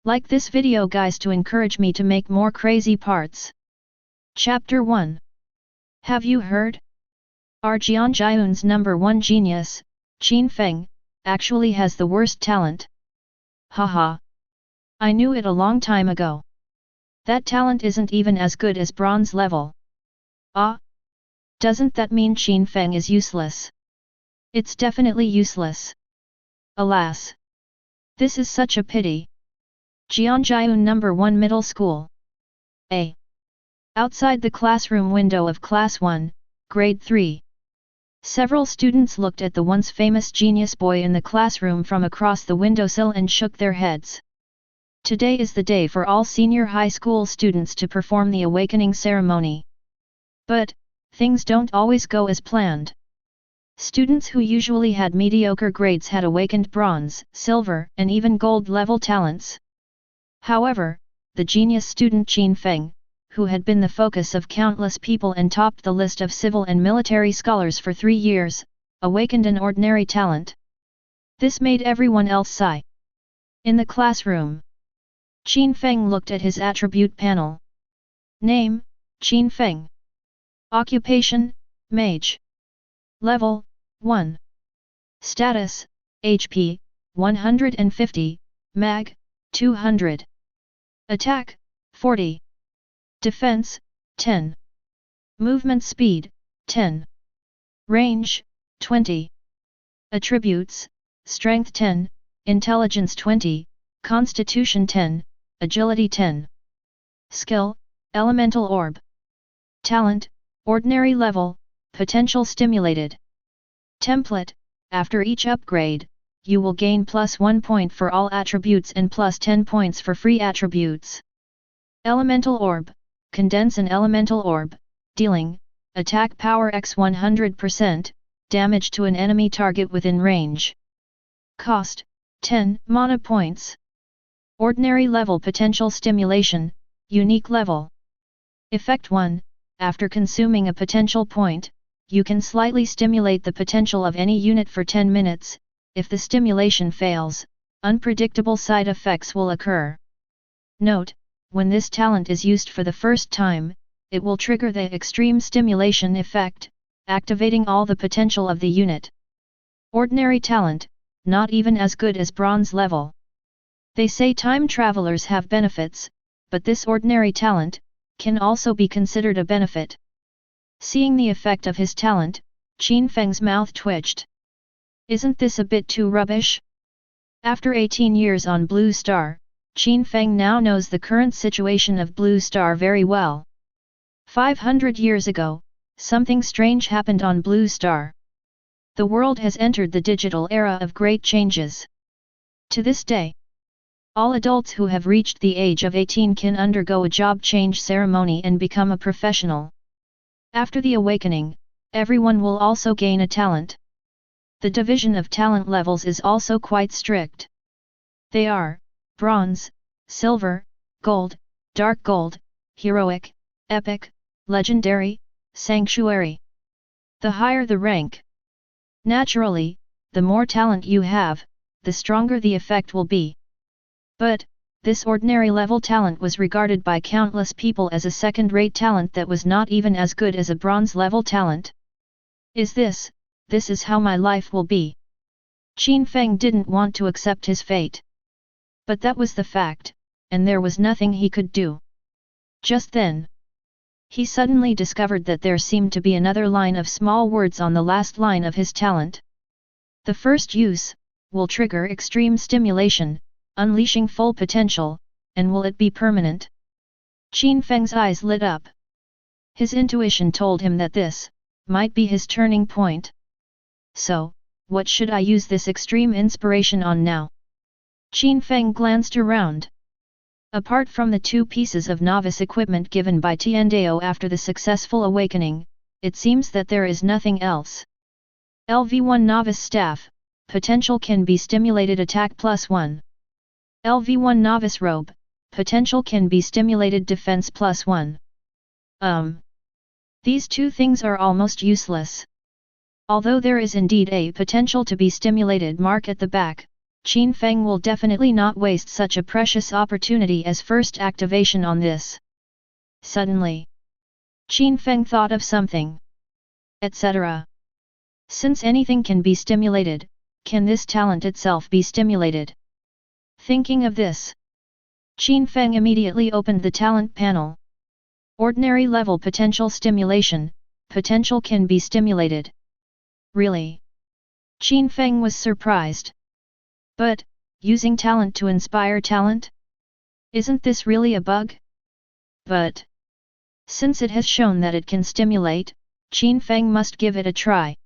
Like this video guys to encourage me to make more crazy parts. Chapter 1. Have you heard? Our Jianjian's number 1 genius, Qin Feng, actually has the worst talent. Haha. I knew it a long time ago. That talent isn't even as good as bronze level. Ah? Doesn't that mean Qin Feng is useless? It's definitely useless. Alas. This is such a pity. Jianjian number 1 middle school. A. Outside the classroom window of class 1, grade 3. Several students looked at the once famous genius boy in the classroom from across the windowsill and shook their heads. Today is the day for all senior high school students to perform the awakening ceremony. But, things don't always go as planned. Students who usually had mediocre grades had awakened bronze, silver, and even gold level talents. However, the genius student Qin Feng, who had been the focus of countless people and topped the list of civil and military scholars for 3 years, awakened an ordinary talent. This made everyone else sigh. In the classroom, Qin Feng looked at his attribute panel. Name, Qin Feng. Occupation, Mage. Level, 1. Status, HP, 150, Mag, 200. Attack, 40. Defense, 10. Movement speed, 10. Range, 20. Attributes, Strength 10, Intelligence 20, Constitution 10, Agility 10. Skill, Elemental Orb. Talent, Ordinary level, Potential stimulated. Template, after each upgrade, you will gain +1 point for all attributes and +10 points for free attributes. Elemental Orb, condense an elemental orb, dealing, attack power x 100%, damage to an enemy target within range. Cost, 10 mana points. Ordinary level potential stimulation, unique level. Effect 1, after consuming a potential point, you can slightly stimulate the potential of any unit for 10 minutes, if the stimulation fails, unpredictable side effects will occur. Note, when this talent is used for the first time, it will trigger the extreme stimulation effect, activating all the potential of the unit. Ordinary talent, not even as good as bronze level. They say time travelers have benefits, but this ordinary talent can also be considered a benefit. Seeing the effect of his talent, Qin Feng's mouth twitched. Isn't this a bit too rubbish? After 18 years on Blue Star, Qin Feng now knows the current situation of Blue Star very well. 500 years ago, something strange happened on Blue Star. The world has entered the digital era of great changes. To this day, all adults who have reached the age of 18 can undergo a job change ceremony and become a professional. After the awakening, everyone will also gain a talent. The division of talent levels is also quite strict. They are bronze, silver, gold, dark gold, heroic, epic, legendary, sanctuary. The higher the rank. Naturally, the more talent you have, the stronger the effect will be. But, this ordinary level talent was regarded by countless people as a second-rate talent that was not even as good as a bronze level talent. This is how my life will be. Qin Feng didn't want to accept his fate. But that was the fact, and there was nothing he could do. Just then, he suddenly discovered that there seemed to be another line of small words on the last line of his talent. The first use will trigger extreme stimulation, unleashing full potential, and will it be permanent? Qin Feng's eyes lit up. His intuition told him that this might be his turning point. So, what should I use this extreme inspiration on now? Qin Feng glanced around. Apart from the 2 pieces of novice equipment given by Tiandao after the successful awakening, it seems that there is nothing else. LV1 Novice Staff, potential can be stimulated attack +1. LV1 Novice Robe, potential can be stimulated defense +1. These 2 things are almost useless. Although there is indeed a potential to be stimulated mark at the back, Qin Feng will definitely not waste such a precious opportunity as first activation on this. Suddenly, Qin Feng thought of something. Etc. Since anything can be stimulated, can this talent itself be stimulated? Thinking of this, Qin Feng immediately opened the talent panel. Ordinary level potential stimulation, potential can be stimulated. Really? Qin Feng was surprised. But, using talent to inspire talent? Isn't this really a bug? But, since it has shown that it can stimulate, Qin Feng must give it a try.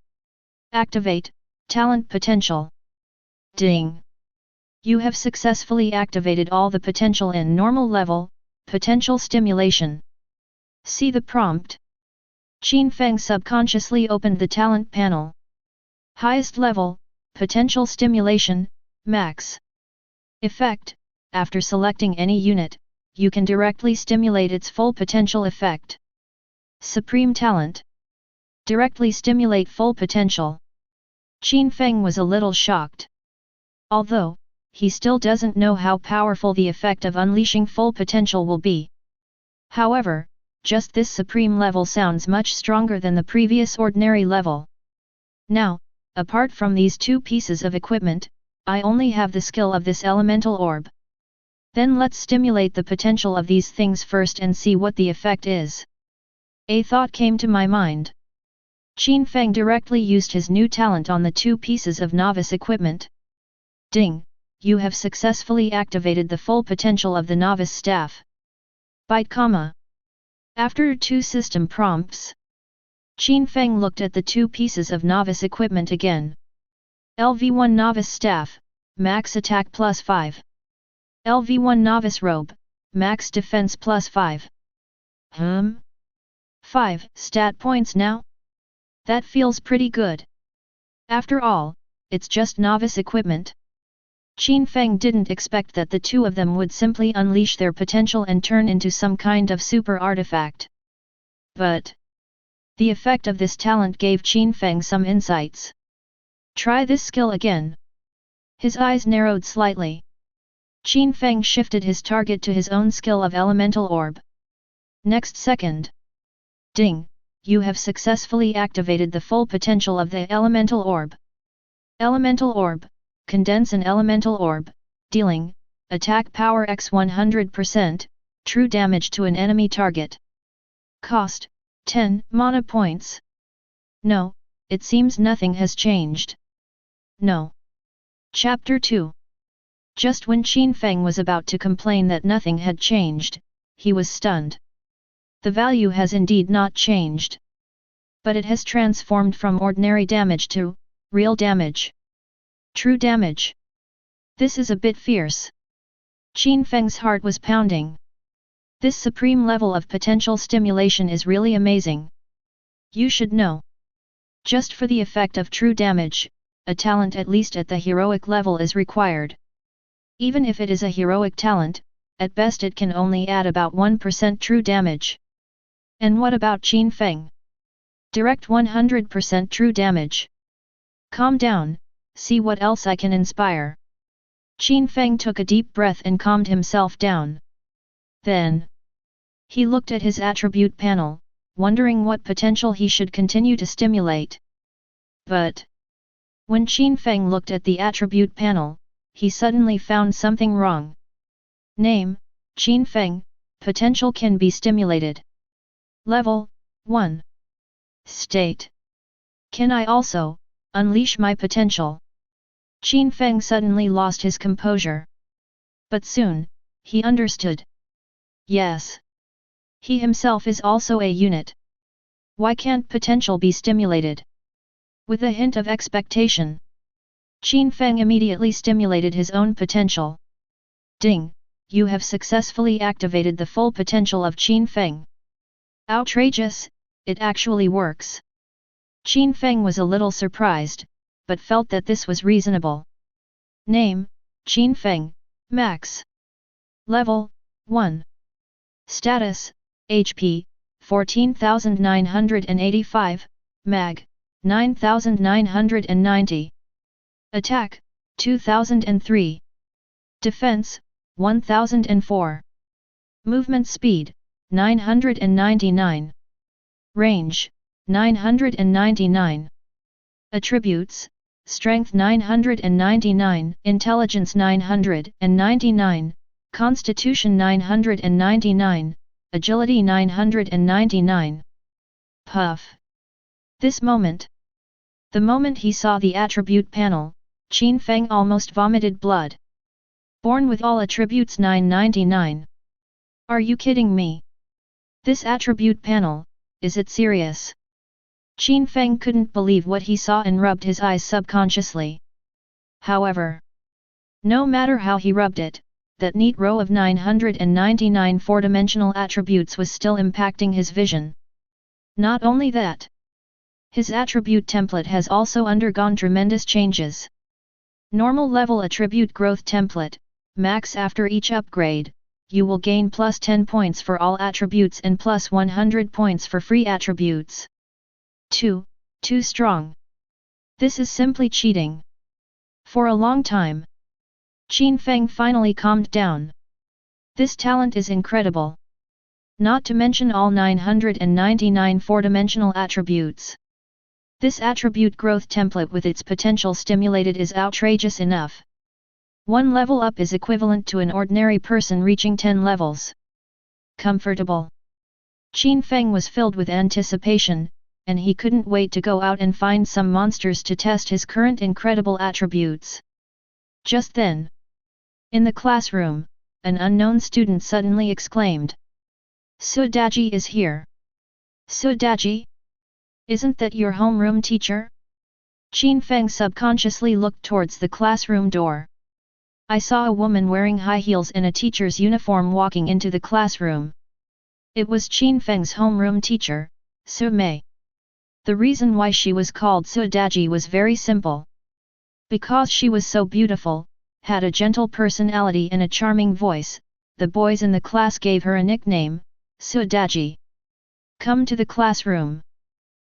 Activate, talent potential. Ding! You have successfully activated all the potential in normal level, potential stimulation. See the prompt. Qin Feng subconsciously opened the talent panel. Highest level, potential stimulation, max. Effect, after selecting any unit, you can directly stimulate its full potential effect. Supreme talent. Directly stimulate full potential. Qin Feng was a little shocked. Although, he still doesn't know how powerful the effect of unleashing full potential will be. However, just this supreme level sounds much stronger than the previous ordinary level. Now, apart from these two pieces of equipment, I only have the skill of this elemental orb. Then let's stimulate the potential of these things first and see what the effect is. A thought came to my mind. Qin Feng directly used his new talent on the two pieces of novice equipment. Ding! You have successfully activated the full potential of the Novice Staff. Byte comma. After 2 system prompts, Qin Feng looked at the 2 pieces of novice equipment again. LV1 Novice Staff, max attack plus 5. LV1 Novice Robe, max defense plus 5. 5 stat points now? That feels pretty good. After all, it's just novice equipment. Qin Feng didn't expect that the two of them would simply unleash their potential and turn into some kind of super artifact. But the effect of this talent gave Qin Feng some insights. Try this skill again. His eyes narrowed slightly. Qin Feng shifted his target to his own skill of Elemental Orb. Next second. Ding! You have successfully activated the full potential of the Elemental Orb. Elemental Orb, condense an Elemental Orb, dealing, attack power x 100%, true damage to an enemy target. Cost, 10 mana points. No, it seems nothing has changed. No. Chapter 2. Just when Qin Feng was about to complain that nothing had changed, he was stunned. The value has indeed not changed. But it has transformed from ordinary damage to real damage. True damage. This is a bit fierce. Qin Feng's heart was pounding. This supreme level of potential stimulation is really amazing. You should know. Just for the effect of true damage, a talent at least at the heroic level is required. Even if it is a heroic talent, at best it can only add about 1% true damage. And what about Qin Feng? Direct 100% true damage. Calm down, see what else I can inspire. Qin Feng took a deep breath and calmed himself down. Then, he looked at his attribute panel, wondering what potential he should continue to stimulate. But, when Qin Feng looked at the attribute panel, he suddenly found something wrong. Name, Qin Feng, potential can be stimulated. Level, 1. State. Can I also unleash my potential? Qin Feng suddenly lost his composure. But soon, he understood. Yes. He himself is also a unit. Why can't potential be stimulated? With a hint of expectation, Qin Feng immediately stimulated his own potential. Ding! You have successfully activated the full potential of Qin Feng. Outrageous, it actually works. Qin Feng was a little surprised, but felt that this was reasonable. Name, Qin Feng, Max. Level, 1. Status, HP, 14,985, Mag, 9,990. Attack, 2003. Defense, 1004. Movement speed, 999. Range, 999. Attributes, Strength 999, Intelligence 999, Constitution 999, Agility 999. Puff. This moment. The moment he saw the attribute panel, Qin Feng almost vomited blood. Born with all attributes 999. Are you kidding me? This attribute panel, is it serious? Qin Feng couldn't believe what he saw and rubbed his eyes subconsciously. However, no matter how he rubbed it, that neat row of 999 four-dimensional attributes was still impacting his vision. Not only that, his attribute template has also undergone tremendous changes. Normal level attribute growth template, max after each upgrade, you will gain plus 10 points for all attributes and plus 100 points for free attributes. Too strong. This is simply cheating. For a long time, Qin Feng finally calmed down. This talent is incredible. Not to mention all 999 four-dimensional attributes. This attribute growth template with its potential stimulated is outrageous enough. One level up is equivalent to an ordinary person reaching 10 levels. Comfortable. Qin Feng was filled with anticipation, and he couldn't wait to go out and find some monsters to test his current incredible attributes. Just then, in the classroom, an unknown student suddenly exclaimed, "Sudaji is here." "Sudaji? Isn't that your homeroom teacher?" Qin Feng subconsciously looked towards the classroom door. I saw a woman wearing high heels and a teacher's uniform walking into the classroom. It was Qin Feng's homeroom teacher, Su Mei. The reason why she was called Sudaji was very simple. Because she was so beautiful, had a gentle personality and a charming voice, the boys in the class gave her a nickname, Sudaji. "Come to the classroom."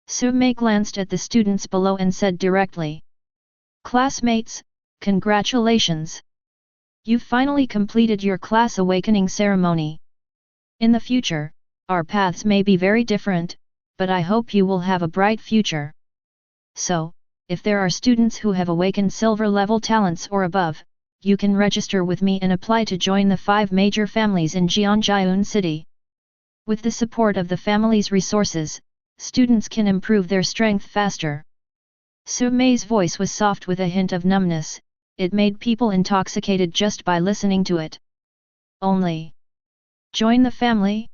Su Mei glanced at the students below and said directly, "Classmates, congratulations! You've finally completed your class awakening ceremony. In the future, our paths may be very different, but I hope you will have a bright future. So, if there are students who have awakened silver level talents or above, you can register with me and apply to join the 5 major families in Jianjiun City. With the support of the family's resources, students can improve their strength faster." Su Mei's voice was soft with a hint of numbness, it made people intoxicated just by listening to it. Only join the family?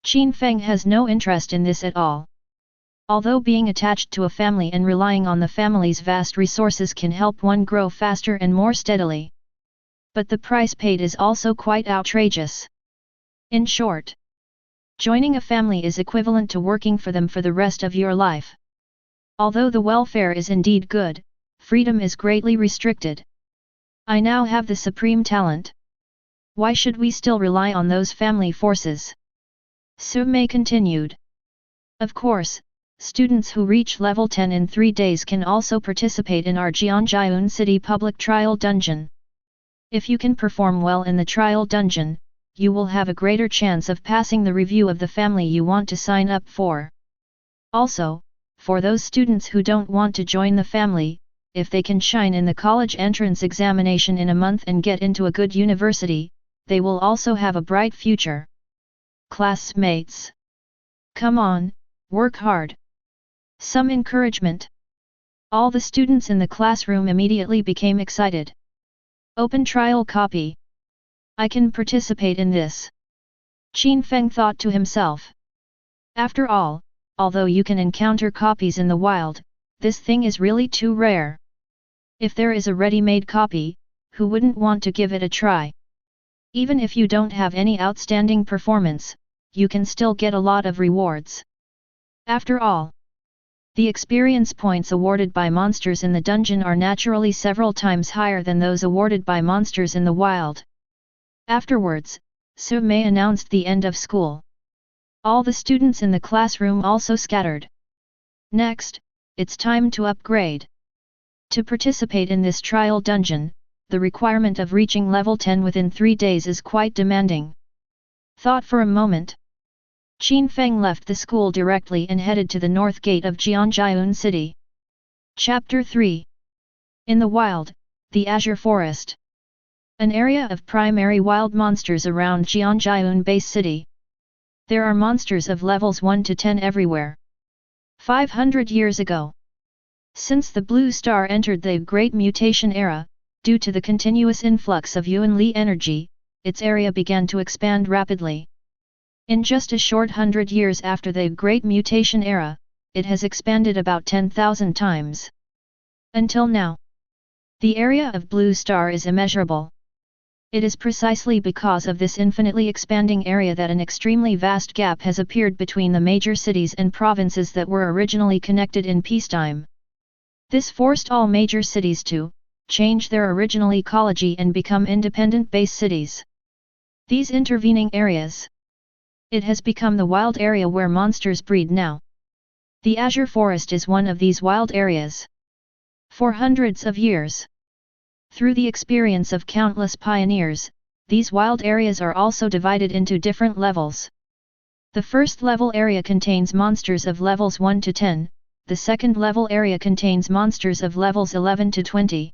Qin Feng has no interest in this at all. Although being attached to a family and relying on the family's vast resources can help one grow faster and more steadily. But the price paid is also quite outrageous. In short, joining a family is equivalent to working for them for the rest of your life. Although the welfare is indeed good, freedom is greatly restricted. I now have the supreme talent. Why should we still rely on those family forces? Su Mei continued. Of course, students who reach level 10 in 3 days can also participate in our Jianjiun City public trial dungeon. If you can perform well in the trial dungeon, you will have a greater chance of passing the review of the family you want to sign up for. Also, for those students who don't want to join the family, if they can shine in the college entrance examination in a month and get into a good university, they will also have a bright future. Classmates, come on, work hard. Some encouragement. All the students in the classroom immediately became excited. Open trial copy. I can participate in this. Qin Feng thought to himself. After all, although you can encounter copies in the wild, this thing is really too rare. If there is a ready-made copy, who wouldn't want to give it a try? Even if you don't have any outstanding performance, you can still get a lot of rewards. After all, the experience points awarded by monsters in the dungeon are naturally several times higher than those awarded by monsters in the wild. Afterwards, Su Mei announced the end of school. All the students in the classroom also scattered. Next, it's time to upgrade. To participate in this trial dungeon, the requirement of reaching level 10 within 3 days is quite demanding. Thought for a moment. Qin Feng left the school directly and headed to the north gate of Jianjiun City. Chapter 3. In the Wild, the Azure Forest. An area of primary wild monsters around Jianjiun base city. There are monsters of levels 1 to 10 everywhere. 500 years ago. Since the Blue Star entered the Great Mutation Era, due to the continuous influx of Yuan Li energy, its area began to expand rapidly. In just a short 100 years after the Great Mutation Era, it has expanded about 10,000 times. Until now, the area of Blue Star is immeasurable. It is precisely because of this infinitely expanding area that an extremely vast gap has appeared between the major cities and provinces that were originally connected in peacetime. This forced all major cities to change their original ecology and become independent base cities. These intervening areas. It has become the wild area where monsters breed now. The Azure Forest is one of these wild areas. For hundreds of years. Through the experience of countless pioneers, these wild areas are also divided into different levels. The first level area contains monsters of levels 1 to 10, the second level area contains monsters of levels 11 to 20.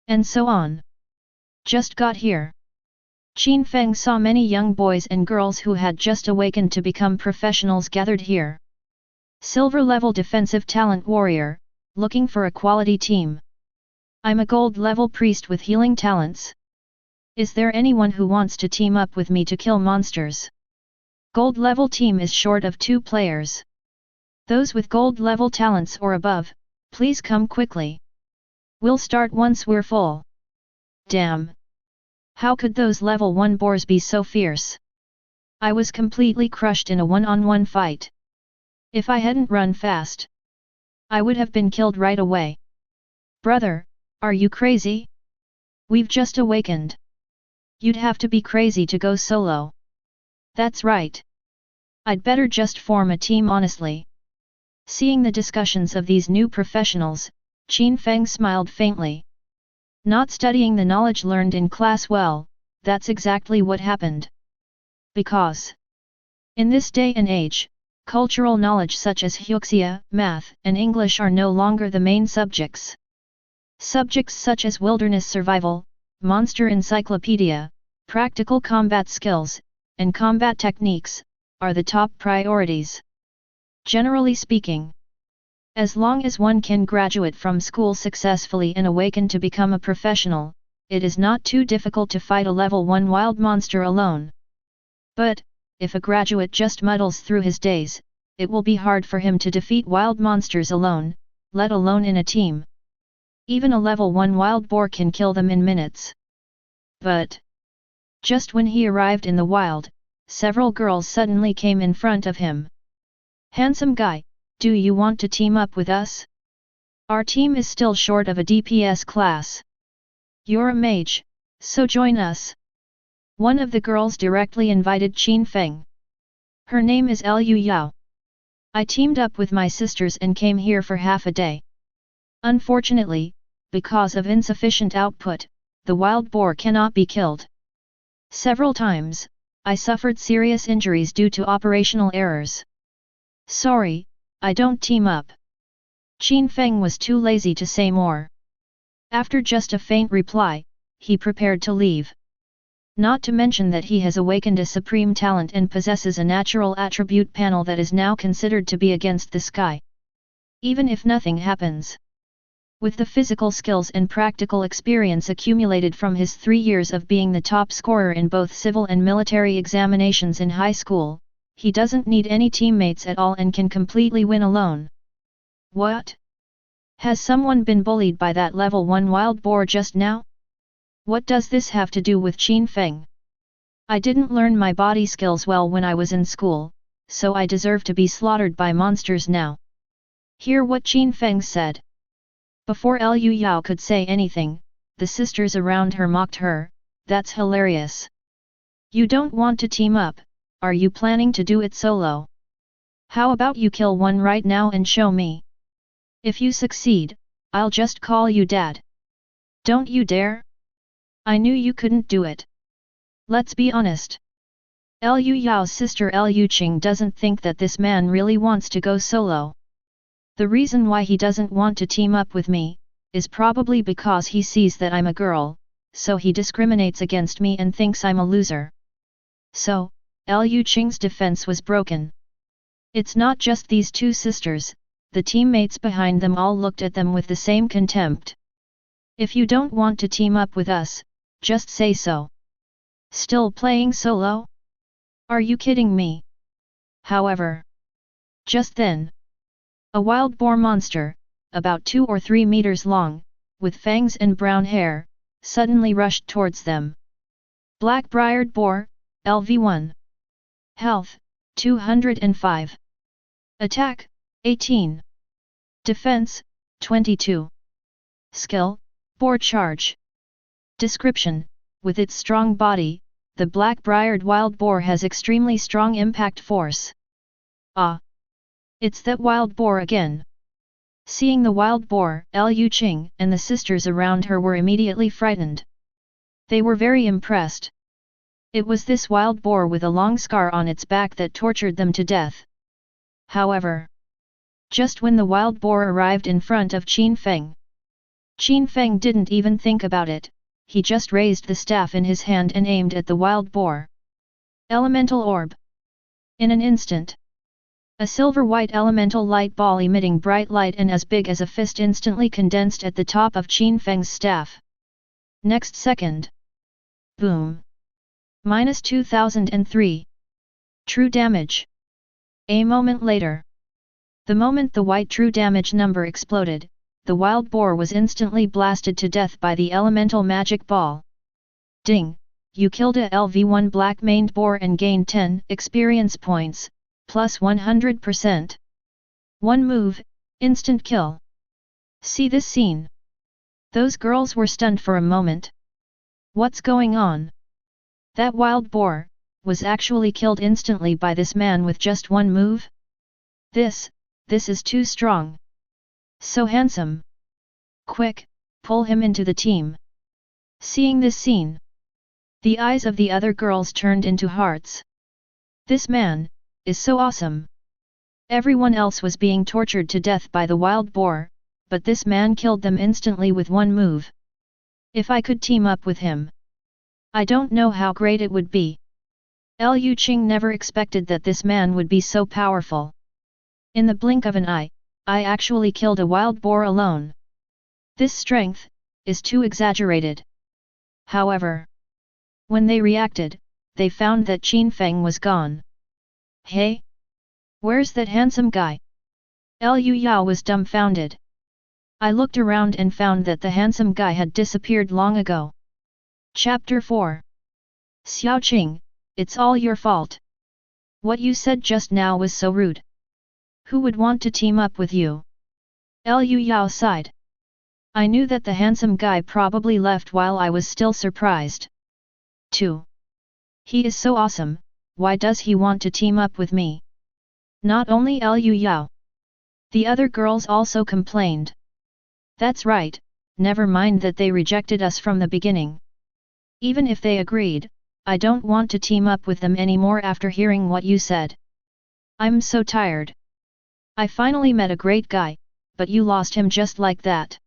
And so on. Just got here. Qin Feng saw many young boys and girls who had just awakened to become professionals gathered here. Silver level defensive talent warrior, looking for a quality team. I'm a gold level priest with healing talents. Is there anyone who wants to team up with me to kill monsters? Gold level team is short of 2 players. Those with gold level talents or above, please come quickly. We'll start once we're full. Damn! How could those level 1 boars be so fierce? I was completely crushed in a one-on-one fight. If I hadn't run fast, I would have been killed right away. Brother, are you crazy? We've just awakened. You'd have to be crazy to go solo. That's right. I'd better just form a team honestly. Seeing the discussions of these new professionals, Qin Feng smiled faintly. Not studying the knowledge learned in class well, that's exactly what happened. Because in this day and age, cultural knowledge such as Huxia, math, and English are no longer the main subjects. Subjects such as wilderness survival, monster encyclopedia, practical combat skills, and combat techniques, are the top priorities. Generally speaking, as long as one can graduate from school successfully and awaken to become a professional, it is not too difficult to fight a level 1 wild monster alone. But, if a graduate just muddles through his days, it will be hard for him to defeat wild monsters alone, let alone in a team. Even a level 1 wild boar can kill them in minutes. But just when he arrived in the wild, several girls suddenly came in front of him. Handsome guy, do you want to team up with us? Our team is still short of a DPS class. You're a mage, so join us. One of the girls directly invited Qin Feng. Her name is Lu Yao. I teamed up with my sisters and came here for half a day. Unfortunately, because of insufficient output, the wild boar cannot be killed. Several times, I suffered serious injuries due to operational errors. Sorry, I don't team up. Qin Feng was too lazy to say more. After just a faint reply, he prepared to leave. Not to mention that he has awakened a supreme talent and possesses a natural attribute panel that is now considered to be against the sky. Even if nothing happens. With the physical skills and practical experience accumulated from his 3 years of being the top scorer in both civil and military examinations in high school, he doesn't need any teammates at all and can completely win alone. What? Has someone been bullied by that level 1 wild boar just now? What does this have to do with Qin Feng? I didn't learn my body skills well when I was in school, so I deserve to be slaughtered by monsters now. Hear what Qin Feng said. Before Lu Yao could say anything, the sisters around her mocked her. That's hilarious. You don't want to team up, are you planning to do it solo? How about you kill one right now and show me? If you succeed, I'll just call you Dad. Don't you dare! I knew you couldn't do it. Let's be honest. Liu Yao's sister Liu Qing doesn't think that this man really wants to go solo. The reason why he doesn't want to team up with me, is probably because he sees that I'm a girl, so he discriminates against me and thinks I'm a loser. So, Liu Qing's defense was broken. It's not just these two sisters, the teammates behind them all looked at them with the same contempt. If you don't want to team up with us, just say so. Still playing solo? Are you kidding me? However, just then, a wild boar monster, about 2 or 3 meters long, with fangs and brown hair, suddenly rushed towards them. Black-briered boar, LV1. Health, 205. Attack, 18. Defense, 22. Skill, boar charge. Description: with its strong body, the black-briered wild boar has extremely strong impact force. Ah! It's that wild boar again! Seeing the wild boar, Liu Qing and the sisters around her were immediately frightened. They were very impressed. It was this wild boar with a long scar on its back that tortured them to death. However, just when the wild boar arrived in front of Qin Feng, Qin Feng didn't even think about it, he just raised the staff in his hand and aimed at the wild boar. Elemental Orb. In an instant, a silver-white elemental light ball emitting bright light and as big as a fist instantly condensed at the top of Qin Feng's staff. Next second. Boom. -2003. True damage. A moment later. The moment the white true damage number exploded, the wild boar was instantly blasted to death by the elemental magic ball. Ding! You killed a LV1 black-maned boar and gained 10 experience points, plus 100%. One move, instant kill. See this scene. Those girls were stunned for a moment. What's going on? That wild boar was actually killed instantly by this man with just one move? This is too strong. So handsome. Quick, pull him into the team. Seeing this scene, the eyes of the other girls turned into hearts. This man is so awesome. Everyone else was being tortured to death by the wild boar, but this man killed them instantly with one move. If I could team up with him, I don't know how great it would be. Liu Qing never expected that this man would be so powerful. In the blink of an eye, I actually killed a wild boar alone. This strength is too exaggerated. However, when they reacted, they found that Qin Feng was gone. Hey? Where's that handsome guy? Liu Yao was dumbfounded. I looked around and found that the handsome guy had disappeared long ago. Chapter 4. Xiao Qing, it's all your fault. What you said just now was so rude. Who would want to team up with you? Liu Yao sighed. I knew that the handsome guy probably left while I was still surprised. 2. He is so awesome, why does he want to team up with me? Not only Liu Yao. The other girls also complained. That's right, never mind that they rejected us from the beginning. Even if they agreed, I don't want to team up with them anymore after hearing what you said. I'm so tired. I finally met a great guy, but you lost him just like that.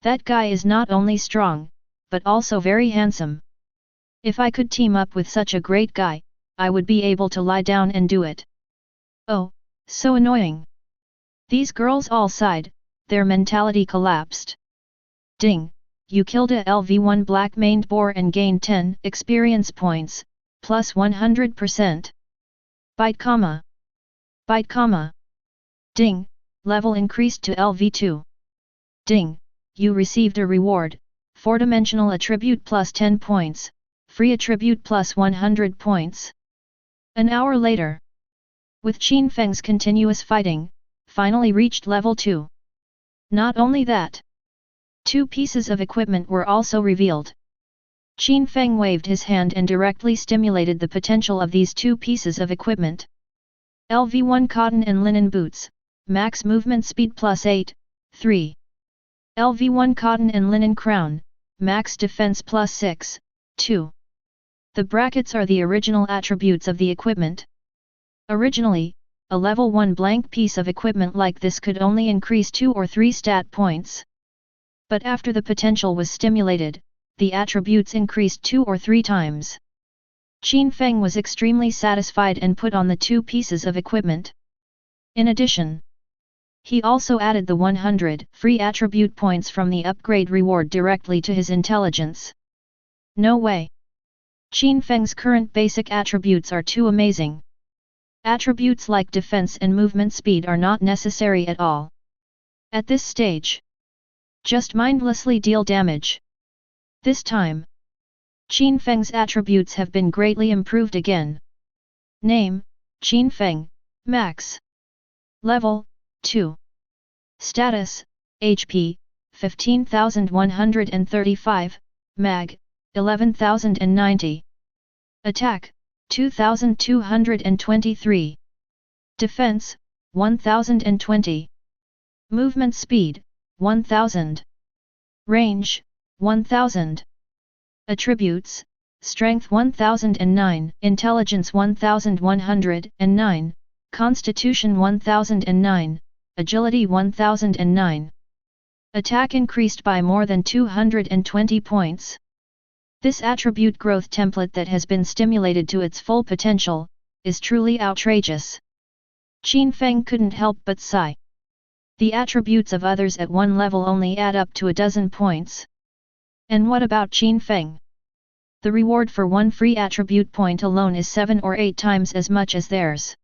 That guy is not only strong, but also very handsome. If I could team up with such a great guy, I would be able to lie down and do it. Oh, so annoying. These girls all sighed, their mentality collapsed. Ding! You killed a LV1 black-maned boar and gained 10 experience points, plus 100%. Bite comma. Bite comma. Ding! Level increased to LV2. Ding! You received a reward, 4-dimensional attribute plus 10 points, free attribute plus 100 points. An hour later, with Qin Feng's continuous fighting, finally reached level 2. Not only that, 2 pieces of equipment were also revealed. Qin Feng waved his hand and directly stimulated the potential of these 2 pieces of equipment. LV1 cotton and linen boots, max movement speed plus 8, 3. LV1 Cotton and Linen Crown, Max Defense plus 6, 2. The brackets are the original attributes of the equipment. Originally, a level 1 blank piece of equipment like this could only increase 2 or 3 stat points. But after the potential was stimulated, the attributes increased 2 or 3 times. Qin Feng was extremely satisfied and put on the 2 pieces of equipment. In addition, he also added the 100 free attribute points from the upgrade reward directly to his intelligence. No way! Qin Feng's current basic attributes are too amazing. Attributes like defense and movement speed are not necessary at all. At this stage, just mindlessly deal damage. This time, Qin Feng's attributes have been greatly improved again. Name, Qin Feng, Max. Level, 2. Status, HP, 15,135, Mag, 11,090. Attack, 2,223. Defense, 1,020. Movement speed, 1,000. Range, 1,000. Attributes, Strength 1009, Intelligence 1109, Constitution 1009, Agility 1009. Attack increased by more than 220 points. This attribute growth template that has been stimulated to its full potential, is truly outrageous. Qin Feng couldn't help but sigh. The attributes of others at one level only add up to a dozen points. And what about Qin Feng? The reward for one free attribute point alone is 7 or 8 times as much as theirs.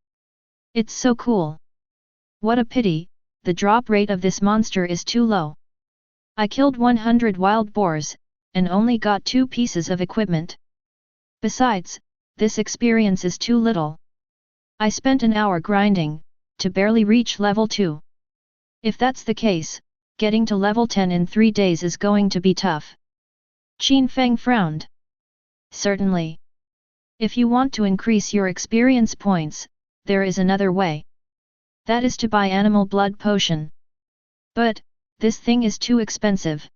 It's so cool. What a pity, the drop rate of this monster is too low. I killed 100 wild boars, and only got 2 pieces of equipment. Besides, this experience is too little. I spent an hour grinding, to barely reach level 2. If that's the case, getting to level 10 in 3 days is going to be tough. Qin Feng frowned. Certainly. If you want to increase your experience points, there is another way. That is to buy animal blood potion. But, this thing is too expensive.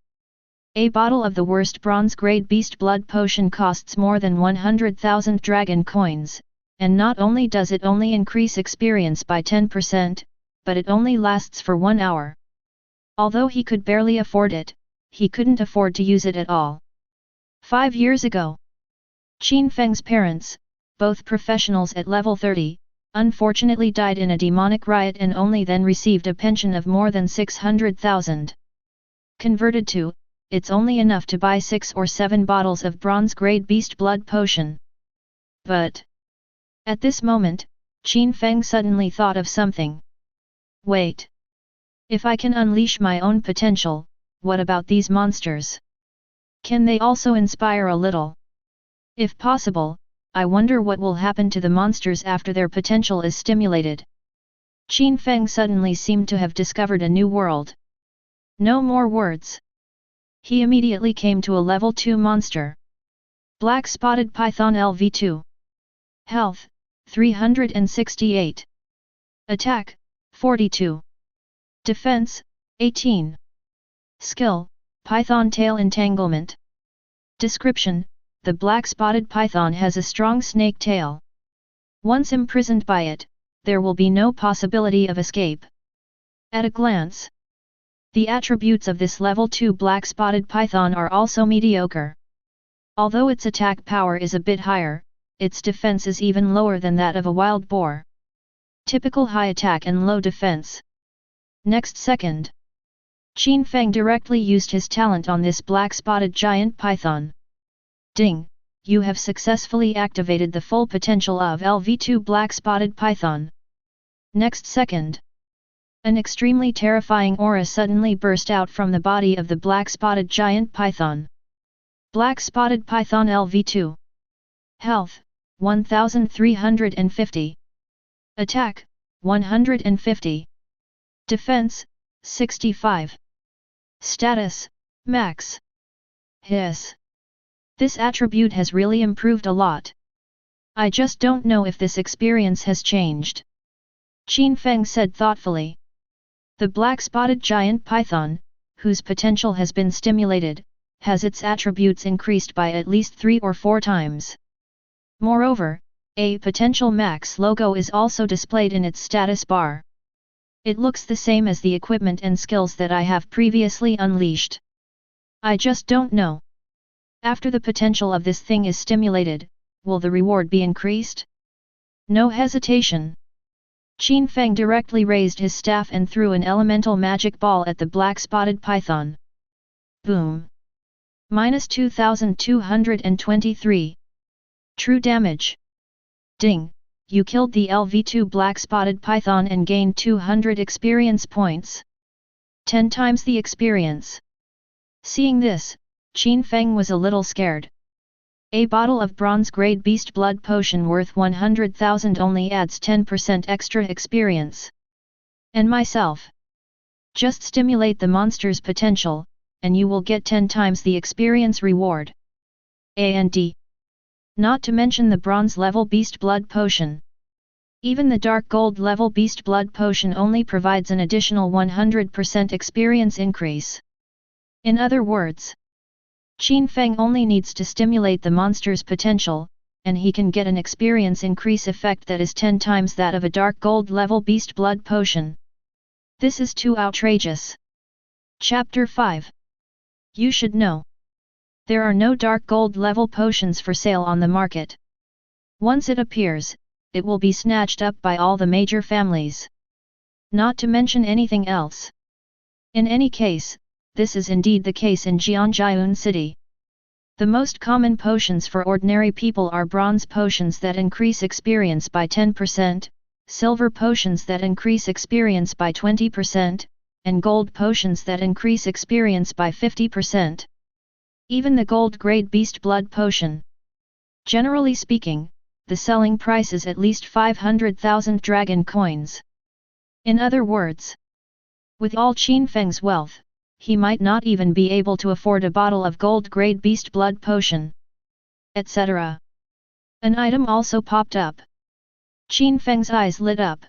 A bottle of the worst bronze grade beast blood potion costs more than 100,000 dragon coins, and not only does it only increase experience by 10%, but it only lasts for 1 hour. Although he could barely afford it, he couldn't afford to use it at all. 5 years ago, Qin Feng's parents, both professionals at level 30, unfortunately died in a demonic riot and only then received a pension of more than 600,000. Converted to, it's only enough to buy 6 or 7 bottles of bronze-grade beast blood potion. But at this moment, Qin Feng suddenly thought of something. Wait. If I can unleash my own potential, what about these monsters? Can they also inspire a little? If possible, I wonder what will happen to the monsters after their potential is stimulated. Qin Feng suddenly seemed to have discovered a new world. No more words. He immediately came to a level 2 monster. Black Spotted Python LV2. Health, 368. Attack, 42. Defense, 18. Skill, Python Tail Entanglement. Description: the black-spotted python has a strong snake tail. Once imprisoned by it, there will be no possibility of escape. At a glance, the attributes of this level 2 black-spotted python are also mediocre. Although its attack power is a bit higher, its defense is even lower than that of a wild boar. Typical high attack and low defense. Next second, Qin Feng directly used his talent on this black-spotted giant python. Ding! You have successfully activated the full potential of LV2 black-spotted python. Next second, an extremely terrifying aura suddenly burst out from the body of the black-spotted giant python. Black-spotted python LV2. Health, 1350. Attack, 150. Defense, 65. Status, Max. Hiss. This attribute has really improved a lot. I just don't know if this experience has changed. Qin Feng said thoughtfully. The black-spotted giant python, whose potential has been stimulated, has its attributes increased by at least 3 or 4 times. Moreover, a potential max logo is also displayed in its status bar. It looks the same as the equipment and skills that I have previously unleashed. I just don't know. After the potential of this thing is stimulated, will the reward be increased? No hesitation. Qin Feng directly raised his staff and threw an elemental magic ball at the black-spotted python. Boom! -2223. True damage. Ding! You killed the LV2 black-spotted python and gained 200 experience points. 10 times the experience. Seeing this, Qin Feng was a little scared. A bottle of bronze-grade beast blood potion worth 100,000 only adds 10% extra experience. And myself. Just stimulate the monster's potential, and you will get 10 times the experience reward. And not to mention the bronze-level beast blood potion. Even the dark gold-level beast blood potion only provides an additional 100% experience increase. In other words, Qin Feng only needs to stimulate the monster's potential, and he can get an experience increase effect that is 10 times that of a dark gold-level beast blood potion. This is too outrageous. Chapter 5. You should know. There are no dark gold-level potions for sale on the market. Once it appears, it will be snatched up by all the major families. Not to mention anything else. In any case, this is indeed the case in Jianjiun City. The most common potions for ordinary people are bronze potions that increase experience by 10%, silver potions that increase experience by 20%, and gold potions that increase experience by 50%. Even the gold-grade beast blood potion. Generally speaking, the selling price is at least 500,000 dragon coins. In other words, with all Qin Feng's wealth, he might not even be able to afford a bottle of gold-grade beast blood potion, etc. An item also popped up. Qin Feng's eyes lit up.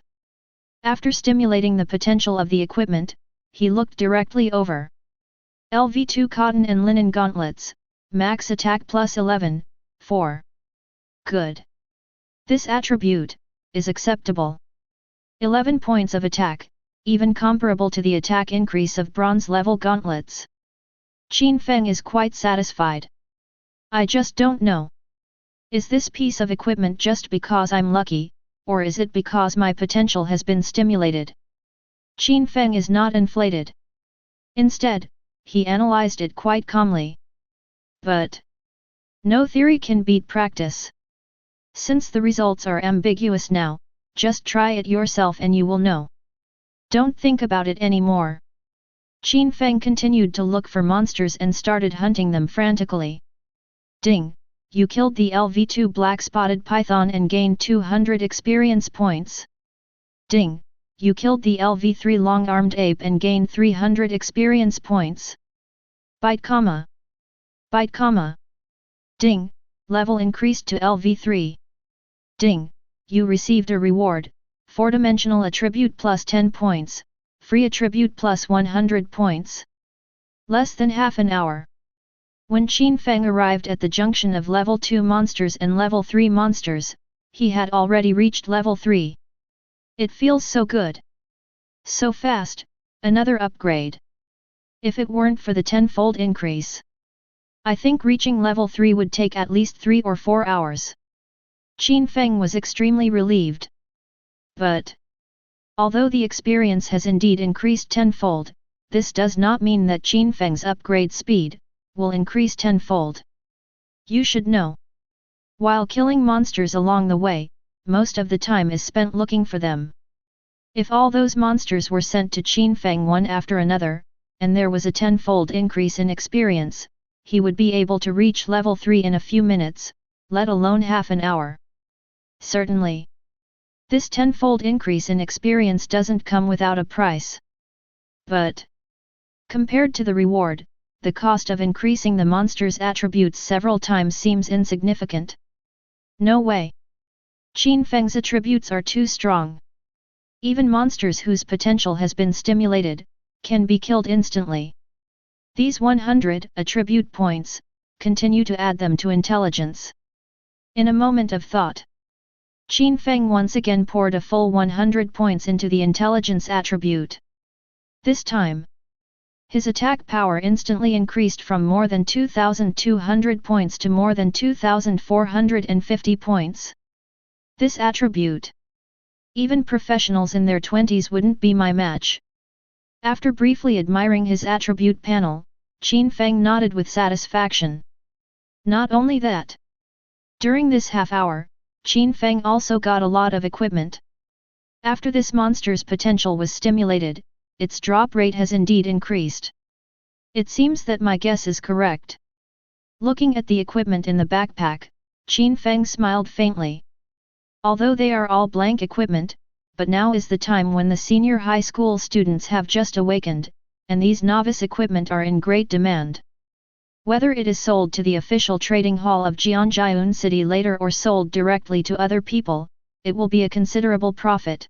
After stimulating the potential of the equipment, he looked directly over. LV2 cotton and linen gauntlets, max attack plus 11, 4. Good. This attribute is acceptable. 11 points of attack, even comparable to the attack increase of bronze-level gauntlets. Qin Feng is quite satisfied. I just don't know. Is this piece of equipment just because I'm lucky, or is it because my potential has been stimulated? Qin Feng is not inflated. Instead, he analyzed it quite calmly. But no theory can beat practice. Since the results are ambiguous now, just try it yourself and you will know. Don't think about it anymore. Qin Feng continued to look for monsters and started hunting them frantically. Ding! You killed the LV2 black-spotted python and gained 200 experience points. Ding! You killed the LV3 long-armed ape and gained 300 experience points. Bite comma. Bite comma. Ding! Level increased to LV3. Ding! You received a reward, 4-dimensional attribute plus 10 points, free attribute plus 100 points. Less than half an hour. When Qin Feng arrived at the junction of level 2 monsters and level 3 monsters, he had already reached level 3. It feels so good. So fast, another upgrade. If it weren't for the tenfold increase, I think reaching level 3 would take at least 3 or 4 hours. Qin Feng was extremely relieved. But although the experience has indeed increased tenfold, this does not mean that Qin Feng's upgrade speed will increase tenfold. You should know. While killing monsters along the way, most of the time is spent looking for them. If all those monsters were sent to Qin Feng one after another, and there was a tenfold increase in experience, he would be able to reach level 3 in a few minutes, let alone half an hour. Certainly. This tenfold increase in experience doesn't come without a price. But compared to the reward, the cost of increasing the monster's attributes several times seems insignificant. No way. Qin Feng's attributes are too strong. Even monsters whose potential has been stimulated can be killed instantly. These 100 attribute points, continue to add them to intelligence. In a moment of thought, Qin Feng once again poured a full 100 points into the intelligence attribute. This time, his attack power instantly increased from more than 2,200 points to more than 2,450 points. This attribute, even professionals in their 20s wouldn't be my match. After briefly admiring his attribute panel, Qin Feng nodded with satisfaction. Not only that, during this half hour, Qin Feng also got a lot of equipment. After this monster's potential was stimulated, its drop rate has indeed increased. It seems that my guess is correct. Looking at the equipment in the backpack, Qin Feng smiled faintly. Although they are all blank equipment, but now is the time when the senior high school students have just awakened, and these novice equipment are in great demand. Whether it is sold to the official trading hall of Jianjiun City later or sold directly to other people, it will be a considerable profit.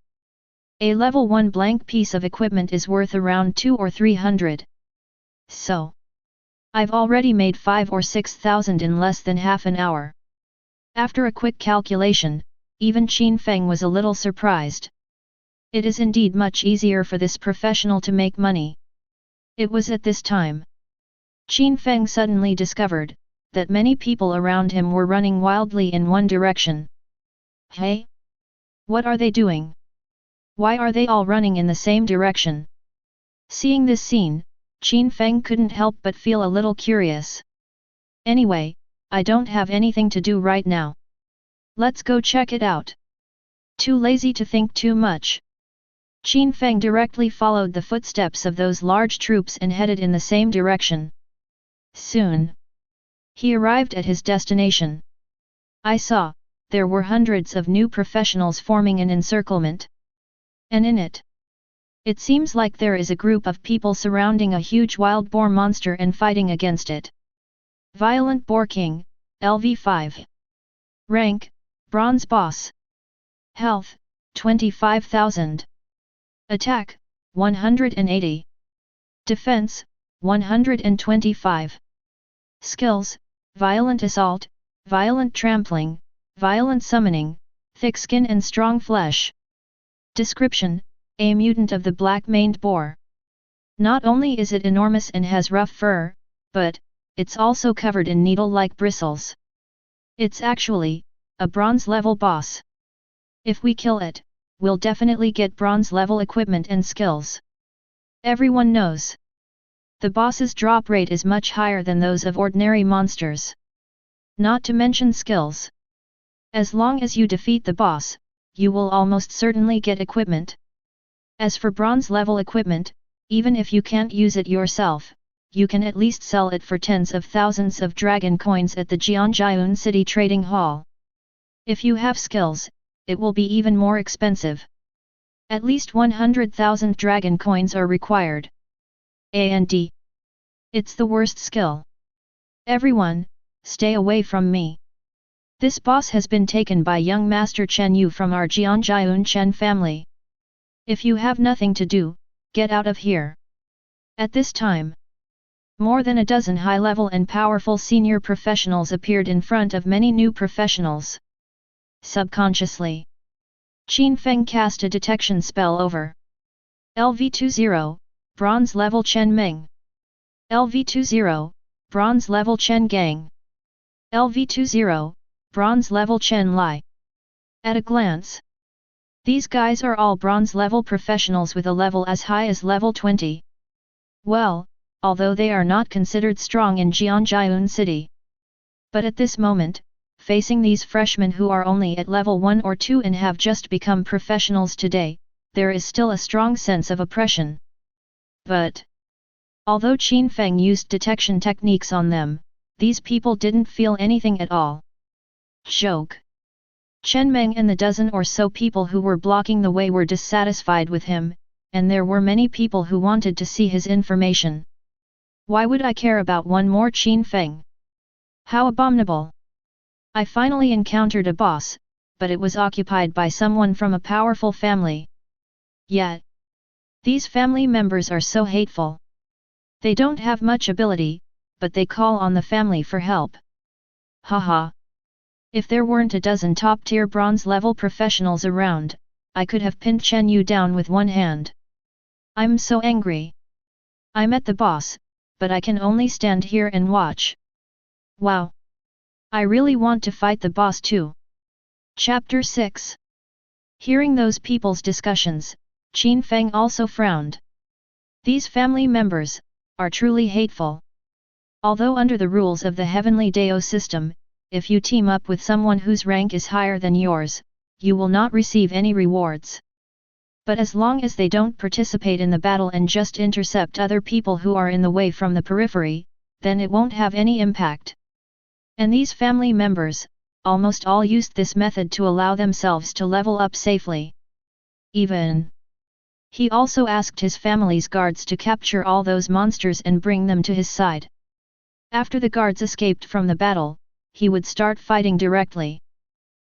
A level 1 blank piece of equipment is worth around 2 or 300. So, I've already made 5 or 6,000 in less than half an hour. After a quick calculation, even Qin Feng was a little surprised. It is indeed much easier for this professional to make money. It was at this time Qin Feng suddenly discovered that many people around him were running wildly in one direction. Hey? What are they doing? Why are they all running in the same direction? Seeing this scene, Qin Feng couldn't help but feel a little curious. Anyway, I don't have anything to do right now. Let's go check it out. Too lazy to think too much. Qin Feng directly followed the footsteps of those large troops and headed in the same direction. Soon, he arrived at his destination. I saw, there were hundreds of new professionals forming an encirclement. And in it, it seems like there is a group of people surrounding a huge wild boar monster and fighting against it. Violent Boar King, LV5. Rank, Bronze Boss. Health, 25,000. Attack, 180. Defense, 125. Skills, Violent Assault, Violent Trampling, Violent Summoning, Thick Skin and Strong Flesh. Description, a mutant of the black-maned boar. Not only is it enormous and has rough fur, but it's also covered in needle-like bristles. It's actually a bronze-level boss. If we kill it, we'll definitely get bronze-level equipment and skills. Everyone knows the boss's drop rate is much higher than those of ordinary monsters. Not to mention skills. As long as you defeat the boss, you will almost certainly get equipment. As for bronze-level equipment, even if you can't use it yourself, you can at least sell it for tens of thousands of dragon coins at the Jianjiun City Trading Hall. If you have skills, it will be even more expensive. At least 100,000 dragon coins are required. And it's the worst skill. Everyone, stay away from me. This boss has been taken by young Master Chen Yu from our Jianjiun Chen family. If you have nothing to do, get out of here. At this time, more than a dozen high-level and powerful senior professionals appeared in front of many new professionals. Subconsciously, Qin Feng cast a detection spell over LV20, Bronze Level Chen Meng. LV20, Bronze Level Chen Gang. LV20, Bronze Level Chen Lai. At a glance, these guys are all bronze level professionals with a level as high as level 20. Well, although they are not considered strong in Jianjiun City. But at this moment, facing these freshmen who are only at level 1 or 2 and have just become professionals today, there is still a strong sense of oppression. But although Qin Feng used detection techniques on them, these people didn't feel anything at all. Joke. Chen Meng and the dozen or so people who were blocking the way were dissatisfied with him, and there were many people who wanted to see his information. Why would I care about one more Qin Feng? How abominable! I finally encountered a boss, but it was occupied by someone from a powerful family. Yet, these family members are so hateful. They don't have much ability, but they call on the family for help. Haha. If there weren't a dozen top-tier bronze-level professionals around, I could have pinned Chen Yu down with one hand. I'm so angry. I met the boss, but I can only stand here and watch. Wow. I really want to fight the boss too. Chapter 6. Hearing those people's discussions, Qin Feng also frowned. These family members are truly hateful. Although under the rules of the Heavenly Dao system, if you team up with someone whose rank is higher than yours, you will not receive any rewards. But as long as they don't participate in the battle and just intercept other people who are in the way from the periphery, then it won't have any impact. And these family members, almost all used this method to allow themselves to level up safely. He also asked his family's guards to capture all those monsters and bring them to his side. After the guards escaped from the battle, he would start fighting directly.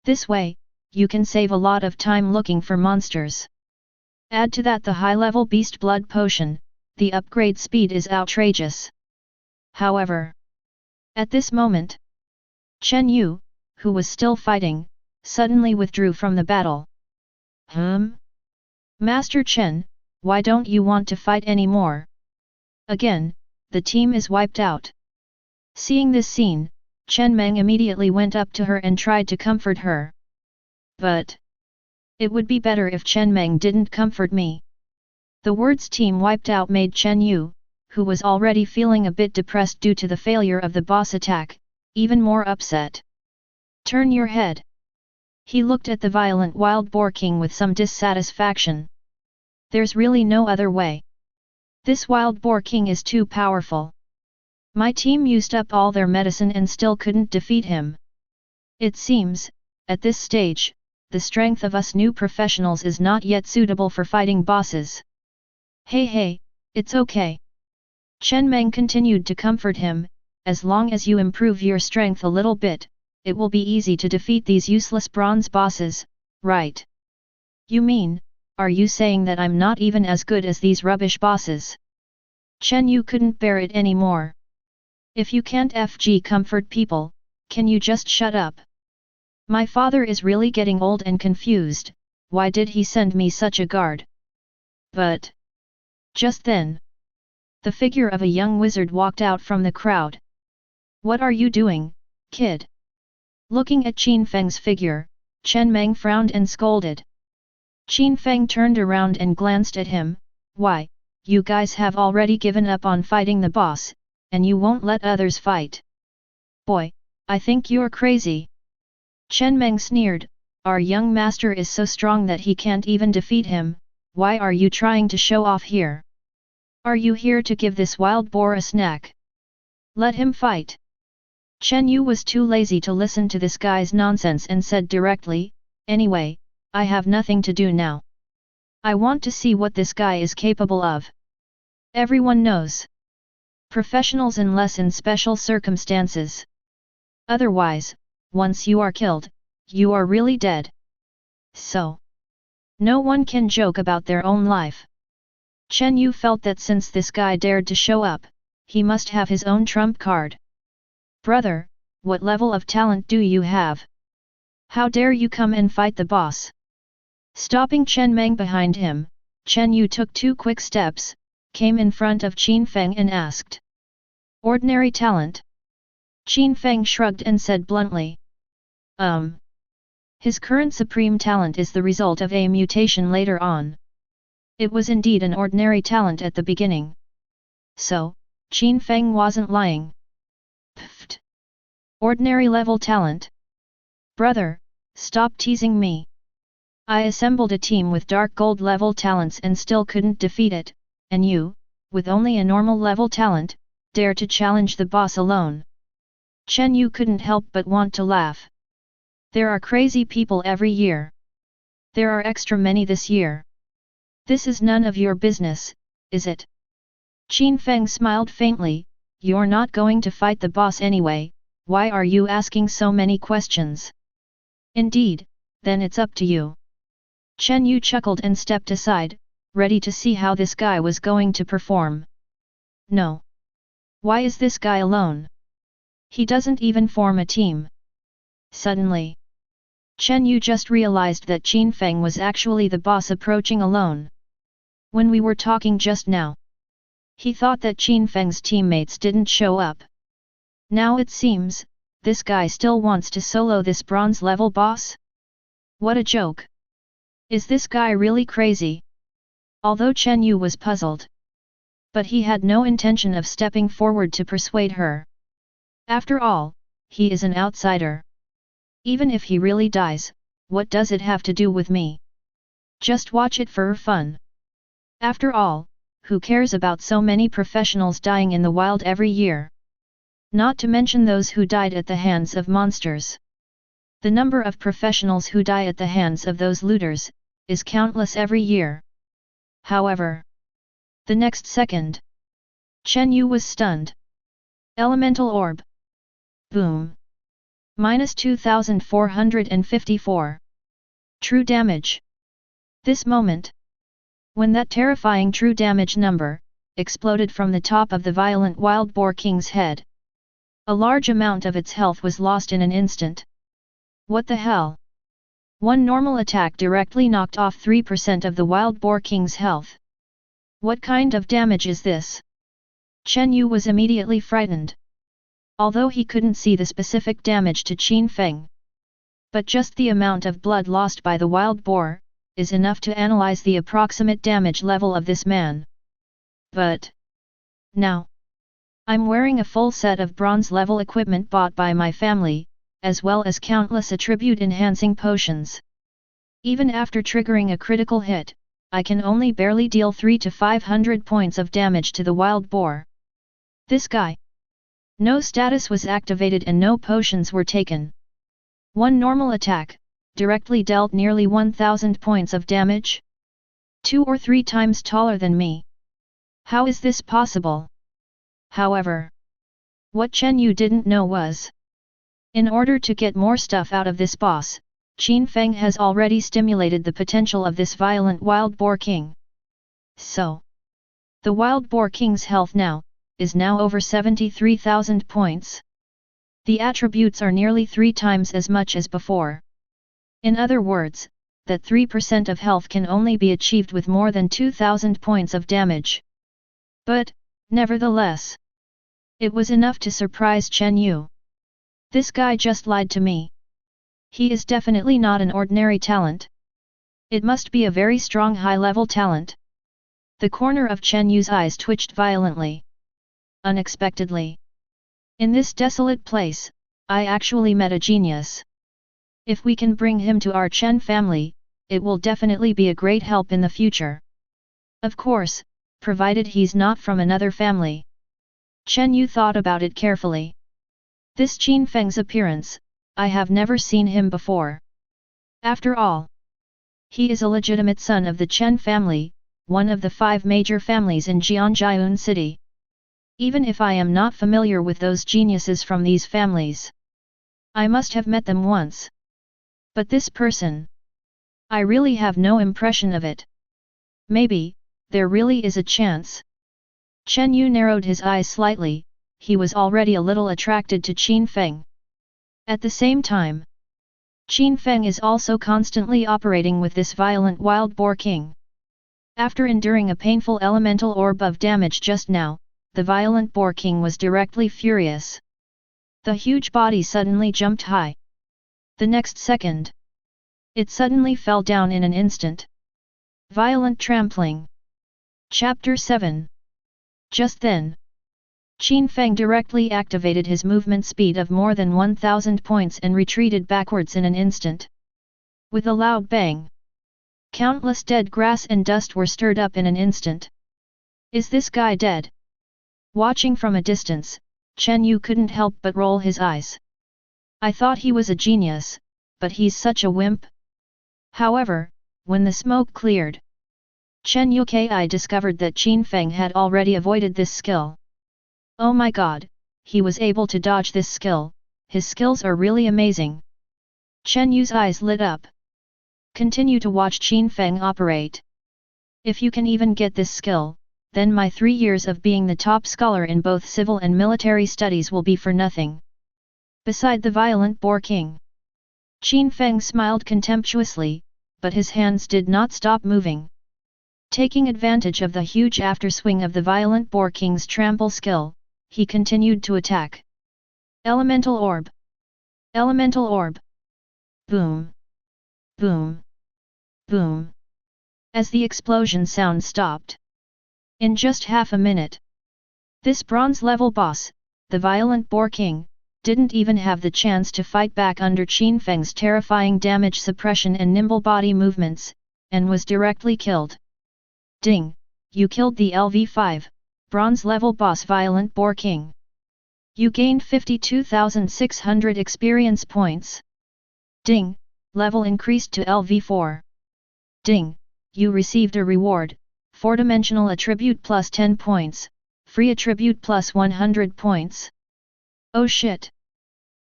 This way, you can save a lot of time looking for monsters. Add to that the high-level beast blood potion, the upgrade speed is outrageous. However, at this moment, Chen Yu, who was still fighting, suddenly withdrew from the battle. Master Chen, why don't you want to fight anymore? Again, the team is wiped out. Seeing this scene, Chen Meng immediately went up to her and tried to comfort her. But it would be better if Chen Meng didn't comfort me. The words team wiped out made Chen Yu, who was already feeling a bit depressed due to the failure of the boss attack, even more upset. Turn your head. He looked at the violent wild boar king with some dissatisfaction. There's really no other way. This wild boar king is too powerful. My team used up all their medicine and still couldn't defeat him. It seems, at this stage, the strength of us new professionals is not yet suitable for fighting bosses. Hey, it's okay. Chen Meng continued to comfort him, as long as you improve your strength a little bit, it will be easy to defeat these useless bronze bosses, right? You mean, are you saying that I'm not even as good as these rubbish bosses? Chen Yu couldn't bear it anymore. If you can't comfort people, can you just shut up? My father is really getting old and confused, why did he send me such a guard? But just then, the figure of a young wizard walked out from the crowd. What are you doing, kid? Looking at Qin Feng's figure, Chen Meng frowned and scolded. Qin Feng turned around and glanced at him. Why, you guys have already given up on fighting the boss, and you won't let others fight. Boy, I think you're crazy. Chen Meng sneered, our young master is so strong that he can't even defeat him, why are you trying to show off here? Are you here to give this wild boar a snack? Let him fight. Chen Yu was too lazy to listen to this guy's nonsense and said directly, anyway, I have nothing to do now. I want to see what this guy is capable of. Everyone knows. Professionals unless in special circumstances. Otherwise, once you are killed, you are really dead. So, no one can joke about their own life. Chen Yu felt that since this guy dared to show up, he must have his own trump card. Brother, what level of talent do you have? How dare you come and fight the boss? Stopping Chen Meng behind him, Chen Yu took 2 quick steps, came in front of Qin Feng and asked. Ordinary talent? Qin Feng shrugged and said bluntly. His current supreme talent is the result of a mutation later on. It was indeed an ordinary talent at the beginning. So, Qin Feng wasn't lying. Pfft. Ordinary level talent? Brother, stop teasing me. I assembled a team with dark gold level talents and still couldn't defeat it, and you, with only a normal level talent, dare to challenge the boss alone. Chen Yu couldn't help but want to laugh. There are crazy people every year. There are extra many this year. This is none of your business, is it? Qin Feng smiled faintly, you're not going to fight the boss anyway, why are you asking so many questions? Indeed, then it's up to you. Chen Yu chuckled and stepped aside, ready to see how this guy was going to perform. No. Why is this guy alone? He doesn't even form a team. Suddenly, Chen Yu just realized that Qin Feng was actually the boss approaching alone. When we were talking just now, he thought that Qin Feng's teammates didn't show up. Now it seems, this guy still wants to solo this bronze level boss? What a joke! Is this guy really crazy? Although Chen Yu was puzzled, but he had no intention of stepping forward to persuade her. After all, he is an outsider. Even if he really dies, what does it have to do with me? Just watch it for fun. After all, who cares about so many professionals dying in the wild every year? Not to mention those who died at the hands of monsters. The number of professionals who die at the hands of those looters is countless every year. However, the next second, Chen Yu was stunned. Elemental Orb. Boom. -2454. True damage. This moment, when that terrifying true damage number exploded from the top of the violent wild boar king's head, a large amount of its health was lost in an instant. What the hell? One normal attack directly knocked off 3% of the wild boar king's health. What kind of damage is this? Chen Yu was immediately frightened. Although he couldn't see the specific damage to Qin Feng, but just the amount of blood lost by the wild boar is enough to analyze the approximate damage level of this man. But now, I'm wearing a full set of bronze level equipment bought by my family, as well as countless attribute enhancing potions. Even after triggering a critical hit, I can only barely deal 300 to 500 points of damage to the wild boar. This guy. No status was activated and no potions were taken. One normal attack directly dealt nearly 1000 points of damage? 2 or 3 times taller than me. How is this possible? However, what Chen Yu didn't know was, in order to get more stuff out of this boss, Qin Feng has already stimulated the potential of this violent wild boar king. So, the wild boar king's health now is now over 73,000 points. The attributes are nearly 3 times as much as before. In other words, that 3% of health can only be achieved with more than 2,000 points of damage. But, nevertheless, it was enough to surprise Chen Yu. This guy just lied to me. He is definitely not an ordinary talent. It must be a very strong high-level talent. The corner of Chen Yu's eyes twitched violently. Unexpectedly, in this desolate place, I actually met a genius. If we can bring him to our Chen family, it will definitely be a great help in the future. Of course, provided he's not from another family. Chen Yu thought about it carefully. This Qin Feng's appearance, I have never seen him before. After all, he is a legitimate son of the Chen family, one of the 5 major families in Jianjiun City. Even if I am not familiar with those geniuses from these families, I must have met them once. But this person, I really have no impression of it. Maybe, there really is a chance. Chen Yu narrowed his eyes slightly, he was already a little attracted to Qin Feng. At the same time, Qin Feng is also constantly operating with this violent wild boar king. After enduring a painful elemental orb of damage just now, the violent boar king was directly furious. The huge body suddenly jumped high. The next second, it suddenly fell down in an instant. Violent trampling. Chapter 7. Just then, Qin Feng directly activated his movement speed of more than 1000 points and retreated backwards in an instant. With a loud bang, countless dead grass and dust were stirred up in an instant. Is this guy dead? Watching from a distance, Chen Yu couldn't help but roll his eyes. I thought he was a genius, but he's such a wimp. However, when the smoke cleared, Chen Yuki discovered that Qin Feng had already avoided this skill. Oh my god, he was able to dodge this skill, his skills are really amazing. Chen Yu's eyes lit up. Continue to watch Qin Feng operate. If you can even get this skill, then my 3 years of being the top scholar in both civil and military studies will be for nothing. Beside the violent Boar King, Qin Feng smiled contemptuously, but his hands did not stop moving. Taking advantage of the huge afterswing of the violent Boar King's trample skill, he continued to attack. Elemental Orb! Elemental Orb! Boom! Boom! Boom! As the explosion sound stopped. In just half a minute, this bronze-level boss, the violent Boar King, didn't even have the chance to fight back under Qin Feng's terrifying damage suppression and nimble body movements, and was directly killed. Ding! You killed the LV5, bronze-level boss Violent Boar King. You gained 52,600 experience points. Ding! Level increased to LV4. Ding! You received a reward, 4-dimensional attribute plus 10 points, free attribute plus 100 points. Oh shit!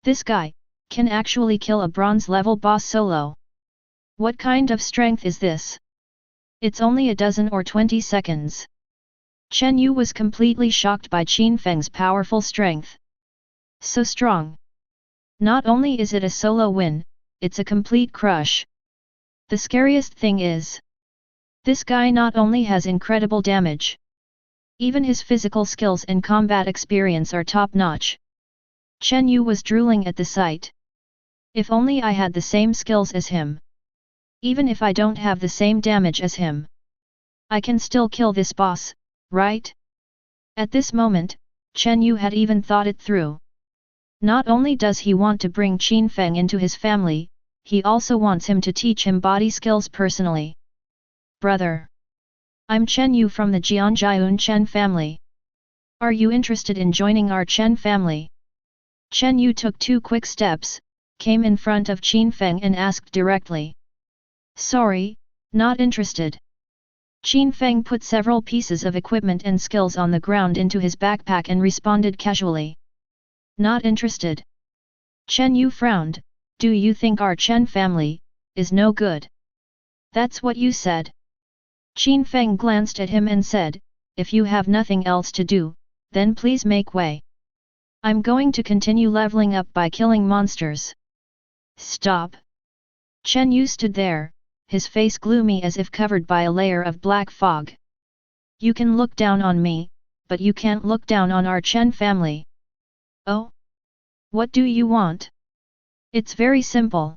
This guy can actually kill a bronze-level boss solo. What kind of strength is this? It's only a dozen or 20 seconds. Chen Yu was completely shocked by Qin Feng's powerful strength. So strong. Not only is it a solo win, it's a complete crush. The scariest thing is, this guy not only has incredible damage, even his physical skills and combat experience are top-notch. Chen Yu was drooling at the sight. If only I had the same skills as him. Even if I don't have the same damage as him, I can still kill this boss, right? At this moment, Chen Yu had even thought it through. Not only does he want to bring Qin Feng into his family, he also wants him to teach him body skills personally. Brother, I'm Chen Yu from the Jianjiayun Chen family. Are you interested in joining our Chen family? Chen Yu took 2 quick steps, came in front of Qin Feng and asked directly. Sorry, not interested. Qin Feng put several pieces of equipment and skills on the ground into his backpack and responded casually. Not interested. Chen Yu frowned. Do you think our Chen family is no good? That's what you said. Qin Feng glanced at him and said, if you have nothing else to do, then please make way. I'm going to continue leveling up by killing monsters. Stop. Chen Yu stood there, his face gloomy as if covered by a layer of black fog. You can look down on me, but you can't look down on our Chen family. Oh? What do you want? It's very simple.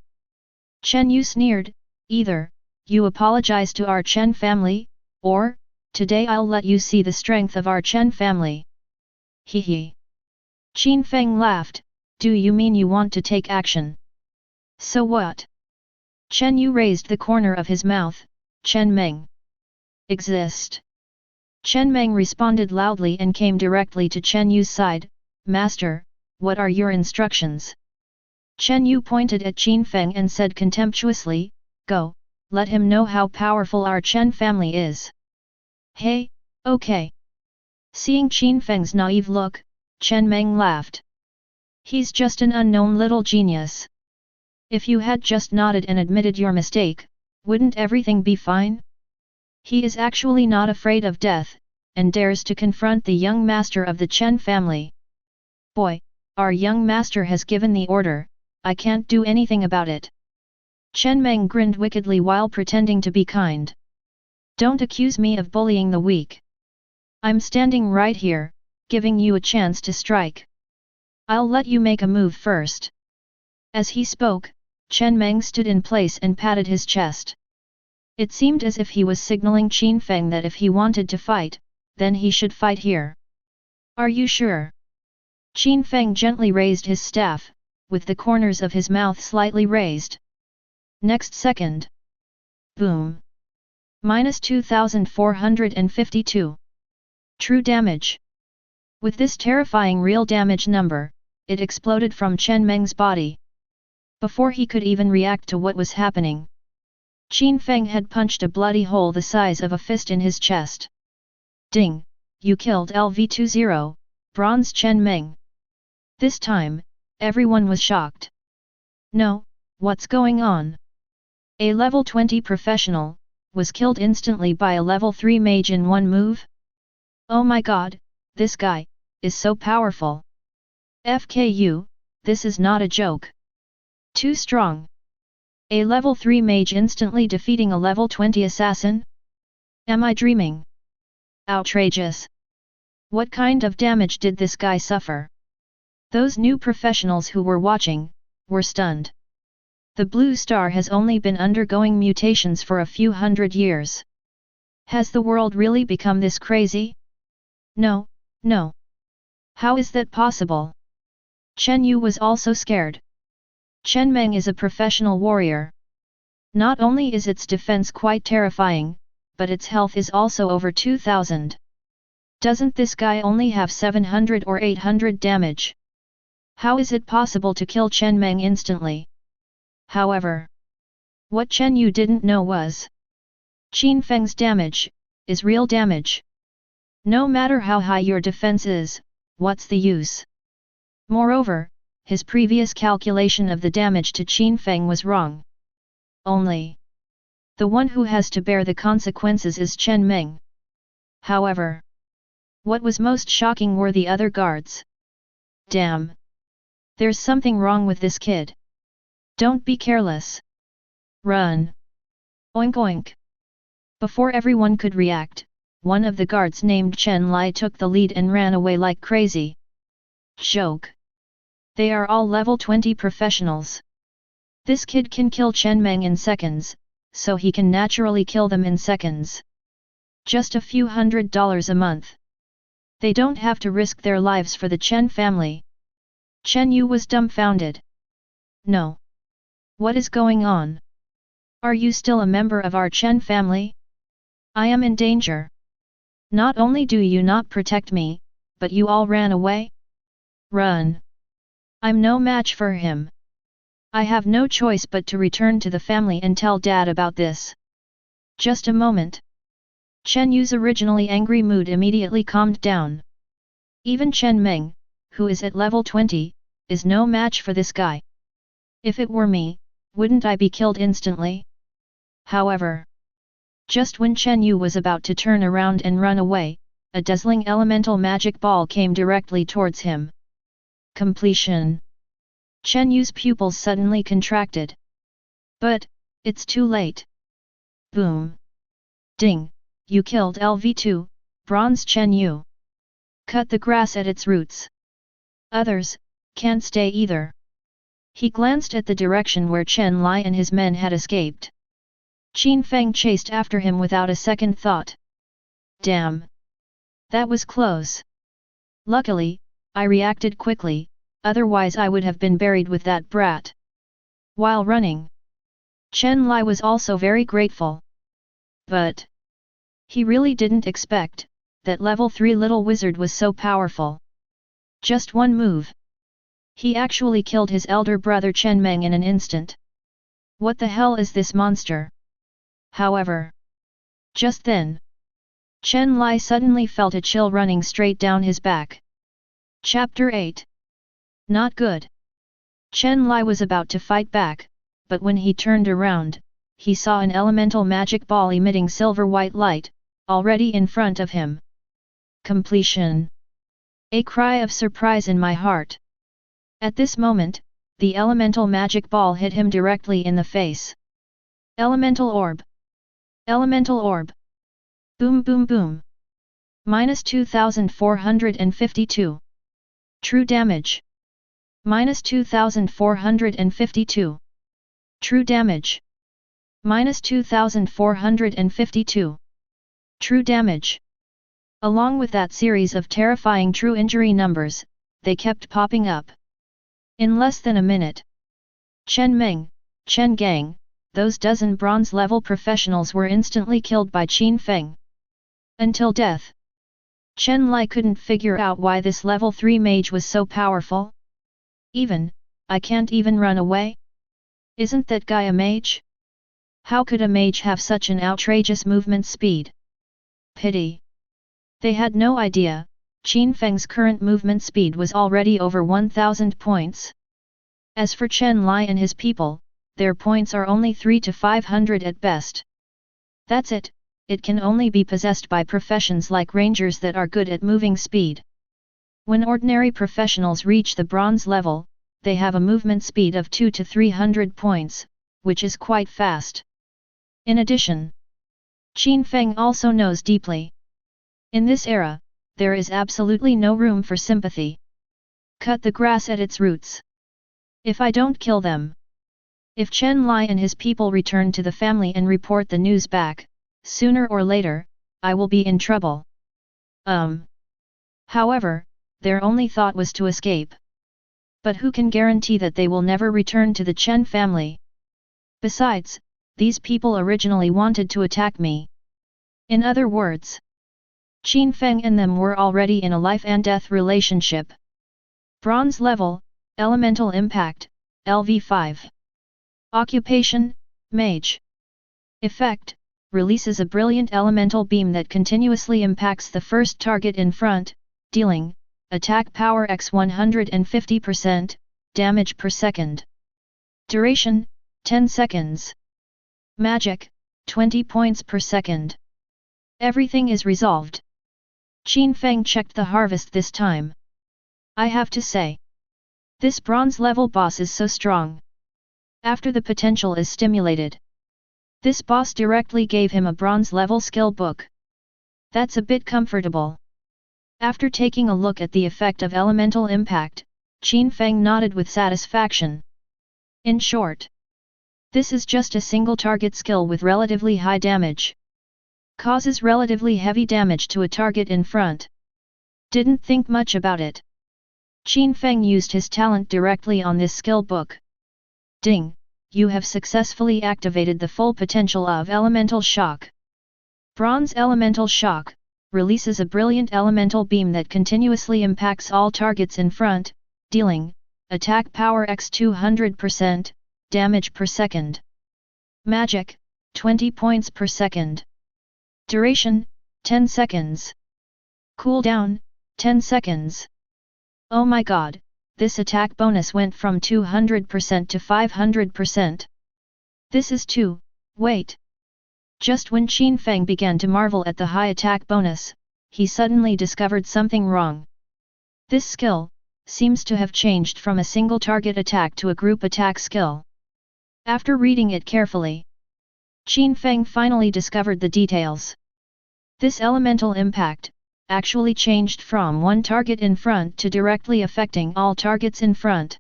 Chen Yu sneered, either you apologize to our Chen family, or today I'll let you see the strength of our Chen family. Hee hee. Qin Feng laughed, do you mean you want to take action? So what? Chen Yu raised the corner of his mouth, Chen Meng. Exist. Chen Meng responded loudly and came directly to Chen Yu's side, Master, what are your instructions? Chen Yu pointed at Qin Feng and said contemptuously, go, let him know how powerful our Chen family is. Hey, okay. Seeing Qin Feng's naive look, Chen Meng laughed. He's just an unknown little genius. If you had just nodded and admitted your mistake, wouldn't everything be fine? He is actually not afraid of death, and dares to confront the young master of the Chen family. Boy, our young master has given the order, I can't do anything about it. Chen Meng grinned wickedly while pretending to be kind. Don't accuse me of bullying the weak. I'm standing right here, giving you a chance to strike. I'll let you make a move first. As he spoke, Chen Meng stood in place and patted his chest. It seemed as if he was signaling Qin Feng that if he wanted to fight, then he should fight here. Are you sure? Qin Feng gently raised his staff, with the corners of his mouth slightly raised. Next second. Boom. Minus 2452. True damage. With this terrifying real damage number, it exploded from Chen Meng's body. Before he could even react to what was happening, Qin Feng had punched a bloody hole the size of a fist in his chest. Ding! You killed LV20, Bronze Chen Meng. This time, everyone was shocked. No, what's going on? A level 20 professional was killed instantly by a level 3 mage in one move? Oh my god, this guy is so powerful. FKU, this is not a joke. Too strong. A level 3 mage instantly defeating a level 20 assassin? Am I dreaming? Outrageous. What kind of damage did this guy suffer? Those new professionals who were watching were stunned. The blue star has only been undergoing mutations for a few hundred years. Has the world really become this crazy? No, no. How is that possible? Chen Yu was also scared. Chen Meng is a professional warrior. Not only is its defense quite terrifying, but its health is also over 2000. Doesn't this guy only have 700 or 800 damage? How is it possible to kill Chen Meng instantly? However, what Chen Yu didn't know was Qin Feng's damage is real damage. No matter how high your defense is, what's the use? Moreover, his previous calculation of the damage to Qin Feng was wrong. Only the one who has to bear the consequences is Chen Meng. However, what was most shocking were the other guards. Damn! There's something wrong with this kid. Don't be careless. Run! Oink oink! Before everyone could react, one of the guards named Chen Lai took the lead and ran away like crazy. Joke! They are all level 20 professionals. This kid can kill Chen Meng in seconds, so he can naturally kill them in seconds. Just a few $100 a month. They don't have to risk their lives for the Chen family. Chen Yu was dumbfounded. No. What is going on? Are you still a member of our Chen family? I am in danger. Not only do you not protect me, but you all ran away? Run. I'm no match for him. I have no choice but to return to the family and tell Dad about this. Just a moment. Chen Yu's originally angry mood immediately calmed down. Even Chen Meng, who is at level 20, is no match for this guy. If it were me, wouldn't I be killed instantly? However, just when Chen Yu was about to turn around and run away, a dazzling elemental magic ball came directly towards him. Completion. Chen Yu's pupils suddenly contracted. But, it's too late. Boom. Ding, you killed LV2, Bronze Chen Yu. Cut the grass at its roots. Others, can't stay either. He glanced at the direction where Chen Lai and his men had escaped. Qin Feng chased after him without a second thought. Damn! That was close. Luckily, I reacted quickly, otherwise I would have been buried with that brat. While running, Chen Lai was also very grateful. But he really didn't expect that level 3 little wizard was so powerful. Just one move. He actually killed his elder brother Chen Meng in an instant. What the hell is this monster? However, just then, Chen Lai suddenly felt a chill running straight down his back. Chapter 8. Not good. Chen Lai was about to fight back, but when he turned around, he saw an elemental magic ball emitting silver-white light, already in front of him. Completion. A cry of surprise in my heart. At this moment, the elemental magic ball hit him directly in the face. Elemental orb. Elemental orb. Boom boom boom. Minus 2452. True damage. Minus 2452. True damage. Minus 2452. True damage. Along with that series of terrifying true injury numbers, they kept popping up. In less than a minute, Chen Meng, Chen Gang, those dozen bronze-level professionals were instantly killed by Qin Feng. Until death. Chen Lai couldn't figure out why this level 3 mage was so powerful. I can't even run away? Isn't that guy a mage? How could a mage have such an outrageous movement speed? Pity. They had no idea, Qin Feng's current movement speed was already over 1000 points. As for Chen Lai and his people, their points are only 3 to 500 at best. That's it, it can only be possessed by professions like rangers that are good at moving speed. When ordinary professionals reach the bronze level, they have a movement speed of 2 to 300 points, which is quite fast. In addition, Qin Feng also knows deeply. In this era, there is absolutely no room for sympathy. Cut the grass at its roots. If I don't kill them. If Chen Lai and his people return to the family and report the news back, sooner or later, I will be in trouble. However, their only thought was to escape. But who can guarantee that they will never return to the Chen family? Besides, these people originally wanted to attack me. In other words, Qin Feng and them were already in a life and death relationship. Bronze level, elemental impact, LV5. Occupation, Mage. Effect, releases a brilliant elemental beam that continuously impacts the first target in front, dealing, attack power x 150%, damage per second. Duration, 10 seconds. Magic, 20 points per second. Everything is resolved. Qin Feng checked the harvest this time. I have to say, this bronze level boss is so strong. After the potential is stimulated, this boss directly gave him a bronze level skill book. That's a bit comfortable. After taking a look at the effect of elemental impact, Qin Feng nodded with satisfaction. In short, this is just a single target skill with relatively high damage. Causes relatively heavy damage to a target in front. Didn't think much about it. Qin Feng used his talent directly on this skill book. Ding! You have successfully activated the full potential of Elemental Shock. Bronze Elemental Shock releases a brilliant elemental beam that continuously impacts all targets in front, dealing, attack power x 200%, damage per second. Magic, 20 points per second. Duration, 10 seconds. Cooldown, 10 seconds. Oh my god, this attack bonus went from 200% to 500%. This is too, wait. Just when Qin Feng began to marvel at the high attack bonus, he suddenly discovered something wrong. This skill seems to have changed from a single target attack to a group attack skill. After reading it carefully, Qin Feng finally discovered the details. This elemental impact actually changed from one target in front to directly affecting all targets in front.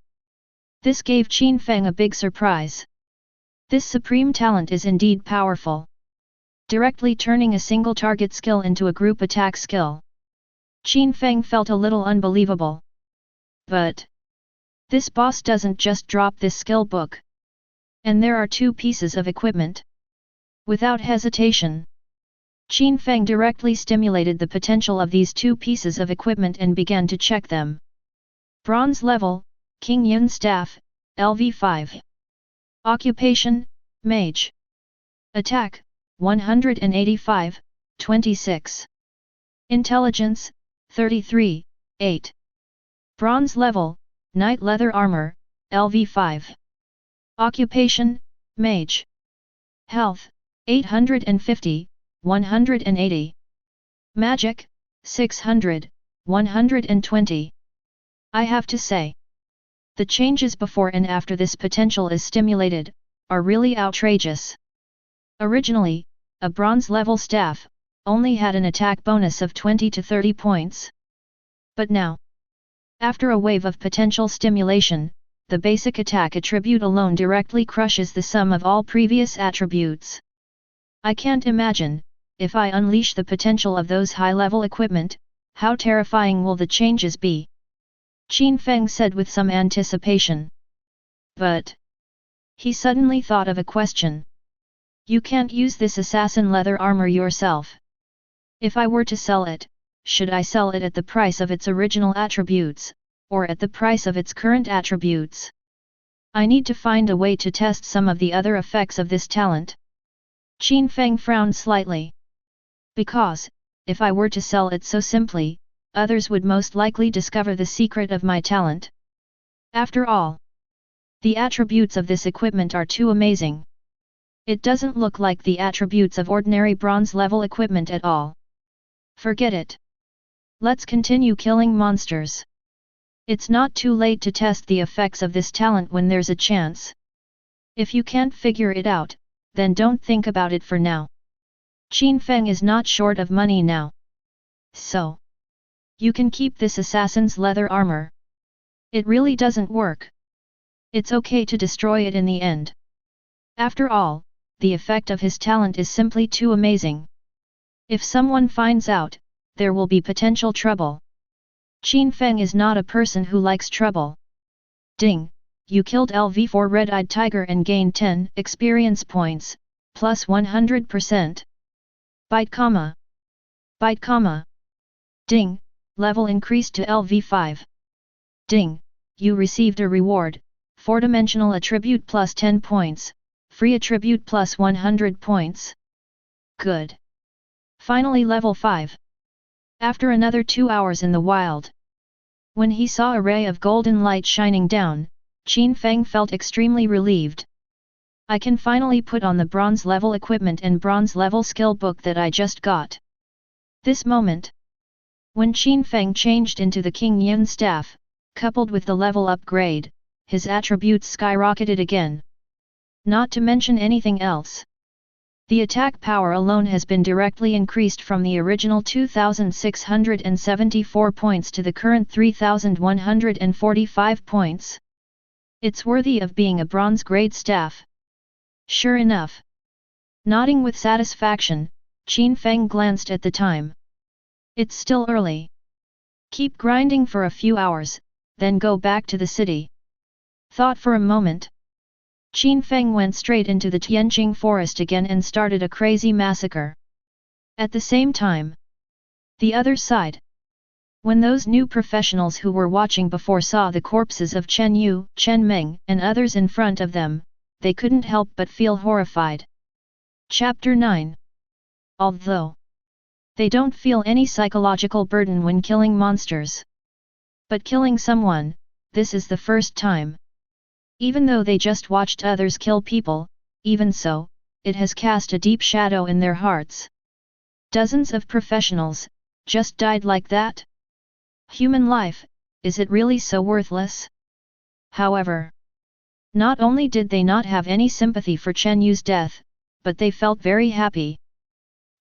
This gave Qin Feng a big surprise. This supreme talent is indeed powerful. Directly turning a single target skill into a group attack skill. Qin Feng felt a little unbelievable. But this boss doesn't just drop this skill book. And there are 2 pieces of equipment. Without hesitation, Qin Feng directly stimulated the potential of these 2 pieces of equipment and began to check them. Bronze level, King Yun Staff, LV5. Occupation, Mage. Attack, 185, 26. Intelligence, 33, 8. Bronze level, Knight Leather Armor, LV5. Occupation, Mage. Health, 850, 180. Magic, 600, 120. I have to say, the changes before and after this potential is stimulated, are really outrageous. Originally, a bronze level staff only had an attack bonus of 20 to 30 points. But now, after a wave of potential stimulation, the basic attack attribute alone directly crushes the sum of all previous attributes. I can't imagine, if I unleash the potential of those high-level equipment, how terrifying will the changes be? Qin Feng said with some anticipation. But he suddenly thought of a question. You can't use this assassin leather armor yourself. If I were to sell it, should I sell it at the price of its original attributes, or at the price of its current attributes? I need to find a way to test some of the other effects of this talent. Qin Feng frowned slightly. Because, if I were to sell it so simply, others would most likely discover the secret of my talent. After all, the attributes of this equipment are too amazing. It doesn't look like the attributes of ordinary bronze level equipment at all. Forget it. Let's continue killing monsters. It's not too late to test the effects of this talent when there's a chance. If you can't figure it out, then don't think about it for now. Qin Feng is not short of money now. So, you can keep this assassin's leather armor. It really doesn't work. It's okay to destroy it in the end. After all, the effect of his talent is simply too amazing. If someone finds out, there will be potential trouble. Qin Feng is not a person who likes trouble. Ding! You killed LV4 Red-Eyed Tiger and gained 10 experience points, plus 100%. Byte comma. Byte comma. Ding! Level increased to LV5. Ding! You received a reward, 4-dimensional attribute plus 10 points, free attribute plus 100 points. Good. Finally level 5. After another 2 hours in the wild. When he saw a ray of golden light shining down, Qin Feng felt extremely relieved. I can finally put on the bronze level equipment and bronze level skill book that I just got. This moment, when Qin Feng changed into the King Yun staff, coupled with the level upgrade, his attributes skyrocketed again. Not to mention anything else. The attack power alone has been directly increased from the original 2,674 points to the current 3,145 points. It's worthy of being a bronze-grade staff. Sure enough. Nodding with satisfaction, Qin Feng glanced at the time. It's still early. Keep grinding for a few hours, then go back to the city. Thought for a moment. Qin Feng went straight into the Tianjing forest again and started a crazy massacre. At the same time, the other side. When those new professionals who were watching before saw the corpses of Chen Yu, Chen Meng, and others in front of them, they couldn't help but feel horrified. Chapter 9. Although they don't feel any psychological burden when killing monsters, but killing someone, this is the first time. Even though they just watched others kill people, even so, it has cast a deep shadow in their hearts. Dozens of professionals just died like that? Human life, is it really so worthless? However, not only did they not have any sympathy for Chen Yu's death, but they felt very happy.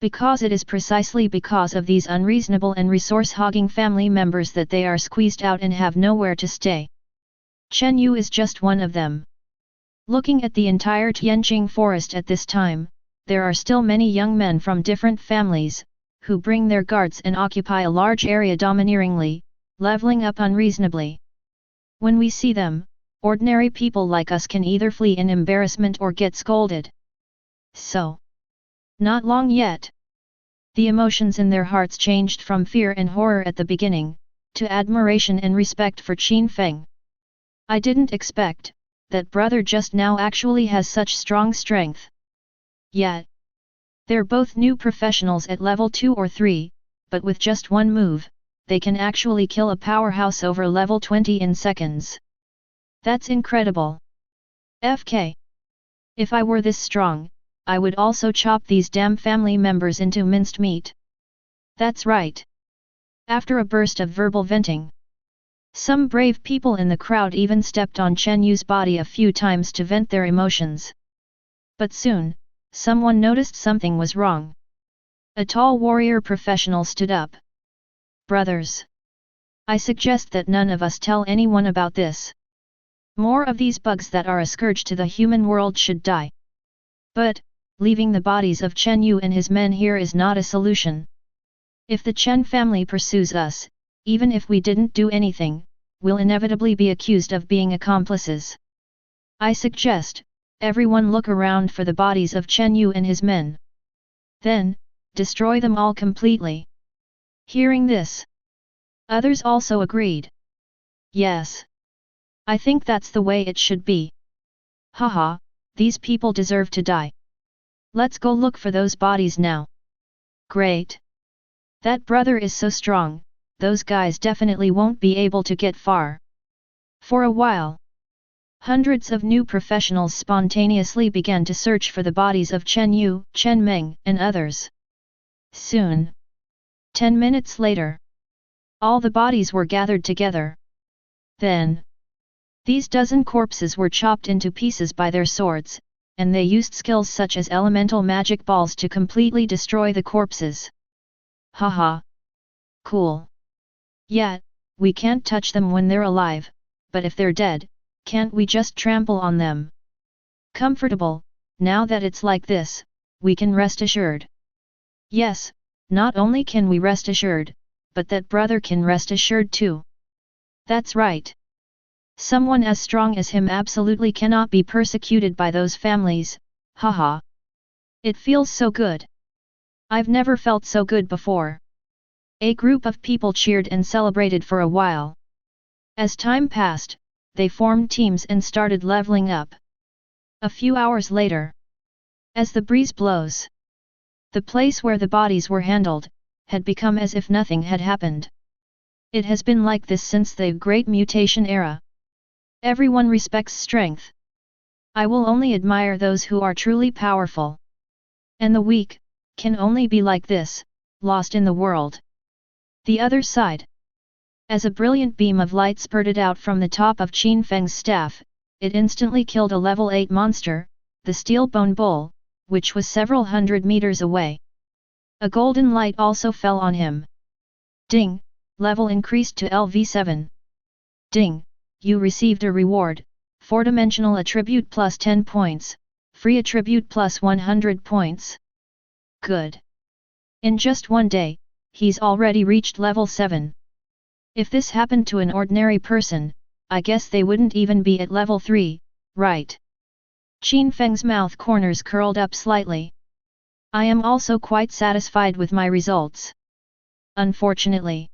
Because it is precisely because of these unreasonable and resource-hogging family members that they are squeezed out and have nowhere to stay. Chen Yu is just one of them. Looking at the entire Tianjing forest at this time, there are still many young men from different families, who bring their guards and occupy a large area domineeringly, leveling up unreasonably. When we see them, ordinary people like us can either flee in embarrassment or get scolded. So, not long yet. The emotions in their hearts changed from fear and horror at the beginning, to admiration and respect for Qin Feng. I didn't expect that brother just now actually has such strong strength. Yet, they're both new professionals at level 2 or 3, but with just one move, they can actually kill a powerhouse over level 20 in seconds. That's incredible. FK. If I were this strong, I would also chop these damn family members into minced meat. That's right. After a burst of verbal venting, some brave people in the crowd even stepped on Chen Yu's body a few times to vent their emotions. But soon, someone noticed something was wrong. A tall warrior professional stood up. Brothers, I suggest that none of us tell anyone about this. More of these bugs that are a scourge to the human world should die. But, leaving the bodies of Chen Yu and his men here is not a solution. If the Chen family pursues us, even if we didn't do anything, we'll inevitably be accused of being accomplices. I suggest, everyone look around for the bodies of Chen Yu and his men. Then, destroy them all completely. Hearing this, others also agreed. Yes. I think that's the way it should be. Haha, these people deserve to die. Let's go look for those bodies now. Great. That brother is so strong, those guys definitely won't be able to get far. For a while. Hundreds of new professionals spontaneously began to search for the bodies of Chen Yu, Chen Meng, and others. Soon, 10 minutes later, all the bodies were gathered together. Then, these dozen corpses were chopped into pieces by their swords, and they used skills such as elemental magic balls to completely destroy the corpses. Haha! Cool! Yeah, we can't touch them when they're alive, but if they're dead, can't we just trample on them? Comfortable, now that it's like this, we can rest assured. Yes, not only can we rest assured, but that brother can rest assured too. That's right. Someone as strong as him absolutely cannot be persecuted by those families, haha. It feels so good. I've never felt so good before. A group of people cheered and celebrated for a while. As time passed, they formed teams and started leveling up. A few hours later, as the breeze blows, the place where the bodies were handled had become as if nothing had happened. It has been like this since the Great Mutation era. Everyone respects strength. I will only admire those who are truly powerful. And the weak can only be like this, lost in the world. The other side. As a brilliant beam of light spurted out from the top of Qin Feng's staff, it instantly killed a level 8 monster, the Steel Bone Bull, which was several hundred meters away. A golden light also fell on him. Ding! Level increased to LV7. Ding! You received a reward, 4-dimensional attribute plus 10 points, free attribute plus 100 points. Good! In just one day, he's already reached level 7. If this happened to an ordinary person, I guess they wouldn't even be at level 3, right? Qin Feng's mouth corners curled up slightly. I am also quite satisfied with my results. Unfortunately,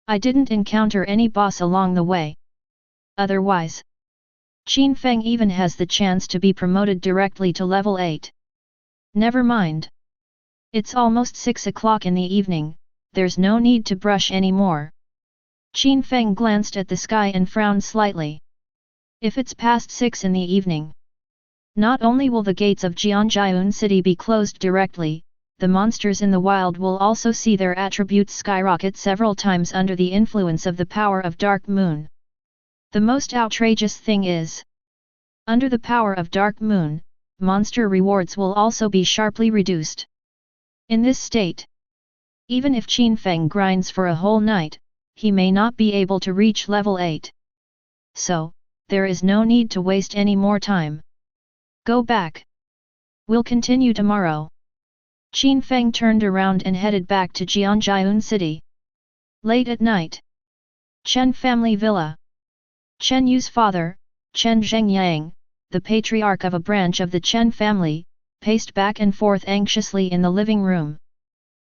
I didn't encounter any boss along the way. Otherwise, Qin Feng even has the chance to be promoted directly to level 8. Never mind. It's almost 6 o'clock in the evening, there's no need to brush anymore. Qin Feng glanced at the sky and frowned slightly. If it's past 6 in the evening, not only will the gates of Jianjiun City be closed directly, the monsters in the wild will also see their attributes skyrocket several times under the influence of the power of Dark Moon. The most outrageous thing is, under the power of Dark Moon, monster rewards will also be sharply reduced. In this state, even if Qin Feng grinds for a whole night, he may not be able to reach level 8. So, there is no need to waste any more time. Go back. We'll continue tomorrow. Qin Feng turned around and headed back to Jianjiun City. Late at night. Chen family villa. Chen Yu's father, Chen Zhengyang, the patriarch of a branch of the Chen family, paced back and forth anxiously in the living room.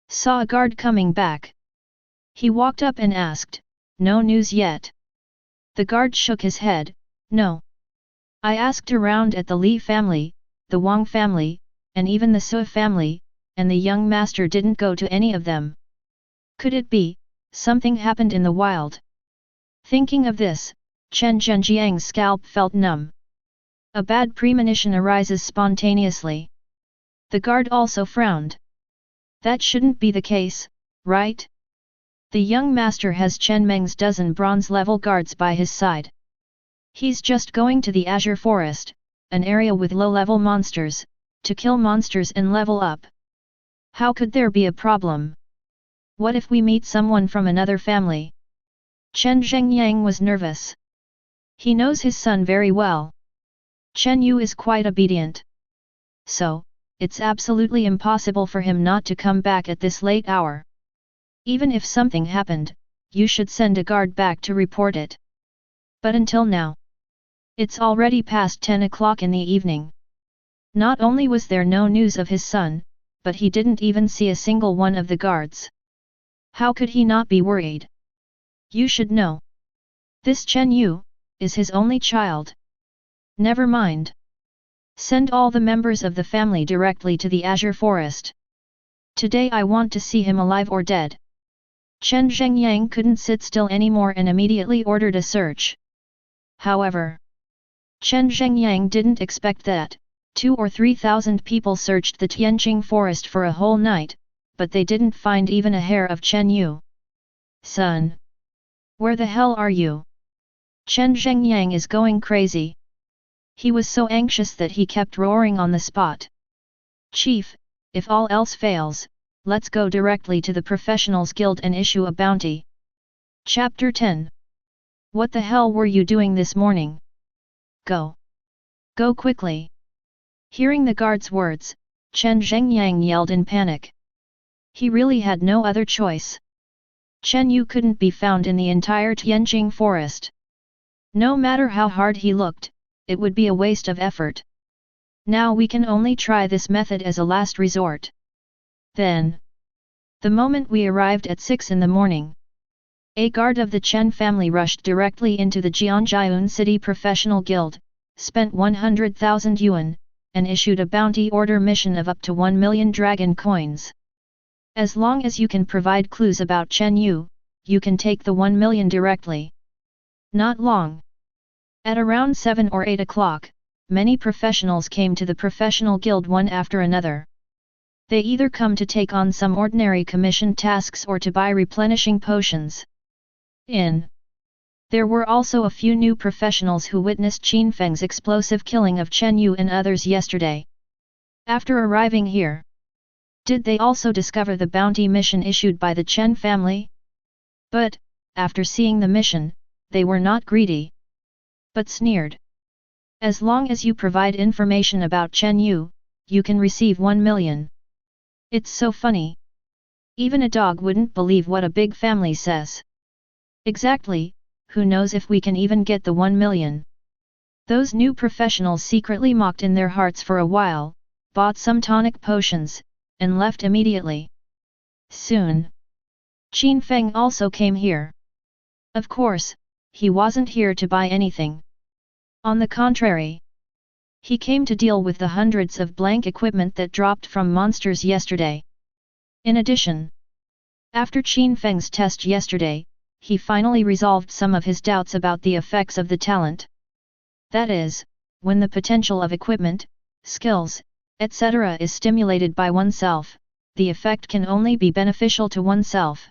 Saw a guard coming back. He walked up and asked, "No news yet?" The guard shook his head, "No. I asked around at the Li family, the Wang family, and even the Sui family, and the young master didn't go to any of them. Could it be, something happened in the wild?" Thinking of this, Chen Zhenjiang's scalp felt numb. A bad premonition arises spontaneously. The guard also frowned. That shouldn't be the case, right? The young master has Chen Meng's dozen bronze-level guards by his side. He's just going to the Azure Forest, an area with low-level monsters, to kill monsters and level up. How could there be a problem? What if we meet someone from another family? Chen Zhengyang was nervous. He knows his son very well. Chen Yu is quite obedient. So, it's absolutely impossible for him not to come back at this late hour. Even if something happened, you should send a guard back to report it. But until now, it's already past 10 o'clock in the evening. Not only was there no news of his son, but he didn't even see a single one of the guards. How could he not be worried? You should know. This Chen Yu is his only child. Never mind. Send all the members of the family directly to the Azure Forest. Today I want to see him alive or dead. Chen Zhengyang couldn't sit still anymore and immediately ordered a search. However, Chen Zhengyang didn't expect that. 2 or 3,000 people searched the Tianjing forest for a whole night, but they didn't find even a hair of Chen Yu. Son! Where the hell are you? Chen Zhengyang is going crazy. He was so anxious that he kept roaring on the spot. Chief, if all else fails, let's go directly to the Professionals Guild and issue a bounty. Chapter 10. What the hell were you doing this morning? Go! Go quickly! Hearing the guard's words, Chen Zhengyang yelled in panic. He really had no other choice. Chen Yu couldn't be found in the entire Tianjing forest. No matter how hard he looked, it would be a waste of effort. Now we can only try this method as a last resort. Then, the moment we arrived at 6 in the morning, a guard of the Chen family rushed directly into the Jianjiun City Professional Guild, spent 100,000 yuan, and issued a bounty order mission of up to 1 million dragon coins. As long as you can provide clues about Chen Yu, you can take the 1 million directly. Not long. At around 7 or 8 o'clock, many professionals came to the Professional Guild one after another. They either come to take on some ordinary commission tasks or to buy replenishing potions. There were also a few new professionals who witnessed Qin Feng's explosive killing of Chen Yu and others yesterday. After arriving here, did they also discover the bounty mission issued by the Chen family? But, after seeing the mission, they were not greedy, but sneered. As long as you provide information about Chen Yu, you can receive 1 million. It's so funny. Even a dog wouldn't believe what a big family says. Exactly, who knows if we can even get the 1 million. Those new professionals secretly mocked in their hearts for a while, bought some tonic potions, and left immediately. Soon, Qin Feng also came here. Of course, he wasn't here to buy anything. On the contrary, he came to deal with the hundreds of blank equipment that dropped from monsters yesterday. In addition, after Qin Feng's test yesterday, he finally resolved some of his doubts about the effects of the talent. That is, when the potential of equipment, skills, etc. is stimulated by oneself, the effect can only be beneficial to oneself.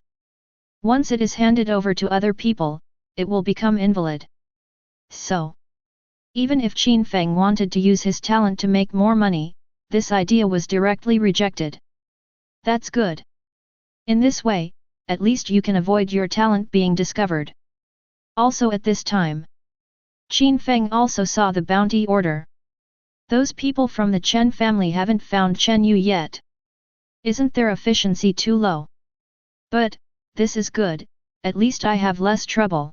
Once it is handed over to other people, it will become invalid. So, even if Qin Feng wanted to use his talent to make more money, this idea was directly rejected. That's good. In this way, at least you can avoid your talent being discovered. Also at this time, Qin Feng also saw the bounty order. Those people from the Chen family haven't found Chen Yu yet. Isn't their efficiency too low? But, this is good, at least I have less trouble.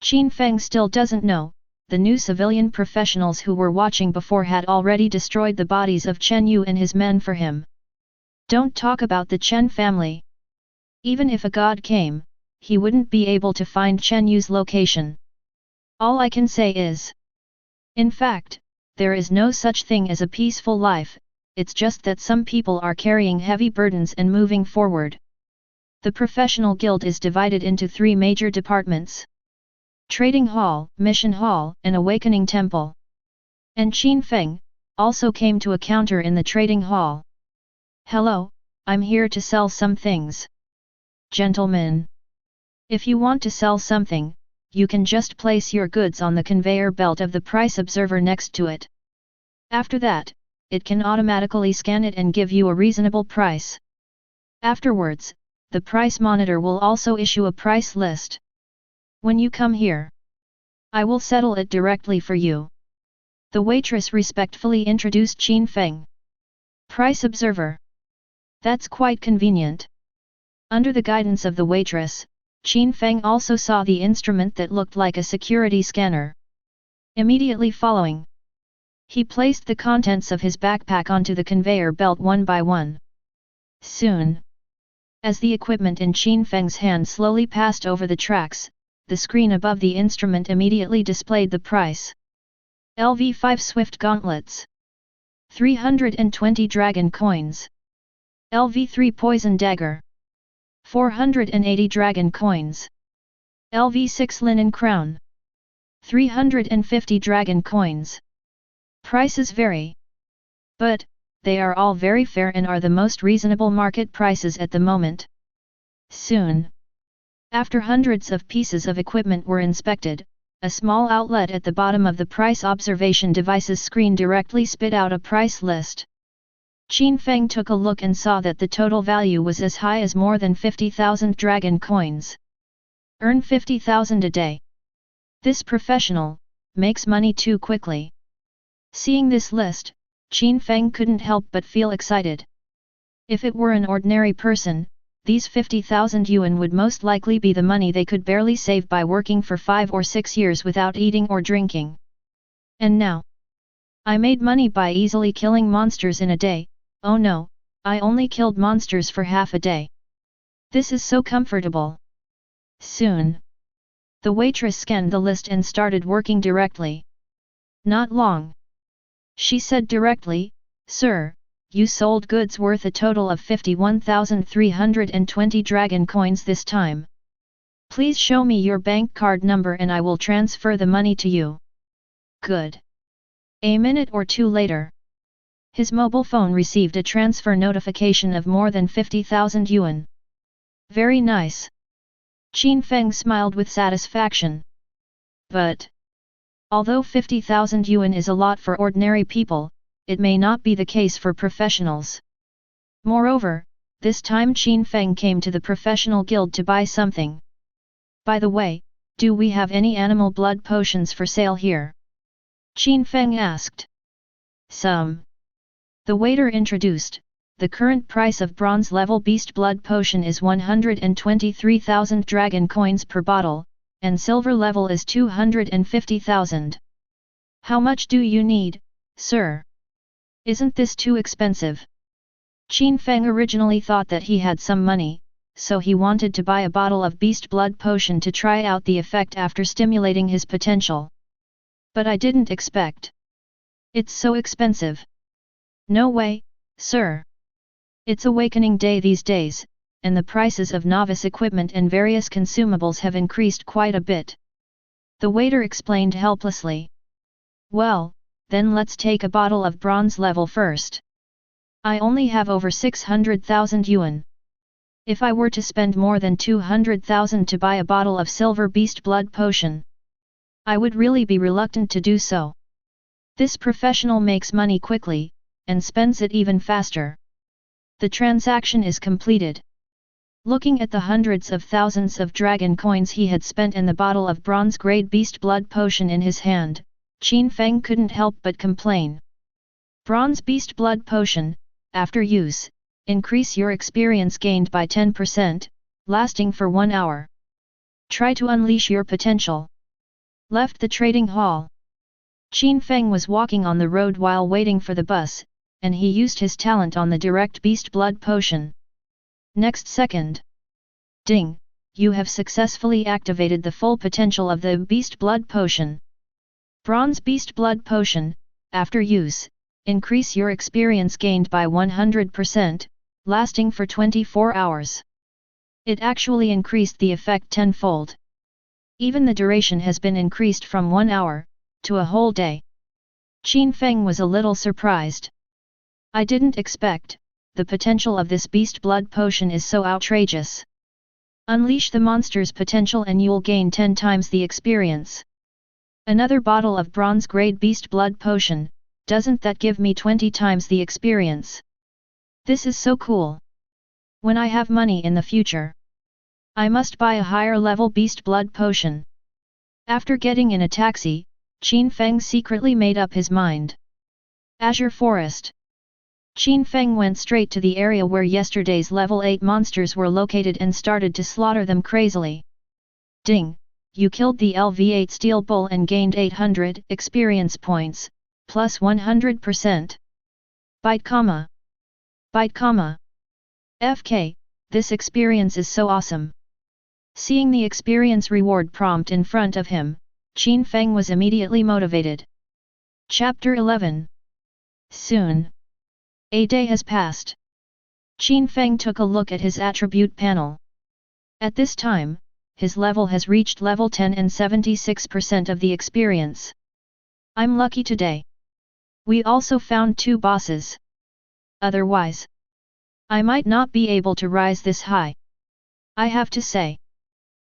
Qin Feng still doesn't know, the new civilian professionals who were watching before had already destroyed the bodies of Chen Yu and his men for him. Don't talk about the Chen family. Even if a god came, he wouldn't be able to find Chen Yu's location. All I can say is, in fact, there is no such thing as a peaceful life, it's just that some people are carrying heavy burdens and moving forward. The Professional Guild is divided into 3 major departments: Trading Hall, Mission Hall, and Awakening Temple. And Qin Feng also came to a counter in the Trading Hall. Hello, I'm here to sell some things. Gentlemen, if you want to sell something, you can just place your goods on the conveyor belt of the price observer next to it. After that, it can automatically scan it and give you a reasonable price. Afterwards, the price monitor will also issue a price list. When you come here, I will settle it directly for you. The waitress respectfully introduced Qin Feng. Price observer. That's quite convenient. Under the guidance of the waitress, Qin Feng also saw the instrument that looked like a security scanner. Immediately following, he placed the contents of his backpack onto the conveyor belt one by one. Soon, as the equipment in Qin Feng's hand slowly passed over the tracks, the screen above the instrument immediately displayed the price. LV5 Swift Gauntlets. 320 Dragon Coins. LV3 Poison Dagger. 480 Dragon Coins. LV6 Linen Crown. 350 dragon coins. Prices vary. But, they are all very fair and are the most reasonable market prices at the moment. Soon, after hundreds of pieces of equipment were inspected, a small outlet at the bottom of the price observation device's screen directly spit out a price list. Qin Feng took a look and saw that the total value was as high as more than 50,000 dragon coins. Earn 50,000 a day. This professional makes money too quickly. Seeing this list, Qin Feng couldn't help but feel excited. If it were an ordinary person, these 50,000 yuan would most likely be the money they could barely save by working for 5 or 6 years without eating or drinking. And now, I made money by easily killing monsters in a day. Oh no, I only killed monsters for half a day. This is so comfortable. Soon, the waitress scanned the list and started working directly. Not long. She said directly, "Sir, you sold goods worth a total of 51,320 dragon coins this time. Please show me your bank card number and I will transfer the money to you." Good. A minute or two later, his mobile phone received a transfer notification of more than 50,000 yuan. Very nice. Qin Feng smiled with satisfaction. But, although 50,000 yuan is a lot for ordinary people, it may not be the case for professionals. Moreover, this time Qin Feng came to the professional guild to buy something. By the way, do we have any animal blood potions for sale here? Qin Feng asked. Some. The waiter introduced. The current price of bronze level beast blood potion is 123,000 dragon coins per bottle, and silver level is 250,000. How much do you need, sir? Isn't this too expensive? Qin Feng originally thought that he had some money, so he wanted to buy a bottle of beast blood potion to try out the effect after stimulating his potential. But I didn't expect. It's so expensive. No way, sir. It's Awakening Day these days, and the prices of novice equipment and various consumables have increased quite a bit. The waiter explained helplessly. Well, then let's take a bottle of bronze level first. I only have over 600,000 yuan. If I were to spend more than 200,000 to buy a bottle of silver beast blood potion, I would really be reluctant to do so. This professional makes money quickly, and spends it even faster. The transaction is completed. Looking at the hundreds of thousands of dragon coins he had spent and the bottle of bronze-grade beast blood potion in his hand, Qin Feng couldn't help but complain. Bronze beast blood potion, after use, increase your experience gained by 10%, lasting for 1 hour. Try to unleash your potential. Left the trading hall. Qin Feng was walking on the road while waiting for the bus, and he used his talent on the direct beast blood potion. Next second. Ding! You have successfully activated the full potential of the beast blood potion. Bronze beast blood potion, after use, increase your experience gained by 100%, lasting for 24 hours. It actually increased the effect tenfold. Even the duration has been increased from 1 hour, to a whole day. Qin Feng was a little surprised. I didn't expect, the potential of this beast blood potion is so outrageous. Unleash the monster's potential and you'll gain 10 times the experience. Another bottle of bronze-grade beast blood potion, doesn't that give me 20 times the experience? This is so cool. When I have money in the future, I must buy a higher level beast blood potion. After getting in a taxi, Qin Feng secretly made up his mind. Azure Forest. Qin Feng went straight to the area where yesterday's level 8 monsters were located and started to slaughter them crazily. Ding! You killed the LV8 steel bull and gained 800 experience points, plus 100%. Byte comma. Byte comma. FK, this experience is so awesome. Seeing the experience reward prompt in front of him, Qin Feng was immediately motivated. Chapter 11. Soon. A day has passed. Qin Feng took a look at his attribute panel. At this time, his level has reached level 10 and 76% of the experience. I'm lucky today. We also found 2 bosses. Otherwise, I might not be able to rise this high. I have to say.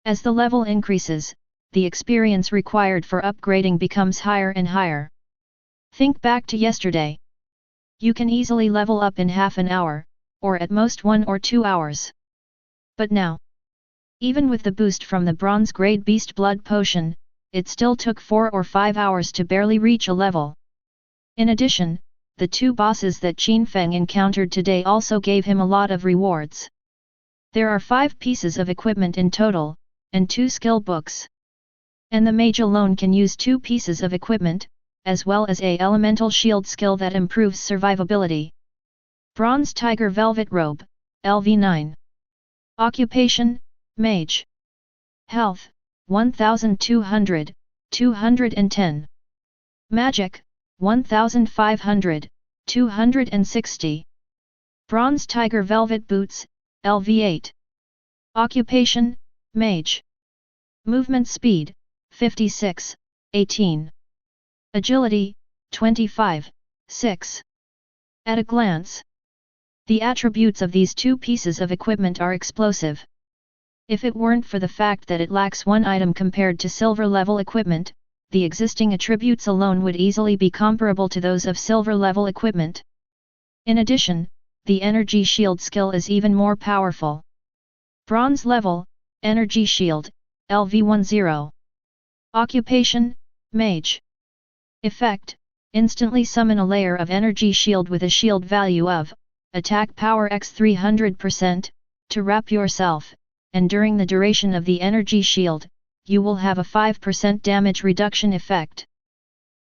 As the level increases, the experience required for upgrading becomes higher and higher. Think back to yesterday. You can easily level up in half an hour, or at most 1 or 2 hours. But now, even with the boost from the bronze grade beast blood potion, it still took 4 or 5 hours to barely reach a level. In addition, the 2 bosses that Qin Feng encountered today also gave him a lot of rewards. There are 5 pieces of equipment in total, and 2 skill books. And the mage alone can use 2 pieces of equipment, as well as a elemental shield skill that improves survivability. Bronze Tiger Velvet Robe, LV9. Occupation, Mage. Health, 1200, 210. Magic, 1500, 260. Bronze Tiger Velvet Boots, LV8. Occupation, Mage. Movement Speed, 56, 18. Agility, 25, 6. At a glance, the attributes of these 2 pieces of equipment are explosive. If it weren't for the fact that it lacks 1 item compared to silver level equipment, the existing attributes alone would easily be comparable to those of silver level equipment. In addition, the energy shield skill is even more powerful. Bronze level, Energy Shield, LV10. Occupation, Mage. Effect, instantly summon a layer of energy shield with a shield value of, attack power x 300%, to wrap yourself, and during the duration of the energy shield, you will have a 5% damage reduction effect.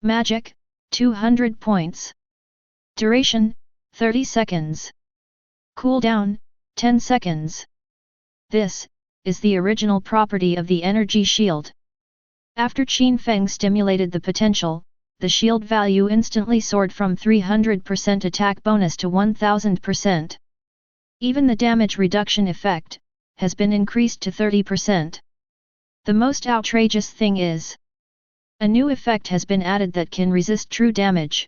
Magic, 200 points. Duration, 30 seconds. Cooldown, 10 seconds. This is the original property of the energy shield. After Qin Feng stimulated the potential, the shield value instantly soared from 300% attack bonus to 1000%. Even the damage reduction effect has been increased to 30%. The most outrageous thing is, a new effect has been added that can resist true damage.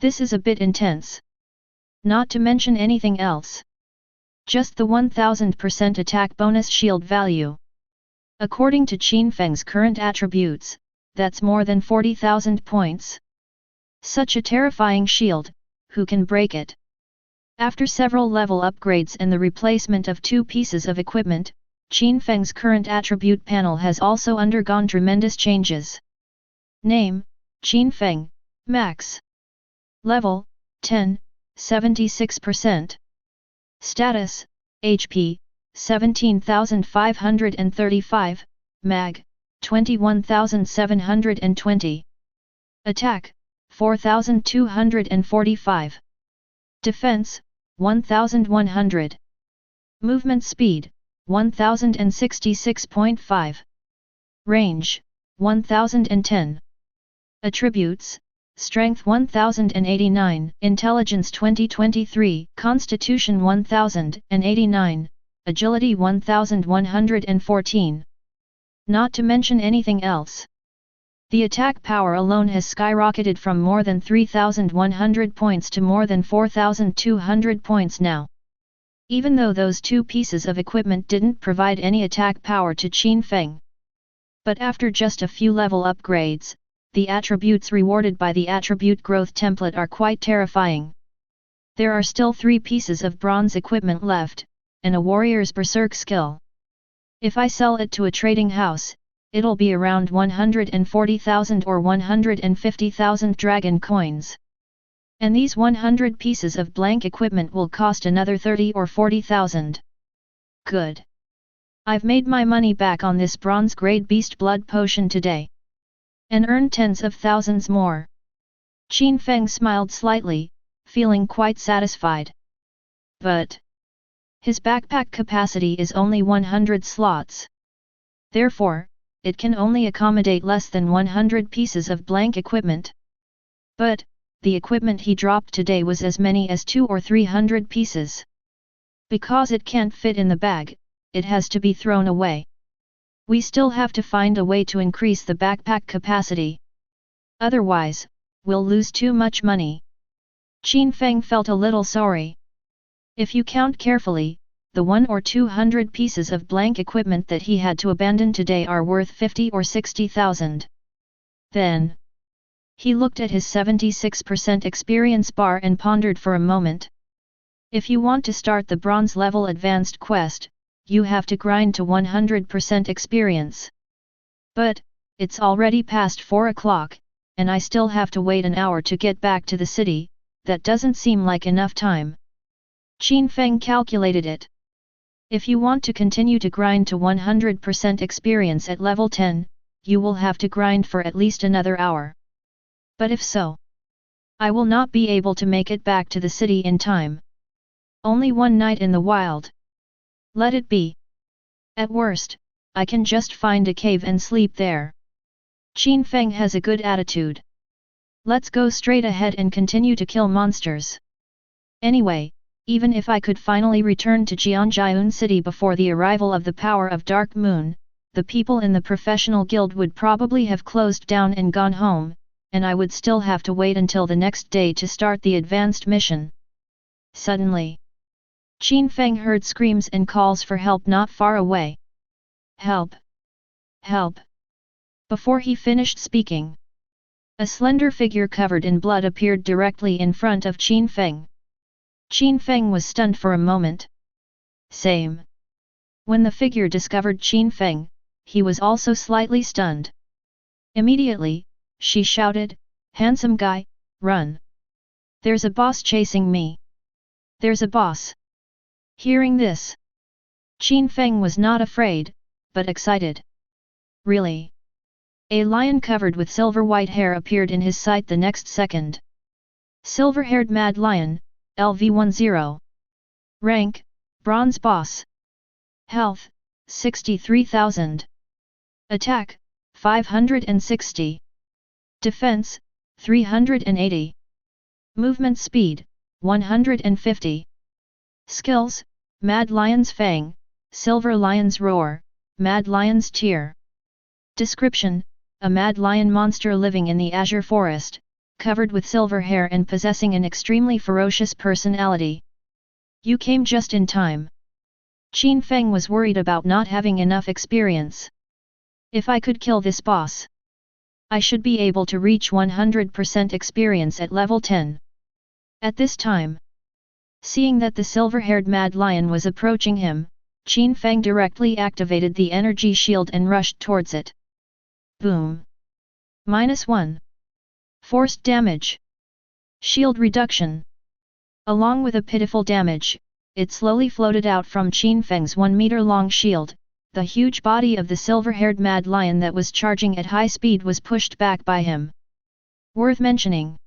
This is a bit intense. Not to mention anything else. Just the 1000% attack bonus shield value. According to Qin Feng's current attributes, that's more than 40,000 points. Such a terrifying shield, who can break it? After several level upgrades and the replacement of 2 pieces of equipment, Qin Feng's current attribute panel has also undergone tremendous changes. Name, Qin Feng, Max. Level, 10, 76%. Status, HP, 17,535, Mag, 21,720. Attack, 4,245. Defense, 1,100. Movement speed, 1066.5. Range, 1010. Attributes, Strength 1089, Intelligence 2023, Constitution 1089, Agility 1114. Not to mention anything else. The attack power alone has skyrocketed from more than 3,100 points to more than 4,200 points now. Even though those 2 pieces of equipment didn't provide any attack power to Qin Feng. But after just a few level upgrades, the attributes rewarded by the attribute growth template are quite terrifying. There are still 3 pieces of bronze equipment left, and a warrior's berserk skill. If I sell it to a trading house, it'll be around 140,000 or 150,000 dragon coins. And these 100 pieces of blank equipment will cost another 30 or 40,000. Good. I've made my money back on this bronze grade beast blood potion today. And earned tens of thousands more. Qin Feng smiled slightly, feeling quite satisfied. But his backpack capacity is only 100 slots. Therefore, it can only accommodate less than 100 pieces of blank equipment. But the equipment he dropped today was as many as 200 or 300 pieces. Because it can't fit in the bag, it has to be thrown away. We still have to find a way to increase the backpack capacity. Otherwise, we'll lose too much money. Qin Feng felt a little sorry. If you count carefully, the 100 or 200 pieces of blank equipment that he had to abandon today are worth 50 or 60,000. Then, he looked at his 76% experience bar and pondered for a moment. If you want to start the bronze level advanced quest, you have to grind to 100% experience. But, it's already past 4 o'clock, and I still have to wait an hour to get back to the city. That doesn't seem like enough time. Qin Feng calculated it. If you want to continue to grind to 100% experience at level 10, you will have to grind for at least another hour. But if so, I will not be able to make it back to the city in time. Only one night in the wild. Let it be. At worst, I can just find a cave and sleep there. Qin Feng has a good attitude. Let's go straight ahead and continue to kill monsters. Anyway, even if I could finally return to Jianjiun City before the arrival of the power of Dark Moon, the people in the professional guild would probably have closed down and gone home, and I would still have to wait until the next day to start the advanced mission. Suddenly, Qin Feng heard screams and calls for help not far away. Help! Help! Before he finished speaking, a slender figure covered in blood appeared directly in front of Qin Feng. Qin Feng was stunned for a moment. Same. When the figure discovered Qin Feng, he was also slightly stunned. Immediately, she shouted, "Handsome guy, run! There's a boss chasing me! There's a boss!" Hearing this, Qin Feng was not afraid, but excited. Really? A lion covered with silver-white hair appeared in his sight the next second. Silver-haired Mad Lion, LV10. Rank, Bronze Boss. Health, 63,000. Attack, 560. Defense, 380. Movement speed, 150. Skills, Mad Lion's Fang, Silver Lion's Roar, Mad Lion's Tear. Description: a mad lion monster living in the azure forest, covered with silver hair and possessing an extremely ferocious personality. You came just in time. Qin Feng was worried about not having enough experience. If I could kill this boss, I should be able to reach 100% experience at level 10. At this time, seeing that the silver-haired mad lion was approaching him, Qin Feng directly activated the energy shield and rushed towards it. Boom! -1. Forced damage. Shield reduction. Along with a pitiful damage, it slowly floated out from Qin Feng's 1-meter-long shield. The huge body of the silver-haired mad lion that was charging at high speed was pushed back by him. Worth mentioning.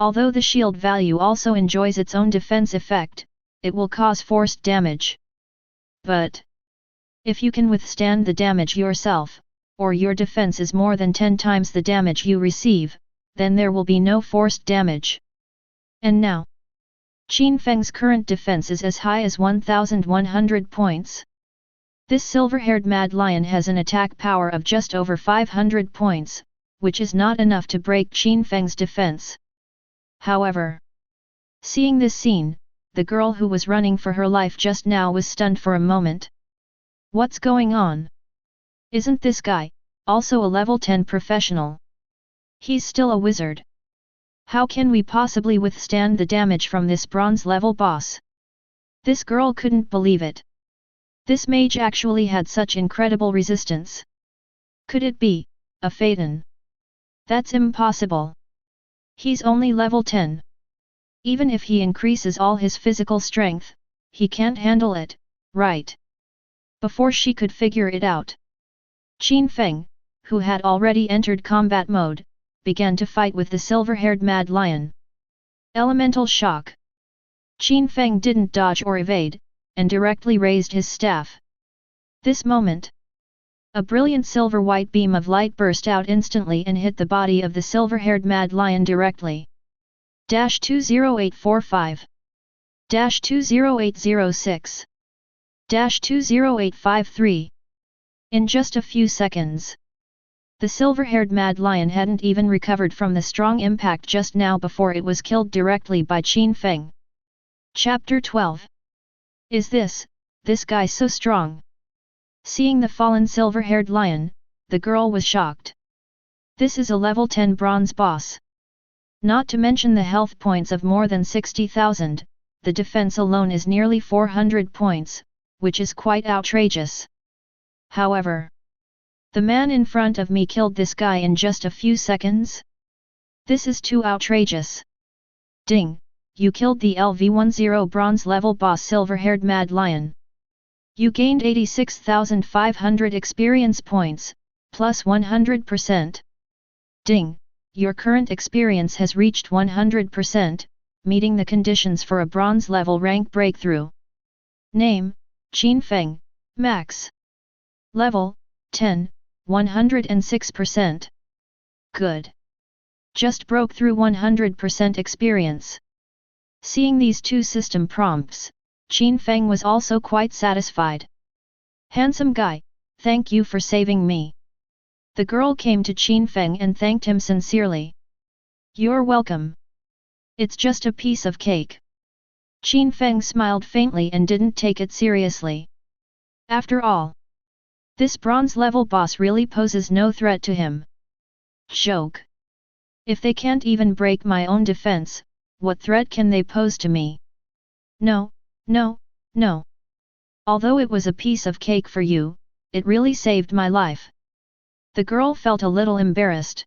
Although the shield value also enjoys its own defense effect, it will cause forced damage. But if you can withstand the damage yourself, or your defense is more than 10 times the damage you receive, then there will be no forced damage. And now, Qin Feng's current defense is as high as 1,100 points. This silver-haired mad lion has an attack power of just over 500 points, which is not enough to break Qin Feng's defense. However, seeing this scene, the girl who was running for her life just now was stunned for a moment. What's going on? Isn't this guy also a level 10 professional? He's still a wizard. How can we possibly withstand the damage from this bronze level boss? This girl couldn't believe it. This mage actually had such incredible resistance. Could it be a Phaeton? That's impossible. He's only level 10. Even if he increases all his physical strength, he can't handle it, right? Before she could figure it out, Qin Feng, who had already entered combat mode, began to fight with the silver-haired mad lion. Elemental shock. Qin Feng didn't dodge or evade, and directly raised his staff. This moment, a brilliant silver-white beam of light burst out instantly and hit the body of the silver-haired mad lion directly. 20845 20806 20853 In just a few seconds, the silver-haired mad lion hadn't even recovered from the strong impact just now before it was killed directly by Qin Feng. Chapter 12. Is this guy so strong? Seeing the fallen silver-haired lion, the girl was shocked. This is a level 10 bronze boss. Not to mention the health points of more than 60,000, the defense alone is nearly 400 points, which is quite outrageous. However, the man in front of me killed this guy in just a few seconds? This is too outrageous. Ding, you killed the LV10 bronze level boss silver-haired mad lion. You gained 86,500 experience points, plus 100%. Ding, your current experience has reached 100%, meeting the conditions for a bronze level rank breakthrough. Name, Qin Feng, Max. Level, 10, 106%. Good. Just broke through 100% experience. Seeing these two system prompts, Qin Feng was also quite satisfied. Handsome guy, thank you for saving me. The girl came to Qin Feng and thanked him sincerely. You're welcome. It's just a piece of cake. Qin Feng smiled faintly and didn't take it seriously. After all, this bronze-level boss really poses no threat to him. Joke. If they can't even break my own defense, what threat can they pose to me? No, no, no. Although it was a piece of cake for you, it really saved my life. The girl felt a little embarrassed.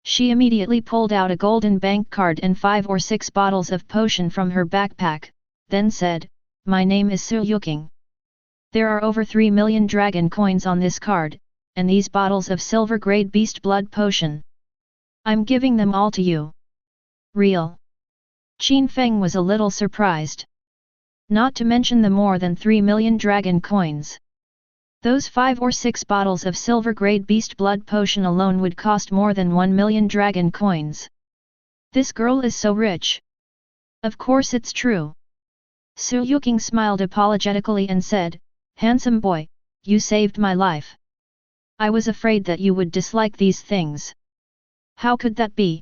She immediately pulled out a golden bank card and 5 or 6 bottles of potion from her backpack, then said, "My name is Su Yuking. There are over 3 million dragon coins on this card, and these bottles of silver-grade beast blood potion. I'm giving them all to you." Real. Qin Feng was a little surprised. Not to mention the more than 3 million dragon coins. Those 5 or 6 bottles of silver-grade beast blood potion alone would cost more than 1 million dragon coins. This girl is so rich. Of course it's true. Su Yuking smiled apologetically and said, "Handsome boy, you saved my life. I was afraid that you would dislike these things." "How could that be?"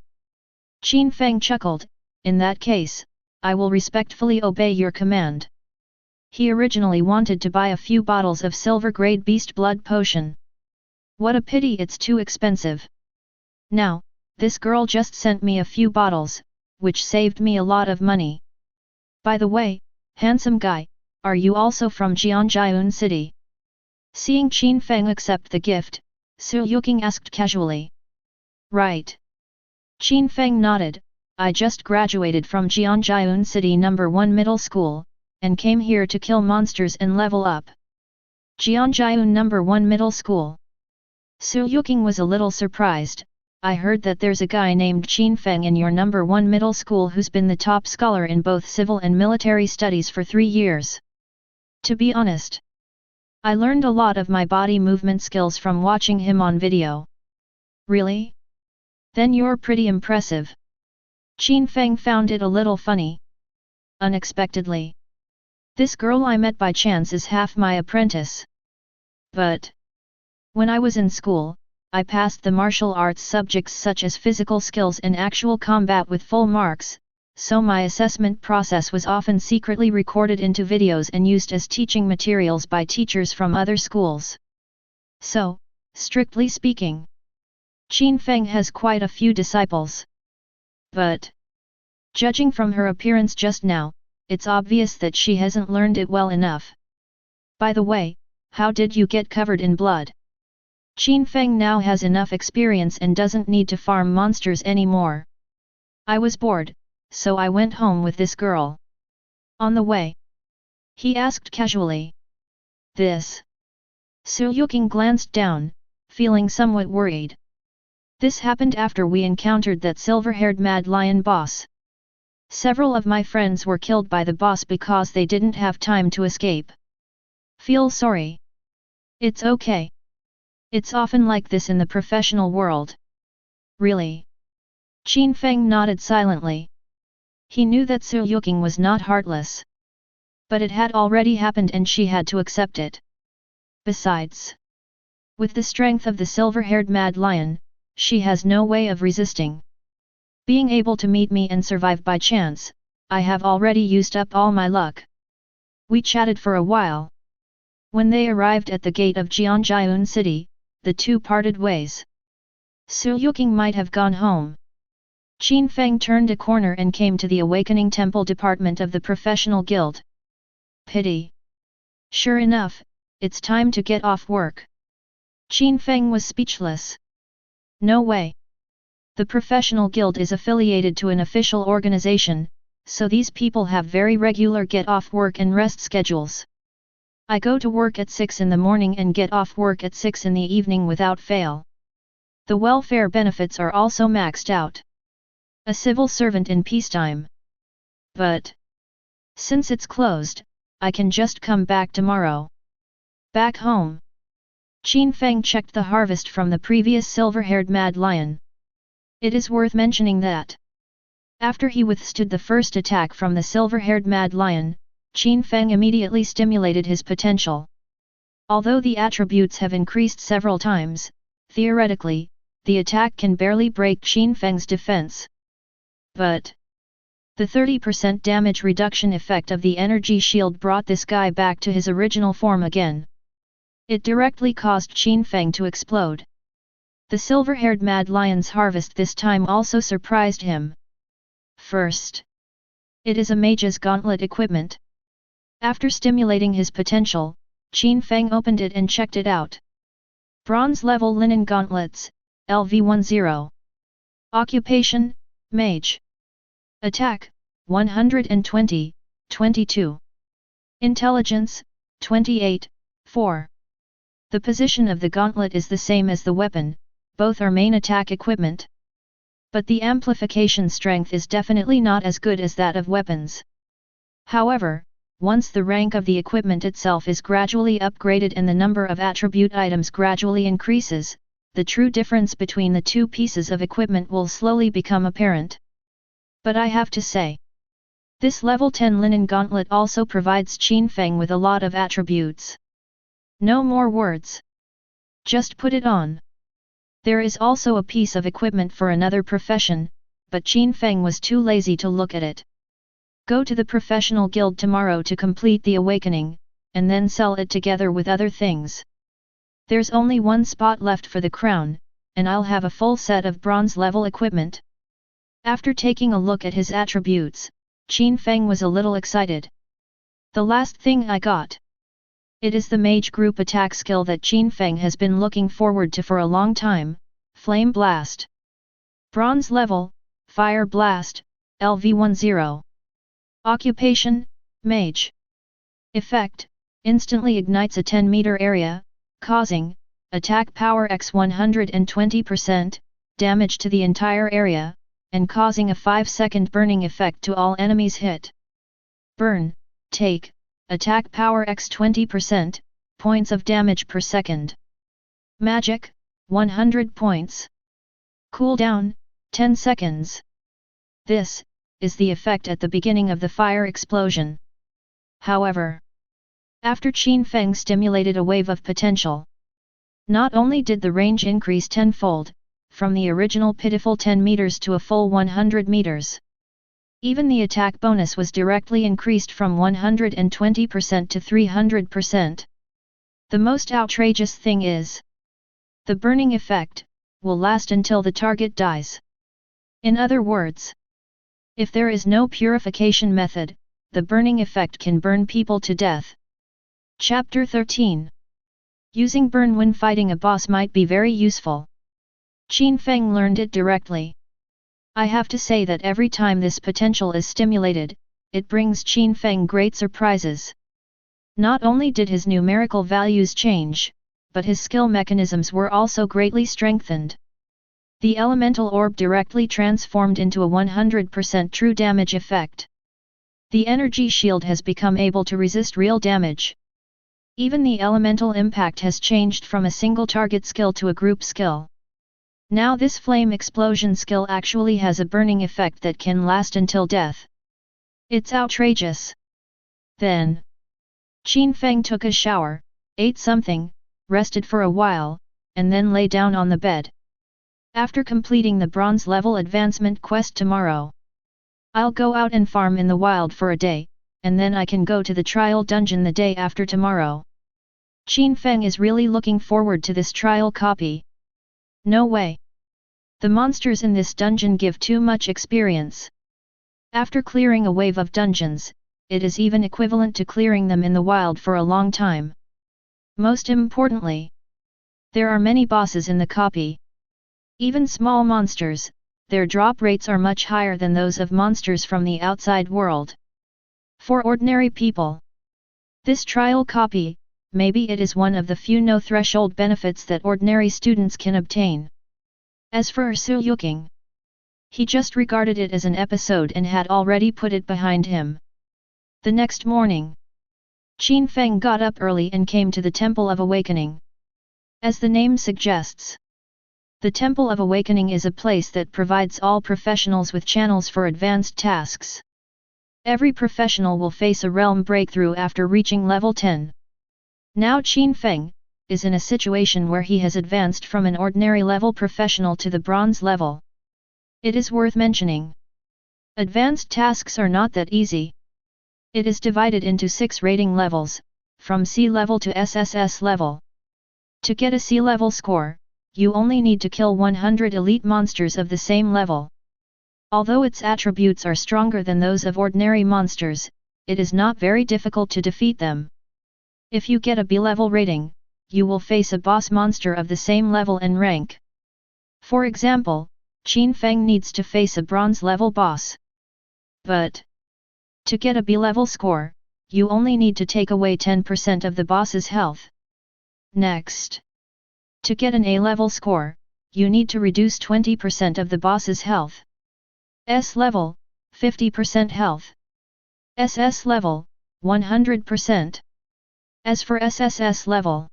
Qin Feng chuckled, "In that case, I will respectfully obey your command." He originally wanted to buy a few bottles of silver-grade beast blood potion. What a pity it's too expensive. Now, this girl just sent me a few bottles, which saved me a lot of money. By the way, handsome guy, are you also from Jianjiun City? Seeing Qin Feng accept the gift, Su Yuking asked casually. Right. Qin Feng nodded, "I just graduated from Jianjiun City No. 1 Middle School, and came here to kill monsters and level up." Jianjiun No. 1 Middle School. Su Yuking was a little surprised. "I heard that there's a guy named Qin Feng in your No. 1 Middle School who's been the top scholar in both civil and military studies for 3 years. To be honest, I learned a lot of my body movement skills from watching him on video." Really? Then you're pretty impressive. Qin Feng found it a little funny. Unexpectedly. This girl I met by chance is half my apprentice. But when I was in school, I passed the martial arts subjects such as physical skills and actual combat with full marks, so my assessment process was often secretly recorded into videos and used as teaching materials by teachers from other schools. So, strictly speaking, Qin Feng has quite a few disciples. But judging from her appearance just now, it's obvious that she hasn't learned it well enough. By the way, how did you get covered in blood? Qin Feng now has enough experience and doesn't need to farm monsters anymore. I was bored, so I went home with this girl. On the way, he asked casually. This. Su Yuking glanced down, feeling somewhat worried. This happened after we encountered that silver-haired mad lion boss. Several of my friends were killed by the boss because they didn't have time to escape. Feel sorry. It's okay. It's often like this in the professional world. Really? Qin Feng nodded silently. He knew that Su Yuking was not heartless. But it had already happened and she had to accept it. Besides, With the strength of the silver-haired mad lion, she has no way of resisting. Being able to meet me and survive by chance, I have already used up all my luck. We chatted for a while. When they arrived at the gate of Jianjiun City, the two parted ways. Su Yuqing might have gone home. Qin Feng turned a corner and came to the Awakening Temple department of the Professional Guild. Pity. Sure enough, it's time to get off work. Qin Feng was speechless. No way. The Professional Guild is affiliated to an official organization, so these people have very regular get-off work and rest schedules. I go to work at 6 in the morning and get off work at 6 in the evening without fail. The welfare benefits are also maxed out. A civil servant in peacetime. But since it's closed, I can just come back tomorrow. Back home. Qin Feng checked the harvest from the previous silver-haired mad lion. It is worth mentioning that after he withstood the first attack from the silver-haired mad lion, Qin Feng immediately stimulated his potential. Although the attributes have increased several times, theoretically, the attack can barely break Qin Feng's defense. But the 30% damage reduction effect of the energy shield brought this guy back to his original form again. It directly caused Qin Feng to explode. The silver-haired mad lion's harvest this time also surprised him. First, it is a mage's gauntlet equipment. After stimulating his potential, Qin Feng opened it and checked it out. Bronze-level linen gauntlets, LV10. Occupation, Mage. Attack, 120, 22. Intelligence, 28, 4. The position of the gauntlet is the same as the weapon, both are main attack equipment. But the amplification strength is definitely not as good as that of weapons. However, once the rank of the equipment itself is gradually upgraded and the number of attribute items gradually increases, the true difference between the two pieces of equipment will slowly become apparent. But I have to say, this level 10 linen gauntlet also provides Qin Feng with a lot of attributes. No more words. Just put it on. There is also a piece of equipment for another profession, but Qin Feng was too lazy to look at it. Go to the professional guild tomorrow to complete the awakening, and then sell it together with other things. There's only one spot left for the crown, and I'll have a full set of bronze-level equipment. After taking a look at his attributes, Qin Feng was a little excited. The last thing I got. It is the mage group attack skill that Qin Feng has been looking forward to for a long time, Flame Blast. Bronze level, Fire Blast, LV10. Occupation, Mage. Effect, instantly ignites a 10-meter area, causing, attack power x 120%, damage to the entire area, and causing a 5-second burning effect to all enemies hit. Burn, take, attack power x 20%, points of damage per second. Magic, 100 points. Cooldown, 10 seconds. This is the effect at the beginning of the fire explosion. However, after Qin Feng stimulated a wave of potential, not only did the range increase tenfold, from the original pitiful 10 meters to a full 100 meters. Even the attack bonus was directly increased from 120% to 300%. The most outrageous thing is, the burning effect will last until the target dies. In other words, if there is no purification method, the burning effect can burn people to death. Chapter 13. Using burn when fighting a boss might be very useful. Qin Feng learned it directly. I have to say that every time this potential is stimulated, it brings Qin Feng great surprises. Not only did his numerical values change, but his skill mechanisms were also greatly strengthened. The elemental orb directly transformed into a 100% true damage effect. The energy shield has become able to resist real damage. Even the elemental impact has changed from a single target skill to a group skill. Now this flame explosion skill actually has a burning effect that can last until death. It's outrageous. Then, Qin Feng took a shower, ate something, rested for a while, and then lay down on the bed. After completing the bronze level advancement quest tomorrow, I'll go out and farm in the wild for a day, and then I can go to the trial dungeon the day after tomorrow. Qin Feng is really looking forward to this trial copy. No way. The monsters in this dungeon give too much experience. After clearing a wave of dungeons, it is even equivalent to clearing them in the wild for a long time. Most importantly, there are many bosses in the copy. Even small monsters, their drop rates are much higher than those of monsters from the outside world. For ordinary people, this trial copy, maybe it is one of the few no-threshold benefits that ordinary students can obtain. As for Su Yuking, he just regarded it as an episode and had already put it behind him. The next morning, Qin Feng got up early and came to the Temple of Awakening. As the name suggests, the Temple of Awakening is a place that provides all professionals with channels for advanced tasks. Every professional will face a realm breakthrough after reaching level 10. Now Qin Feng is in a situation where he has advanced from an ordinary level professional to the bronze level. It is worth mentioning. Advanced tasks are not that easy. It is divided into 6 rating levels, from C level to SSS level. To get a C level score, you only need to kill 100 elite monsters of the same level. Although its attributes are stronger than those of ordinary monsters, it is not very difficult to defeat them. If you get a B level rating, you will face a boss monster of the same level and rank. For example, Qin Feng needs to face a bronze level boss. But to get a B level score, you only need to take away 10% of the boss's health. Next, to get an A level score, you need to reduce 20% of the boss's health. S level, 50% health. SS level, 100%. As for SSS level,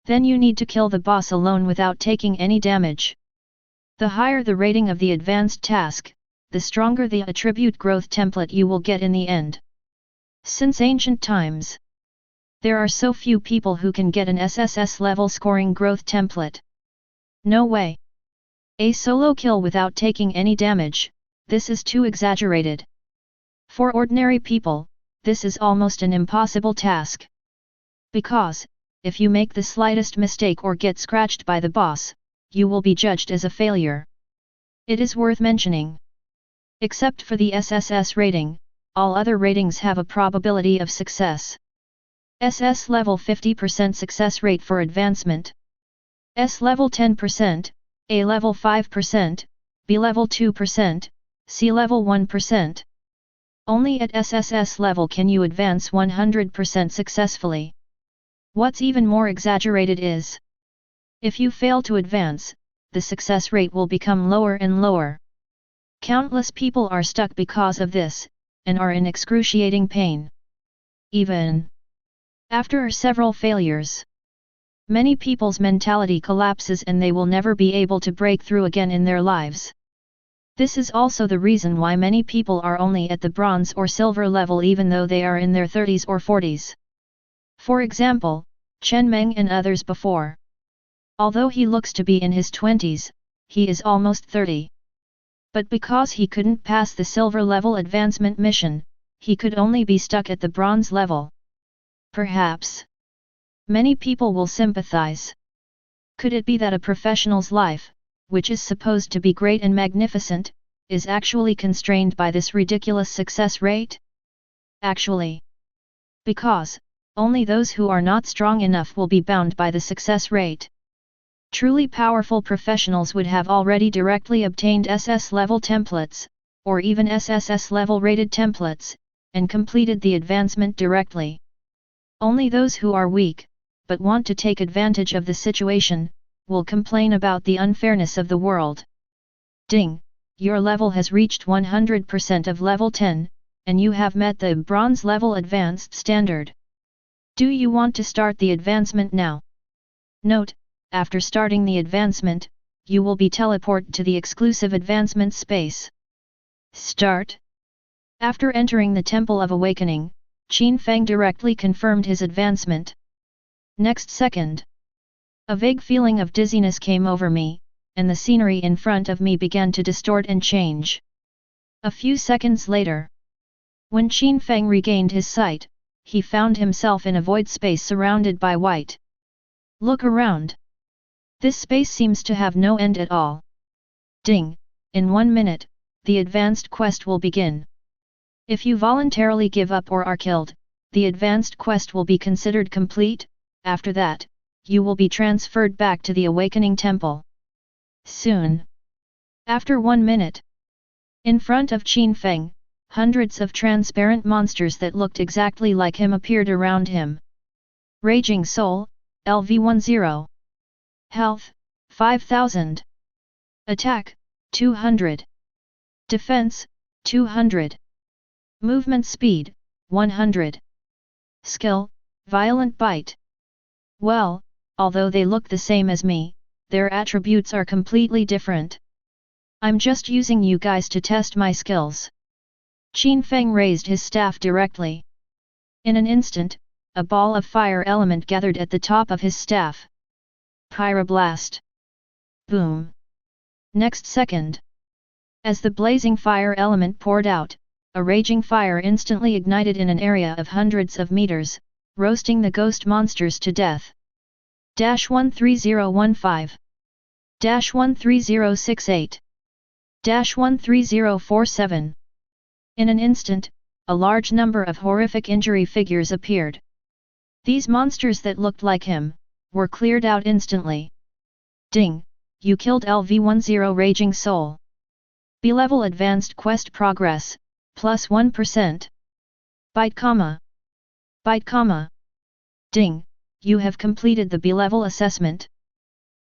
then you need to kill the boss alone without taking any damage. The higher the rating of the advanced task, the stronger the attribute growth template you will get in the end. Since ancient times, there are so few people who can get an SSS level scoring growth template. No way. A solo kill without taking any damage, this is too exaggerated. For ordinary people, this is almost an impossible task. Because, if you make the slightest mistake or get scratched by the boss, you will be judged as a failure. It is worth mentioning. Except for the SSS rating, all other ratings have a probability of success. SS level 50% success rate for advancement. S level 10%, A level 5%, B level 2%, C level 1%. Only at SSS level can you advance 100% successfully. What's even more exaggerated is, if you fail to advance, the success rate will become lower and lower. Countless people are stuck because of this, and are in excruciating pain. Even after several failures, many people's mentality collapses and they will never be able to break through again in their lives. This is also the reason why many people are only at the bronze or silver level even though they are in their 30s or 40s. For example, Chen Meng and others before. Although he looks to be in his 20s, he is almost 30. But because he couldn't pass the silver level advancement mission, he could only be stuck at the bronze level. Perhaps many people will sympathize. Could it be that a professional's life, which is supposed to be great and magnificent, is actually constrained by this ridiculous success rate? Actually, because only those who are not strong enough will be bound by the success rate. Truly powerful professionals would have already directly obtained SS level templates, or even SSS level rated templates, and completed the advancement directly. Only those who are weak, but want to take advantage of the situation, will complain about the unfairness of the world. Ding! Your level has reached 100% of level 10, and you have met the bronze level advanced standard. Do you want to start the advancement now? Note, after starting the advancement, you will be teleported to the exclusive advancement space. Start. After entering the Temple of Awakening, Qin Feng directly confirmed his advancement. Next second, A vague feeling of dizziness came over me, and the scenery in front of me began to distort and change. A few seconds later, when Qin Feng regained his sight, he found himself in a void space surrounded by white. Look around. This space seems to have no end at all. Ding! In 1 minute, the advanced quest will begin. If you voluntarily give up or are killed, the advanced quest will be considered complete. After that, you will be transferred back to the Awakening Temple. Soon. After 1 minute. In front of Qin Feng, hundreds of transparent monsters that looked exactly like him appeared around him. Raging Soul, LV10. Health, 5000. Attack, 200. Defense, 200. Movement speed, 100. Skill, Violent Bite. Well, although they look the same as me, their attributes are completely different. I'm just using you guys to test my skills. Qin Feng raised his staff directly. In an instant, a ball of fire element gathered at the top of his staff. Pyroblast. Boom. Next second. As the blazing fire element poured out, a raging fire instantly ignited in an area of hundreds of meters, roasting the ghost monsters to death. 13015. 13068. 13047. In an instant, a large number of horrific injury figures appeared. These monsters that looked like him were cleared out instantly. Ding! You killed LV10 Raging Soul. B-level advanced quest progress, plus 1%. Byte comma. Byte comma. Ding! You have completed the B-level assessment.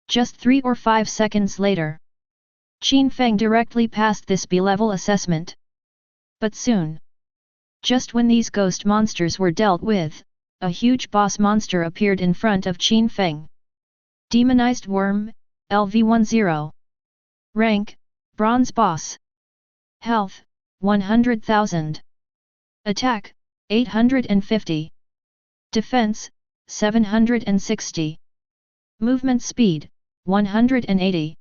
Just 3 or 5 seconds later, Qin Feng directly passed this B-level assessment. But soon, just when these ghost monsters were dealt with, a huge boss monster appeared in front of Qin Feng. Demonized Worm, LV10. Rank, Bronze Boss. Health, 100,000. Attack, 850. Defense, 760. Movement speed, 180.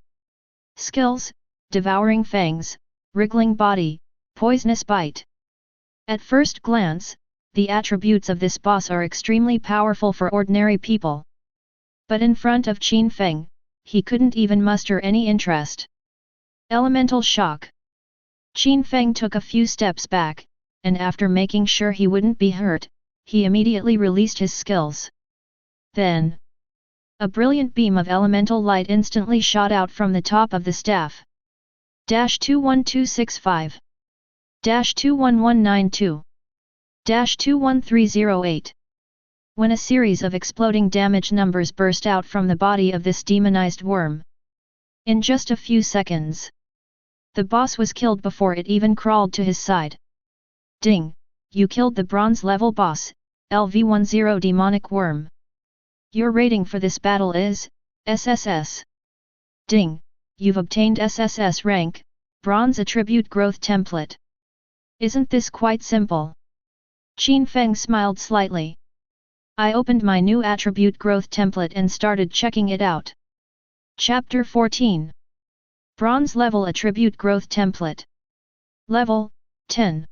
Skills, Devouring Fangs, Wriggling Body, Poisonous Bite. At first glance, the attributes of this boss are extremely powerful for ordinary people. But in front of Qin Feng, he couldn't even muster any interest. Elemental Shock. Qin Feng took a few steps back, and after making sure he wouldn't be hurt, he immediately released his skills. Then, a brilliant beam of elemental light instantly shot out from the top of the staff. 21265. 21192. 21308. When a series of exploding damage numbers burst out from the body of this demonized worm. In just a few seconds, the boss was killed before it even crawled to his side. Ding! You killed the bronze level boss, LV10 Demonic Worm. Your rating for this battle is SSS. Ding! You've obtained SSS rank, Bronze Attribute Growth Template. Isn't this quite simple? Qin Feng smiled slightly. I opened my new Attribute Growth Template and started checking it out. Chapter 14. Bronze Level Attribute Growth Template. Level 10.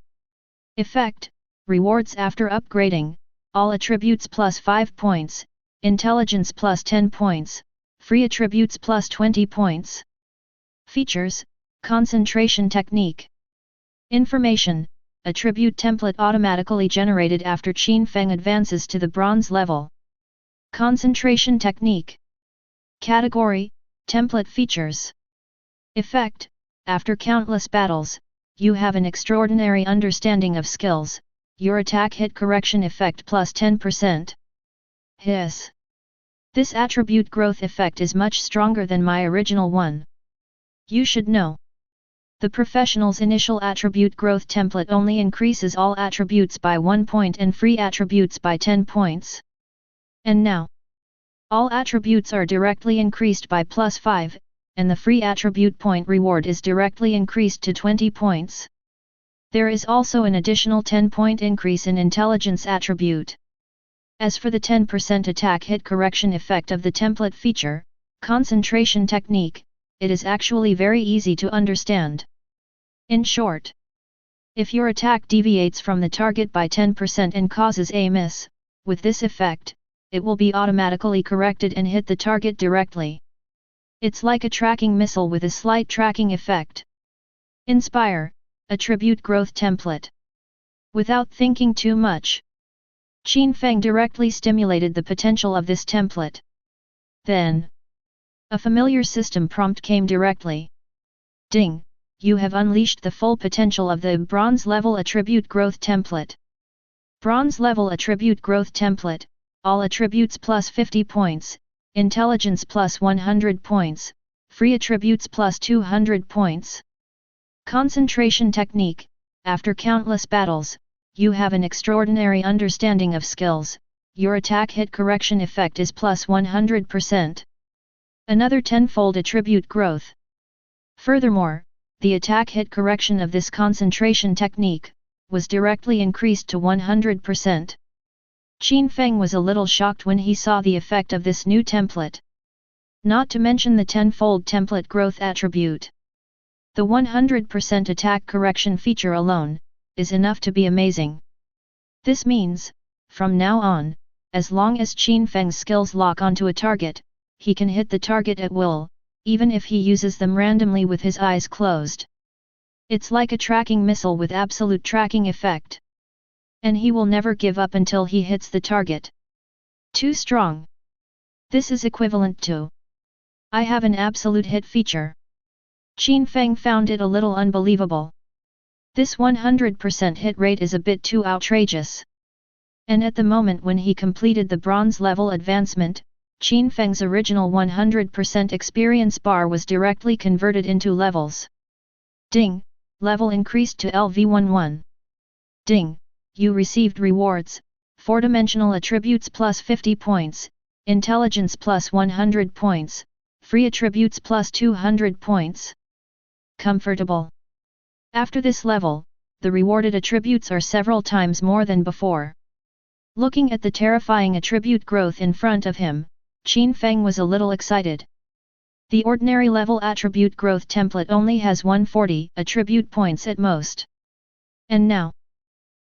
Effect: Rewards after upgrading, all attributes plus 5 points, intelligence plus 10 points, free attributes plus 20 points. Features: Concentration Technique. Information: Attribute template automatically generated after Qin Feng advances to the bronze level. Concentration Technique. Category: Template Features. Effect: After countless battles, you have an extraordinary understanding of skills, your attack hit correction effect plus 10%. Hiss! This attribute growth effect is much stronger than my original one. You should know. The professional's initial attribute growth template only increases all attributes by 1 point and free attributes by 10 points. And now, all attributes are directly increased by plus 5, and the free attribute point reward is directly increased to 20 points. There is also an additional 10-point increase in intelligence attribute. As for the 10% attack hit correction effect of the template feature, concentration technique, it is actually very easy to understand. In short, if your attack deviates from the target by 10% and causes a miss, with this effect, it will be automatically corrected and hit the target directly. It's like a tracking missile with a slight tracking effect. Inspire, Attribute Growth Template. Without thinking too much, Qin Feng directly stimulated the potential of this template. Then, a familiar system prompt came directly. Ding! You have unleashed the full potential of the Bronze Level Attribute Growth Template. Bronze Level Attribute Growth Template, all attributes plus 50 points, intelligence plus 100 points, free attributes plus 200 points. Concentration technique, after countless battles, you have an extraordinary understanding of skills, your attack hit correction effect is plus 100%. Another tenfold attribute growth. Furthermore, the attack hit correction of this concentration technique was directly increased to 100%. Qin Feng was a little shocked when he saw the effect of this new template. Not to mention the tenfold template growth attribute. The 100% attack correction feature alone is enough to be amazing. This means, from now on, as long as Qin Feng's skills lock onto a target, he can hit the target at will, even if he uses them randomly with his eyes closed. It's like a tracking missile with absolute tracking effect. And he will never give up until he hits the target. Too strong. This is equivalent to I have an absolute hit feature. Qin Feng found it a little unbelievable. This 100% hit rate is a bit too outrageous. And at the moment when he completed the bronze level advancement, Qin Feng's original 100% experience bar was directly converted into levels. Ding! Level increased to LV11. Ding! You received rewards, 4-dimensional attributes plus 50 points, intelligence plus 100 points, free attributes plus 200 points. Comfortable. After this level, the rewarded attributes are several times more than before. Looking at the terrifying attribute growth in front of him, Qin Feng was a little excited. The ordinary level attribute growth template only has 140 attribute points at most. And now,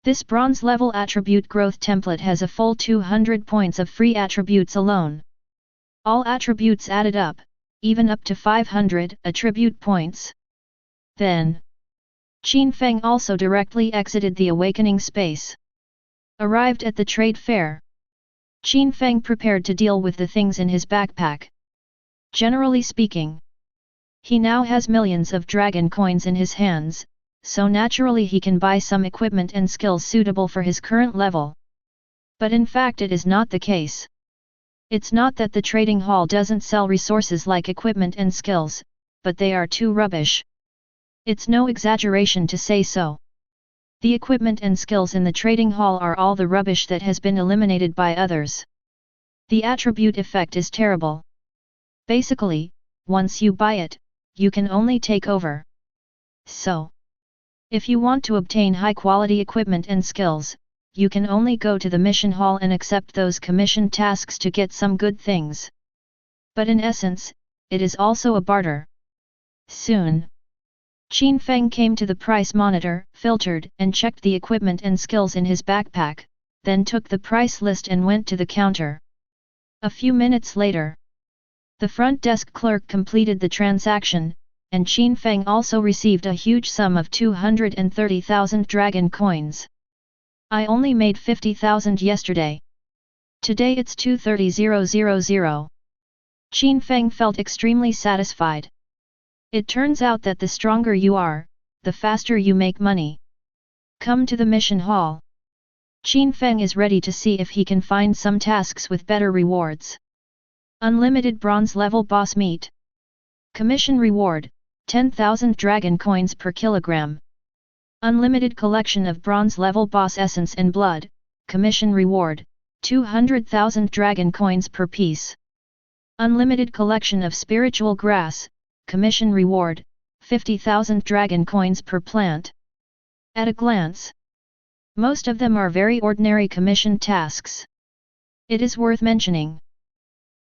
this bronze level attribute growth template has a full 200 points of free attributes alone. All attributes added up, even up to 500 attribute points. Then, Qin Feng also directly exited the awakening space. Arrived at the trade fair, Qin Feng prepared to deal with the things in his backpack. Generally speaking, he now has millions of dragon coins in his hands, so naturally he can buy some equipment and skills suitable for his current level. But in fact it is not the case. It's not that the trading hall doesn't sell resources like equipment and skills, but they are too rubbish. It's no exaggeration to say so. The equipment and skills in the trading hall are all the rubbish that has been eliminated by others. The attribute effect is terrible. Basically, once you buy it, you can only take over. So, if you want to obtain high-quality equipment and skills, you can only go to the mission hall and accept those commissioned tasks to get some good things. But in essence, it is also a barter. Soon, Qin Feng came to the price monitor, filtered and checked the equipment and skills in his backpack, then took the price list and went to the counter. A few minutes later, the front desk clerk completed the transaction, and Qin Feng also received a huge sum of 230,000 dragon coins. I only made 50,000 yesterday. Today it's 230,000. Qin Feng felt extremely satisfied. It turns out that the stronger you are, the faster you make money. Come to the mission hall. Qin Feng is ready to see if he can find some tasks with better rewards. Unlimited bronze level boss meat. Commission reward, 10,000 dragon coins per kilogram. Unlimited collection of bronze level boss essence and blood, commission reward, 200,000 dragon coins per piece. Unlimited collection of spiritual grass, commission reward, 50,000 dragon coins per plant. At a glance, most of them are very ordinary commission tasks. It is worth mentioning.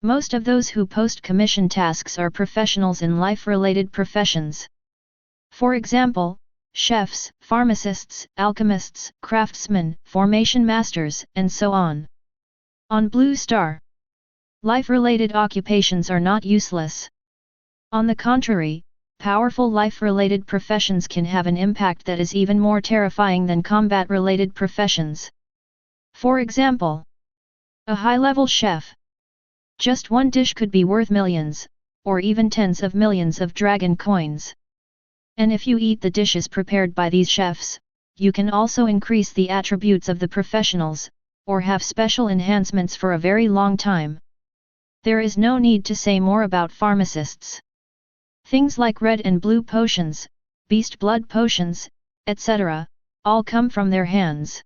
Most of those who post commission tasks are professionals in life-related professions. For example, chefs, pharmacists, alchemists, craftsmen, formation masters, and so on. On Blue Star, life-related occupations are not useless. On the contrary, powerful life-related professions can have an impact that is even more terrifying than combat-related professions. For example, a high-level chef. Just one dish could be worth millions, or even tens of millions of dragon coins. And if you eat the dishes prepared by these chefs, you can also increase the attributes of the professionals, or have special enhancements for a very long time. There is no need to say more about pharmacists. Things like red and blue potions, beast blood potions, etc., all come from their hands.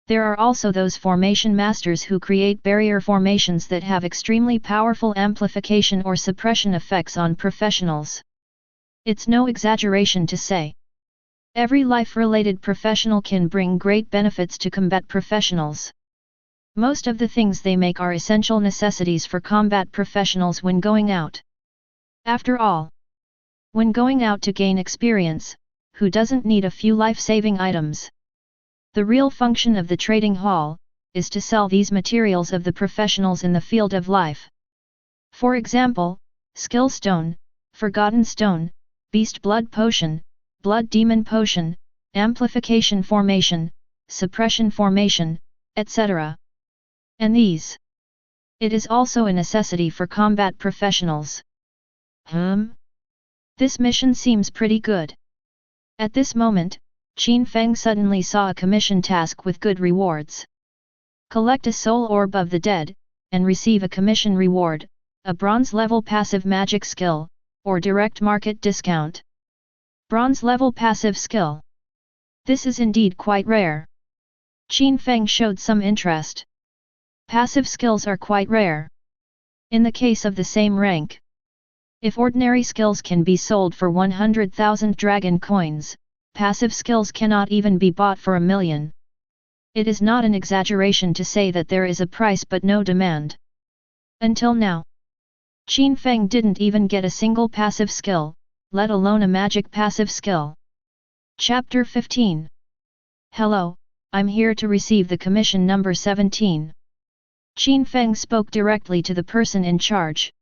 There are also those formation masters who create barrier formations that have extremely powerful amplification or suppression effects on professionals. It's no exaggeration to say, every life-related professional can bring great benefits to combat professionals. Most of the things they make are essential necessities for combat professionals when going out. After all, when going out to gain experience, who doesn't need a few life-saving items? The real function of the trading hall is to sell these materials of the professionals in the field of life. For example, skill stone, forgotten stone, beast blood potion, blood demon potion, amplification formation, suppression formation, etc. And these. It is also a necessity for combat professionals. This mission seems pretty good. At this moment, Qin Feng suddenly saw a commission task with good rewards. Collect a soul orb of the dead, and receive a commission reward, a bronze level passive magic skill, or direct market discount. Bronze level passive skill. This is indeed quite rare. Qin Feng showed some interest. Passive skills are quite rare. In the case of the same rank, if ordinary skills can be sold for 100,000 dragon coins, passive skills cannot even be bought for 1,000,000. It is not an exaggeration to say that there is a price but no demand. Until now, Qin Feng didn't even get a single passive skill, let alone a magic passive skill. Chapter 15. Hello, I'm here to receive the commission number 17. Qin Feng spoke directly to the person in charge.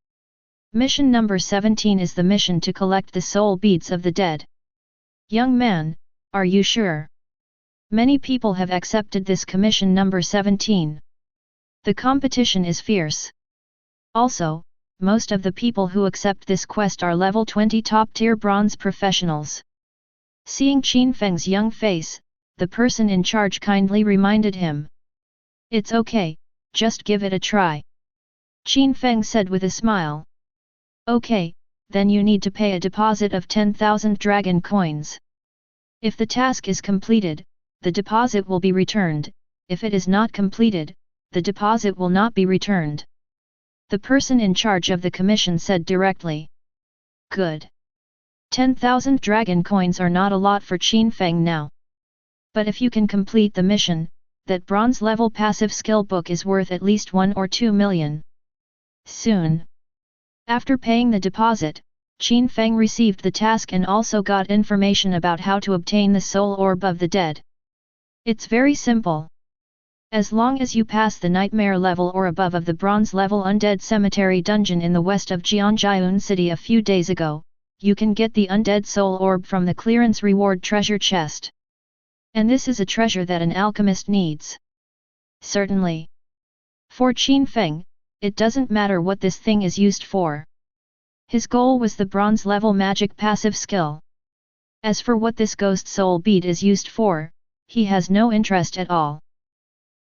Mission number 17 is the mission to collect the soul beads of the dead. Young man, are you sure? Many people have accepted this commission number 17. The competition is fierce. Also, most of the people who accept this quest are level 20 top-tier bronze professionals. Seeing Qin Feng's young face, the person in charge kindly reminded him. It's okay, just give it a try. Qin Feng said with a smile. Okay, then you need to pay a deposit of 10,000 dragon coins. If the task is completed, the deposit will be returned. If it is not completed, the deposit will not be returned. The person in charge of the commission said directly. Good. 10,000 dragon coins are not a lot for Qin Feng now. But if you can complete the mission, that bronze level passive skill book is worth at least 1 or 2 million. Soon. After paying the deposit, Qin Feng received the task and also got information about how to obtain the soul orb of the dead. It's very simple. As long as you pass the nightmare level or above of the bronze level undead cemetery dungeon in the west of Jianjiun City a few days ago, you can get the undead soul orb from the clearance reward treasure chest. And this is a treasure that an alchemist needs. Certainly. For Qin Feng, it doesn't matter what this thing is used for. His goal was the bronze level magic passive skill. As for what this ghost soul bead is used for, he has no interest at all.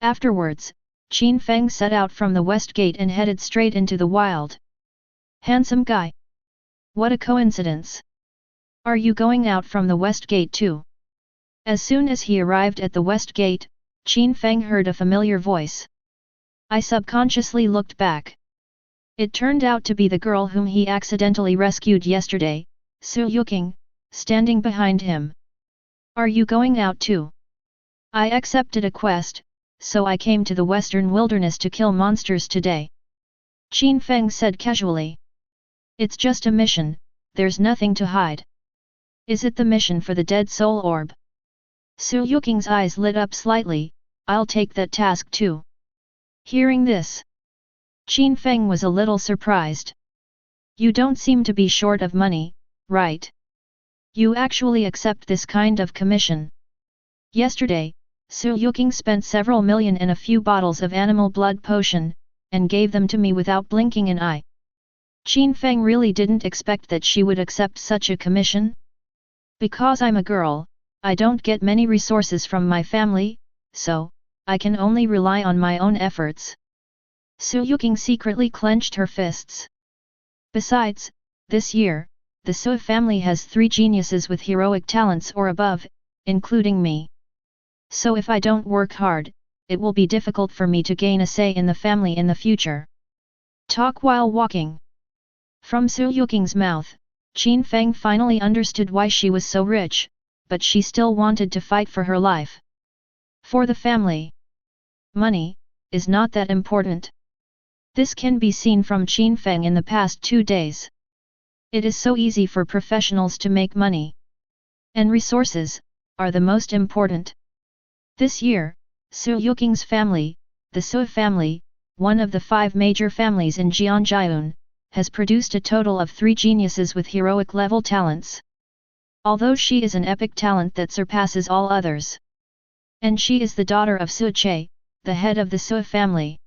Afterwards, Qin Feng set out from the west gate and headed straight into the wild. Handsome guy. What a coincidence. Are you going out from the west gate too? As soon as he arrived at the west gate, Qin Feng heard a familiar voice. I subconsciously looked back. It turned out to be the girl whom he accidentally rescued yesterday, Su Yuking, standing behind him. Are you going out too? I accepted a quest, so I came to the western wilderness to kill monsters today. Qin Feng said casually. It's just a mission, there's nothing to hide. Is it the mission for the dead soul orb? Su Yuking's eyes lit up slightly. I'll take that task too. Hearing this, Qin Feng was a little surprised. You don't seem to be short of money, right? You actually accept this kind of commission. Yesterday, Su Yuking spent several million in a few bottles of animal blood potion, and gave them to me without blinking an eye. Qin Feng really didn't expect that she would accept such a commission. Because I'm a girl, I don't get many resources from my family, so I can only rely on my own efforts. Su Yuking secretly clenched her fists. Besides, this year, the Su family has 3 geniuses with heroic talents or above, including me. So if I don't work hard, it will be difficult for me to gain a say in the family in the future. Talk while walking. From Su Yuking's mouth, Qin Feng finally understood why she was so rich, but she still wanted to fight for her life. For the family, money is not that important. This can be seen from Qin Feng in the past 2 days. It is so easy for professionals to make money. And resources are the most important. This year, Su Yuking's family, the Su family, one of the 5 major families in Jianjiun, has produced a total of 3 geniuses with heroic level talents. Although she is an epic talent that surpasses all others. And she is the daughter of Su Che, the head of the Su family.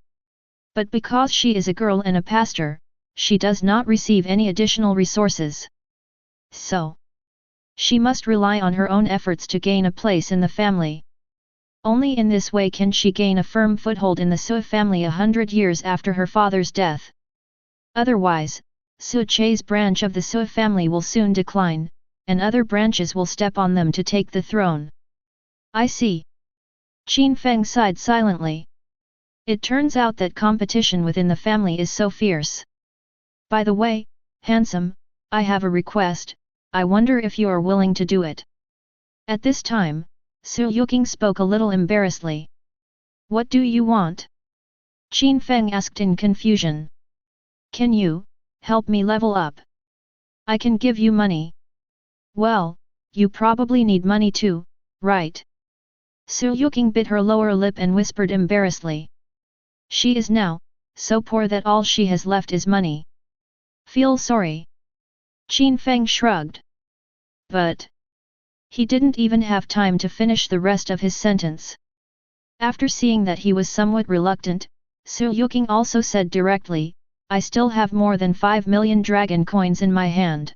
But because she is a girl and a pastor, she does not receive any additional resources. So, she must rely on her own efforts to gain a place in the family. Only in this way can she gain a firm foothold in the Su family 100 years after her father's death. Otherwise, Su Che's branch of the Su family will soon decline, and other branches will step on them to take the throne. I see. Qin Feng sighed silently. It turns out that competition within the family is so fierce. By the way, handsome, I have a request, I wonder if you are willing to do it. At this time, Su Yuking spoke a little embarrassedly. What do you want? Qin Feng asked in confusion. Can you help me level up? I can give you money. Well, you probably need money too, right? Su Yuking bit her lower lip and whispered embarrassedly. She is now so poor that all she has left is money. Feel sorry. Qin Feng shrugged. But he didn't even have time to finish the rest of his sentence. After seeing that he was somewhat reluctant, Su Yuking also said directly, I still have more than 5 million dragon coins in my hand.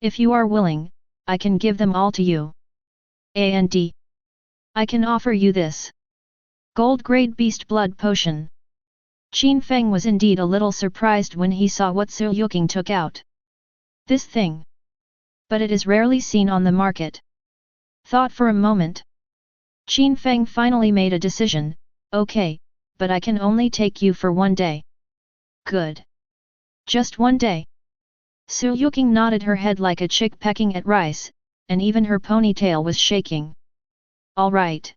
If you are willing, I can give them all to you. And I can offer you this gold-grade beast blood potion. Qin Feng was indeed a little surprised when he saw what Su Yuking took out. This thing. But it is rarely seen on the market. Thought for a moment. Qin Feng finally made a decision, okay, but I can only take you for 1 day. Good. Just 1 day. Su Yuking nodded her head like a chick pecking at rice, and even her ponytail was shaking. All right.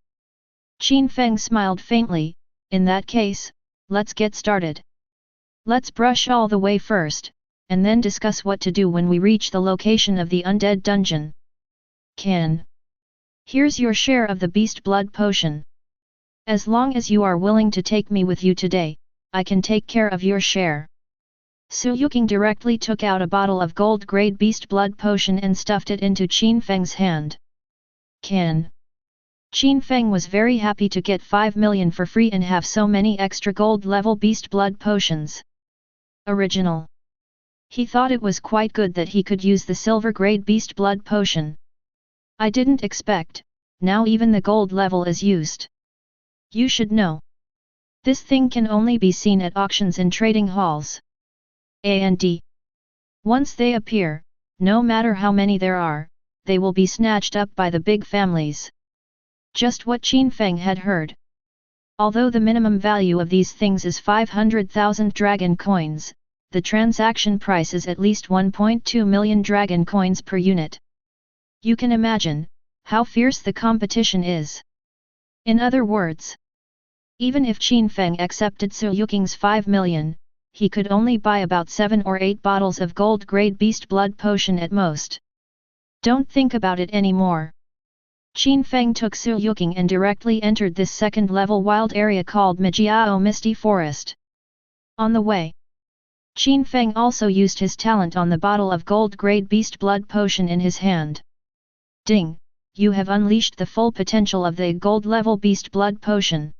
Qin Feng smiled faintly, in that case, let's get started. Let's brush all the way first, and then discuss what to do when we reach the location of the undead dungeon. Can. Here's your share of the beast blood potion. As long as you are willing to take me with you today, I can take care of your share. Su Yuking directly took out a bottle of gold-grade beast blood potion and stuffed it into Qin Feng's hand. Can. Qin Feng was very happy to get 5 million for free and have so many extra gold-level beast blood potions. Original. He thought it was quite good that he could use the silver-grade beast blood potion. I didn't expect, now even the gold level is used. You should know. This thing can only be seen at auctions and trading halls. And once they appear, no matter how many there are, they will be snatched up by the big families. Just what Qin Feng had heard. Although the minimum value of these things is 500,000 dragon coins, the transaction price is at least 1.2 million dragon coins per unit. You can imagine how fierce the competition is. In other words, Even if Qin Feng accepted Su Yuking's 5 million, he could only buy about 7 or 8 bottles of gold-grade beast blood potion at most. Don't think about it anymore. Qin Feng took Su Yuking and directly entered this second-level wild area called Mijiao Misty Forest. On the way, Qin Feng also used his talent on the bottle of gold-grade beast blood potion in his hand. Ding! You have unleashed the full potential of the gold-level beast blood potion.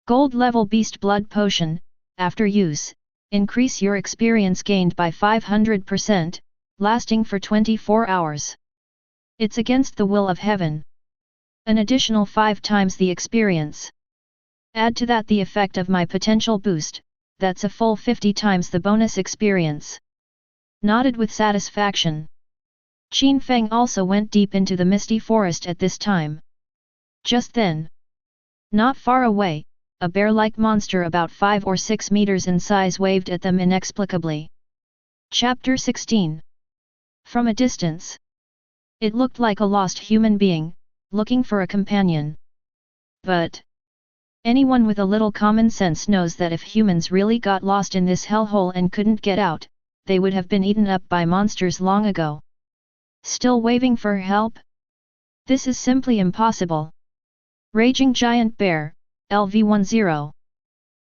Gold-level beast blood potion, after use, increase your experience gained by 500%, lasting for 24 hours. It's against the will of heaven. An additional 5 times the experience. Add to that the effect of my potential boost, that's a full 50 times the bonus experience. Nodded with satisfaction. Qin Feng also went deep into the misty forest at this time. Just then, not far away, a bear-like monster about 5 or 6 meters in size waved at them inexplicably. Chapter 16. From a distance, it looked like a lost human being, looking for a companion. But anyone with a little common sense knows that if humans really got lost in this hellhole and couldn't get out, they would have been eaten up by monsters long ago. Still waving for help? This is simply impossible. Raging Giant Bear, LV10.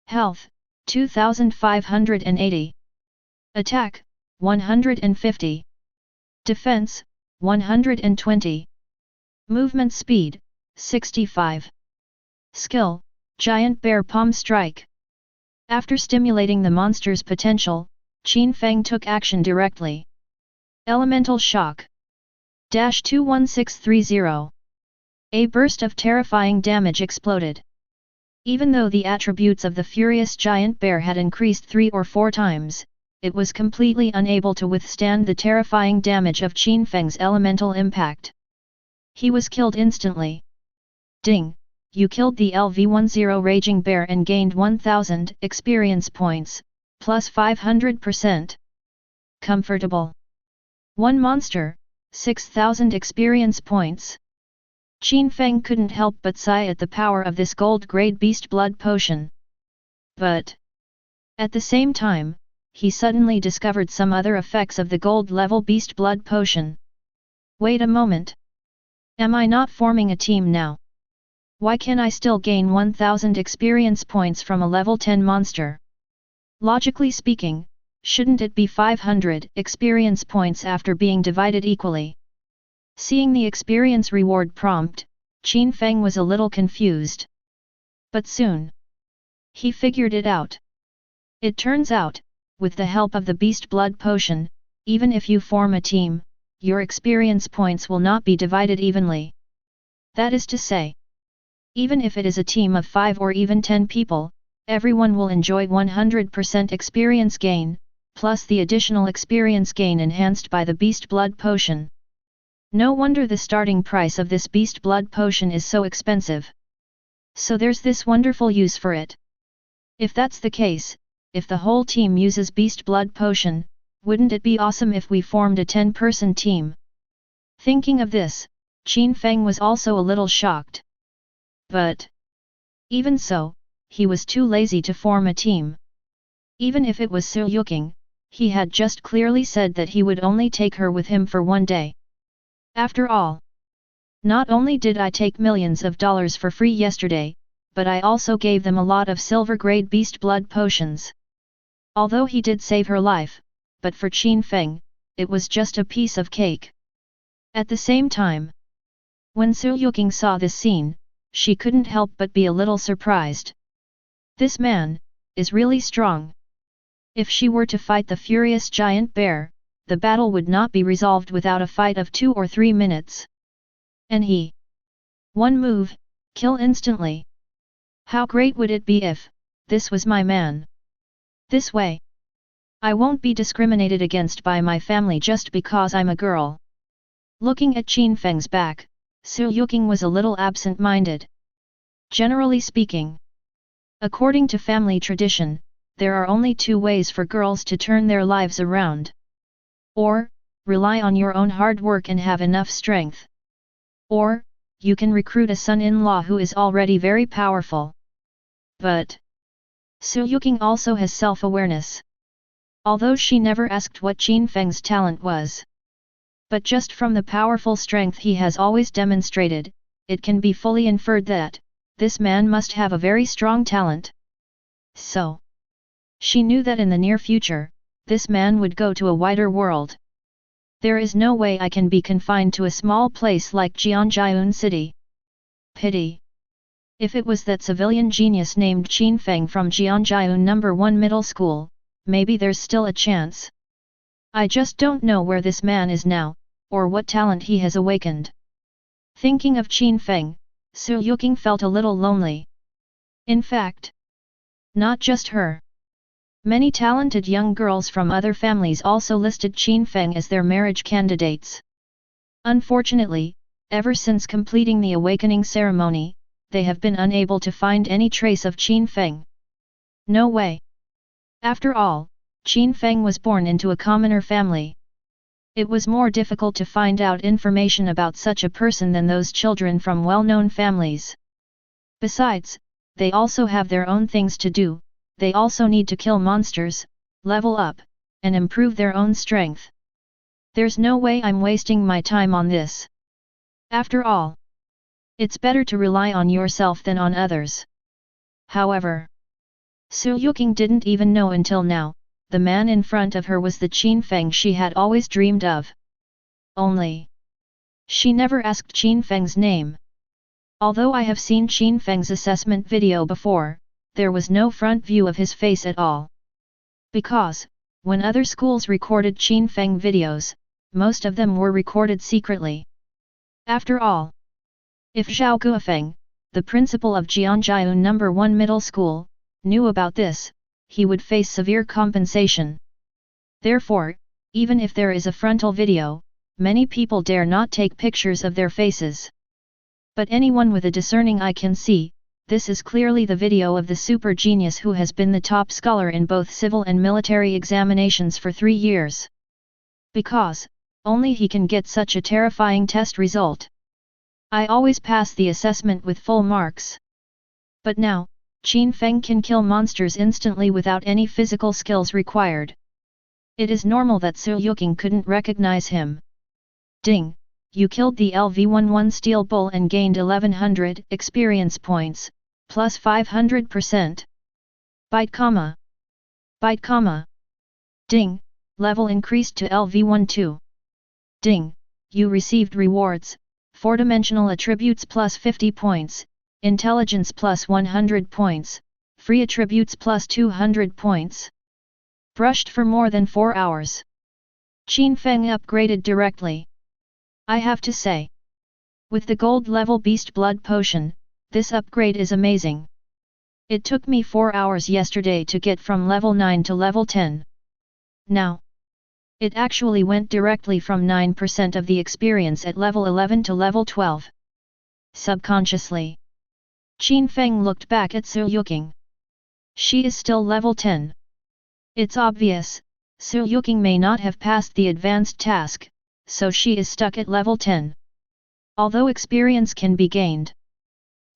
Health, 2580. Attack, 150. Defense, 120. Movement speed, 65. Skill, Giant Bear Palm Strike. After stimulating the monster's potential, Qin Feng took action directly. Elemental Shock. 21630. A burst of terrifying damage exploded. Even though the attributes of the furious giant bear had increased 3 or 4 times, it was completely unable to withstand the terrifying damage of Qin Feng's elemental impact. He was killed instantly. Ding! You killed the LV10 Raging Bear and gained 1000 experience points, plus 500%. Comfortable. One monster, 6000 experience points. Qin Feng couldn't help but sigh at the power of this gold-grade beast blood potion. But at the same time, he suddenly discovered some other effects of the gold-level beast blood potion. Wait a moment. Am I not forming a team now? Why can I still gain 1000 experience points from a level 10 monster? Logically speaking, shouldn't it be 500 experience points after being divided equally? Seeing the experience reward prompt, Qin Feng was a little confused. But soon, he figured it out. It turns out, with the help of the beast blood potion, even if you form a team, your experience points will not be divided evenly. That is to say, even if it is a team of 5 or even 10 people, everyone will enjoy 100% experience gain, plus the additional experience gain enhanced by the beast blood potion. No wonder the starting price of this beast blood potion is so expensive. So there's this wonderful use for it. If that's the case, if the whole team uses beast blood potion, wouldn't it be awesome if we formed a 10-person team? Thinking of this, Qin Feng was also a little shocked. But even so, he was too lazy to form a team. Even if it was Su Yuking, he had just clearly said that he would only take her with him for one day. After all, not only did I take millions of dollars for free yesterday, but I also gave them a lot of silver-grade beast blood potions. Although he did save her life, but for Qin Feng, it was just a piece of cake. At the same time, when Su Yuking saw this scene, she couldn't help but be a little surprised. This man is really strong. If she were to fight the furious giant bear, the battle would not be resolved without a fight of 2 or 3 minutes. And he, one move, kill instantly. How great would it be if this was my man? This way, I won't be discriminated against by my family just because I'm a girl. Looking at Qin Feng's back, Su Yuking was a little absent-minded. Generally speaking, according to family tradition, there are only 2 ways for girls to turn their lives around. Or, rely on your own hard work and have enough strength. Or, you can recruit a son-in-law who is already very powerful. But Su Yuqing also has self-awareness. Although she never asked what Qin Feng's talent was. But just from the powerful strength he has always demonstrated, it can be fully inferred that this man must have a very strong talent. So, she knew that in the near future, this man would go to a wider world. There is no way I can be confined to a small place like Jianjiun City. Pity. If it was that civilian genius named Qin Feng from Jianjiun No. 1 Middle School, maybe there's still a chance. I just don't know where this man is now, or what talent he has awakened. Thinking of Qin Feng, Su Yuqing felt a little lonely. In fact, not just her. Many talented young girls from other families also listed Qin Feng as their marriage candidates. Unfortunately, ever since completing the awakening ceremony, they have been unable to find any trace of Qin Feng. No way. After all, Qin Feng was born into a commoner family. It was more difficult to find out information about such a person than those children from well-known families. Besides, they also have their own things to do. They also need to kill monsters, level up, and improve their own strength. There's no way I'm wasting my time on this. After all, it's better to rely on yourself than on others. However, Su Yuqing didn't even know until now, the man in front of her was the Qin Feng she had always dreamed of. Only, she never asked Qin Feng's name. Although I have seen Qin Feng's assessment video before, there was no front view of his face at all. Because, when other schools recorded Qin Feng videos, most of them were recorded secretly. After all, if Zhao Guofeng, the principal of Jianjiun No. 1 Middle School, knew about this, he would face severe compensation. Therefore, even if there is a frontal video, many people dare not take pictures of their faces. But anyone with a discerning eye can see, this is clearly the video of the super genius who has been the top scholar in both civil and military examinations for 3 years. Because, only he can get such a terrifying test result. I always pass the assessment with full marks. But now, Qin Feng can kill monsters instantly without any physical skills required. It is normal that Su Yuqing couldn't recognize him. Ding! You killed the LV-11 Steel Bull and gained 1100 experience points, plus 500%. Byte comma. Byte comma. Ding! Level increased to LV-12. Ding! You received rewards, 4-dimensional attributes plus 50 points, intelligence plus 100 points, free attributes plus 200 points. Brushed for more than 4 hours. Qin Feng upgraded directly. I have to say. With the gold level beast blood potion, this upgrade is amazing. It took me 4 hours yesterday to get from level 9 to level 10. Now, it actually went directly from 9% of the experience at level 11 to level 12. Subconsciously, Qin Feng looked back at Su Yuqing. She is still level 10. It's obvious, Su Yuqing may not have passed the advanced task, so she is stuck at level 10. Although experience can be gained.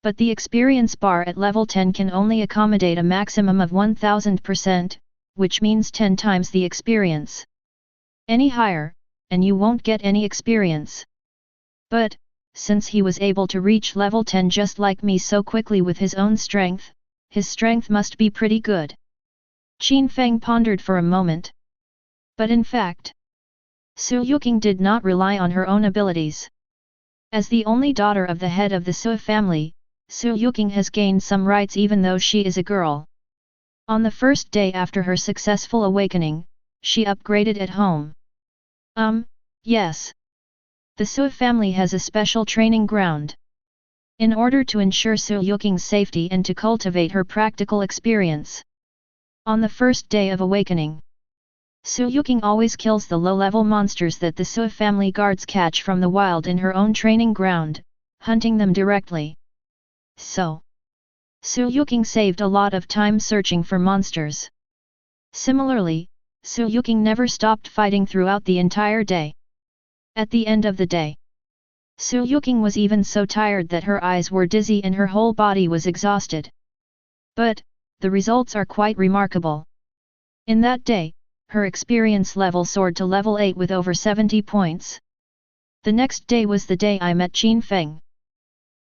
But the experience bar at level 10 can only accommodate a maximum of 1000%, which means 10 times the experience. Any higher, and you won't get any experience. But, since he was able to reach level 10 just like me so quickly with his own strength, his strength must be pretty good. Qin Feng pondered for a moment. But in fact, Su Yuqing did not rely on her own abilities. As the only daughter of the head of the Su family, Su Yuqing has gained some rights even though she is a girl. On the first day after her successful awakening, she upgraded at home. Yes. The Su family has a special training ground. In order to ensure Su Yuqing's safety and to cultivate her practical experience. On the first day of awakening, Su Yuqing always kills the low-level monsters that the Su family guards catch from the wild in her own training ground, hunting them directly. So, Su Yuqing saved a lot of time searching for monsters. Similarly, Su Yuqing never stopped fighting throughout the entire day. At the end of the day, Su Yuqing was even so tired that her eyes were dizzy and her whole body was exhausted. But, the results are quite remarkable. In that day, her experience level soared to level 8 with over 70 points. The next day was the day I met Qin Feng.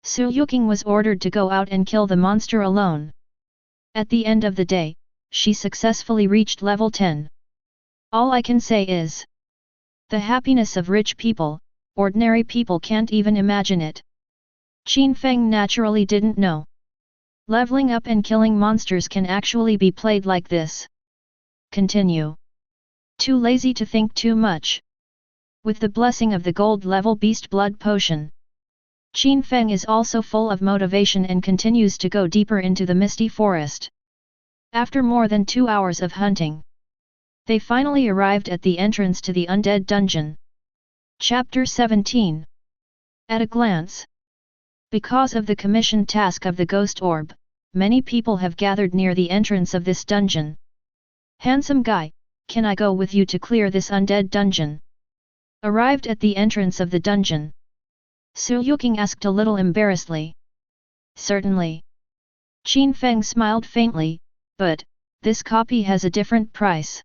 Su Yuqing was ordered to go out and kill the monster alone. At the end of the day, she successfully reached level 10. All I can say is, the happiness of rich people, ordinary people can't even imagine it. Qin Feng naturally didn't know. Leveling up and killing monsters can actually be played like this. Continue. Too lazy to think too much. With the blessing of the gold level beast blood potion, Qin Feng is also full of motivation and continues to go deeper into the misty forest. After more than 2 hours of hunting, they finally arrived at the entrance to the undead dungeon. Chapter 17. At a glance. Because of the commissioned task of the ghost orb, many people have gathered near the entrance of this dungeon. Handsome guy, can I go with you to clear this undead dungeon? Arrived at the entrance of the dungeon, Su Yuqing asked a little embarrassedly. Certainly. Qin Feng smiled faintly, but, this copy has a different price.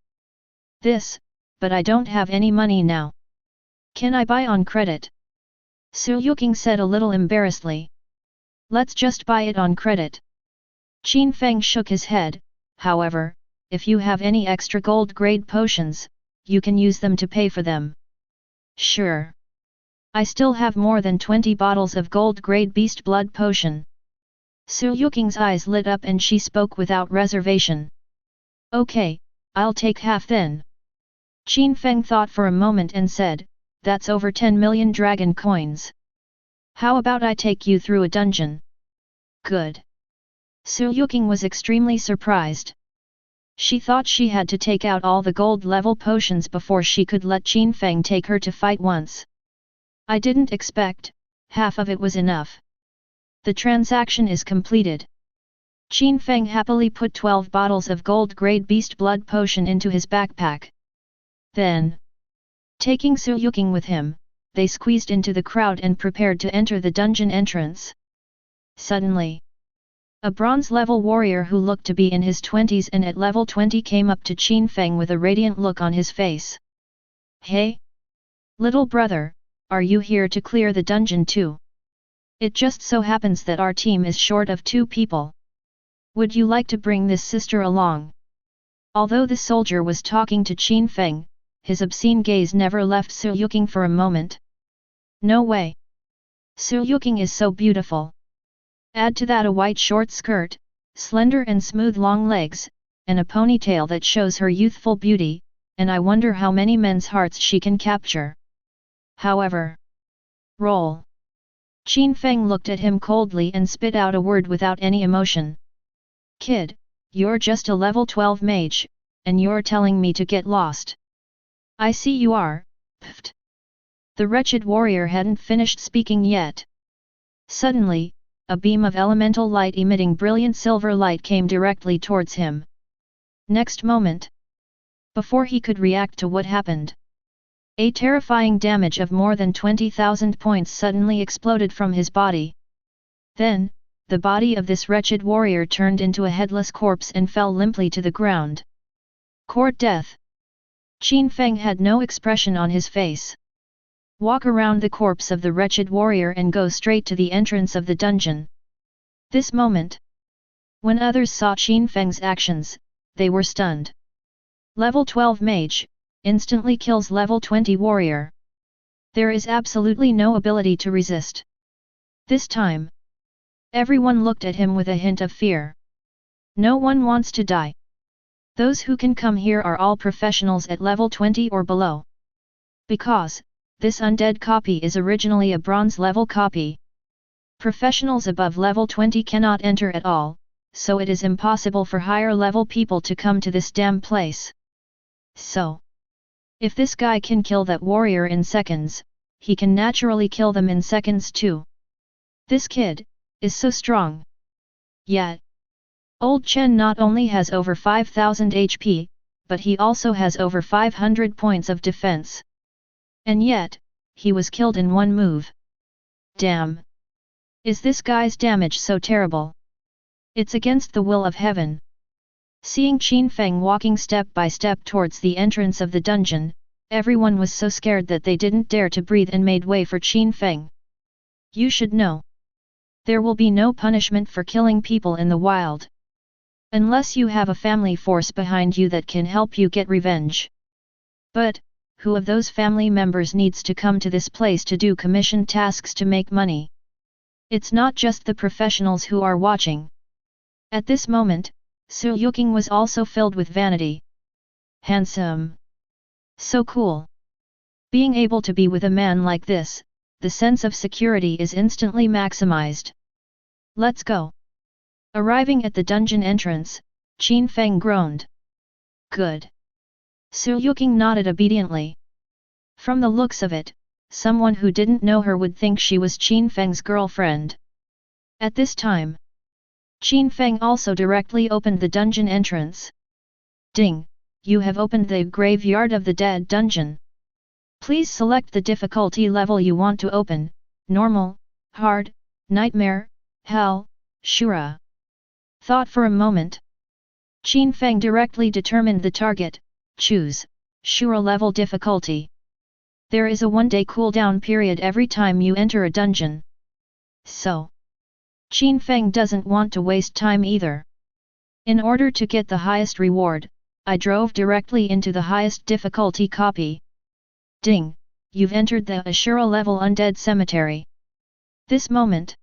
This, but I don't have any money now. Can I buy on credit? Su Yuqing said a little embarrassedly. Let's just buy it on credit. Qin Feng shook his head, however, if you have any extra gold grade potions, you can use them to pay for them. Sure. I still have more than 20 bottles of gold grade beast blood potion. Su Yuqing's eyes lit up and she spoke without reservation. Okay, I'll take half then. Qin Feng thought for a moment and said, that's over 10 million dragon coins. How about I take you through a dungeon? Good. Su Yuqing was extremely surprised. She thought she had to take out all the gold level potions before she could let Qin Feng take her to fight once. I didn't expect, half of it was enough. The transaction is completed. Qin Feng happily put 12 bottles of gold grade beast blood potion into his backpack. Then, taking Su Yuqing with him, they squeezed into the crowd and prepared to enter the dungeon entrance. Suddenly, a bronze-level warrior who looked to be in his 20s and at level 20 came up to Qin Feng with a radiant look on his face. Hey! Little brother, are you here to clear the dungeon too? It just so happens that our team is short of 2 people. Would you like to bring this sister along? Although the soldier was talking to Qin Feng, his obscene gaze never left Su Yuqing for a moment. No way! Su Yuqing is so beautiful. Add to that a white short skirt, slender and smooth long legs, and a ponytail that shows her youthful beauty, and I wonder how many men's hearts she can capture. However, roll. Qin Feng looked at him coldly and spit out a word without any emotion. Kid, you're just a level 12 mage, and you're telling me to get lost. I see you are, pfft. The wretched warrior hadn't finished speaking yet. Suddenly, a beam of elemental light emitting brilliant silver light came directly towards him. Next moment, before he could react to what happened, a terrifying damage of more than 20,000 points suddenly exploded from his body. Then, the body of this wretched warrior turned into a headless corpse and fell limply to the ground. Court death. Qin Feng had no expression on his face. Walk around the corpse of the wretched warrior and go straight to the entrance of the dungeon. This moment, when others saw Qin Feng's actions, they were stunned. Level 12 mage, instantly kills level 20 warrior. There is absolutely no ability to resist. This time, everyone looked at him with a hint of fear. No one wants to die. Those who can come here are all professionals at level 20 or below. Because, this undead copy is originally a bronze level copy. Professionals above level 20 cannot enter at all, so it is impossible for higher level people to come to this damn place. So, if this guy can kill that warrior in seconds, he can naturally kill them in seconds too. This kid is so strong. Yet, Old Chen not only has over 5,000 HP, but he also has over 500 points of defense. And yet, he was killed in one move. Damn! Is this guy's damage so terrible? It's against the will of heaven. Seeing Qin Feng walking step by step towards the entrance of the dungeon, everyone was so scared that they didn't dare to breathe and made way for Qin Feng. You should know. There will be no punishment for killing people in the wild. Unless you have a family force behind you that can help you get revenge. But, who of those family members needs to come to this place to do commission tasks to make money? It's not just the professionals who are watching. At this moment, Su Yuking was also filled with vanity. Handsome. So cool. Being able to be with a man like this, the sense of security is instantly maximized. Let's go. Arriving at the dungeon entrance, Qin Feng groaned. Good. Su Yuking nodded obediently. From the looks of it, someone who didn't know her would think she was Qin Feng's girlfriend. At this time, Qin Feng also directly opened the dungeon entrance. Ding! You have opened the Graveyard of the Dead dungeon. Please select the difficulty level you want to open, normal, hard, nightmare, hell, Shura. Thought for a moment. Qin Feng directly determined the target, choose, Shura level difficulty. There is a 1-day cooldown period every time you enter a dungeon. So, Qin Feng doesn't want to waste time either. In order to get the highest reward, I drove directly into the highest difficulty copy. Ding! You've entered the Ashura level Undead Cemetery. This moment.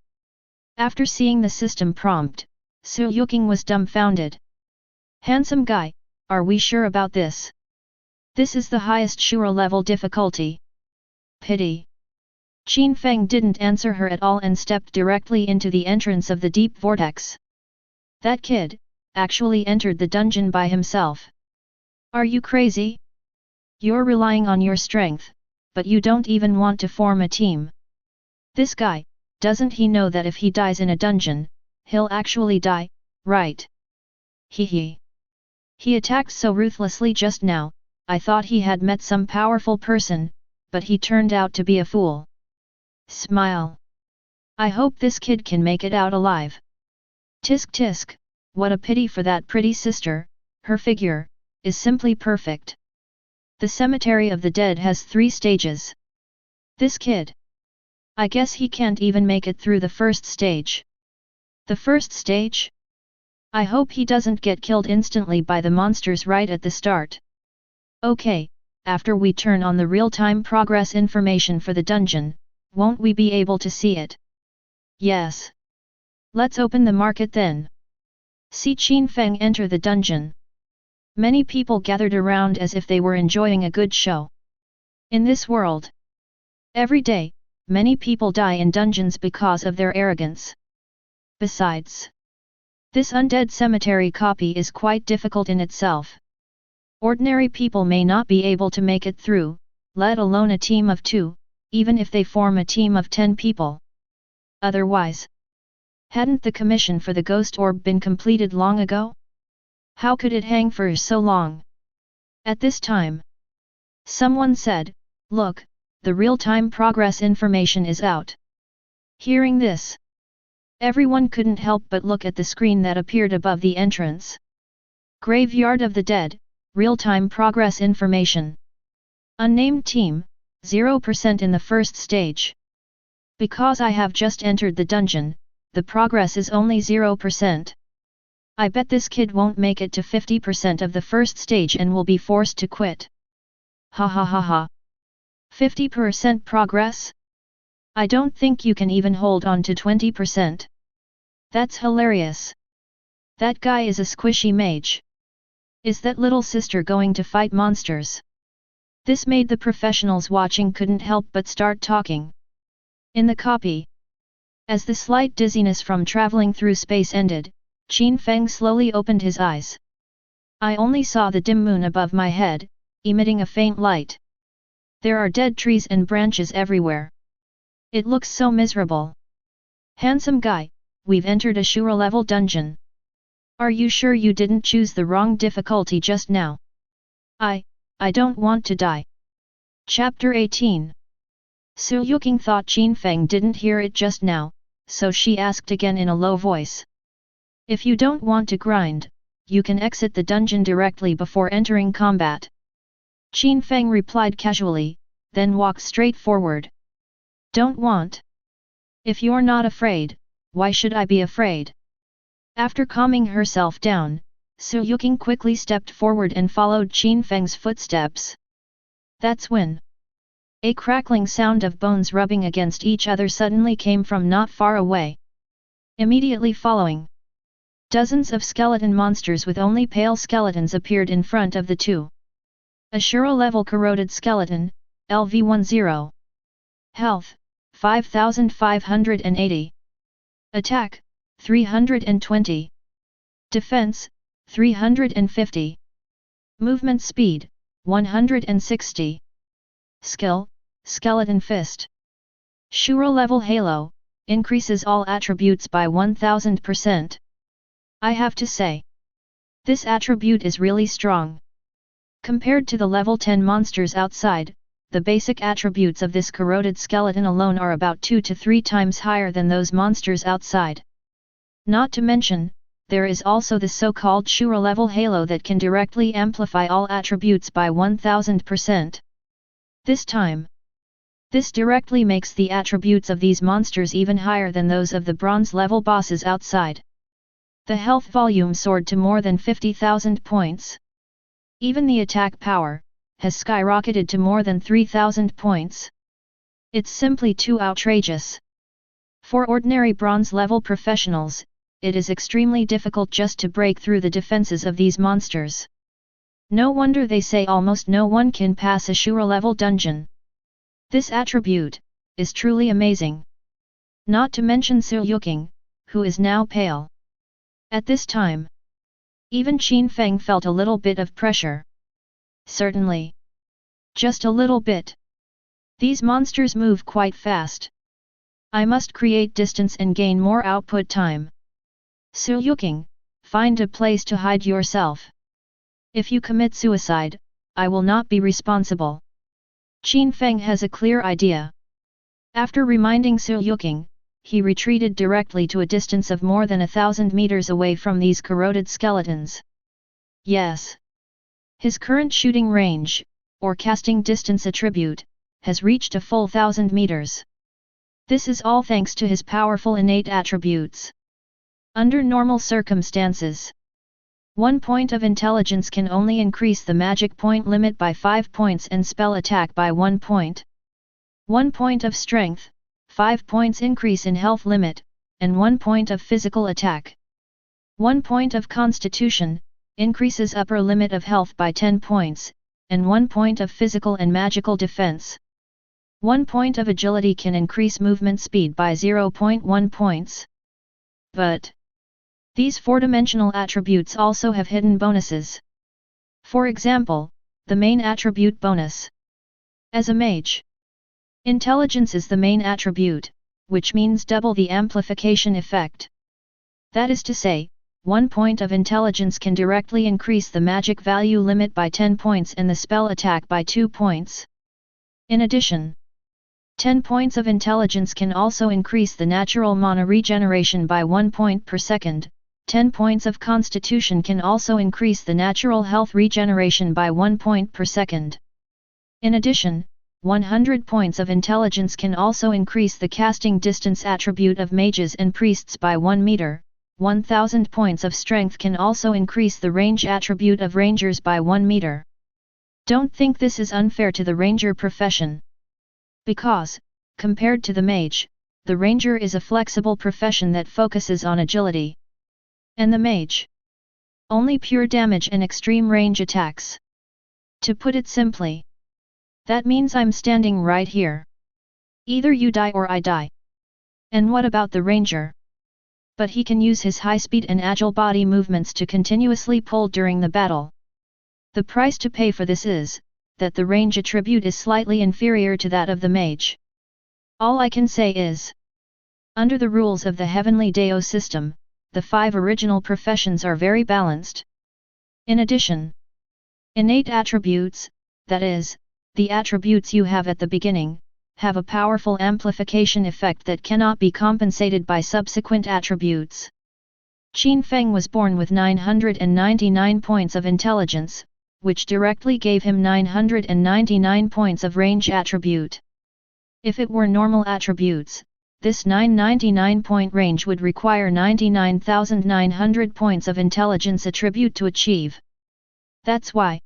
After seeing the system prompt, Su Yuking was dumbfounded. Handsome guy, are we sure about this? This is the highest Shura level difficulty. Pity. Qin Feng didn't answer her at all and stepped directly into the entrance of the deep vortex. That kid actually entered the dungeon by himself. Are you crazy? You're relying on your strength, but you don't even want to form a team. This guy, doesn't he know that if he dies in a dungeon, he'll actually die, right? Hee. He attacked so ruthlessly just now, I thought he had met some powerful person, but he turned out to be a fool. Smile. I hope this kid can make it out alive. Tisk tisk, what a pity for that pretty sister, her figure is simply perfect. The cemetery of the dead has 3 stages. This kid. I guess he can't even make it through the first stage. The first stage? I hope he doesn't get killed instantly by the monsters right at the start. Okay, after we turn on the real-time progress information for the dungeon, won't we be able to see it? Yes. Let's open the market then. See Qin Feng enter the dungeon. Many people gathered around as if they were enjoying a good show. In this world, every day, many people die in dungeons because of their arrogance. Besides, this undead cemetery copy is quite difficult in itself. Ordinary people may not be able to make it through, let alone a team of 2, even if they form a team of 10 people. Otherwise, hadn't the commission for the ghost orb been completed long ago? How could it hang for so long? At this time, someone said, "Look, the real-time progress information is out." Hearing this, everyone couldn't help but look at the screen that appeared above the entrance. Graveyard of the Dead, real-time progress information. Unnamed team, 0% in the first stage. Because I have just entered the dungeon, the progress is only 0%. I bet this kid won't make it to 50% of the first stage and will be forced to quit. Ha ha ha ha. 50% progress? I don't think you can even hold on to 20%. That's hilarious. That guy is a squishy mage. Is that little sister going to fight monsters? This made the professionals watching couldn't help but start talking. In the copy, as the slight dizziness from traveling through space ended, Qin Feng slowly opened his eyes. I only saw the dim moon above my head, emitting a faint light. There are dead trees and branches everywhere. It looks so miserable. Handsome guy, we've entered a Shura level dungeon. Are you sure you didn't choose the wrong difficulty just now? I don't want to die. Chapter 18. Su Yuking thought Qin Feng didn't hear it just now, so she asked again in a low voice. If you don't want to grind, you can exit the dungeon directly before entering combat. Qin Feng replied casually, then walked straight forward. Don't want? If you're not afraid, why should I be afraid? After calming herself down, Su Yuqing quickly stepped forward and followed Qin Feng's footsteps. That's when a crackling sound of bones rubbing against each other suddenly came from not far away. Immediately following, dozens of skeleton monsters with only pale skeletons appeared in front of the two. Ashura-level corroded skeleton, LV10. Health, 5580. Attack, 320. Defense, 350. Movement speed, 160. Skill, Skeleton Fist. Shura-level Halo, increases all attributes by 1000%. I have to say, this attribute is really strong. Compared to the level 10 monsters outside, the basic attributes of this corroded skeleton alone are about 2 to 3 times higher than those monsters outside. Not to mention, there is also the so-called Shura-level Halo that can directly amplify all attributes by 1000%. This directly makes the attributes of these monsters even higher than those of the bronze-level bosses outside. The health volume soared to more than 50,000 points. Even the attack power has skyrocketed to more than 3,000 points. It's simply too outrageous. For ordinary bronze-level professionals, it is extremely difficult just to break through the defenses of these monsters. No wonder they say almost no one can pass a Shura-level dungeon. This attribute is truly amazing. Not to mention Su Yuqing, who is now pale. At this time, even Qin Feng felt a little bit of pressure. Certainly. Just a little bit. These monsters move quite fast. I must create distance and gain more output time. Su Yuqing, find a place to hide yourself. If you commit suicide, I will not be responsible. Qin Feng has a clear idea. After reminding Su Yuqing, he retreated directly to a distance of more than 1,000 meters away from these corroded skeletons. Yes. His current shooting range, or casting distance attribute, has reached a full 1,000 meters. This is all thanks to his powerful innate attributes. Under normal circumstances, 1 point of intelligence can only increase the magic point limit by 5 points and spell attack by 1 point. 1 point of strength, 5 points increase in health limit, and 1 point of physical attack. 1 point of constitution, increases upper limit of health by 10 points, and 1 point of physical and magical defense. 1 point of agility can increase movement speed by 0.1 points. But these 4-dimensional attributes also have hidden bonuses. For example, the main attribute bonus. As a mage, intelligence is the main attribute, which means double the amplification effect. That is to say, 1 point of intelligence can directly increase the magic value limit by 10 points and the spell attack by 2 points. In addition, 10 points of intelligence can also increase the natural mana regeneration by 1 point per second. 10 points of constitution can also increase the natural health regeneration by 1 point per second. In addition, 100 points of intelligence can also increase the casting distance attribute of mages and priests by 1 meter. 1000 points of strength can also increase the range attribute of rangers by 1 meter. Don't think this is unfair to the ranger profession. Because, compared to the mage, the ranger is a flexible profession that focuses on agility. And the mage, only pure damage and extreme range attacks. To put it simply, that means I'm standing right here. Either you die or I die. And what about the ranger? But he can use his high speed and agile body movements to continuously pull during the battle. The price to pay for this is that the range attribute is slightly inferior to that of the mage. All I can say is, under the rules of the Heavenly Dao system, the 5 original professions are very balanced. In addition, innate attributes, that is, the attributes you have at the beginning, have a powerful amplification effect that cannot be compensated by subsequent attributes. Qin Feng was born with 999 points of intelligence, which directly gave him 999 points of range attribute. If it were normal attributes, this 999-point range would require 99,900 points of intelligence attribute to achieve. That's why.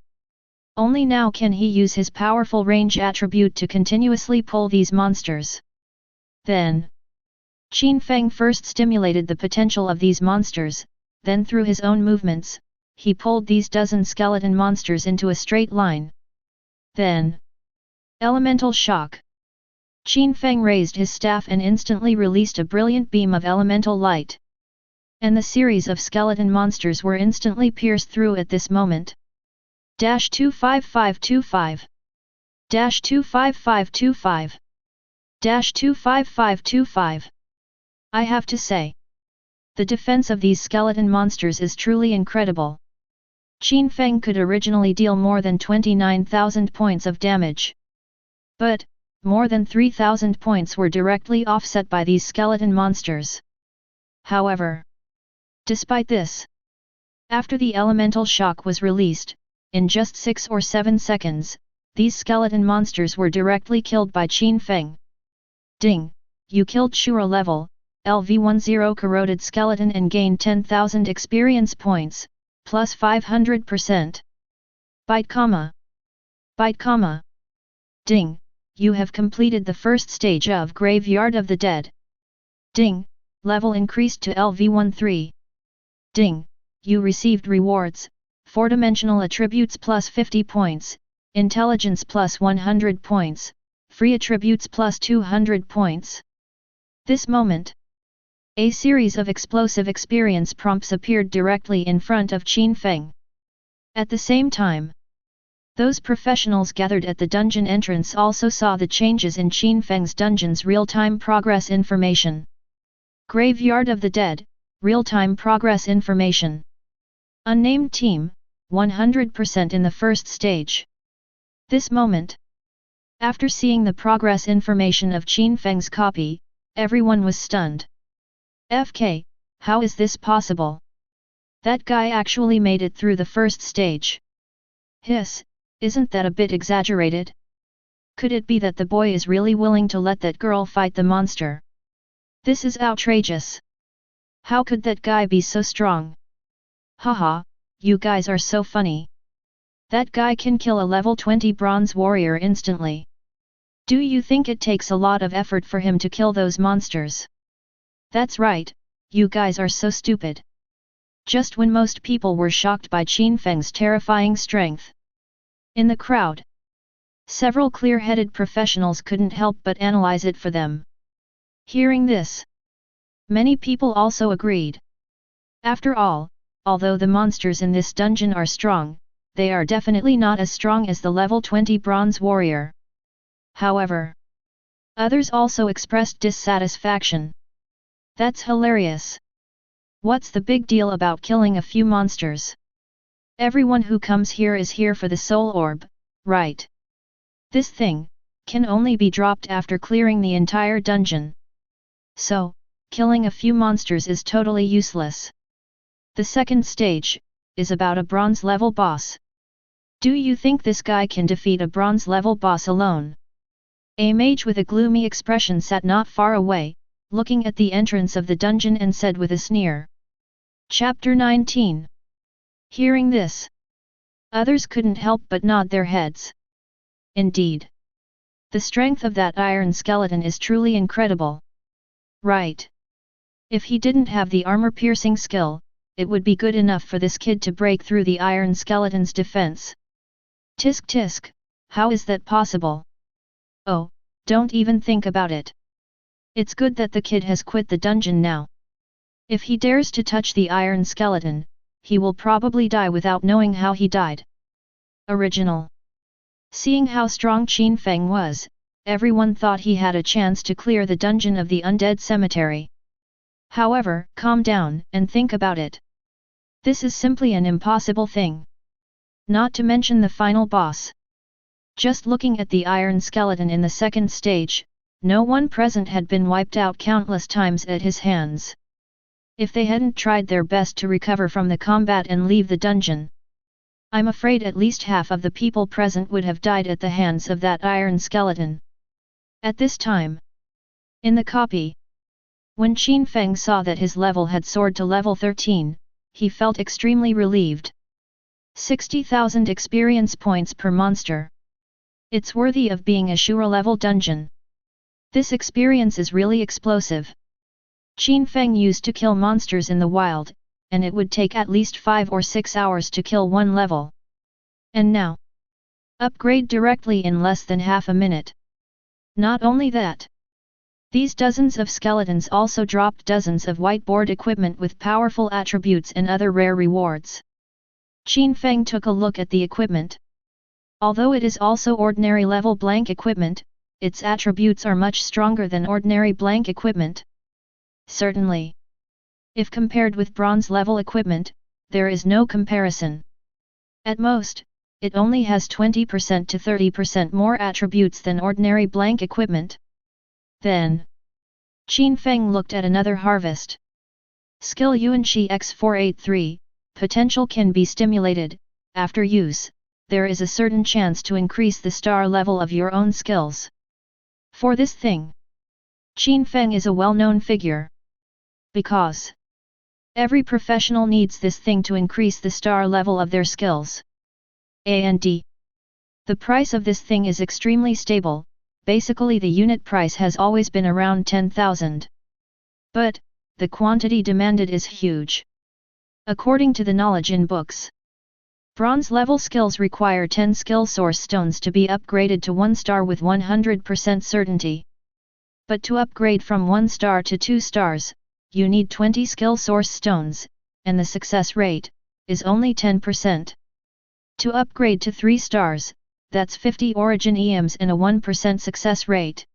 Only now can he use his powerful range attribute to continuously pull these monsters. Then, Qin Feng first stimulated the potential of these monsters, then through his own movements, he pulled these dozen skeleton monsters into a straight line. Then, elemental shock. Qin Feng raised his staff and instantly released a brilliant beam of elemental light. And the series of skeleton monsters were instantly pierced through at this moment. 25525 25525 25525. I have to say, the defense of these skeleton monsters is truly incredible. Qin Feng could originally deal more than 29,000 points of damage. But, more than 3,000 points were directly offset by these skeleton monsters. However, despite this, after the elemental shock was released, in just 6 or 7 seconds, these skeleton monsters were directly killed by Qin Feng. Ding! You killed Shura level, LV10 corroded skeleton and gained 10,000 experience points, plus 500%. Bite comma. Bite comma. Ding! You have completed the first stage of Graveyard of the Dead. Ding! Level increased to LV13. Ding! You received rewards, 4-dimensional attributes plus 50 points, intelligence plus 100 points, free attributes plus 200 points. This moment, a series of explosive experience prompts appeared directly in front of Qin Feng. At the same time, those professionals gathered at the dungeon entrance also saw the changes in Qin Feng's dungeon's real-time progress information. Graveyard of the Dead, real-time progress information. Unnamed team, 100% in the first stage. This moment, after seeing the progress information of Qin Feng's copy, everyone was stunned. FK, how is this possible? That guy actually made it through the first stage. Hiss, isn't that a bit exaggerated? Could it be that the boy is really willing to let that girl fight the monster? This is outrageous. How could that guy be so strong? Haha, you guys are so funny. That guy can kill a level 20 bronze warrior instantly. Do you think it takes a lot of effort for him to kill those monsters? That's right, you guys are so stupid. Just when most people were shocked by Qin Feng's terrifying strength. In the crowd, several clear-headed professionals couldn't help but analyze it for them. Hearing this, many people also agreed. After all, although the monsters in this dungeon are strong, they are definitely not as strong as the level 20 bronze warrior. However, others also expressed dissatisfaction. That's hilarious. What's the big deal about killing a few monsters? Everyone who comes here is here for the soul orb, right? This thing can only be dropped after clearing the entire dungeon. So, killing a few monsters is totally useless. The second stage is about a bronze level boss. Do you think this guy can defeat a bronze level boss alone? A mage with a gloomy expression sat not far away, looking at the entrance of the dungeon and said with a sneer. Chapter 19. Hearing this, others couldn't help but nod their heads. Indeed, the strength of that iron skeleton is truly incredible. Right. If he didn't have the armor-piercing skill, it would be good enough for this kid to break through the iron skeleton's defense. Tisk tisk, how is that possible? Oh, don't even think about it. It's good that the kid has quit the dungeon now. If he dares to touch the iron skeleton, he will probably die without knowing how he died. Original. Seeing how strong Qin Feng was, everyone thought he had a chance to clear the dungeon of the undead cemetery. However, calm down and think about it. This is simply an impossible thing. Not to mention the final boss. Just looking at the iron skeleton in the second stage, no one present had been wiped out countless times at his hands. if they hadn't tried their best to recover from the combat and leave the dungeon. I'm afraid at least half of the people present would have died at the hands of that iron skeleton. At this time, in the copy, when Qin Feng saw that his level had soared to level 13, he felt extremely relieved. 60,000 experience points per monster. It's worthy of being a Shura level dungeon. This experience is really explosive. Qin Feng used to kill monsters in the wild, and it would take at least 5 or 6 hours to kill one level. And now, upgrade directly in less than half a minute. Not only that, these dozens of skeletons also dropped dozens of whiteboard equipment with powerful attributes and other rare rewards. Qin Feng took a look at the equipment. Although it is also ordinary level blank equipment, its attributes are much stronger than ordinary blank equipment. Certainly, if compared with bronze level equipment, there is no comparison. At most, it only has 20% to 30% more attributes than ordinary blank equipment. Then, Qin Feng looked at another harvest. Skill Yuanqi X483, potential can be stimulated. After use, there is a certain chance to increase the star level of your own skills. For this thing, Qin Feng is a well-known figure. Because every professional needs this thing to increase the star level of their skills. And the price of this thing is extremely stable. Basically the unit price has always been around 10,000. But, the quantity demanded is huge. According to the knowledge in books, bronze level skills require 10 skill source stones to be upgraded to 1 star with 100% certainty. But to upgrade from 1 star to 2 stars, you need 20 skill source stones, and the success rate is only 10%. To upgrade to 3 stars, that's 50 origin EMs and a 1% success rate.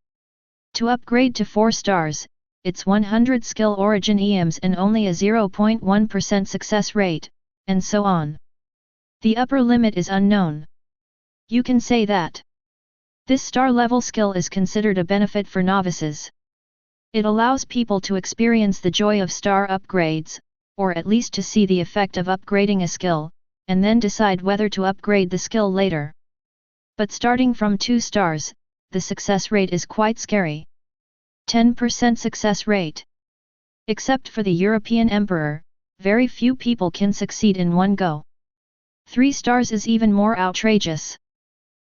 To upgrade to 4 stars, it's 100 skill origin EMs and only a 0.1% success rate, and so on. The upper limit is unknown. You can say that this star level skill is considered a benefit for novices. It allows people to experience the joy of star upgrades, or at least to see the effect of upgrading a skill, and then decide whether to upgrade the skill later. But starting from 2 stars, the success rate is quite scary. 10% success rate. Except for the European Emperor, very few people can succeed in one go. 3 stars is even more outrageous.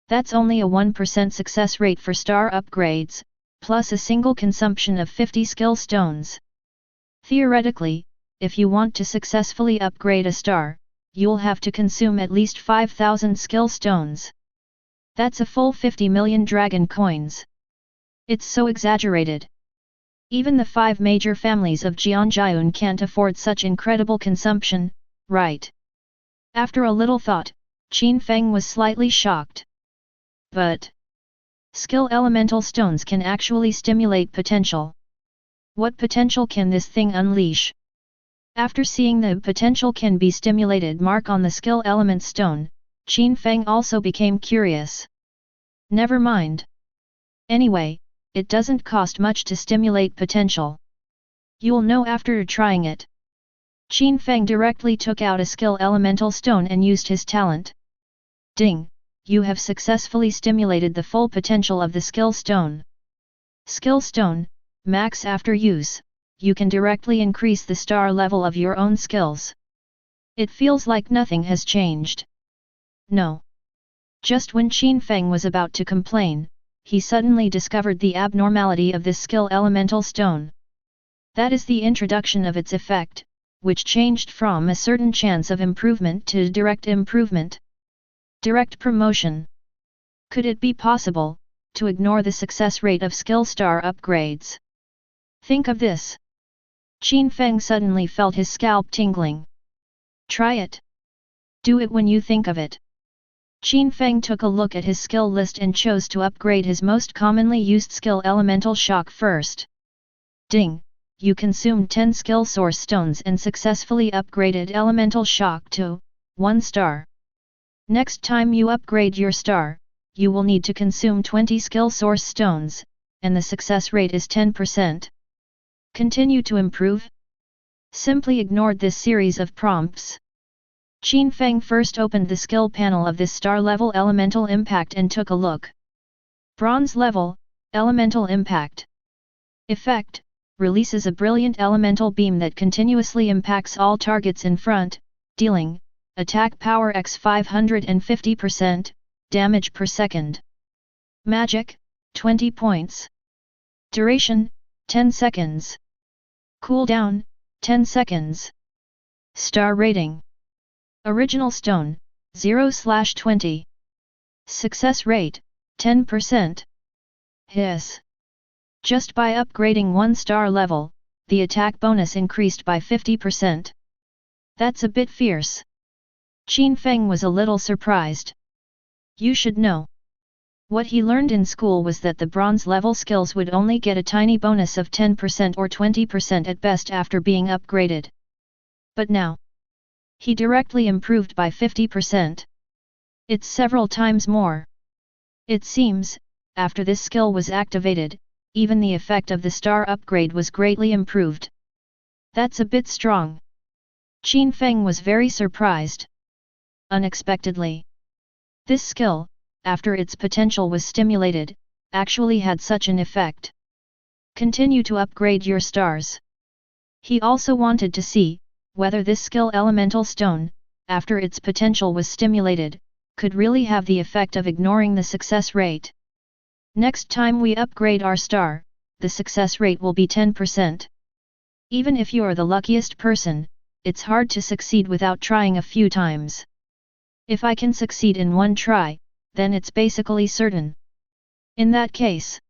That's only a 1% success rate for star upgrades, plus a single consumption of 50 skill stones. Theoretically, if you want to successfully upgrade a star, you'll have to consume at least 5,000 skill stones. That's a full 50 million dragon coins. It's so exaggerated. Even the 5 major families of Jianjiun can't afford such incredible consumption, right? After a little thought, Qin Feng was slightly shocked. But skill elemental stones can actually stimulate potential. What potential can this thing unleash? After seeing the potential can be stimulated mark on the skill element stone, Qin Feng also became curious. Never mind. Anyway, it doesn't cost much to stimulate potential. You'll know after trying it. Qin Feng directly took out a skill elemental stone and used his talent. Ding! You have successfully stimulated the full potential of the skill stone. Skill stone, max after use, you can directly increase the star level of your own skills. It feels like nothing has changed. No. Just when Qin Feng was about to complain, he suddenly discovered the abnormality of this skill elemental stone. That is the introduction of its effect, which changed from a certain chance of improvement to direct improvement. Direct promotion. Could it be possible to ignore the success rate of skill star upgrades? Think of this. Qin Feng suddenly felt his scalp tingling. Try it. Do it when you think of it. Qin Feng took a look at his skill list and chose to upgrade his most commonly used skill Elemental Shock first. Ding! You consumed 10 skill source stones and successfully upgraded Elemental Shock to 1 star. Next time you upgrade your star, you will need to consume 20 skill source stones, and the success rate is 10%. Continue to improve. simply ignored this series of prompts. Qin Feng first opened the skill panel of this star level elemental impact and took a look. Bronze level, elemental impact. Effect, releases a brilliant elemental beam that continuously impacts all targets in front, dealing, attack power x 550%, damage per second. Magic, 20 points. Duration, 10 seconds. Cooldown, 10 seconds. Star rating. Original stone, 0/20. Success rate, 10%. Hiss. Just by upgrading one star level, the attack bonus increased by 50%. That's a bit fierce. Qin Feng was a little surprised. You should know. What he learned in school was that the bronze level skills would only get a tiny bonus of 10% or 20% at best after being upgraded. But now, he directly improved by 50%. It's several times more. It seems, after this skill was activated, even the effect of the star upgrade was greatly improved. That's a bit strong. Qin Feng was very surprised. Unexpectedly, this skill, after its potential was stimulated, actually had such an effect. Continue to upgrade your stars. He also wanted to see whether this skill elemental stone, after its potential was stimulated, could really have the effect of ignoring the success rate. Next time we upgrade our star, the success rate will be 10%. Even if you're the luckiest person, it's hard to succeed without trying a few times. If I can succeed in one try, then it's basically certain. In that case,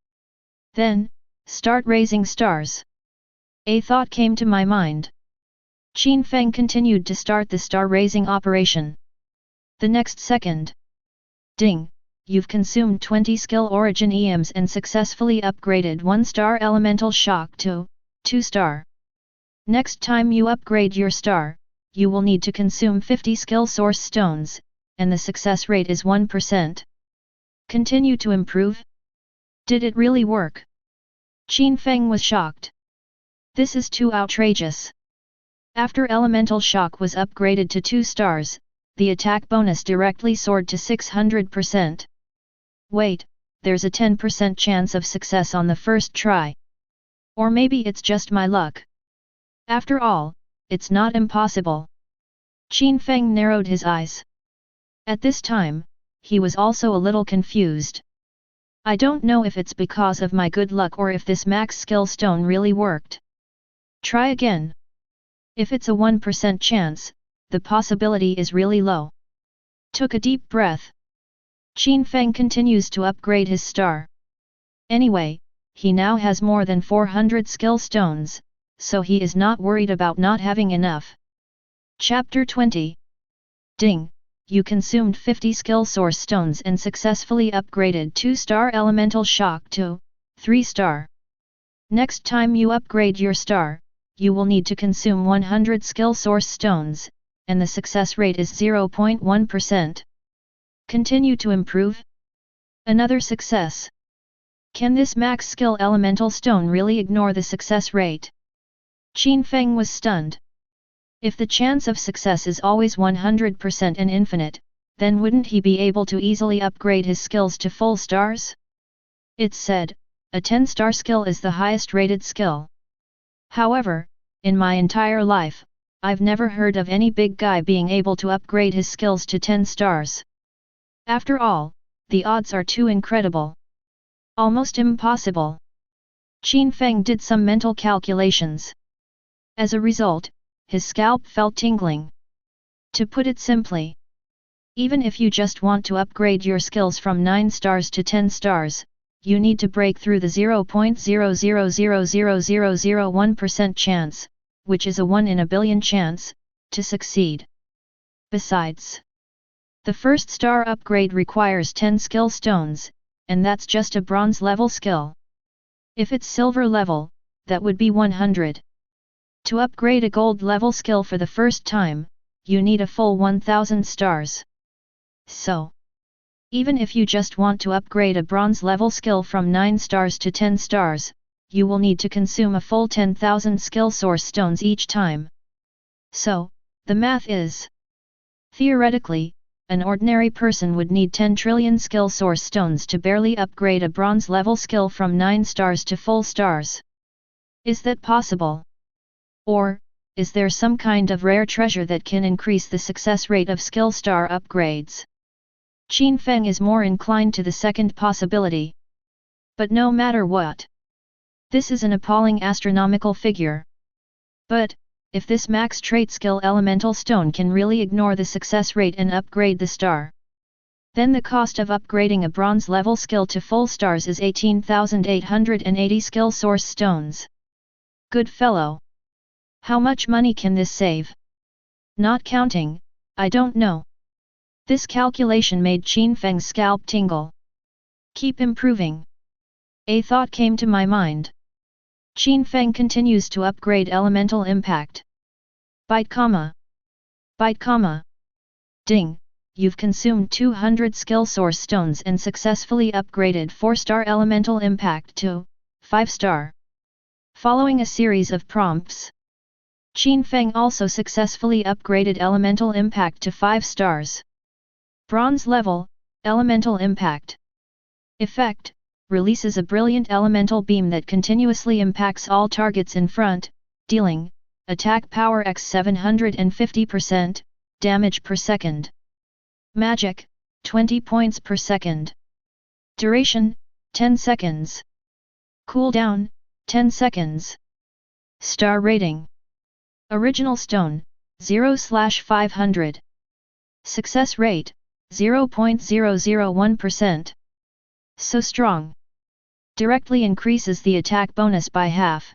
then, start raising stars. A thought came to my mind. Qin Feng continued to start the star raising operation. The next second. Ding! You've consumed 20 skill origin EMs and successfully upgraded 1 star elemental shock to 2 star. Next time you upgrade your star, you will need to consume 50 skill source stones, and the success rate is 1%. Continue to improve? Did it really work? Qin Feng was shocked. This is too outrageous. After elemental shock was upgraded to 2 stars, the attack bonus directly soared to 600%. Wait, there's a 10% chance of success on the first try. Or maybe it's just my luck. After all, it's not impossible. Qin Feng narrowed his eyes. At this time, he was also a little confused. I don't know if it's because of my good luck or if this max skill stone really worked. Try again. If it's a 1% chance, the possibility is really low. Took a deep breath. Qin Feng continues to upgrade his star. Anyway, he now has more than 400 skill stones, so he is not worried about not having enough. Chapter 20. Ding! You consumed 50 skill source stones and successfully upgraded 2 star elemental shock to 3 star. Next time you upgrade your star, you will need to consume 100 skill source stones, and the success rate is 0.1%. Continue to improve? Another success. Can this max skill elemental stone really ignore the success rate? Qin Feng was stunned. If the chance of success is always 100% and infinite, then wouldn't he be able to easily upgrade his skills to full stars? It's said, a 10-star skill is the highest rated skill. However, in my entire life, I've never heard of any big guy being able to upgrade his skills to 10 stars. After all, the odds are too incredible. Almost impossible. Qin Feng did some mental calculations. As a result, his scalp felt tingling. To put it simply, even if you just want to upgrade your skills from 9 stars to 10 stars, you need to break through the 0.000001% chance, which is a 1 in a billion chance, to succeed. Besides, the first star upgrade requires 10 skill stones, and that's just a bronze level skill. If it's silver level, that would be 100. To upgrade a gold level skill for the first time, you need a full 1000 stars. So, even if you just want to upgrade a bronze level skill from 9 stars to 10 stars, you will need to consume a full 10,000 skill source stones each time. So, the math is: theoretically, an ordinary person would need 10 trillion skill source stones to barely upgrade a bronze level skill from 9 stars to full stars. Is that possible? Or, is there some kind of rare treasure that can increase the success rate of skill star upgrades? Qin Feng is more inclined to the second possibility. But no matter what, this is an appalling astronomical figure. But, if this max trait skill elemental stone can really ignore the success rate and upgrade the star, then the cost of upgrading a bronze level skill to full stars is 18,880 skill source stones. Good fellow. How much money can this save? Not counting, I don't know. This calculation made Qin Feng's scalp tingle. Keep improving. A thought came to my mind. Qin Feng continues to upgrade elemental impact. Byte comma. Byte comma. Ding, you've consumed 200 skill source stones and successfully upgraded 4-star elemental impact to 5-star. Following a series of prompts, Qin Feng also successfully upgraded elemental impact to 5 stars. Bronze level, elemental impact. Effect: releases a brilliant elemental beam that continuously impacts all targets in front, dealing attack power x 750%, damage per second. Magic, 20 points per second. Duration, 10 seconds. Cooldown, 10 seconds. Star rating. Original stone, 0/500. Success rate, 0.001%. So strong. Directly increases the attack bonus by half.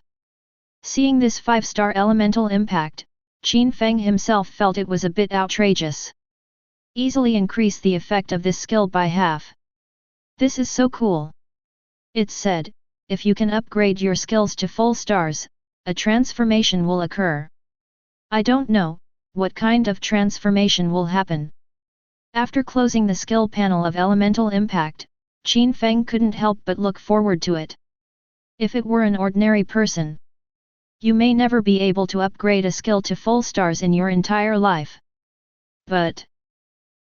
Seeing this 5-star elemental impact, Qin Feng himself felt it was a bit outrageous. Easily increase the effect of this skill by half. This is so cool. It's said, if you can upgrade your skills to full stars, a transformation will occur. I don't know what kind of transformation will happen. After closing the skill panel of elemental impact, Qin Feng couldn't help but look forward to it. If it were an ordinary person, you may never be able to upgrade a skill to full stars in your entire life. But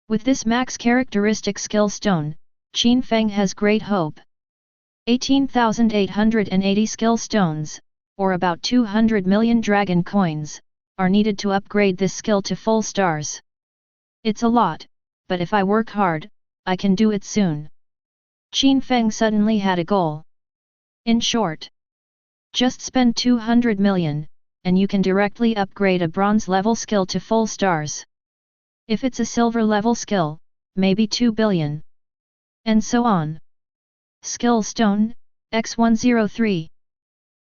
with this max characteristic skill stone, Qin Feng has great hope. 18,880 skill stones, or about 200 million dragon coins, are needed to upgrade this skill to full stars. It's a lot, but if I work hard, I can do it soon. Qin Feng suddenly had a goal. In short, just spend 200 million, and you can directly upgrade a bronze level skill to full stars. If it's a silver level skill, maybe 2 billion. And so on. Skill stone, X103.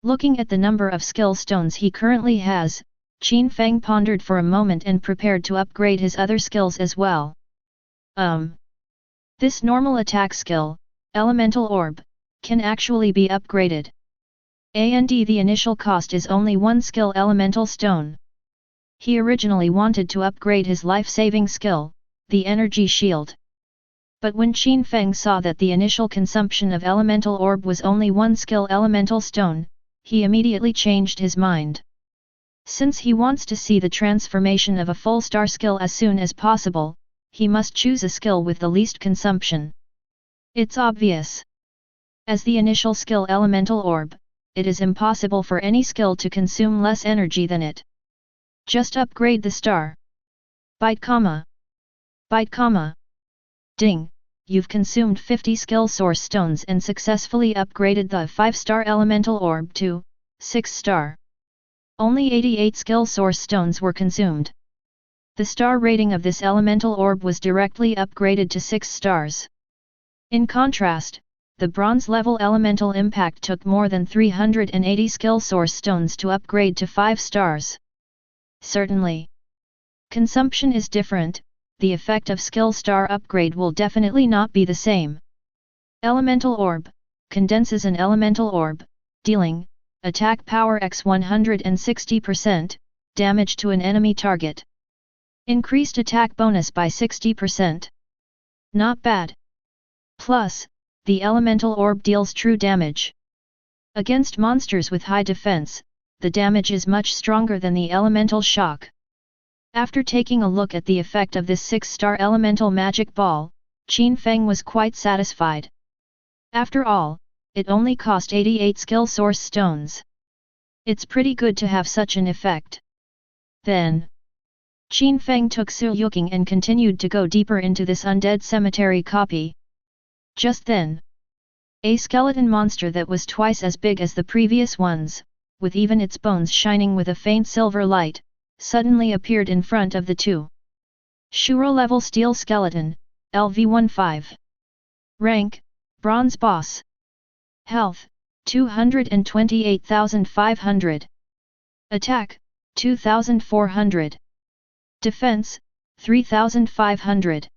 Looking at the number of skill stones he currently has, Qin Feng pondered for a moment and prepared to upgrade his other skills as well. This normal attack skill, Elemental Orb, can actually be upgraded. And the initial cost is only 1 skill Elemental Stone. He originally wanted to upgrade his life-saving skill, the Energy Shield. But when Qin Feng saw that the initial consumption of Elemental Orb was only 1 skill Elemental Stone, he immediately changed his mind. Since he wants to see the transformation of a full star skill as soon as possible, he must choose a skill with the least consumption. It's obvious. As the initial skill Elemental Orb, it is impossible for any skill to consume less energy than it. Just upgrade the star. Byte comma. Byte comma. Ding, you've consumed 50 skill source stones and successfully upgraded the 5-star Elemental Orb to 6-star. Only 88 skill source stones were consumed. The star rating of this Elemental Orb was directly upgraded to 6 stars. In contrast, the bronze level Elemental Impact took more than 380 skill source stones to upgrade to 5 stars. Certainly. Consumption is different, the effect of skill star upgrade will definitely not be the same. Elemental Orb condenses an Elemental Orb, dealing attack power x 160%, damage to an enemy target. Increased attack bonus by 60%. Not bad. Plus, the Elemental Orb deals true damage. Against monsters with high defense, the damage is much stronger than the elemental shock. After taking a look at the effect of this 6-star elemental magic ball, Qin Feng was quite satisfied. After all, it only cost 88 skill source stones. It's pretty good to have such an effect. Then, Qin Feng took Su Yuking and continued to go deeper into this undead cemetery copy. Just then, a skeleton monster that was twice as big as the previous ones, with even its bones shining with a faint silver light, suddenly appeared in front of the two. Shuro level steel skeleton, LV-15. Rank, Bronze Boss. Health, 228,500. Attack, 2,400. Defense, 3,500.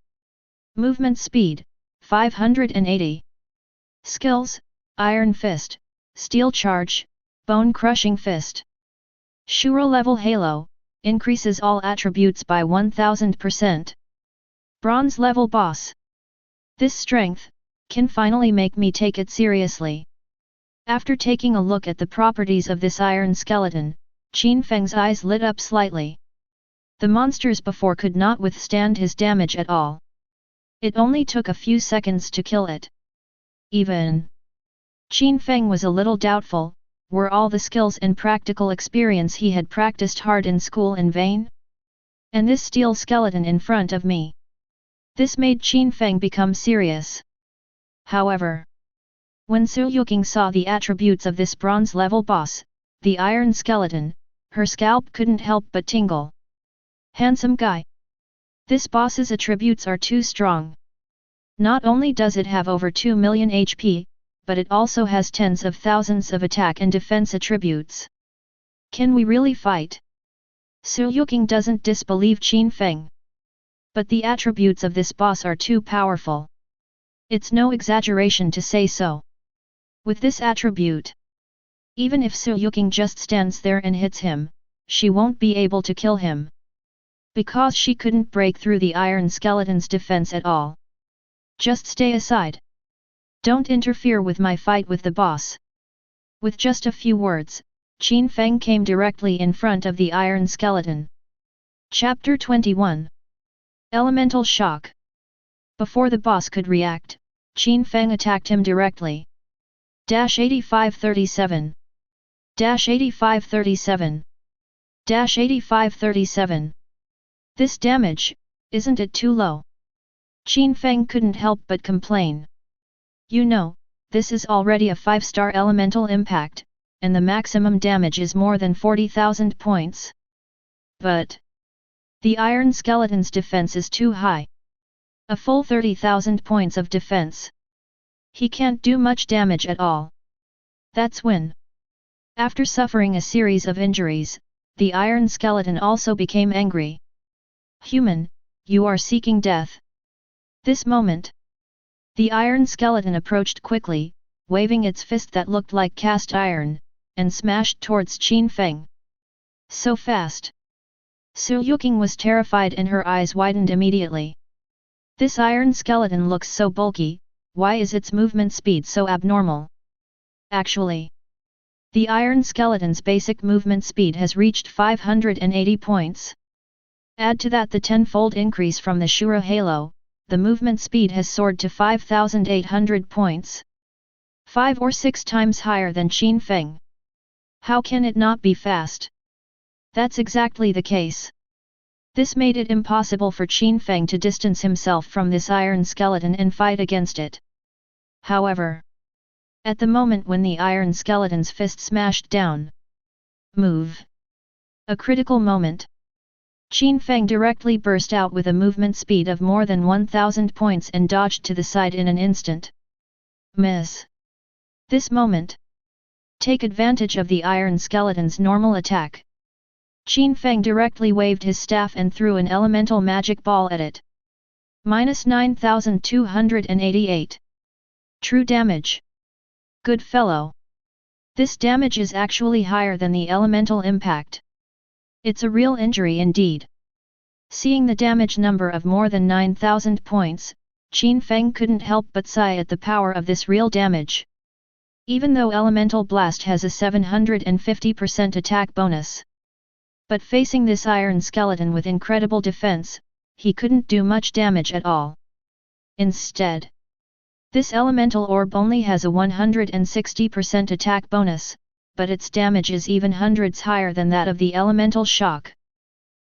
Movement speed, 580. Skills, Iron Fist, Steel Charge, Bone Crushing Fist. Shuro level Halo, increases all attributes by 1000%. Bronze level Boss. This strength can finally make me take it seriously. After taking a look at the properties of this iron skeleton, Qin Feng's eyes lit up slightly. The monsters before could not withstand his damage at all. It only took a few seconds to kill it. Even Qin Feng was a little doubtful, were all the skills and practical experience he had practiced hard in school in vain? And this steel skeleton in front of me. This made Qin Feng become serious. However, when Su Yuking saw the attributes of this bronze level boss, the iron skeleton, her scalp couldn't help but tingle. Handsome guy. This boss's attributes are too strong. Not only does it have over 2 million HP, but it also has tens of thousands of attack and defense attributes. Can we really fight? Su Yuking doesn't disbelieve Qin Feng. But the attributes of this boss are too powerful. It's no exaggeration to say so. With this attribute, even if Su Yuking just stands there and hits him, she won't be able to kill him. Because she couldn't break through the iron skeleton's defense at all. Just stay aside. Don't interfere with my fight with the boss. With just a few words, Qin Feng came directly in front of the iron skeleton. Chapter 21. Elemental Shock. Before the boss could react, Qin Feng attacked him directly. 8537. 8537. 8537. This damage, isn't it too low? Qin Feng couldn't help but complain. You know, this is already a 5-star elemental impact, and the maximum damage is more than 40,000 points. But the iron skeleton's defense is too high. A full 30,000 points of defense. He can't do much damage at all. That's when, after suffering a series of injuries, the iron skeleton also became angry. Human, you are seeking death. This moment, the iron skeleton approached quickly, waving its fist that looked like cast iron, and smashed towards Qin Feng. So fast. Su Yuking was terrified and her eyes widened immediately. This iron skeleton looks so bulky, why is its movement speed so abnormal? Actually, the iron skeleton's basic movement speed has reached 580 points. Add to that the tenfold increase from the Shuro Halo, the movement speed has soared to 5,800 points. 5 or 6 times higher than Qin Feng. How can it not be fast? That's exactly the case. This made it impossible for Qin Feng to distance himself from this iron skeleton and fight against it. However, at the moment when the iron skeleton's fist smashed down, move. A critical moment. Qin Feng directly burst out with a movement speed of more than 1,000 points and dodged to the side in an instant. Miss. This moment. Take advantage of the iron skeleton's normal attack. Qin Feng directly waved his staff and threw an elemental magic ball at it. -9,288. True damage. Good fellow. This damage is actually higher than the elemental impact. It's a real injury indeed. Seeing the damage number of more than 9,000 points, Qin Feng couldn't help but sigh at the power of this real damage. Even though Elemental Blast has a 750% attack bonus. But facing this iron skeleton with incredible defense, he couldn't do much damage at all. Instead, this elemental orb only has a 160% attack bonus, but its damage is even hundreds higher than that of the elemental shock.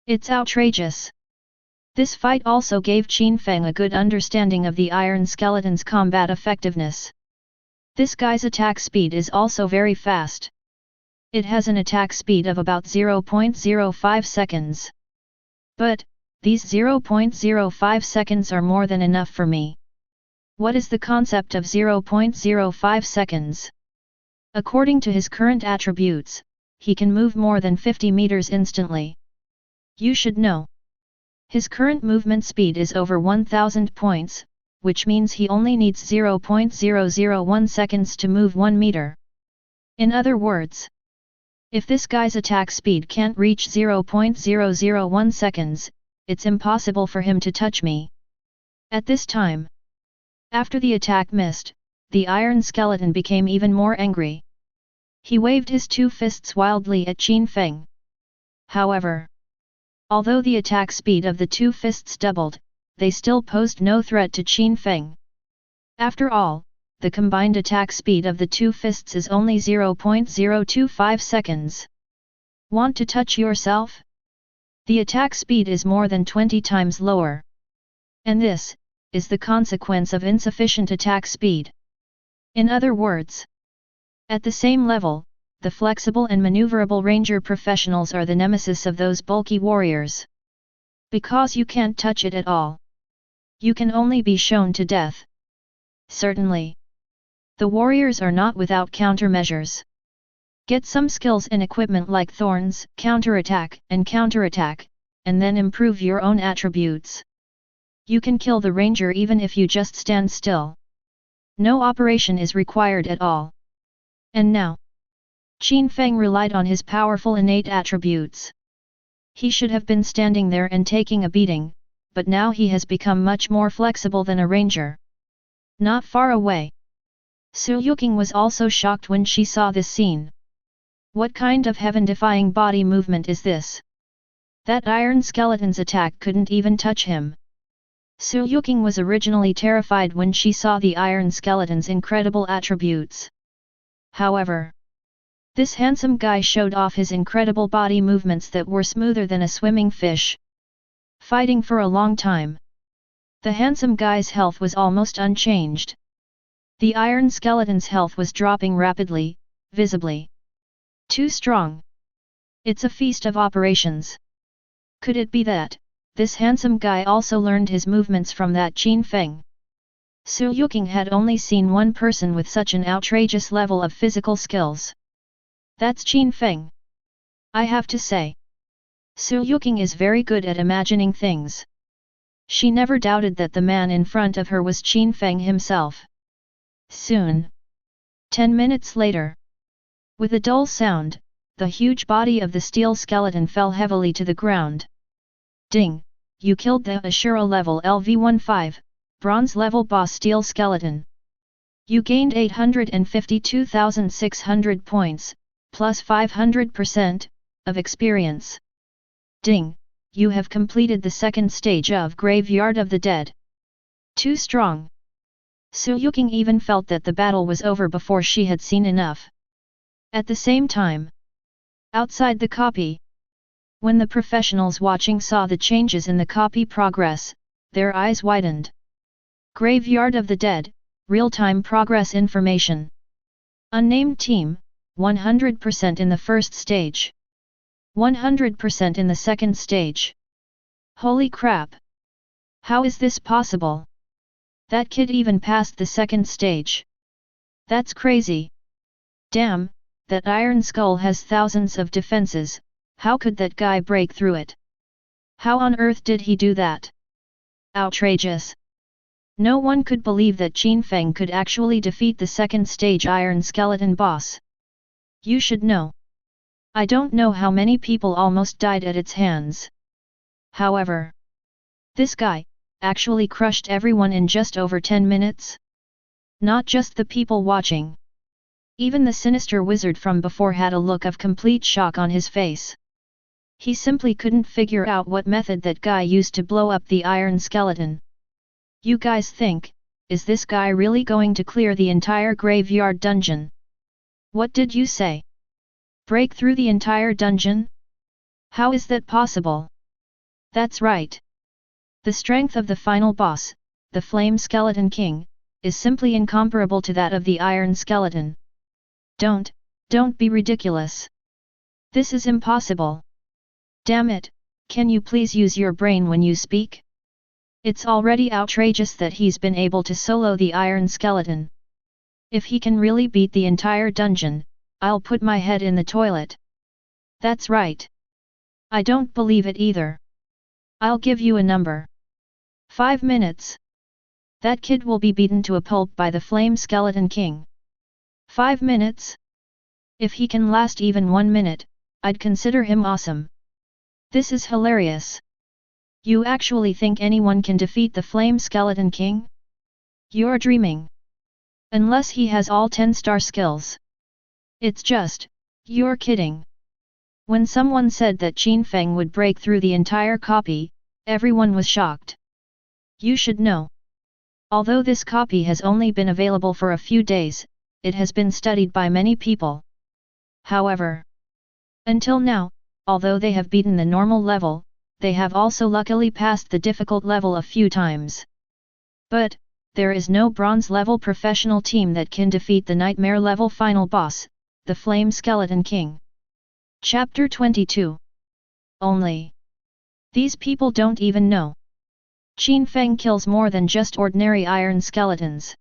It's outrageous. This fight also gave Qin Feng a good understanding of the iron skeleton's combat effectiveness. This guy's attack speed is also very fast. It has an attack speed of about 0.05 seconds. But, these 0.05 seconds are more than enough for me. What is the concept of 0.05 seconds? According to his current attributes, he can move more than 50 meters instantly. You should know. His current movement speed is over 1000 points, which means he only needs 0.001 seconds to move 1 meter. In other words, if this guy's attack speed can't reach 0.001 seconds, it's impossible for him to touch me. At this time, after the attack missed, the iron skeleton became even more angry. He waved his two fists wildly at Qin Feng. However, although the attack speed of the two fists doubled, they still posed no threat to Qin Feng. After all, the combined attack speed of the two fists is only 0.025 seconds. Want to touch yourself? The attack speed is more than 20 times lower. And this is the consequence of insufficient attack speed. In other words, at the same level, the flexible and maneuverable ranger professionals are the nemesis of those bulky warriors. Because you can't touch it at all. You can only be shown to death. Certainly. The warriors are not without countermeasures. Get some skills and equipment like thorns, counterattack, and then improve your own attributes. You can kill the ranger even if you just stand still. No operation is required at all. And now, Qin Feng relied on his powerful innate attributes. He should have been standing there and taking a beating, but now he has become much more flexible than a ranger. Not far away, Su Yuqing was also shocked when she saw this scene. What kind of heaven-defying body movement is this? That iron skeleton's attack couldn't even touch him. Su Yuqing was originally terrified when she saw the iron skeleton's incredible attributes. However, this handsome guy showed off his incredible body movements that were smoother than a swimming fish. Fighting for a long time, the handsome guy's health was almost unchanged. The iron skeleton's health was dropping rapidly, visibly. Too strong. It's a feast of operations. Could it be that this handsome guy also learned his movements from that Qin Feng? Su Yuqing had only seen one person with such an outrageous level of physical skills. That's Qin Feng. I have to say, Su Yuqing is very good at imagining things. She never doubted that the man in front of her was Qin Feng himself. Soon. 10 minutes later. With a dull sound, the huge body of the steel skeleton fell heavily to the ground. Ding! You killed the Ashura level LV-15, bronze level boss steel skeleton. You gained 852,600 points, plus 500%, of experience. Ding! You have completed the second stage of Graveyard of the Dead. Too strong. Su Yuqing even felt that the battle was over before she had seen enough. At the same time, outside the copy, when the professionals watching saw the changes in the copy progress, their eyes widened. Graveyard of the Dead, real-time progress information. Unnamed team, 100% in the first stage. 100% in the second stage. Holy crap! How is this possible? That kid even passed the second stage. That's crazy. Damn, that iron skull has thousands of defenses, how could that guy break through it? How on earth did he do that? Outrageous. No one could believe that Qin Feng could actually defeat the second stage iron skeleton boss. You should know. I don't know how many people almost died at its hands. However, this guy actually crushed everyone in just over 10 minutes? Not just the people watching. Even the sinister wizard from before had a look of complete shock on his face. He simply couldn't figure out what method that guy used to blow up the iron skeleton. You guys think, is this guy really going to clear the entire graveyard dungeon? What did you say? Break through the entire dungeon? How is that possible? That's right. The strength of the final boss, the Flame Skeleton King, is simply incomparable to that of the Iron Skeleton. Don't be ridiculous. This is impossible. Damn it, can you please use your brain when you speak? It's already outrageous that he's been able to solo the Iron Skeleton. If he can really beat the entire dungeon, I'll put my head in the toilet. That's right. I don't believe it either. I'll give you a number. 5 minutes. That kid will be beaten to a pulp by the Flame Skeleton King. 5 minutes? If he can last even 1 minute, I'd consider him awesome. This is hilarious. You actually think anyone can defeat the Flame Skeleton King? You're dreaming. Unless he has all 10-star skills. It's just, you're kidding. When someone said that Qin Feng would break through the entire copy, everyone was shocked. You should know. Although this copy has only been available for a few days, it has been studied by many people. However, until now, although they have beaten the normal level, they have also luckily passed the difficult level a few times. But, there is no bronze level professional team that can defeat the nightmare level final boss, the Flame Skeleton King. Chapter 22. Only. These people don't even know. Qin Feng kills more than just ordinary iron skeletons.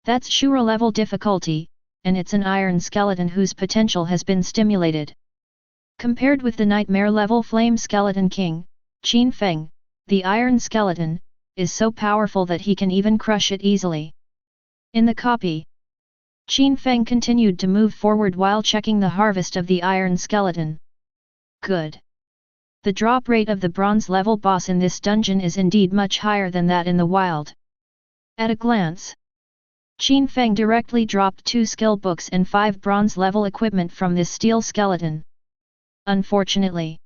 That's Shura level difficulty, and it's an iron skeleton whose potential has been stimulated. Compared with the nightmare level Flame Skeleton King, Qin Feng, the iron skeleton, is so powerful that he can even crush it easily. In the copy, Qin Feng continued to move forward while checking the harvest of the iron skeleton. Good. The drop rate of the bronze level boss in this dungeon is indeed much higher than that in the wild. At a glance, Qin Feng directly dropped 2 skill books and 5 bronze level equipment from this steel skeleton. Unfortunately,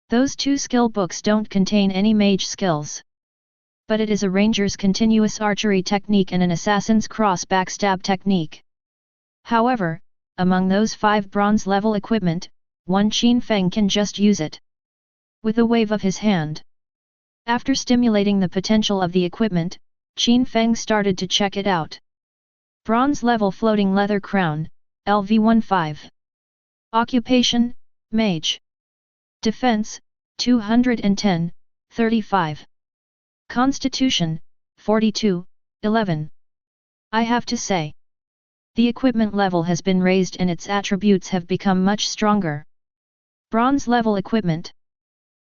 those 2 skill books don't contain any mage skills. But it is a ranger's continuous archery technique and an assassin's cross backstab technique. However, among those 5 bronze level equipment, one Qin Feng can just use it with a wave of his hand. After stimulating the potential of the equipment, Qin Feng started to check it out. Bronze level floating leather crown, LV15. Occupation, Mage. Defense, 210, 35. Constitution, 42, 11. I have to say, the equipment level has been raised and its attributes have become much stronger. Bronze level equipment.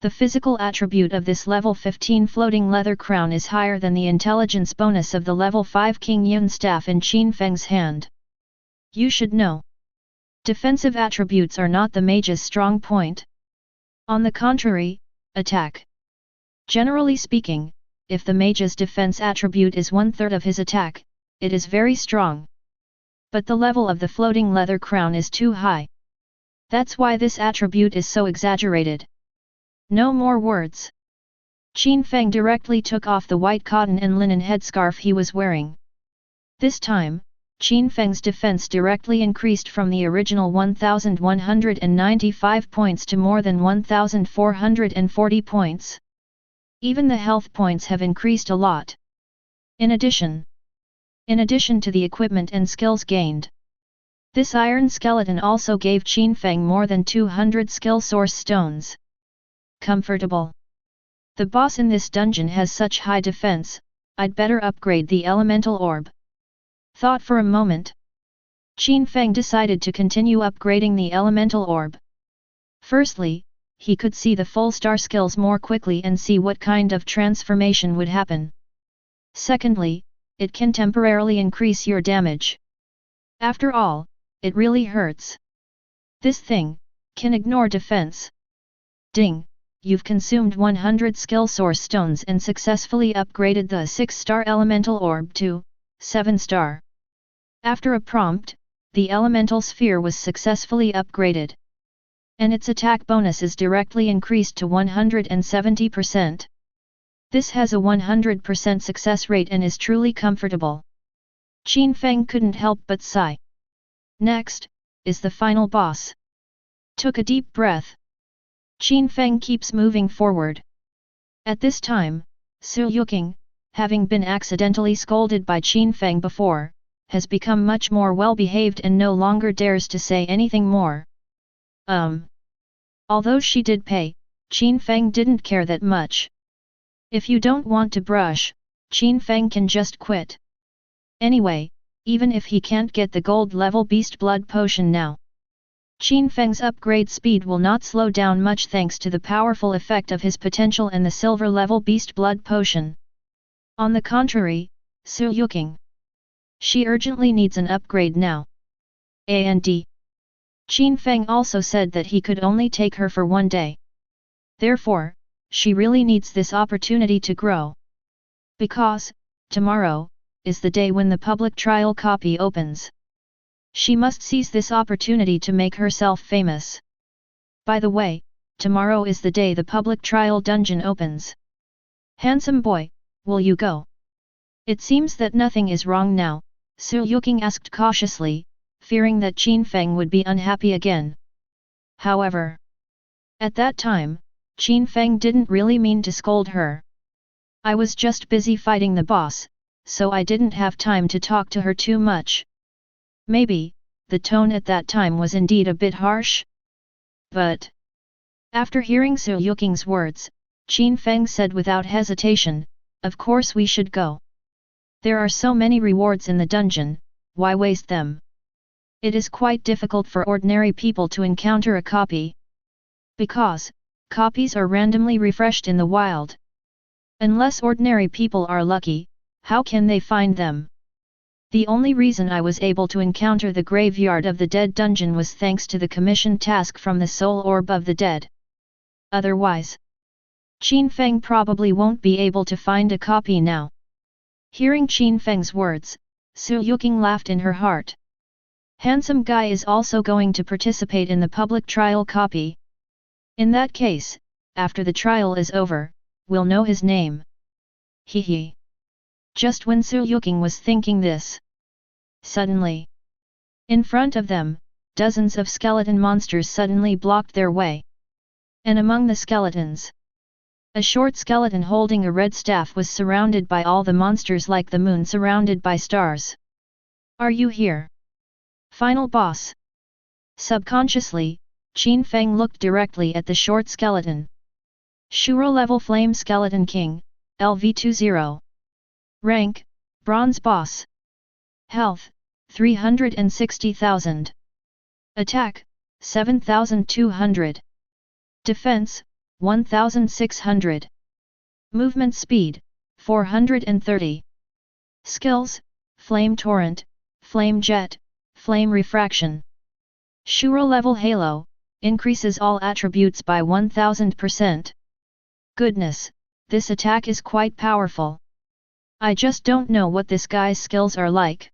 The physical attribute of this level 15 floating leather crown is higher than the intelligence bonus of the level 5 King Yun staff in Qin Feng's hand. You should know. Defensive attributes are not the mage's strong point. On the contrary, attack. Generally speaking, if the mage's defense attribute is 1/3 of his attack, it is very strong. But the level of the floating leather crown is too high. That's why this attribute is so exaggerated. No more words. Qin Feng directly took off the white cotton and linen headscarf he was wearing. This time, Qin Feng's defense directly increased from the original 1,195 points to more than 1,440 points. Even the health points have increased a lot. In addition to the equipment and skills gained, this iron skeleton also gave Qin Feng more than 200 skill source stones. Comfortable. The boss in this dungeon has such high defense, I'd better upgrade the elemental orb. Thought for a moment. Qin Feng decided to continue upgrading the elemental orb. Firstly, he could see the full star skills more quickly and see what kind of transformation would happen. Secondly, it can temporarily increase your damage. After all, it really hurts. This thing can ignore defense. Ding! You've consumed 100 skill source stones and successfully upgraded the 6-star elemental orb to 7-star. After a prompt, the elemental sphere was successfully upgraded. And its attack bonus is directly increased to 170%. This has a 100% success rate and is truly comfortable. Qin Feng couldn't help but sigh. Next, is the final boss. Took a deep breath. Qin Feng keeps moving forward. At this time, Su Yuqing, having been accidentally scolded by Qin Feng before, has become much more well-behaved and no longer dares to say anything more. Although she did pay, Qin Feng didn't care that much. If you don't want to brush, Qin Feng can just quit. Anyway, even if he can't get the gold level beast blood potion now, Qin Feng's upgrade speed will not slow down much thanks to the powerful effect of his potential and the silver level beast blood potion. On the contrary, Su Yuqing, she urgently needs an upgrade now. And Qin Feng also said that he could only take her for one day. Therefore, she really needs this opportunity to grow. Because, tomorrow, is the day when the public trial copy opens. She must seize this opportunity to make herself famous. By the way, tomorrow is the day the public trial dungeon opens. Handsome boy, will you go? It seems that nothing is wrong now, Su Yuqing asked cautiously, fearing that Qin Feng would be unhappy again. However, at that time, Qin Feng didn't really mean to scold her. I was just busy fighting the boss, so I didn't have time to talk to her too much. Maybe, the tone at that time was indeed a bit harsh. But, after hearing Su Yuqing's words, Qin Feng said without hesitation, of course we should go. There are so many rewards in the dungeon, why waste them? It is quite difficult for ordinary people to encounter a copy. Because, copies are randomly refreshed in the wild. Unless ordinary people are lucky, how can they find them? The only reason I was able to encounter the graveyard of the dead dungeon was thanks to the commissioned task from the soul orb of the dead. Otherwise, Qin Feng probably won't be able to find a copy now. Hearing Qin Feng's words, Su Yuqing laughed in her heart. Handsome guy is also going to participate in the public trial copy. In that case, after the trial is over, we'll know his name. Hee. Just when Su Yuqing was thinking this, suddenly, in front of them, dozens of skeleton monsters suddenly blocked their way. And among the skeletons, a short skeleton holding a red staff was surrounded by all the monsters like the moon surrounded by stars. Are you here? Final boss. Subconsciously, Qin Feng looked directly at the short skeleton. Shuro level Flame Skeleton King, LV20. Rank, Bronze Boss. Health, 360,000. Attack, 7,200. Defense, 1,600. Movement speed, 430. Skills, Flame Torrent, Flame Jet, Flame Refraction. Shuro level Halo, increases all attributes by 1000%. Goodness, this attack is quite powerful. I just don't know what this guy's skills are like.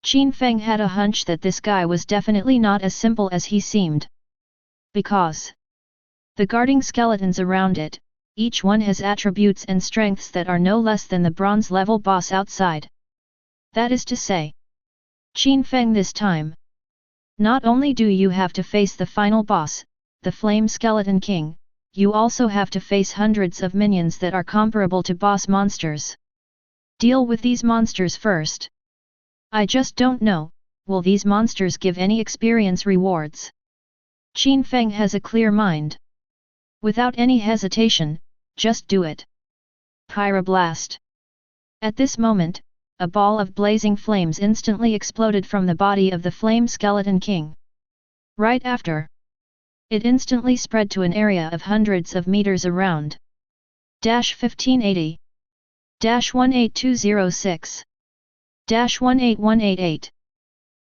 Qin Feng had a hunch that this guy was definitely not as simple as he seemed. Because the guarding skeletons around it, each one has attributes and strengths that are no less than the bronze level boss outside. That is to say, Qin Feng this time, not only do you have to face the final boss, the Flame Skeleton King, you also have to face hundreds of minions that are comparable to boss monsters. Deal with these monsters first. I just don't know, will these monsters give any experience rewards? Qin Feng has a clear mind. Without any hesitation, just do it. Pyroblast. At this moment, a ball of blazing flames instantly exploded from the body of the Flame Skeleton King. Right after, it instantly spread to an area of hundreds of meters around. 1580. 18206. 18188.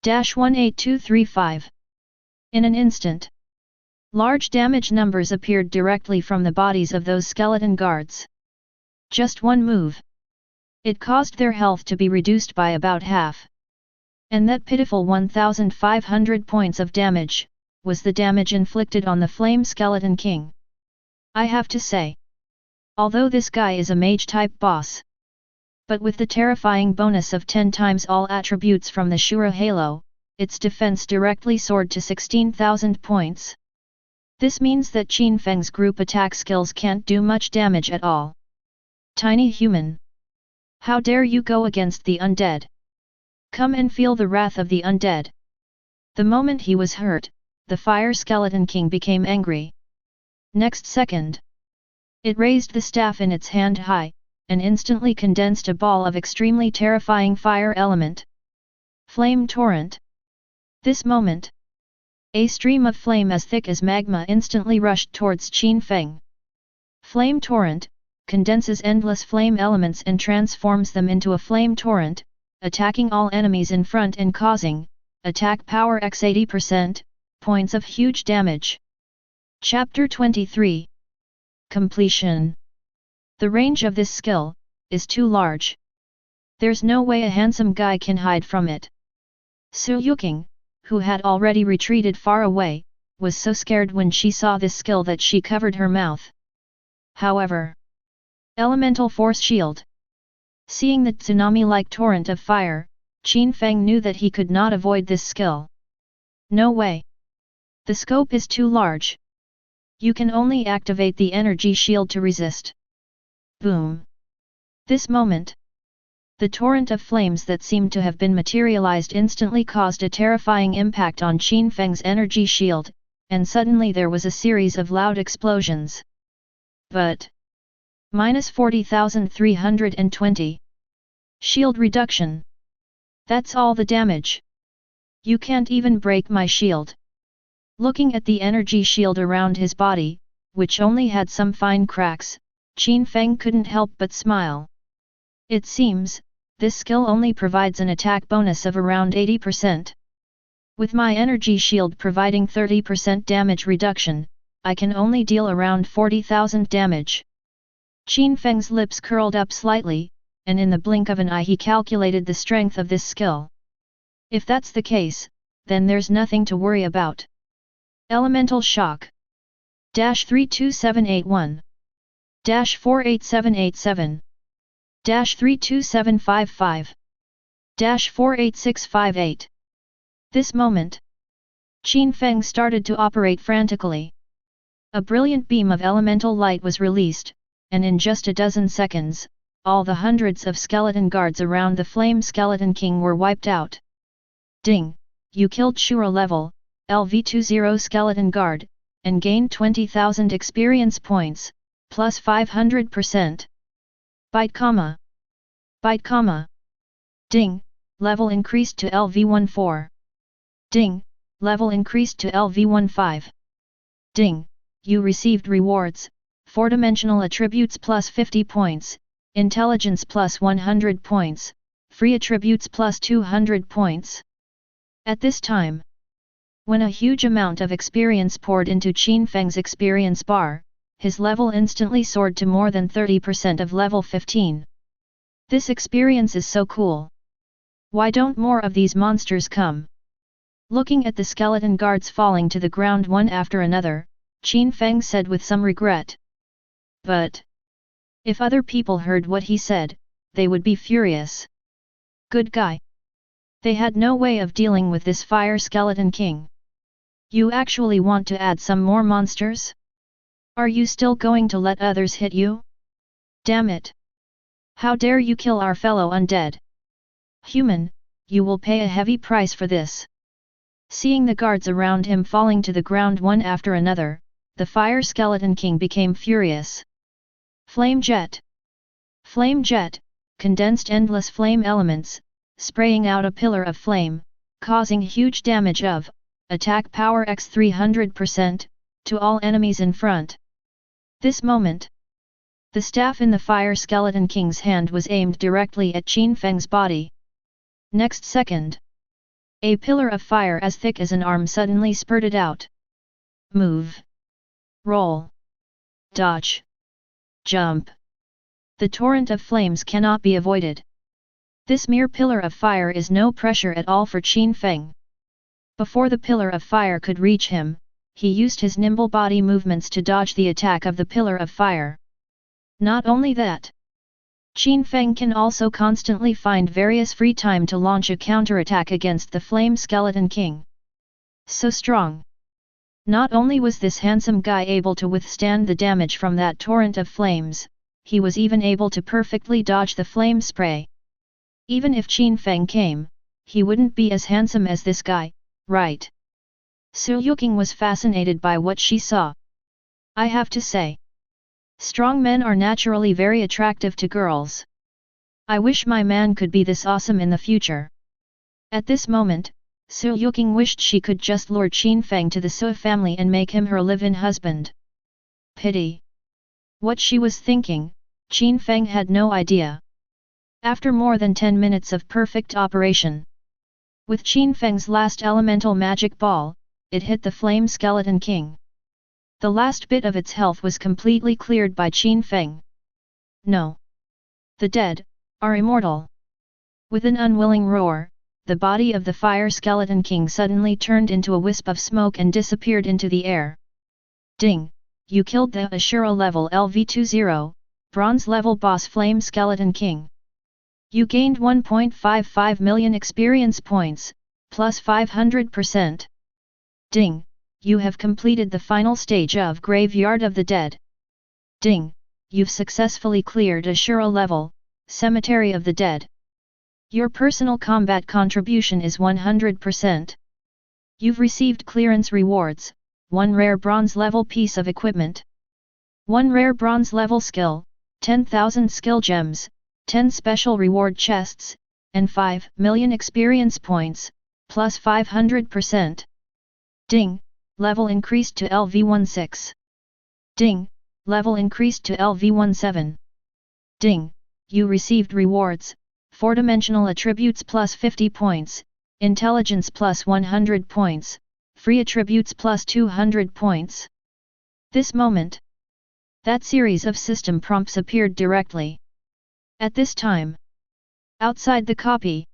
18235. In an instant, large damage numbers appeared directly from the bodies of those skeleton guards. Just one move. It caused their health to be reduced by about half. And that pitiful 1,500 points of damage, was the damage inflicted on the Flame Skeleton King. I have to say. Although this guy is a mage-type boss, but with the terrifying bonus of 10 times all attributes from the Shura Halo, its defense directly soared to 16,000 points. This means that Qin Feng's group attack skills can't do much damage at all. Tiny human! How dare you go against the undead? Come and feel the wrath of the undead! The moment he was hurt, the Fire Skeleton King became angry. Next second, it raised the staff in its hand high, and instantly condensed a ball of extremely terrifying fire element. Flame Torrent. This moment, a stream of flame as thick as magma instantly rushed towards Qin Feng. Flame Torrent condenses endless flame elements and transforms them into a flame torrent, attacking all enemies in front and causing attack power x 80%, points of huge damage. Chapter 23. Completion. The range of this skill is too large. There's no way a handsome guy can hide from it. Su Yuking, who had already retreated far away, was so scared when she saw this skill that she covered her mouth. However, Elemental Force Shield. Seeing the tsunami-like torrent of fire, Qin Feng knew that he could not avoid this skill. No way. The scope is too large. You can only activate the energy shield to resist. Boom. This moment, the torrent of flames that seemed to have been materialized instantly caused a terrifying impact on Qin Feng's energy shield, and suddenly there was a series of loud explosions. But minus 40,320. Shield reduction. That's all the damage. You can't even break my shield. Looking at the energy shield around his body, which only had some fine cracks, Qin Feng couldn't help but smile. It seems, this skill only provides an attack bonus of around 80%. With my energy shield providing 30% damage reduction, I can only deal around 40,000 damage. Qin Feng's lips curled up slightly, and in the blink of an eye he calculated the strength of this skill. If that's the case, then there's nothing to worry about. Elemental Shock. 32781. 48787. 32755. 48658. This moment, Qin Feng started to operate frantically. A brilliant beam of elemental light was released, and in just a dozen seconds, all the hundreds of skeleton guards around the Flame Skeleton King were wiped out. Ding! You killed Shura level, LV20 Skeleton Guard, and gained 20,000 experience points, plus 500%. Byte comma. Byte comma. Ding! Level increased to LV14. Ding! Level increased to LV15. Ding! You received rewards, 4-dimensional attributes plus 50 points, intelligence plus 100 points, free attributes plus 200 points. At this time, when a huge amount of experience poured into Qin Feng's experience bar, his level instantly soared to more than 30% of level 15. This experience is so cool. Why don't more of these monsters come? Looking at the skeleton guards falling to the ground one after another, Qin Feng said with some regret. But if other people heard what he said, they would be furious. Good guy. They had no way of dealing with this Fire Skeleton King. You actually want to add some more monsters? Are you still going to let others hit you? Damn it! How dare you kill our fellow undead? Human, you will pay a heavy price for this. Seeing the guards around him falling to the ground one after another, the Fire Skeleton King became furious. Flame Jet. Flame Jet, condensed endless flame elements, spraying out a pillar of flame, causing huge damage of attack power x 300% to all enemies in front. This moment, the staff in the Fire Skeleton King's hand was aimed directly at Qin Feng's body. Next second, a pillar of fire as thick as an arm suddenly spurted out. Move. Roll. Dodge. Jump. The torrent of flames cannot be avoided. This mere pillar of fire is no pressure at all for Qin Feng. Before the pillar of fire could reach him, he used his nimble body movements to dodge the attack of the pillar of fire. Not only that, Qin Feng can also constantly find various free time to launch a counterattack against the Flame Skeleton King. So strong! Not only was this handsome guy able to withstand the damage from that torrent of flames, he was even able to perfectly dodge the flame spray. Even if Qin Feng came, he wouldn't be as handsome as this guy, right? Su Yuqing was fascinated by what she saw. I have to say, strong men are naturally very attractive to girls. I wish my man could be this awesome in the future. At this moment, Su Yuqing wished she could just lure Qin Feng to the Su family and make him her live-in husband. Pity. What she was thinking, Qin Feng had no idea. After more than 10 minutes of perfect operation, with Qin Feng's last elemental magic ball, it hit the Flame Skeleton King. The last bit of its health was completely cleared by Qin Feng. No. The dead are immortal. With an unwilling roar, the body of the Fire Skeleton King suddenly turned into a wisp of smoke and disappeared into the air. Ding! You killed the Ashura level LV20, Bronze level boss Flame Skeleton King. You gained 1.55 million experience points, plus 500%. Ding! You have completed the final stage of Graveyard of the Dead. Ding! You've successfully cleared Ashura level, Cemetery of the Dead. Your personal combat contribution is 100%. You've received clearance rewards, 1 rare bronze level piece of equipment, 1 rare bronze level skill, 10,000 skill gems, 10 special reward chests, and 5 million experience points, plus 500%. Ding! Level increased to LV16. Ding! Level increased to LV17. Ding! You received rewards, 4-dimensional attributes plus 50 points, intelligence plus 100 points, free attributes plus 200 points. This moment, that series of system prompts appeared directly. At this time, outside the copy,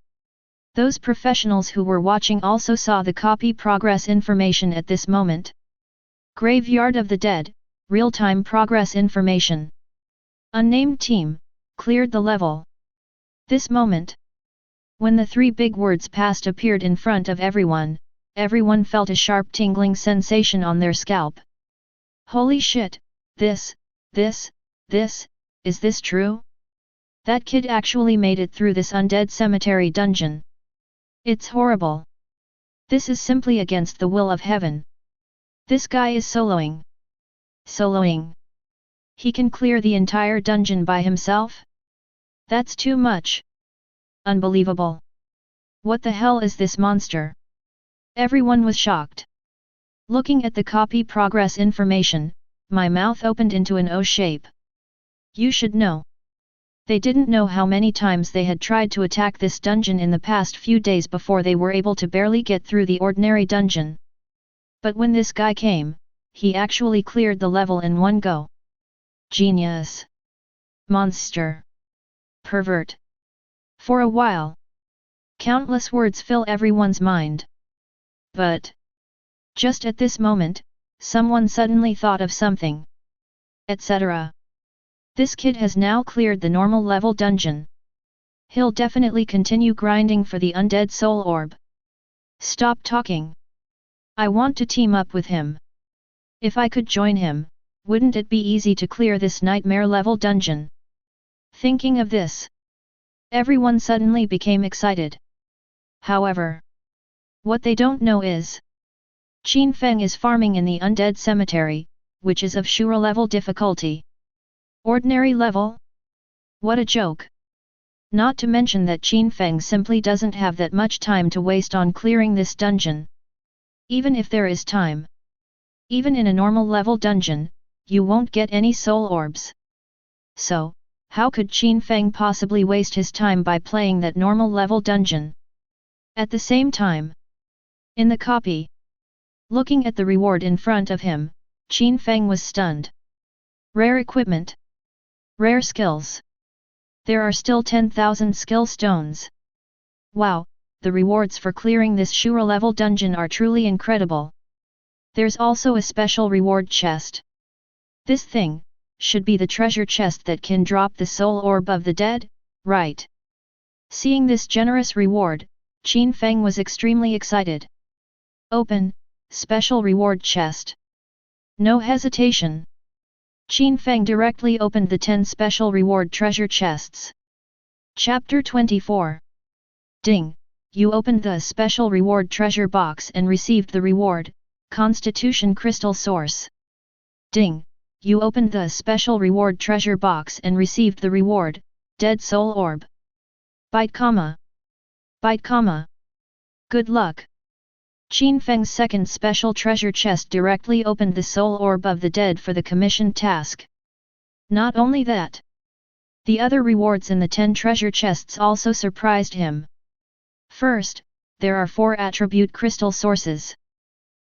those professionals who were watching also saw the copy progress information at this moment. Graveyard of the Dead, real-time progress information. Unnamed team, cleared the level. This moment, when the 3 big words past appeared in front of everyone, everyone felt a sharp tingling sensation on their scalp. Holy shit, is this true? That kid actually made it through this undead cemetery dungeon. It's horrible. This is simply against the will of heaven. This guy is soloing. He can clear the entire dungeon by himself? That's too much. Unbelievable. What the hell is this monster? Everyone was shocked. Looking at the copy progress information, my mouth opened into an O shape. You should know. They didn't know how many times they had tried to attack this dungeon in the past few days before they were able to barely get through the ordinary dungeon. But when this guy came, he actually cleared the level in one go. Genius. Monster. Pervert. For a while, countless words fill everyone's mind. But just at this moment, someone suddenly thought of something. Etc. This kid has now cleared the normal level dungeon. He'll definitely continue grinding for the undead soul orb. Stop talking. I want to team up with him. If I could join him, wouldn't it be easy to clear this nightmare level dungeon? Thinking of this, everyone suddenly became excited. However, what they don't know is, Qin Feng is farming in the undead cemetery, which is of Shura level difficulty. Ordinary level? What a joke! Not to mention that Qin Feng simply doesn't have that much time to waste on clearing this dungeon. Even if there is time, even in a normal level dungeon, you won't get any soul orbs. So, how could Qin Feng possibly waste his time by playing that normal level dungeon? At the same time, in the copy, looking at the reward in front of him, Qin Feng was stunned. Rare equipment. Rare skills. There are still 10,000 skill stones. Wow, the rewards for clearing this Shura level dungeon are truly incredible. There's also a special reward chest. This thing should be the treasure chest that can drop the soul orb of the dead, right? Seeing this generous reward, Qin Feng was extremely excited. Open, special reward chest. No hesitation. Qin Feng directly opened the 10 special reward treasure chests. Chapter 24. Ding! You opened the special reward treasure box and received the reward, Constitution Crystal Source. Ding! You opened the special reward treasure box and received the reward, Dead Soul Orb. Bite comma. Bite comma. Good luck. Qin Feng's second special treasure chest directly opened the soul orb of the dead for the commissioned task. Not only that, the other rewards in the 10 treasure chests also surprised him. First, there are 4 attribute crystal sources.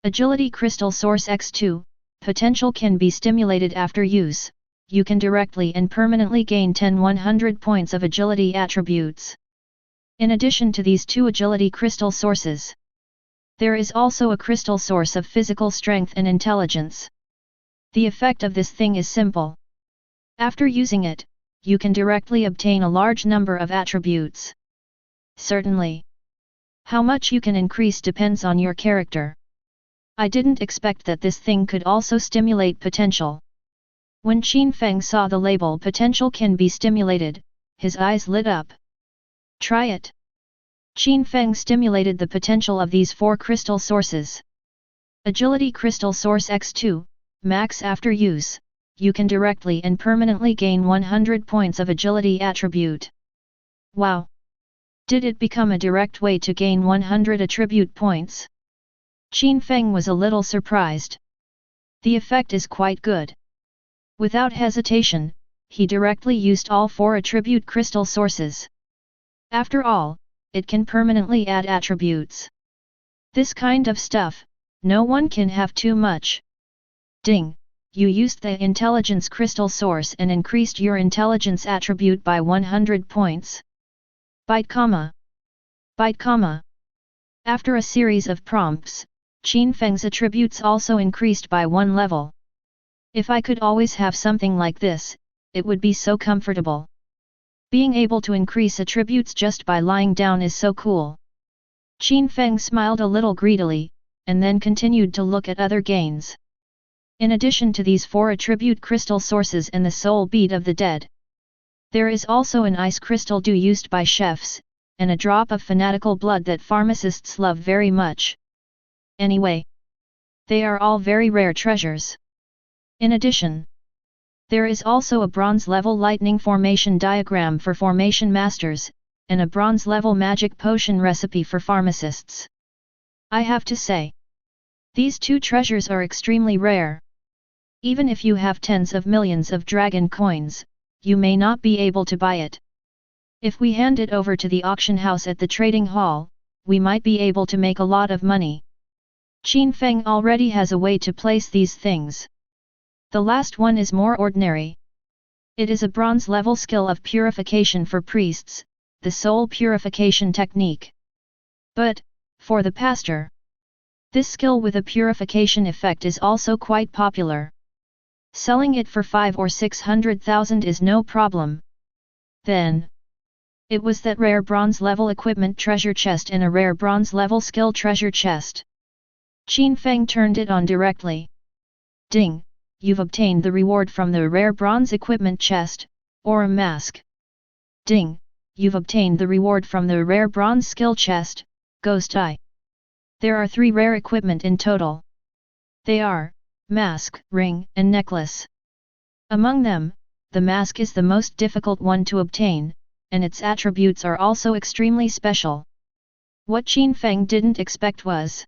Agility Crystal Source X2, potential can be stimulated after use. You can directly and permanently gain 10 100 points of agility attributes. In addition to these 2 agility crystal sources, there is also a crystal source of physical strength and intelligence. The effect of this thing is simple. After using it, you can directly obtain a large number of attributes. Certainly. How much you can increase depends on your character. I didn't expect that this thing could also stimulate potential. When Qin Feng saw the label potential can be stimulated, his eyes lit up. Try it. Qin Feng stimulated the potential of these 4 crystal sources. Agility Crystal Source X2, max after use, you can directly and permanently gain 100 points of agility attribute. Wow! Did it become a direct way to gain 100 attribute points? Qin Feng was a little surprised. The effect is quite good. Without hesitation, he directly used all 4 attribute crystal sources. After all, it can permanently add attributes. This kind of stuff, no one can have too much. Ding! You used the intelligence crystal source and increased your intelligence attribute by 100 points. Bite comma. Bite comma. After a series of prompts, Qin Feng's attributes also increased by 1 level. If I could always have something like this, it would be so comfortable. Being able to increase attributes just by lying down is so cool. Qin Feng smiled a little greedily, and then continued to look at other gains. In addition to these 4 attribute crystal sources and the soul bead of the dead, there is also an ice crystal dew used by chefs, and a drop of fanatical blood that pharmacists love very much. Anyway, they are all very rare treasures. In addition, there is also a bronze-level lightning formation diagram for formation masters, and a bronze-level magic potion recipe for pharmacists. I have to say, these 2 treasures are extremely rare. Even if you have tens of millions of dragon coins, you may not be able to buy it. If we hand it over to the auction house at the trading hall, we might be able to make a lot of money. Qin Feng already has a way to place these things. The last one is more ordinary. It is a bronze-level skill of purification for priests, the soul purification technique. But, for the pastor, this skill with a purification effect is also quite popular. Selling it for 5 or 600,000 is no problem. Then, it was that rare bronze-level equipment treasure chest and a rare bronze-level skill treasure chest. Qin Feng turned it on directly. Ding! You've obtained the reward from the rare bronze equipment chest, or a mask. Ding! You've obtained the reward from the rare bronze skill chest, Ghost Eye. There are 3 rare equipment in total. They are, mask, ring, and necklace. Among them, the mask is the most difficult one to obtain, and its attributes are also extremely special. What Qin Feng didn't expect was,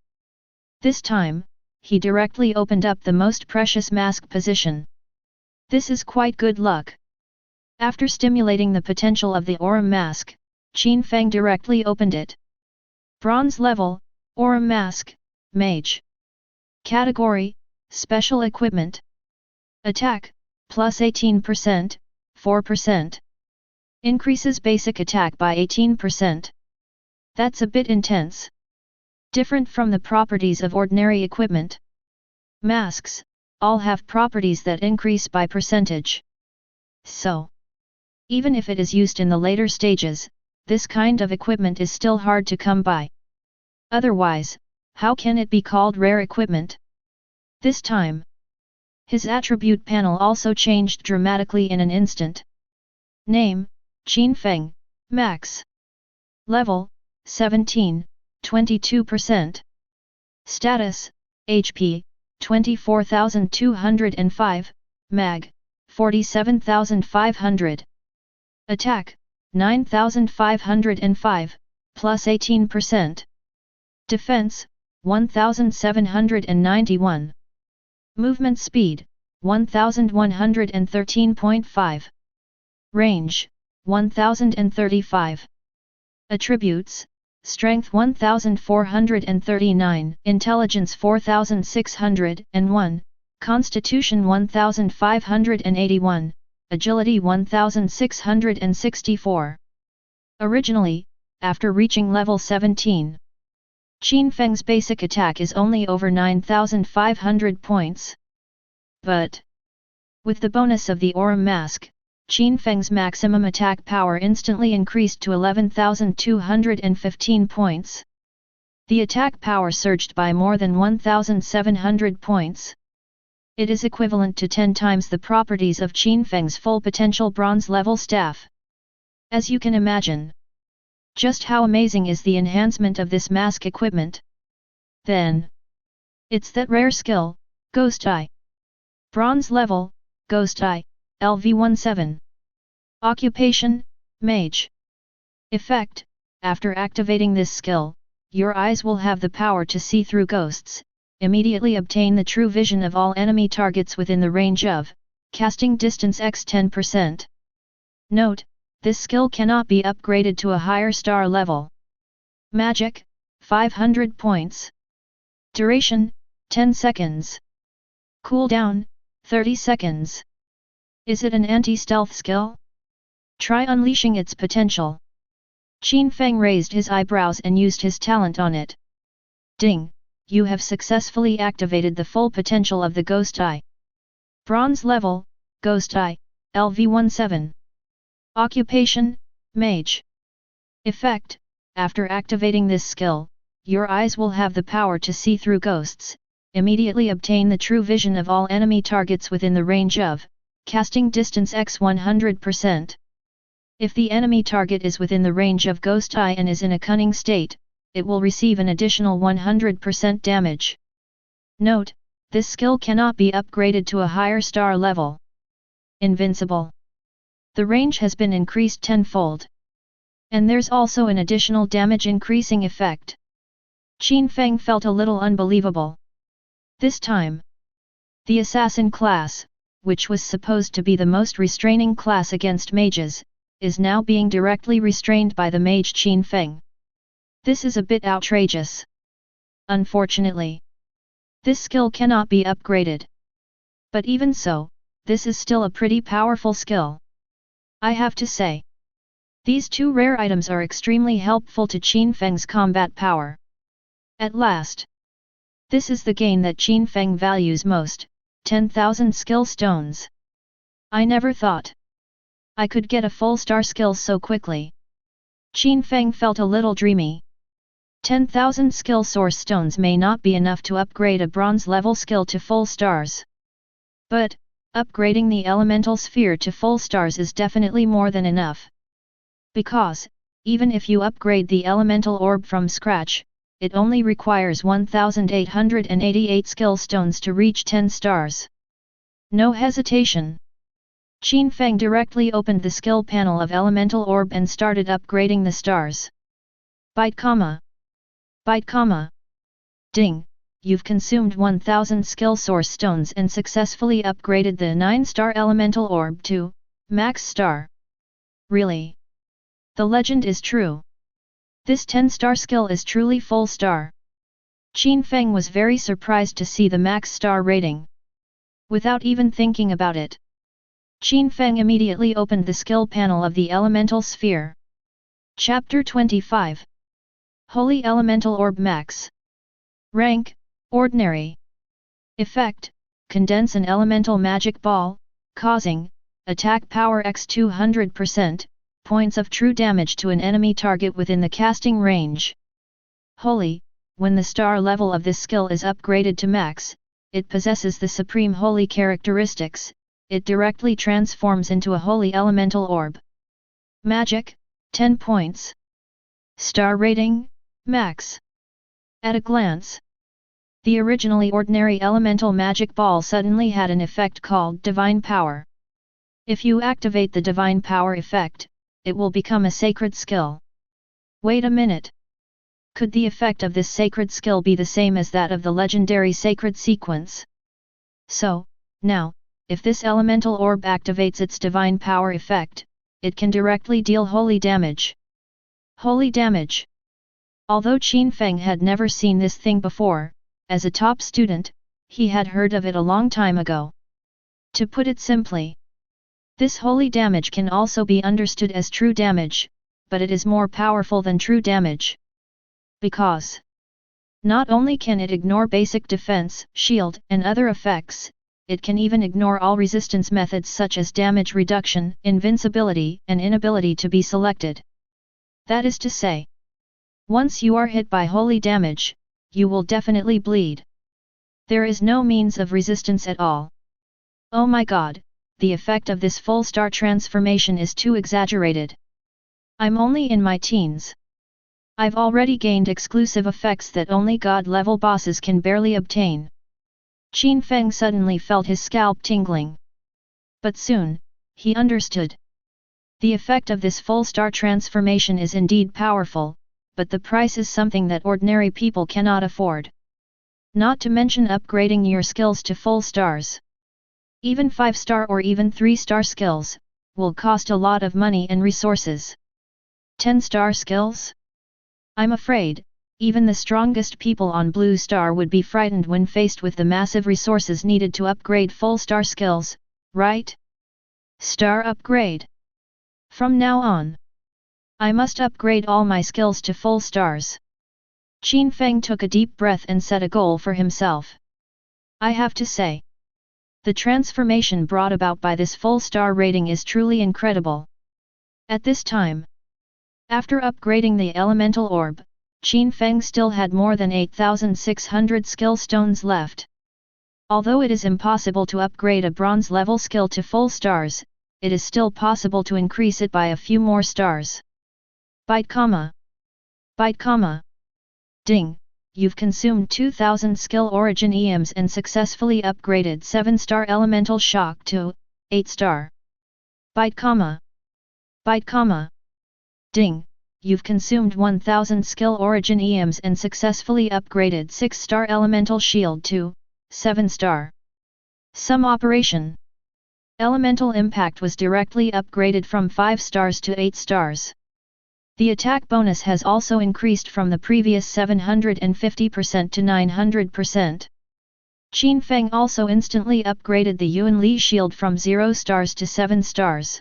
this time, he directly opened up the most precious mask position. This is quite good luck. After stimulating the potential of the Aura mask, Qin Feng directly opened it. Bronze level, Aura mask, Mage. Category, Special Equipment. Attack, plus 18%, 4%. Increases basic attack by 18%. That's a bit intense. Different from the properties of ordinary equipment. Masks all have properties that increase by percentage. So, even if it is used in the later stages, this kind of equipment is still hard to come by. Otherwise, how can it be called rare equipment? This time, his attribute panel also changed dramatically in an instant. Name, Qin Feng, Max. Level, 17, 22%. Status, HP, 24,205, Mag, 47,500. Attack, 9,505, plus 18%. Defense, 1,791. Movement speed, 1,113.5. Range, 1,035. Attributes, Strength 1,439, Intelligence 4,601, Constitution 1,581, Agility 1,664. Originally, after reaching level 17, Qin Feng's basic attack is only over 9,500 points. But, with the bonus of the Aurum Mask, Qin Feng's maximum attack power instantly increased to 11,215 points. The attack power surged by more than 1,700 points. It is equivalent to 10 times the properties of Qin Feng's full potential bronze level staff. As you can imagine, just how amazing is the enhancement of this mask equipment? Then, it's that rare skill, Ghost Eye. Bronze level, Ghost Eye, LV17. Occupation, Mage. Effect, after activating this skill, your eyes will have the power to see through ghosts, immediately obtain the true vision of all enemy targets within the range of, casting distance x 10%. Note, this skill cannot be upgraded to a higher star level. Magic, 500 points. Duration, 10 seconds. Cooldown, 30 seconds. Is it an anti-stealth skill? Try unleashing its potential. Qin Feng raised his eyebrows and used his talent on it. Ding! You have successfully activated the full potential of the Ghost Eye. Bronze level, Ghost Eye, LV17. Occupation, Mage. Effect, after activating this skill, your eyes will have the power to see through ghosts, immediately obtain the true vision of all enemy targets within the range of, casting distance x 100%. If the enemy target is within the range of Ghost Eye and is in a cunning state, it will receive an additional 100% damage. Note, this skill cannot be upgraded to a higher star level. Invincible. The range has been increased tenfold. And there's also an additional damage increasing effect. Qin Feng felt a little unbelievable. This time, the assassin class, which was supposed to be the most restraining class against mages, is now being directly restrained by the mage Qin Feng. This is a bit outrageous. Unfortunately, this skill cannot be upgraded. But even so, this is still a pretty powerful skill. I have to say, these two rare items are extremely helpful to Qin Feng's combat power. At last, this is the gain that Qin Feng values most, 10,000 skill stones. I never thought I could get a full star skill so quickly. Qin Feng felt a little dreamy. 10,000 skill source stones may not be enough to upgrade a bronze level skill to full stars. But, upgrading the elemental sphere to full stars is definitely more than enough. Because, even if you upgrade the elemental orb from scratch, it only requires 1,888 skill stones to reach 10 stars. No hesitation. Qin Feng directly opened the skill panel of elemental orb and started upgrading the stars. Byte comma. Byte comma. Ding! You've consumed 1,000 skill source stones and successfully upgraded the 9-star elemental orb to max star. Really? The legend is true. This 10-star skill is truly full star. Qin Feng was very surprised to see the max star rating. Without even thinking about it, Qin Feng immediately opened the skill panel of the elemental sphere. Chapter 25. Holy Elemental Orb Max. Rank, Ordinary. Effect, condense an elemental magic ball, causing, attack power x 200%, points of true damage to an enemy target within the casting range. Holy, when the star level of this skill is upgraded to max, it possesses the supreme holy characteristics, it directly transforms into a holy elemental orb. Magic, 10 points. Star rating, max. At a glance, the originally ordinary elemental magic ball suddenly had an effect called Divine Power. If you activate the Divine Power effect, it will become a sacred skill. Wait a minute. Could the effect of this sacred skill be the same as that of the legendary sacred sequence? So, now, if this elemental orb activates its Divine Power effect, it can directly deal holy damage. Holy damage. Although Qin Feng had never seen this thing before, as a top student, he had heard of it a long time ago. To put it simply, this holy damage can also be understood as true damage, but it is more powerful than true damage. Because not only can it ignore basic defense, shield, and other effects, it can even ignore all resistance methods such as damage reduction, invincibility, and inability to be selected. That is to say, once you are hit by holy damage, you will definitely bleed. There is no means of resistance at all. Oh my god, the effect of this full star transformation is too exaggerated. I'm only in my teens. I've already gained exclusive effects that only god-level bosses can barely obtain. Qin Feng suddenly felt his scalp tingling. But soon, he understood. The effect of this full star transformation is indeed powerful, but the price is something that ordinary people cannot afford. Not to mention upgrading your skills to full stars. Even 5-star or even 3-star skills, will cost a lot of money and resources. 10-star skills? I'm afraid, even the strongest people on Blue Star would be frightened when faced with the massive resources needed to upgrade full star skills, right? Star upgrade. From now on, I must upgrade all my skills to full stars. Qin Feng took a deep breath and set a goal for himself. I have to say, the transformation brought about by this full star rating is truly incredible. At this time, after upgrading the elemental orb, Qin Feng still had more than 8,600 skill stones left. Although it is impossible to upgrade a bronze level skill to full stars, it is still possible to increase it by a few more stars. Byte comma. Byte comma. Ding, you've consumed 2,000 skill origin EMs and successfully upgraded 7-star elemental shock to 8-star. Byte comma. Byte comma. Ding, you've consumed 1,000 skill origin EMs and successfully upgraded 6-star elemental shield to 7-star. Sum operation. Elemental impact was directly upgraded from 5 stars to 8 stars. The attack bonus has also increased from the previous 750% to 900%. Qin Feng also instantly upgraded the Yuan Li shield from 0 stars to 7 stars.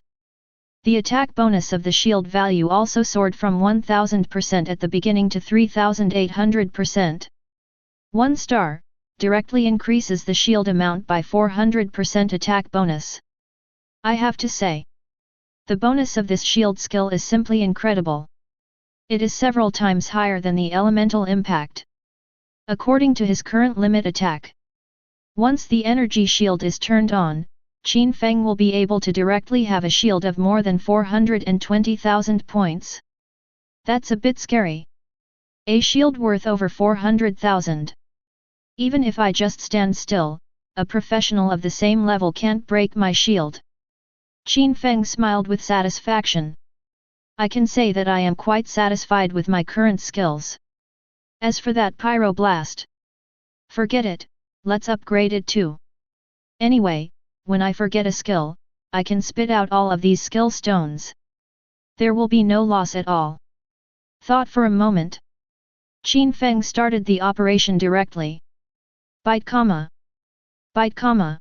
The attack bonus of the shield value also soared from 1000% at the beginning to 3800%. 1 star, directly increases the shield amount by 400% attack bonus. I have to say, the bonus of this shield skill is simply incredible. It is several times higher than the elemental impact. According to his current limit attack, once the energy shield is turned on, Qin Feng will be able to directly have a shield of more than 420,000 points. That's a bit scary. A shield worth over 400,000. Even if I just stand still, a professional of the same level can't break my shield. Qin Feng smiled with satisfaction. I can say that I am quite satisfied with my current skills. As for that pyroblast, forget it, let's upgrade it too. Anyway, when I forget a skill, I can spit out all of these skill stones. There will be no loss at all. Thought for a moment. Qin Feng started the operation directly. Byte comma. Byte comma.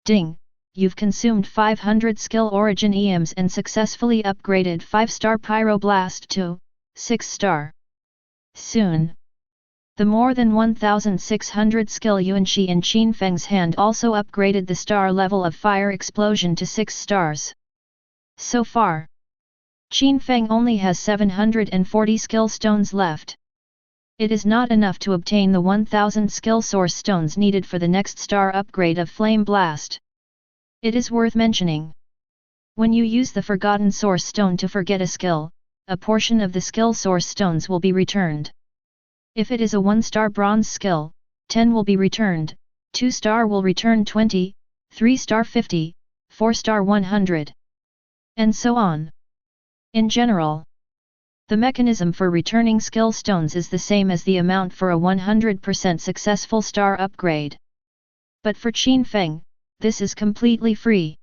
Ding, you've consumed 500 skill origin EMs and successfully upgraded 5-star Pyroblast to 6-star. Soon, the more than 1600 skill Yuanqi in Qin Feng's hand also upgraded the star level of Fire Explosion to 6 stars. So far, Qin Feng only has 740 skill stones left. It is not enough to obtain the 1000 skill source stones needed for the next star upgrade of Flame Blast. It is worth mentioning. When you use the Forgotten Source Stone to forget a skill, a portion of the skill source stones will be returned. If it is a 1-star bronze skill, 10 will be returned, 2-star will return 20, 3-star 50, 4-star 100. And so on. In general, the mechanism for returning skill stones is the same as the amount for a 100% successful star upgrade. But for Qin Feng, this is completely free.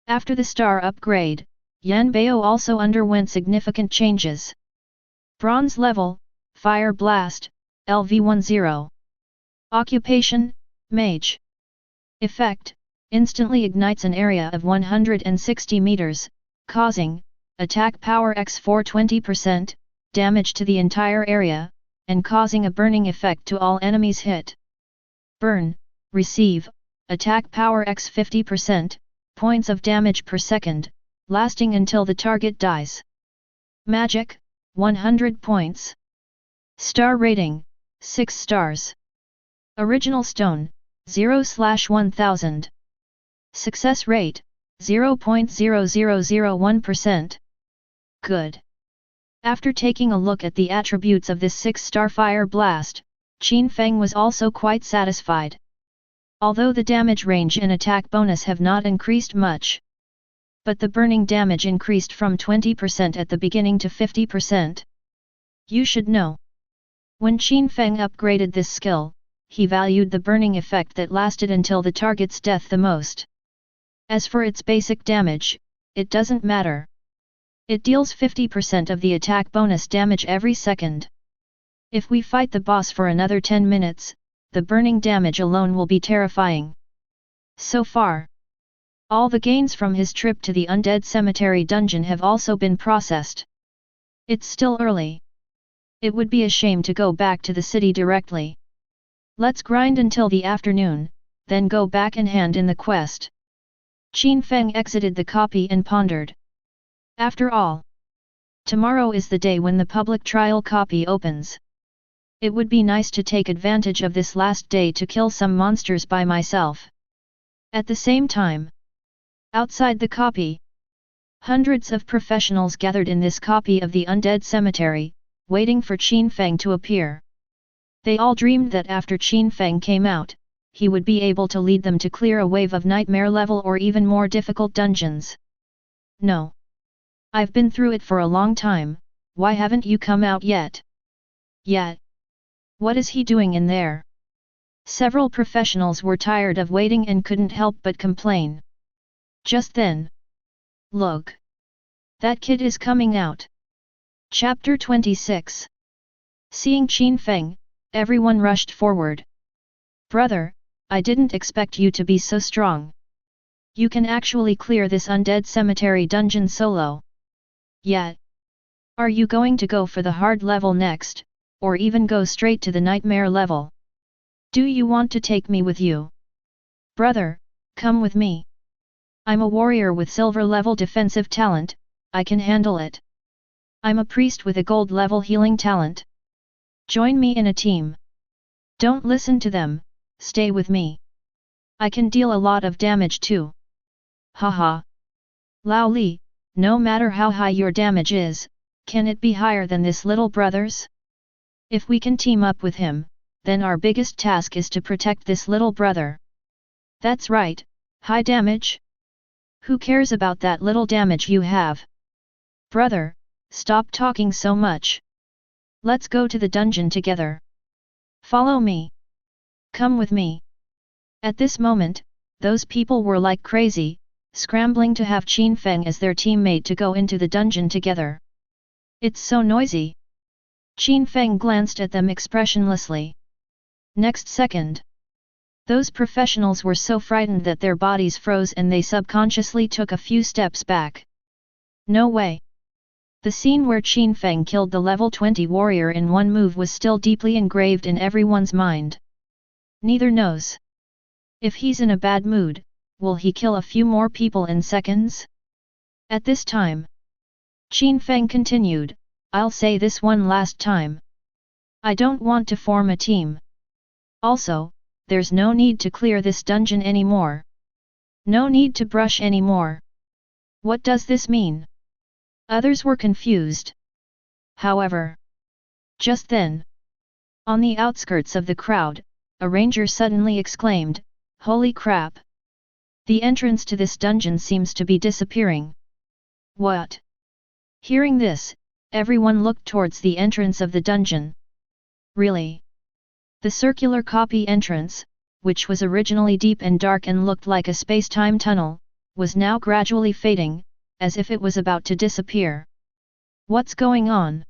After the star upgrade, Yan Bao also underwent significant changes. Bronze level, Fire Blast, LV10. Occupation, Mage. Effect, instantly ignites an area of 160 meters, causing attack power x4 20%, damage to the entire area, and causing a burning effect to all enemies hit. Burn, receive, attack power x 50%, points of damage per second, lasting until the target dies. Magic, 100 points. Star rating, 6 stars. Original stone, 0/1000. Success rate, 0.0001%. Good. After taking a look at the attributes of this 6-star Fire Blast, Qin Feng was also quite satisfied. Although the damage range and attack bonus have not increased much, but the burning damage increased from 20% at the beginning to 50%. You should know. When Qin Feng upgraded this skill, he valued the burning effect that lasted until the target's death the most. As for its basic damage, it doesn't matter. It deals 50% of the attack bonus damage every second. If we fight the boss for another 10 minutes, the burning damage alone will be terrifying. So far, all the gains from his trip to the Undead Cemetery dungeon have also been processed. It's still early. It would be a shame to go back to the city directly. Let's grind until the afternoon, then go back and hand in the quest. Qin Feng exited the copy and pondered. After all, tomorrow is the day when the public trial copy opens. It would be nice to take advantage of this last day to kill some monsters by myself. At the same time, outside the copy, hundreds of professionals gathered in this copy of the Undead Cemetery, waiting for Qin Feng to appear. They all dreamed that after Qin Feng came out, he would be able to lead them to clear a wave of nightmare level or even more difficult dungeons. No. I've been through it for a long time, why haven't you come out yet? Yet. What is he doing in there? Several professionals were tired of waiting and couldn't help but complain. Just then. Look. That kid is coming out. Chapter 26. Seeing Qin Feng, everyone rushed forward. Brother, I didn't expect you to be so strong. You can actually clear this Undead Cemetery dungeon solo. Yet. Are you going to go for the hard level next, or even go straight to the nightmare level? Do you want to take me with you? Brother, come with me. I'm a warrior with silver level defensive talent, I can handle it. I'm a priest with a gold level healing talent. Join me in a team. Don't listen to them, stay with me. I can deal a lot of damage too. Haha. Lao Li, no matter how high your damage is, can it be higher than this little brother's? If we can team up with him, then our biggest task is to protect this little brother. That's right, high damage? Who cares about that little damage you have? Brother, stop talking so much. Let's go to the dungeon together. Follow me. Come with me. At this moment, those people were like crazy, scrambling to have Qin Feng as their teammate to go into the dungeon together. It's so noisy. Qin Feng glanced at them expressionlessly. Next second, Those professionals were so frightened that their bodies froze and they subconsciously took a few steps back. No way! The scene where Qin Feng killed the level 20 warrior in one move was still deeply engraved in everyone's mind. Neither knows. If he's in a bad mood, will he kill a few more people in seconds? At this time, Qin Feng continued, I'll say this one last time. I don't want to form a team. Also, there's no need to clear this dungeon anymore. No need to brush anymore. What does this mean? Others were confused. However, just then, on the outskirts of the crowd, a ranger suddenly exclaimed, Holy crap! The entrance to this dungeon seems to be disappearing. What? Hearing this, everyone looked towards the entrance of the dungeon. Really? The circular copy entrance, which was originally deep and dark and looked like a space-time tunnel, was now gradually fading, as if it was about to disappear. What's going on?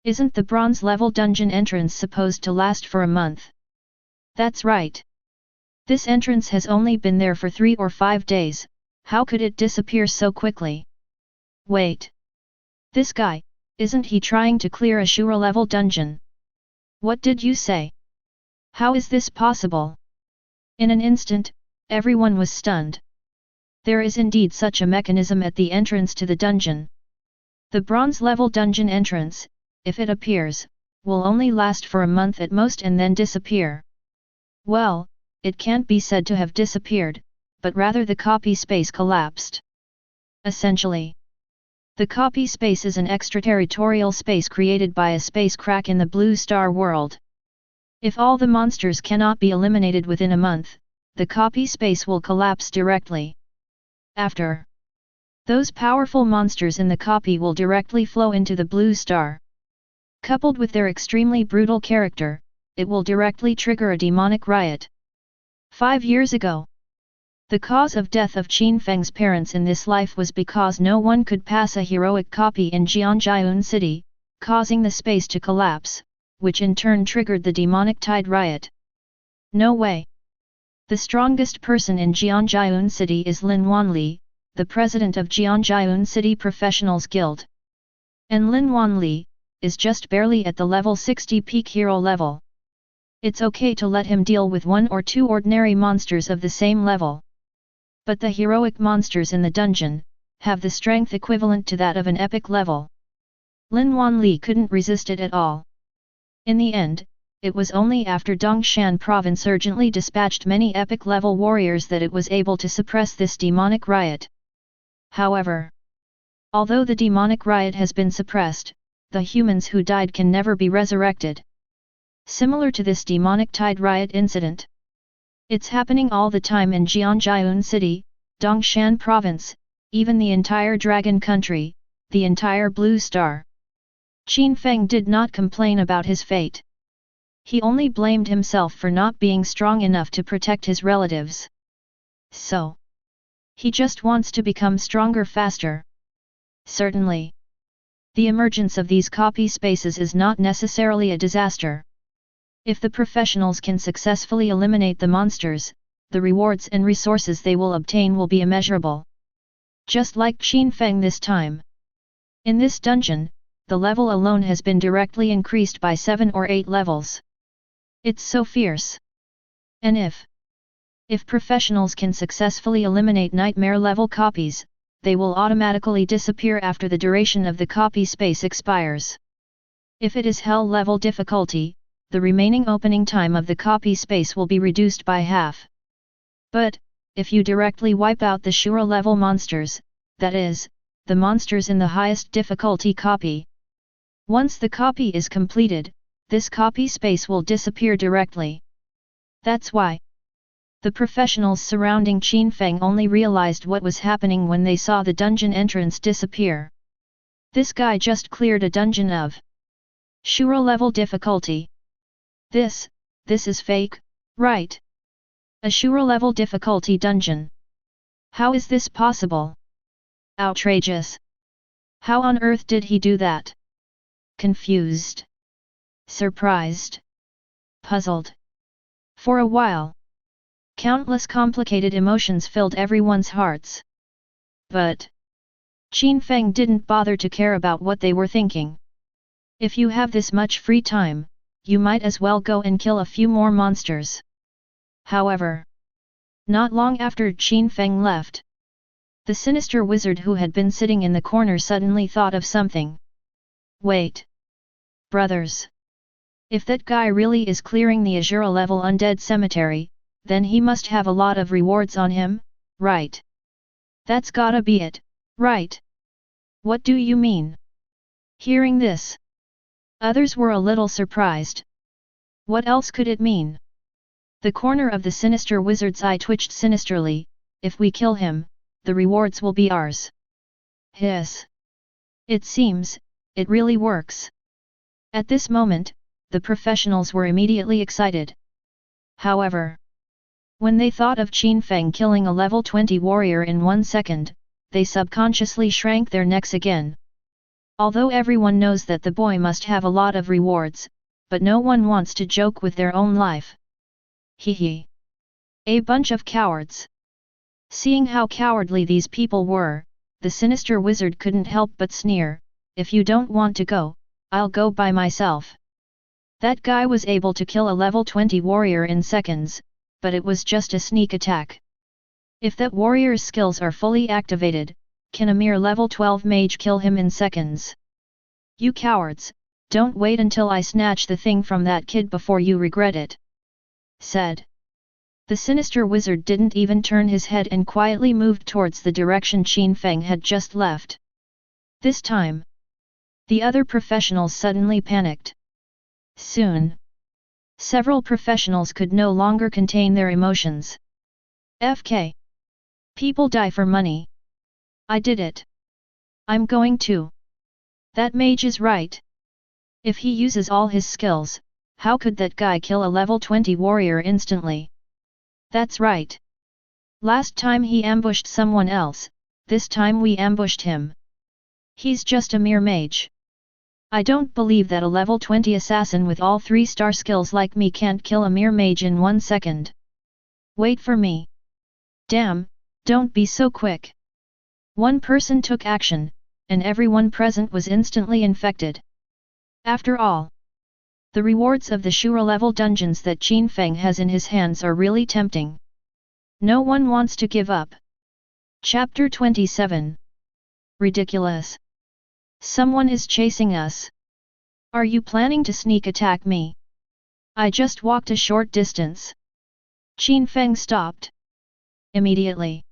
Isn't the bronze-level dungeon entrance supposed to last for a month? That's right. This entrance has only been there for 3 or 5 days, how could it disappear so quickly? Wait. This guy, isn't he trying to clear a Shura-level dungeon? What did you say? How is this possible? In an instant, everyone was stunned. There is indeed such a mechanism at the entrance to the dungeon. The bronze-level dungeon entrance, if it appears, will only last for a month at most and then disappear. Well, it can't be said to have disappeared, but rather the copy space collapsed. Essentially, the copy space is an extraterritorial space created by a space crack in the Blue Star world. If all the monsters cannot be eliminated within a month, the copy space will collapse directly. After, those powerful monsters in the copy will directly flow into the Blue Star. Coupled with their extremely brutal character, it will directly trigger a demonic riot. 5 years ago, the cause of death of Qin Feng's parents in this life was because no one could pass a heroic copy in Jianjiun City, causing the space to collapse, which in turn triggered the demonic tide riot. No way! The strongest person in Jianjiun City is Lin Wanli, the president of Jianjiun City Professionals Guild. And Lin Wanli is just barely at the level 60 peak hero level. It's okay to let him deal with 1 or 2 ordinary monsters of the same level. But the heroic monsters in the dungeon have the strength equivalent to that of an epic level. Lin Wanli couldn't resist it at all. In the end, it was only after Dongshan province urgently dispatched many epic-level warriors that it was able to suppress this demonic riot. However, although the demonic riot has been suppressed, the humans who died can never be resurrected. Similar to this demonic tide riot incident. It's happening all the time in Jianjiun City, Dongshan province, even the entire Dragon Country, the entire Blue Star. Qin Feng did not complain about his fate. He only blamed himself for not being strong enough to protect his relatives. So, he just wants to become stronger faster. Certainly, the emergence of these copy spaces is not necessarily a disaster. If the professionals can successfully eliminate the monsters, the rewards and resources they will obtain will be immeasurable. Just like Qin Feng this time. In this dungeon, the level alone has been directly increased by 7 or 8 levels. It's so fierce. And if professionals can successfully eliminate nightmare-level copies, they will automatically disappear after the duration of the copy space expires. If it is hell-level difficulty, the remaining opening time of the copy space will be reduced by half. But, if you directly wipe out the Shura-level monsters, that is, the monsters in the highest difficulty copy. Once the copy is completed, this copy space will disappear directly. That's why the professionals surrounding Qin Feng only realized what was happening when they saw the dungeon entrance disappear. This guy just cleared a dungeon of Shura level difficulty. This is fake, right? A Shura level difficulty dungeon. How is this possible? Outrageous! How on earth did he do that? Confused. Surprised. Puzzled. For a while, Countless complicated emotions filled everyone's hearts. But Qin Feng didn't bother to care about what they were thinking. If you have this much free time, you might as well go and kill a few more monsters. However, not long after Qin Feng left, the sinister wizard who had been sitting in the corner suddenly thought of something. Wait. Brothers. If that guy really is clearing the Azura level undead cemetery, then he must have a lot of rewards on him, right? That's gotta be it, right? What do you mean? Hearing this, others were a little surprised. What else could it mean? The corner of the sinister wizard's eye twitched sinisterly. If we kill him, the rewards will be ours. Hiss. It seems, it really works. At this moment, the professionals were immediately excited. However, when they thought of Qin Feng killing a level 20 warrior in 1 second, they subconsciously shrank their necks again. Although everyone knows that the boy must have a lot of rewards, but no one wants to joke with their own life. Hee hee. A bunch of cowards. Seeing how cowardly these people were, the sinister wizard couldn't help but sneer. If you don't want to go, I'll go by myself. That guy was able to kill a level 20 warrior in seconds, but it was just a sneak attack. If that warrior's skills are fully activated, can a mere level 12 mage kill him in seconds? You cowards, don't wait until I snatch the thing from that kid before you regret it. Said. The sinister wizard didn't even turn his head and quietly moved towards the direction Qin Feng had just left. This time, the other professionals suddenly panicked. Soon, several professionals could no longer contain their emotions. FK. People die for money. I did it. I'm going to. That mage is right. If he uses all his skills, how could that guy kill a level 20 warrior instantly? That's right. Last time he ambushed someone else, this time we ambushed him. He's just a mere mage. I don't believe that a level 20 assassin with all 3-star skills like me can't kill a mere mage in 1 second. Wait for me. Damn, don't be so quick. One person took action, and everyone present was instantly infected. After all, the rewards of the Shura level dungeons that Qin Feng has in his hands are really tempting. No one wants to give up. Chapter 27. Ridiculous. Someone is chasing us. Are you planning to sneak attack me? I just walked a short distance. Qin Feng stopped. Immediately,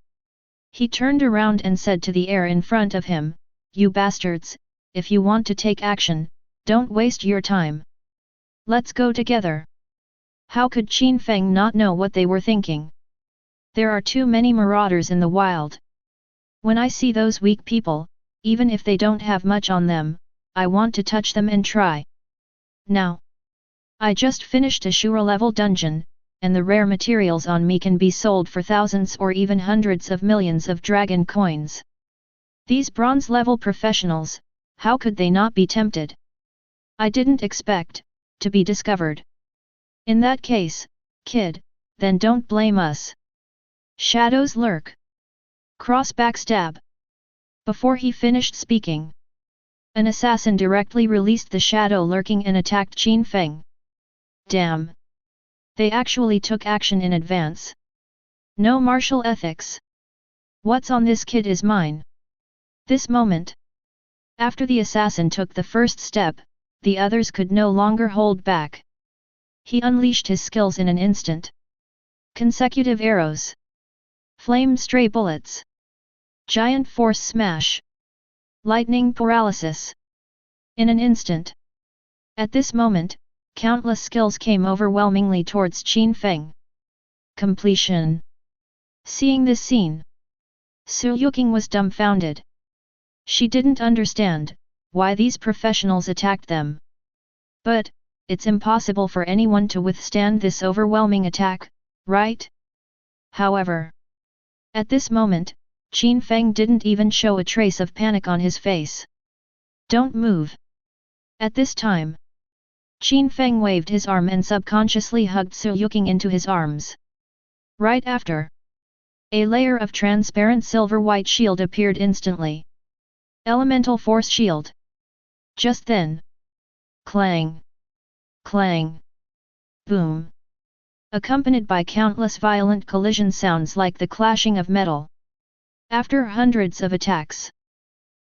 he turned around and said to the air in front of him, "You bastards, if you want to take action, don't waste your time. Let's go together." How could Qin Feng not know what they were thinking? There are too many marauders in the wild. When I see those weak people, even if they don't have much on them, I want to touch them and try. Now, I just finished a Shura level dungeon, and the rare materials on me can be sold for thousands or even hundreds of millions of dragon coins. These bronze level professionals, how could they not be tempted? I didn't expect to be discovered. In that case, kid, then don't blame us. Shadows lurk. Cross backstab. Before he finished speaking, an assassin directly released the shadow lurking and attacked Qin Feng. Damn! They actually took action in advance. No martial ethics. What's on this kid is mine. This moment, after the assassin took the first step, the others could no longer hold back. He unleashed his skills in an instant. Consecutive arrows. Flame stray bullets. Giant force smash. Lightning paralysis. In an instant. At this moment, countless skills came overwhelmingly towards Qin Feng. Completion. Seeing this scene, Su Yuqing was dumbfounded. She didn't understand why these professionals attacked them. But, it's impossible for anyone to withstand this overwhelming attack, right? However, at this moment, Qin Feng didn't even show a trace of panic on his face. Don't move. At this time, Qin Feng waved his arm and subconsciously hugged Su Yuqing into his arms. Right after, a layer of transparent silver-white shield appeared instantly. Elemental Force Shield. Just then. Clang. Clang. Boom. Accompanied by countless violent collision sounds like the clashing of metal. After hundreds of attacks.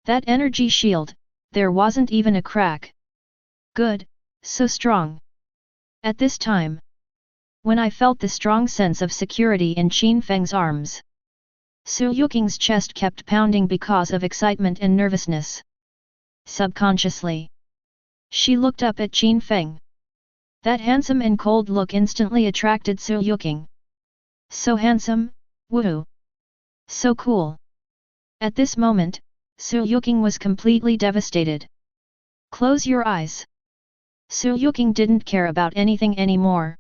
That energy shield, there wasn't even a crack. Good, so strong. At this time, when I felt the strong sense of security in Qin Feng's arms, Su Yuking's chest kept pounding because of excitement and nervousness. Subconsciously, she looked up at Qin Feng. That handsome and cold look instantly attracted Su Yuking. So handsome, woohoo! So cool! At this moment, Su Yuking was completely devastated. Close your eyes. Su Yuking didn't care about anything anymore.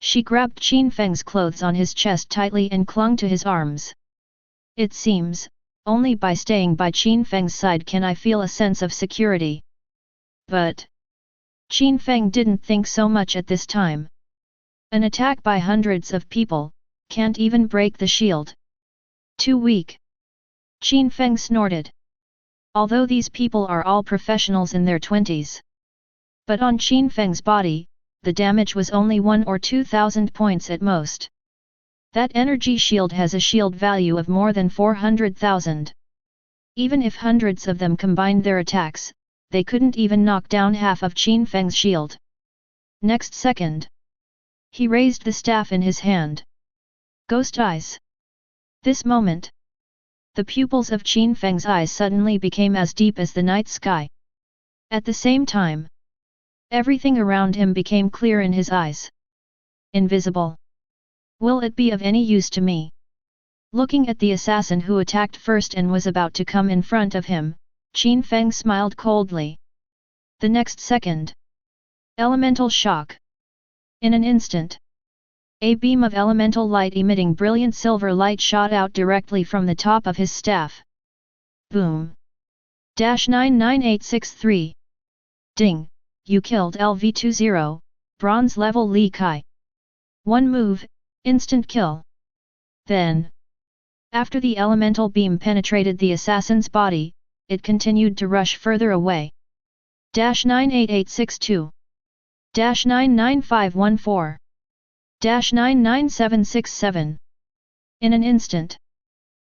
She grabbed Qin Feng's clothes on his chest tightly and clung to his arms. It seems, only by staying by Qin Feng's side can I feel a sense of security. But Qin Feng didn't think so much at this time. An attack by hundreds of people can't even break the shield. Too weak. Qin Feng snorted. Although these people are all professionals in their 20s. But on Qin Feng's body, the damage was only 1 or 2,000 points at most. That energy shield has a shield value of more than 400,000. Even if hundreds of them combined their attacks, they couldn't even knock down half of Qin Feng's shield. Next second, he raised the staff in his hand. Ghost eyes. This moment, the pupils of Qin Feng's eyes suddenly became as deep as the night sky. At the same time, everything around him became clear in his eyes. Invisible. Will it be of any use to me? Looking at the assassin who attacked first and was about to come in front of him, Qin Feng smiled coldly. The next second. Elemental shock. In an instant, a beam of elemental light emitting brilliant silver light shot out directly from the top of his staff. Boom. 99863. Ding, you killed LV20, bronze level Li Kai. One move, instant kill. Then, after the elemental beam penetrated the assassin's body, it continued to rush further away. 98862. 99514. 99767. In an instant,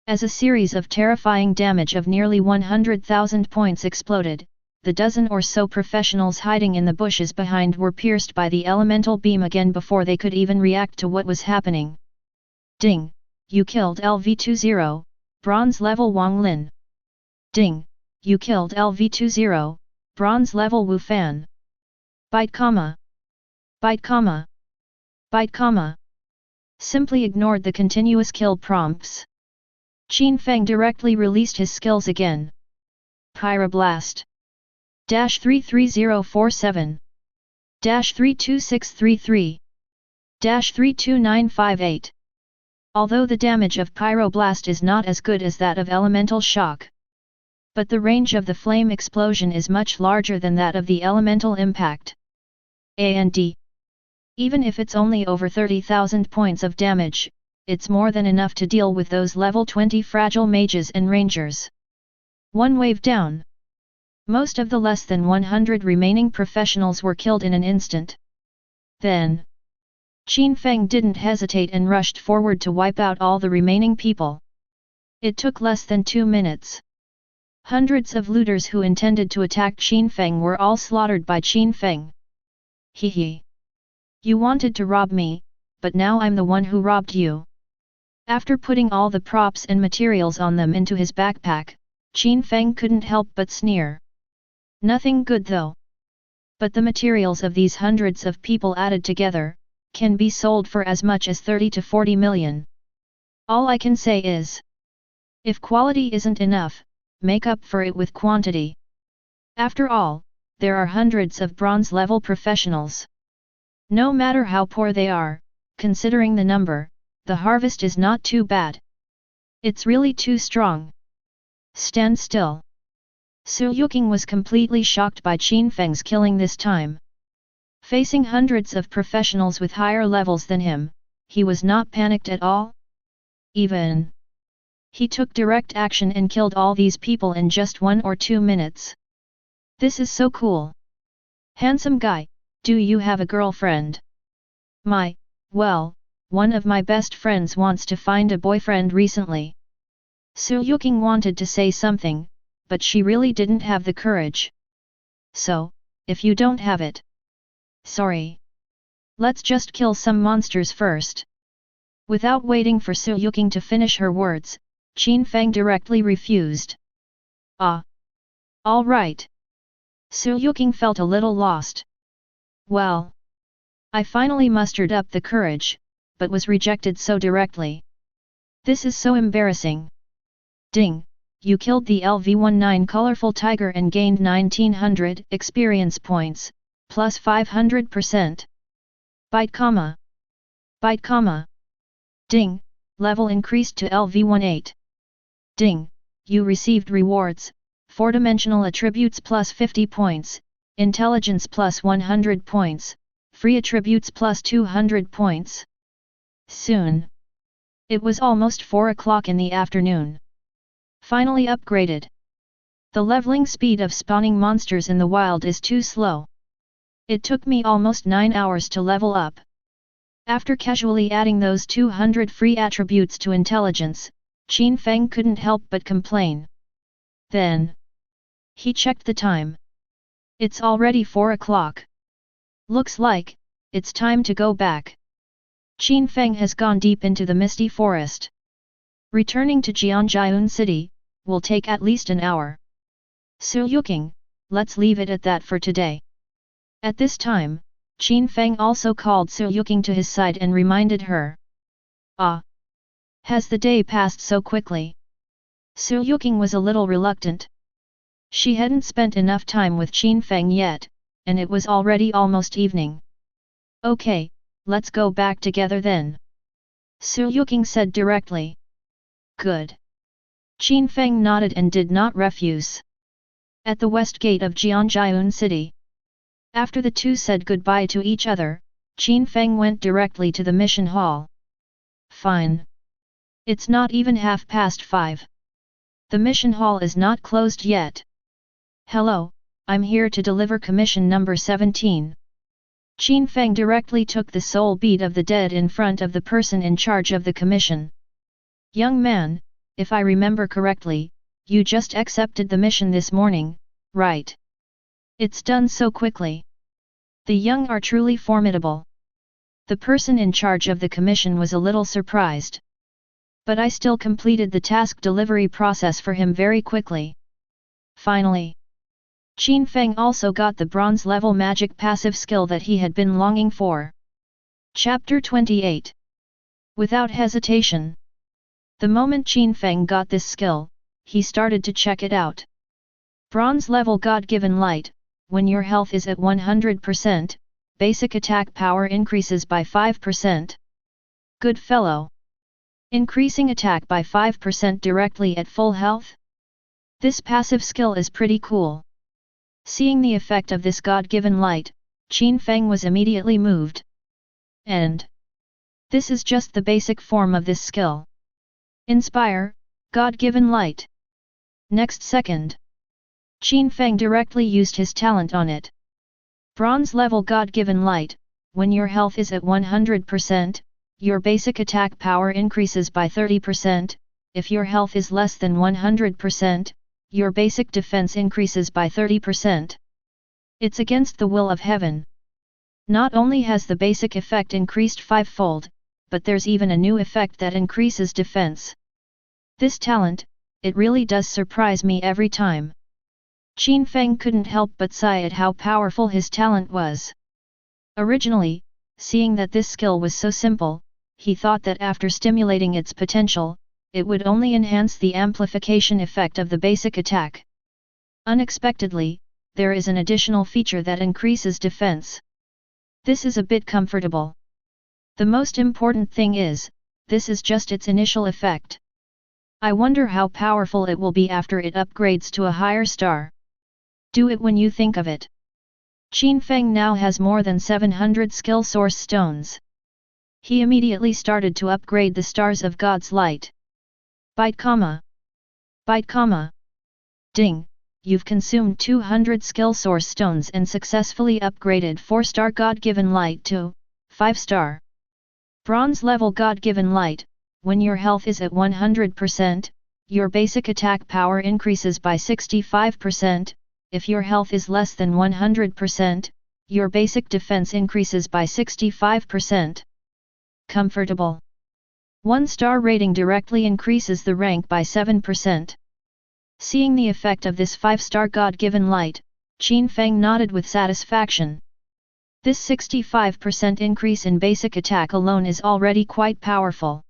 as a series of terrifying damage of nearly 100,000 points exploded, the dozen or so professionals hiding in the bushes behind were pierced by the elemental beam again before they could even react to what was happening. Ding, you killed LV20, bronze level Wang Lin. Ding, you killed LV20, bronze level Wu Fan. Bite comma. Bite comma. Bite comma. Simply ignored the continuous kill prompts. Qin Feng directly released his skills again. Pyroblast. 33047. 32633. 32958. Although the damage of Pyroblast is not as good as that of Elemental Shock, but the range of the flame explosion is much larger than that of the Elemental Impact. And even if it's only over 30,000 points of damage, it's more than enough to deal with those level 20 fragile mages and rangers. One wave down. Most of the less than 100 remaining professionals were killed in an instant. Then, Qin Feng didn't hesitate and rushed forward to wipe out all the remaining people. It took less than 2 minutes. Hundreds of looters who intended to attack Qin Feng were all slaughtered by Qin Feng. Hee. You wanted to rob me, but now I'm the one who robbed you. After putting all the props and materials on them into his backpack, Qin Feng couldn't help but sneer. Nothing good though. But the materials of these hundreds of people added together, can be sold for as much as 30 to 40 million. All I can say is, if quality isn't enough, make up for it with quantity. After all, there are hundreds of bronze-level professionals. No matter how poor they are, considering the number, the harvest is not too bad. It's really too strong. Stand still. Su Yuking was completely shocked by Qin Feng's killing this time. Facing hundreds of professionals with higher levels than him, he was not panicked at all. Even he took direct action and killed all these people in just 1 or 2 minutes. This is so cool. Handsome guy, do you have a girlfriend? Well, one of my best friends wants to find a boyfriend recently. Su Yuking wanted to say something, but she really didn't have the courage. So, if you don't have it. Sorry. Let's just kill some monsters first. Without waiting for Su Yuking to finish her words, Qin Feng directly refused. All right. Su Yuking felt a little lost. Well, I finally mustered up the courage, but was rejected so directly. This is so embarrassing. Ding, you killed the LV-19 colorful tiger and gained 1900 experience points, plus 500%. Byte comma. Ding, level increased to LV-18. Ding, you received rewards, 4-dimensional attributes plus 50 points, intelligence plus 100 points, free attributes plus 200 points. Soon. It was almost 4 o'clock in the afternoon. Finally upgraded. The leveling speed of spawning monsters in the wild is too slow. It took me almost 9 hours to level up. After casually adding those 200 free attributes to intelligence, Qin Feng couldn't help but complain. Then he checked the time. It's already 4 o'clock. Looks like it's time to go back. Qin Feng has gone deep into the misty forest. Returning to Jianjiun City will take at least an hour. Su Yuking, let's leave it at that for today. At this time, Qin Feng also called Su Yuking to his side and reminded her. Has the day passed so quickly? Su Yuking was a little reluctant. She hadn't spent enough time with Qin Feng yet, and it was already almost evening. Okay, let's go back together then. Su Yuking said directly. Good. Qin Feng nodded and did not refuse. At the west gate of Jianjiun City. After the two said goodbye to each other, Qin Feng went directly to the mission hall. Fine. It's not even 5:30. The mission hall is not closed yet. Hello, I'm here to deliver commission number 17. Qin Feng directly took the soul bead of the dead in front of the person in charge of the commission. Young man, if I remember correctly, you just accepted the mission this morning, right? It's done so quickly. The young are truly formidable. The person in charge of the commission was a little surprised. But I still completed the task delivery process for him very quickly. Finally. Qin Feng also got the bronze level magic passive skill that he had been longing for. Chapter 28. Without hesitation. The moment Qin Feng got this skill, he started to check it out. Bronze level God-given light, when your health is at 100%, basic attack power increases by 5%. Good fellow. Increasing attack by 5% directly at full health? This passive skill is pretty cool. Seeing the effect of this God-given light, Qin Feng was immediately moved. And this is just the basic form of this skill. Inspire, God-given light. Next second. Qin Feng directly used his talent on it. Bronze level God-given light, when your health is at 100%, your basic attack power increases by 30%, if your health is less than 100%, your basic defense increases by 30%. It's against the will of heaven. Not only has the basic effect increased 5-fold, but there's even a new effect that increases defense. This talent, it really does surprise me every time. Qin Feng couldn't help but sigh at how powerful his talent was. Originally, seeing that this skill was so simple, he thought that after stimulating its potential, it would only enhance the amplification effect of the basic attack. Unexpectedly, there is an additional feature that increases defense. This is a bit comfortable. The most important thing is, this is just its initial effect. I wonder how powerful it will be after it upgrades to a higher star. Do it when you think of it. Qin Feng now has more than 700 skill source stones. He immediately started to upgrade the stars of God's light. Byte comma. Byte comma. Ding, you've consumed 200 skill source stones and successfully upgraded 4-star God-given light to 5-star. Bronze level God-given light. When your health is at 100%, your basic attack power increases by 65%, if your health is less than 100%, your basic defense increases by 65%. Comfortable. 1-star rating directly increases the rank by 7%. Seeing the effect of this 5-star God-given light, Qin Feng nodded with satisfaction. This 65% increase in basic attack alone is already quite powerful.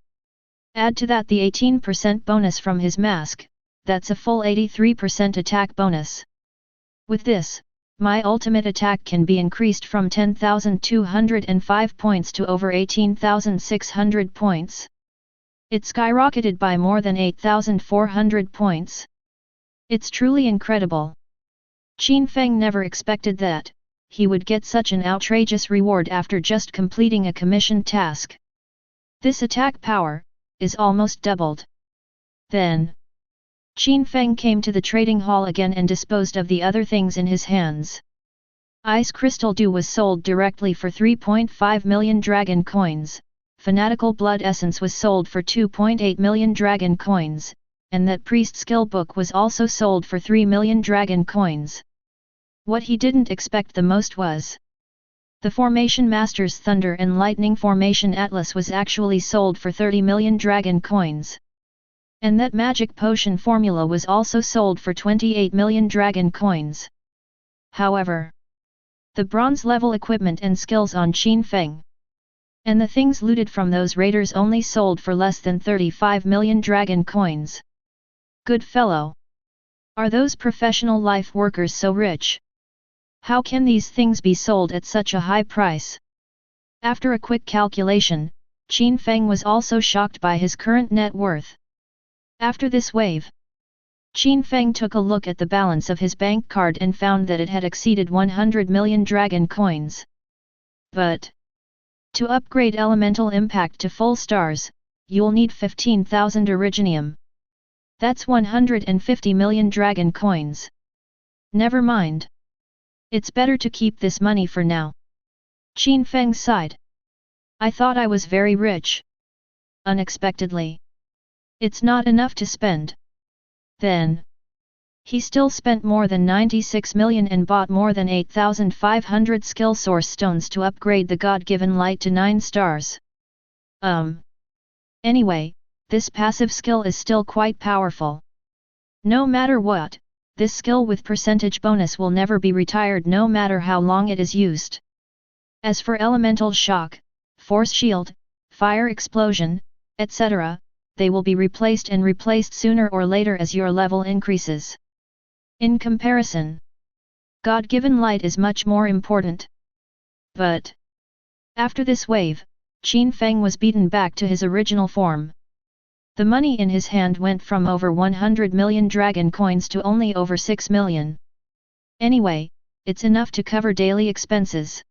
Add to that the 18% bonus from his mask, that's a full 83% attack bonus. With this, my ultimate attack can be increased from 10,205 points to over 18,600 points. It skyrocketed by more than 8,400 points. It's truly incredible. Qin Feng never expected that he would get such an outrageous reward after just completing a commissioned task. This attack power is almost doubled. Then, Qin Feng came to the trading hall again and disposed of the other things in his hands. Ice Crystal Dew was sold directly for 3.5 million dragon coins, Fanatical Blood Essence was sold for 2.8 million dragon coins, and that Priest Skill Book was also sold for 3 million dragon coins. What he didn't expect the most was the Formation Master's Thunder and Lightning Formation Atlas was actually sold for 30 million dragon coins. And that Magic Potion Formula was also sold for 28 million dragon coins. However, the bronze level equipment and skills on Qin Feng, and the things looted from those raiders only sold for less than 35 million dragon coins. Good fellow! Are those professional life workers so rich? How can these things be sold at such a high price? After a quick calculation, Qin Feng was also shocked by his current net worth. After this wave, Qin Feng took a look at the balance of his bank card and found that it had exceeded 100 million dragon coins. But to upgrade Elemental Impact to full stars, you'll need 15,000 Originium. That's 150 million dragon coins. Never mind. It's better to keep this money for now. Qin Feng sighed. I thought I was very rich. Unexpectedly, it's not enough to spend. Then, he still spent more than 96 million and bought more than 8,500 skill source stones to upgrade the God-given light to 9 stars. Anyway, this passive skill is still quite powerful. No matter what, this skill with percentage bonus will never be retired no matter how long it is used. As for Elemental Shock, Force Shield, Fire Explosion, etc., they will be replaced sooner or later as your level increases. In comparison, God-given light is much more important. But after this wave, Qin Feng was beaten back to his original form. The money in his hand went from over 100 million dragon coins to only over 6 million. Anyway, it's enough to cover daily expenses.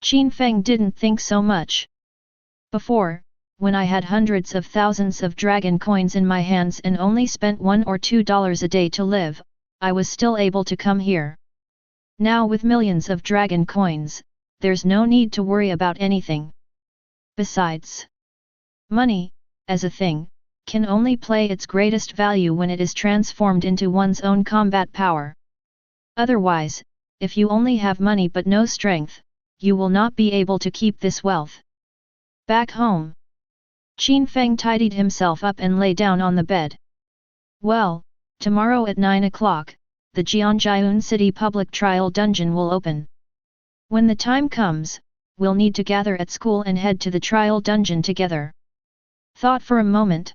Qin Feng didn't think so much. Before, when I had hundreds of thousands of dragon coins in my hands and only spent $1 or $2 a day to live, I was still able to come here. Now with millions of dragon coins, there's no need to worry about anything. Besides, money, as a thing, can only play its greatest value when it is transformed into one's own combat power. Otherwise, if you only have money but no strength, you will not be able to keep this wealth. Back home, Qin Feng tidied himself up and lay down on the bed. Well, tomorrow at 9 o'clock, the Jianjiun City Public Trial Dungeon will open. When the time comes, we'll need to gather at school and head to the trial dungeon together. Thought for a moment.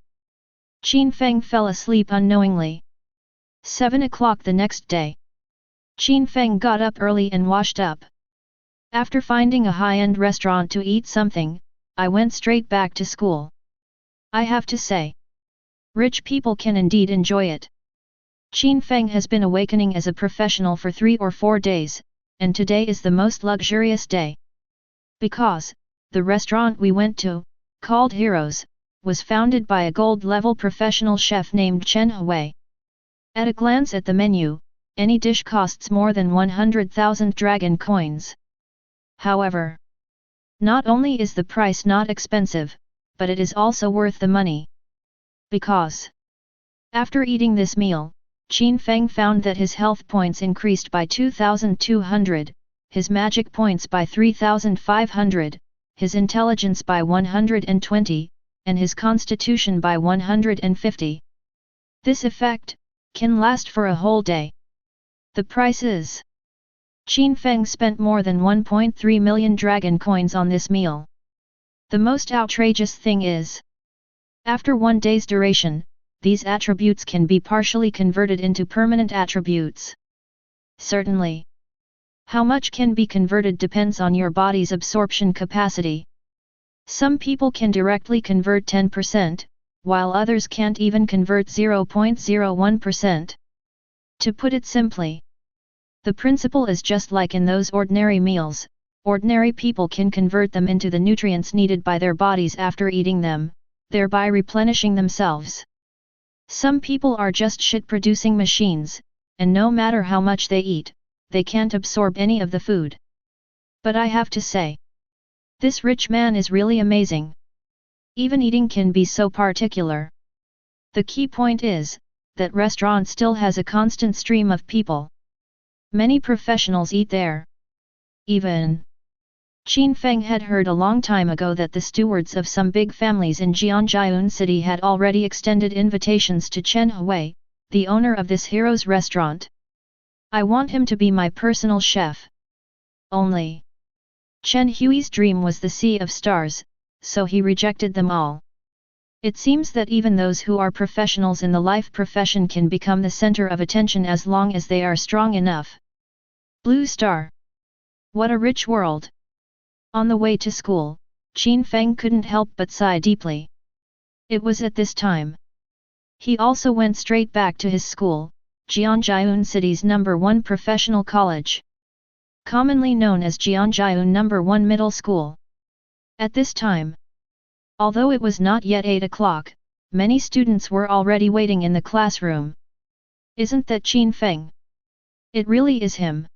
Qin Feng fell asleep unknowingly. 7 o'clock the next day. Qin Feng got up early and washed up. After finding a high-end restaurant to eat something, I went straight back to school. I have to say, rich people can indeed enjoy it. Qin Feng has been awakening as a professional for 3 or 4 days, and today is the most luxurious day. Because, The restaurant we went to, called Heroes, was founded by a gold-level professional chef named Chen Hui. At a glance at the menu, any dish costs more than 100,000 dragon coins. However, not only is the price not expensive, but it is also worth the money. Because after eating this meal, Qin Feng found that his health points increased by 2,200, his magic points by 3,500, his intelligence by 120, and his constitution by 150. This effect can last for a whole day. The price is. Qin Feng spent more than 1.3 million dragon coins on this meal. The most outrageous thing is, after 1 day's duration, these attributes can be partially converted into permanent attributes. Certainly, how much can be converted depends on your body's absorption capacity. Some people can directly convert 10%, while others can't even convert 0.01%. To put it simply, the principle is just like in those ordinary meals. Ordinary people can convert them into the nutrients needed by their bodies after eating them, thereby replenishing themselves. Some people are just shit-producing machines, and no matter how much they eat, they can't absorb any of the food. But I have to say, this rich man is really amazing. Even eating can be so particular. The key point is, that restaurant still has a constant stream of people. Many professionals eat there. Even Qin Feng had heard a long time ago that the stewards of some big families in Jianjiun City had already extended invitations to Chen Hui, the owner of this Heroes restaurant. I want him to be my personal chef. Only Chen Hui's dream was the sea of stars, so he rejected them all. It seems that even those who are professionals in the life profession can become the center of attention as long as they are strong enough. Blue Star. What a rich world! On the way to school, Qin Feng couldn't help but sigh deeply. It was at this time. He also went straight back to his school, Jianjiun City's #1 professional college. Commonly known as Jianjiun #1 Middle School. At this time, although it was not yet 8 o'clock, many students were already waiting in the classroom. Isn't that Qin Feng? It really is him.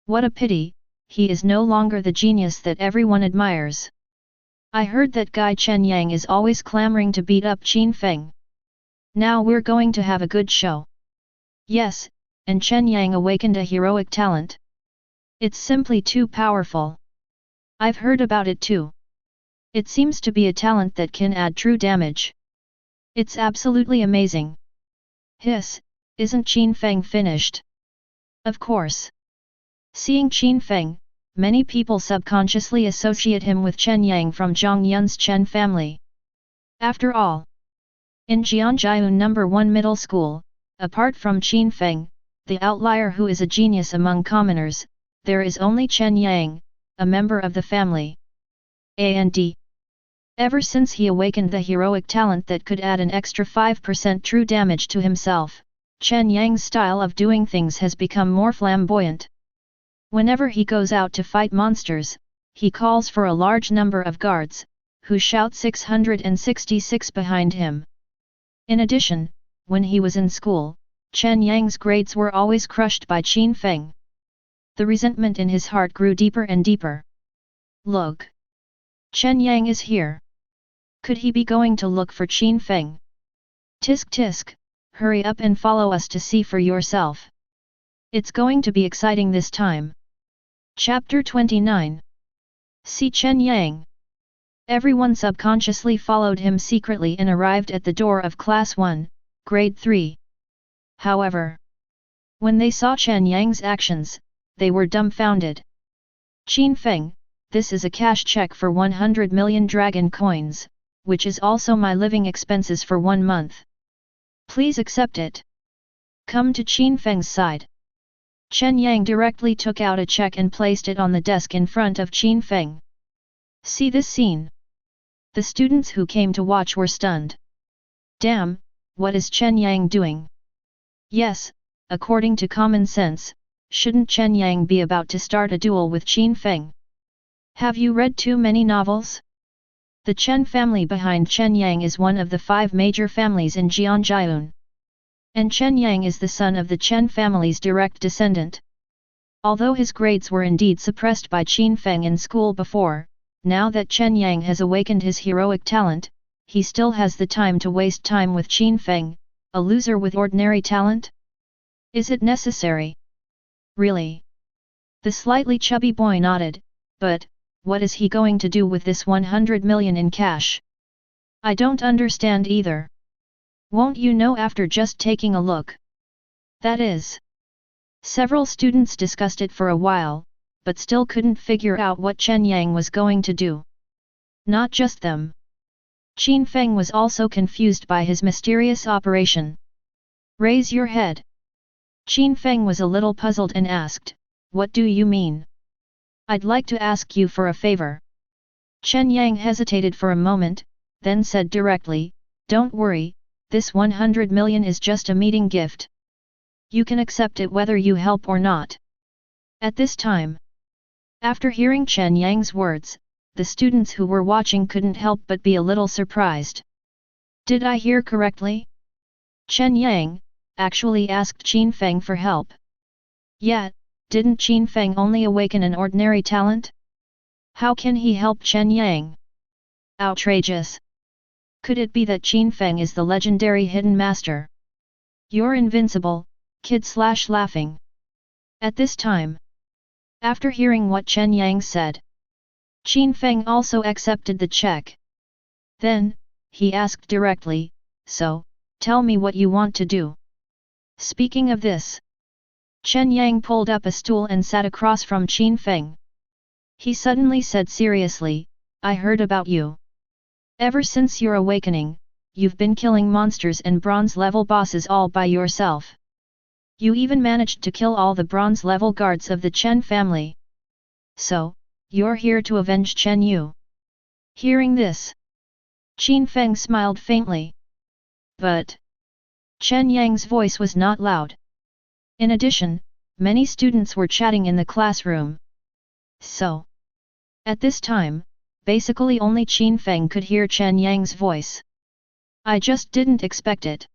What a pity, he is no longer the genius that everyone admires. I heard that guy Chen Yang is always clamoring to beat up Qin Feng. Now we're going to have a good show. Yes, and Chen Yang awakened a heroic talent. It's simply too powerful. I've heard about it too. It seems to be a talent that can add true damage. It's absolutely amazing. Hiss, isn't Qin Feng finished? Of course. Seeing Qin Feng, many people subconsciously associate him with Chen Yang from Zhang Yun's Chen family. After all, in Jianjiun #1 Middle School, apart from Qin Feng, the outlier who is a genius among commoners, there is only Chen Yang, a member of the family. And ever since he awakened the heroic talent that could add an extra 5% true damage to himself, Chen Yang's style of doing things has become more flamboyant. Whenever he goes out to fight monsters, he calls for a large number of guards, who shout 666 behind him. In addition, when he was in school, Chen Yang's grades were always crushed by Qin Feng. The resentment in his heart grew deeper and deeper. Look! Chen Yang is here. Could he be going to look for Qin Feng? Tisk tisk, hurry up and follow us to see for yourself. It's going to be exciting this time. Chapter 29. See Chen Yang. Everyone subconsciously followed him secretly and arrived at the door of Class 1, Grade 3. However, when they saw Chen Yang's actions, they were dumbfounded. Qin Feng, this is a cash check for 100 million dragon coins, which is also my living expenses for 1 month. Please accept it. Come to Qin Feng's side. Chen Yang directly took out a check and placed it on the desk in front of Qin Feng. See this scene. The students who came to watch were stunned. Damn, what is Chen Yang doing? Yes, according to common sense, shouldn't Chen Yang be about to start a duel with Qin Feng? Have you read too many novels? The Chen family behind Chen Yang is one of the 5 major families in Jianjiun. And Chen Yang is the son of the Chen family's direct descendant. Although his grades were indeed suppressed by Qin Feng in school before, now that Chen Yang has awakened his heroic talent, he still has the time to waste time with Qin Feng, a loser with ordinary talent? Is it necessary? Really? The slightly chubby boy nodded, but, what is he going to do with this 100 million in cash? I don't understand either. Won't you know after just taking a look? That is. Several students discussed it for a while, but still couldn't figure out what Chen Yang was going to do. Not just them. Qin Feng was also confused by his mysterious operation. Raise your head. Qin Feng was a little puzzled and asked, what do you mean? I'd like to ask you for a favor. Chen Yang hesitated for a moment, then said directly, don't worry, this 100 million is just a meeting gift. You can accept it whether you help or not. At this time, after hearing Chen Yang's words, the students who were watching couldn't help but be a little surprised. Did I hear correctly? Chen Yang actually asked Qin Feng for help. Yet, didn't Qin Feng only awaken an ordinary talent? How can he help Chen Yang? Outrageous! Could it be that Qin Feng is the legendary hidden master? You're invincible, kid/laughing. At this time, after hearing what Chen Yang said, Qin Feng also accepted the check. Then, he asked directly, so, tell me what you want to do. Speaking of this, Chen Yang pulled up a stool and sat across from Qin Feng. He suddenly said seriously, I heard about you. Ever since your awakening, you've been killing monsters and bronze-level bosses all by yourself. You even managed to kill all the bronze-level guards of the Chen family. So, you're here to avenge Chen Yu. Hearing this, Qin Feng smiled faintly. But Chen Yang's voice was not loud. In addition, many students were chatting in the classroom. So, at this time, basically only Qin Feng could hear Chen Yang's voice. I just didn't expect it.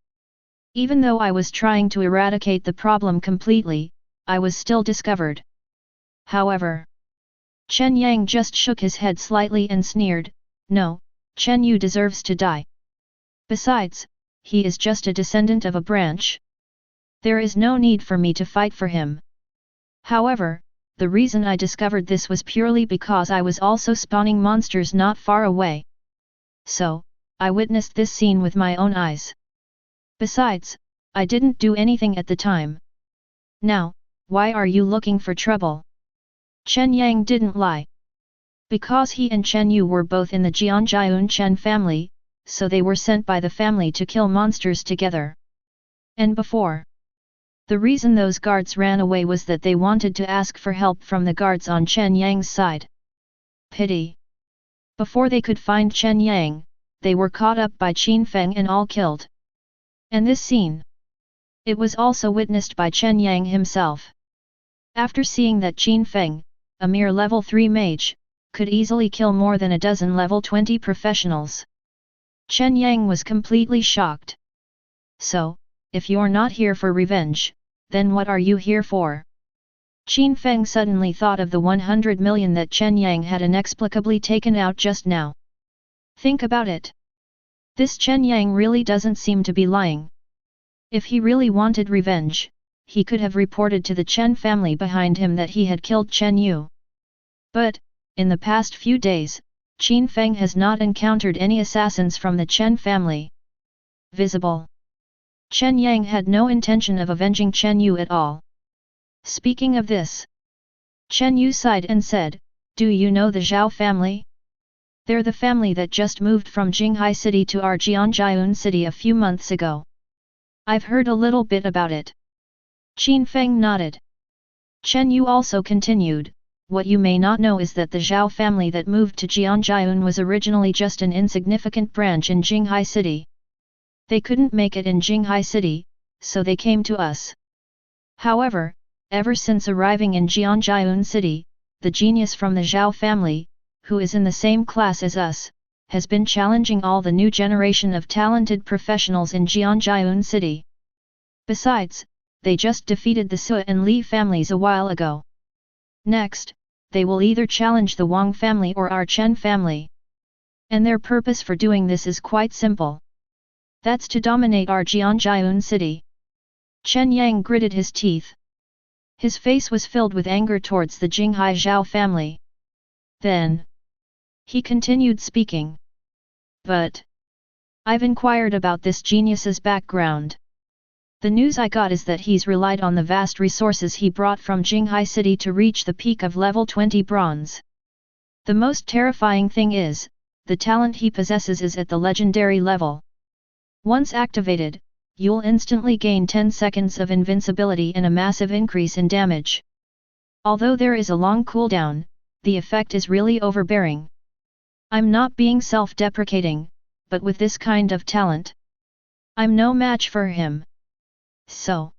Even though I was trying to eradicate the problem completely, I was still discovered. However, Chen Yang just shook his head slightly and sneered, no, Chen Yu deserves to die. Besides, he is just a descendant of a branch. There is no need for me to fight for him. However, the reason I discovered this was purely because I was also spawning monsters not far away. So, I witnessed this scene with my own eyes. Besides, I didn't do anything at the time. Now, why are you looking for trouble? Chen Yang didn't lie. Because he and Chen Yu were both in the Jianjiun Chen family, so they were sent by the family to kill monsters together. And before, the reason those guards ran away was that they wanted to ask for help from the guards on Chen Yang's side. Pity. Before they could find Chen Yang, they were caught up by Qin Feng and all killed. And this scene, it was also witnessed by Chen Yang himself. After seeing that Qin Feng, a mere level 3 mage, could easily kill more than a dozen level 20 professionals, Chen Yang was completely shocked. So, if you're not here for revenge, then what are you here for? Qin Feng suddenly thought of the 100 million that Chen Yang had inexplicably taken out just now. Think about it. This Chen Yang really doesn't seem to be lying. If he really wanted revenge, he could have reported to the Chen family behind him that he had killed Chen Yu. But, in the past few days, Qin Feng has not encountered any assassins from the Chen family. Visible. Chen Yang had no intention of avenging Chen Yu at all. Speaking of this, Chen Yu sighed and said, do you know the Zhao family? They're the family that just moved from Jinghai City to our Jianjiun City a few months ago. I've heard a little bit about it. Qin Feng nodded. Chen Yu also continued, what you may not know is that the Zhao family that moved to Jianjiun was originally just an insignificant branch in Jinghai City. They couldn't make it in Jinghai City, so they came to us. However, ever since arriving in Jianjiun City, the genius from the Zhao family, who is in the same class as us, has been challenging all the new generation of talented professionals in Jianjiun City. Besides, they just defeated the Sui and Li families a while ago. Next, they will either challenge the Wang family or our Chen family. And their purpose for doing this is quite simple. That's to dominate our Jianjiun City. Chen Yang gritted his teeth. His face was filled with anger towards the Jinghai Zhao family. Then, he continued speaking. But I've inquired about this genius's background. The news I got is that he's relied on the vast resources he brought from Jinghai City to reach the peak of level 20 bronze. The most terrifying thing is, the talent he possesses is at the legendary level. Once activated, you'll instantly gain 10 seconds of invincibility and a massive increase in damage. Although there is a long cooldown, the effect is really overbearing. I'm not being self-deprecating, but with this kind of talent, I'm no match for him. So,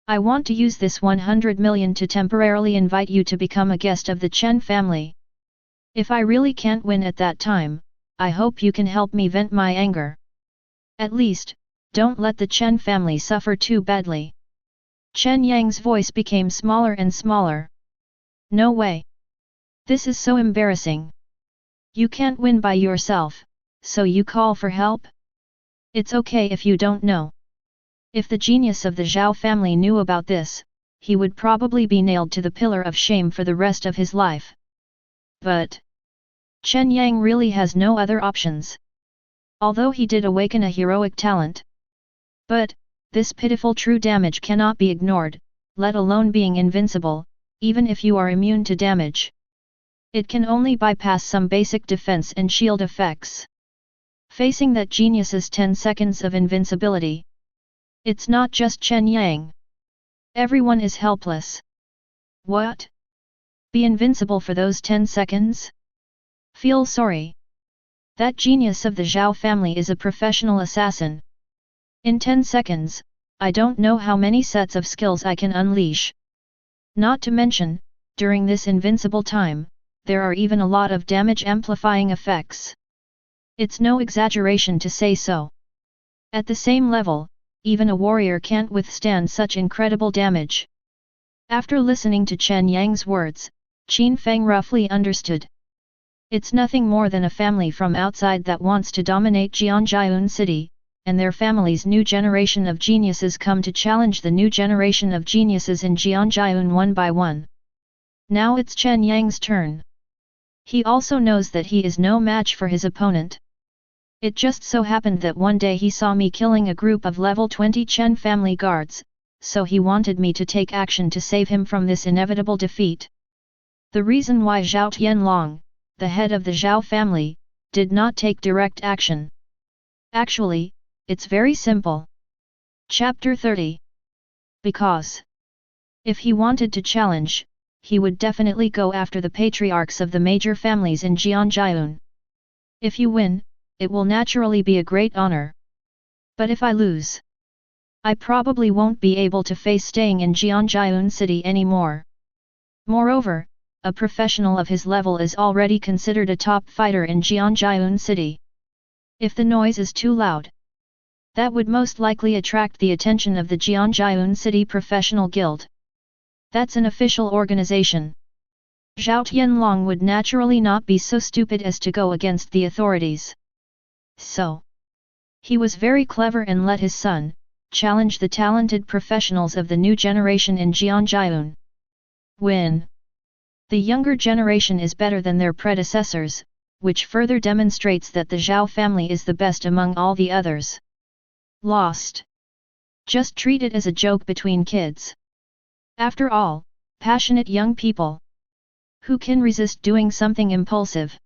I want to use this 100 million to temporarily invite you to become a guest of the Chen family. If I really can't win at that time, I hope you can help me vent my anger. At least, don't let the Chen family suffer too badly. Chen Yang's voice became smaller and smaller. No way. This is so embarrassing. You can't win by yourself, so you call for help? It's okay if you don't know. If the genius of the Zhao family knew about this, he would probably be nailed to the pillar of shame for the rest of his life. But Chen Yang really has no other options. Although he did awaken a heroic talent. But this pitiful true damage cannot be ignored, let alone being invincible, even if you are immune to damage. It can only bypass some basic defense and shield effects. Facing that genius's 10 seconds of invincibility. It's not just Chen Yang. Everyone is helpless. What? Be invincible for those 10 seconds? Feel sorry. That genius of the Zhao family is a professional assassin. In 10 seconds, I don't know how many sets of skills I can unleash. Not to mention, during this invincible time, there are even a lot of damage amplifying effects. It's no exaggeration to say so. At the same level, even a warrior can't withstand such incredible damage. After listening to Chen Yang's words, Qin Feng roughly understood. It's nothing more than a family from outside that wants to dominate Jianjiun City, and their family's new generation of geniuses come to challenge the new generation of geniuses in Jianjiun one by one. Now it's Chen Yang's turn. He also knows that he is no match for his opponent. It just so happened that one day he saw me killing a group of level 20 Chen family guards, so he wanted me to take action to save him from this inevitable defeat. The reason why Zhao Tianlong, the head of the Zhao family, did not take direct action. Actually, it's very simple. Chapter 30. Because if he wanted to challenge, he would definitely go after the patriarchs of the major families in Jianjiun. If you win, it will naturally be a great honor. But if I lose, I probably won't be able to face staying in Jianjiun City anymore. Moreover, a professional of his level is already considered a top fighter in Jianjiun City. If the noise is too loud, that would most likely attract the attention of the Jianjiun City Professional Guild. That's an official organization. Zhao Tianlong would naturally not be so stupid as to go against the authorities. So, he was very clever and let his son challenge the talented professionals of the new generation in Jianjiun. Win. The younger generation is better than their predecessors, which further demonstrates that the Zhao family is the best among all the others. Lost. Just treat it as a joke between kids. After all, passionate young people. Who can resist doing something impulsive?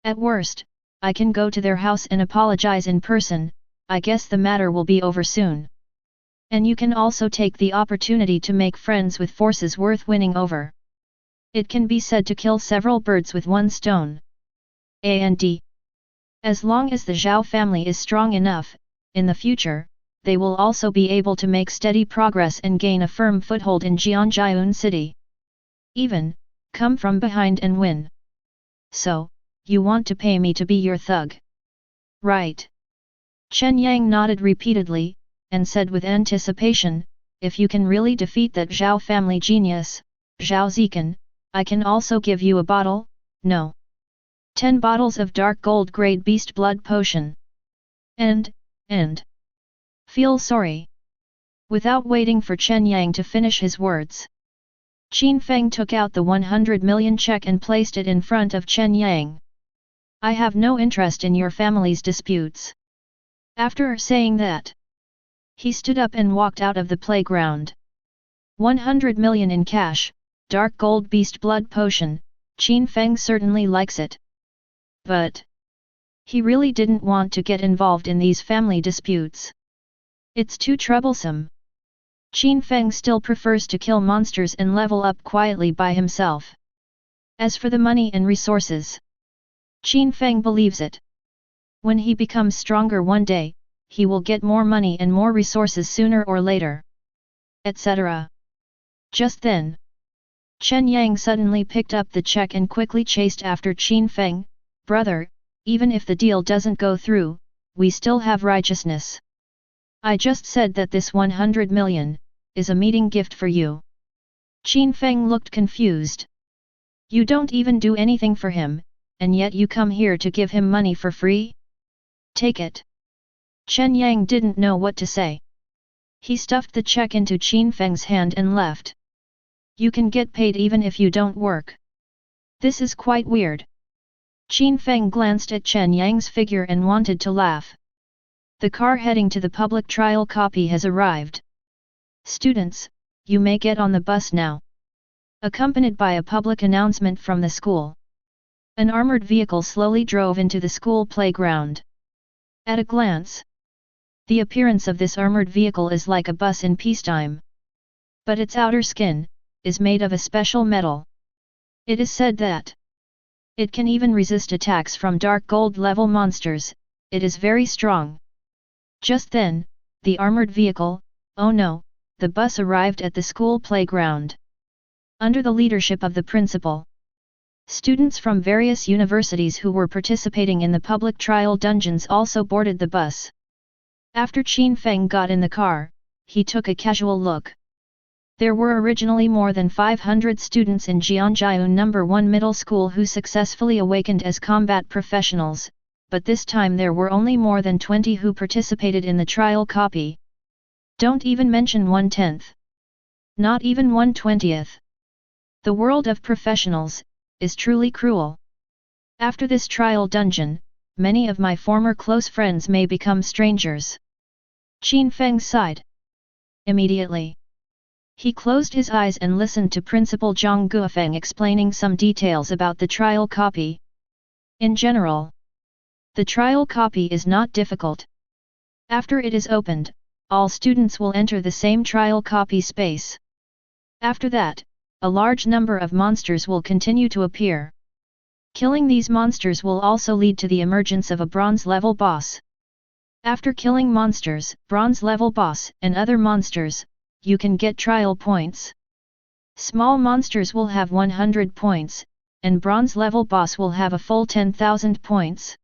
At worst, I can go to their house and apologize in person. I guess the matter will be over soon. And you can also take the opportunity to make friends with forces worth winning over. It can be said to kill several birds with one stone. And as long as the Zhao family is strong enough, in the future, they will also be able to make steady progress and gain a firm foothold in Jianjiun City. Even, Come from behind and win. So, you want to pay me to be your thug? Right. Chen Yang nodded repeatedly, and said with anticipation, if you can really defeat that Zhao family genius, Zhao Zikan, I can also give you a bottle, no. 10 bottles of dark gold grade beast blood potion. And. Feel sorry. Without waiting for Chen Yang to finish his words, Qin Feng took out the 100 million check and placed it in front of Chen Yang. I have no interest in your family's disputes. After saying that, he stood up and walked out of the playground. 100 million in cash, dark gold beast blood potion, Qin Feng certainly likes it. But he really didn't want to get involved in these family disputes. It's too troublesome. Qin Feng still prefers to kill monsters and level up quietly by himself. As for the money and resources, Qin Feng believes it. When he becomes stronger one day, he will get more money and more resources sooner or later. Etc. Just then, Chen Yang suddenly picked up the check and quickly chased after Qin Feng. Brother, even if the deal doesn't go through, we still have righteousness. I just said that this 100 million is a meeting gift for you. Qin Feng looked confused. You don't even do anything for him, and yet you come here to give him money for free? Take it. Chen Yang didn't know what to say. He stuffed the check into Qin Feng's hand and left. You can get paid even if you don't work. This is quite weird. Qin Feng glanced at Chen Yang's figure and wanted to laugh. The car heading to the public trial copy has arrived. Students, you may get on the bus now. Accompanied by a public announcement from the school, an armored vehicle slowly drove into the school playground. At a glance, the appearance of this armored vehicle is like a bus in peacetime. But its outer skin is made of a special metal. It is said that it can even resist attacks from dark gold level monsters. It is very strong. Just then, the armored vehicle, oh no, the bus arrived at the school playground. Under the leadership of the principal, students from various universities who were participating in the public trial dungeons also boarded the bus. After Qin Feng got in the car, he took a casual look. There were originally more than 500 students in Jianjiun No. 1 Middle School who successfully awakened as combat professionals, but this time there were only more than 20 who participated in the trial copy. Don't even mention 1/10. Not even 1/20. The world of professionals is truly cruel. After this trial dungeon, many of my former close friends may become strangers. Qin Feng sighed. Immediately, he closed his eyes and listened to Principal Zhang Guofeng explaining some details about the trial copy. In general, the trial copy is not difficult. After it is opened, all students will enter the same trial copy space. After that, a large number of monsters will continue to appear. Killing these monsters will also lead to the emergence of a bronze-level boss. After killing monsters, bronze-level boss, and other monsters, you can get trial points. Small monsters will have 100 points, and bronze-level boss will have a full 10,000 points.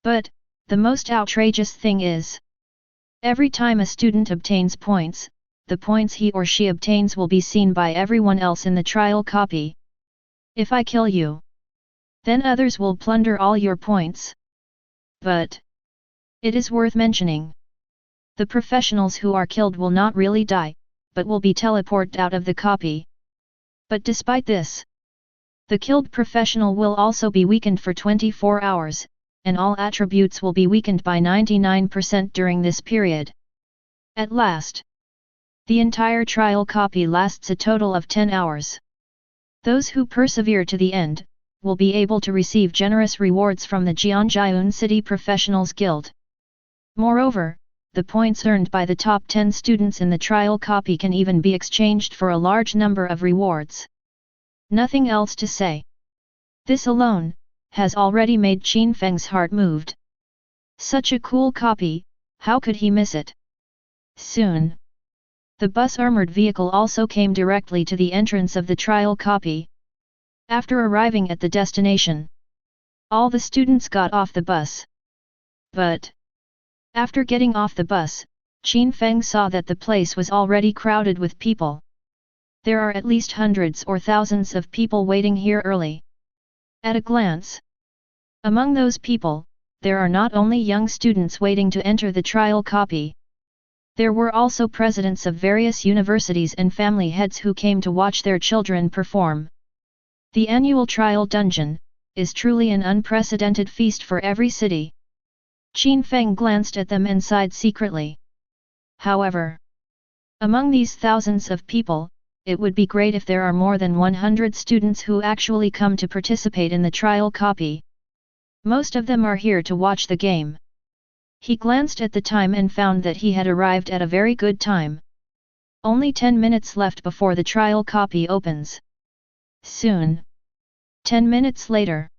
But, the most outrageous thing is, every time a student obtains points, the points he or she obtains will be seen by everyone else in the trial copy. If I kill you, then others will plunder all your points. But it is worth mentioning, the professionals who are killed will not really die, but will be teleported out of the copy. But despite this, the killed professional will also be weakened for 24 hours, and all attributes will be weakened by 99% during this period. At last, the entire trial copy lasts a total of 10 hours. Those who persevere to the end will be able to receive generous rewards from the Jianjiun City Professionals Guild. Moreover, the points earned by the top 10 students in the trial copy can even be exchanged for a large number of rewards. Nothing else to say. This alone has already made Qin Feng's heart moved. Such a cool copy, how could he miss it? Soon, the bus armored vehicle also came directly to the entrance of the trial copy. After arriving at the destination, all the students got off the bus. But after getting off the bus, Qin Feng saw that the place was already crowded with people. There are at least hundreds or thousands of people waiting here early. At a glance, among those people, there are not only young students waiting to enter the trial copy. There were also presidents of various universities and family heads who came to watch their children perform. The annual trial dungeon is truly an unprecedented feast for every city. Qin Feng glanced at them and sighed secretly. However, among these thousands of people, it would be great if there are more than 100 students who actually come to participate in the trial copy. Most of them are here to watch the game. He glanced at the time and found that he had arrived at a very good time. Only 10 minutes left before the trial copy opens. Soon. 10 minutes later.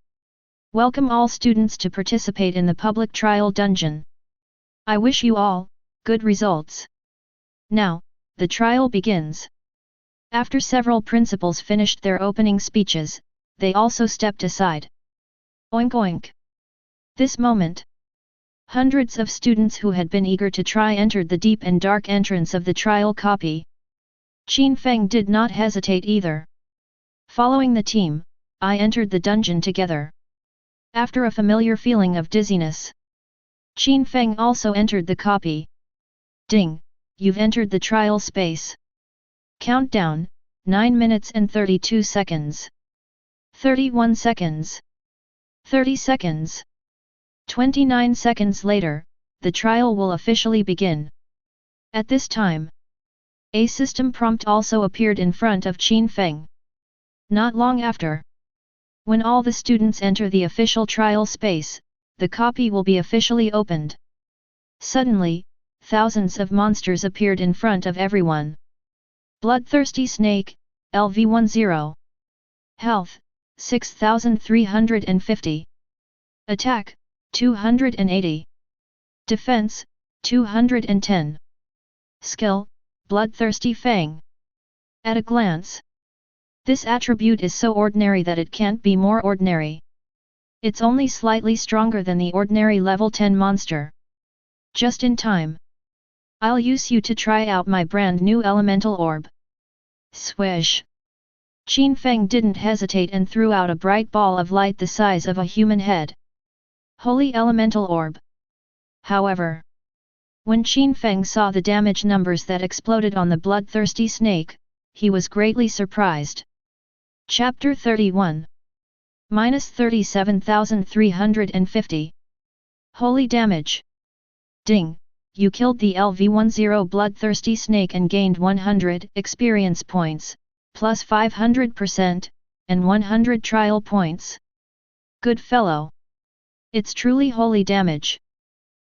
Welcome all students to participate in the public trial dungeon. I wish you all good results. Now, the trial begins. After several principals finished their opening speeches, they also stepped aside. Oink oink. This moment, hundreds of students who had been eager to try entered the deep and dark entrance of the trial copy. Qin Feng did not hesitate either. Following the team, I entered the dungeon together. After a familiar feeling of dizziness, Qin Feng also entered the copy. Ding! You've entered the trial space. Countdown, 9 minutes and 32 seconds. 31 seconds. 30 seconds. 29 seconds later, the trial will officially begin. At this time, a system prompt also appeared in front of Qin Feng. Not long after, when all the students enter the official trial space, the copy will be officially opened. Suddenly, thousands of monsters appeared in front of everyone. Bloodthirsty Snake, LV10. Health, 6350. Attack, 280. Defense, 210. Skill, Bloodthirsty Fang. At a glance, this attribute is so ordinary that it can't be more ordinary. It's only slightly stronger than the ordinary level 10 monster. Just in time. I'll use you to try out my brand new elemental orb. Swish! Qin Feng didn't hesitate and threw out a bright ball of light the size of a human head. Holy elemental orb. However, when Qin Feng saw the damage numbers that exploded on the bloodthirsty snake, he was greatly surprised. Chapter 31. Minus 37,350. Holy damage. Ding! You killed the LV10 bloodthirsty snake and gained 100 experience points, plus 500%, and 100 trial points. Good fellow. It's truly holy damage.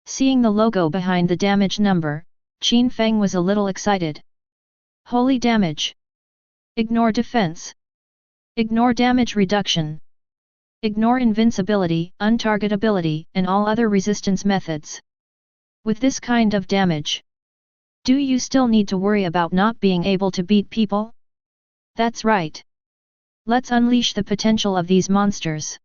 Seeing the logo behind the damage number, Qin Feng was a little excited. Holy damage. Ignore defense. Ignore damage reduction. Ignore invincibility, untargetability, and all other resistance methods. With this kind of damage, do you still need to worry about not being able to beat people? That's right. Let's unleash the potential of these monsters.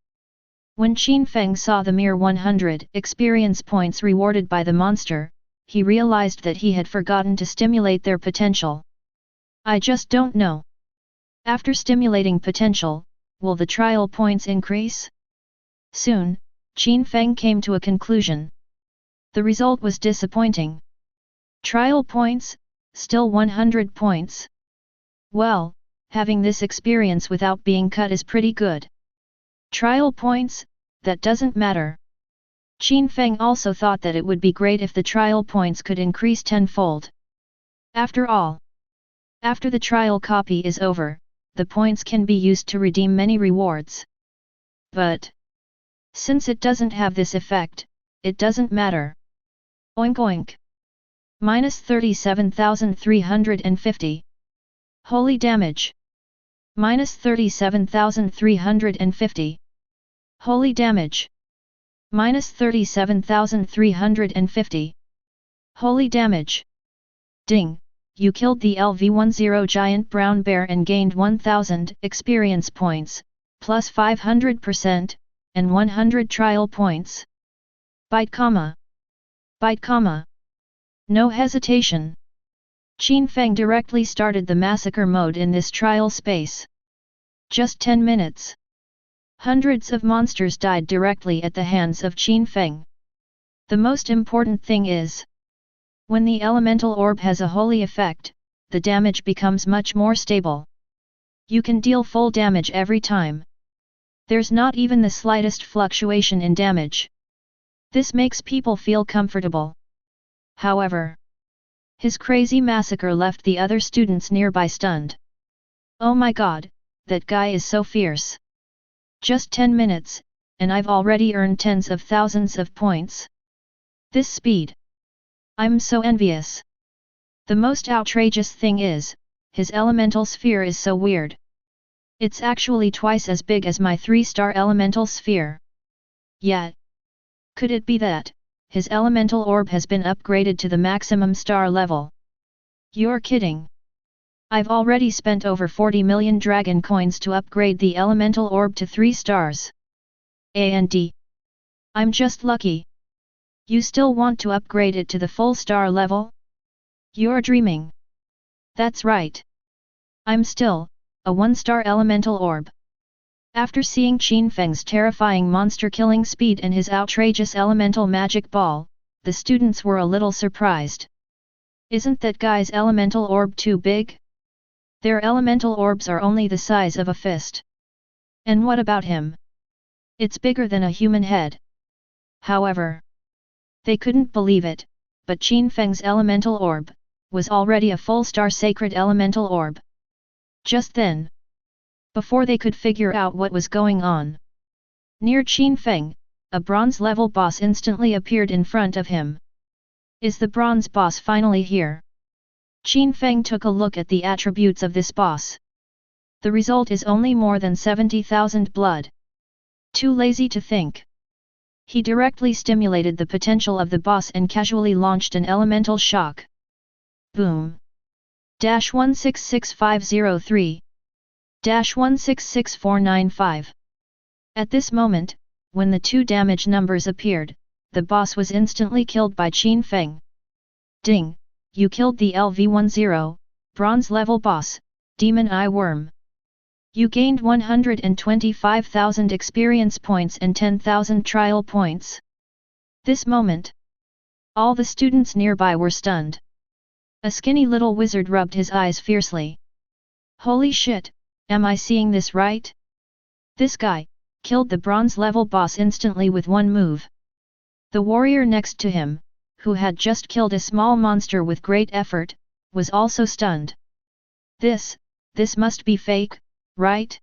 When Qin Feng saw the mere 100 experience points rewarded by the monster, he realized that he had forgotten to stimulate their potential. I just don't know. After stimulating potential, will the trial points increase? Soon, Qin Feng came to a conclusion. The result was disappointing. Trial points, still 100 points. Well, having this experience without being cut is pretty good. Trial points, that doesn't matter. Qin Feng also thought that it would be great if the trial points could increase tenfold. After all, after the trial copy is over, the points can be used to redeem many rewards. But since it doesn't have this effect, it doesn't matter. Oink oink. Minus 37,350. Holy damage. Minus 37,350. Holy damage. Minus 37,350. Holy damage. Ding! You killed the LV10 giant brown bear and gained 1000 experience points, plus 500%, and 100 trial points. Bite comma. Bite comma. No hesitation. Qin Feng directly started the massacre mode in this trial space. Just 10 minutes. Hundreds of monsters died directly at the hands of Qin Feng. The most important thing is, when the elemental orb has a holy effect, the damage becomes much more stable. You can deal full damage every time. There's not even the slightest fluctuation in damage. This makes people feel comfortable. However, his crazy massacre left the other students nearby stunned. Oh my god, that guy is so fierce. Just 10 minutes, and I've already earned tens of thousands of points. This speed. I'm so envious. The most outrageous thing is, his elemental sphere is so weird. It's actually twice as big as my 3-star elemental sphere. Yet, could it be that his elemental orb has been upgraded to the maximum star level? You're kidding. I've already spent over 40 million dragon coins to upgrade the elemental orb to 3 stars. And I'm just lucky. You still want to upgrade it to the full star level? You're dreaming. That's right. I'm still a 1-star elemental orb. After seeing Qin Feng's terrifying monster-killing speed and his outrageous elemental magic ball, the students were a little surprised. Isn't that guy's elemental orb too big? Their elemental orbs are only the size of a fist. And what about him? It's bigger than a human head. However, they couldn't believe it, but Qin Feng's elemental orb was already a full-star sacred elemental orb. Just then, before they could figure out what was going on, near Qin Feng, a bronze-level boss instantly appeared in front of him. Is the bronze boss finally here? Qin Feng took a look at the attributes of this boss. The result is only more than 70,000 blood. Too lazy to think. He directly stimulated the potential of the boss and casually launched an elemental shock. Boom! 166503 166495. At this moment, when the two damage numbers appeared, the boss was instantly killed by Qin Feng. Ding! You killed the LV10, bronze level boss, Demon Eye Worm. You gained 125,000 experience points and 10,000 trial points. This moment, all the students nearby were stunned. A skinny little wizard rubbed his eyes fiercely. Holy shit, am I seeing this right? This guy killed the bronze level boss instantly with one move. The warrior next to him, who had just killed a small monster with great effort, was also stunned. This must be fake, right?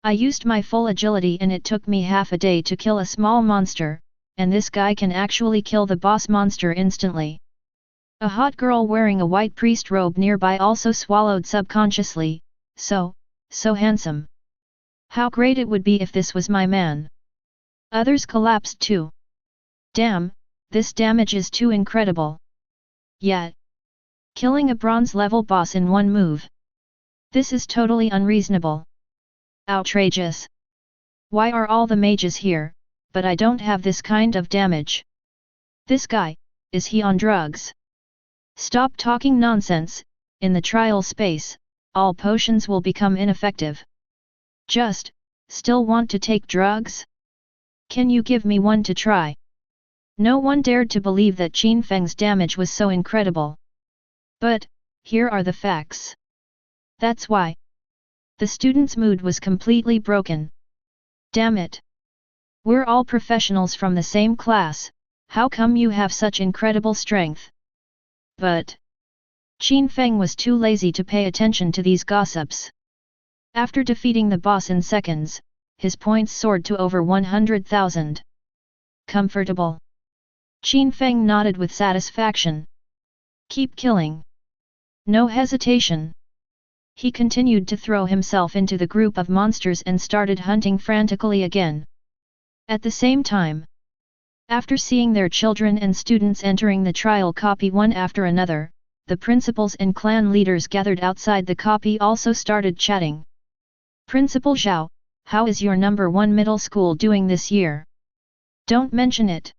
I used my full agility and it took me half a day to kill a small monster, and this guy can actually kill the boss monster instantly. A hot girl wearing a white priest robe nearby also swallowed subconsciously, so handsome. How great it would be if this was my man. Others collapsed too. Damn, this damage is too incredible. Yet, killing a bronze level boss in one move. This is totally unreasonable. Outrageous. Why are all the mages here, but I don't have this kind of damage? This guy, is he on drugs? Stop talking nonsense. In the trial space, all potions will become ineffective. Still want to take drugs? Can you give me one to try? No one dared to believe that Qin Feng's damage was so incredible. But, here are the facts. That's why. The student's mood was completely broken. Damn it! We're all professionals from the same class, how come you have such incredible strength? But Qin Feng was too lazy to pay attention to these gossips. After defeating the boss in seconds, his points soared to over 100,000. Comfortable. Qin Feng nodded with satisfaction. Keep killing. No hesitation. He continued to throw himself into the group of monsters and started hunting frantically again. At the same time, after seeing their children and students entering the trial copy one after another, the principals and clan leaders gathered outside the copy also started chatting. Principal Zhao, how is your number 1 middle school doing this year? Don't mention it.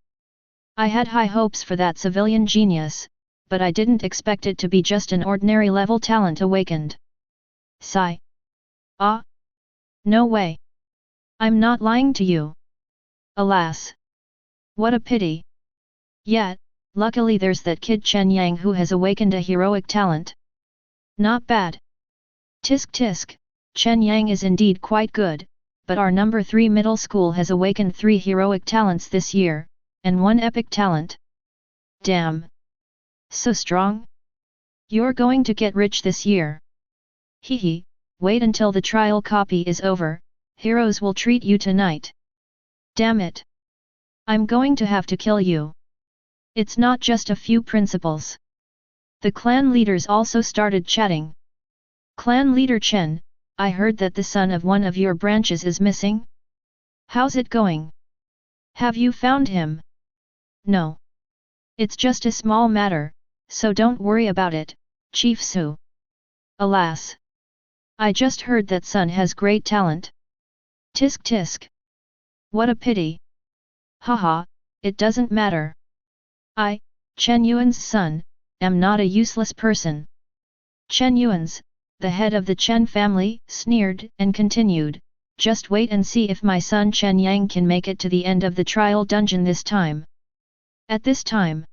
I had high hopes for that civilian genius, but I didn't expect it to be just an ordinary level talent awakened. Sigh. Ah? No way. I'm not lying to you. Alas. What a pity. Yet, luckily there's that kid Chen Yang who has awakened a heroic talent. Not bad. Tisk tisk, Chen Yang is indeed quite good, but our number 3 middle school has awakened 3 heroic talents this year, and 1 epic talent. Damn. So strong? You're going to get rich this year. Hehe, wait until the trial copy is over, heroes will treat you tonight. Damn it. I'm going to have to kill you. It's not just a few principals. The clan leaders also started chatting. Clan leader Chen, I heard that the son of one of your branches is missing? How's it going? Have you found him? No. It's just a small matter, so don't worry about it, Chief Su. Alas. I just heard that son has great talent. Tisk tisk. What a pity. Haha, it doesn't matter. I, Chen Yuan's son, am not a useless person. Chen Yuan's, the head of the Chen family, sneered and continued, just wait and see if my son Chen Yang can make it to the end of the trial dungeon this time. At this time,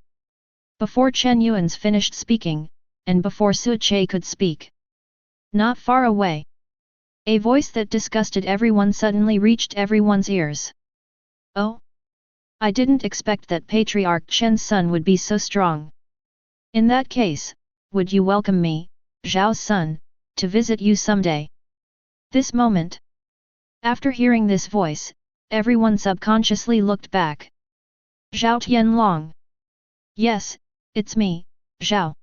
before Chen Yuan's finished speaking, and before Su Che could speak, not far away, a voice that disgusted everyone suddenly reached everyone's ears. Oh? I didn't expect that Patriarch Chen's son would be so strong. In that case, would you welcome me, Zhao's son, to visit you someday? This moment. After hearing this voice, everyone subconsciously looked back. Zhao Tianlong. Yes, it's me, Zhao.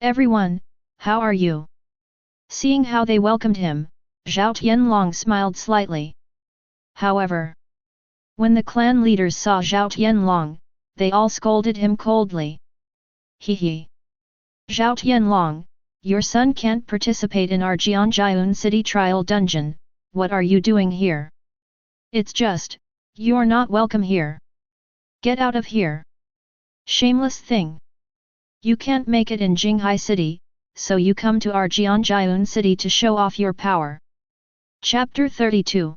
Everyone, how are you? Seeing how they welcomed him, Zhao Tianlong smiled slightly. However, when the clan leaders saw Zhao Tianlong, they all scolded him coldly. Hehe. Zhao Tianlong, your son can't participate in our Jianjiun City trial dungeon, what are you doing here? It's just, you're not welcome here. Get out of here. Shameless thing. You can't make it in Jinghai City, so you come to our Jianjiun City to show off your power. Chapter 32.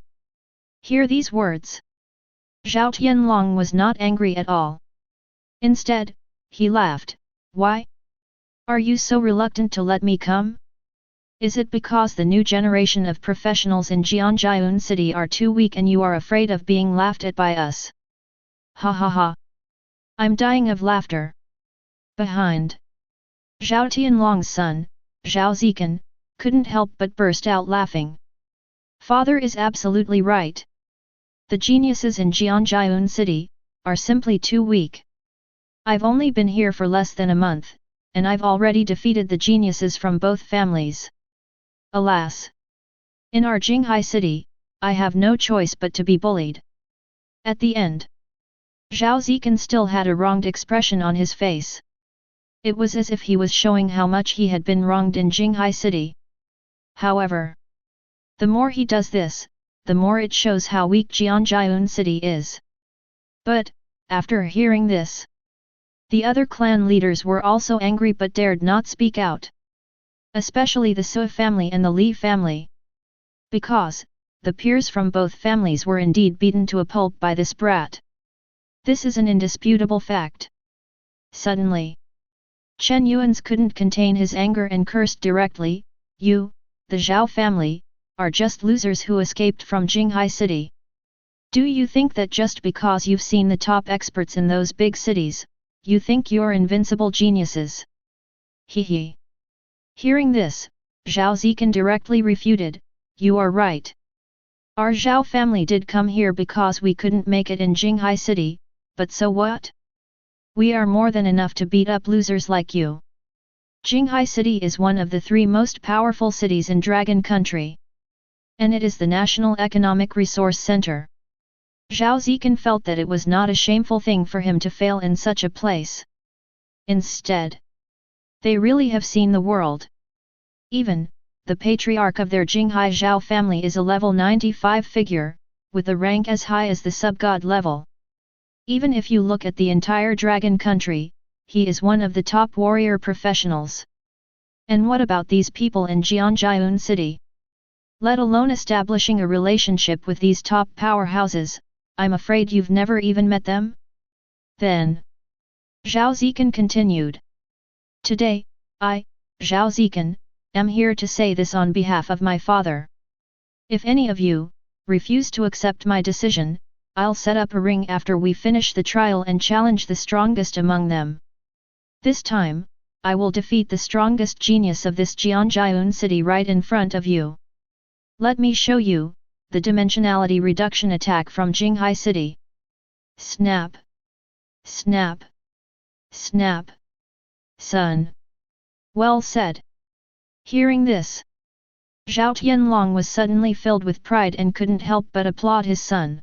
Hear these words. Zhao Tianlong was not angry at all. Instead, he laughed. Why? Are you so reluctant to let me come? Is it because the new generation of professionals in Jianjiun City are too weak and you are afraid of being laughed at by us? Ha ha ha. I'm dying of laughter. Behind. Zhao Tianlong's son, Zhao Zikan, couldn't help but burst out laughing. Father is absolutely right. The geniuses in Jianjiun City are simply too weak. I've only been here for less than a month, and I've already defeated the geniuses from both families. Alas! In our Jinghai City, I have no choice but to be bullied. At the end, Zhao Zikan still had a wronged expression on his face. It was as if he was showing how much he had been wronged in Jinghai City. However, the more he does this, the more it shows how weak Jianjiun City is. But, after hearing this, the other clan leaders were also angry but dared not speak out. Especially the Sui family and the Li family. Because, the peers from both families were indeed beaten to a pulp by this brat. This is an indisputable fact. Suddenly, Chen Yuan's couldn't contain his anger and cursed directly, you, the Zhao family, are just losers who escaped from Jinghai City. Do you think that just because you've seen the top experts in those big cities, you think you're invincible geniuses? Hehe. Hearing this, Zhao Zikan directly refuted, you are right. Our Zhao family did come here because we couldn't make it in Jinghai City, but so what? We are more than enough to beat up losers like you. Jinghai City is one of the 3 most powerful cities in Dragon Country. And it is the National Economic Resource Center. Zhao Zikan felt that it was not a shameful thing for him to fail in such a place. Instead, they really have seen the world. Even, the patriarch of their Jinghai Zhao family is a level 95 figure, with a rank as high as the sub-god level. Even if you look at the entire dragon country, he is one of the top warrior professionals. And what about these people in Jianjiun city? Let alone establishing a relationship with these top powerhouses, I'm afraid you've never even met them? Then, Zhao Zikan continued. Today, I, Zhao Zikan, am here to say this on behalf of my father. If any of you refuse to accept my decision, I'll set up a ring after we finish the trial and challenge the strongest among them. This time, I will defeat the strongest genius of this Jianjiun city right in front of you. Let me show you the dimensionality reduction attack from Jinghai city. Snap! Snap! Snap! Son! Well said! Hearing this, Zhao Tianlong was suddenly filled with pride and couldn't help but applaud his son.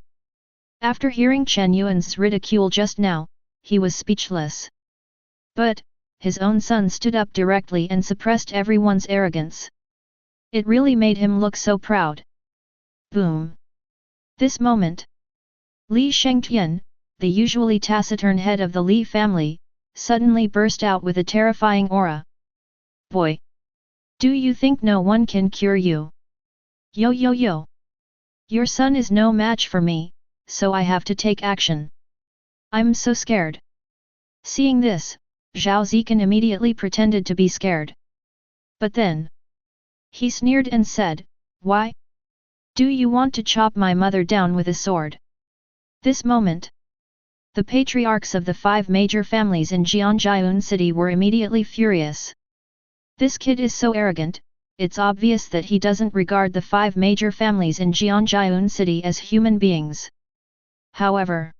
After hearing Chen Yuan's ridicule just now, he was speechless. But, his own son stood up directly and suppressed everyone's arrogance. It really made him look so proud. Boom! This moment, Li Shengtian, the usually taciturn head of the Li family, suddenly burst out with a terrifying aura. Boy! Do you think no one can cure you? Yo yo yo! Your son is no match for me, so I have to take action. I'm so scared. Seeing this, Zhao Zikan immediately pretended to be scared. But then, he sneered and said, "Why? Do you want to chop my mother down with a sword?" This moment, the patriarchs of the 5 major families in Jianjiun city were immediately furious. This kid is so arrogant, it's obvious that he doesn't regard the 5 major families in Jianjiun city as human beings. However,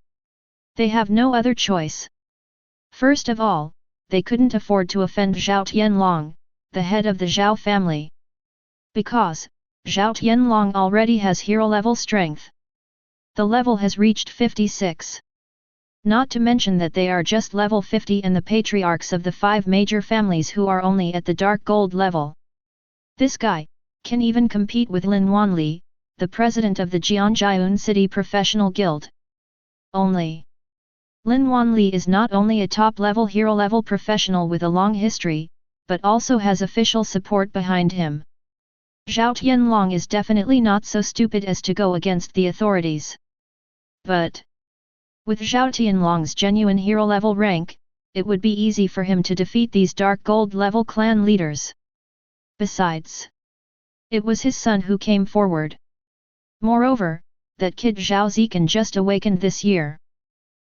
they have no other choice. First of all, they couldn't afford to offend Zhao Tianlong, the head of the Zhao family. Because, Zhao Tianlong already has hero-level strength. The level has reached 56. Not to mention that they are just level 50 and the patriarchs of the 5 major families who are only at the dark gold level. This guy can even compete with Lin Wanli, the president of the Jianjiun City Professional Guild. Only, Lin Wanli is not only a top-level hero-level professional with a long history, but also has official support behind him. Zhao Tianlong is definitely not so stupid as to go against the authorities. But, with Zhao Tianlong's genuine hero-level rank, it would be easy for him to defeat these dark gold-level clan leaders. Besides, it was his son who came forward. Moreover, that kid Zhao Zikan just awakened this year.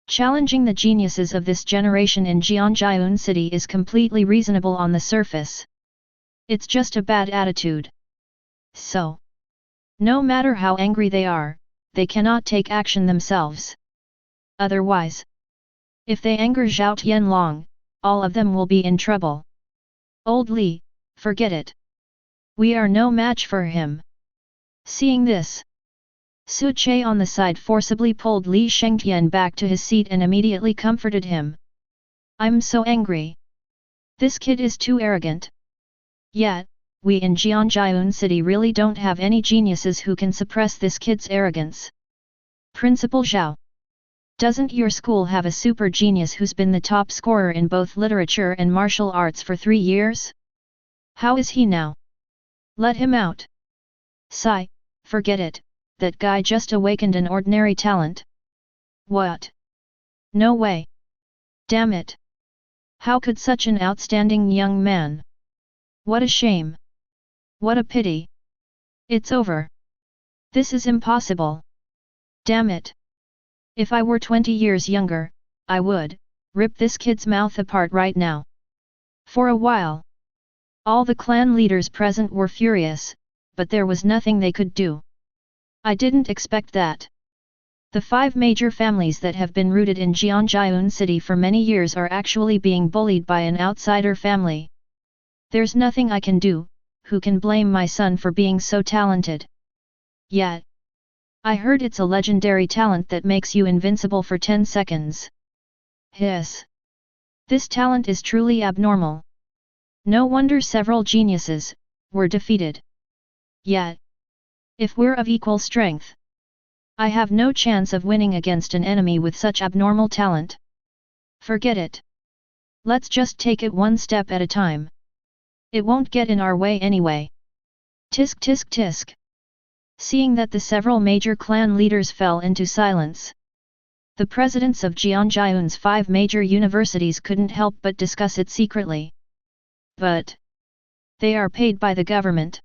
Challenging the geniuses of this generation in Jianjiun city is completely reasonable on the surface. It's just a bad attitude. So, no matter how angry they are, they cannot take action themselves. Otherwise, if they anger Zhao Tianlong, all of them will be in trouble. Old Li, forget it. We are no match for him. Seeing this, Su Che on the side forcibly pulled Li Shengtian back to his seat and immediately comforted him. I'm so angry. This kid is too arrogant. Yet, we in Jianjiun city really don't have any geniuses who can suppress this kid's arrogance. Principal Zhao. Doesn't your school have a super genius who's been the top scorer in both literature and martial arts for 3 years? How is he now? Let him out. Sigh, forget it, that guy just awakened an ordinary talent. What? No way. Damn it. How could such an outstanding young man? What a shame. What a pity. It's over. This is impossible. Damn it. If I were 20 years younger, I would rip this kid's mouth apart right now. For a while, all the clan leaders present were furious, but there was nothing they could do. I didn't expect that. The 5 major families that have been rooted in Jianjiun city for many years are actually being bullied by an outsider family. There's nothing I can do. Who can blame my son for being so talented? Yet, I heard it's a legendary talent that makes you invincible for 10 seconds. Hiss. This talent is truly abnormal. No wonder several geniuses, were defeated. Yet, if we're of equal strength, I have no chance of winning against an enemy with such abnormal talent. Forget it. Let's just take it one step at a time. It won't get in our way anyway. Tisk tisk tisk. Seeing that the several major clan leaders fell into silence, the presidents of Jianjiao's 5 major universities couldn't help but discuss it secretly. But they are paid by the government.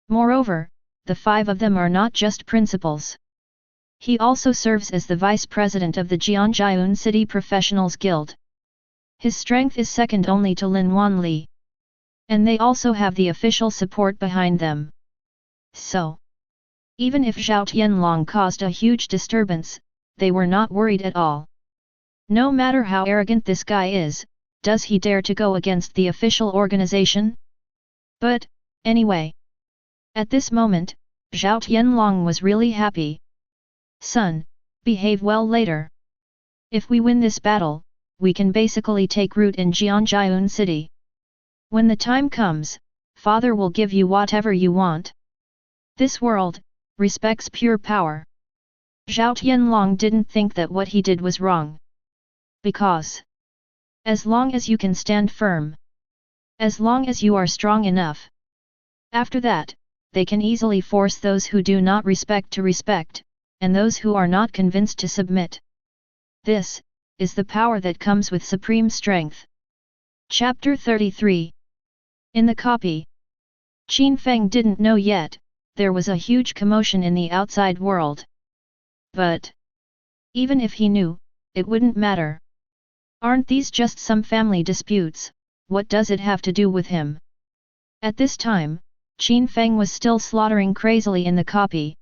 Moreover, the 5 of them are not just principals. He also serves as the vice president of the Jianjiao City Professionals Guild. His strength is second only to Lin Wanli. And they also have the official support behind them. So, even if Zhao Tianlong caused a huge disturbance, they were not worried at all. No matter how arrogant this guy is, does he dare to go against the official organization? But, anyway. At this moment, Zhao Tianlong was really happy. Son, behave well later. If we win this battle, we can basically take root in Jianjiao City. When the time comes, Father will give you whatever you want. This world respects pure power. Zhao Tianlong didn't think that what he did was wrong. Because as long as you can stand firm, as long as you are strong enough, after that, they can easily force those who do not respect to respect, and those who are not convinced to submit. This is the power that comes with supreme strength. Chapter 33. In the copy, Qin Feng didn't know yet, there was a huge commotion in the outside world. But even if he knew, it wouldn't matter. Aren't these just some family disputes? What does it have to do with him? At this time, Qin Feng was still slaughtering crazily in the copy.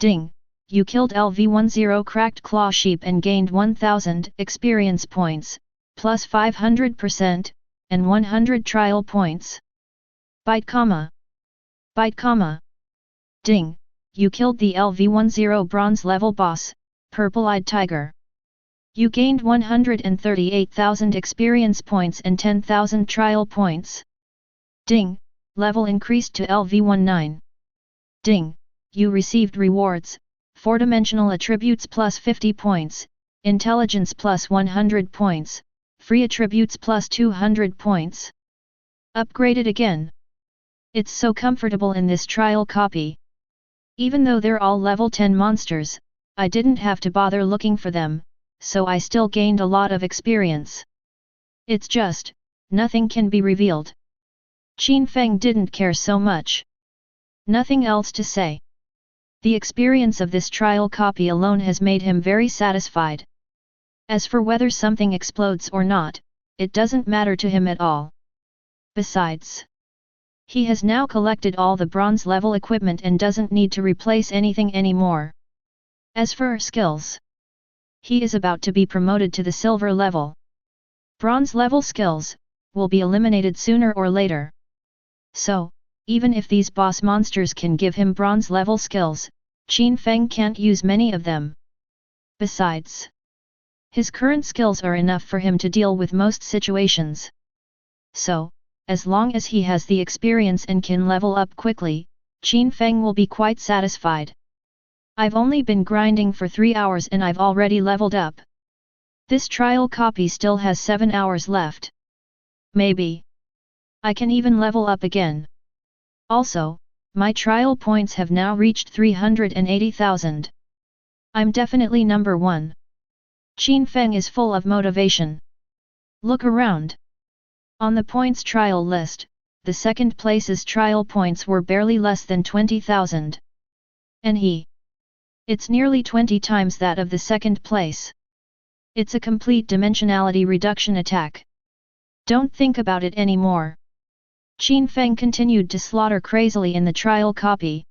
Ding! You killed LV10 cracked claw sheep and gained 1000 experience points, plus 500%, and 100 trial points. Bite comma. Bite comma. Ding! You killed the LV10 bronze level boss, Purple-Eyed Tiger. You gained 138,000 experience points and 10,000 trial points. Ding! Level increased to LV19. Ding! You received rewards, 4-dimensional attributes plus 50 points, intelligence plus 100 points, free attributes plus 200 points. Upgraded again. It's so comfortable in this trial copy. Even though they're all level 10 monsters, I didn't have to bother looking for them, so I still gained a lot of experience. It's just, nothing can be revealed. Qin Feng didn't care so much. Nothing else to say. The experience of this trial copy alone has made him very satisfied. As for whether something explodes or not, it doesn't matter to him at all. Besides, he has now collected all the bronze level equipment and doesn't need to replace anything anymore. As for skills, he is about to be promoted to the silver level. Bronze level skills will be eliminated sooner or later. So, even if these boss monsters can give him bronze level skills, Qin Feng can't use many of them. Besides, his current skills are enough for him to deal with most situations. So, as long as he has the experience and can level up quickly, Qin Feng will be quite satisfied. I've only been grinding for 3 hours and I've already leveled up. This trial copy still has 7 hours left. Maybe I can even level up again. Also, my trial points have now reached 380,000. I'm definitely number 1. Qin Feng is full of motivation. Look around. On the points trial list, the second place's trial points were barely less than 20,000. And it's nearly 20 times that of the second place. It's a complete dimensionality reduction attack. Don't think about it anymore. Qin Feng continued to slaughter crazily in the trial copy.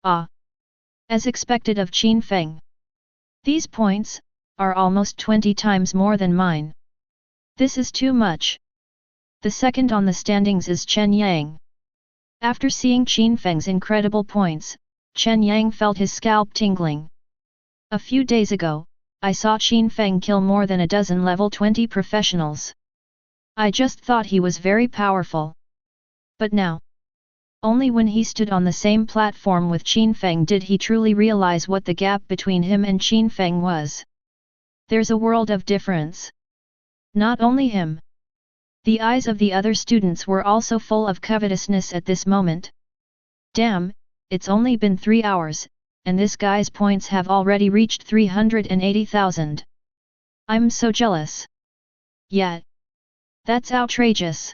Ah! As expected of Qin Feng. These points are almost 20 times more than mine. This is too much. The second on the standings is Chen Yang. After seeing Qin Feng's incredible points, Chen Yang felt his scalp tingling. A few days ago, I saw Qin Feng kill more than a dozen level 20 professionals. I just thought he was very powerful. But now, Only when he stood on the same platform with Qin Feng did he truly realize what the gap between him and Qin Feng was. There's a world of difference. Not only him. The eyes of the other students were also full of covetousness at this moment. Damn, it's only been 3 hours, and this guy's points have already reached 380,000. I'm so jealous. Yet. That's outrageous.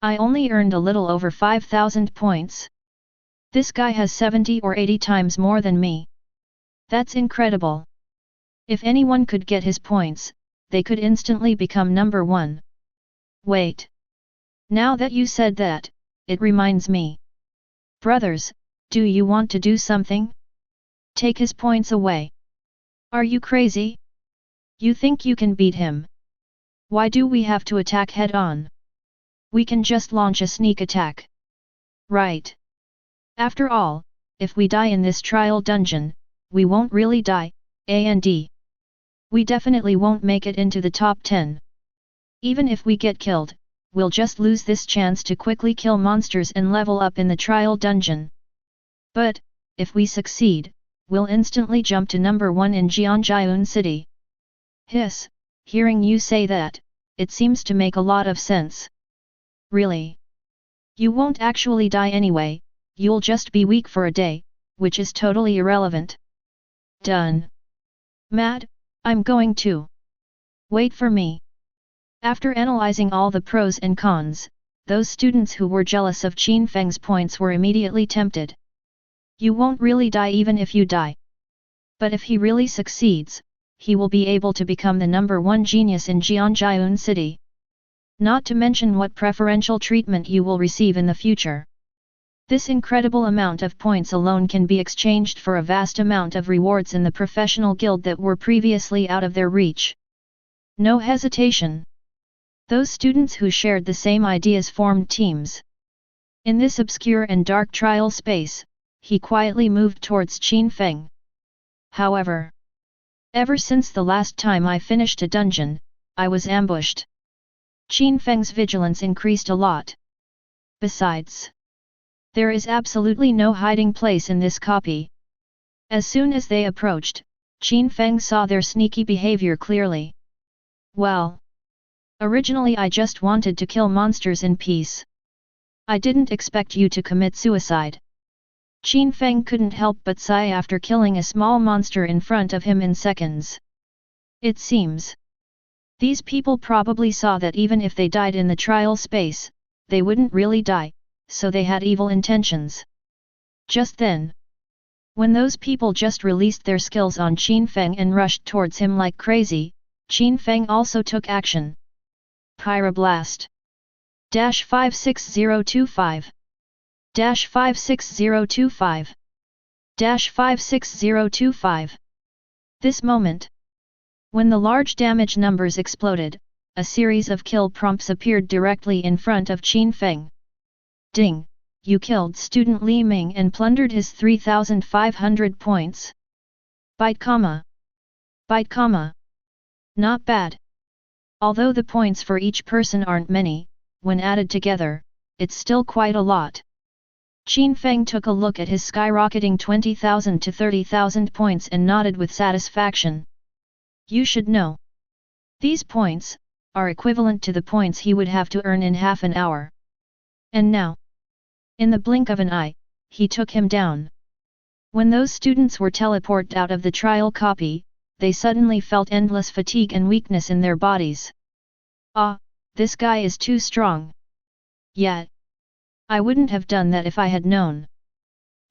I only earned a little over 5,000 points. This guy has 70 or 80 times more than me. That's incredible. If anyone could get his points, they could instantly become number 1. Wait. Now that you said that, it reminds me. Brothers, do you want to do something? Take his points away. Are you crazy? You think you can beat him? Why do we have to attack head-on? We can just launch a sneak attack. Right. After all, if we die in this trial dungeon, we won't really die, and we definitely won't make it into the top 10. Even if we get killed, we'll just lose this chance to quickly kill monsters and level up in the trial dungeon. But, if we succeed, we'll instantly jump to number 1 in Jianjiun City. Hiss, hearing you say that, it seems to make a lot of sense. Really? You won't actually die anyway, you'll just be weak for a day, which is totally irrelevant. Done. Mad, I'm going to. Wait for me. After analyzing all the pros and cons, those students who were jealous of Qin Feng's points were immediately tempted. You won't really die even if you die. But if he really succeeds, he will be able to become the number 1 genius in Jianjiun City. Not to mention what preferential treatment you will receive in the future. This incredible amount of points alone can be exchanged for a vast amount of rewards in the professional guild that were previously out of their reach. No hesitation. Those students who shared the same ideas formed teams. In this obscure and dark trial space, he quietly moved towards Qin Feng. However, ever since the last time I finished a dungeon, I was ambushed. Qin Feng's vigilance increased a lot. Besides, there is absolutely no hiding place in this copy. As soon as they approached, Qin Feng saw their sneaky behavior clearly. Well, originally I just wanted to kill monsters in peace. I didn't expect you to commit suicide. Qin Feng couldn't help but sigh after killing a small monster in front of him in seconds. It seems. These people probably saw that even if they died in the trial space, they wouldn't really die, so they had evil intentions. Just then, when those people just released their skills on Qin Feng and rushed towards him like crazy, Qin Feng also took action. Pyroblast. -56025. -56025. -56025. This moment, when the large damage numbers exploded, a series of kill prompts appeared directly in front of Qin Feng. Ding! You killed student Li Ming and plundered his 3,500 points. Bite comma. Bite comma. Not bad. Although the points for each person aren't many, when added together, it's still quite a lot. Qin Feng took a look at his skyrocketing 20,000 to 30,000 points and nodded with satisfaction. You should know. These points are equivalent to the points he would have to earn in half an hour. And now, in the blink of an eye, he took him down. When those students were teleported out of the trial copy, they suddenly felt endless fatigue and weakness in their bodies. Ah, this guy is too strong. Yet, I wouldn't have done that if I had known.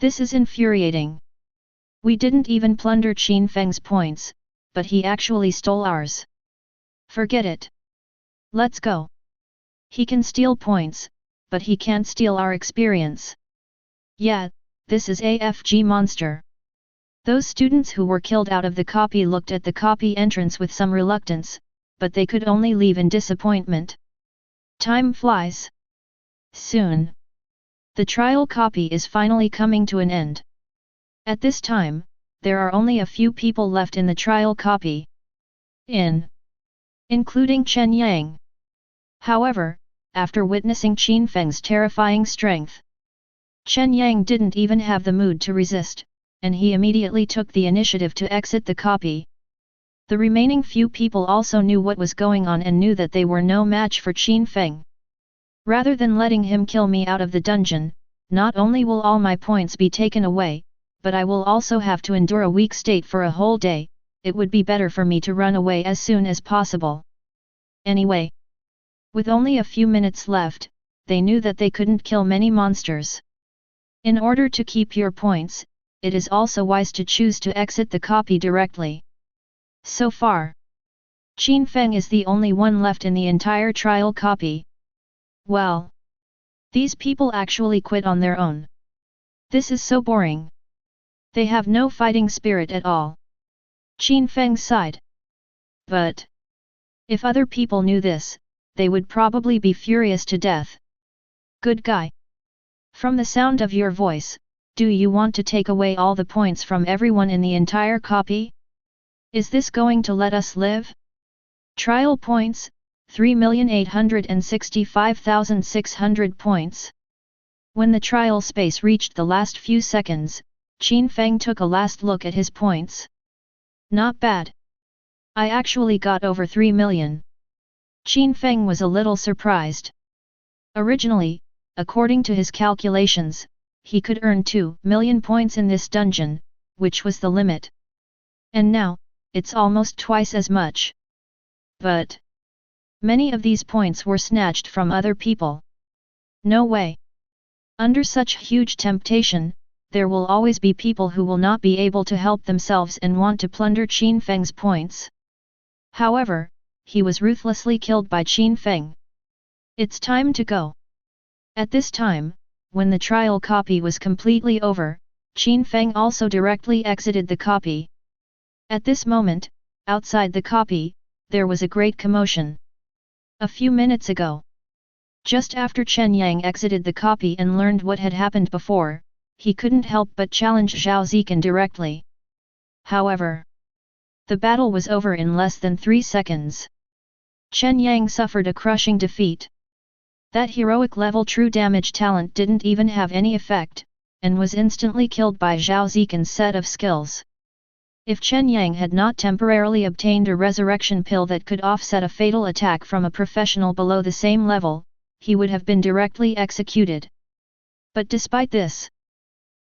This is infuriating. We didn't even plunder Qin Feng's points, but he actually stole ours. Forget it. Let's go. He can steal points, but he can't steal our experience. Yeah, this is AFG monster. Those students who were killed out of the copy looked at the copy entrance with some reluctance, but they could only leave in disappointment. Time flies. Soon. The trial copy is finally coming to an end. At this time, there are only a few people left in the trial copy. Including Chen Yang. However, after witnessing Qin Feng's terrifying strength, Chen Yang didn't even have the mood to resist, and he immediately took the initiative to exit the copy. The remaining few people also knew what was going on and knew that they were no match for Qin Feng. Rather than letting him kill me out of the dungeon, not only will all my points be taken away, but I will also have to endure a weak state for a whole day. It would be better for me to run away as soon as possible. Anyway, with only a few minutes left, they knew that they couldn't kill many monsters. In order to keep your points, it is also wise to choose to exit the copy directly. So far, Qin Feng is the only one left in the entire trial copy. Well, these people actually quit on their own. This is so boring. They have no fighting spirit at all. Qin Feng sighed. But if other people knew this, they would probably be furious to death. Good guy. From the sound of your voice, do you want to take away all the points from everyone in the entire copy? Is this going to let us live? Trial points, 3,865,600 points. When the trial space reached the last few seconds, Qin Feng took a last look at his points. Not bad. I actually got over 3 million. Qin Feng was a little surprised. Originally, according to his calculations, he could earn 2 million points in this dungeon, which was the limit. And now, it's almost twice as much. But many of these points were snatched from other people. No way. Under such huge temptation, there will always be people who will not be able to help themselves and want to plunder Qin Feng's points. However, he was ruthlessly killed by Qin Feng. It's time to go. At this time, when the trial copy was completely over, Qin Feng also directly exited the copy. At this moment, outside the copy, there was a great commotion. A few minutes ago, just after Chen Yang exited the copy and learned what had happened before, he couldn't help but challenge Zhao Zikan directly. However, the battle was over in less than 3 seconds. Chen Yang suffered a crushing defeat. That heroic level true damage talent didn't even have any effect, and was instantly killed by Zhao Zikan's set of skills. If Chen Yang had not temporarily obtained a resurrection pill that could offset a fatal attack from a professional below the same level, he would have been directly executed. But despite this,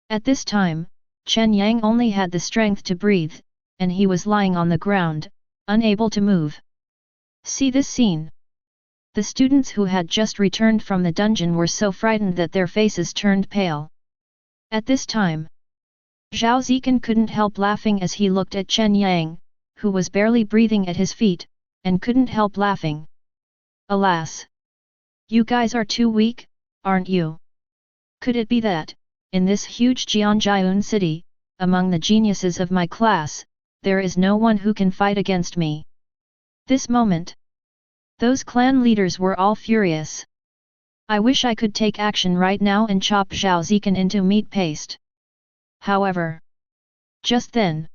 at this time, Chen Yang only had the strength to breathe, and he was lying on the ground, unable to move. See this scene. The students who had just returned from the dungeon were so frightened that their faces turned pale. At this time, Zhao Zikan couldn't help laughing as he looked at Chen Yang, who was barely breathing at his feet, and couldn't help laughing. Alas! You guys are too weak, aren't you? Could it be that, in this huge Jianjiun city, among the geniuses of my class, there is no one who can fight against me? This moment, those clan leaders were all furious. I wish I could take action right now and chop Zhao Zikan into meat paste. However, just then,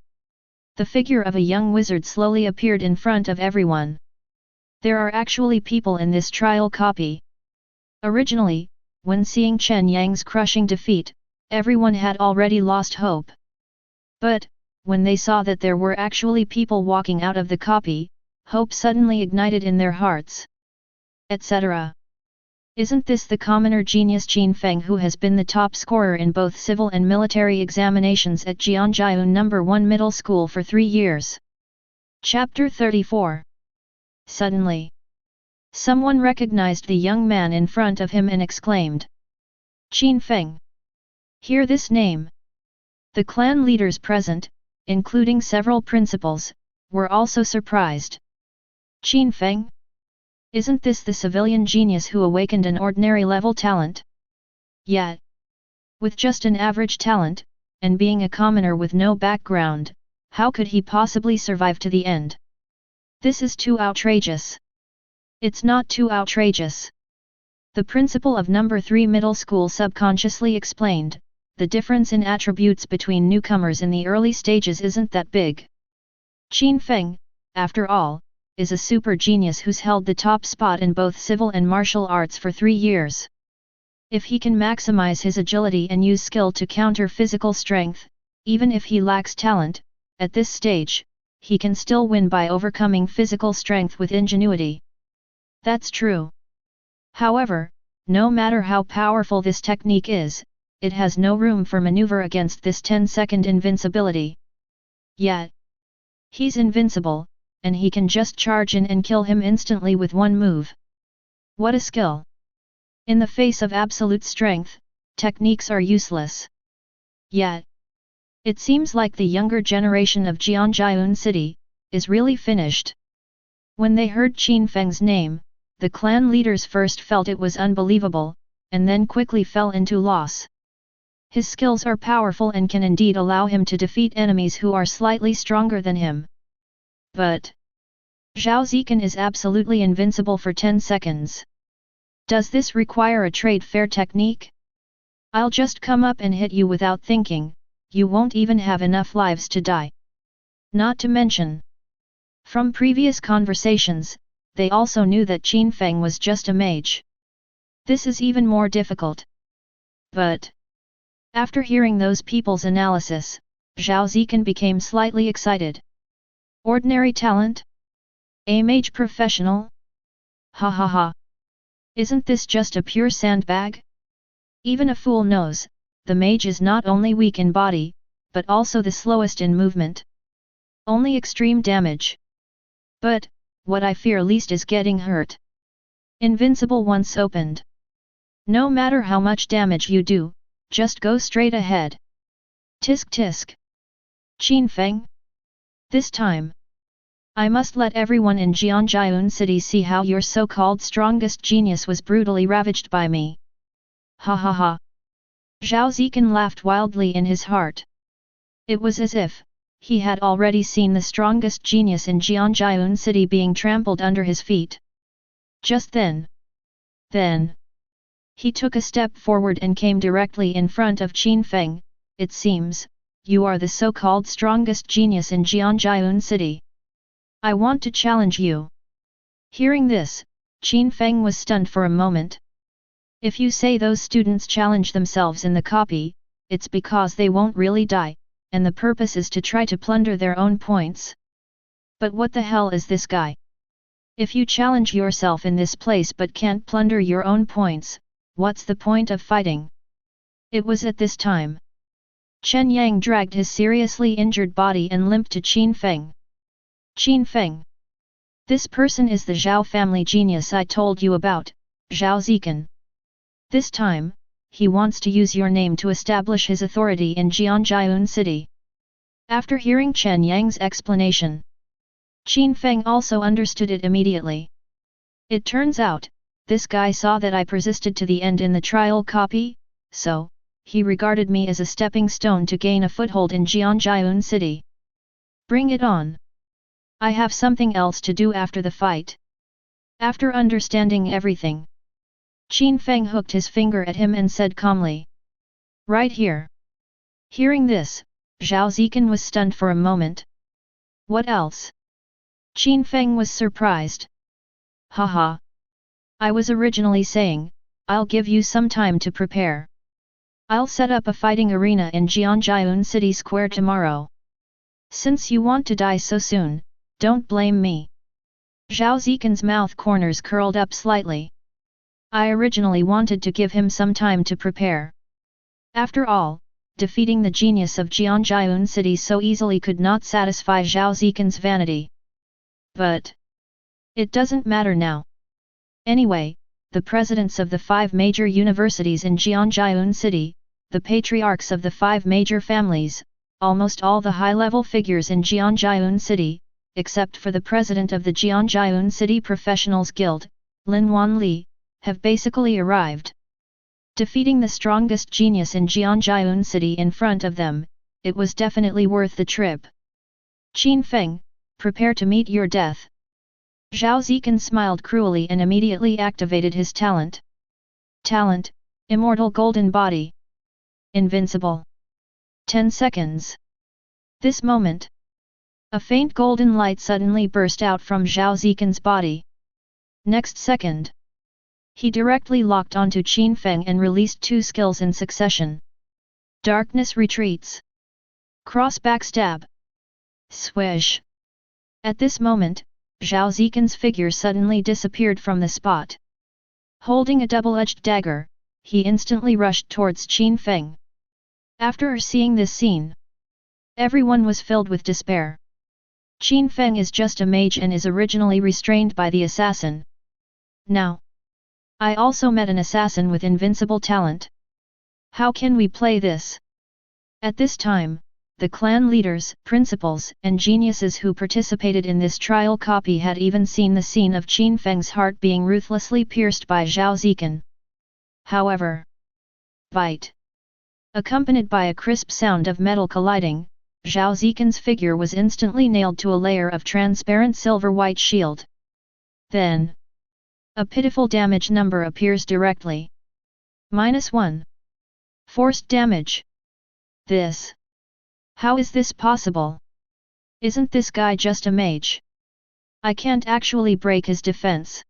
the figure of a young wizard slowly appeared in front of everyone. There are actually people in this trial copy. Originally, when seeing Chen Yang's crushing defeat, everyone had already lost hope. But, when they saw that there were actually people walking out of the copy, hope suddenly ignited in their hearts. Etc. Isn't this the commoner genius Qin Feng who has been the top scorer in both civil and military examinations at Jianjiun No. 1 Middle School for 3 years? Chapter 34. Suddenly, someone recognized the young man in front of him and exclaimed, Qin Feng! Hear this name! The clan leaders present, including several principals, were also surprised. Qin Feng? Isn't this the civilian genius who awakened an ordinary level talent? Yet, with just an average talent, and being a commoner with no background, how could he possibly survive to the end? This is too outrageous. It's not too outrageous. The principal of No. 3 Middle School subconsciously explained, the difference in attributes between newcomers in the early stages isn't that big. Qin Feng, after all, is a super genius who's held the top spot in both civil and martial arts for 3 years. If he can maximize his agility and use skill to counter physical strength, even if he lacks talent, at this stage, he can still win by overcoming physical strength with ingenuity. That's true. However, no matter how powerful this technique is, it has no room for maneuver against this 10-second invincibility. Yet, he's invincible, and he can just charge in and kill him instantly with one move. What a skill! In the face of absolute strength, techniques are useless. Yet, it seems like the younger generation of Jianjiun City is really finished. When they heard Qin Feng's name, the clan leaders first felt it was unbelievable, and then quickly fell into loss. His skills are powerful and can indeed allow him to defeat enemies who are slightly stronger than him. But Zhao Zikan is absolutely invincible for 10 seconds. Does this require a trade fair technique? I'll just come up and hit you without thinking, you won't even have enough lives to die. Not to mention, from previous conversations, they also knew that Qin Feng was just a mage. This is even more difficult. But after hearing those people's analysis, Zhao Zikan became slightly excited. Ordinary talent? A mage professional? Ha ha ha. Isn't this just a pure sandbag? Even a fool knows, the mage is not only weak in body, but also the slowest in movement. Only extreme damage. But, what I fear least is getting hurt. Invincible once opened. No matter how much damage you do, just go straight ahead. Tisk tisk. Qin Feng? This time, I must let everyone in Jianjiun City see how your so-called strongest genius was brutally ravaged by me. Ha ha ha. Zhao Zikan laughed wildly in his heart. It was as if he had already seen the strongest genius in Jianjiun City being trampled under his feet. Just then, he took a step forward and came directly in front of Qin Feng. It seems, you are the so-called strongest genius in Jianjiun City. I want to challenge you. Hearing this, Qin Feng was stunned for a moment. If you say those students challenge themselves in the copy, it's because they won't really die, and the purpose is to try to plunder their own points. But what the hell is this guy? If you challenge yourself in this place but can't plunder your own points, what's the point of fighting? It was at this time Chen Yang dragged his seriously injured body and limped to Qin Feng. Qin Feng. This person is the Zhao family genius I told you about, Zhao Zikan. This time, he wants to use your name to establish his authority in Jianjiun City. After hearing Chen Yang's explanation, Qin Feng also understood it immediately. It turns out, this guy saw that I persisted to the end in the trial copy, so he regarded me as a stepping stone to gain a foothold in Jianjiun City. Bring it on. I have something else to do after the fight. After understanding everything, Qin Feng hooked his finger at him and said calmly. Right here. Hearing this, Zhao Zikan was stunned for a moment. What else? Qin Feng was surprised. Haha. I was originally saying, I'll give you some time to prepare. I'll set up a fighting arena in Jianjiun City Square tomorrow. Since you want to die so soon, don't blame me. Zhao Zikan's mouth corners curled up slightly. I originally wanted to give him some time to prepare. After all, defeating the genius of Jianjiun City so easily could not satisfy Zhao Zikan's vanity. But it doesn't matter now. Anyway, the presidents of the 5 major universities in Jianjiun City, the patriarchs of the 5 major families, almost all the high-level figures in Jianjiun City, except for the president of the Jianjiun City Professionals Guild, Lin Wanli, have basically arrived. Defeating the strongest genius in Jianjiun City in front of them, it was definitely worth the trip. Qin Feng, prepare to meet your death. Zhao Zikan smiled cruelly and immediately activated his talent. Talent, Immortal Golden Body. Invincible. 10 seconds. This moment, a faint golden light suddenly burst out from Zhao Zikan's body. Next second, He directly locked onto Qin Feng and released 2 skills in succession. Darkness retreats. Cross backstab. Swish. At this moment, Zhao Zikan's figure suddenly disappeared from the spot. Holding a double-edged dagger, he instantly rushed towards Qin Feng. After seeing this scene, everyone was filled with despair. Qin Feng is just a mage and is originally restrained by the assassin. Now, I also met an assassin with invincible talent. How can we play this? At this time, the clan leaders, principals, and geniuses who participated in this trial copy had even seen the scene of Qin Feng's heart being ruthlessly pierced by Zhao Zikan. However, bite. Accompanied by a crisp sound of metal colliding, Zhao Zikan's figure was instantly nailed to a layer of transparent silver-white shield. Then, a pitiful damage number appears directly. -1. Forced damage. This. How is this possible? Isn't this guy just a mage? I can't actually break his defense.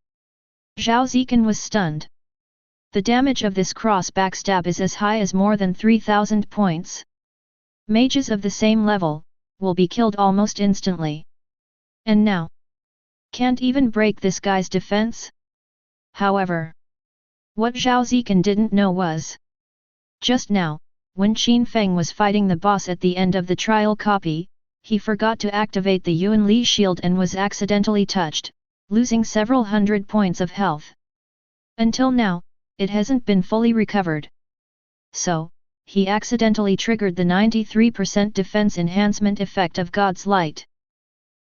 Zhao Zikan was stunned. The damage of this cross backstab is as high as more than 3,000 points. Mages of the same level will be killed almost instantly. And now, can't even break this guy's defense? However, what Zhao Zikan didn't know was, just now, when Qin Feng was fighting the boss at the end of the trial copy, he forgot to activate the Yuan Li shield and was accidentally touched, losing several hundred points of health. Until now, it hasn't been fully recovered. So, he accidentally triggered the 93% defense enhancement effect of God's Light.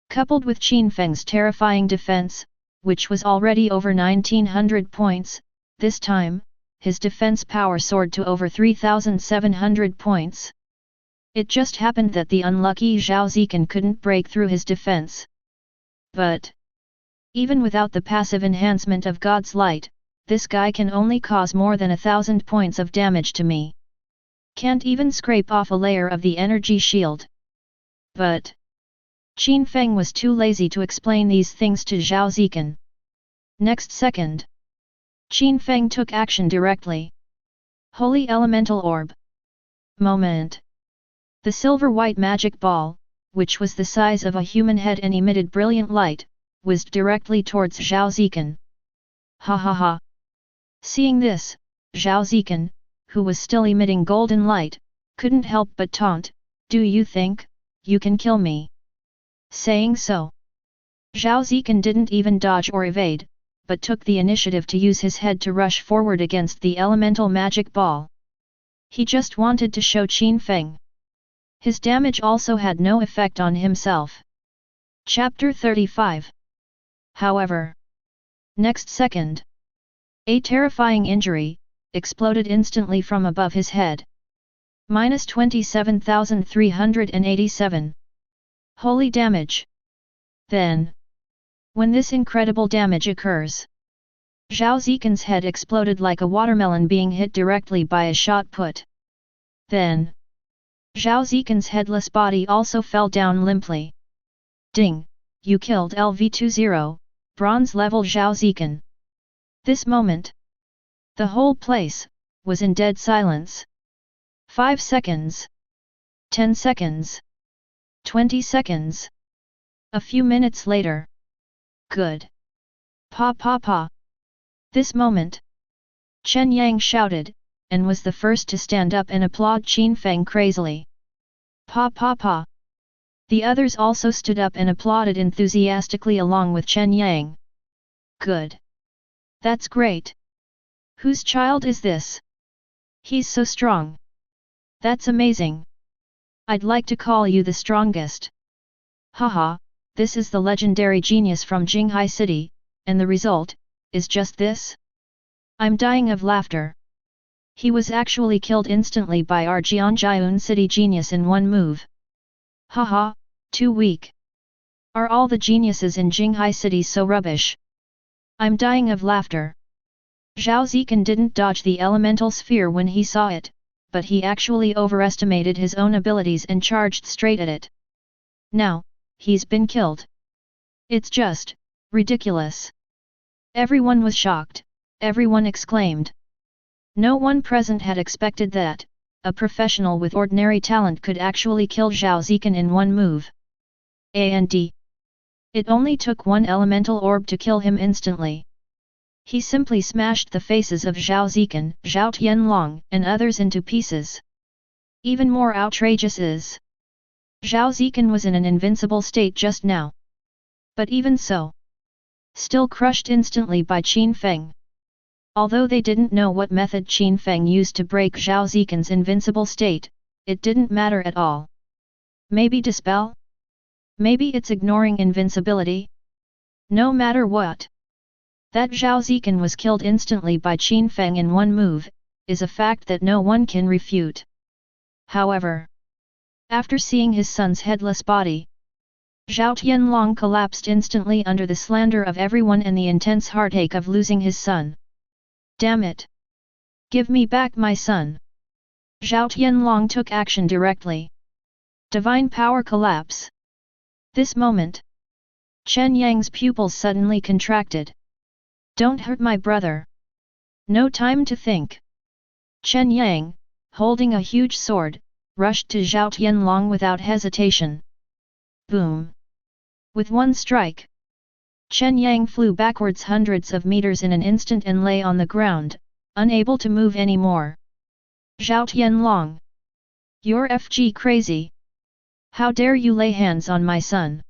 Coupled with Qin Feng's terrifying defense, which was already over 1900 points, this time, his defense power soared to over 3,700 points. It just happened that the unlucky Zhao Zikan couldn't break through his defense. But, even without the passive enhancement of God's Light, this guy can only cause more than 1,000 points of damage to me. Can't even scrape off a layer of the energy shield. But, Qin Feng was too lazy to explain these things to Zhao Zikan. Next second, Qin Feng took action directly. Holy Elemental Orb. Moment. The silver-white magic ball, which was the size of a human head and emitted brilliant light, whizzed directly towards Zhao Zikan. Ha ha ha. Seeing this, Zhao Zikan, who was still emitting golden light, couldn't help but taunt, "Do you think you can kill me?" Saying so, Zhao Zikan didn't even dodge or evade, but took the initiative to use his head to rush forward against the elemental magic ball. He just wanted to show Qin Feng. His damage also had no effect on himself. Chapter 35. However, next second, a terrifying injury exploded instantly from above his head. -27,387. Holy damage. Then, when this incredible damage occurs, Zhao Zikan's head exploded like a watermelon being hit directly by a shot put. Then, Zhao Zikan's headless body also fell down limply. Ding! You killed LV20, bronze level Zhao Zikan. This moment, the whole place was in dead silence. 5 seconds. 10 seconds. 20 seconds. A few minutes later. Good. Pa pa pa. This moment, Chen Yang shouted, and was the first to stand up and applaud Qin Feng crazily. Pa pa pa. The others also stood up and applauded enthusiastically along with Chen Yang. Good. That's great. Whose child is this? He's so strong. That's amazing. I'd like to call you the strongest. Haha, this is the legendary genius from Jinghai City, and the result is just this? I'm dying of laughter. He was actually killed instantly by our Jianjiun City genius in one move. Haha, too weak. Are all the geniuses in Jinghai City so rubbish? I'm dying of laughter. Zhao Zikan didn't dodge the elemental sphere when he saw it, but he actually overestimated his own abilities and charged straight at it. Now, he's been killed. It's just ridiculous. Everyone was shocked, everyone exclaimed. No one present had expected that a professional with ordinary talent could actually kill Zhao Zikan in one move. And it only took one elemental orb to kill him instantly. He simply smashed the faces of Zhao Zikan, Zhao Tianlong, and others into pieces. Even more outrageous is, Zhao Zikan was in an invincible state just now. But even so, still crushed instantly by Qin Feng. Although they didn't know what method Qin Feng used to break Zhao Zikan's invincible state, it didn't matter at all. Maybe dispel? Maybe it's ignoring invincibility? No matter what. That Zhao Zikan was killed instantly by Qin Feng in one move, is a fact that no one can refute. However, after seeing his son's headless body, Zhao Tianlong collapsed instantly under the slander of everyone and the intense heartache of losing his son. Damn it! Give me back my son! Zhao Tianlong took action directly. Divine power collapse. This moment, Chen Yang's pupils suddenly contracted. Don't hurt my brother. No time to think. Chen Yang, holding a huge sword, rushed to Zhao Tianlong without hesitation. Boom! With one strike, Chen Yang flew backwards hundreds of meters in an instant and lay on the ground, unable to move anymore. Zhao Tianlong! You're FG crazy! How dare you lay hands on my son?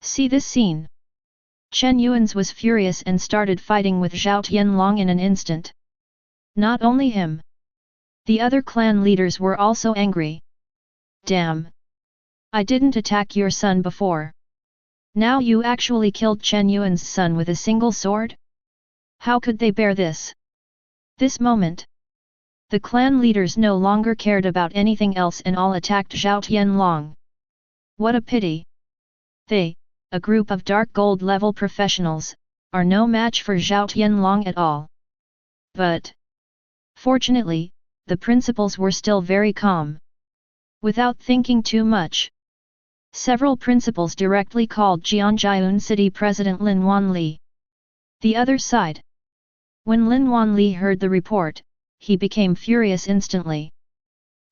See this scene! Chen Yuan's was furious and started fighting with Zhao Tianlong in an instant. Not only him. The other clan leaders were also angry. Damn! I didn't attack your son before. Now you actually killed Chen Yuan's son with a single sword? How could they bear this? This moment, the clan leaders no longer cared about anything else and all attacked Zhao Tianlong. What a pity! They, a group of dark gold level professionals, are no match for Zhao Tianlong at all. But, fortunately, the principals were still very calm. Without thinking too much, several principals directly called Jianjiun City President Lin Wanli. The other side. When Lin Wanli heard the report, he became furious instantly.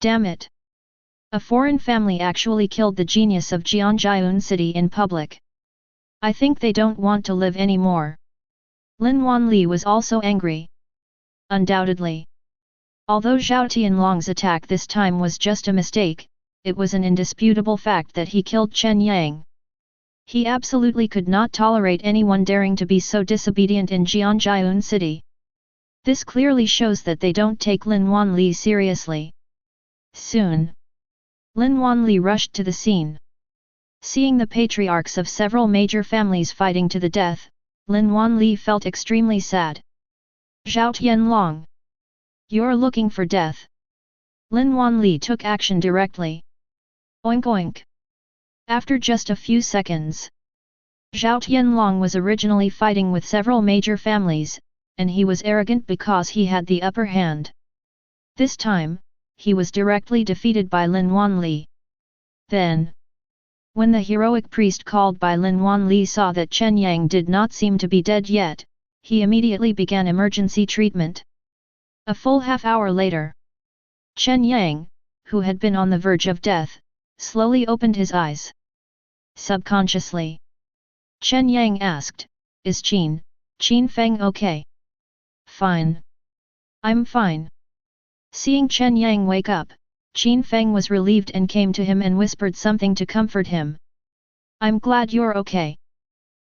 Damn it! A foreign family actually killed the genius of Jianjiun City in public. I think they don't want to live anymore. Lin Wanli was also angry. Undoubtedly. Although Zhao Tianlong's attack this time was just a mistake, it was an indisputable fact that he killed Chen Yang. He absolutely could not tolerate anyone daring to be so disobedient in Jianjiun City. This clearly shows that they don't take Lin Wanli seriously. Soon, Lin Wanli rushed to the scene. Seeing the patriarchs of several major families fighting to the death, Lin Wanli felt extremely sad. Zhao Tianlong! You're looking for death. Lin Wanli took action directly. Oink oink. After just a few seconds, Zhao Tianlong was originally fighting with several major families, and he was arrogant because he had the upper hand. This time, he was directly defeated by Lin Wanli. Then, when the heroic priest called by Lin Wanli saw that Chen Yang did not seem to be dead yet, he immediately began emergency treatment. A full half-hour later, Chen Yang, who had been on the verge of death, slowly opened his eyes. Subconsciously, Chen Yang asked, "Is Qin Feng okay?" "Fine. I'm fine." Seeing Chen Yang wake up, Qin Feng was relieved and came to him and whispered something to comfort him. "I'm glad you're okay."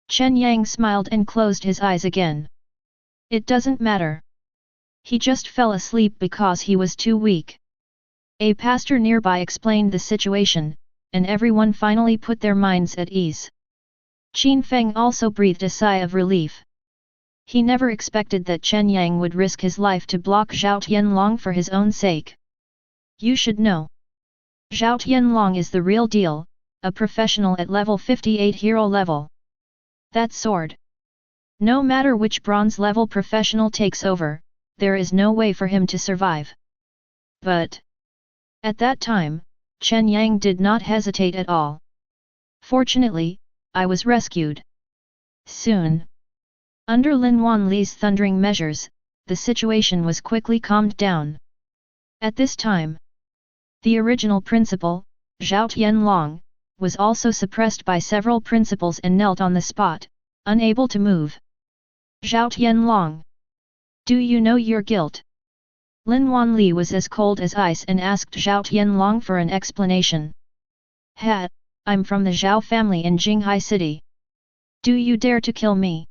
Chen Yang smiled and closed his eyes again. "It doesn't matter. He just fell asleep because he was too weak." A pastor nearby explained the situation, and everyone finally put their minds at ease. Qin Feng also breathed a sigh of relief. He never expected that Chen Yang would risk his life to block Zhao Tianlong for his own sake. You should know. Zhao Tianlong is the real deal, a professional at level 58 hero level. That sword. No matter which bronze level professional takes over, there is no way for him to survive. But at that time, Chen Yang did not hesitate at all. Fortunately, I was rescued. Soon, Under Lin Wanli's thundering measures, the situation was quickly calmed down. At this time, the original principal, Zhao Tianlong, was also suppressed by several principals and knelt on the spot, unable to move. Zhao Tianlong, do you know your guilt? Lin Wanli was as cold as ice and asked Zhao Tianlong for an explanation. I'm from the Zhao family in Jinghai City. Do you dare to kill me?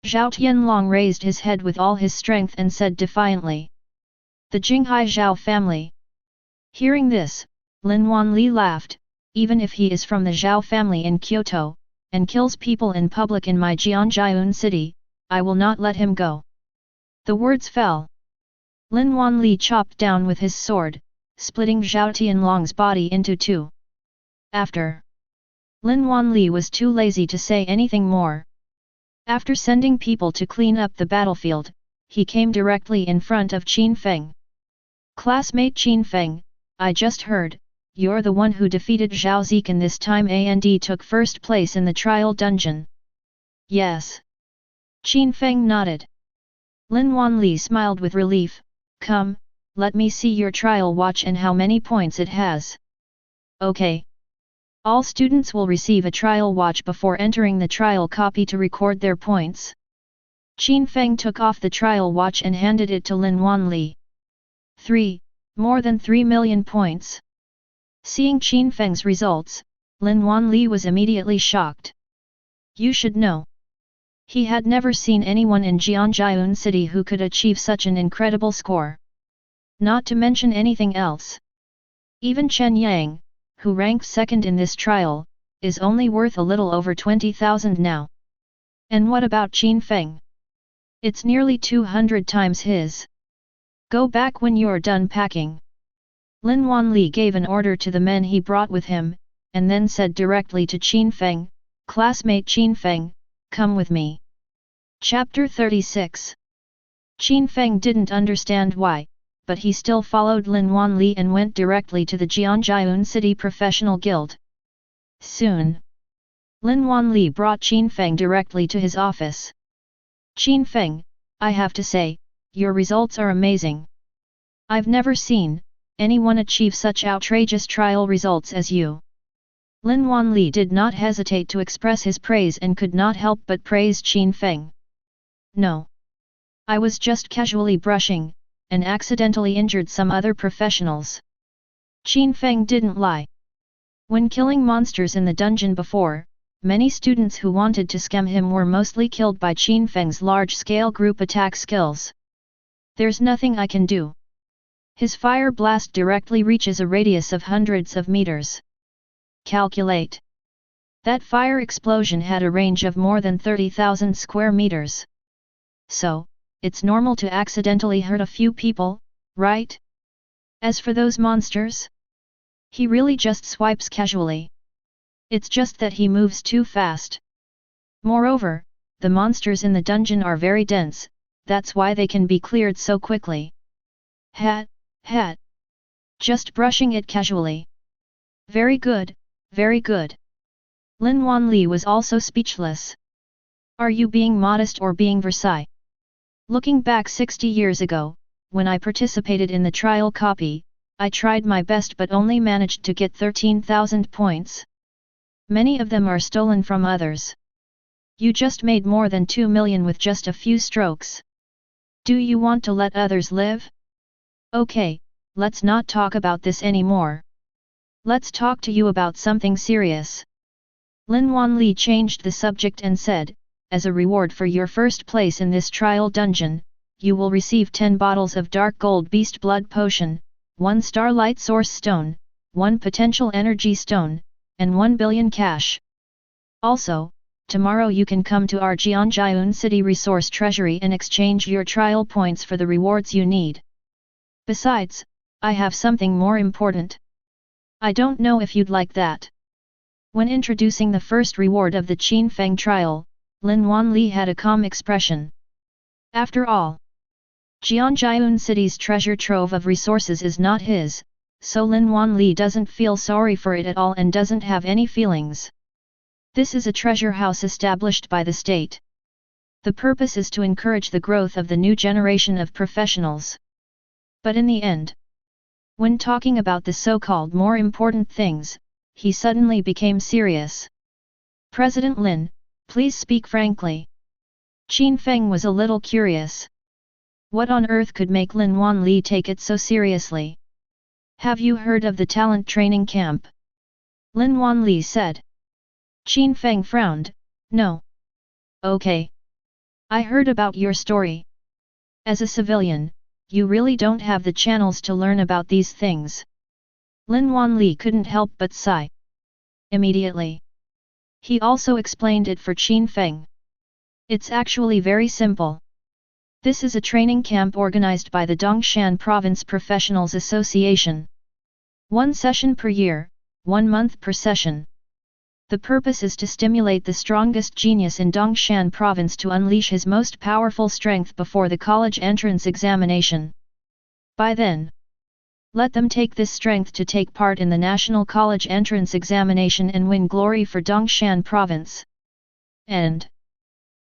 Zhao Tianlong raised his head with all his strength and said defiantly. The Jinghai Zhao family. Hearing this, Lin Wanli laughed. Even if he is from the Zhao family in Kyoto, and kills people in public in my Jianjiun city, I will not let him go. The words fell. Lin Wanli chopped down with his sword, splitting Zhao Tianlong's body into two. After, Lin Wanli was too lazy to say anything more. After sending people to clean up the battlefield, he came directly in front of Qin Feng. Classmate Qin Feng, I just heard, you're the one who defeated Zhao Zikan this time and took first place in the trial dungeon. Yes. Qin Feng nodded. Lin Wanli smiled with relief. Come, let me see your trial watch and how many points it has. Okay. All students will receive a trial watch before entering the trial copy to record their points. Qin Feng took off the trial watch and handed it to Lin Wanli. More than 3 million points. Seeing Qin Feng's results, Lin Wanli was immediately shocked. You should know. He had never seen anyone in Jianjiun city who could achieve such an incredible score. Not to mention anything else. Even Chen Yang, who ranked second in this trial, is only worth a little over 20,000 now. And what about Qin Feng? It's nearly 200 times his. Go back when you're done packing. Lin Wanli gave an order to the men he brought with him, and then said directly to Qin Feng, Classmate Qin Feng, come with me. Chapter 36. Qin Feng didn't understand why, but he still followed Lin Wanli and went directly to the Jianjiun City Professional Guild. Soon, Lin Wanli brought Qin Feng directly to his office. Qin Feng, I have to say, your results are amazing. I've never seen anyone achieve such outrageous trial results as you. Lin Wanli did not hesitate to express his praise and could not help but praise Qin Feng. No. I was just casually brushing, and accidentally injured some other professionals. Qin Feng didn't lie. When killing monsters in the dungeon before, many students who wanted to scam him were mostly killed by Qin Feng's large-scale group attack skills. There's nothing I can do. His fire blast directly reaches a radius of hundreds of meters. Calculate. That fire explosion had a range of more than 30,000 square meters. So, it's normal to accidentally hurt a few people, right? As for those monsters, he really just swipes casually. It's just that he moves too fast. Moreover, the monsters in the dungeon are very dense, that's why they can be cleared so quickly. Just brushing it casually. Very good, very good. Lin Wanli was also speechless. Are you being modest or being Versailles? Looking back 60 years ago, when I participated in the trial copy, I tried my best but only managed to get 13,000 points. Many of them are stolen from others. You just made more than 2 million with just a few strokes. Do you want to let others live? Okay, let's not talk about this anymore. Let's talk to you about something serious. Lin Wanli changed the subject and said, as a reward for your first place in this trial dungeon, you will receive 10 bottles of dark gold beast blood potion, 1 starlight source stone, 1 potential energy stone, and 1 billion cash. Also, tomorrow you can come to our Jianjiun City Resource Treasury and exchange your trial points for the rewards you need. Besides, I have something more important. I don't know if you'd like that. When introducing the first reward of the Qin Feng trial, Lin Wanli had a calm expression. After all, Jianjiun City's treasure trove of resources is not his, so Lin Wanli doesn't feel sorry for it at all and doesn't have any feelings. This is a treasure house established by the state. The purpose is to encourage the growth of the new generation of professionals. But in the end, when talking about the so-called more important things, he suddenly became serious. President Lin, please speak frankly. Qin Feng was a little curious. What on earth could make Lin Wanli take it so seriously? Have you heard of the talent training camp? Lin Wanli said. Qin Feng frowned. No. Okay. I heard about your story. As a civilian, you really don't have the channels to learn about these things. Lin Wanli couldn't help but sigh. Immediately, he also explained it for Qin Feng. It's actually very simple. This is a training camp organized by the Dongshan Province Professionals Association. 1 session per year, 1 month per session. The purpose is to stimulate the strongest genius in Dongshan Province to unleash his most powerful strength before the college entrance examination. By then, let them take this strength to take part in the National College Entrance Examination and win glory for Dongshan Province. And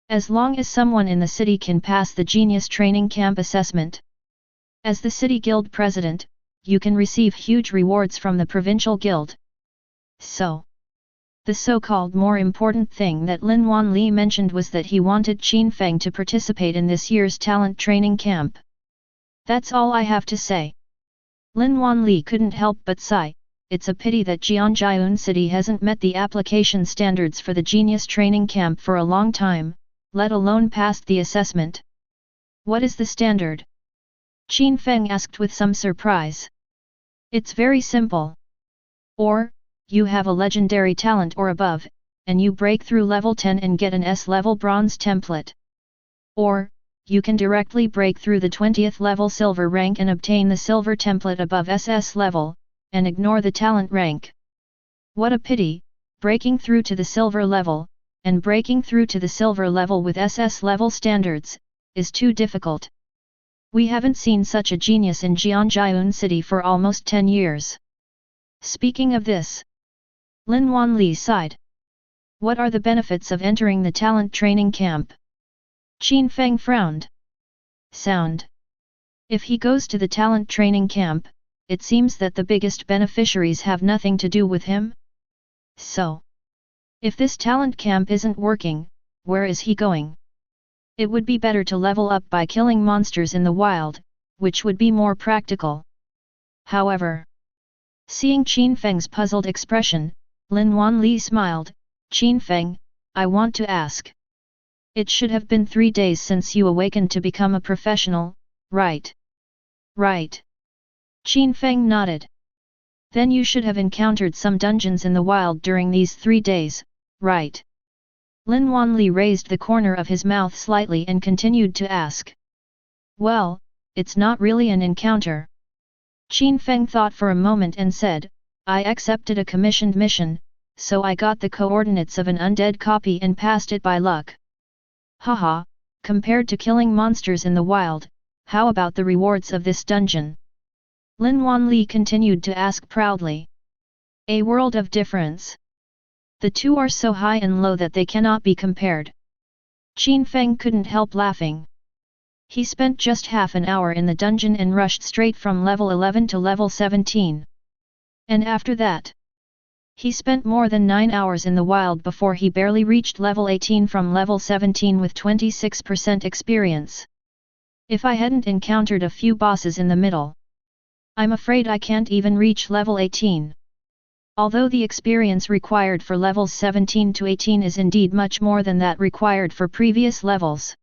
as long as someone in the city can pass the Genius Training Camp assessment, as the city guild president, you can receive huge rewards from the provincial guild. So, the so-called more important thing that Lin Wanli mentioned was that he wanted Qin Feng to participate in this year's talent training camp. That's all I have to say. Lin Wanli couldn't help but sigh. It's a pity that Jianjiun City hasn't met the application standards for the Genius Training Camp for a long time, let alone passed the assessment. What is the standard? Qin Feng asked with some surprise. It's very simple. Or, you have a legendary talent or above, and you break through level 10 and get an S-level bronze template. Or, you can directly break through the 20th level silver rank and obtain the silver template above SS level, and ignore the talent rank. What a pity, breaking through to the silver level, and breaking through to the silver level with SS level standards, is too difficult. We haven't seen such a genius in Jianjiun City for almost 10 years. Speaking of this, Lin Wanli sighed. What are the benefits of entering the talent training camp? Qin Feng frowned. Sound. If he goes to the talent training camp, it seems that the biggest beneficiaries have nothing to do with him. So, if this talent camp isn't working, where is he going? It would be better to level up by killing monsters in the wild, which would be more practical. However, seeing Qin Feng's puzzled expression, Lin Wanli smiled. Qin Feng, I want to ask. It should have been 3 days since you awakened to become a professional, right? Right. Qin Feng nodded. Then you should have encountered some dungeons in the wild during these 3 days, right? Lin Wanli raised the corner of his mouth slightly and continued to ask. Well, it's not really an encounter. Qin Feng thought for a moment and said, I accepted a commissioned mission, so I got the coordinates of an undead copy and passed it by luck. Haha, compared to killing monsters in the wild, how about the rewards of this dungeon? Lin Wanli continued to ask proudly. A world of difference. The two are so high and low that they cannot be compared. Qin Feng couldn't help laughing. He spent just half an hour in the dungeon and rushed straight from level 11 to level 17. And after that, he spent more than 9 hours in the wild before he barely reached level 18 from level 17 with 26% experience. If I hadn't encountered a few bosses in the middle, I'm afraid I can't even reach level 18. Although the experience required for levels 17 to 18 is indeed much more than that required for previous levels.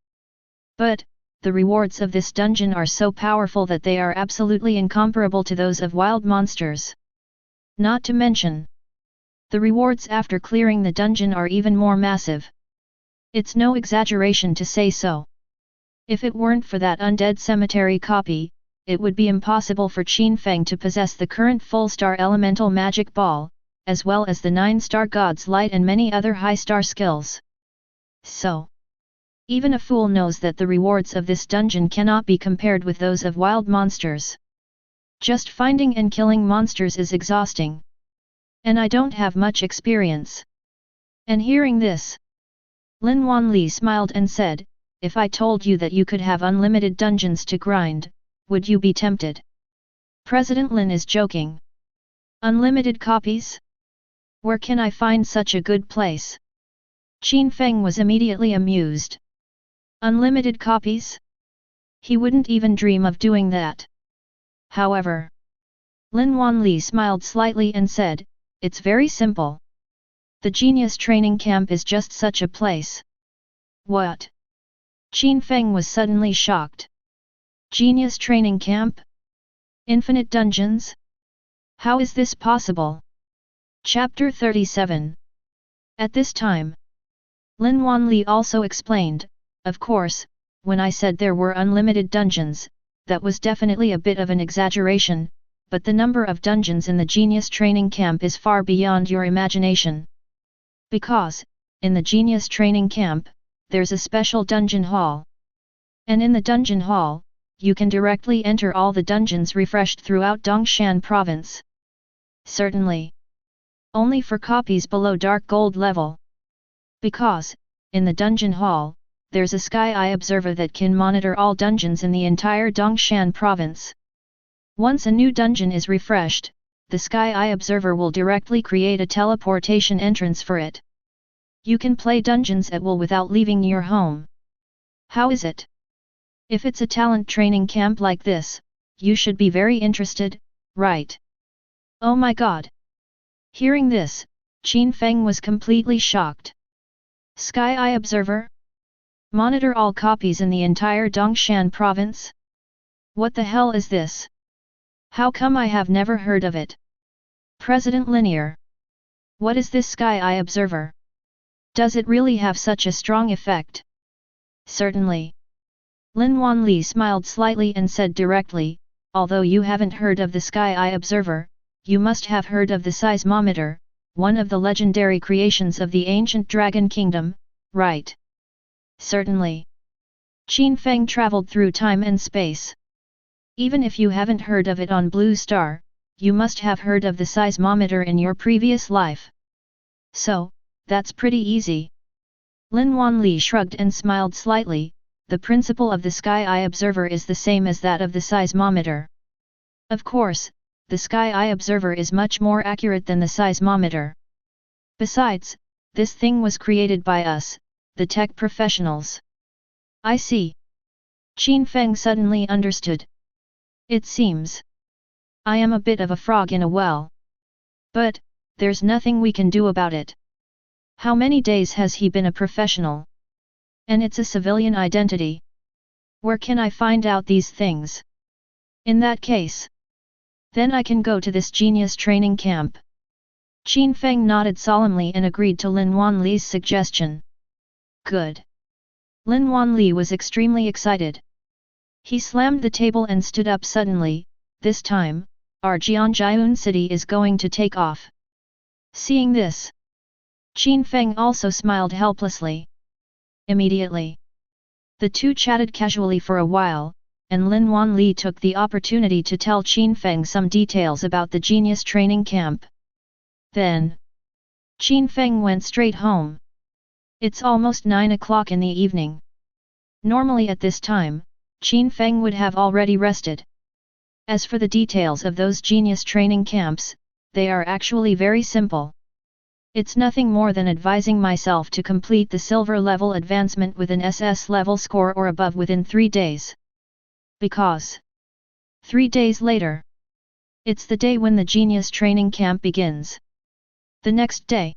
But, the rewards of this dungeon are so powerful that they are absolutely incomparable to those of wild monsters. Not to mention, the rewards after clearing the dungeon are even more massive. It's no exaggeration to say so. If it weren't for that undead cemetery copy, it would be impossible for Qin Feng to possess the current full-star elemental magic ball, as well as the 9-star God's Light and many other high-star skills. So, even a fool knows that the rewards of this dungeon cannot be compared with those of wild monsters. Just finding and killing monsters is exhausting. And I don't have much experience. And hearing this, Lin Wanli smiled and said, if I told you that you could have unlimited dungeons to grind, would you be tempted? President Lin is joking. Unlimited copies? Where can I find such a good place? Qin Feng was immediately amused. Unlimited copies? He wouldn't even dream of doing that. However, Lin Wanli smiled slightly and said, "It's very simple. The Genius Training Camp is just such a place." What? Qin Feng was suddenly shocked. Genius Training Camp? Infinite dungeons? How is this possible? Chapter 37. At this time, Lin Wanli also explained, "Of course, when I said there were unlimited dungeons, that was definitely a bit of an exaggeration, but the number of dungeons in the Genius Training Camp is far beyond your imagination. Because, in the Genius Training Camp, there's a special dungeon hall. And in the dungeon hall, you can directly enter all the dungeons refreshed throughout Dongshan province. Certainly. Only for copies below dark gold level. Because, in the dungeon hall, there's a Sky Eye Observer that can monitor all dungeons in the entire Dongshan province. Once a new dungeon is refreshed, the Sky Eye Observer will directly create a teleportation entrance for it. You can play dungeons at will without leaving your home. How is it? If it's a talent training camp like this, you should be very interested, right? Oh my god!" Hearing this, Qin Feng was completely shocked. Sky Eye Observer? Monitor all copies in the entire Dongshan province? What the hell is this? How come I have never heard of it? President Linear. What is this Sky Eye Observer? Does it really have such a strong effect? Certainly. Lin Wanli smiled slightly and said directly, "Although you haven't heard of the Sky Eye Observer, you must have heard of the Seismometer, one of the legendary creations of the ancient Dragon Kingdom, right?" Certainly. Qin Feng traveled through time and space. Even if you haven't heard of it on Blue Star, you must have heard of the seismometer in your previous life. So, that's pretty easy. Lin Wanli shrugged and smiled slightly. The principle of the Sky Eye Observer is the same as that of the seismometer. Of course, the Sky Eye Observer is much more accurate than the seismometer. Besides, this thing was created by us, the tech professionals. I see. Qin Feng suddenly understood. It seems I am a bit of a frog in a well. But, there's nothing we can do about it. How many days has he been a professional? And it's a civilian identity. Where can I find out these things? In that case, then I can go to this genius training camp. Qin Feng nodded solemnly and agreed to Lin Wanli's suggestion. Good. Lin Wanli was extremely excited. He slammed the table and stood up suddenly. This time, our Jianjiun city is going to take off. Seeing this, Qin Feng also smiled helplessly. Immediately, the two chatted casually for a while, and Lin Wanli took the opportunity to tell Qin Feng some details about the genius training camp. Then, Qin Feng went straight home. It's almost 9 o'clock in the evening. Normally at this time, Qin Feng would have already rested. As for the details of those genius training camps, they are actually very simple. It's nothing more than advising myself to complete the silver level advancement with an SS level score or above within 3 days. Because 3 days later, it's the day when the genius training camp begins. The next day,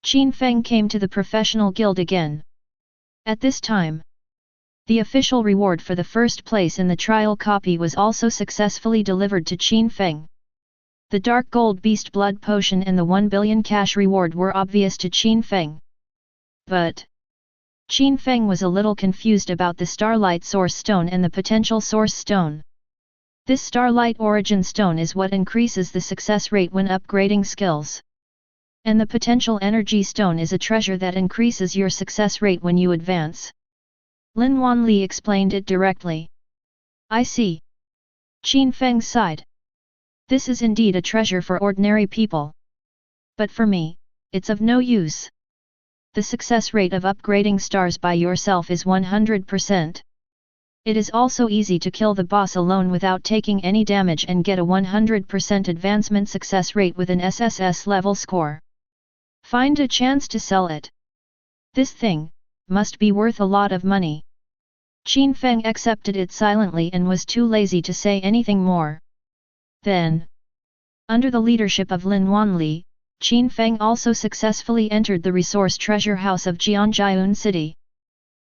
Qin Feng came to the professional guild again. At this time, the official reward for the first place in the trial copy was also successfully delivered to Qin Feng. The dark gold beast blood potion and the 1 billion cash reward were obvious to Qin Feng. But Qin Feng was a little confused about the Starlight Source Stone and the Potential Source Stone. This Starlight Origin Stone is what increases the success rate when upgrading skills. And the Potential Energy Stone is a treasure that increases your success rate when you advance. Lin Wanli explained it directly. I see. Qin Feng sighed. This is indeed a treasure for ordinary people. But for me, it's of no use. the success rate of upgrading stars by yourself is 100%. It is also easy to kill the boss alone without taking any damage and get a 100% advancement success rate with an SSS level score. Find a chance to sell it. This thing must be worth a lot of money. Qin Feng accepted it silently and was too lazy to say anything more. Then, under the leadership of Lin Wanli, Qin Feng also successfully entered the resource treasure house of Jianjiun City.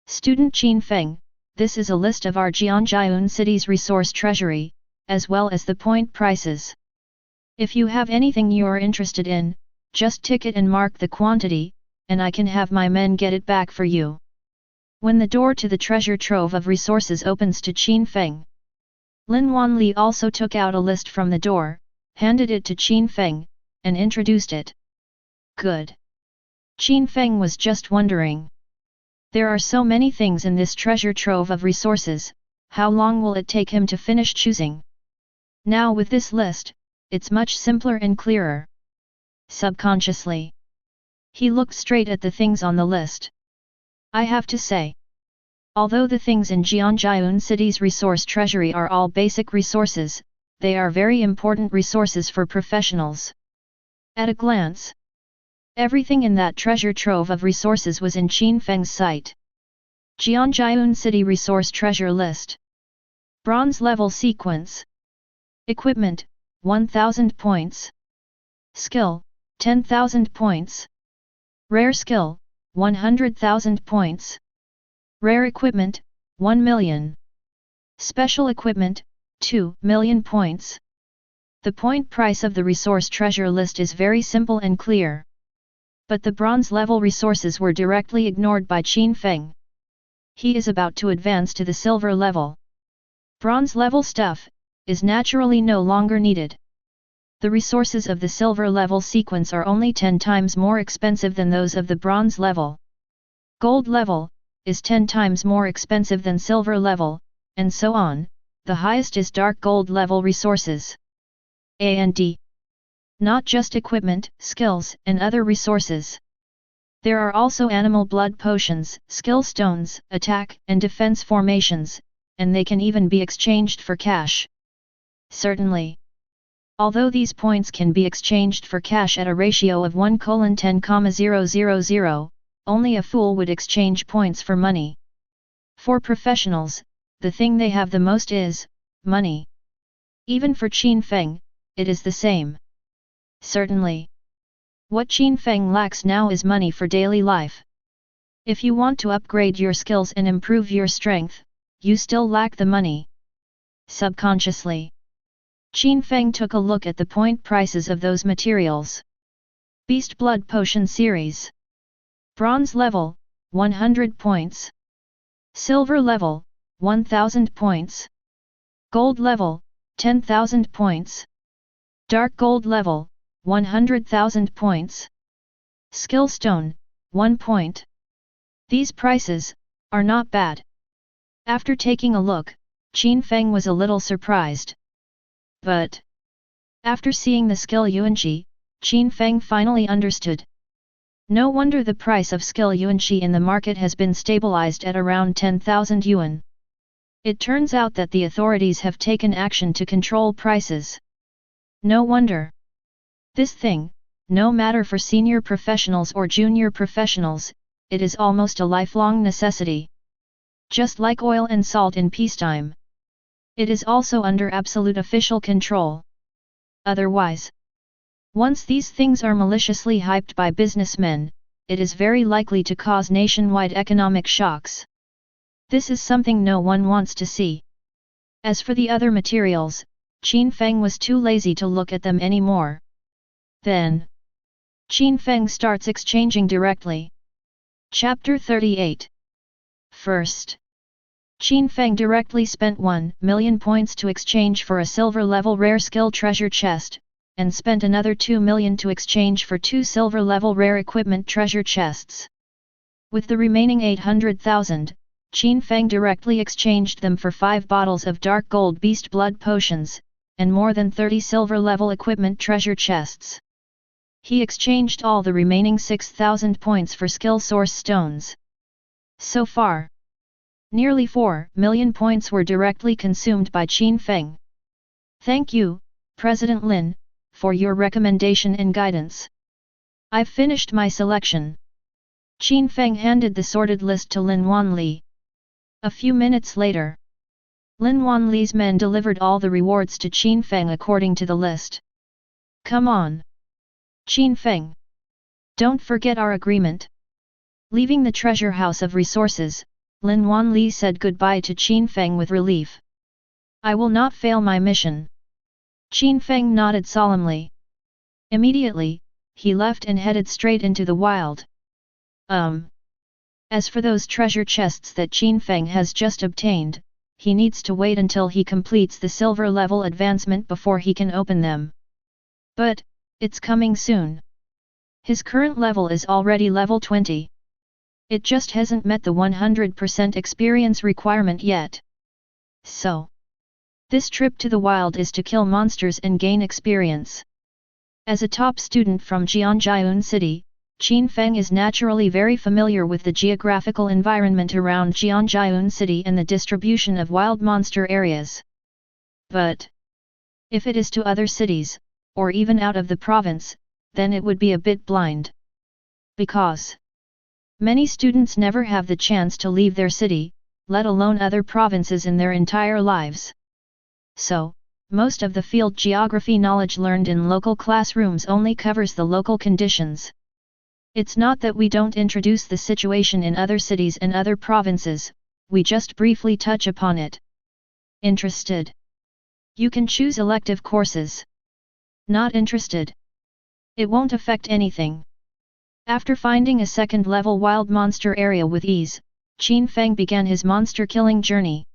Student Qin Feng, this is a list of our Jianjiun City's resource treasury, as well as the point prices. If you have anything you are interested in, just tick it and mark the quantity, and I can have my men get it back for you. When the door to the treasure trove of resources opens to Qin Feng, Lin Wanli also took out a list from the door, handed it to Qin Feng, and introduced it. Good. Qin Feng was just wondering. There are so many things in this treasure trove of resources, how long will it take him to finish choosing? Now with this list, it's much simpler and clearer. Subconsciously, he looked straight at the things on the list. I have to say, although the things in Jianjiun City's resource treasury are all basic resources, they are very important resources for professionals. At a glance, everything in that treasure trove of resources was in Qin Feng's sight. Jianjiun City Resource Treasure List. Bronze Level Sequence. Equipment, 1000 points. Skill, 10,000 points. Rare Skill, 100,000 points. Rare Equipment, 1 million. Special Equipment, 2 million points. The point price of the resource treasure list is very simple and clear. But the bronze level resources were directly ignored by Qin Feng. He is about to advance to the silver level. Bronze level stuff is naturally no longer needed. The resources of the silver level sequence are only 10 times more expensive than those of the bronze level. Gold level is 10 times more expensive than silver level, and so on. The highest is dark gold level resources. A&D. Not just equipment, skills, and other resources. There are also animal blood potions, skill stones, attack and defense formations, and they can even be exchanged for cash. Certainly. Although these points can be exchanged for cash at a ratio of 1:10,000, only a fool would exchange points for money. For professionals, the thing they have the most is money. Even for Qin Feng, it is the same. Certainly. What Qin Feng lacks now is money for daily life. If you want to upgrade your skills and improve your strength, you still lack the money. Subconsciously, Qin Feng took a look at the point prices of those materials. Beast Blood Potion Series. Bronze level, 100 points. Silver level, 1000 points. Gold level, 10,000 points. Dark Gold level, 100,000 points. Skill Stone, 1 point. These prices are not bad. After taking a look, Qin Feng was a little surprised. But after seeing the skill Yuanqi, Qin Feng finally understood. No wonder the price of skill Yuanqi in the market has been stabilized at around 10,000 yuan. It turns out that the authorities have taken action to control prices. No wonder. This thing, no matter for senior professionals or junior professionals, it is almost a lifelong necessity. Just like oil and salt in peacetime. It is also under absolute official control. Otherwise, once these things are maliciously hyped by businessmen, it is very likely to cause nationwide economic shocks. This is something no one wants to see. As for the other materials, Qin Feng was too lazy to look at them anymore. Then, Qin Feng starts exchanging directly. Chapter 38. First, Qin Feng directly spent 1 million points to exchange for a silver-level rare skill treasure chest, and spent another 2 million to exchange for 2 silver-level rare equipment treasure chests. With the remaining 800,000, Qin Feng directly exchanged them for 5 bottles of dark gold beast blood potions, and more than 30 silver-level equipment treasure chests. He exchanged all the remaining 6,000 points for skill source stones. So far, nearly 4 million points were directly consumed by Qin Feng. Thank you, President Lin, for your recommendation and guidance. I've finished my selection. Qin Feng handed the sorted list to Lin Wanli. A few minutes later, Lin Wanli's men delivered all the rewards to Qin Feng according to the list. Come on, Qin Feng. Don't forget our agreement. Leaving the treasure house of resources, Lin Wanli said goodbye to Qin Feng with relief. I will not fail my mission. Qin Feng nodded solemnly. Immediately, he left and headed straight into the wild. As for those treasure chests that Qin Feng has just obtained, he needs to wait until he completes the silver level advancement before he can open them. But, it's coming soon. His current level is already level 20. It just hasn't met the 100% experience requirement yet. So, this trip to the wild is to kill monsters and gain experience. As a top student from Jianjiun City, Qin Feng is naturally very familiar with the geographical environment around Jianjiun City and the distribution of wild monster areas. But, if it is to other cities, or even out of the province, then it would be a bit blind. Because many students never have the chance to leave their city, let alone other provinces in their entire lives. So, most of the field geography knowledge learned in local classrooms only covers the local conditions. It's not that we don't introduce the situation in other cities and other provinces, we just briefly touch upon it. Interested? You can choose elective courses. Not interested? It won't affect anything. After finding a second-level wild monster area with ease, Qin Feng began his monster-killing journey.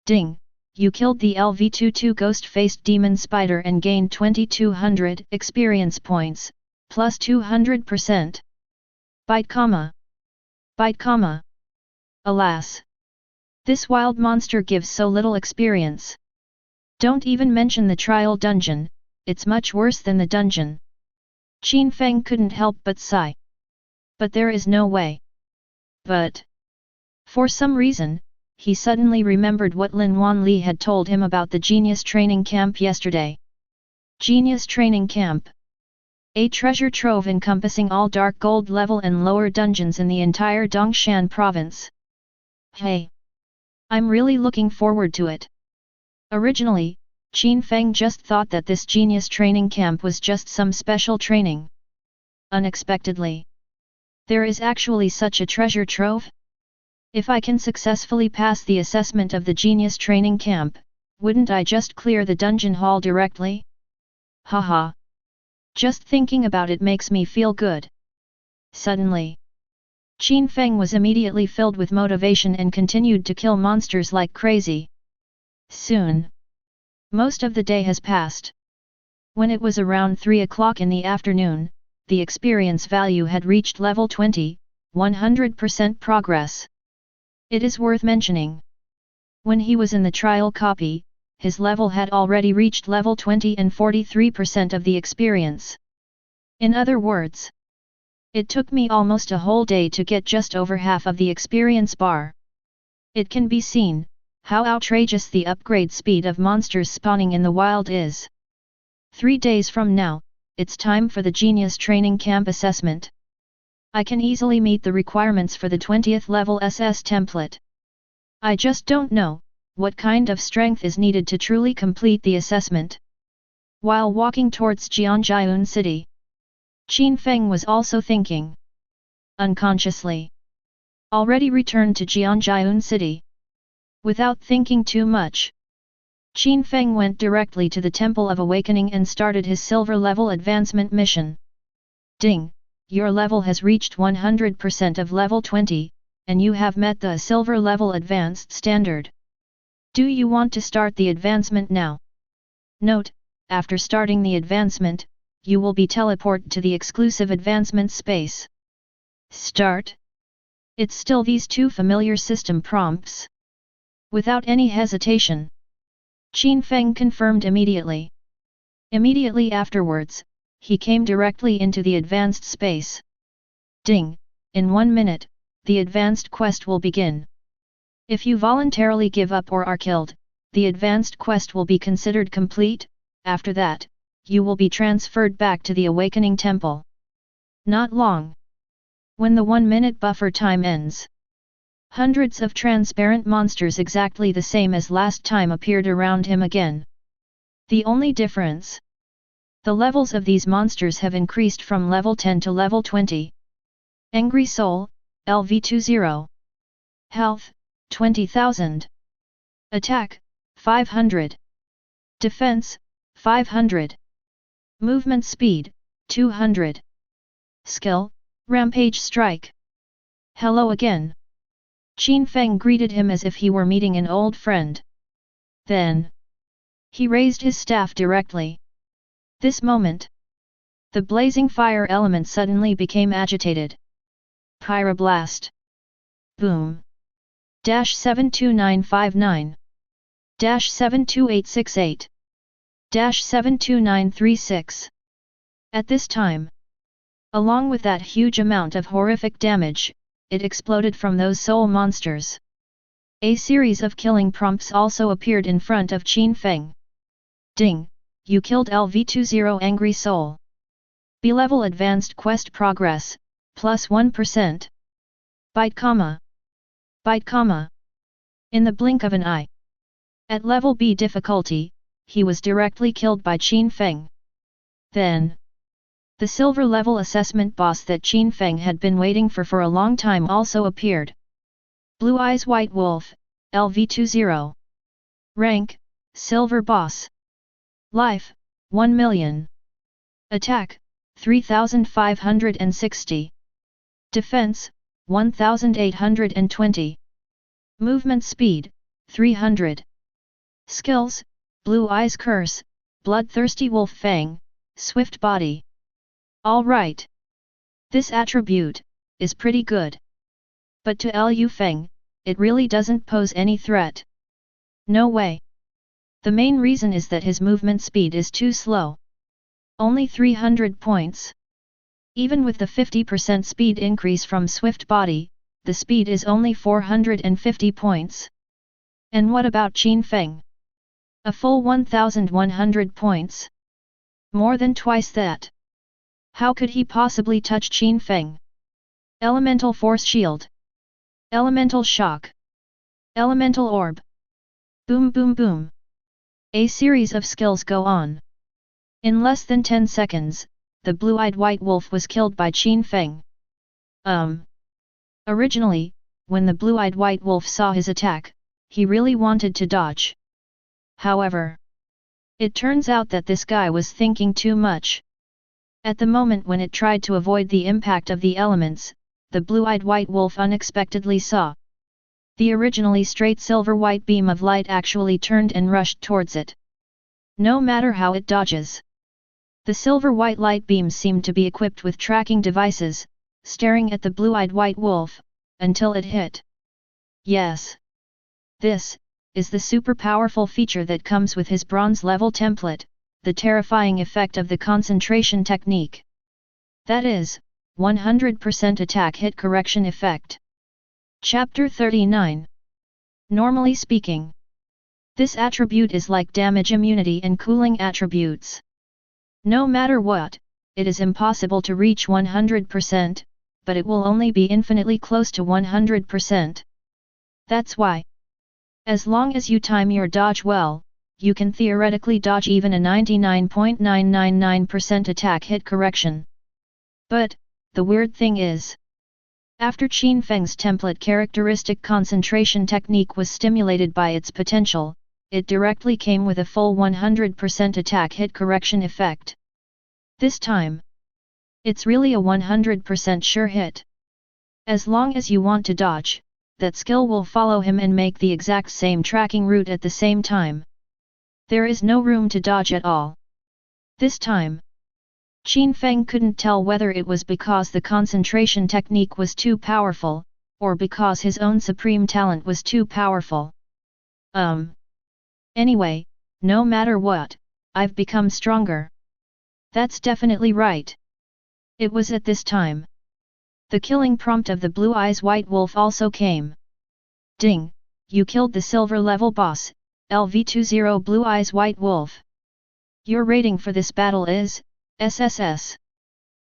Ding! You killed the LV-22 ghost-faced demon spider and gained 2200 experience points, plus 200%. Bite comma. Bite comma. Alas! This wild monster gives so little experience. Don't even mention the trial dungeon, it's much worse than the dungeon. Qin Feng couldn't help but sigh. But there is no way. But, for some reason, he suddenly remembered what Lin Wanli had told him about the Genius Training Camp yesterday. Genius Training Camp. A treasure trove encompassing all dark gold level and lower dungeons in the entire Dongshan province. Hey! I'm really looking forward to it. Originally, Qin Feng just thought that this Genius Training Camp was just some special training. Unexpectedly, there is actually such a treasure trove? If I can successfully pass the assessment of the Genius Training Camp, wouldn't I just clear the dungeon hall directly? Haha! Just thinking about it makes me feel good. Suddenly, Qin Feng was immediately filled with motivation and continued to kill monsters like crazy. Soon, most of the day has passed. When it was around 3 o'clock in the afternoon, the experience value had reached level 20, 100% progress. It is worth mentioning. When he was in the trial copy, his level had already reached level 20 and 43% of the experience. In other words, it took me almost a whole day to get just over half of the experience bar. It can be seen how outrageous the upgrade speed of monsters spawning in the wild is. 3 days from now, it's time for the Genius Training Camp assessment. I can easily meet the requirements for the 20th level SS template. I just don't know what kind of strength is needed to truly complete the assessment. While walking towards Jianjiun City, Qin Feng was also thinking. Unconsciously. Already returned to Jianjiun City. Without thinking too much, Qin Feng went directly to the Temple of Awakening and started his silver level advancement mission. Ding! Your level has reached 100% of level 20, and you have met the silver level advanced standard. Do you want to start the advancement now? Note, after starting the advancement, you will be teleported to the exclusive advancement space. Start? It's still these two familiar system prompts. Without any hesitation, Qin Feng confirmed immediately. Immediately afterwards, he came directly into the advanced space. Ding! In 1 minute, the advanced quest will begin. If you voluntarily give up or are killed, the advanced quest will be considered complete. After that, you will be transferred back to the Awakening Temple. Not long. When the 1-minute buffer time ends, hundreds of transparent monsters exactly the same as last time appeared around him again. The only difference: the levels of these monsters have increased from level 10 to level 20. Angry Soul, LV20. Health, 20,000. Attack, 500. Defense, 500. Movement speed, 200. Skill, Rampage Strike. Hello again. Qin Feng greeted him as if he were meeting an old friend. Then, he raised his staff directly. This moment, the blazing fire element suddenly became agitated. Pyroblast. Boom. 72959. 72868. 72936. At this time, along with that huge amount of horrific damage, it exploded from those soul monsters. A series of killing prompts also appeared in front of Qin Feng. Ding! You killed LV20 Angry Soul. B-level advanced quest progress, plus 1%. Bite comma. Bite comma. In the blink of an eye. At level B difficulty, he was directly killed by Qin Feng. Then, the silver level assessment boss that Qin Feng had been waiting for a long time also appeared. Blue Eyes White Wolf, LV20. Rank, Silver Boss. Life, 1 million. Attack, 3,560. Defense, 1,820. Movement speed, 300. Skills, Blue Eyes Curse, Bloodthirsty Wolf Fang, Swift Body. Alright. This attribute is pretty good. But to Lu Feng, it really doesn't pose any threat. No way. The main reason is that his movement speed is too slow. Only 300 points. Even with the 50% speed increase from Swift Body, the speed is only 450 points. And what about Qin Feng? A full 1,100 points. More than twice that. How could he possibly touch Qin Feng? Elemental Force Shield. Elemental Shock. Elemental Orb. Boom boom boom. A series of skills go on. In less than 10 seconds, the blue-eyed white wolf was killed by Qin Feng. Originally, when the blue-eyed white wolf saw his attack, he really wanted to dodge. However, it turns out that this guy was thinking too much. At the moment when it tried to avoid the impact of the elements, the blue-eyed white wolf unexpectedly saw the originally straight silver-white beam of light actually turned and rushed towards it. No matter how it dodges, the silver-white light beams seemed to be equipped with tracking devices, staring at the blue-eyed white wolf, until it hit. Yes. This is the super powerful feature that comes with his bronze level template, the terrifying effect of the concentration technique. That is, 100% attack hit correction effect. Chapter 39. Normally speaking, this attribute is like damage immunity and cooling attributes. No matter what, it is impossible to reach 100%, but it will only be infinitely close to 100%. That's why, as long as you time your dodge well, you can theoretically dodge even a 99.999% attack hit correction. But, the weird thing is, after Qin Feng's template characteristic concentration technique was stimulated by its potential, it directly came with a full 100% attack hit correction effect. This time, it's really a 100% sure hit. As long as you want to dodge, that skill will follow him and make the exact same tracking route at the same time. There is no room to dodge at all. This time, Qin Feng couldn't tell whether it was because the concentration technique was too powerful, or because his own supreme talent was too powerful. Anyway, no matter what, I've become stronger. That's definitely right. It was at this time. The killing prompt of the Blue Eyes White Wolf also came. Ding! You killed the silver level boss, LV20 Blue Eyes White Wolf. Your rating for this battle is SSS.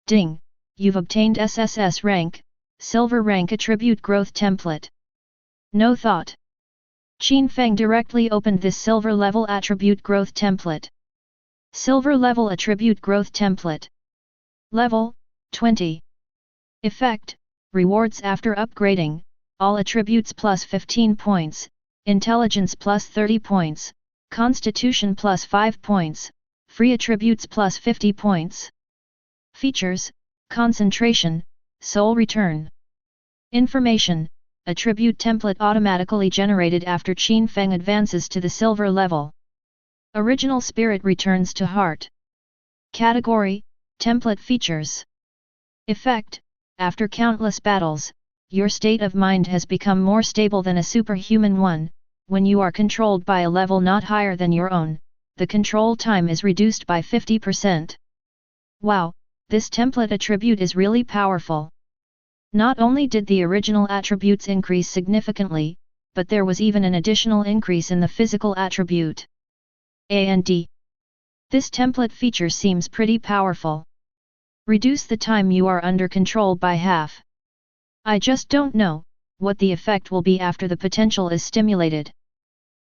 Ding! You've obtained SSS rank, Silver rank attribute growth template. No thought. Qin Feng directly opened this silver level attribute growth template. Silver level attribute growth template. Level 20. Effect: rewards after upgrading, all attributes plus 15 points, intelligence plus 30 points, constitution plus 5 points, free attributes plus 50 points. Features: concentration, soul return. Information: attribute template automatically generated after Qin Feng advances to the silver level. Original spirit returns to heart. Category: template features. Effect: after countless battles, your state of mind has become more stable than a superhuman one. When you are controlled by a level not higher than your own, the control time is reduced by 50%. Wow, this template attribute is really powerful. Not only did the original attributes increase significantly, but there was even an additional increase in the physical attribute. And this template feature seems pretty powerful. Reduce the time you are under control by half. I just don't know what the effect will be after the potential is stimulated.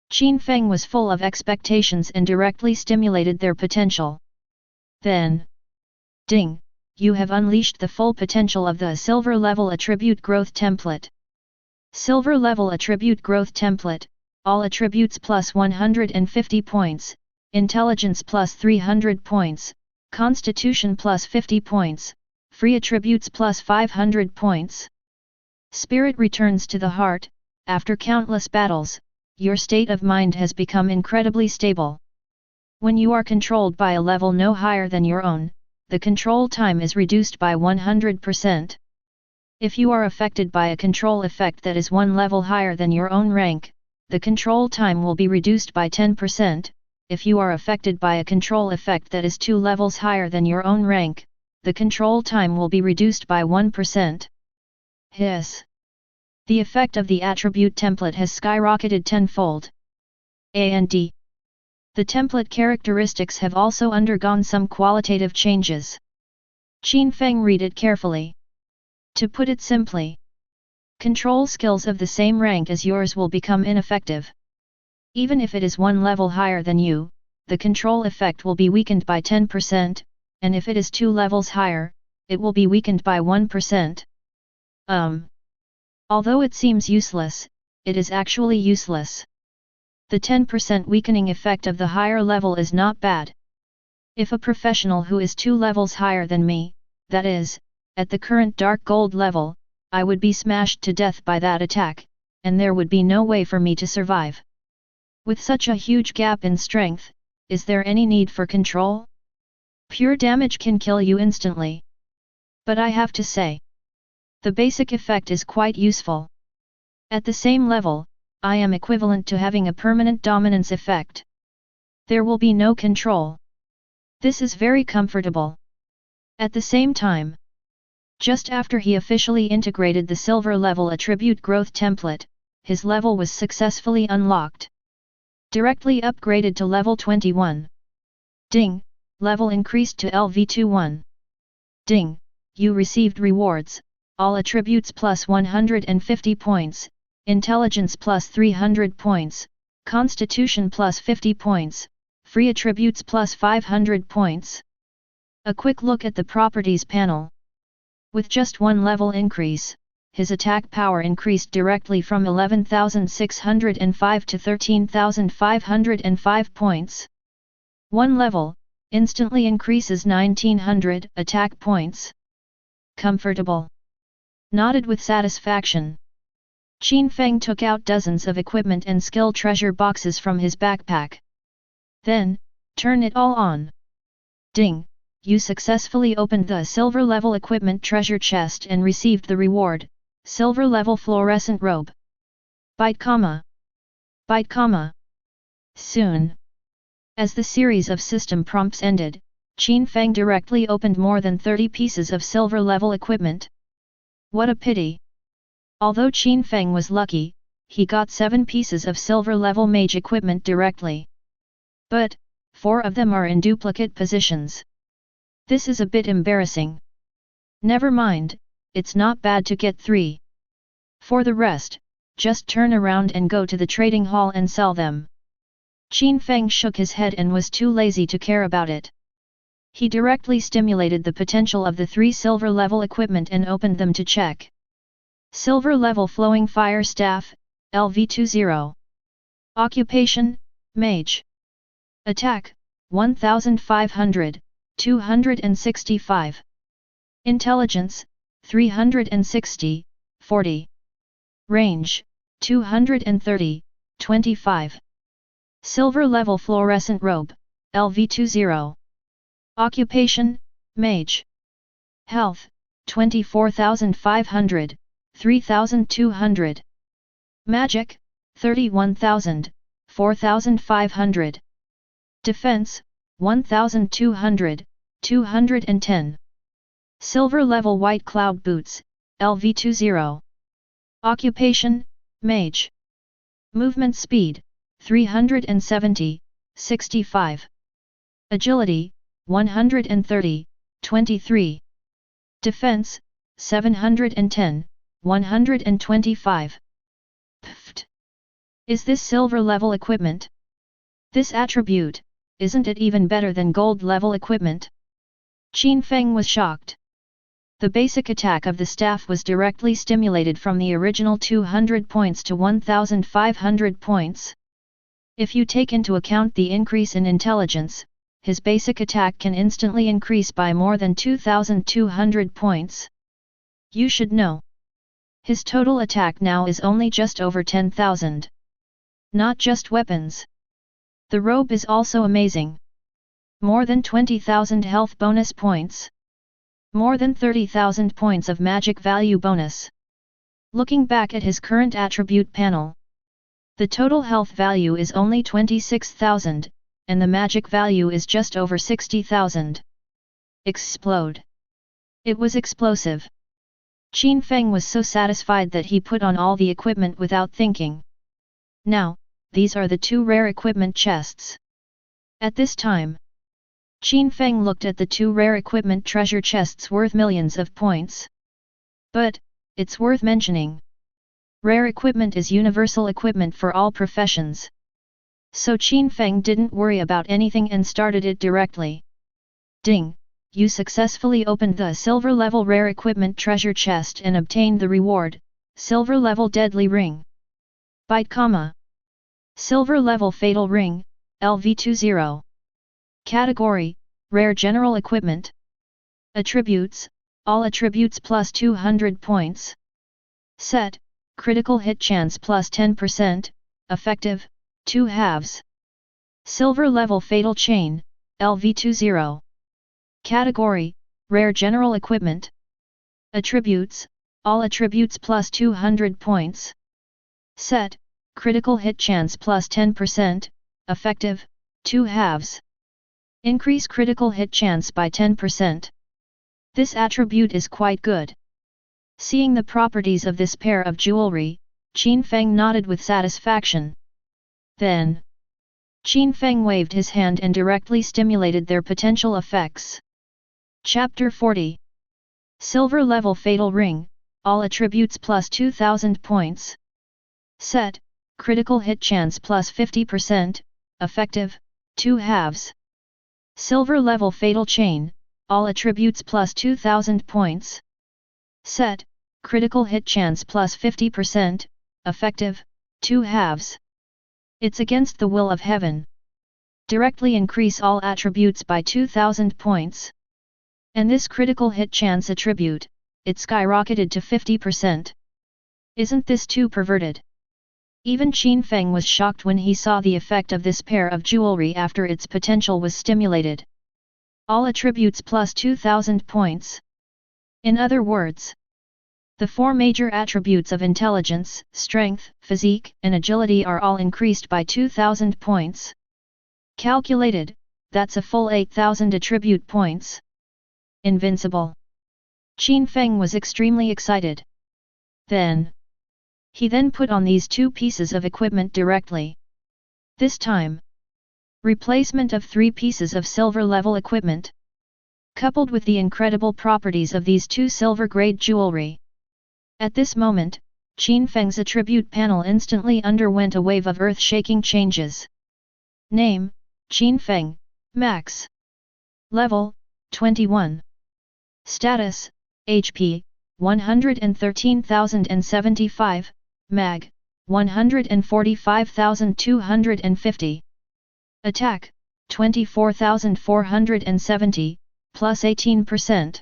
Qin Feng was full of expectations and directly stimulated their potential. Then, ding! You have unleashed the full potential of the Silver Level Attribute Growth Template. Silver Level Attribute Growth Template, all attributes plus 150 points, intelligence plus 300 points, constitution plus 50 points, free attributes plus 500 points. Spirit returns to the heart. After countless battles, your state of mind has become incredibly stable. When you are controlled by a level no higher than your own, the control time is reduced by 100%. If you are affected by a control effect that is one level higher than your own rank, the control time will be reduced by 10%. If you are affected by a control effect that is 2 levels higher than your own rank, the control time will be reduced by 1%. Hiss! The effect of the attribute template has skyrocketed tenfold. And the template characteristics have also undergone some qualitative changes. Qin Feng read it carefully. To put it simply, control skills of the same rank as yours will become ineffective. Even if it is one level higher than you, the control effect will be weakened by 10%, and if it is 2 levels higher, it will be weakened by 1%. Although it seems useless, it is actually useless. The 10% weakening effect of the higher level is not bad. If a professional who is 2 levels higher than me, that is, at the current dark gold level, I would be smashed to death by that attack, and there would be no way for me to survive. With such a huge gap in strength, is there any need for control? Pure damage can kill you instantly. But I have to say, the basic effect is quite useful. At the same level, I am equivalent to having a permanent dominance effect. There will be no control. This is very comfortable. At the same time, just after he officially integrated the silver level attribute growth template, his level was successfully unlocked. Directly upgraded to level 21. Ding! Level increased to LV21. Ding! You received rewards, all attributes plus 150 points, intelligence plus 300 points, constitution plus 50 points, free attributes plus 500 points. A quick look at the properties panel. With just one level increase, his attack power increased directly from 11,605 to 13,505 points. One level instantly increases 1900 attack points. Comfortable. Nodded with satisfaction. Qin Feng took out dozens of equipment and skill treasure boxes from his backpack. Then, turn it all on. Ding! You successfully opened the silver level equipment treasure chest and received the reward, silver level fluorescent robe. Byte comma. Byte comma. Soon. As the series of system prompts ended, Qin Feng directly opened more than 30 pieces of silver-level equipment. What a pity! Although Qin Feng was lucky, he got 7 pieces of silver-level mage equipment directly. But, 4 of them are in duplicate positions. This is a bit embarrassing. Never mind, it's not bad to get 3. For the rest, just turn around and go to the trading hall and sell them. Qin Feng shook his head and was too lazy to care about it. He directly stimulated the potential of the 3 silver-level equipment and opened them to check. Silver-level flowing fire staff, LV20. Occupation, Mage. Attack, 1500, 265. Intelligence, 360, 40. Range, 230, 25. Silver-level fluorescent robe, LV20. Occupation, Mage. Health, 24,500, 3,200. Magic, 31,000, 4,500. Defense, 1,200, 210. Silver-level white cloud boots, LV20. Occupation, Mage. Movement speed, 370, 65. Agility, 130, 23. Defense, 710, 125. Pfft! Is this silver-level equipment? This attribute, isn't it even better than gold-level equipment? Qin Feng was shocked. The basic attack of the staff was directly stimulated from the original 200 points to 1,500 points. If you take into account the increase in intelligence, his basic attack can instantly increase by more than 2,200 points. You should know. His total attack now is only just over 10,000. Not just weapons. The robe is also amazing. More than 20,000 health bonus points. More than 30,000 points of magic value bonus. Looking back at his current attribute panel, the total health value is only 26,000, and the magic value is just over 60,000. Explode. It was explosive. Qin Feng was so satisfied that he put on all the equipment without thinking. Now, these are the 2 rare equipment chests. At this time, Qin Feng looked at the 2 rare equipment treasure chests worth millions of points. But, it's worth mentioning. Rare equipment is universal equipment for all professions. So Qin Feng didn't worry about anything and started it directly. Ding! You successfully opened the silver-level rare equipment treasure chest and obtained the reward, silver-level deadly ring. Byte comma. Silver-level fatal ring, LV20. Category, rare general equipment. Attributes, all attributes plus 200 points. Set, critical hit chance plus 10%, effective, 2 halves. Silver-level fatal chain, LV20. Category, rare general equipment. Attributes, all attributes plus 200 points. Set, critical hit chance plus 10%, effective, 2 halves. Increase critical hit chance by 10%. This attribute is quite good. Seeing the properties of this pair of jewelry, Qin Feng nodded with satisfaction. Then, Qin Feng waved his hand and directly stimulated their potential effects. Chapter 40. Silver-level fatal ring, all attributes plus 2,000 points. Set, critical hit chance plus 50%, effective, 2 halves. Silver-level fatal chain, all attributes plus 2,000 points. Set, critical hit chance plus 50%, effective, 2 halves. It's against the will of heaven. Directly increase all attributes by 2,000 points. And this critical hit chance attribute, it skyrocketed to 50%. Isn't this too perverted? Even Qin Feng was shocked when he saw the effect of this pair of jewelry after its potential was stimulated. All attributes plus 2,000 points. In other words, the 4 major attributes of intelligence, strength, physique, and agility are all increased by 2,000 points. Calculated, that's a full 8,000 attribute points. Invincible. Qin Feng was extremely excited. He then put on these two pieces of equipment directly. This time, replacement of 3 pieces of silver-level equipment, coupled with the incredible properties of these 2 silver-grade jewelry. At this moment, Qin Feng's attribute panel instantly underwent a wave of earth-shaking changes. Name, Qin Feng, Max. Level, 21. Status, HP, 113,075, Mag, 145,250. Attack, 24,470, plus 18%.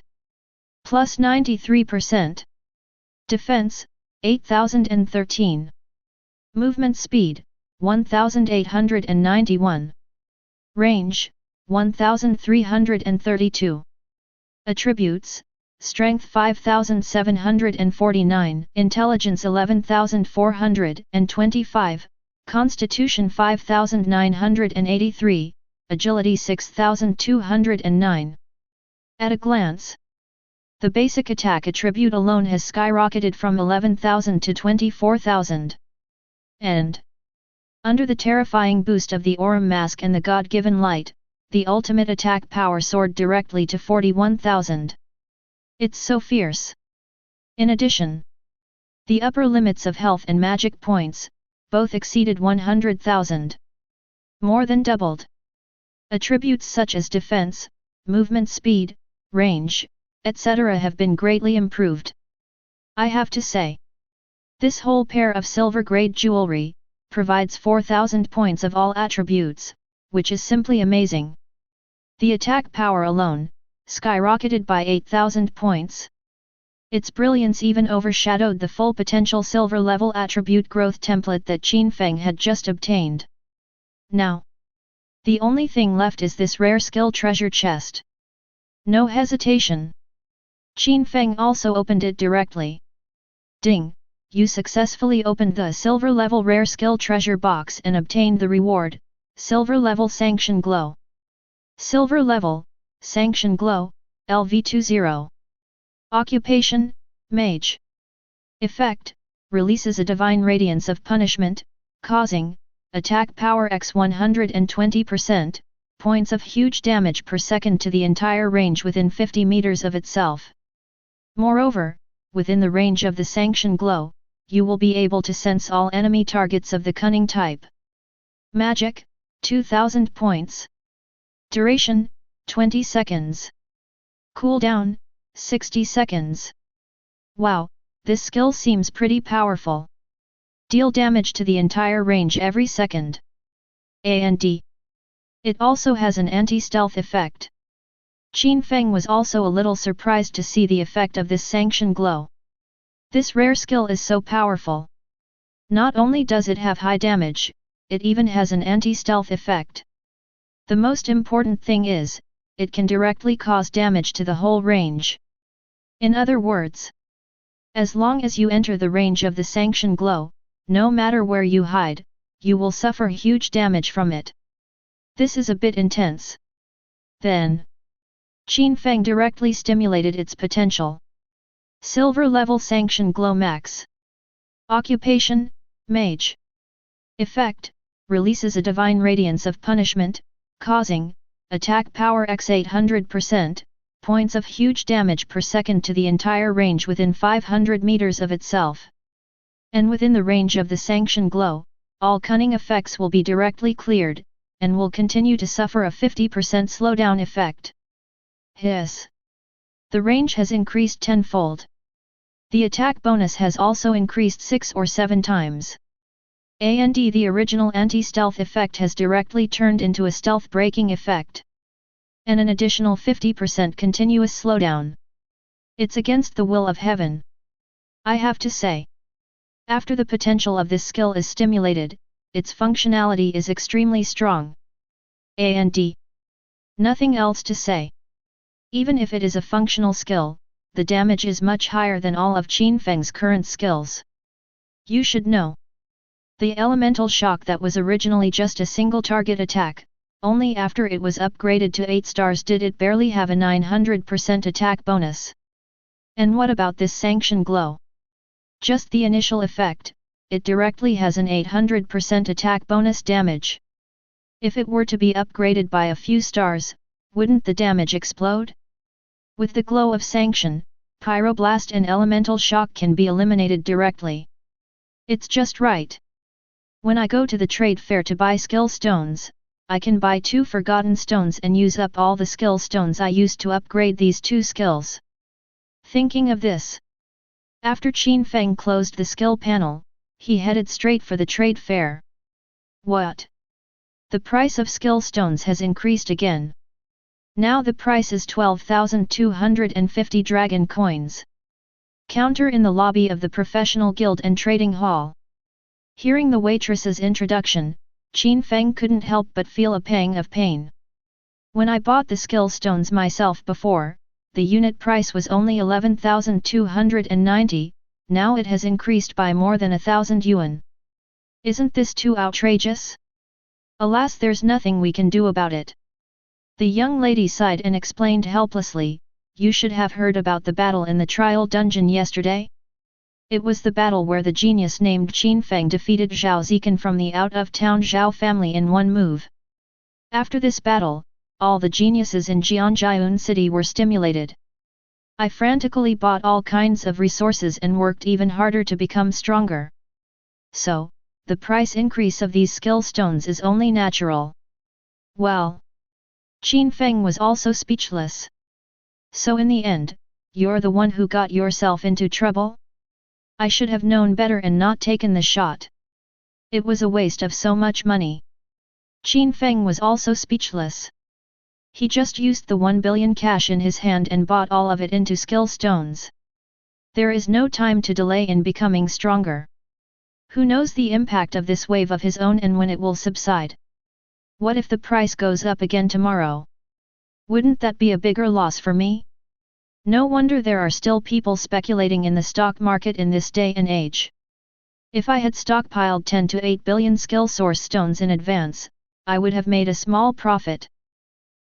Plus 93%. Defense, 8,013. Movement speed, 1,891. Range, 1,332. Attributes, Strength 5,749, Intelligence 11,425, Constitution 5,983, Agility 6,209. At a glance, the basic attack attribute alone has skyrocketed from 11,000 to 24,000. And under the terrifying boost of the Aurum Mask and the God-given light, the ultimate attack power soared directly to 41,000. It's so fierce. In addition, the upper limits of health and magic points, both exceeded 100,000. More than doubled. Attributes such as defense, movement speed, range, etc. have been greatly improved. I have to say, this whole pair of silver-grade jewelry provides 4,000 points of all attributes, which is simply amazing. The attack power alone skyrocketed by 8,000 points. Its brilliance even overshadowed the full potential silver-level attribute growth template that Qin Feng had just obtained. Now, the only thing left is this rare skill treasure chest. No hesitation. Qin Feng also opened it directly. Ding! You successfully opened the silver-level rare skill treasure box and obtained the reward, silver-level sanction glow. Silver-level, sanction glow, LV20. Occupation, Mage. Effect, releases a divine radiance of punishment, causing, attack power x 120%, points of huge damage per second to the entire range within 50 meters of itself. Moreover, within the range of the sanction glow, you will be able to sense all enemy targets of the cunning type. Magic, 2000 points. Duration, 20 seconds. Cooldown, 60 seconds. Wow, this skill seems pretty powerful. Deal damage to the entire range every second. And it also has an anti-stealth effect. Qin Feng was also a little surprised to see the effect of this sanction glow. This rare skill is so powerful. Not only does it have high damage, it even has an anti-stealth effect. The most important thing is, it can directly cause damage to the whole range. In other words, as long as you enter the range of the sanction glow, no matter where you hide, you will suffer huge damage from it. This is a bit intense. Then, Qin Feng directly stimulated its potential. Silver level sanction glow max. Occupation, Mage. Effect, releases a divine radiance of punishment, causing, attack power x 800%, points of huge damage per second to the entire range within 500 meters of itself. And within the range of the sanction glow, all cunning effects will be directly cleared, and will continue to suffer a 50% slowdown effect. Hiss. The range has increased tenfold. The attack bonus has also increased 6 or 7 times. And the original anti-stealth effect has directly turned into a stealth-breaking effect. And an additional 50% continuous slowdown. It's against the will of heaven. I have to say. After the potential of this skill is stimulated, its functionality is extremely strong. And nothing else to say. Even if it is a functional skill, the damage is much higher than all of Qin Feng's current skills. You should know. The elemental shock that was originally just a single target attack, only after it was upgraded to 8 stars did it barely have a 900% attack bonus. And what about this sanction glow? Just the initial effect, it directly has an 800% attack bonus damage. If it were to be upgraded by a few stars, wouldn't the damage explode? With the glow of sanction, pyroblast and elemental shock can be eliminated directly. It's just right. When I go to the trade fair to buy skill stones, I can buy 2 forgotten stones and use up all the skill stones I used to upgrade these 2 skills. Thinking of this, after Qin Feng closed the skill panel, he headed straight for the trade fair. What? The price of skill stones has increased again. Now the price is 12,250 dragon coins. Counter in the lobby of the professional guild and trading hall. Hearing the waitress's introduction, Qin Feng couldn't help but feel a pang of pain. When I bought the skill stones myself before, the unit price was only 11,290, now it has increased by more than 1,000 yuan. Isn't this too outrageous? Alas, there's nothing we can do about it. The young lady sighed and explained helplessly, you should have heard about the battle in the trial dungeon yesterday. It was the battle where the genius named Qin Feng defeated Zhao Zikan from the out-of-town Zhao family in one move. After this battle, all the geniuses in Jianjiun city were stimulated. I frantically bought all kinds of resources and worked even harder to become stronger. So, the price increase of these skill stones is only natural. Well, Qin Feng was also speechless. So in the end, you're the one who got yourself into trouble? I should have known better and not taken the shot. It was a waste of so much money. Qin Feng was also speechless. He just used the 1 billion cash in his hand and bought all of it into skill stones. There is no time to delay in becoming stronger. Who knows the impact of this wave of his own and when it will subside? What if the price goes up again tomorrow? Wouldn't that be a bigger loss for me? No wonder there are still people speculating in the stock market in this day and age. If I had stockpiled 10 to 8 billion skill source stones in advance, I would have made a small profit.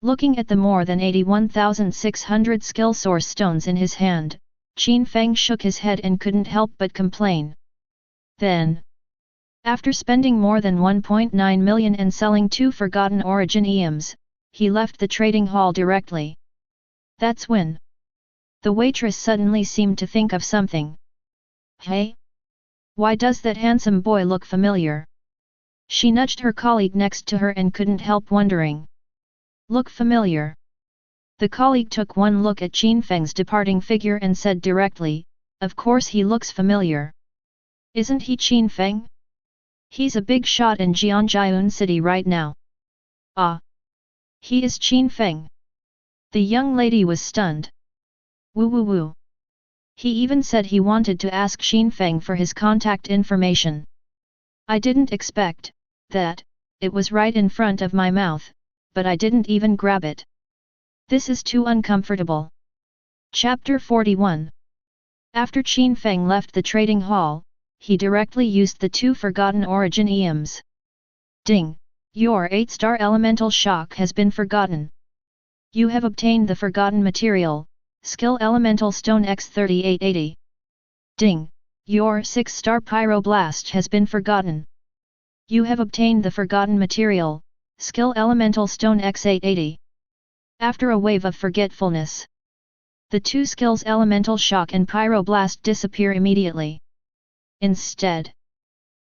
Looking at the more than 81,600 skill source stones in his hand, Qin Feng shook his head and couldn't help but complain. Then, after spending more than 1.9 million and selling 2 forgotten origin EMs, he left the trading hall directly. That's when the waitress suddenly seemed to think of something. Hey? Why does that handsome boy look familiar? She nudged her colleague next to her and couldn't help wondering. Look familiar? The colleague took one look at Qin Feng's departing figure and said directly, of course he looks familiar. Isn't he Qin Feng? He's a big shot in Jianjiun city right now. Ah! He is Qin Feng. The young lady was stunned. Woo woo woo. He even said he wanted to ask Qin Feng for his contact information. I didn't expect that. It was right in front of my mouth, but I didn't even grab it. This is too uncomfortable. Chapter 41. After Qin Feng left the trading hall, he directly used the 2 forgotten origin EMs. Ding! Your 8-star elemental shock has been forgotten. You have obtained the forgotten material, skill elemental stone X3880. Ding! Your 6-star pyroblast has been forgotten. You have obtained the forgotten material, skill elemental stone X880. After a wave of forgetfulness, the 2 skills elemental shock and pyroblast disappear immediately. Instead,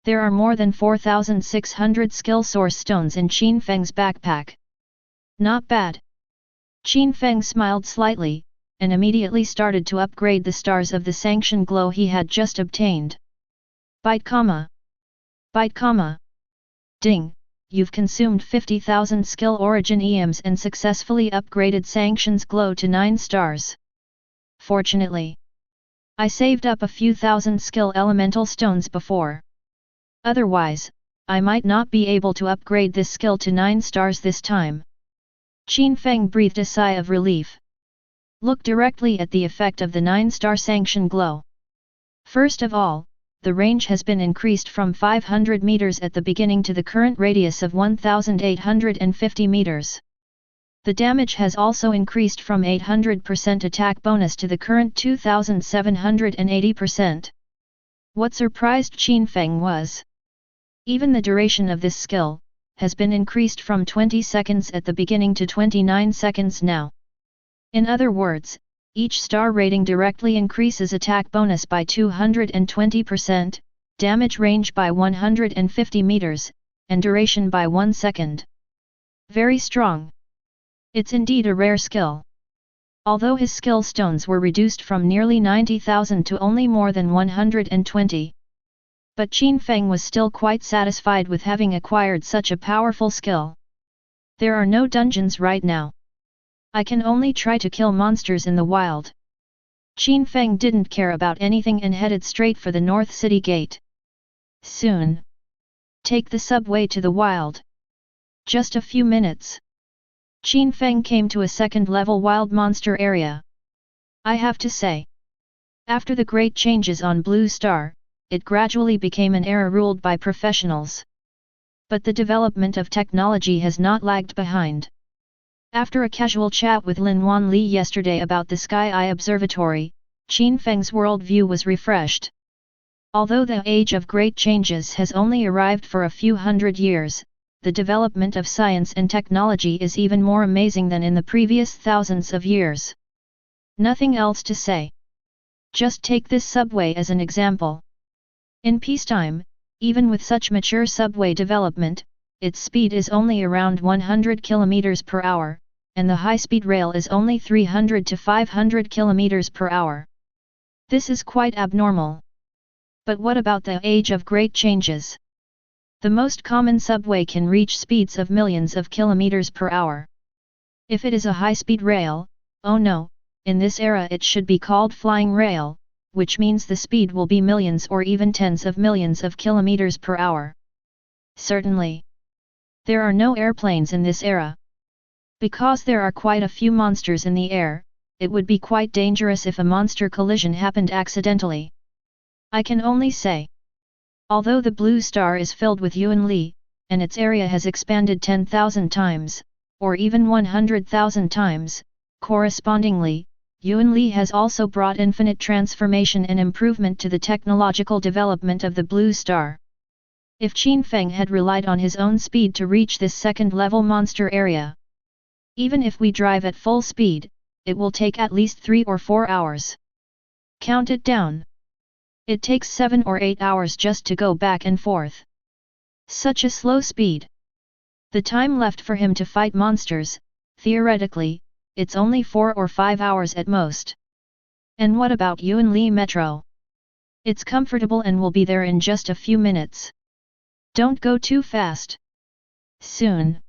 there are more than 4,600 skill source stones in Qin Feng's backpack. Not bad. Qin Feng smiled slightly, and immediately started to upgrade the stars of the sanction glow he had just obtained. Bite comma. Bite comma. Ding! You've consumed 50,000 skill origin EMs and successfully upgraded sanctions glow to 9 stars. Fortunately, I saved up a few thousand skill elemental stones before. Otherwise, I might not be able to upgrade this skill to 9 stars this time. Qin Feng breathed a sigh of relief. Look directly at the effect of the 9-star sanction glow. First of all, the range has been increased from 500 meters at the beginning to the current radius of 1,850 meters. The damage has also increased from 800% attack bonus to the current 2,780%. What surprised Qin Feng was, even the duration of this skill has been increased from 20 seconds at the beginning to 29 seconds now. In other words, each star rating directly increases attack bonus by 220%, damage range by 150 meters, and duration by 1 second. Very strong. It's indeed a rare skill. Although his skill stones were reduced from nearly 90,000 to only more than 120. But Qin Feng was still quite satisfied with having acquired such a powerful skill. There are no dungeons right now. I can only try to kill monsters in the wild. Qin Feng didn't care about anything and headed straight for the North City Gate. Soon. Take the subway to the wild. Just a few minutes. Qin Feng came to a second-level wild monster area. I have to say, after the great changes on Blue Star, it gradually became an era ruled by professionals. But the development of technology has not lagged behind. After a casual chat with Lin Wanli yesterday about the Sky Eye Observatory, Qin Feng's worldview was refreshed. Although the age of great changes has only arrived for a few hundred years, the development of science and technology is even more amazing than in the previous thousands of years. Nothing else to say. Just take this subway as an example. In peacetime, even with such mature subway development, its speed is only around 100 km per hour, and the high-speed rail is only 300 to 500 km per hour. This is quite abnormal. But what about the age of great changes? The most common subway can reach speeds of millions of kilometers per hour. If it is a high-speed rail, oh no, in this era it should be called flying rail, which means the speed will be millions or even tens of millions of kilometers per hour. Certainly. There are no airplanes in this era. Because there are quite a few monsters in the air, it would be quite dangerous if a monster collision happened accidentally. I can only say, although the Blue Star is filled with Yuan Li, and its area has expanded 10,000 times, or even 100,000 times, correspondingly, Yuan Li has also brought infinite transformation and improvement to the technological development of the Blue Star. If Qin Feng had relied on his own speed to reach this second-level monster area, even if we drive at full speed, it will take at least 3 or 4 hours. Count it down. It takes 7 or 8 hours just to go back and forth. Such a slow speed. The time left for him to fight monsters, theoretically, it's only 4 or 5 hours at most. And what about Yuan Li Metro? It's comfortable and will be there in just a few minutes. Don't go too fast. Soon.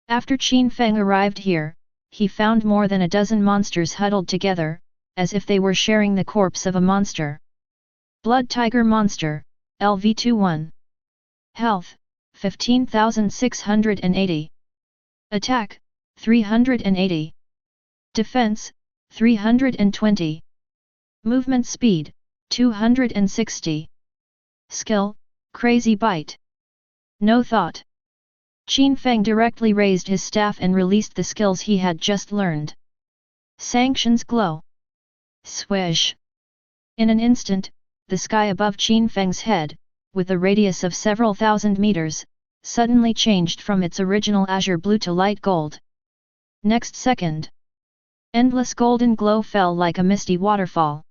After Qin Feng arrived here, he found more than a dozen monsters huddled together, as if they were sharing the corpse of a monster. Blood Tiger Monster, LV21. Health, 15,680. Attack, 380. Defense, 320. Movement speed, 260. Skill, Crazy Bite. No thought. Qin Feng directly raised his staff and released the skills he had just learned. Sanctions glow. Swish. In an instant, the sky above Qin Feng's head, with a radius of several thousand meters, suddenly changed from its original azure blue to light gold. Next second, endless golden glow fell like a misty waterfall.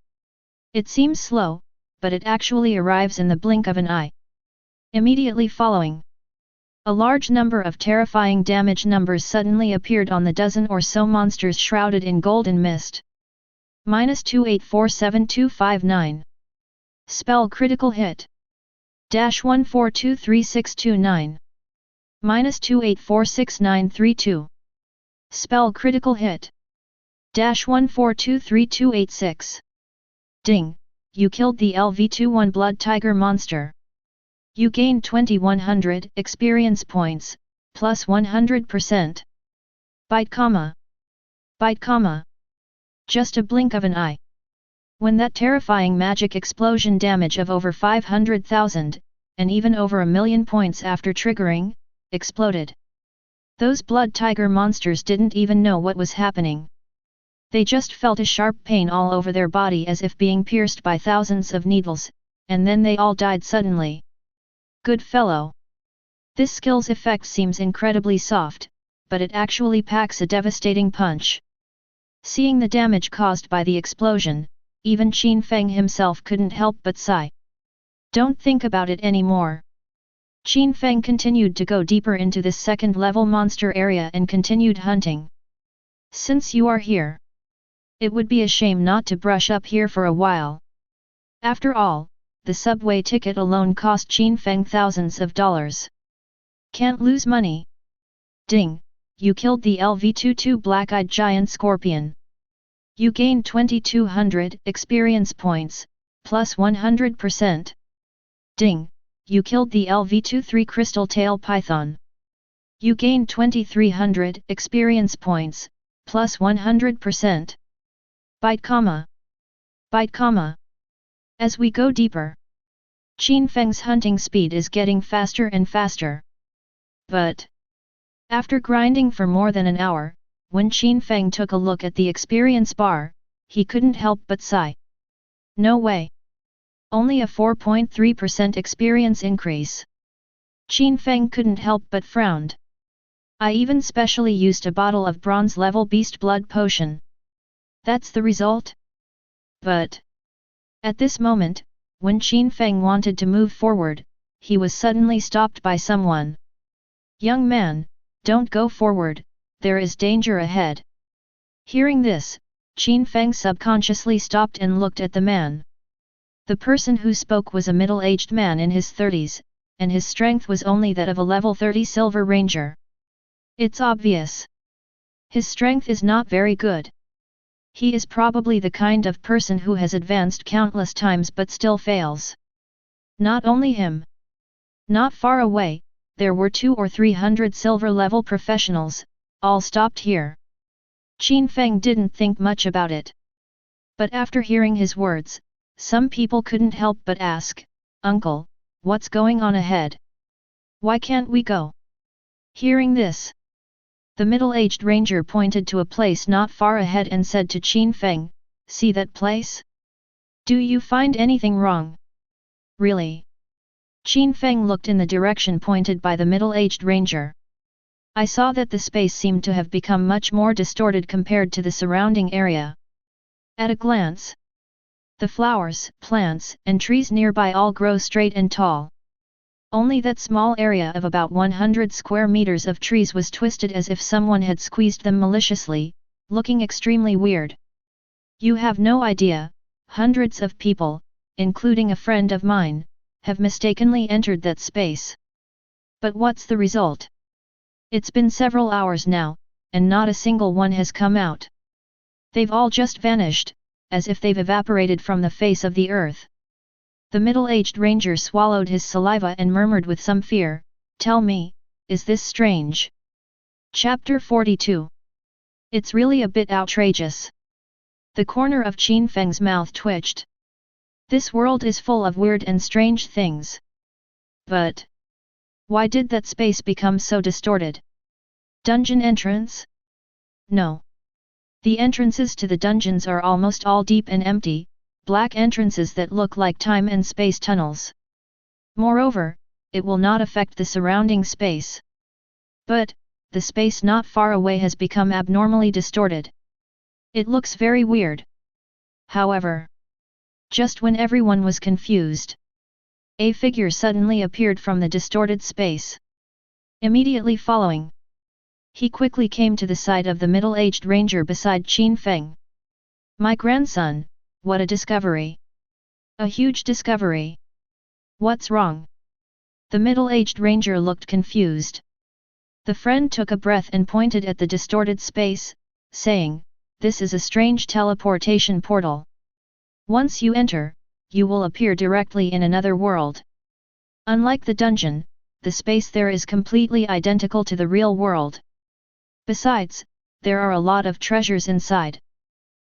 It seems slow, but it actually arrives in the blink of an eye. Immediately following, a large number of terrifying damage numbers suddenly appeared on the dozen or so monsters shrouded in golden mist. -284729. Spell critical hit. -14233629. -28466932. Spell critical hit. -14232886. Ding, you killed the LV21 Blood Tiger monster. You gained 2100 experience points, plus 100%. Bite comma. Bite comma. Just a blink of an eye. When that terrifying magic explosion damage of over 500,000, and even over 1,000,000 points after triggering, exploded. Those blood tiger monsters didn't even know what was happening. They just felt a sharp pain all over their body as if being pierced by thousands of needles, and then they all died suddenly. Good fellow. This skill's effect seems incredibly soft, but it actually packs a devastating punch. Seeing the damage caused by the explosion, even Qin Feng himself couldn't help but sigh. Don't think about it anymore. Qin Feng continued to go deeper into this second-level monster area and continued hunting. Since you are here, it would be a shame not to brush up here for a while. After all, the subway ticket alone cost Qin Feng thousands of dollars. Can't lose money. Ding, you killed the LV-22 black-eyed giant scorpion. You gained 2200 experience points, plus 100%. Ding, you killed the LV-23 crystal tail python. You gained 2300 experience points, plus 100%. Bite comma. Bite comma. As we go deeper, Qin Feng's hunting speed is getting faster and faster. But after grinding for more than an hour, when Qin Feng took a look at the experience bar, he couldn't help but sigh. No way. Only a 4.3% experience increase. Qin Feng couldn't help but frowned. I even specially used a bottle of bronze-level beast blood potion. That's the result? But at this moment, when Qin Feng wanted to move forward, he was suddenly stopped by someone. Young man, don't go forward, there is danger ahead. Hearing this, Qin Feng subconsciously stopped and looked at the man. The person who spoke was a middle-aged man in his 30s, and his strength was only that of a level 30 Silver Ranger. It's obvious. His strength is not very good. He is probably the kind of person who has advanced countless times but still fails. Not only him. Not far away, there were 200 or 300 silver-level professionals, all stopped here. Qin Feng didn't think much about it. But after hearing his words, some people couldn't help but ask, "Uncle, what's going on ahead? Why can't we go?" Hearing this, the middle-aged ranger pointed to a place not far ahead and said to Qin Feng, "See that place? Do you find anything wrong?" Really? Qin Feng looked in the direction pointed by the middle-aged ranger. I saw that the space seemed to have become much more distorted compared to the surrounding area. At a glance, the flowers, plants, and trees nearby all grow straight and tall. Only that small area of about 100 square meters of trees was twisted as if someone had squeezed them maliciously, looking extremely weird. You have no idea, hundreds of people, including a friend of mine, have mistakenly entered that space. But what's the result? It's been several hours now, and not a single one has come out. They've all just vanished, as if they've evaporated from the face of the earth. The middle-aged ranger swallowed his saliva and murmured with some fear, "Tell me, is this strange?" Chapter 42. It's really a bit outrageous. The corner of Qin Feng's mouth twitched. This world is full of weird and strange things. But why did that space become so distorted? Dungeon entrance? No. The entrances to the dungeons are almost all deep and empty, black entrances that look like time and space tunnels. Moreover, it will not affect the surrounding space. But the space not far away has become abnormally distorted. It looks very weird. However, just when everyone was confused, a figure suddenly appeared from the distorted space. Immediately following, he quickly came to the side of the middle-aged ranger beside Qin Feng. "My grandson, what a discovery! A huge discovery! What's wrong?" The middle-aged ranger looked confused. The friend took a breath and pointed at the distorted space, saying, "This is a strange teleportation portal. Once you enter, you will appear directly in another world. Unlike the dungeon, the space there is completely identical to the real world. Besides, there are a lot of treasures inside.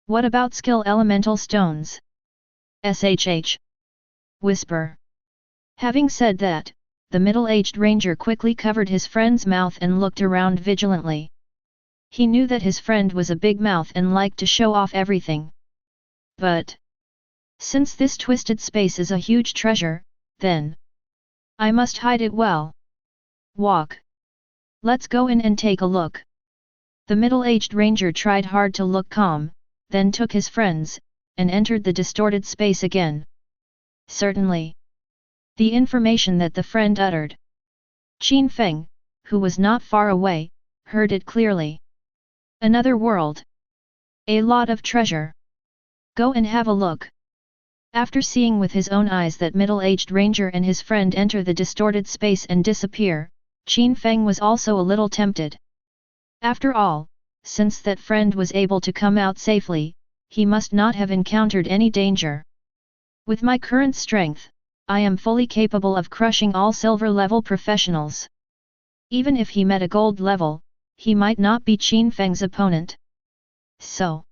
What about skill elemental stones?" shh. Whisper. Having said that, the middle-aged ranger quickly covered his friend's mouth and looked around vigilantly. He knew that his friend was a big mouth and liked to show off everything. But since this twisted space is a huge treasure, then I must hide it well. Walk. Let's go in and take a look. The middle-aged ranger tried hard to look calm, then took his friends, and entered the distorted space again. Certainly. The information that the friend uttered. Qin Feng, who was not far away, heard it clearly. Another world. A lot of treasure. Go and have a look. After seeing with his own eyes that middle-aged ranger and his friend enter the distorted space and disappear, Qin Feng was also a little tempted. After all, since that friend was able to come out safely, he must not have encountered any danger. With my current strength, I am fully capable of crushing all silver-level professionals. Even if he met a gold level, he might not be Qin Feng's opponent. So,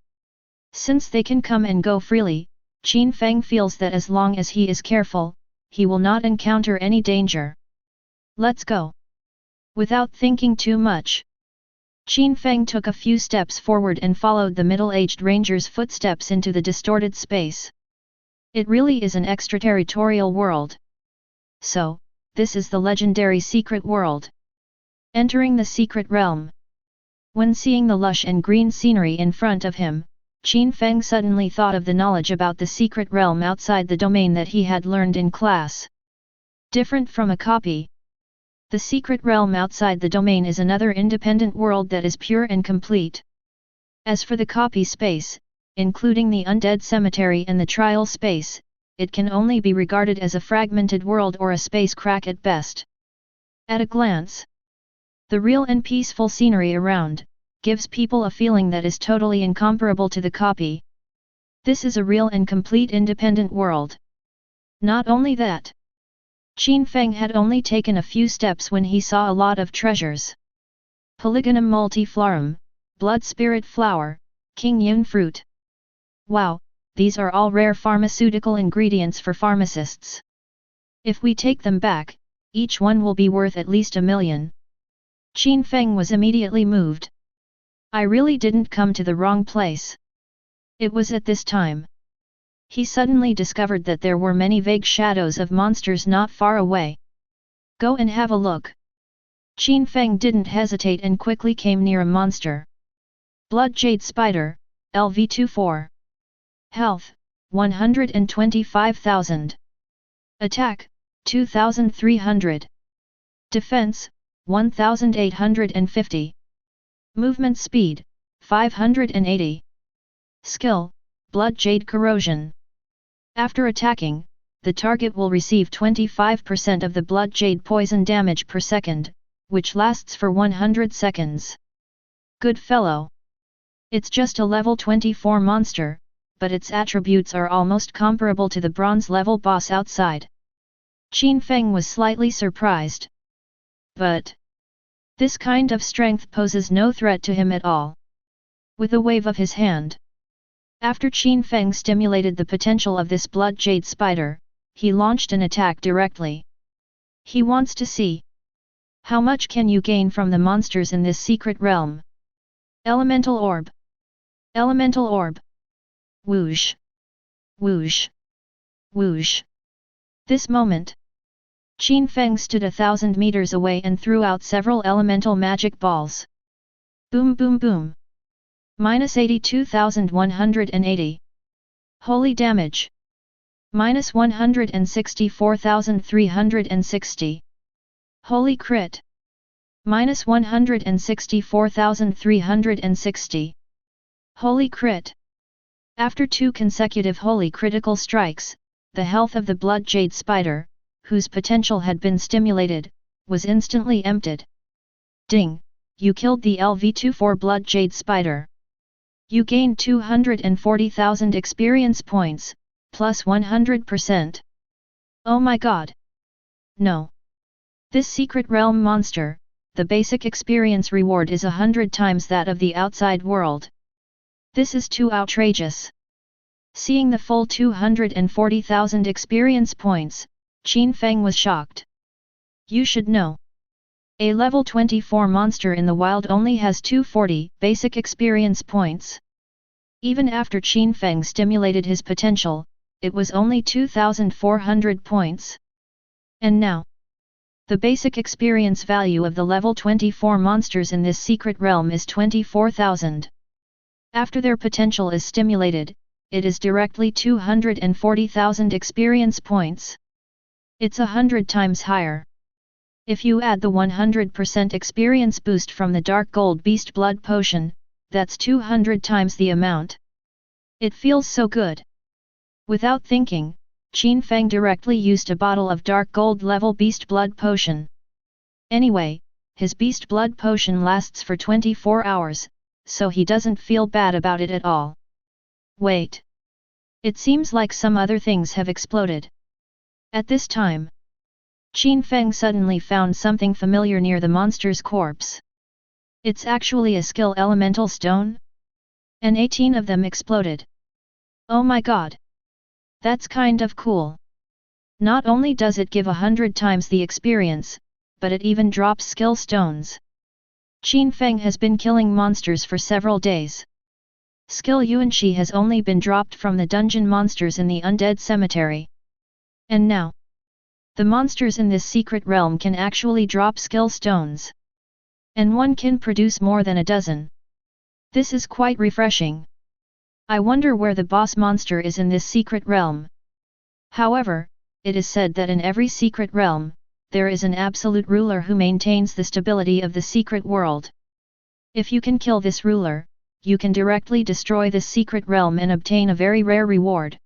since they can come and go freely, Qin Feng feels that as long as he is careful, he will not encounter any danger. Let's go. Without thinking too much, Qin Feng took a few steps forward and followed the middle-aged ranger's footsteps into the distorted space. It really is an extraterritorial world. So, this is the legendary secret world. Entering the secret realm. When seeing the lush and green scenery in front of him, Qin Feng suddenly thought of the knowledge about the secret realm outside the domain that he had learned in class. Different from a copy. The secret realm outside the domain is another independent world that is pure and complete. As for the copy space, including the undead cemetery and the trial space, it can only be regarded as a fragmented world or a space crack at best. At a glance, the real and peaceful scenery around gives people a feeling that is totally incomparable to the copy. This is a real and complete independent world. Not only that, Qin Feng had only taken a few steps when he saw a lot of treasures. Polygonum multiflorum, blood spirit flower, king yun fruit. Wow, these are all rare pharmaceutical ingredients for pharmacists. If we take them back, each one will be worth at least 1 million. Qin Feng was immediately moved. I really didn't come to the wrong place. It was at this time he suddenly discovered that there were many vague shadows of monsters not far away. Go and have a look. Qin Feng didn't hesitate and quickly came near a monster. Blood Jade Spider, LV24. Health, 125,000. Attack, 2,300. Defense, 1,850. Movement speed, 580. Skill, Blood Jade Corrosion. After attacking, the target will receive 25% of the Blood Jade poison damage per second, which lasts for 100 seconds. Good fellow. It's just a level 24 monster, but its attributes are almost comparable to the bronze level boss outside. Qin Feng was slightly surprised. But this kind of strength poses no threat to him at all. With a wave of his hand, after Qin Feng stimulated the potential of this Blood Jade Spider, he launched an attack directly. He wants to see how much can you gain from the monsters in this secret realm. Elemental Orb. Elemental Orb. Whoosh. Whoosh. Whoosh. This moment, Qin Feng stood 1,000 meters away and threw out several elemental magic balls. Boom boom boom. Minus 82,180. Holy damage. Minus 164,360. Holy crit. Minus 164,360. Holy crit. After 2 consecutive holy critical strikes, the health of the Blood Jade Spider, whose potential had been stimulated, was instantly emptied. Ding! You killed the LV24 Blood Jade Spider. You gained 240,000 experience points, plus 100%. Oh my god! No! This secret realm monster, the basic experience reward is 100 times that of the outside world. This is too outrageous. Seeing the full 240,000 experience points, Qin Feng was shocked. You should know. A level 24 monster in the wild only has 240 basic experience points. Even after Qin Feng stimulated his potential, it was only 2,400 points. And now, the basic experience value of the level 24 monsters in this secret realm is 24,000. After their potential is stimulated, it is directly 240,000 experience points. It's 100 times higher. If you add the 100% experience boost from the Dark Gold Beast Blood Potion, that's 200 times the amount. It feels so good. Without thinking, Qin Feng directly used a bottle of Dark Gold level Beast Blood Potion. Anyway, his Beast Blood Potion lasts for 24 hours, so he doesn't feel bad about it at all. Wait. It seems like some other things have exploded. At this time, Qin Feng suddenly found something familiar near the monster's corpse. It's actually a skill elemental stone? And 18 of them exploded. Oh my god! That's kind of cool. Not only does it give 100 times the experience, but it even drops skill stones. Qin Feng has been killing monsters for several days. Skill Yuanxi has only been dropped from the dungeon monsters in the undead cemetery. And now, the monsters in this secret realm can actually drop skill stones. And one can produce more than a dozen. This is quite refreshing. I wonder where the boss monster is in this secret realm. However, it is said that in every secret realm, there is an absolute ruler who maintains the stability of the secret world. If you can kill this ruler, you can directly destroy this secret realm and obtain a very rare reward.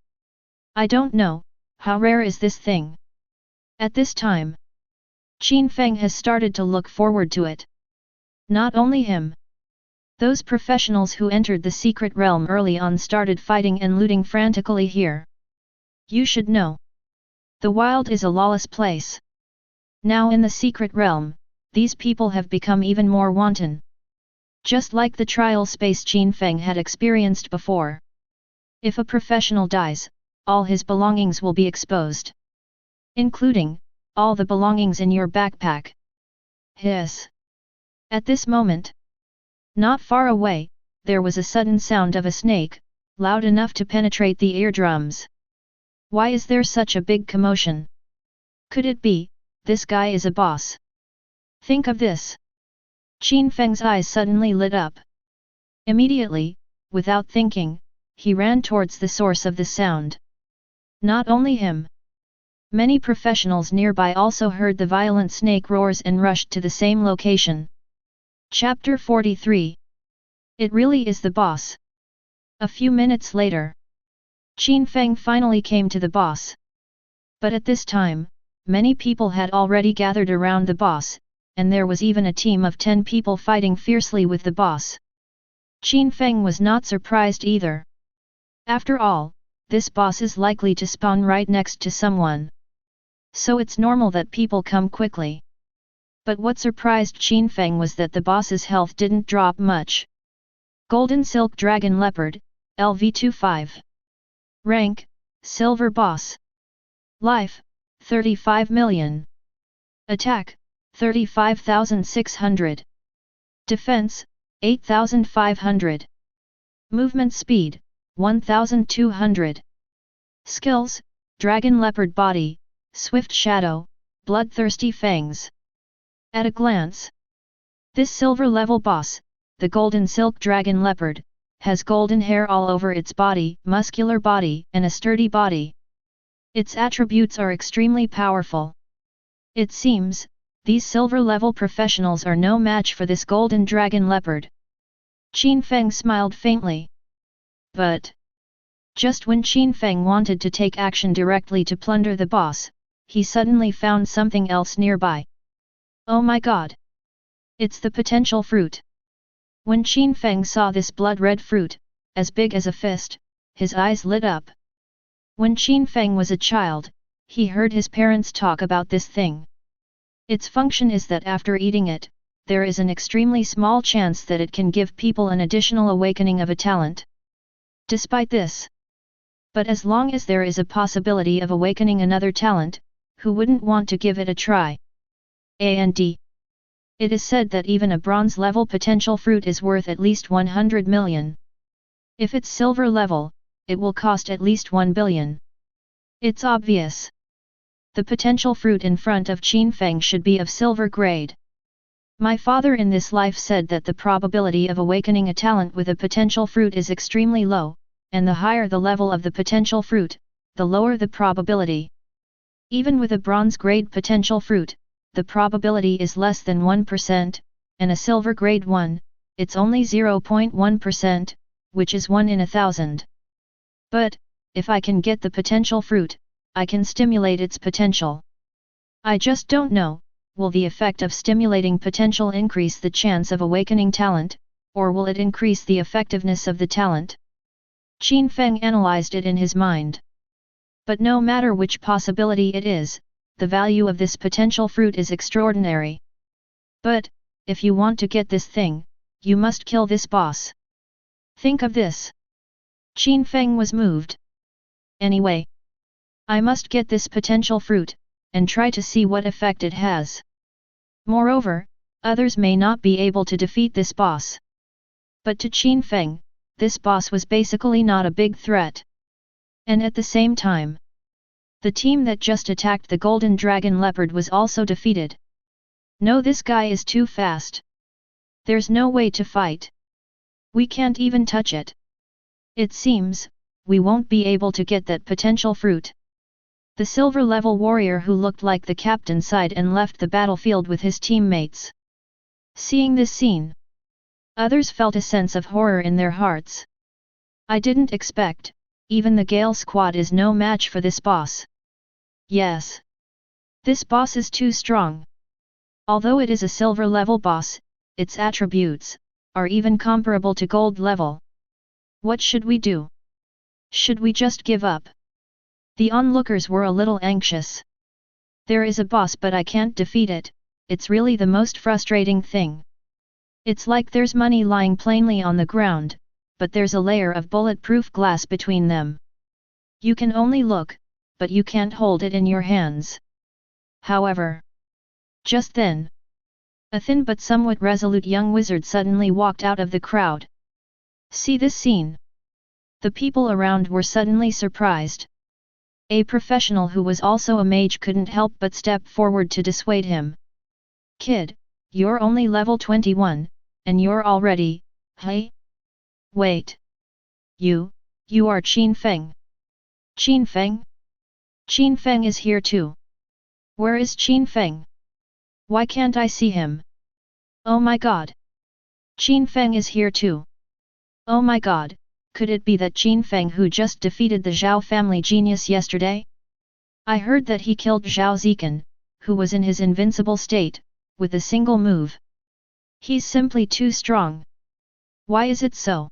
I don't know, how rare is this thing? At this time, Qin Feng has started to look forward to it. Not only him. Those professionals who entered the secret realm early on started fighting and looting frantically here. You should know. The wild is a lawless place. Now in the secret realm, these people have become even more wanton. Just like the trial space Qin Feng had experienced before. If a professional dies, all his belongings will be exposed. Including, all the belongings in your backpack. Hiss. At this moment, not far away, there was a sudden sound of a snake, loud enough to penetrate the eardrums. Why is there such a big commotion? Could it be, this guy is a boss? Think of this. Qin Feng's eyes suddenly lit up. Immediately, without thinking, he ran towards the source of the sound. Not only him. Many professionals nearby also heard the violent snake roars and rushed to the same location. Chapter 43. It really is the boss. A few minutes later, Qin Feng finally came to the boss. But at this time, many people had already gathered around the boss, and there was even a team of 10 people fighting fiercely with the boss. Qin Feng was not surprised either. After all, this boss is likely to spawn right next to someone. So it's normal that people come quickly. But what surprised Qin Feng was that the boss's health didn't drop much. Golden Silk Dragon Leopard, LV25. Rank, Silver Boss. Life, 35 million. Attack, 35,600. Defense, 8,500. Movement speed, 1,200. Skills, Dragon Leopard Body, Swift Shadow, Bloodthirsty Fangs. At a glance, this silver-level boss, the Golden Silk Dragon Leopard, has golden hair all over its body, muscular body, and a sturdy body. Its attributes are extremely powerful. It seems, these silver-level professionals are no match for this Golden Dragon Leopard. Qin Feng smiled faintly. But, just when Qin Feng wanted to take action directly to plunder the boss, he suddenly found something else nearby. Oh my god! It's the potential fruit. When Qin Feng saw this blood-red fruit, as big as a fist, his eyes lit up. When Qin Feng was a child, he heard his parents talk about this thing. Its function is that after eating it, there is an extremely small chance that it can give people an additional awakening of a talent. Despite this, But as long as there is a possibility of awakening another talent, who wouldn't want to give it a try? And it is said that even a bronze level potential fruit is worth at least 100 million. If it's silver level, it will cost at least 1 billion. It's obvious. The potential fruit in front of Qin Feng should be of silver grade. My father in this life said that the probability of awakening a talent with a potential fruit is extremely low, and the higher the level of the potential fruit, the lower the probability. Even with a bronze grade potential fruit, the probability is less than 1%, and a silver grade one, it's only 0.1%, which is 1 in 1,000. But, if I can get the potential fruit, I can stimulate its potential. I just don't know, will the effect of stimulating potential increase the chance of awakening talent, or will it increase the effectiveness of the talent? Qin Feng analyzed it in his mind. But no matter which possibility it is, the value of this potential fruit is extraordinary. But, if you want to get this thing, you must kill this boss. Think of this. Qin Feng was moved. Anyway, I must get this potential fruit, and try to see what effect it has. Moreover, others may not be able to defeat this boss. But to Qin Feng, this boss was basically not a big threat. And at the same time, the team that just attacked the Golden Dragon Leopard was also defeated. No, this guy is too fast. There's no way to fight. We can't even touch it. It seems, we won't be able to get that potential fruit. The silver level warrior who looked like the captain sighed and left the battlefield with his teammates. Seeing this scene, others felt a sense of horror in their hearts. I didn't expect, even the Gale squad is no match for this boss. Yes. This boss is too strong. Although it is a silver level boss, its attributes are even comparable to gold level. What should we do? Should we just give up? The onlookers were a little anxious. There is a boss but I can't defeat it, it's really the most frustrating thing. It's like there's money lying plainly on the ground, but there's a layer of bulletproof glass between them. You can only look, but you can't hold it in your hands. However, just then, a thin but somewhat resolute young wizard suddenly walked out of the crowd. See this scene. The people around were suddenly surprised. A professional who was also a mage couldn't help but step forward to dissuade him. Kid, you're only level 21, and you're already, hey? Wait. You are Qin Feng. Qin Feng? Qin Feng is here too. Where is Qin Feng? Why can't I see him? Oh my god. Qin Feng is here too. Oh my god, could it be that Qin Feng who just defeated the Zhao family genius yesterday? I heard that he killed Zhao Zikan, who was in his invincible state, with a single move. He's simply too strong. Why is it so?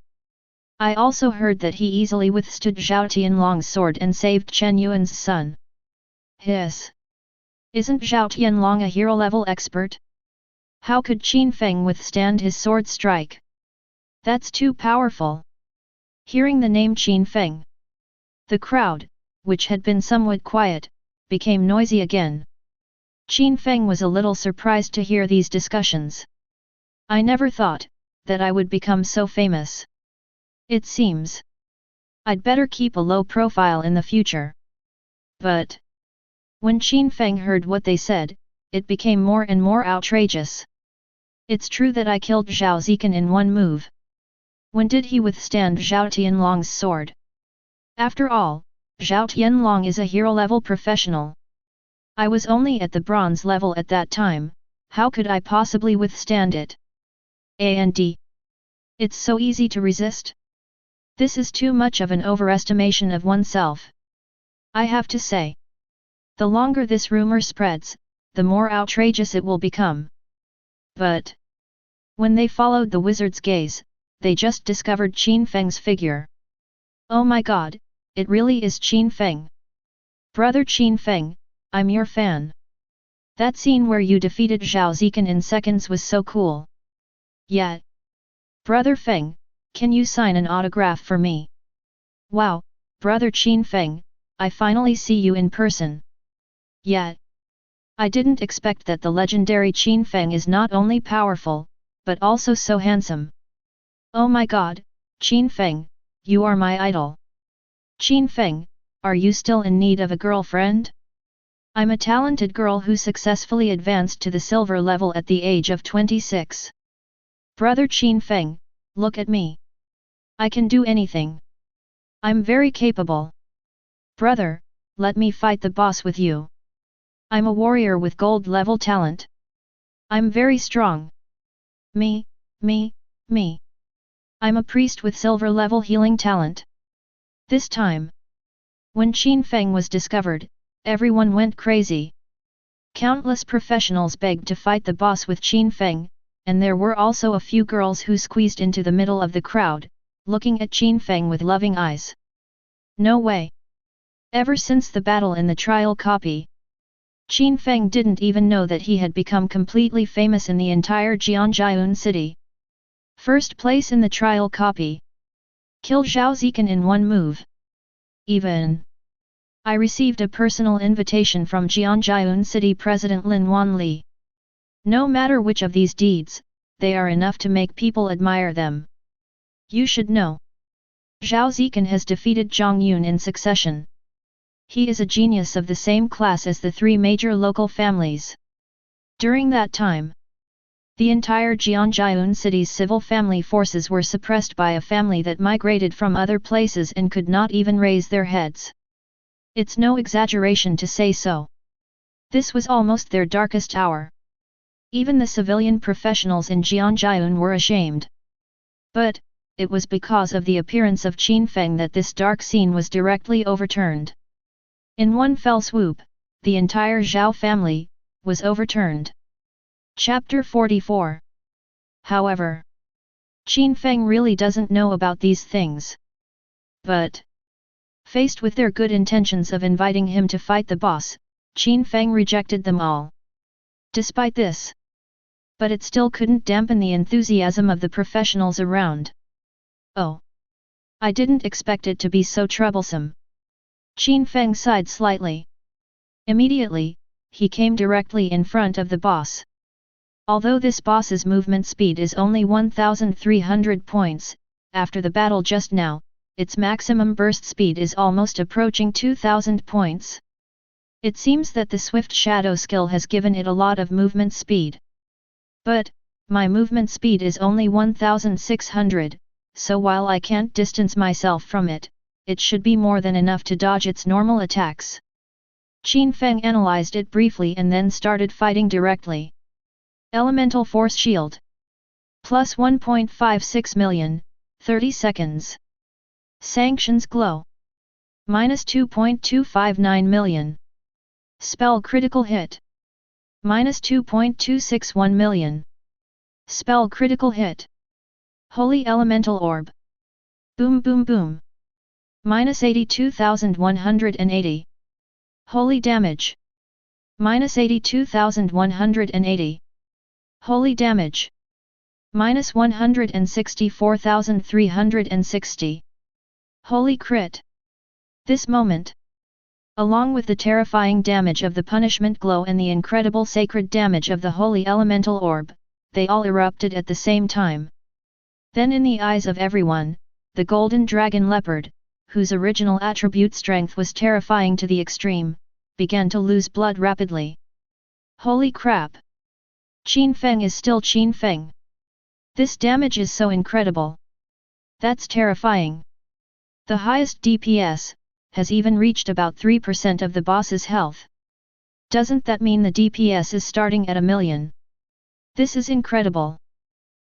I also heard that he easily withstood Zhao Tianlong's sword and saved Chen Yuan's son. Hiss. Isn't Zhao Tianlong a hero-level expert? How could Qin Feng withstand his sword strike? That's too powerful. Hearing the name Qin Feng, the crowd, which had been somewhat quiet, became noisy again. Qin Feng was a little surprised to hear these discussions. I never thought that I would become so famous. It seems I'd better keep a low profile in the future. But when Qin Feng heard what they said, it became more and more outrageous. It's true that I killed Zhao Zikan in one move. When did he withstand Zhao Tianlong's sword? After all, Zhao Tianlong is a hero-level professional. I was only at the bronze level at that time, how could I possibly withstand it? And it's so easy to resist. This is too much of an overestimation of oneself. I have to say. The longer this rumor spreads, the more outrageous it will become. But when they followed the wizard's gaze, they just discovered Qin Feng's figure. Oh my god, it really is Qin Feng. Brother Qin Feng, I'm your fan. That scene where you defeated Zhao Zikan in seconds was so cool. Yeah. Brother Feng, can you sign an autograph for me? Wow, Brother Qin Feng, I finally see you in person. Yet, I didn't expect that the legendary Qin Feng is not only powerful, but also so handsome. Oh my god, Qin Feng, you are my idol. Qin Feng, are you still in need of a girlfriend? I'm a talented girl who successfully advanced to the silver level at the age of 26. Brother Qin Feng, look at me. I can do anything. I'm very capable. Brother, let me fight the boss with you. I'm a warrior with gold level talent. I'm very strong. Me. I'm a priest with silver level healing talent. This time, when Qin Feng was discovered, everyone went crazy. Countless professionals begged to fight the boss with Qin Feng, and there were also a few girls who squeezed into the middle of the crowd, looking at Qin Feng with loving eyes. No way! Ever since the battle in the trial copy, Qin Feng didn't even know that he had become completely famous in the entire Jianjiun city. First place in the trial copy. Kill Zhao Zikan in one move. Even I received a personal invitation from Jianjiun City President Lin Wanli. No matter which of these deeds, they are enough to make people admire them. You should know. Zhao Zikan has defeated Zhang Yun in succession. He is a genius of the same class as the three major local families. During that time, the entire Jianjiun city's civil family forces were suppressed by a family that migrated from other places and could not even raise their heads. It's no exaggeration to say so. This was almost their darkest hour. Even the civilian professionals in Jianjiun were ashamed. But, it was because of the appearance of Qin Feng that this dark scene was directly overturned. In one fell swoop, the entire Zhao family was overturned. Chapter 44. However, Qin Feng really doesn't know about these things. But, faced with their good intentions of inviting him to fight the boss, Qin Feng rejected them all. Despite this, but it still couldn't dampen the enthusiasm of the professionals around. Oh! I didn't expect it to be so troublesome. Qin Feng sighed slightly. Immediately, he came directly in front of the boss. Although this boss's movement speed is only 1,300 points, after the battle just now, its maximum burst speed is almost approaching 2,000 points. It seems that the Swift Shadow skill has given it a lot of movement speed. But, my movement speed is only 1,600, so while I can't distance myself from it, it should be more than enough to dodge its normal attacks. Qin Feng analyzed it briefly and then started fighting directly. Elemental Force Shield. Plus 1.56 million, 30 seconds. Sanctions Glow. Minus 2.259 million. Spell Critical Hit. Minus 2.261 million. Spell Critical Hit. Holy Elemental Orb. Boom boom boom. Minus 82,180. Holy Damage. Minus 82,180. Holy Damage. Minus 164,360. Holy Crit. This moment, along with the terrifying damage of the Punishment Glow and the incredible sacred damage of the Holy Elemental Orb, they all erupted at the same time. Then in the eyes of everyone, the Golden Dragon Leopard, whose original attribute strength was terrifying to the extreme, began to lose blood rapidly. Holy crap! Qin Feng is still Qin Feng. This damage is so incredible. That's terrifying. The highest DPS has even reached about 3% of the boss's health. Doesn't that mean the DPS is starting at 1,000,000? This is incredible.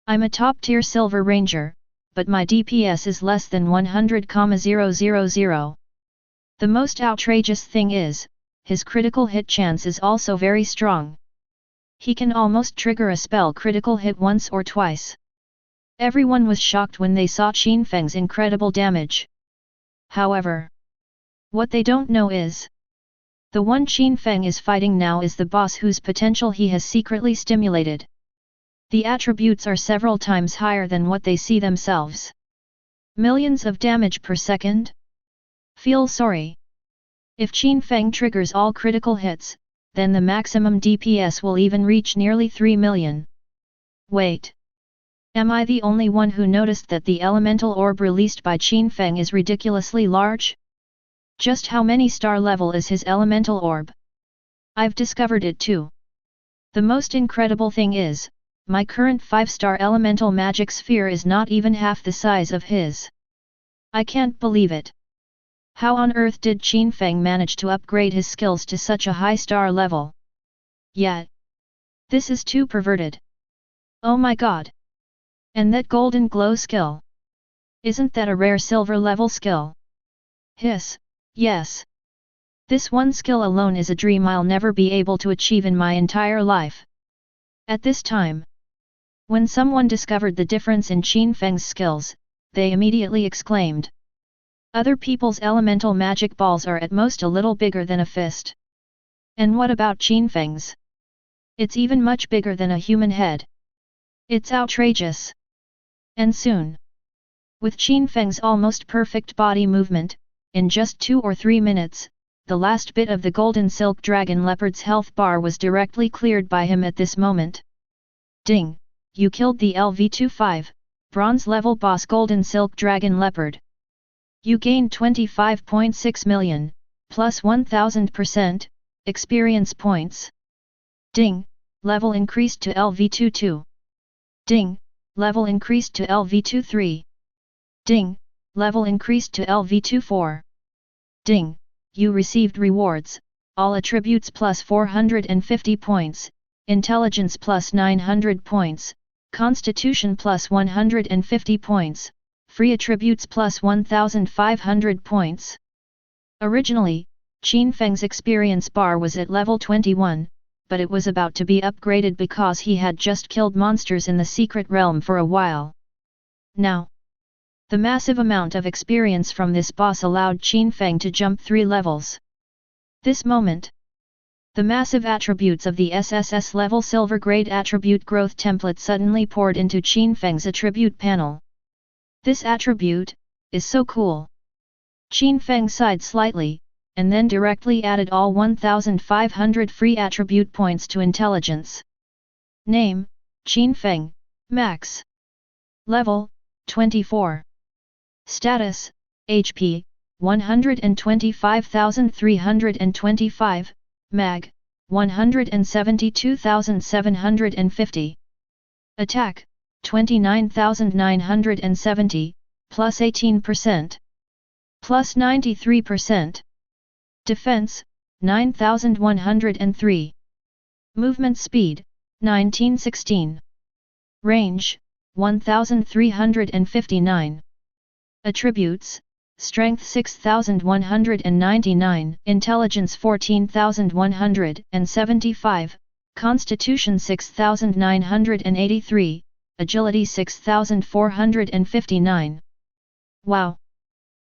I'm a top-tier Silver Ranger, but my DPS is less than 100,000. The most outrageous thing is, his critical hit chance is also very strong. He can almost trigger a spell critical hit once or twice. Everyone was shocked when they saw Qin Feng's incredible damage. However, what they don't know is, the one Qin Feng is fighting now is the boss whose potential he has secretly stimulated. The attributes are several times higher than what they see themselves. Millions of damage per second? Feel sorry. If Qin Feng triggers all critical hits, then the maximum DPS will even reach nearly 3 million. Wait. Am I the only one who noticed that the elemental orb released by Qin Feng is ridiculously large? Just how many star level is his elemental orb? I've discovered it too. The most incredible thing is, my current 5-star elemental magic sphere is not even half the size of his. I can't believe it. How on earth did Qin Feng manage to upgrade his skills to such a high star level? Yet, this is too perverted. Oh my god! And that golden glow skill? Isn't that a rare silver level skill? Hiss, yes. This one skill alone is a dream I'll never be able to achieve in my entire life. At this time, when someone discovered the difference in Qin Feng's skills, they immediately exclaimed. Other people's elemental magic balls are at most a little bigger than a fist. And what about Qin Feng's? It's even much bigger than a human head. It's outrageous. And soon, with Qin Feng's almost perfect body movement, in just 2 or 3 minutes, the last bit of the golden silk dragon leopard's health bar was directly cleared by him at this moment. Ding! You killed the LV25, bronze level boss golden silk dragon leopard. You gained 25.6 million, plus 1000%, experience points. Ding! Level increased to LV22. Ding! Level increased to LV23. Ding! Level increased to LV24. Ding! You received rewards, all attributes plus 450 points, intelligence plus 900 points, constitution plus 150 points, free attributes plus 1500 points. Originally, Qin Feng's experience bar was at level 21, but it was about to be upgraded because he had just killed monsters in the secret realm for a while. Now, the massive amount of experience from this boss allowed Qin Feng to jump 3 levels. This moment, the massive attributes of the SSS level silver grade attribute growth template suddenly poured into Qin Feng's attribute panel. This attribute is so cool. Qin Feng sighed slightly, and then directly added all 1500 free attribute points to intelligence. Name, Qin Feng, Max. Level, 24. Status, HP, 125,325, Mag, 172,750. Attack, 29,970, plus 18%. Plus 93%. Defense, 9,103. Movement speed, 1916. Range, 1,359. Attributes, Strength 6,199, Intelligence 14,175, Constitution 6,983, Agility 6,459. Wow!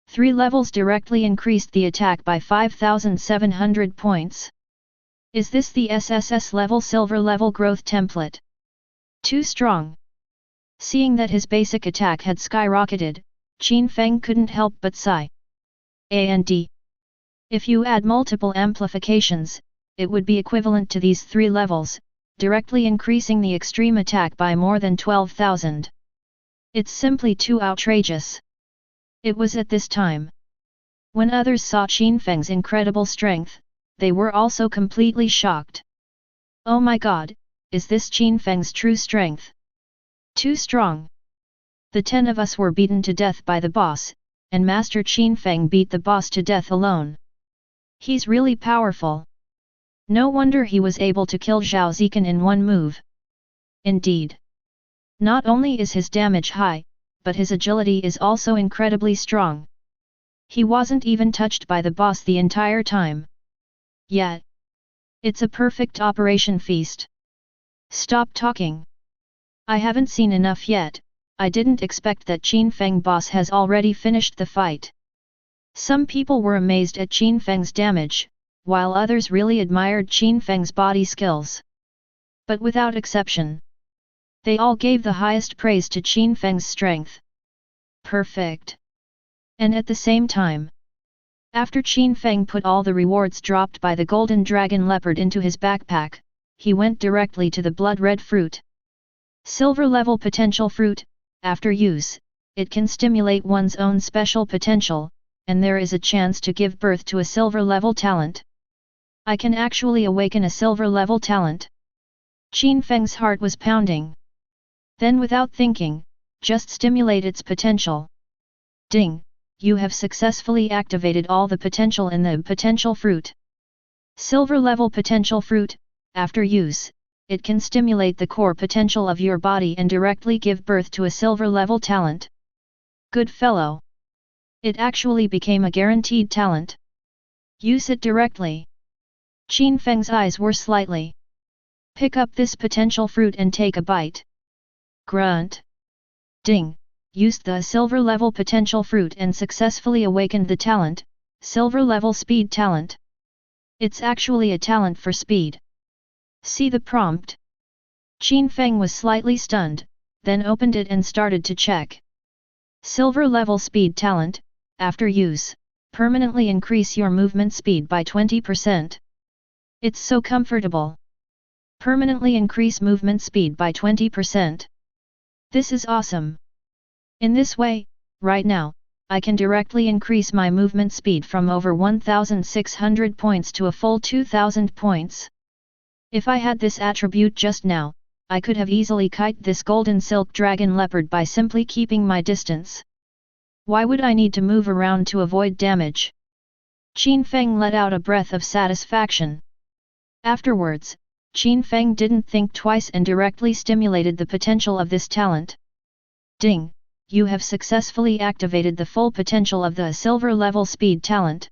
3 levels directly increased the attack by 5,700 points. Is this the SSS level silver level growth template? Too strong. Seeing that his basic attack had skyrocketed, Qin Feng couldn't help but sigh. And if you add multiple amplifications, it would be equivalent to these 3 levels, directly increasing the extreme attack by more than 12,000. It's simply too outrageous. It was at this time, when others saw Qin Feng's incredible strength, they were also completely shocked. Oh my god, is this Qin Feng's true strength? Too strong. The 10 of us were beaten to death by the boss, and Master Qin Feng beat the boss to death alone. He's really powerful. No wonder he was able to kill Zhao Zikan in one move. Indeed. Not only is his damage high, but his agility is also incredibly strong. He wasn't even touched by the boss the entire time. Yet, it's a perfect operation feast. Stop talking. I haven't seen enough yet. I didn't expect that Qin Feng boss has already finished the fight. Some people were amazed at Qin Feng's damage, while others really admired Qin Feng's body skills. But without exception, they all gave the highest praise to Qin Feng's strength. Perfect. And at the same time, After Qin Feng put all the rewards dropped by the golden dragon leopard into his backpack, he went directly to the blood-red fruit. Silver level potential fruit. After use, it can stimulate one's own special potential, and there is a chance to give birth to a silver level talent. I can actually awaken a silver level talent. Qin Feng's heart was pounding. Then without thinking, just stimulate its potential. Ding! You have successfully activated all the potential in the potential fruit. Silver level potential fruit. After use, it can stimulate the core potential of your body and directly give birth to a silver level talent. Good fellow! It actually became a guaranteed talent. Use it directly. Qin Feng's eyes were slightly. Pick up this potential fruit and take a bite. Grunt. Ding! Used the silver level potential fruit and successfully awakened the talent, silver level speed talent. It's actually a talent for speed. See the prompt. Qin Feng was slightly stunned, then opened it and started to check. Silver level speed talent. After use, permanently increase your movement speed by 20%. It's so comfortable. Permanently increase movement speed by 20%. This is awesome. In this way, right now, I can directly increase my movement speed from over 1,600 points to a full 2,000 points. If I had this attribute just now, I could have easily kite this golden silk dragon leopard by simply keeping my distance. Why would I need to move around to avoid damage? Qin Feng let out a breath of satisfaction. Afterwards, Qin Feng didn't think twice and directly stimulated the potential of this talent. Ding! You have successfully activated the full potential of the silver level speed talent.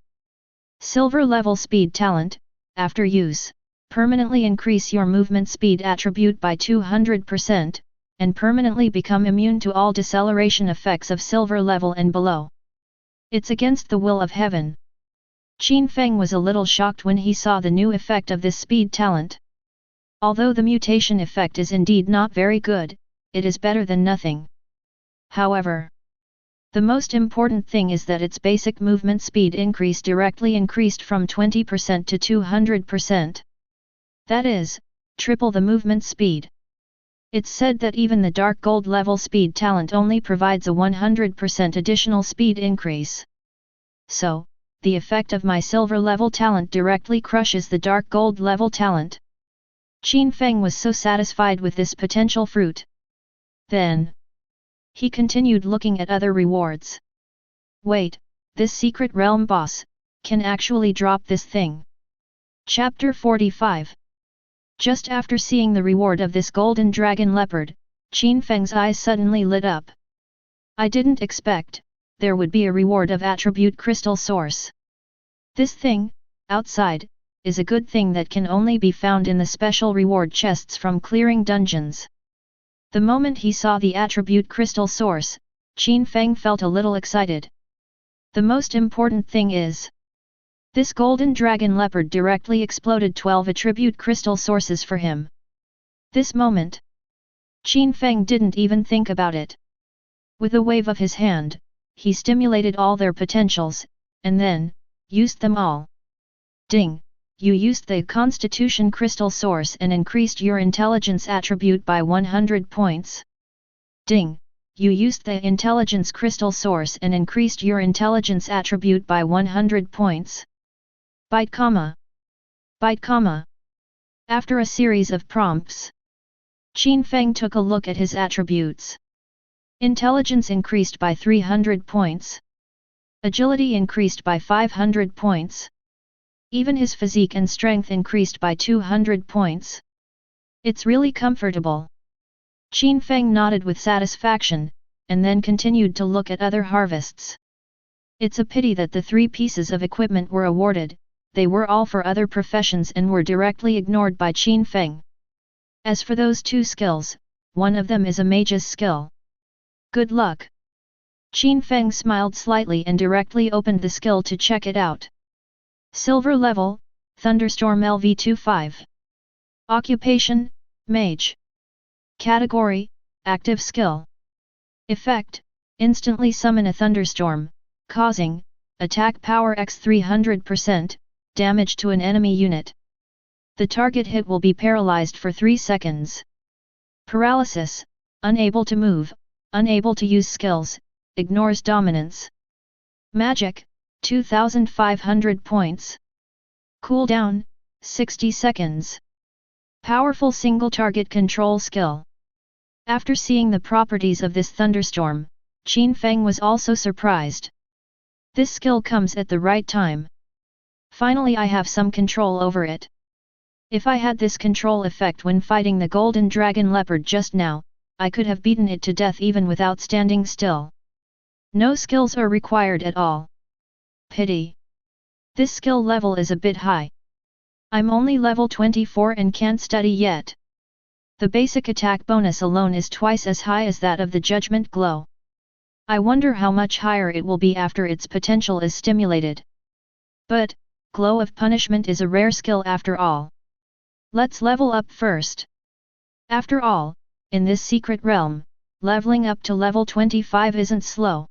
Silver level speed talent. After use, permanently increase your movement speed attribute by 200%, and permanently become immune to all deceleration effects of silver level and below. It's against the will of heaven. Qin Feng was a little shocked when he saw the new effect of this speed talent. Although the mutation effect is indeed not very good, it is better than nothing. However, the most important thing is that its basic movement speed increase directly increased from 20% to 200%. That is, triple the movement speed. It's said that even the dark gold level speed talent only provides a 100% additional speed increase. So, the effect of my silver level talent directly crushes the dark gold level talent. Qin Feng was so satisfied with this potential fruit. Then, he continued looking at other rewards. Wait, this secret realm boss can actually drop this thing. Chapter 45. Just after seeing the reward of this golden dragon leopard, Qin Feng's eyes suddenly lit up. I didn't expect there would be a reward of attribute crystal source. This thing, outside, is a good thing that can only be found in the special reward chests from clearing dungeons. The moment he saw the attribute crystal source, Qin Feng felt a little excited. The most important thing is, this golden dragon leopard directly exploded 12 attribute crystal sources for him. This moment, Qin Feng didn't even think about it. With a wave of his hand, he stimulated all their potentials, and then, used them all. Ding! You used the Constitution Crystal Source and increased your Intelligence attribute by 100 points. Ding! You used the Intelligence Crystal Source and increased your Intelligence attribute by 100 points. Byte comma. Byte comma. After a series of prompts, Qin Feng took a look at his attributes. Intelligence increased by 300 points. Agility increased by 500 points. Even his physique and strength increased by 200 points. It's really comfortable. Qin Feng nodded with satisfaction, and then continued to look at other harvests. It's a pity that the 3 pieces of equipment were awarded, they were all for other professions and were directly ignored by Qin Feng. As for those 2 skills, one of them is a mage's skill. Good luck. Qin Feng smiled slightly and directly opened the skill to check it out. Silver level, Thunderstorm LV25. Occupation, Mage. Category, Active Skill. Effect, instantly summon a thunderstorm, causing attack power x 300%, damage to an enemy unit. The target hit will be paralyzed for 3 seconds. Paralysis, unable to move, unable to use skills, ignores dominance. Magic, 2500 points. Cooldown, 60 seconds. Powerful single target control skill. After seeing the properties of this thunderstorm, Qin Feng was also surprised. This skill comes at the right time. Finally I have some control over it. If I had this control effect when fighting the golden dragon leopard just now, I could have beaten it to death even without standing still. No skills are required at all. Pity. This skill level is a bit high. I'm only level 24 and can't study yet. The basic attack bonus alone is twice as high as that of the Judgment Glow. I wonder how much higher it will be after its potential is stimulated. But, Glow of Punishment is a rare skill after all. Let's level up first. After all, in this secret realm, leveling up to level 25 isn't slow.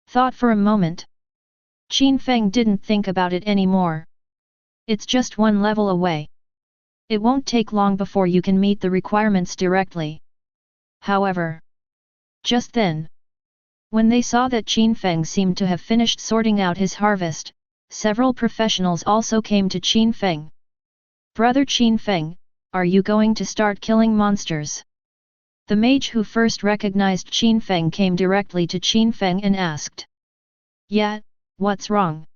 Thought for a moment. Qin Feng didn't think about it anymore. It's just one level away. It won't take long before you can meet the requirements directly. However, just then, when they saw that Qin Feng seemed to have finished sorting out his harvest, several professionals also came to Qin Feng. Brother Qin Feng, are you going to start killing monsters? The mage who first recognized Qin Feng came directly to Qin Feng and asked. Yeah, what's wrong?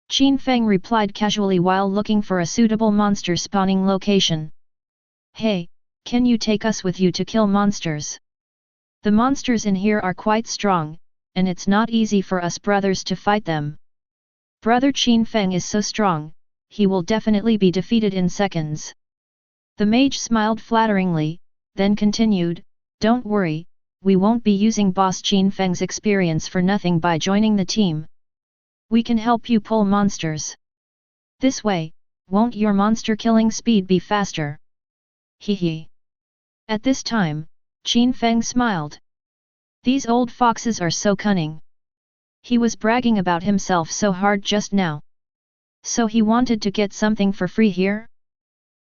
Qin Feng replied casually while looking for a suitable monster spawning location. Hey, can you take us with you to kill monsters? The monsters in here are quite strong, and it's not easy for us brothers to fight them. Brother Qin Feng is so strong, he will definitely be defeated in seconds. The mage smiled flatteringly, then continued, don't worry, we won't be using Boss Qin Feng's experience for nothing by joining the team. We can help you pull monsters. This way, won't your monster killing speed be faster? Hee. At this time, Qin Feng smiled. These old foxes are so cunning. He was bragging about himself so hard just now. So he wanted to get something for free here?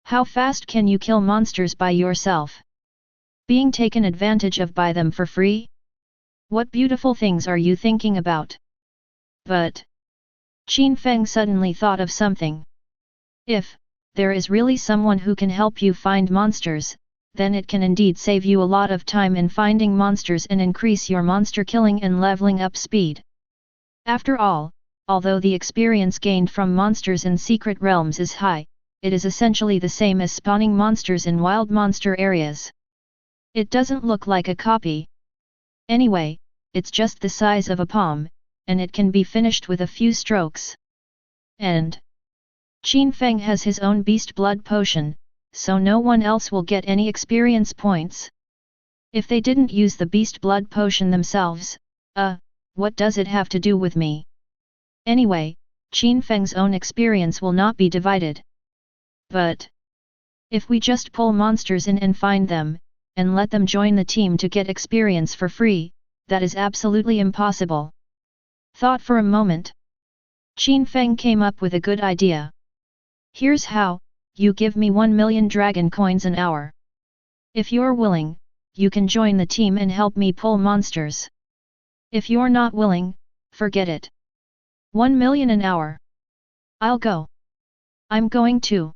How fast can you kill monsters by yourself? Being taken advantage of by them for free? What beautiful things are you thinking about? But Qin Feng suddenly thought of something. If there is really someone who can help you find monsters, then it can indeed save you a lot of time in finding monsters and increase your monster killing and leveling up speed. After all, although the experience gained from monsters in secret realms is high, it is essentially the same as spawning monsters in wild monster areas. It doesn't look like a copy. Anyway, it's just the size of a palm, and it can be finished with a few strokes. And Qin Feng has his own beast blood potion, so no one else will get any experience points. If they didn't use the beast blood potion themselves, what does it have to do with me? Anyway, Qin Feng's own experience will not be divided. But if we just pull monsters in and find them, and let them join the team to get experience for free, that is absolutely impossible. Thought for a moment. Qin Feng came up with a good idea. Here's how, you give me 1 million dragon coins an hour. If you're willing, you can join the team and help me pull monsters. If you're not willing, forget it. 1 million an hour. I'll go. I'm going to.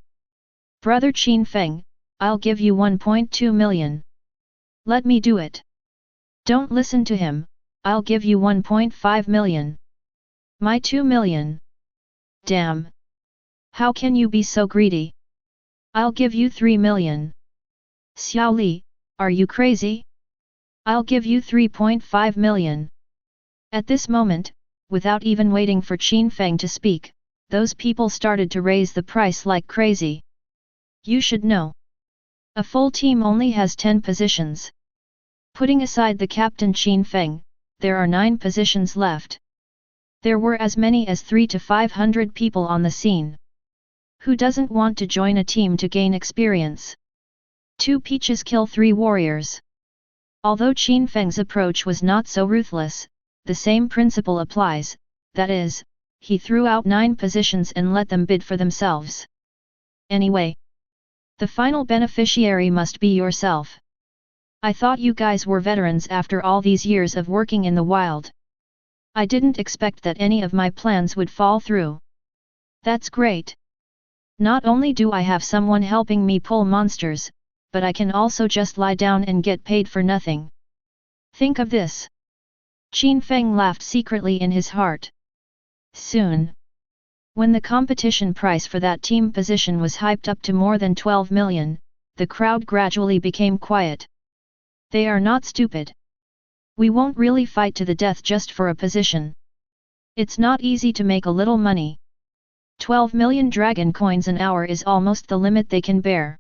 Brother Qin Feng, I'll give you 1.2 million. Let me do it. Don't listen to him, I'll give you 1.5 million. My 2 million. Damn. How can you be so greedy? I'll give you 3 million. Xiao Li, are you crazy? I'll give you 3.5 million. At this moment, without even waiting for Qin Feng to speak, those people started to raise the price like crazy. You should know. A full team only has 10 positions. Putting aside the captain Qin Feng, there are 9 positions left. There were as many as 300 to 500 people on the scene. Who doesn't want to join a team to gain experience? 2 peaches kill 3 warriors. Although Qin Feng's approach was not so ruthless, the same principle applies. that is, he threw out 9 positions and let them bid for themselves. Anyway, the final beneficiary must be yourself. I thought you guys were veterans after all these years of working in the wild. I didn't expect that any of my plans would fall through. That's great. Not only do I have someone helping me pull monsters, but I can also just lie down and get paid for nothing. Think of this. Qin Feng laughed secretly in his heart. Soon, when the competition price for that team position was hyped up to more than 12 million, the crowd gradually became quiet. They are not stupid. We won't really fight to the death just for a position. It's not easy to make a little money. 12 million dragon coins an hour is almost the limit they can bear.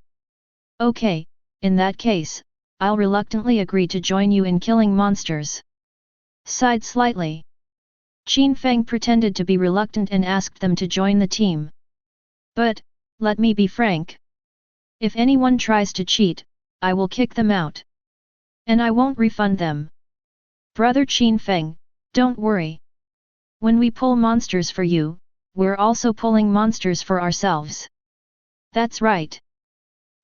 Okay, in that case, I'll reluctantly agree to join you in killing monsters. Sighed slightly. Qin Feng pretended to be reluctant and asked them to join the team. But, let me be frank. If anyone tries to cheat, I will kick them out. And I won't refund them. Brother Qin Feng, don't worry. When we pull monsters for you, we're also pulling monsters for ourselves. That's right.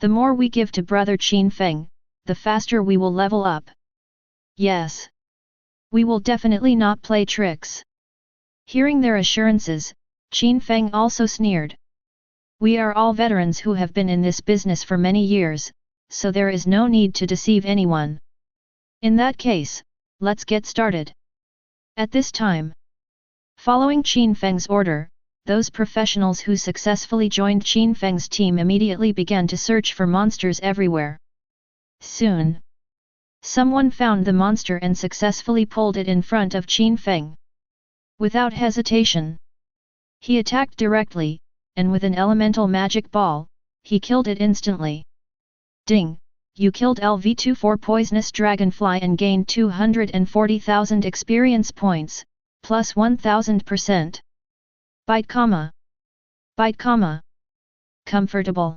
The more we give to Brother Qin Feng, the faster we will level up. Yes. We will definitely not play tricks. Hearing their assurances, Qin Feng also sneered. We are all veterans who have been in this business for many years, so there is no need to deceive anyone. In that case, let's get started. At this time, following Qin Feng's order, those professionals who successfully joined Qin Feng's team immediately began to search for monsters everywhere. Soon, someone found the monster and successfully pulled it in front of Qin Feng. Without hesitation, he attacked directly, and with an elemental magic ball, he killed it instantly. Ding! You killed LV24 Poisonous Dragonfly and gained 240,000 experience points, plus 1000%. Bite comma. Bite comma. Comfortable.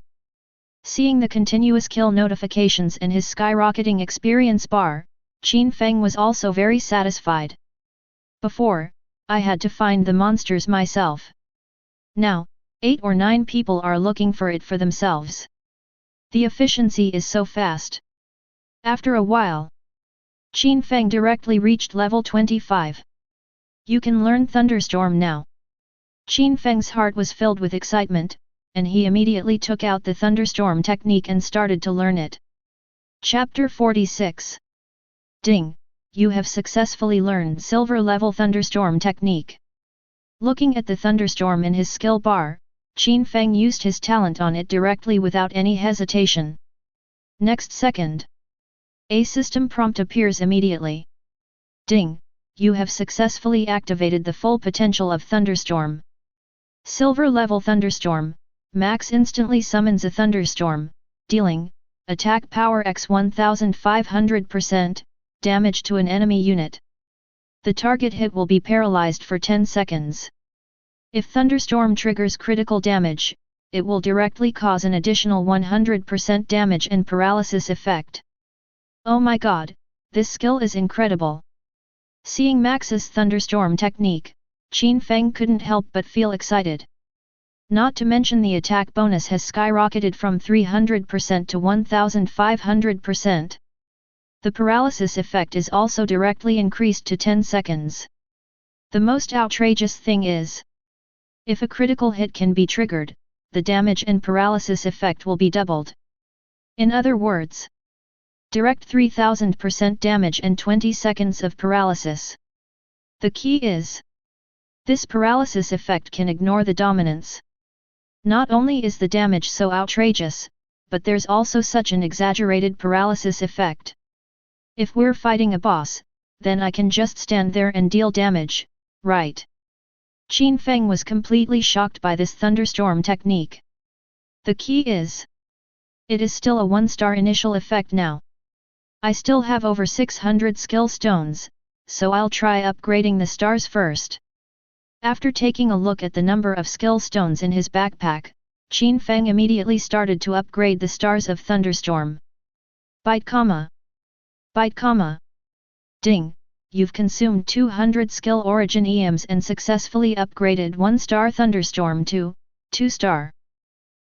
Seeing the continuous kill notifications and his skyrocketing experience bar, Qin Feng was also very satisfied. Before, I had to find the monsters myself. Now, 8 or 9 people are looking for it for themselves. The efficiency is so fast. After a while, Qin Feng directly reached level 25. You can learn Thunderstorm now. Qin Feng's heart was filled with excitement, and he immediately took out the Thunderstorm technique and started to learn it. Chapter 46. Ding! You have successfully learned Silver Level Thunderstorm technique. Looking at the Thunderstorm in his skill bar, Qin Feng used his talent on it directly without any hesitation. Next second, a system prompt appears immediately. Ding! You have successfully activated the full potential of Thunderstorm. Silver Level Thunderstorm, Max instantly summons a Thunderstorm, dealing, attack power x 1500%, damage to an enemy unit. The target hit will be paralyzed for 10 seconds. If Thunderstorm triggers critical damage, it will directly cause an additional 100% damage and paralysis effect. Oh my god, this skill is incredible. Seeing Max's Thunderstorm technique, Qin Feng couldn't help but feel excited. Not to mention the attack bonus has skyrocketed from 300% to 1500%. The paralysis effect is also directly increased to 10 seconds. The most outrageous thing is, if a critical hit can be triggered, the damage and paralysis effect will be doubled. In other words, direct 3000% damage and 20 seconds of paralysis. The key is, this paralysis effect can ignore the dominance. Not only is the damage so outrageous, but there's also such an exaggerated paralysis effect. If we're fighting a boss, then I can just stand there and deal damage, right? Qin Feng was completely shocked by this Thunderstorm technique. The key is, it is still a 1-star initial effect now. I still have over 600 skill stones, so I'll try upgrading the stars first. After taking a look at the number of skill stones in his backpack, Qin Feng immediately started to upgrade the stars of Thunderstorm. Bite comma. Bite comma. Ding! you've consumed 200 skill origin EMs and successfully upgraded 1-star thunderstorm to 2-star.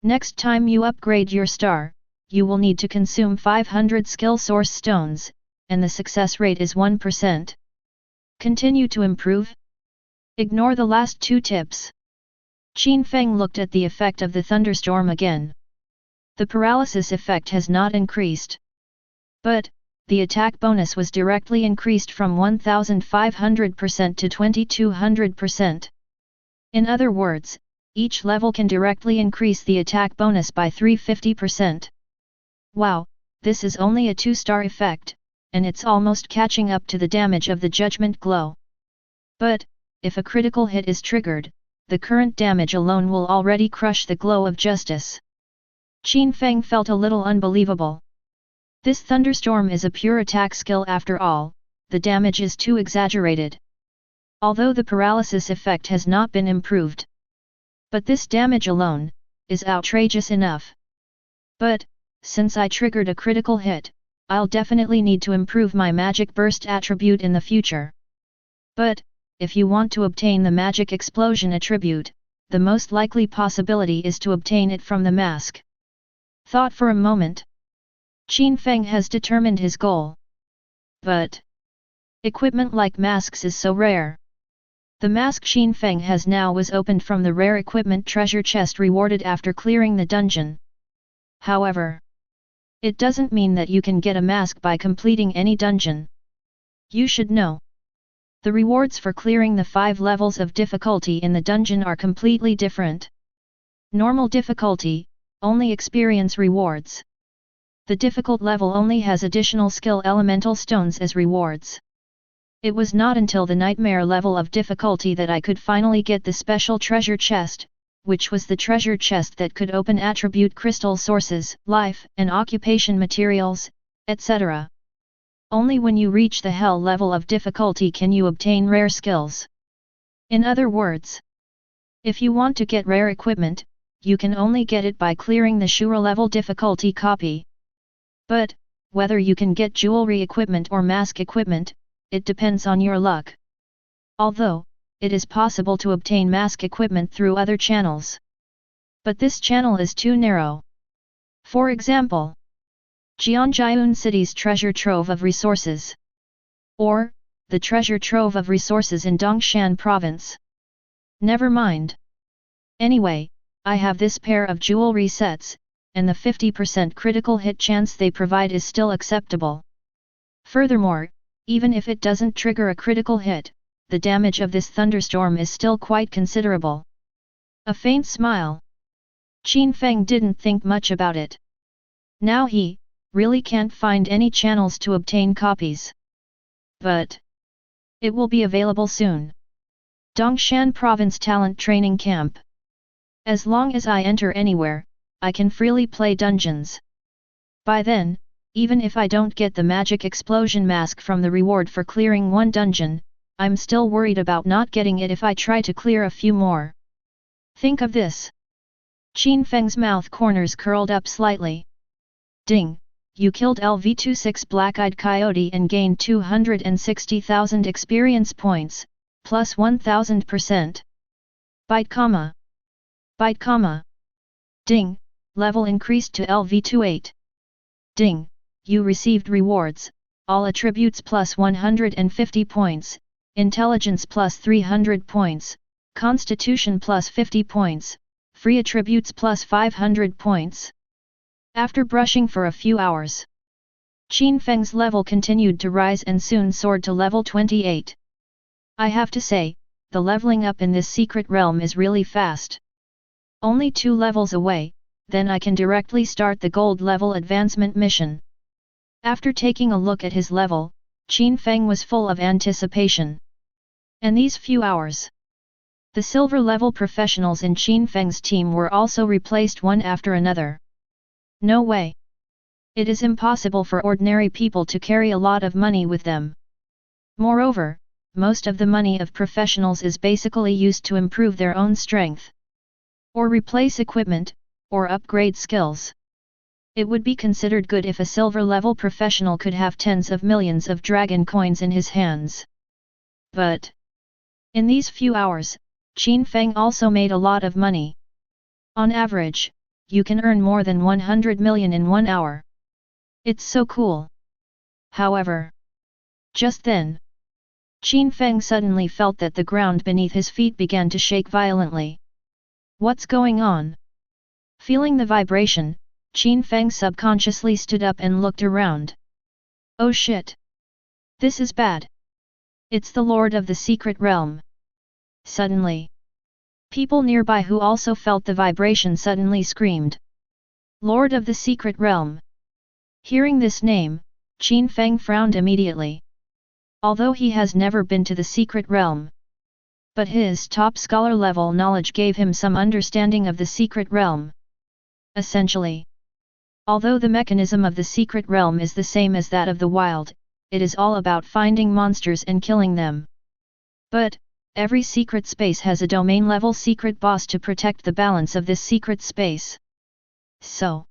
Next time you upgrade your star, you will need to consume 500 skill source stones, and the success rate is 1%. Continue to improve? Ignore the last 2 tips. Qin Feng looked at the effect of the thunderstorm again. The paralysis effect has not increased. But, the attack bonus was directly increased from 1500% to 2200%. In other words, each level can directly increase the attack bonus by 350%. Wow, this is only a 2-star effect, and it's almost catching up to the damage of the Judgment Glow. But, if a critical hit is triggered, the current damage alone will already crush the Glow of Justice. Qin Feng felt a little unbelievable. This thunderstorm is a pure attack skill after all, the damage is too exaggerated. Although the paralysis effect has not been improved. But this damage alone is outrageous enough. But, since I triggered a critical hit, I'll definitely need to improve my magic burst attribute in the future. But, if you want to obtain the magic explosion attribute, the most likely possibility is to obtain it from the mask. Thought for a moment. Qin Feng has determined his goal. But, equipment like masks is so rare. The mask Qin Feng has now was opened from the rare equipment treasure chest rewarded after clearing the dungeon. However, it doesn't mean that you can get a mask by completing any dungeon. You should know. The rewards for clearing the 5 levels of difficulty in the dungeon are completely different. Normal difficulty, only experience rewards. The difficult level only has additional skill elemental stones as rewards. It was not until the nightmare level of difficulty that I could finally get the special treasure chest, which was the treasure chest that could open attribute crystal sources, life and occupation materials, etc. Only when you reach the hell level of difficulty can you obtain rare skills. In other words, if you want to get rare equipment, you can only get it by clearing the Shura level difficulty copy. But, whether you can get jewelry equipment or mask equipment, it depends on your luck. Although, it is possible to obtain mask equipment through other channels. But this channel is too narrow. For example, Jianjiun City's treasure trove of resources. Or, the treasure trove of resources in Dongshan Province. Never mind. Anyway, I have this pair of jewelry sets, and the 50% critical hit chance they provide is still acceptable. Furthermore, even if it doesn't trigger a critical hit, the damage of this thunderstorm is still quite considerable. A faint smile. Qin Feng didn't think much about it. Now he really can't find any channels to obtain copies. But it will be available soon. Dongshan Province Talent Training Camp. As long as I enter anywhere, I can freely play dungeons. By then, even if I don't get the magic explosion mask from the reward for clearing one dungeon, I'm still worried about not getting it if I try to clear a few more. Think of this. Qin Feng's mouth corners curled up slightly. Ding! You killed LV26 Black-Eyed Coyote and gained 260,000 experience points, plus 1000%. Byte comma. Byte comma. Ding! Level increased to LV28. Ding! You received rewards, all attributes plus 150 points, intelligence plus 300 points, constitution plus 50 points, free attributes plus 500 points. After brushing for a few hours, Qin Feng's level continued to rise and soon soared to level 28. I have to say, the leveling up in this secret realm is really fast. Only 2 levels away, then I can directly start the gold level advancement mission. After taking a look at his level, Qin Feng was full of anticipation. And these few hours, the silver level professionals in Qin Feng's team were also replaced one after another. No way. It is impossible for ordinary people to carry a lot of money with them. Moreover, most of the money of professionals is basically used to improve their own strength, or replace equipment, or upgrade skills. It would be considered good if a silver level professional could have tens of millions of dragon coins in his hands. But in these few hours, Qin Feng also made a lot of money. On average, you can earn more than 100 million in 1 hour. It's so cool. However, just then, Qin Feng suddenly felt that the ground beneath his feet began to shake violently. What's going on? Feeling the vibration, Qin Feng subconsciously stood up and looked around. Oh shit! This is bad. It's the Lord of the Secret Realm. Suddenly, people nearby who also felt the vibration suddenly screamed. Lord of the Secret Realm. Hearing this name, Qin Feng frowned immediately. Although he has never been to the Secret Realm, but his top scholar level knowledge gave him some understanding of the Secret Realm. Essentially, although the mechanism of the Secret Realm is the same as that of the wild, it is all about finding monsters and killing them. But every secret space has a domain-level secret boss to protect the balance of this secret space. So,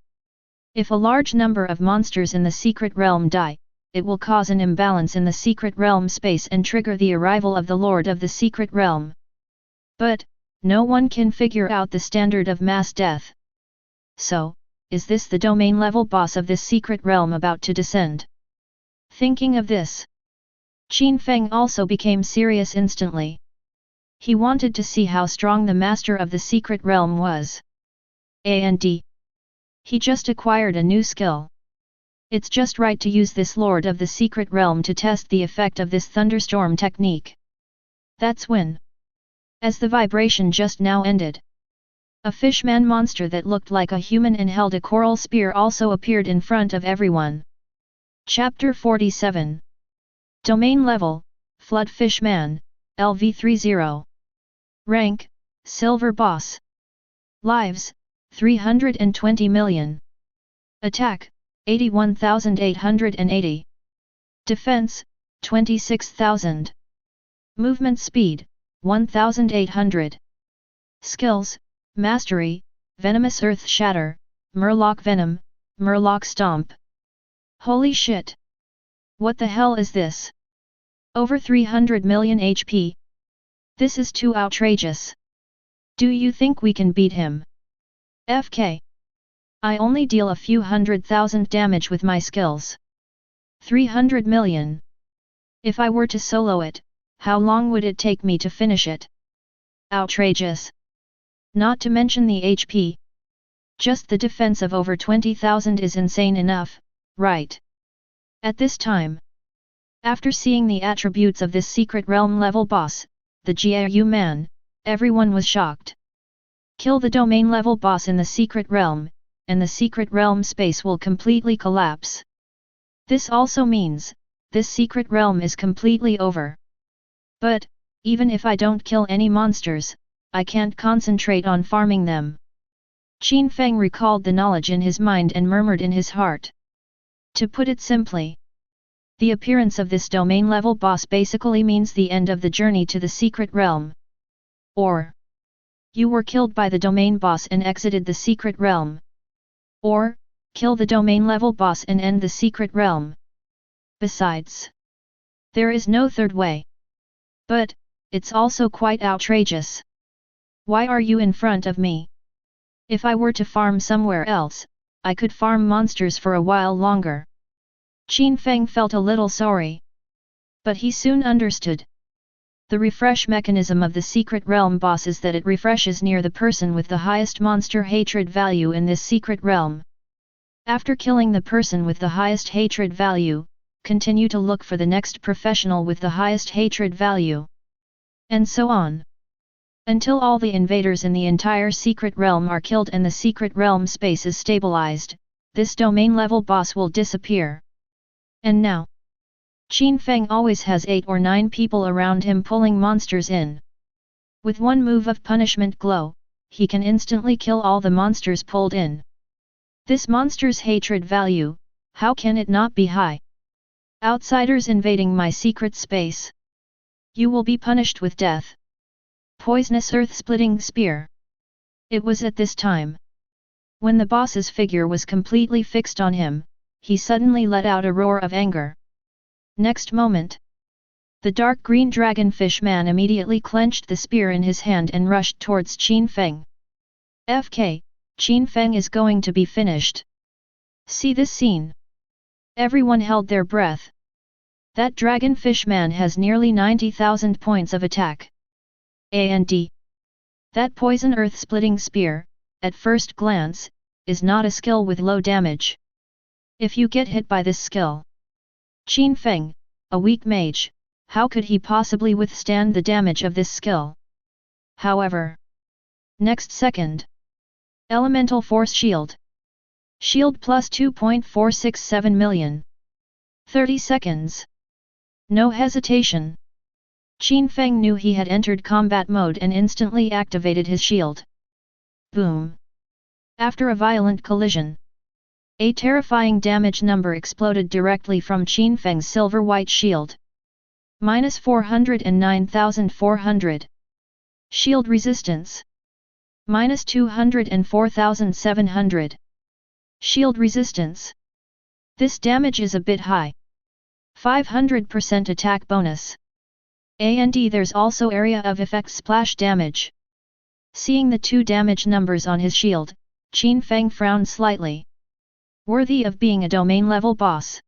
if a large number of monsters in the Secret Realm die, it will cause an imbalance in the Secret Realm space and trigger the arrival of the Lord of the Secret Realm. But no one can figure out the standard of mass death. So, is this the domain-level boss of this Secret Realm about to descend? Thinking of this, Qin Feng also became serious instantly. He wanted to see how strong the master of the Secret Realm was. And he just acquired a new skill. It's just right to use this Lord of the Secret Realm to test the effect of this thunderstorm technique. That's when, as the vibration just now ended, a fishman monster that looked like a human and held a coral spear also appeared in front of everyone. Chapter 47. Domain Level, Flood Fishman, LV30. Rank, Silver Boss. Lives, 320 million. Attack, 81,880. Defense, 26,000. Movement speed, 1,800. Skills, Mastery, Venomous Earth Shatter, Murloc Venom, Murloc Stomp. Holy shit! What the hell is this? Over 300 million HP? This is too outrageous. Do you think we can beat him? FK. I only deal a few 100,000 damage with my skills. 300 million. If I were to solo it, how long would it take me to finish it? Outrageous. Not to mention the HP. Just the defense of over 20,000 is insane enough, right? At this time, after seeing the attributes of this Secret Realm level boss, the Jiayu man, everyone was shocked. Kill the domain level boss in the Secret Realm, and the Secret Realm space will completely collapse. This also means, this Secret Realm is completely over. But, even if I don't kill any monsters, I can't concentrate on farming them. Qin Feng recalled the knowledge in his mind and murmured in his heart. To put it simply, the appearance of this domain-level boss basically means the end of the journey to the Secret Realm. Or, you were killed by the domain boss and exited the Secret Realm. Or, kill the domain-level boss and end the Secret Realm. Besides, there is no third way. But, it's also quite outrageous. Why are you in front of me? If I were to farm somewhere else, I could farm monsters for a while longer. Qin Feng felt a little sorry. But he soon understood. The refresh mechanism of the Secret Realm boss is that it refreshes near the person with the highest monster hatred value in this Secret Realm. After killing the person with the highest hatred value, continue to look for the next professional with the highest hatred value. And so on. Until all the invaders in the entire Secret Realm are killed and the Secret Realm space is stabilized, this domain level boss will disappear. And now, Qin Feng always has 8 or 9 people around him pulling monsters in. With one move of punishment glow, he can instantly kill all the monsters pulled in. This monster's hatred value, how can it not be high? Outsiders invading my secret space. You will be punished with death. Poisonous earth-splitting spear. It was at this time, when the boss's figure was completely fixed on him, he suddenly let out a roar of anger. Next moment, The dark green dragonfish man immediately clenched the spear in his hand and rushed towards Qin Feng. FK, Qin Feng is going to be finished. See this scene. Everyone held their breath. That dragonfish man has nearly 90,000 points of attack. And that poison earth-splitting spear, at first glance, is not a skill with low damage. If you get hit by this skill, Qin Feng, a weak mage, how could he possibly withstand the damage of this skill? However, next second, Elemental Force Shield. Shield plus 2.467 million. 30 seconds. No hesitation. Qin Feng knew he had entered combat mode and instantly activated his shield. Boom. After a violent collision, a terrifying damage number exploded directly from Qin Feng's silver-white shield. Minus 409,400. Shield resistance. Minus 204,700. Shield resistance. This damage is a bit high. 500% attack bonus. And there's also area of effect splash damage. Seeing the two damage numbers on his shield, Qin Feng frowned slightly. Worthy of being a domain-level boss.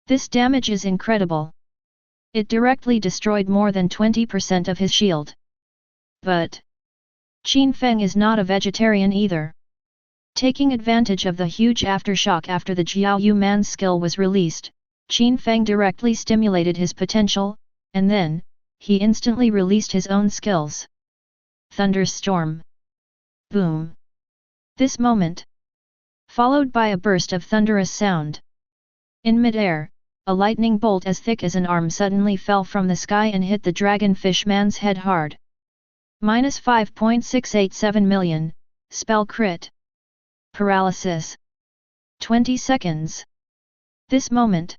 This damage is incredible. It directly destroyed more than 20% of his shield. But Qin Feng is not a vegetarian either. Taking advantage of the huge aftershock after the Jiaoyu man's skill was released, Qin Feng directly stimulated his potential, and then, he instantly released his own skills. Thunderstorm. Boom. This moment, followed by a burst of thunderous sound. In mid-air, a lightning bolt as thick as an arm suddenly fell from the sky and hit the dragonfish man's head hard. Minus 5.687 million, spell crit. Paralysis. 20 seconds. This moment,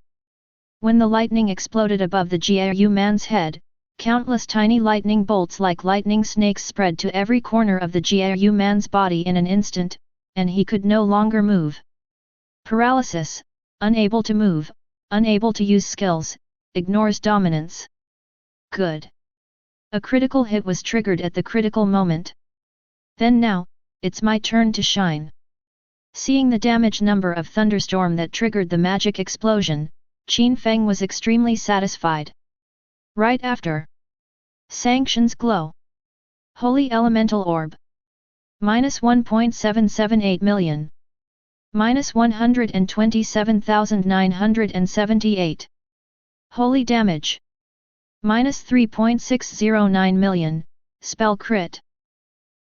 when the lightning exploded above the Jiaoyu man's head, countless tiny lightning bolts like lightning snakes spread to every corner of the Jiaoyu man's body in an instant, and he could no longer move. Paralysis, unable to move, unable to use skills, ignores dominance. Good. A critical hit was triggered at the critical moment. Then now, it's my turn to shine. Seeing the damage number of thunderstorm that triggered the magic explosion, Qin Feng was extremely satisfied. Right after. Sanctions glow. Holy Elemental Orb. Minus 1.778 million. Minus 127,978. Holy damage. Minus 3.609 million, spell crit.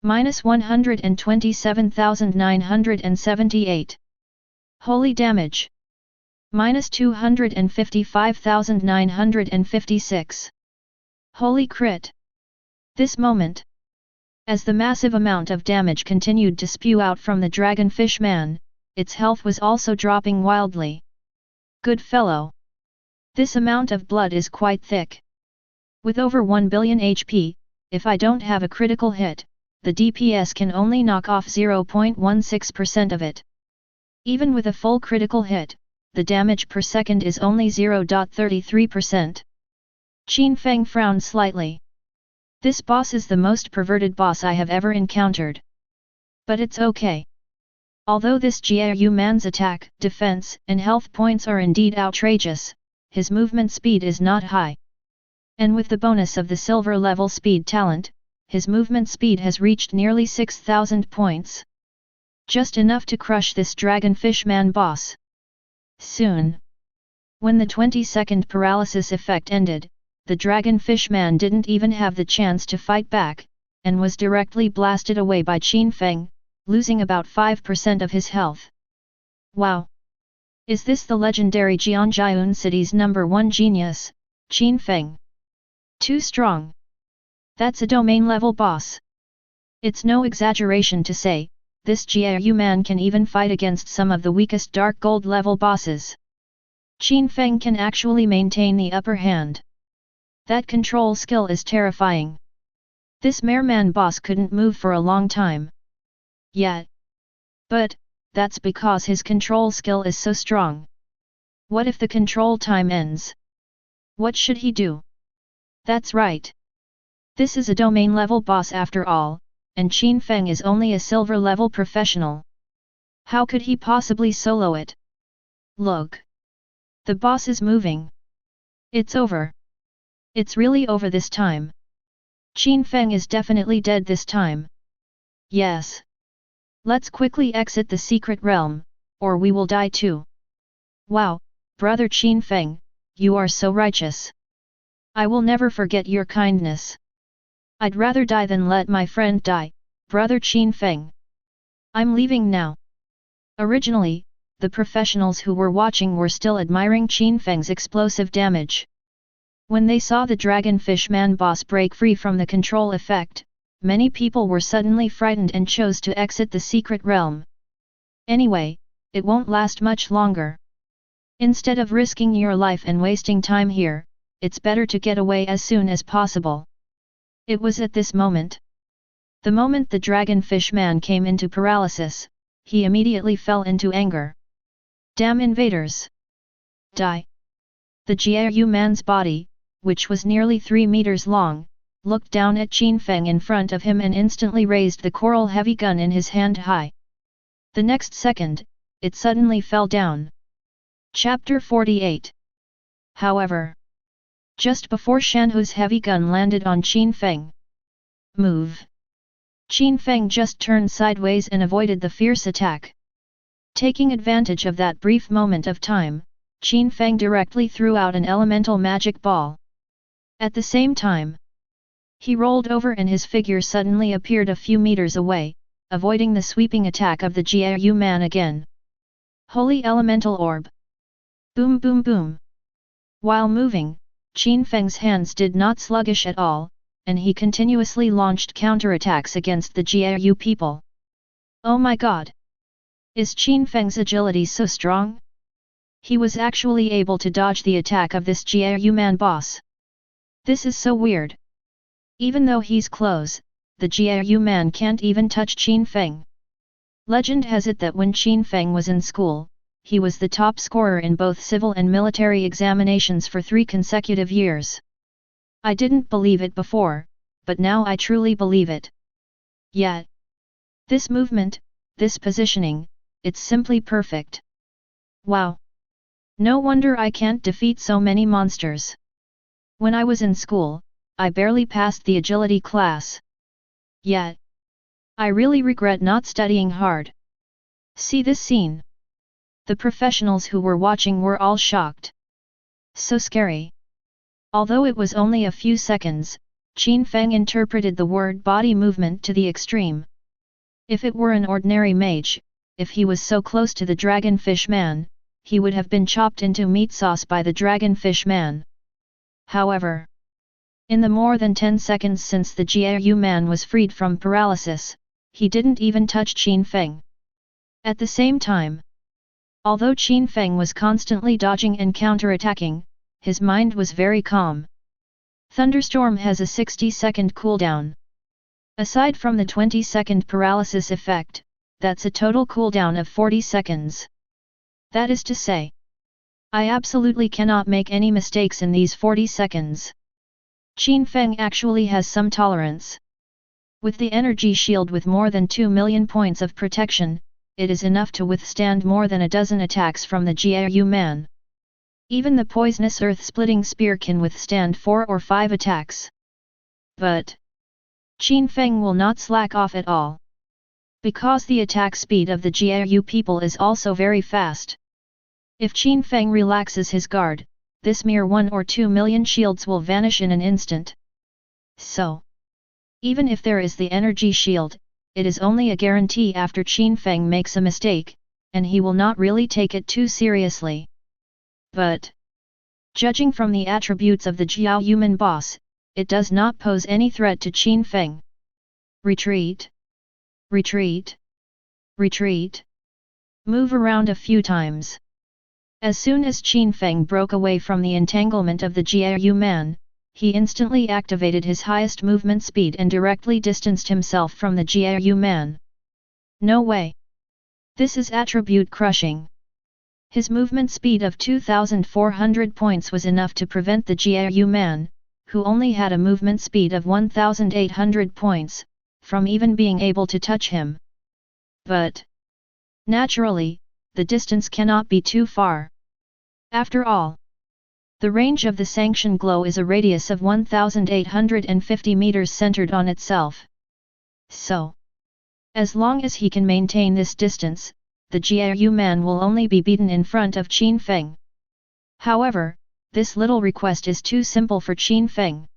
Minus 127,978. Holy damage. Minus 255,956. Holy crit. This moment, as the massive amount of damage continued to spew out from the dragonfish man, its health was also dropping wildly. Good fellow. This amount of blood is quite thick. With over 1 billion HP, if I don't have a critical hit, the DPS can only knock off 0.16% of it. Even with a full critical hit, the damage per second is only 0.33%. Qin Feng frowned slightly. This boss is the most perverted boss I have ever encountered. But it's okay. Although this Jiaoyu man's attack, defense, and health points are indeed outrageous, his movement speed is not high. And with the bonus of the silver level speed talent, his movement speed has reached nearly 6,000 points. Just enough to crush this dragonfish man boss. Soon. When the 20-second paralysis effect ended, the dragonfish man didn't even have the chance to fight back, and was directly blasted away by Qin Feng, losing about 5% of his health. Wow! Is this the legendary Jianjiun City's #1 genius, Qin Feng? Too strong. That's a domain-level boss. It's no exaggeration to say, this Jiaoyu man can even fight against some of the weakest dark gold level bosses. Qin Feng can actually maintain the upper hand. That control skill is terrifying. This Mereman boss couldn't move for a long time. Yet. But, that's because his control skill is so strong. What if the control time ends? What should he do? That's right. This is a domain-level boss after all, and Qin Feng is only a silver-level professional. How could he possibly solo it? Look! The boss is moving. It's over. It's really over this time. Qin Feng is definitely dead this time. Yes. Let's quickly exit the secret realm, or we will die too. Wow, brother Qin Feng, you are so righteous. I will never forget your kindness. I'd rather die than let my friend die, brother Qin Feng. I'm leaving now. Originally, the professionals who were watching were still admiring Qin Feng's explosive damage. When they saw the Dragonfish Man boss break free from the control effect, many people were suddenly frightened and chose to exit the secret realm. Anyway, it won't last much longer. Instead of risking your life and wasting time here, it's better to get away as soon as possible. It was at this moment. The moment the Dragonfish Man came into paralysis, he immediately fell into anger. Damn invaders! Die! The Jiayu Man's body, which was nearly 3 meters long, looked down at Qin Feng in front of him and instantly raised the coral heavy gun in his hand high. The next second, it suddenly fell down. Chapter 48. However, just before Shanhu's heavy gun landed on Qin Feng. Move! Qin Feng just turned sideways and avoided the fierce attack. Taking advantage of that brief moment of time, Qin Feng directly threw out an elemental magic ball. At the same time, he rolled over and his figure suddenly appeared a few meters away, avoiding the sweeping attack of the Jiayu Man again. Holy Elemental Orb! Boom boom boom! While moving, Qin Feng's hands did not sluggish at all, and he continuously launched counterattacks against the Jiayu people. Oh my god! Is Qin Feng's agility so strong? He was actually able to dodge the attack of this Jiayu Man boss. This is so weird. Even though he's close, the Jiayu Man can't even touch Qin Feng. Legend has it that when Qin Feng was in school, he was the top scorer in both civil and military examinations for 3 consecutive years. I didn't believe it before, but now I truly believe it. Yet, this movement, this positioning, it's simply perfect. Wow! No wonder I can't defeat so many monsters. When I was in school, I barely passed the agility class. Yet, I really regret not studying hard. See this scene. The professionals who were watching were all shocked. So scary. Although it was only a few seconds, Qin Feng interpreted the word body movement to the extreme. If it were an ordinary mage, if he was so close to the Dragonfish Man, he would have been chopped into meat sauce by the Dragonfish Man. However, in the more than 10 seconds since the Jiayu Man was freed from paralysis, he didn't even touch Qin Feng. At the same time, although Qin Feng was constantly dodging and counterattacking, his mind was very calm. Thunderstorm has a 60-second cooldown. Aside from the 20-second paralysis effect, that's a total cooldown of 40 seconds. That is to say, I absolutely cannot make any mistakes in these 40 seconds. Qin Feng actually has some tolerance. With the energy shield with more than 2 million points of protection, it is enough to withstand more than a dozen attacks from the Jiayu Man. Even the poisonous earth-splitting spear can withstand 4 or 5 attacks. But Qin Feng will not slack off at all. Because the attack speed of the Jiayu people is also very fast. If Qin Feng relaxes his guard, this mere 1 or 2 million shields will vanish in an instant. So, even if there is the energy shield, it is only a guarantee after Qin Feng makes a mistake, and he will not really take it too seriously. But, judging from the attributes of the Jiayu Man boss, it does not pose any threat to Qin Feng. Retreat! Retreat! Retreat! Move around a few times. As soon as Qin Feng broke away from the entanglement of the Jiayu Man, he instantly activated his highest movement speed and directly distanced himself from the Jiayu Man. No way! This is attribute crushing. His movement speed of 2,400 points was enough to prevent the Jiayu Man, who only had a movement speed of 1,800 points, from even being able to touch him. But, naturally, the distance cannot be too far. After all, the range of the sanction glow is a radius of 1,850 meters centered on itself. So, as long as he can maintain this distance, the Jiayu man will only be beaten in front of Qin Feng. However, this little request is too simple for Qin Feng.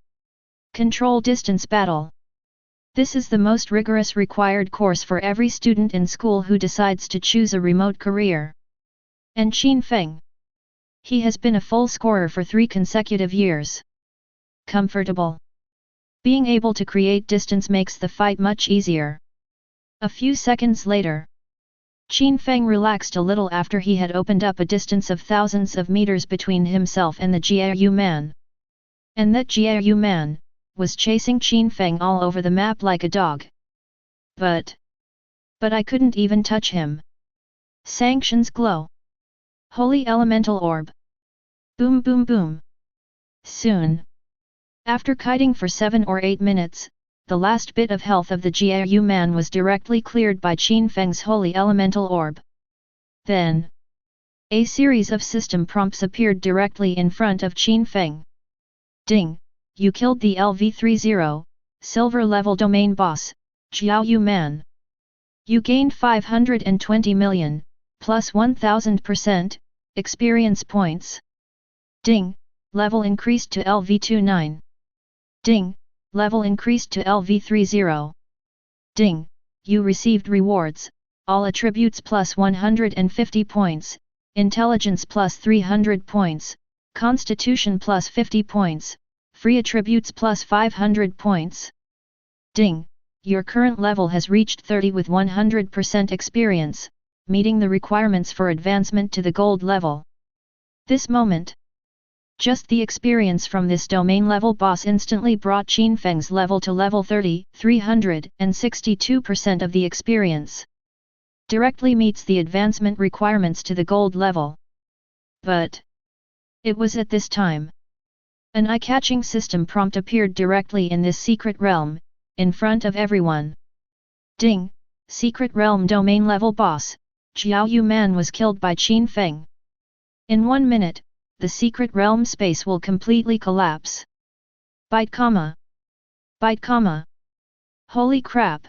Control distance battle. This is the most rigorous required course for every student in school who decides to choose a remote career. And Qin Feng, he has been a full scorer for 3 consecutive years. Comfortable. Being able to create distance makes the fight much easier. A few seconds later, Qin Feng relaxed a little after he had opened up a distance of thousands of meters between himself and the Jiayu man. And that Jiayu man was chasing Qin Feng all over the map like a dog. But I couldn't even touch him. Sanctions glow. Holy elemental orb. Boom boom boom. Soon, after kiting for 7 or 8 minutes, the last bit of health of the Jiayu man was directly cleared by Qin Feng's holy elemental orb. Then, a series of system prompts appeared directly in front of Qin Feng. Ding! You killed the LV30, silver level domain boss, Jiayu man. You gained 520 million, plus 1000%, experience points. Ding! Level increased to LV29. Ding! Level increased to LV30. Ding! You received rewards, all attributes plus 150 points, intelligence plus 300 points, constitution plus 50 points, free attributes plus 500 points. Ding! Your current level has reached 30 with 100% experience, meeting the requirements for advancement to the gold level. This moment, just the experience from this domain level boss instantly brought Qin Feng's level to level 30, 362% of the experience. Directly meets the advancement requirements to the gold level. But it was at this time, an eye-catching system prompt appeared directly in this secret realm, in front of everyone. Ding! Secret realm domain level boss, Jiayu man was killed by Qin Feng. In 1 minute, the secret realm space will completely collapse. Bite comma. Bite comma. Holy crap!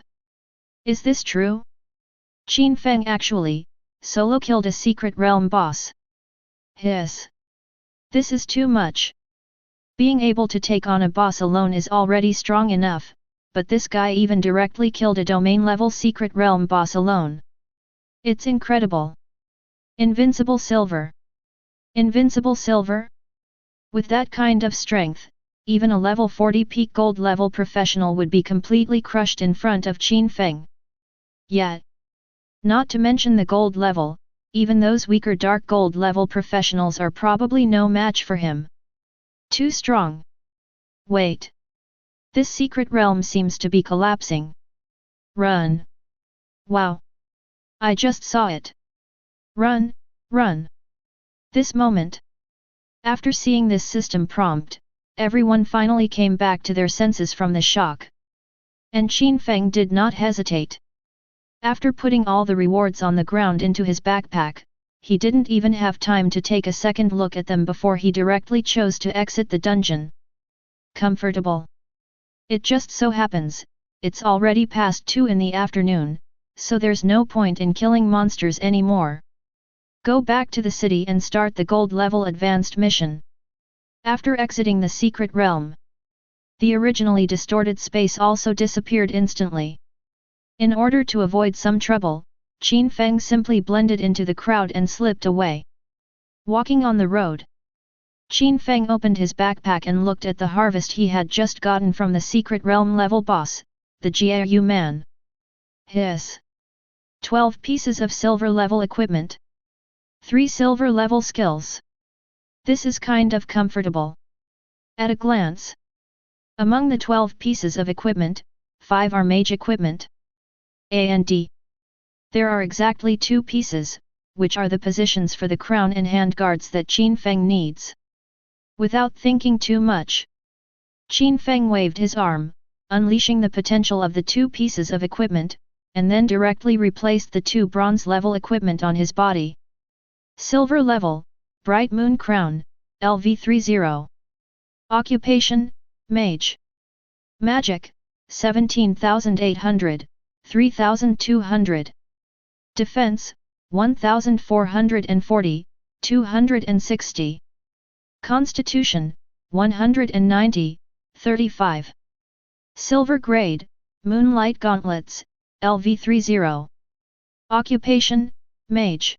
Is this true? Qin Feng actually solo killed a secret realm boss. Hiss! This is too much. Being able to take on a boss alone is already strong enough, but this guy even directly killed a domain level secret realm boss alone. It's incredible. Invincible silver. Invincible silver? With that kind of strength, even a level 40 peak gold level professional would be completely crushed in front of Qin Feng. Yet, not to mention the gold level, even those weaker dark gold level professionals are probably no match for him. Too strong. Wait. This secret realm seems to be collapsing. Run. Wow. I just saw it. Run, run. This moment. After seeing this system prompt, everyone finally came back to their senses from the shock. And Qin Feng did not hesitate. After putting all the rewards on the ground into his backpack, he didn't even have time to take a second look at them before he directly chose to exit the dungeon. Comfortable. It just so happens, it's already past 2 in the afternoon, so there's no point in killing monsters anymore. Go back to the city and start the gold level advanced mission. After exiting the secret realm, the originally distorted space also disappeared instantly. In order to avoid some trouble, Qin Feng simply blended into the crowd and slipped away. Walking on the road, Qin Feng opened his backpack and looked at the harvest he had just gotten from the secret realm level boss, the Jiayu man. Hiss! 12 pieces of silver level equipment. 3 silver level skills. This is kind of comfortable. At a glance, among the 12 pieces of equipment, 5 are mage equipment. And there are exactly 2 pieces, which are the positions for the crown and handguards that Qin Feng needs. Without thinking too much, Qin Feng waved his arm, unleashing the potential of the two pieces of equipment, and then directly replaced the two bronze-level equipment on his body. Silver level, Bright Moon Crown, LV30. Occupation, Mage. Magic, 17,800, 3,200. Defense, 1,440, 260. Constitution, 190, 35. Silver grade, Moonlight Gauntlets, LV30. Occupation, Mage.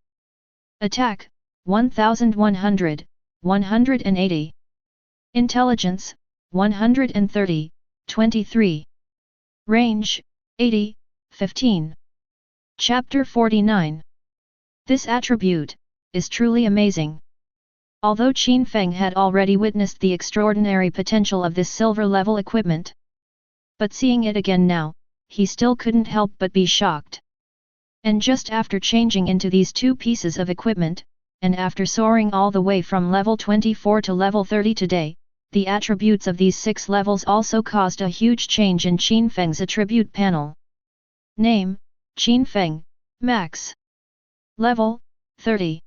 Attack, 1,100, 180. Intelligence, 130, 23. Range, 80, 15. Chapter 49. This attribute is truly amazing. Although Qin Feng had already witnessed the extraordinary potential of this silver-level equipment, but seeing it again now, he still couldn't help but be shocked. And just after changing into these two pieces of equipment, and after soaring all the way from level 24 to level 30 today, the attributes of these 6 levels also caused a huge change in Qin Feng's attribute panel. Name, Qin Feng, Max. Level, 30.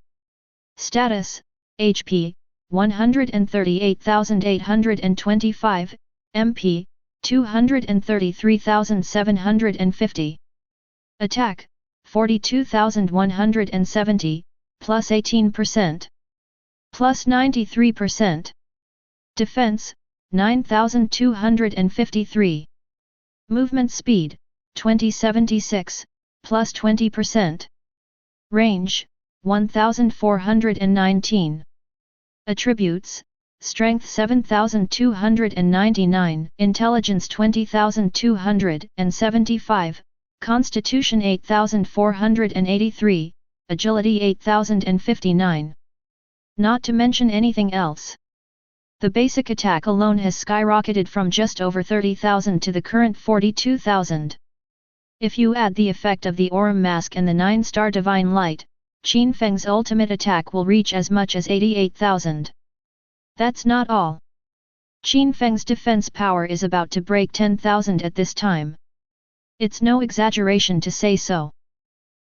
Status, HP, 138,825, MP, 233,750. Attack, 42,170, plus 18%. Plus 93%. Defense, 9,253. Movement speed, 2076, plus 20%. Range, 1,419. Attributes, Strength 7,299, Intelligence 20,275, Constitution 8,483, Agility 8,059. Not to mention anything else. The basic attack alone has skyrocketed from just over 30,000 to the current 42,000. If you add the effect of the Aurum Mask and the 9-star Divine Light, Qin Feng's ultimate attack will reach as much as 88,000. That's not all. Qin Feng's defense power is about to break 10,000 at this time. It's no exaggeration to say so.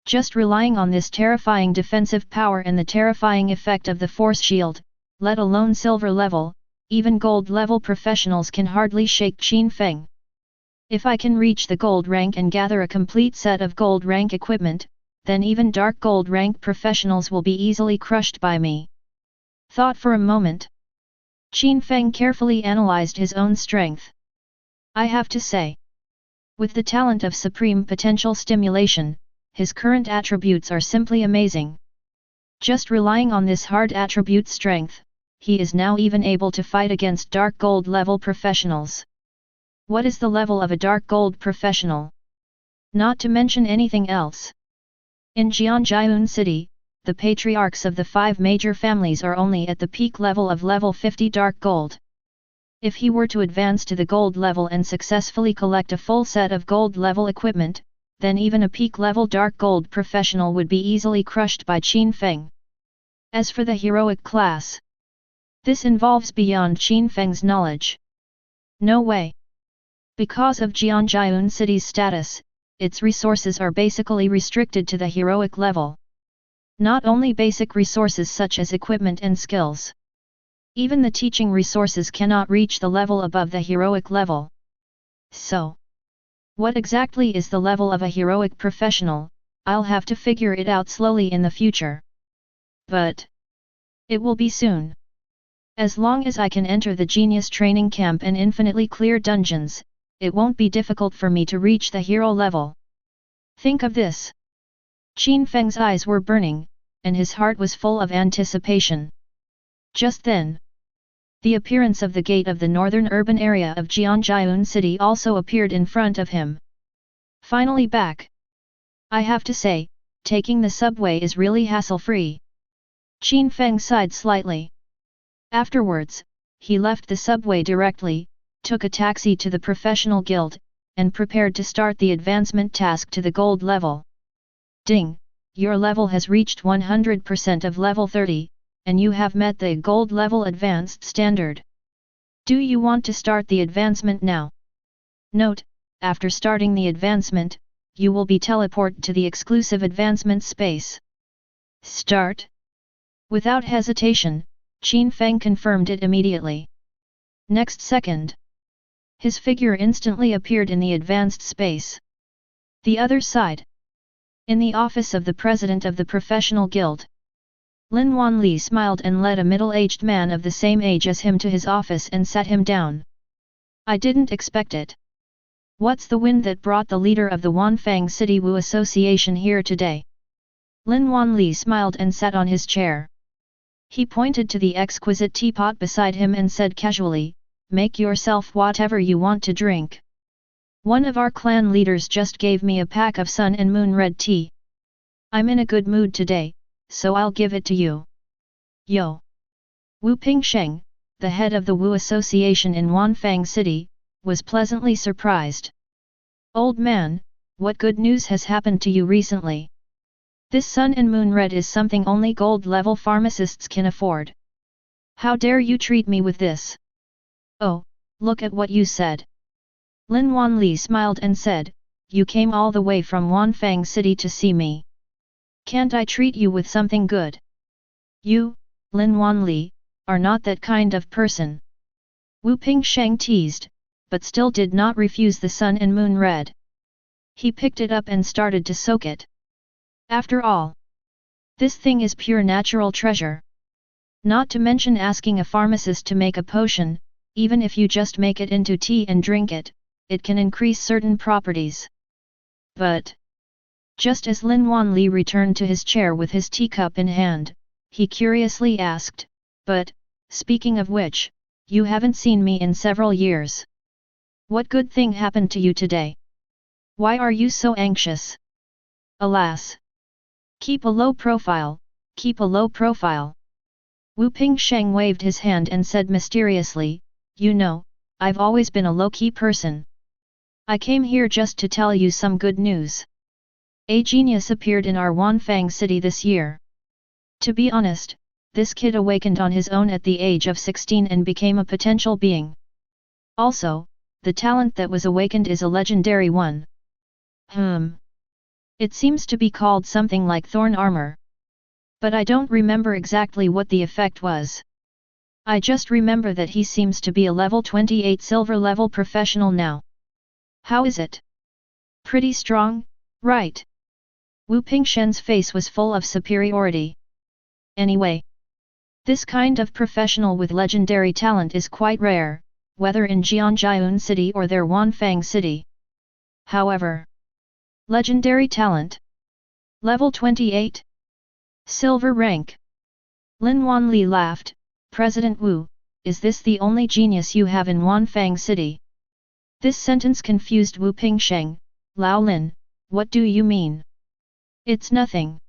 Just relying on this terrifying defensive power and the terrifying effect of the Force Shield, let alone silver level, even gold level professionals can hardly shake Qin Feng. If I can reach the gold rank and gather a complete set of gold rank equipment, then even dark gold rank professionals will be easily crushed by me. Thought for a moment. Qin Feng carefully analyzed his own strength. I have to say, with the talent of supreme potential stimulation, his current attributes are simply amazing. Just relying on this hard attribute strength, he is now even able to fight against dark gold level professionals. What is the level of a dark gold professional? Not to mention anything else. In Jianjiun City, the patriarchs of the 5 major families are only at the peak level of level 50 dark gold. If he were to advance to the gold level and successfully collect a full set of gold level equipment, then even a peak level dark gold professional would be easily crushed by Qin Feng. As for the heroic class, this involves beyond Qin Feng's knowledge. No way. Because of Jianjiun City's status, its resources are basically restricted to the heroic level. Not only basic resources such as equipment and skills. Even the teaching resources cannot reach the level above the heroic level. So, what exactly is the level of a heroic professional? I'll have to figure it out slowly in the future. But it will be soon. As long as I can enter the genius training camp and infinitely clear dungeons, it won't be difficult for me to reach the hero level. Think of this. Qin Feng's eyes were burning, and his heart was full of anticipation. Just then, the appearance of the gate of the northern urban area of Jianjiun City also appeared in front of him. Finally back. I have to say, taking the subway is really hassle-free. Qin Feng sighed slightly. Afterwards, he left the subway directly, took a taxi to the professional guild, and prepared to start the advancement task to the gold level. Ding! Your level has reached 100% of level 30, and you have met the gold level advanced standard. Do you want to start the advancement now? Note, after starting the advancement, you will be teleported to the exclusive advancement space. Start? Without hesitation, Qin Feng confirmed it immediately. Next second, his figure instantly appeared in the advanced space. The other side. In the office of the president of the professional guild. Lin Wanli smiled and led a middle-aged man of the same age as him to his office and sat him down. I didn't expect it. What's the wind that brought the leader of the Wanfang City Wu Association here today? Lin Wanli smiled and sat on his chair. He pointed to the exquisite teapot beside him and said casually, "Make yourself whatever you want to drink. One of our clan leaders just gave me a pack of sun and moon red tea. I'm in a good mood today, so I'll give it to you." Yo! Wu Pingsheng, the head of the Wu Association in Wanfang City, was pleasantly surprised. "Old man, what good news has happened to you recently? This sun and moon red is something only gold-level pharmacists can afford. How dare you treat me with this? Oh, look at what you said." Lin Wanli smiled and said, "You came all the way from Wanfang City to see me. Can't I treat you with something good?" "You, Lin Wanli, are not that kind of person." Wu Pingsheng teased, but still did not refuse the sun and moon red. He picked it up and started to soak it. After all, this thing is pure natural treasure. Not to mention asking a pharmacist to make a potion, even if you just make it into tea and drink it, it can increase certain properties. But, just as Lin Wanli returned to his chair with his teacup in hand, he curiously asked, "But, speaking of which, you haven't seen me in several years. What good thing happened to you today? Why are you so anxious?" "Alas! Keep a low profile, keep a low profile." Wu Pingsheng waved his hand and said mysteriously, "You know, I've always been a low-key person. I came here just to tell you some good news. A genius appeared in our Wanfang City this year. To be honest, this kid awakened on his own at the age of 16 and became a potential being. Also, the talent that was awakened is a legendary one. It seems to be called something like Thorn Armor. But I don't remember exactly what the effect was. I just remember that he seems to be a level 28 silver level professional now. How is it? Pretty strong, right?" Wu Pingshen's face was full of superiority. "Anyway, this kind of professional with legendary talent is quite rare, whether in Jianjiun City or their Wanfang City. However, legendary talent. Level 28? Silver rank." Lin Wanli laughed, "President Wu, is this the only genius you have in Wanfang City?" This sentence confused Wu Pingsheng. "Lao Lin, what do you mean?" "It's nothing."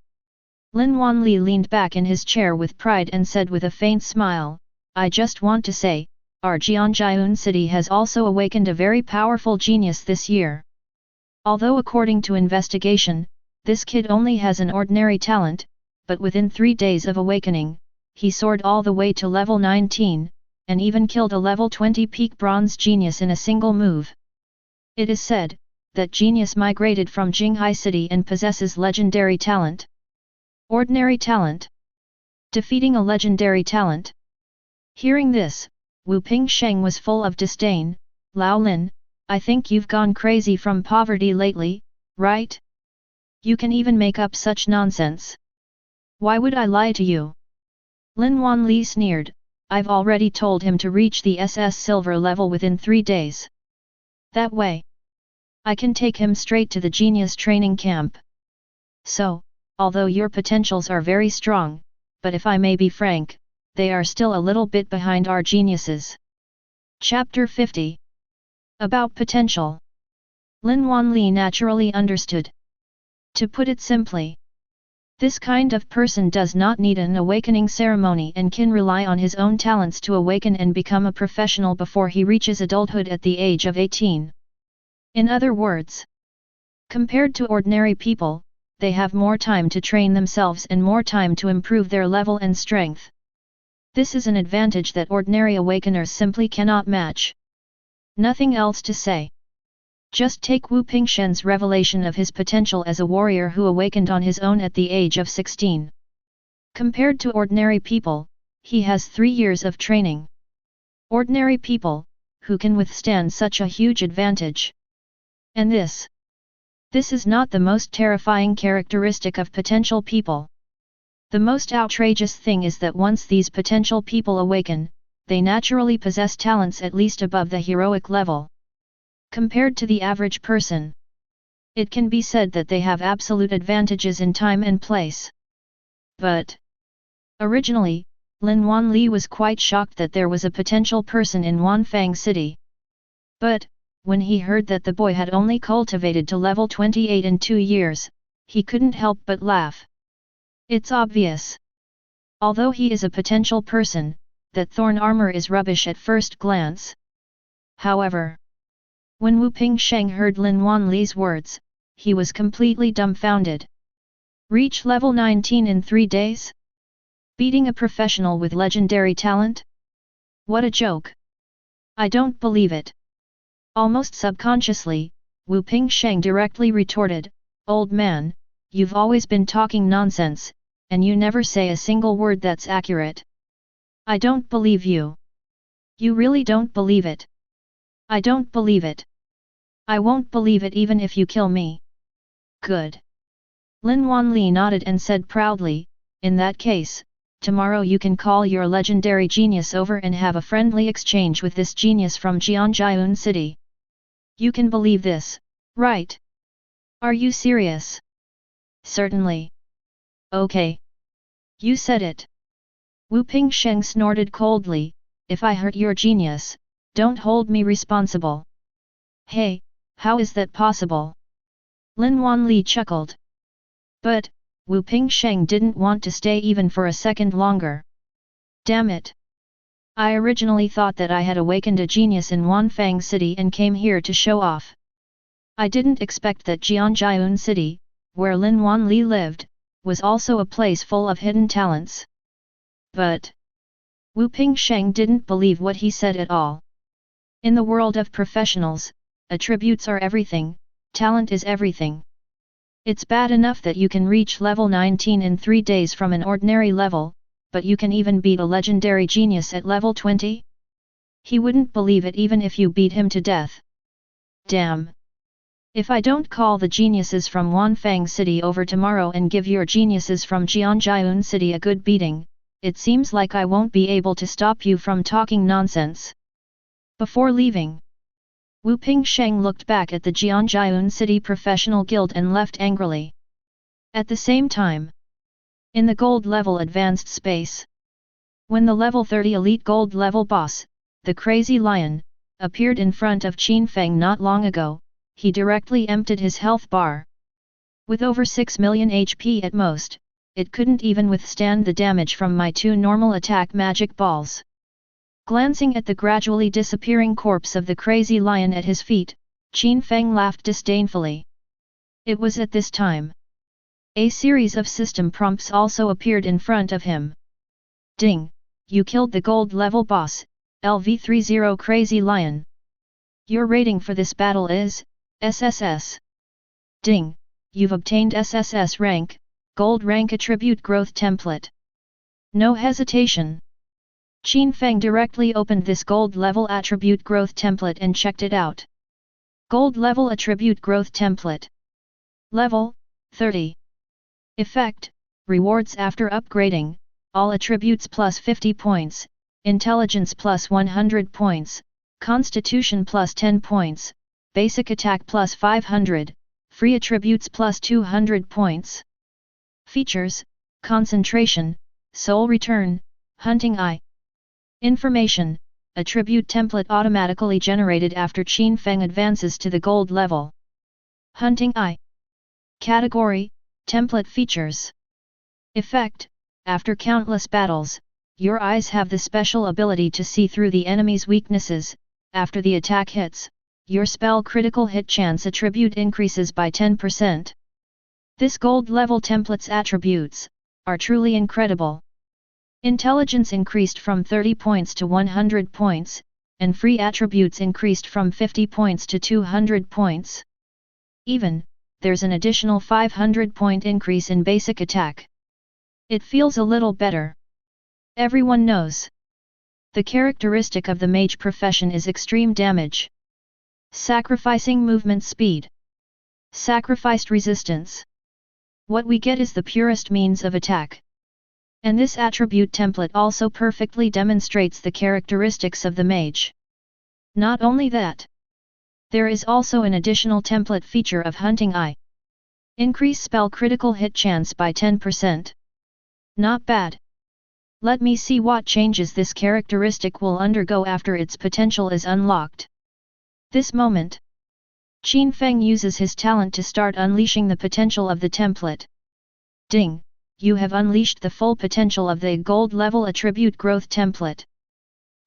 Lin Wanli leaned back in his chair with pride and said with a faint smile, "I just want to say, our Jianjiun City has also awakened a very powerful genius this year. Although according to investigation, this kid only has an ordinary talent, but within 3 days of awakening, he soared all the way to level 19, and even killed a level 20 peak bronze genius in a single move. It is said, that genius migrated from Jinghai City and possesses legendary talent." Ordinary talent? Defeating a legendary talent? Hearing this, Wu Pingsheng was full of disdain. "Lao Lin, I think you've gone crazy from poverty lately, right? You can even make up such nonsense. Why would I lie to you?" Lin Wanli sneered, "I've already told him to reach the SS silver level within 3 days. That way, I can take him straight to the genius training camp. So, although your potentials are very strong, but if I may be frank, they are still a little bit behind our geniuses." Chapter 50. About potential. Lin Wanli naturally understood. To put it simply, this kind of person does not need an awakening ceremony and can rely on his own talents to awaken and become a professional before he reaches adulthood at the age of 18. In other words, compared to ordinary people, they have more time to train themselves and more time to improve their level and strength. This is an advantage that ordinary awakeners simply cannot match. Nothing else to say. Just take Wu Pingshen's revelation of his potential as a warrior who awakened on his own at the age of 16. Compared to ordinary people, he has 3 years of training. Ordinary people, who can withstand such a huge advantage? And this is not the most terrifying characteristic of potential people. The most outrageous thing is that once these potential people awaken, they naturally possess talents at least above the heroic level. Compared to the average person, it can be said that they have absolute advantages in time and place. But originally, Lin Wanli was quite shocked that there was a potential person in Wanfang City. But when he heard that the boy had only cultivated to level 28 in 2 years, he couldn't help but laugh. It's obvious. Although he is a potential person, that thorn armor is rubbish at first glance. However, when Wu Pingsheng heard Lin Wanli's words, he was completely dumbfounded. Reach level 19 in 3 days? Beating a professional with legendary talent? What a joke! I don't believe it. Almost subconsciously, Wu Pingsheng directly retorted, "Old man, you've always been talking nonsense, and you never say a single word that's accurate. I don't believe you. You really don't believe it. I don't believe it. I won't believe it even if you kill me." Good. Lin Wanli nodded and said proudly, "In that case, tomorrow you can call your legendary genius over and have a friendly exchange with this genius from Jianjiun City. You can believe this, right? Are you serious?" "Certainly." "Okay. You said it." Wu Pingsheng snorted coldly, "If I hurt your genius, don't hold me responsible." "Hey, how is that possible?" Lin Wanli chuckled. But Wu Pingsheng didn't want to stay even for a second longer. "Damn it! I originally thought that I had awakened a genius in Wanfang City and came here to show off. I didn't expect that Jianjiun City, where Lin Wanli lived, was also a place full of hidden talents." But Wu Pingsheng didn't believe what he said at all. In the world of professionals, attributes are everything, talent is everything. It's bad enough that you can reach level 19 in 3 days from an ordinary level, but you can even beat a legendary genius at level 20? He wouldn't believe it even if you beat him to death. Damn! If I don't call the geniuses from Wanfang City over tomorrow and give your geniuses from Jianjiun City a good beating, it seems like I won't be able to stop you from talking nonsense." Before leaving, Wu Pingsheng looked back at the Jianjiun City Professional Guild and left angrily. At the same time, in the gold level advanced space, when the level 30 elite gold level boss, the Crazy Lion, appeared in front of Qin Feng not long ago, he directly emptied his health bar. With over 6 million HP at most, it couldn't even withstand the damage from my 2 normal attack magic balls. Glancing at the gradually disappearing corpse of the Crazy Lion at his feet, Qin Feng laughed disdainfully. It was at this time. A series of system prompts also appeared in front of him. Ding! You killed the gold level boss, LV30 Crazy Lion. Your rating for this battle is SSS. Ding! You've obtained SSS rank, gold rank attribute growth template. No hesitation. Qin Feng directly opened this gold level attribute growth template and checked it out. Gold level attribute growth template. Level 30. Effect: rewards after upgrading, all attributes plus 50 points, intelligence plus 100 points, constitution plus 10 points, basic attack plus 500, free attributes plus 200 points. Features: concentration, soul return, hunting eye. Information: attribute template automatically generated after Qin Feng advances to the gold level. Hunting eye. Category: template features. Effect: after countless battles, your eyes have the special ability to see through the enemy's weaknesses. After the attack hits, your spell critical hit chance attribute increases by 10%. This gold level template's attributes are truly incredible. Intelligence increased from 30 points to 100 points, and free attributes increased from 50 points to 200 points. Even, there's an additional 500-point increase in basic attack. It feels a little better. Everyone knows. The characteristic of the mage profession is extreme damage. Sacrificing movement speed. Sacrificed resistance. What we get is the purest means of attack. And this attribute template also perfectly demonstrates the characteristics of the mage. Not only that. There is also an additional template feature of Hunting Eye. Increase spell critical hit chance by 10%. Not bad. Let me see what changes this characteristic will undergo after its potential is unlocked. This moment. Qin Feng uses his talent to start unleashing the potential of the template. Ding! You have unleashed the full potential of the Gold Level Attribute Growth Template.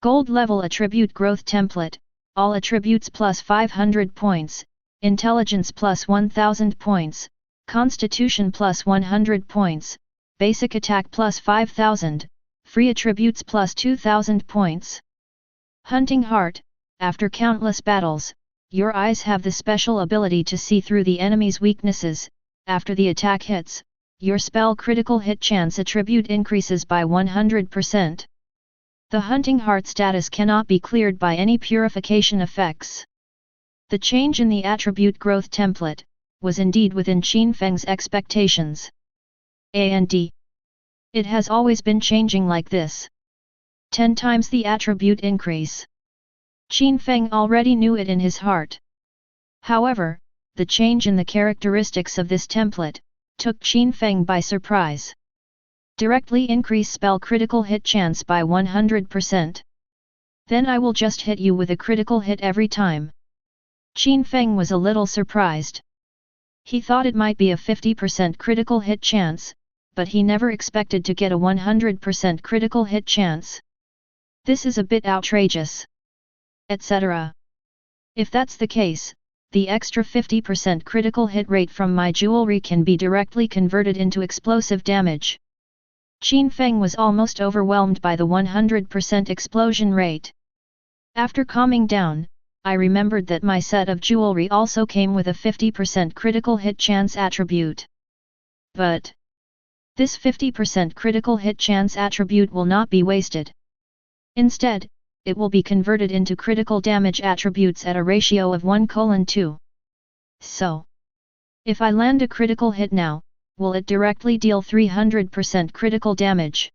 Gold Level Attribute Growth Template, all attributes plus 500 points, Intelligence plus 1000 points, Constitution plus 100 points, Basic Attack plus 5000, Free Attributes plus 2000 points. Hunting Heart, after countless battles, your eyes have the special ability to see through the enemy's weaknesses. After the attack hits, your spell critical hit chance attribute increases by 100%. The Hunting Heart status cannot be cleared by any purification effects. The change in the attribute growth template was indeed within Qin Feng's expectations. And it has always been changing like this. 10 times the attribute increase. Qin Feng already knew it in his heart. However, the change in the characteristics of this template took Qin Feng by surprise. Directly increase spell critical hit chance by 100%. Then I will just hit you with a critical hit every time. Qin Feng was a little surprised. He thought it might be a 50% critical hit chance, but he never expected to get a 100% critical hit chance. This is a bit outrageous. Etc. If that's the case, the extra 50% critical hit rate from my jewelry can be directly converted into explosive damage. Qin Feng was almost overwhelmed by the 100% explosion rate. After calming down, I remembered that my set of jewelry also came with a 50% critical hit chance attribute. But this 50% critical hit chance attribute will not be wasted. Instead, it will be converted into critical damage attributes at a ratio of 1:2. So, if I land a critical hit now, will it directly deal 300% critical damage?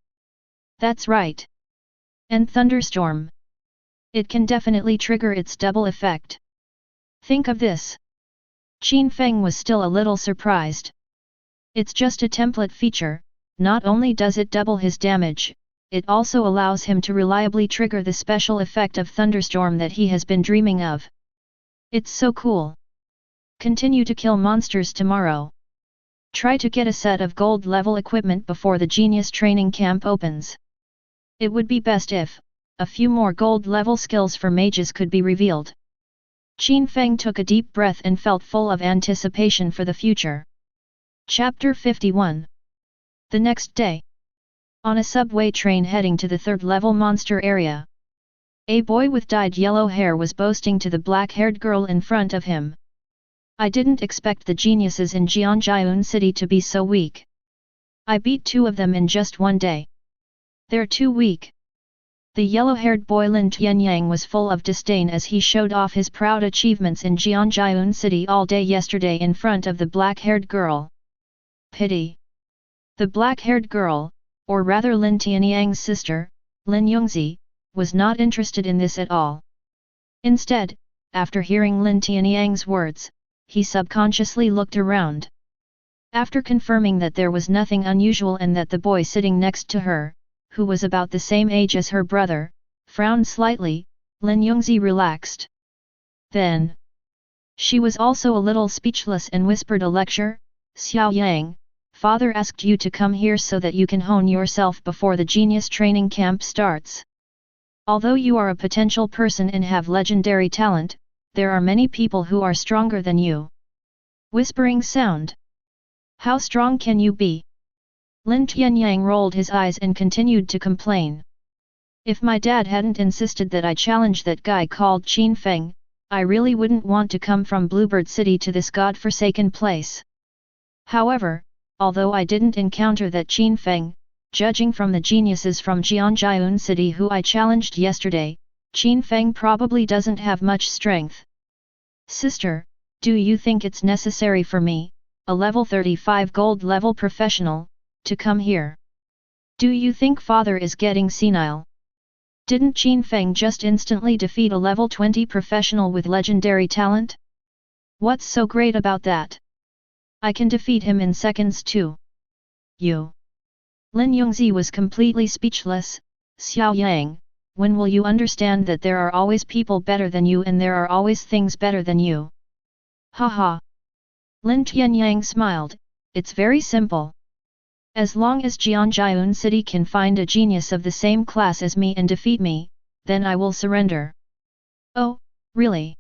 That's right. And Thunderstorm. It can definitely trigger its double effect. Think of this. Qin Feng was still a little surprised. It's just a template feature. Not only does it double his damage, it also allows him to reliably trigger the special effect of Thunderstorm that he has been dreaming of. It's so cool. Continue to kill monsters tomorrow. Try to get a set of gold level equipment before the Genius training camp opens. It would be best if a few more gold level skills for mages could be revealed. Qin Feng took a deep breath and felt full of anticipation for the future. Chapter 51. The next day. On a subway train heading to the third-level monster area. A boy with dyed yellow hair was boasting to the black-haired girl in front of him. I didn't expect the geniuses in Jianjiun City to be so weak. I beat 2 of them in just one day. They're too weak. The yellow-haired boy Lin Tianyang was full of disdain as he showed off his proud achievements in Jianjiun City all day yesterday in front of the black-haired girl. Pity. The black-haired girl, or rather Lin Tianyang's sister, Lin Yongzi, was not interested in this at all. Instead, after hearing Lin Tianyang's words, he subconsciously looked around. After confirming that there was nothing unusual and that the boy sitting next to her, who was about the same age as her brother, frowned slightly, Lin Yongzi relaxed. Then, she was also a little speechless and whispered a lecture. Xiao Yang, father asked you to come here so that you can hone yourself before the Genius training camp starts. Although you are a potential person and have legendary talent, there are many people who are stronger than you. Whispering sound. How strong can you be? Lin Tianyang rolled his eyes and continued to complain. If my dad hadn't insisted that I challenge that guy called Qin Feng, I really wouldn't want to come from Bluebird City to this god-forsaken place. However, although I didn't encounter that Qin Feng, judging from the geniuses from Jianjiun City who I challenged yesterday, Qin Feng probably doesn't have much strength. Sister, do you think it's necessary for me, a level 35 gold level professional, to come here? Do you think father is getting senile? Didn't Qin Feng just instantly defeat a level 20 professional with legendary talent? What's so great about that? I can defeat him in seconds too. You. Lin Yongzi was completely speechless. Xiao Yang, when will you understand that there are always people better than you and there are always things better than you? Haha. Lin Tianyang smiled, it's very simple. As long as Jianjiun City can find a genius of the same class as me and defeat me, then I will surrender. Oh, really?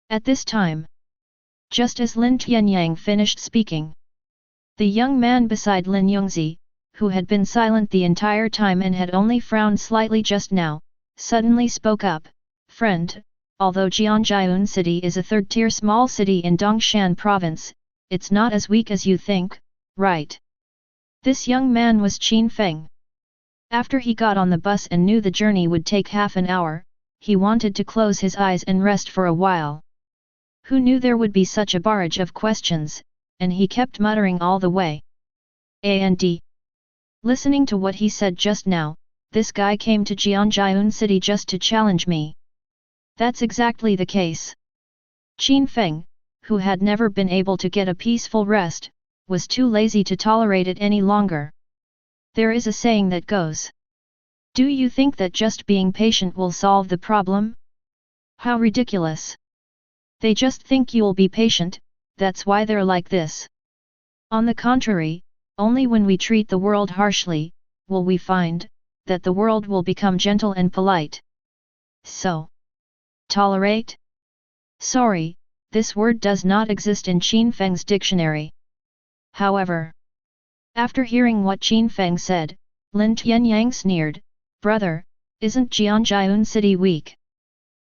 At this time? Just as Lin Tianyang finished speaking, the young man beside Lin Yongzi, who had been silent the entire time and had only frowned slightly just now, suddenly spoke up, Friend, although Jianjiun City is a third-tier small city in Dongshan Province, it's not as weak as you think, right? This young man was Qin Feng. After he got on the bus and knew the journey would take half an hour, he wanted to close his eyes and rest for a while. Who knew there would be such a barrage of questions, and he kept muttering all the way. And listening to what he said just now, this guy came to Jianjiun City just to challenge me. That's exactly the case. Qin Feng, who had never been able to get a peaceful rest, was too lazy to tolerate it any longer. There is a saying that goes, do you think that just being patient will solve the problem? How ridiculous. They just think you'll be patient, that's why they're like this. On the contrary, only when we treat the world harshly, will we find that the world will become gentle and polite. So, tolerate? Sorry, this word does not exist in Qin Feng's dictionary. However, after hearing what Qin Feng said, Lin Tianyang sneered, Brother, isn't Jianjiun City weak?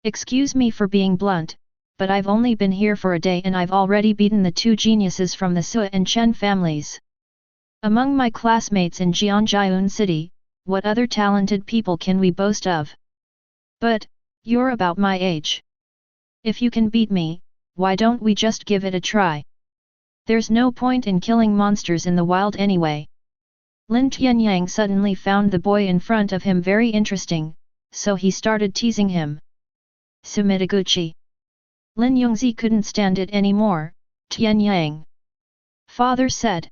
Excuse me for being blunt, but I've only been here for a day and I've already beaten the two geniuses from the Sui and Chen families. Among my classmates in Jianjiun City, what other talented people can we boast of? But, you're about my age. If you can beat me, why don't we just give it a try? There's no point in killing monsters in the wild anyway. Lin Tianyang suddenly found the boy in front of him very interesting, so he started teasing him. Sumitaguchi. Lin Yongzi couldn't stand it anymore. Tianyang. Father said.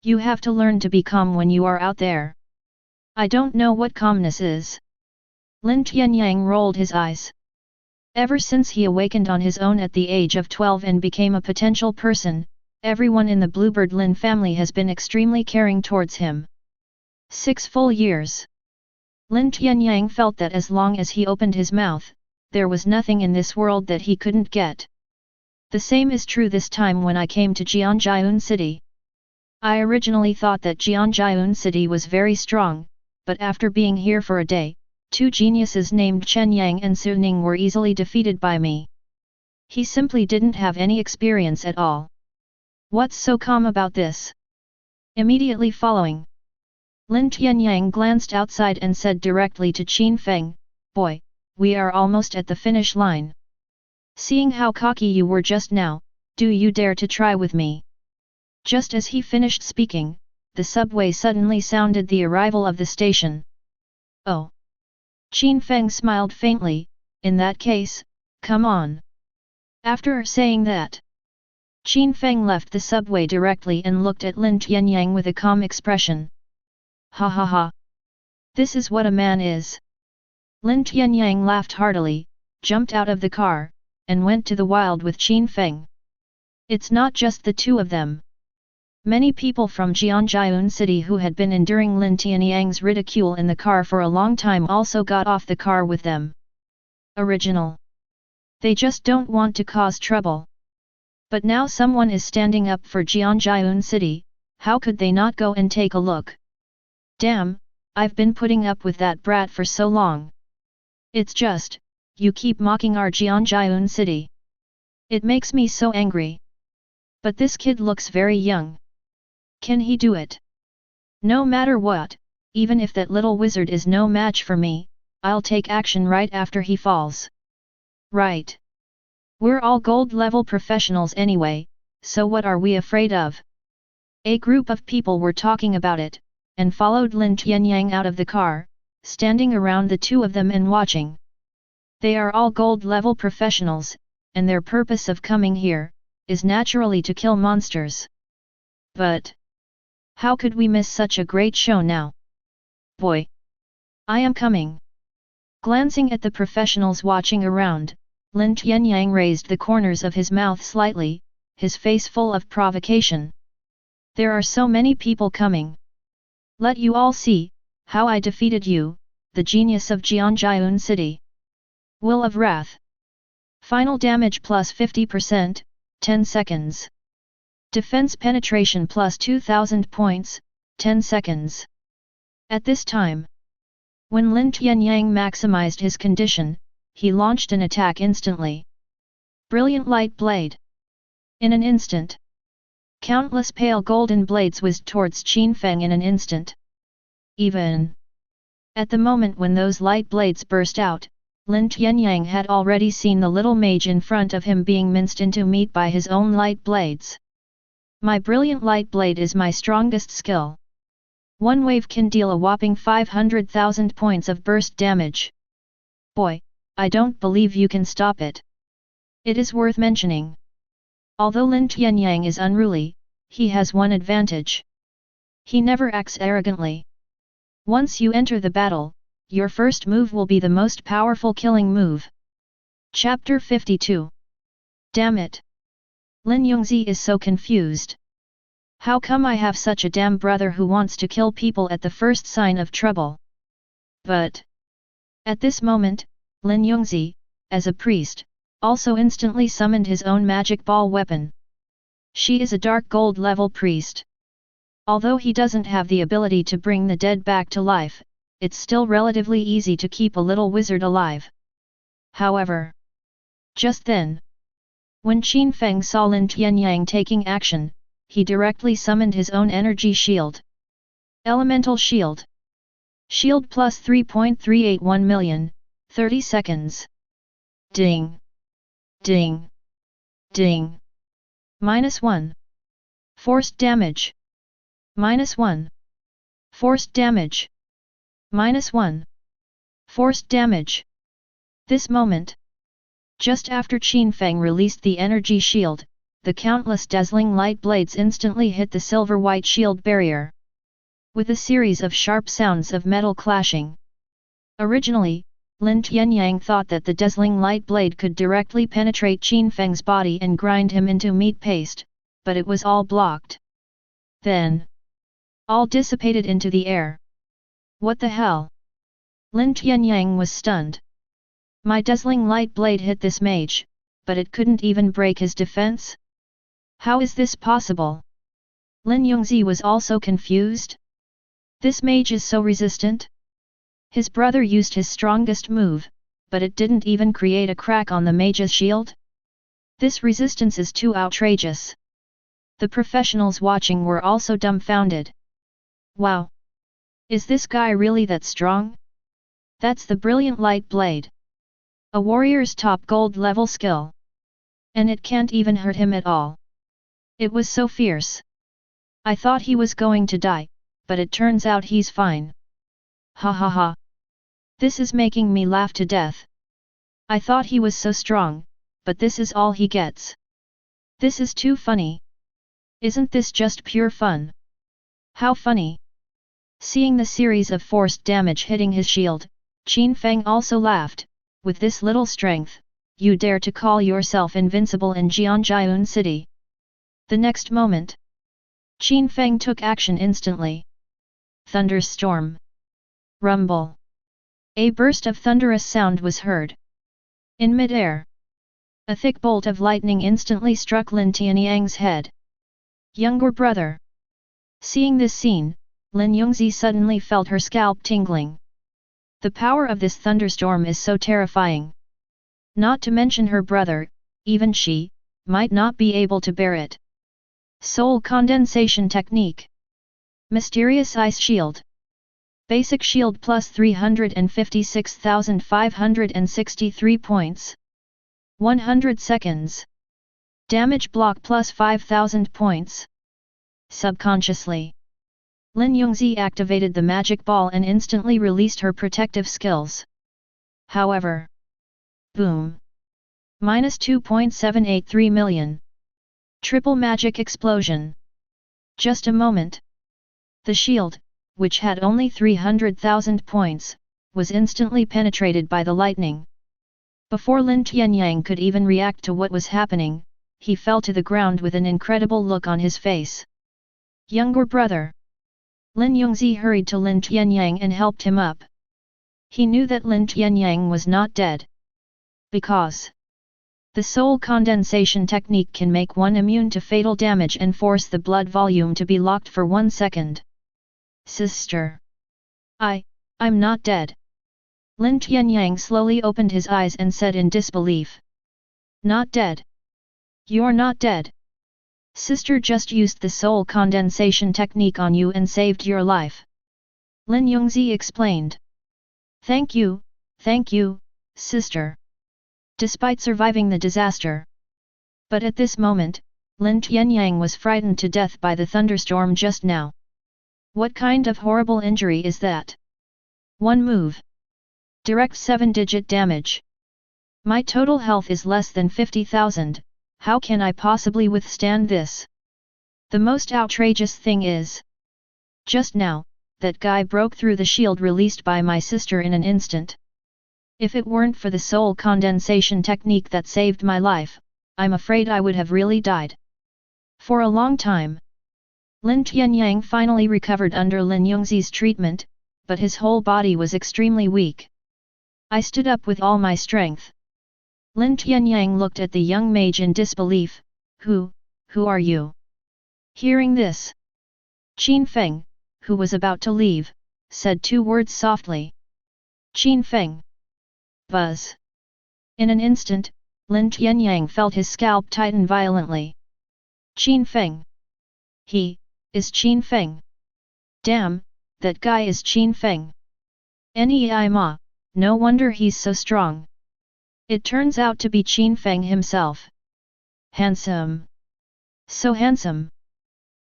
You have to learn to be calm when you are out there. I don't know what calmness is. Lin Tianyang rolled his eyes. Ever since he awakened on his own at the age of 12 and became a potential person, everyone in the Bluebird Lin family has been extremely caring towards him. 6 full years. Lin Tianyang felt that as long as he opened his mouth, there was nothing in this world that he couldn't get. The same is true this time when I came to Jianjiun City. I originally thought that Jianjiun City was very strong, but after being here for a day, two geniuses named Chen Yang and Su Ning were easily defeated by me. He simply didn't have any experience at all. What's so calm about this? Immediately following, Lin Tianyang glanced outside and said directly to Qin Feng, Boy, we are almost at the finish line. Seeing how cocky you were just now, do you dare to try with me? Just as he finished speaking, the subway suddenly sounded the arrival of the station. Oh! Qin Feng smiled faintly, in that case, come on. After saying that, Qin Feng left the subway directly and looked at Lin Tianyang with a calm expression. Ha ha ha! This is what a man is. Lin Tianyang laughed heartily, jumped out of the car, and went to the wild with Qin Feng. It's not just the two of them. Many people from Jianjiun City who had been enduring Lin Tianyang's ridicule in the car for a long time also got off the car with them. Original. They just don't want to cause trouble. But now someone is standing up for Jianjiun City, how could they not go and take a look? Damn, I've been putting up with that brat for so long. It's just, you keep mocking our Jianjiun city. It makes me so angry. But this kid looks very young. Can he do it? No matter what, even if that little wizard is no match for me, I'll take action right after he falls. Right. We're all gold level professionals anyway, so what are we afraid of? A group of people were talking about it, and followed Lin Tianyang out of the car, standing around the two of them and watching. They are all gold level professionals, and their purpose of coming here, is naturally to kill monsters. But how could we miss such a great show now? Boy! I am coming! Glancing at the professionals watching around, Lin Tianyang raised the corners of his mouth slightly, his face full of provocation. There are so many people coming. Let you all see, how I defeated you, the genius of Jianjiun City. Will of Wrath. Final damage plus 50%, 10 seconds. Defense penetration plus 2000 points, 10 seconds. At this time, when Lin Tianyang maximized his condition, he launched an attack instantly. Brilliant Light Blade. In an instant, countless pale golden blades whizzed towards Qin Feng in an instant. Even at the moment when those light blades burst out, Lin Tianyang had already seen the little mage in front of him being minced into meat by his own light blades. My brilliant light blade is my strongest skill. One wave can deal a whopping 500,000 points of burst damage. Boy, I don't believe you can stop it. It is worth mentioning. Although Lin Tianyang is unruly, he has one advantage. He never acts arrogantly. Once you enter the battle, your first move will be the most powerful killing move. Chapter 52. Damn it! Lin Yongzi is so confused. How come I have such a damn brother who wants to kill people at the first sign of trouble? But at this moment, Lin Yongzi, as a priest, also instantly summoned his own magic ball weapon. She is a dark gold level priest. Although he doesn't have the ability to bring the dead back to life, it's still relatively easy to keep a little wizard alive. However, just then, when Qin Feng saw Lin Tianyang taking action, he directly summoned his own energy shield. Elemental Shield. Shield plus 3.381 million, 30 seconds. Ding! Ding! Ding! -1. Forced damage. -1. Forced damage. -1. Forced damage. This moment, just after Qin Feng released the energy shield, the countless dazzling light blades instantly hit the silver-white shield barrier. With a series of sharp sounds of metal clashing. Originally, Lin Tianyang thought that the dazzling light blade could directly penetrate Qin Feng's body and grind him into meat paste, but it was all blocked. Then, all dissipated into the air. What the hell? Lin Tianyang was stunned. My dazzling light blade hit this mage, but it couldn't even break his defense? How is this possible? Lin Yongzi was also confused. This mage is so resistant? His brother used his strongest move, but it didn't even create a crack on the mage's shield? This resistance is too outrageous. The professionals watching were also dumbfounded. Wow! Is this guy really that strong? That's the brilliant light blade. A warrior's top gold level skill. And it can't even hurt him at all. It was so fierce. I thought he was going to die, but it turns out he's fine. Ha ha ha. This is making me laugh to death. I thought he was so strong, but this is all he gets. This is too funny. Isn't this just pure fun? How funny. Seeing the series of forced damage hitting his shield, Qin Feng also laughed. With this little strength, you dare to call yourself invincible in Jianjiun City. The next moment, Qin Feng took action instantly. Thunderstorm. Rumble. A burst of thunderous sound was heard. In mid-air, a thick bolt of lightning instantly struck Lin Tianyang's head. Younger brother. Seeing this scene, Lin Yongzi suddenly felt her scalp tingling. The power of this thunderstorm is so terrifying. Not to mention her brother, even she, might not be able to bear it. Soul Condensation Technique. Mysterious Ice Shield. Basic Shield plus 356,563 points. 100 seconds. Damage Block plus 5,000 points. Subconsciously, Lin Yongzi activated the magic ball and instantly released her protective skills. However, boom! Minus 2.783 million. Triple magic explosion. Just a moment. The shield, which had only 300,000 points, was instantly penetrated by the lightning. Before Lin Tianyang could even react to what was happening, he fell to the ground with an incredible look on his face. Younger brother. Lin Yongzi hurried to Lin Tianyang and helped him up. He knew that Lin Tianyang was not dead. Because the soul condensation technique can make one immune to fatal damage and force the blood volume to be locked for 1 second. Sister. I'm not dead. Lin Tianyang slowly opened his eyes and said in disbelief. Not dead? You're not dead. Sister just used the soul condensation technique on you and saved your life. Lin Yongzi explained. Thank you, sister. Despite surviving the disaster. But at this moment, Lin Tianyang was frightened to death by the thunderstorm just now. What kind of horrible injury is that? One move. Direct 7-digit damage. My total health is less than 50,000. How can I possibly withstand this? The most outrageous thing is, just now, that guy broke through the shield released by my sister in an instant. If it weren't for the soul condensation technique that saved my life, I'm afraid I would have really died. For a long time, Lin Tianyang finally recovered under Lin Yongzi's treatment, but his whole body was extremely weak. I stood up with all my strength. Lin Tianyang looked at the young mage in disbelief. Who are you? Hearing this, Qin Feng, who was about to leave, said 2 words softly. Qin Feng. Buzz. In an instant, Lin Tianyang felt his scalp tighten violently. Qin Feng. He is Qin Feng. Damn, that guy is Qin Feng. Nei ma, no wonder he's so strong. It turns out to be Qin Feng himself. Handsome. So handsome.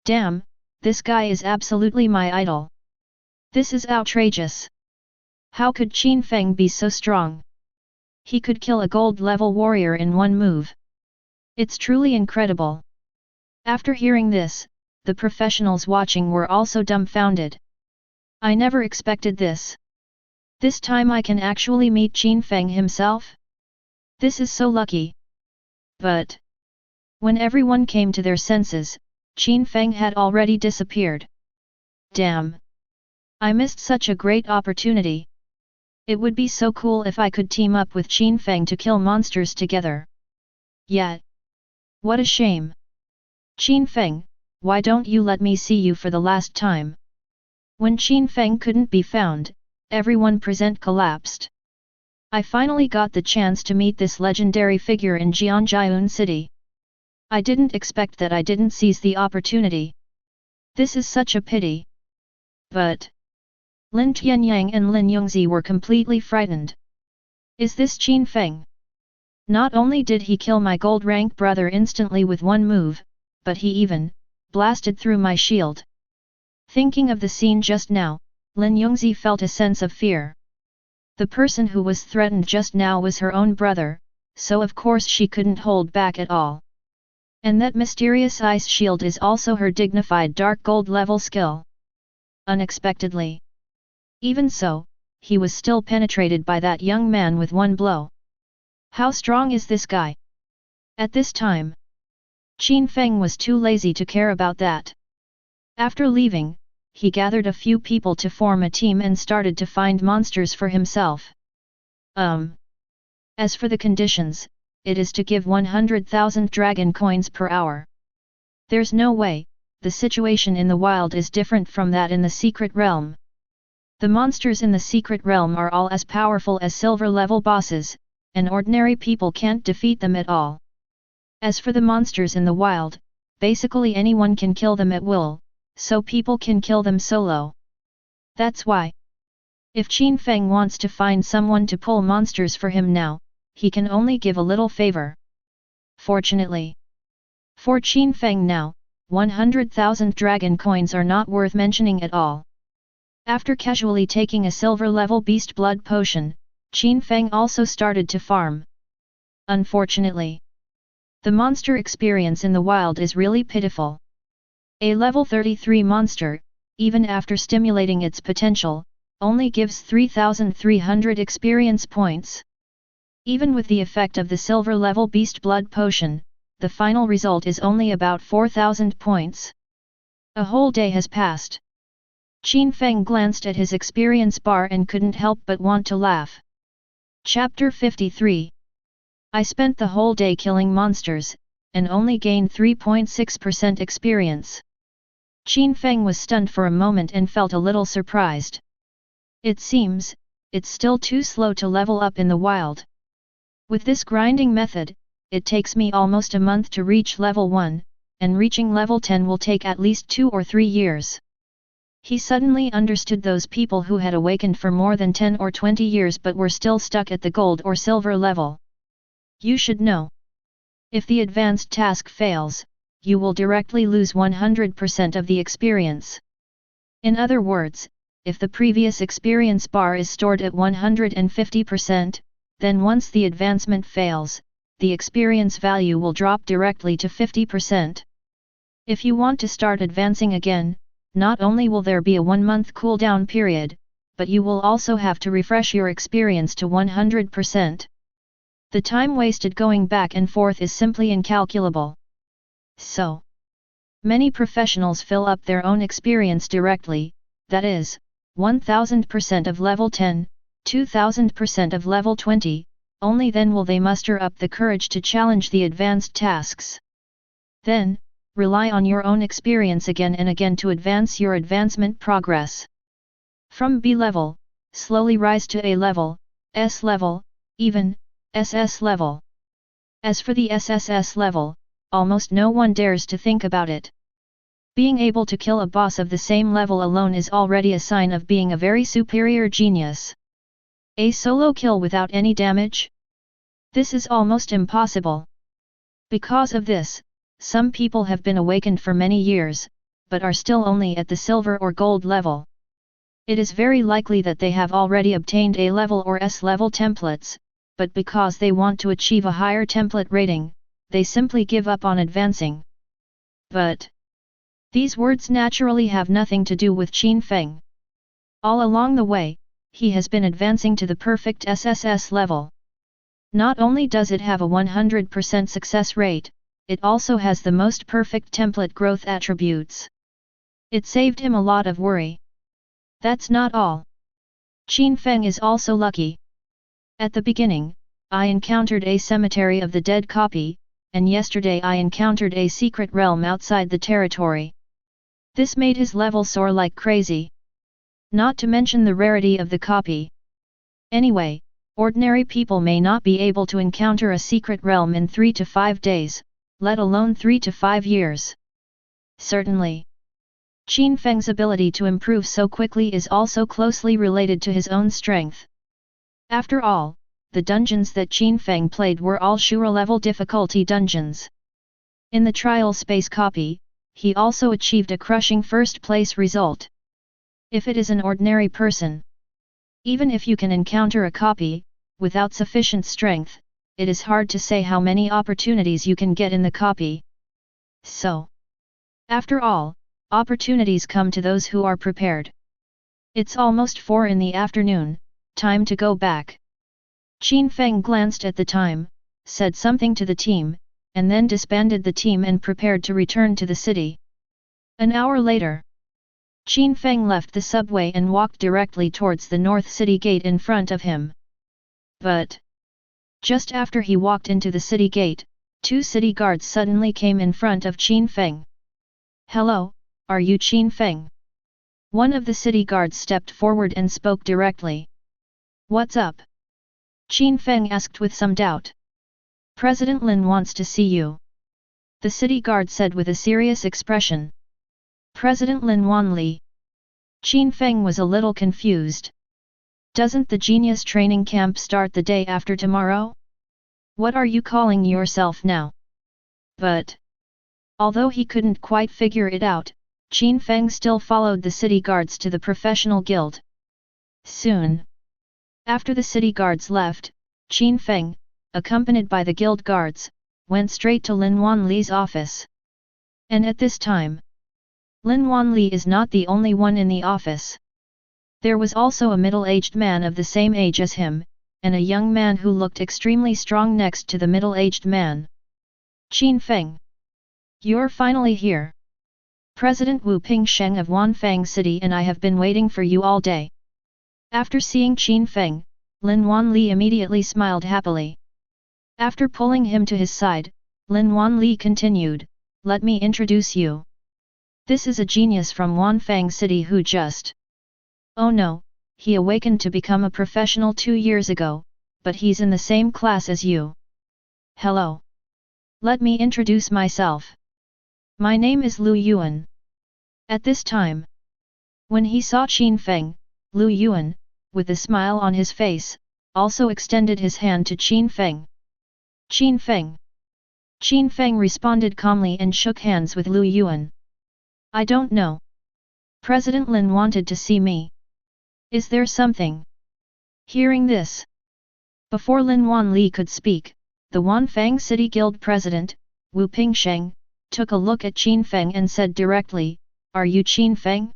Damn, this guy is absolutely my idol. This is outrageous. How could Qin Feng be so strong? He could kill a gold-level warrior in 1 move. It's truly incredible. After hearing this, the professionals watching were also dumbfounded. I never expected this. This time I can actually meet Qin Feng himself? This is so lucky. But when everyone came to their senses, Qin Feng had already disappeared. Damn! I missed such a great opportunity. It would be so cool if I could team up with Qin Feng to kill monsters together. Yet, what a shame. Qin Feng, why don't you let me see you for the last time? When Qin Feng couldn't be found, everyone present collapsed. I finally got the chance to meet this legendary figure in Jianjiun City. I didn't expect that I didn't seize the opportunity. This is such a pity. But Lin Tianyang and Lin Yongzi were completely frightened. Is this Qin Feng? Not only did he kill my gold rank brother instantly with 1 move, but he even blasted through my shield. Thinking of the scene just now, Lin Yongzi felt a sense of fear. The person who was threatened just now was her own brother, so of course she couldn't hold back at all. And that mysterious ice shield is also her dignified dark gold level skill. Unexpectedly. Even so, he was still penetrated by that young man with 1 blow. How strong is this guy? At this time, Qin Feng was too lazy to care about that. After leaving, he gathered a few people to form a team and started to find monsters for himself. As for the conditions, it is to give 100,000 dragon coins per hour. There's no way, the situation in the wild is different from that in the secret realm. The monsters in the secret realm are all as powerful as silver level bosses, and ordinary people can't defeat them at all. As for the monsters in the wild, basically anyone can kill them at will, so people can kill them solo. That's why, if Qin Feng wants to find someone to pull monsters for him now, he can only give a little favor. Fortunately for Qin Feng now, 100,000 dragon coins are not worth mentioning at all. After casually taking a silver-level beast blood potion, Qin Feng also started to farm. Unfortunately, the monster experience in the wild is really pitiful. A level 33 monster, even after stimulating its potential, only gives 3,300 experience points. Even with the effect of the silver-level beast blood potion, the final result is only about 4,000 points. A whole day has passed. Qin Feng glanced at his experience bar and couldn't help but want to laugh. Chapter 53. I spent the whole day killing monsters, and only gained 3.6% experience. Qin Feng was stunned for a moment and felt a little surprised. It seems, it's still too slow to level up in the wild. With this grinding method, it takes me almost a month to reach level 1, and reaching level 10 will take at least 2 or 3 years. He suddenly understood those people who had awakened for more than 10 or 20 years but were still stuck at the gold or silver level. You should know. If the advanced task fails, you will directly lose 100% of the experience. In other words, if the previous experience bar is stored at 150%, then once the advancement fails, the experience value will drop directly to 50%. If you want to start advancing again, not only will there be a 1-month cooldown period, but you will also have to refresh your experience to 100%. The time wasted going back and forth is simply incalculable. So, many professionals fill up their own experience directly, that is, 1000% of level 10, 2000% of level 20, only then will they muster up the courage to challenge the advanced tasks. Then, rely on your own experience again and again to advance your advancement progress. From B level, slowly rise to A level, S level, even, SS level. As for the SSS level, almost no one dares to think about it. Being able to kill a boss of the same level alone is already a sign of being a very superior genius. A solo kill without any damage? This is almost impossible. Because of this, some people have been awakened for many years, but are still only at the silver or gold level. It is very likely that they have already obtained A level or S level templates, but because they want to achieve a higher template rating, they simply give up on advancing. But these words naturally have nothing to do with Qin Feng. All along the way, he has been advancing to the perfect SSS level. Not only does it have a 100% success rate, it also has the most perfect template growth attributes. It saved him a lot of worry. That's not all. Qin Feng is also lucky. At the beginning, I encountered a cemetery of the dead copy, and yesterday I encountered a secret realm outside the territory. This made his level soar like crazy. Not to mention the rarity of the copy. Anyway, ordinary people may not be able to encounter a secret realm in 3 to 5 days, let alone 3 to 5 years. Certainly, Qin Feng's ability to improve so quickly is also closely related to his own strength. After all, the dungeons that Qin Feng played were all Shura level difficulty dungeons. In the trial space copy, he also achieved a crushing first place result. If it is an ordinary person, even if you can encounter a copy, without sufficient strength, it is hard to say how many opportunities you can get in the copy. So, after all, opportunities come to those who are prepared. It's almost 4 in the afternoon, time to go back. Qin Feng glanced at the time, said something to the team, and then disbanded the team and prepared to return to the city. An hour later, Qin Feng left the subway and walked directly towards the North City gate in front of him. But just after he walked into the city gate, 2 city guards suddenly came in front of Qin Feng. Hello, are you Qin Feng? One of the city guards stepped forward and spoke directly. What's up? Qin Feng asked with some doubt. President Lin wants to see you. The city guard said with a serious expression. President Lin Wanli. Qin Feng was a little confused. Doesn't the genius training camp start the day after tomorrow? What are you calling yourself now? But although he couldn't quite figure it out, Qin Feng still followed the city guards to the professional guild. Soon after the city guards left, Qin Feng, accompanied by the guild guards, went straight to Lin Wanli's office. And at this time, Lin Wanli is not the only one in the office. There was also a middle-aged man of the same age as him, and a young man who looked extremely strong next to the middle-aged man. Qin Feng. You're finally here. President Wu Pingsheng of Wanfang City and I have been waiting for you all day. After seeing Qin Feng, Lin Wanli immediately smiled happily. After pulling him to his side, Lin Wanli continued, let me introduce you. This is a genius from Wanfang City who just... Oh no, he awakened to become a professional 2 years ago, but he's in the same class as you. Hello. Let me introduce myself. My name is Lu Yuan. At this time, when he saw Qin Feng, Lu Yuan, with a smile on his face, also extended his hand to Qin Feng. Qin Feng. Qin Feng responded calmly and shook hands with Lu Yuan. I don't know. President Lin wanted to see me. Is there something? Hearing this, before Lin Wanli could speak, the Wanfang City Guild President, Wu Pingsheng, took a look at Qin Feng and said directly, are you Qin Feng?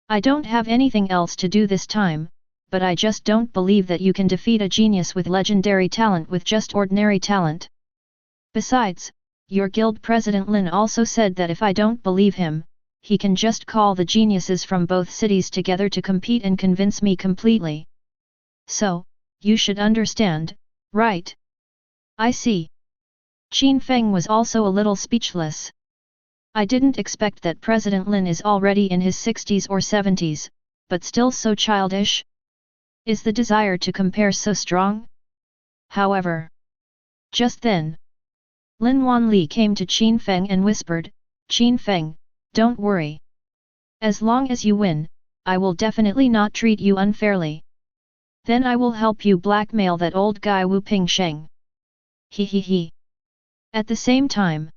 I don't have anything else to do this time, but I just don't believe that you can defeat a genius with legendary talent with just ordinary talent. Besides, your guild president Lin also said that if I don't believe him, he can just call the geniuses from both cities together to compete and convince me completely. So, you should understand, right? I see. Qin Feng was also a little speechless. I didn't expect that President Lin is already in his 60s or 70s, but still so childish. Is the desire to compare so strong? However, just then, Lin Wanli came to Qin Feng and whispered, Qin Feng, don't worry. As long as you win, I will definitely not treat you unfairly. Then I will help you blackmail that old guy Wu Pingsheng. He. At the same time,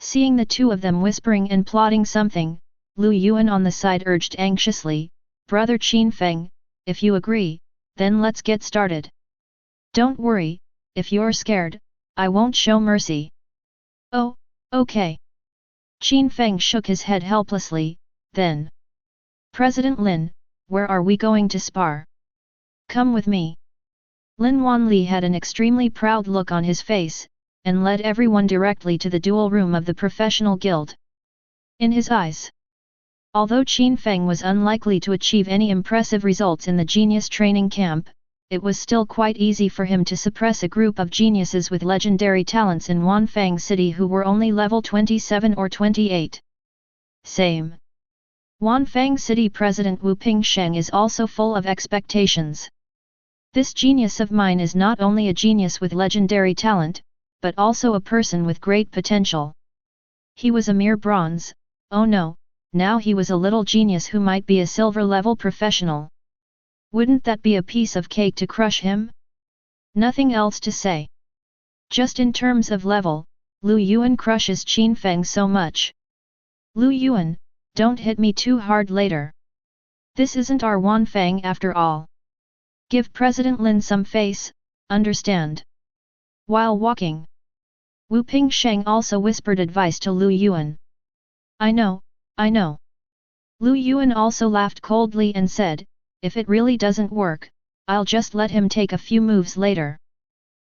seeing the two of them whispering and plotting something, Lu Yuan on the side urged anxiously, Brother Qin Feng, if you agree, then let's get started. Don't worry, if you're scared, I won't show mercy. Oh, okay. Qin Feng shook his head helplessly, then. President Lin, where are we going to spar? Come with me. Lin Wanli had an extremely proud look on his face, and led everyone directly to the duel room of the professional guild. In his eyes, although Qin Feng was unlikely to achieve any impressive results in the genius training camp, it was still quite easy for him to suppress a group of geniuses with legendary talents in Wanfang City who were only level 27 or 28. Same. Wanfang City President Wu Pingsheng is also full of expectations. This genius of mine is not only a genius with legendary talent, but also a person with great potential. He was a mere bronze, oh no, now he was a little genius who might be a silver-level professional. Wouldn't that be a piece of cake to crush him? Nothing else to say. Just in terms of level, Lu Yuan crushes Qin Feng so much. Lu Yuan, don't hit me too hard later. This isn't our Wanfang after all. Give President Lin some face, understand? While walking, Wu Pingsheng also whispered advice to Lu Yuan. I know. Lu Yuan also laughed coldly and said, if it really doesn't work, I'll just let him take a few moves later.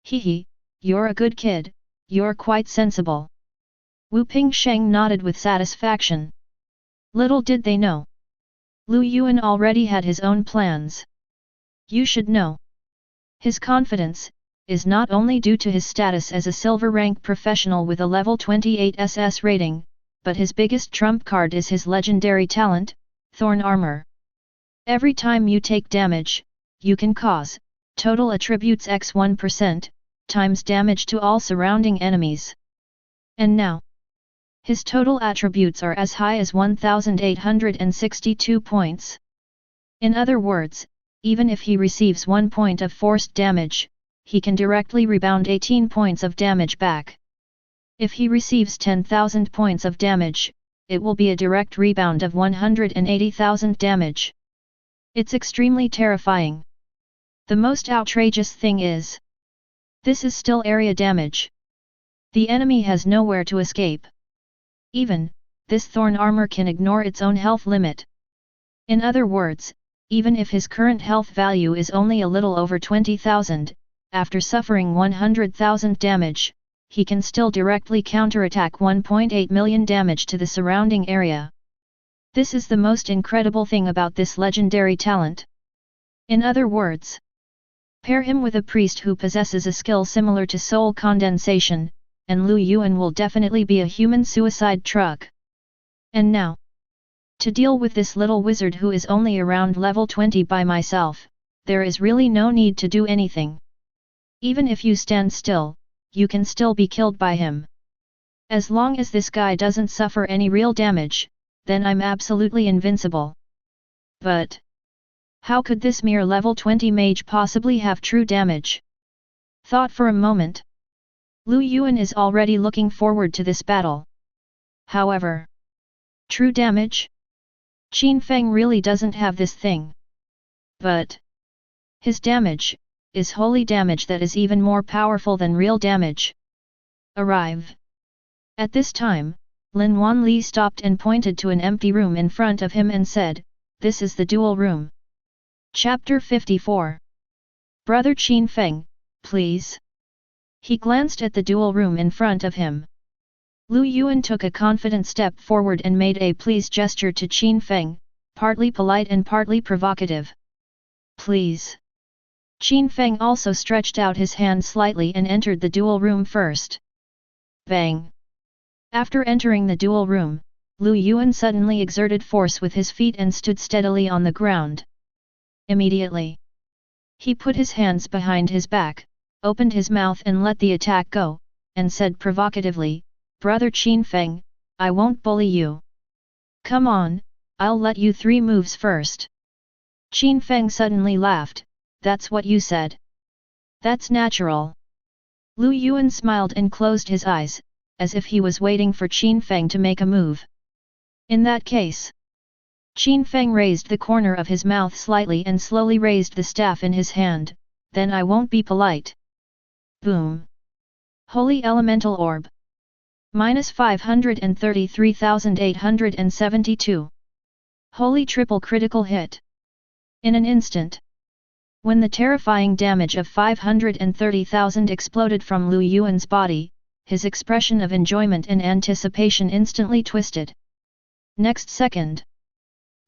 Hehe, you're a good kid, you're quite sensible. Wu Pingsheng nodded with satisfaction. Little did they know, Lu Yuan already had his own plans. You should know. His confidence is not only due to his status as a silver rank professional with a level 28 SS rating, but his biggest trump card is his legendary talent, Thorn Armor. Every time you take damage, you can cause total attributes x 1%, times damage to all surrounding enemies. And now, his total attributes are as high as 1862 points. In other words, even if he receives 1 point of forced damage, he can directly rebound 18 points of damage back. If he receives 10,000 points of damage, it will be a direct rebound of 180,000 damage. It's extremely terrifying. The most outrageous thing is, this is still area damage. The enemy has nowhere to escape. Even, this Thorn Armor can ignore its own health limit. In other words, even if his current health value is only a little over 20,000, after suffering 100,000 damage, he can still directly counterattack 1.8 million damage to the surrounding area. This is the most incredible thing about this legendary talent. In other words, pair him with a priest who possesses a skill similar to soul condensation, and Lu Yuan will definitely be a human suicide truck. And now, to deal with this little wizard who is only around level 20 by myself, there is really no need to do anything. Even if you stand still, you can still be killed by him. As long as this guy doesn't suffer any real damage, then I'm absolutely invincible. But how could this mere level 20 mage possibly have true damage? Thought for a moment. Lu Yuan is already looking forward to this battle. However, true damage? Qin Feng really doesn't have this thing. But his damage is holy damage that is even more powerful than real damage. Arrive. At this time, Lin Wanli stopped and pointed to an empty room in front of him and said, "This is the duel room." Chapter 54. Brother Qin Feng, please. He glanced at the duel room in front of him. Lu Yuan took a confident step forward and made a please gesture to Qin Feng, partly polite and partly provocative. Please. Qin Feng also stretched out his hand slightly and entered the duel room first. Bang! After entering the duel room, Lu Yuan suddenly exerted force with his feet and stood steadily on the ground. Immediately, he put his hands behind his back, opened his mouth and let the attack go, and said provocatively, "Brother Qin Feng, I won't bully you. Come on, I'll let you 3 moves first." Qin Feng suddenly laughed. "That's what you said. That's natural." Lu Yuan smiled and closed his eyes, as if he was waiting for Qin Feng to make a move. In that case, Qin Feng raised the corner of his mouth slightly and slowly raised the staff in his hand, "Then I won't be polite." Boom! Holy Elemental Orb. -533,872. Holy triple critical hit. In an instant. When the terrifying damage of 530,000 exploded from Lu Yuan's body, his expression of enjoyment and anticipation instantly twisted. Next second,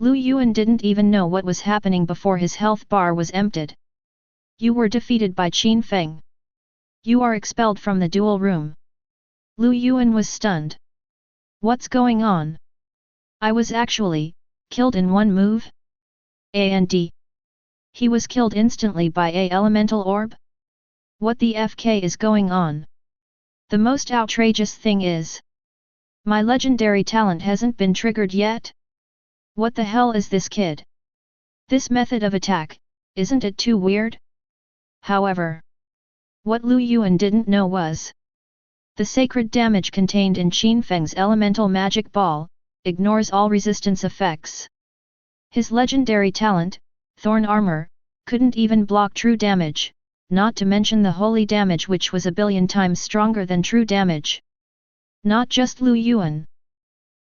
Lu Yuan didn't even know what was happening before his health bar was emptied. "You were defeated by Qin Feng. You are expelled from the duel room." Lu Yuan was stunned. "What's going on? I was actually killed in one move?" And he was killed instantly by a elemental orb? What the FK is going on? The most outrageous thing is, my legendary talent hasn't been triggered yet? What the hell is this kid? This method of attack, isn't it too weird? However, what Lu Yuan didn't know was, the sacred damage contained in Qin Feng's elemental magic ball ignores all resistance effects. His legendary talent, Thorn Armor, couldn't even block true damage, not to mention the holy damage which was a billion times stronger than true damage. Not just Lu Yuan.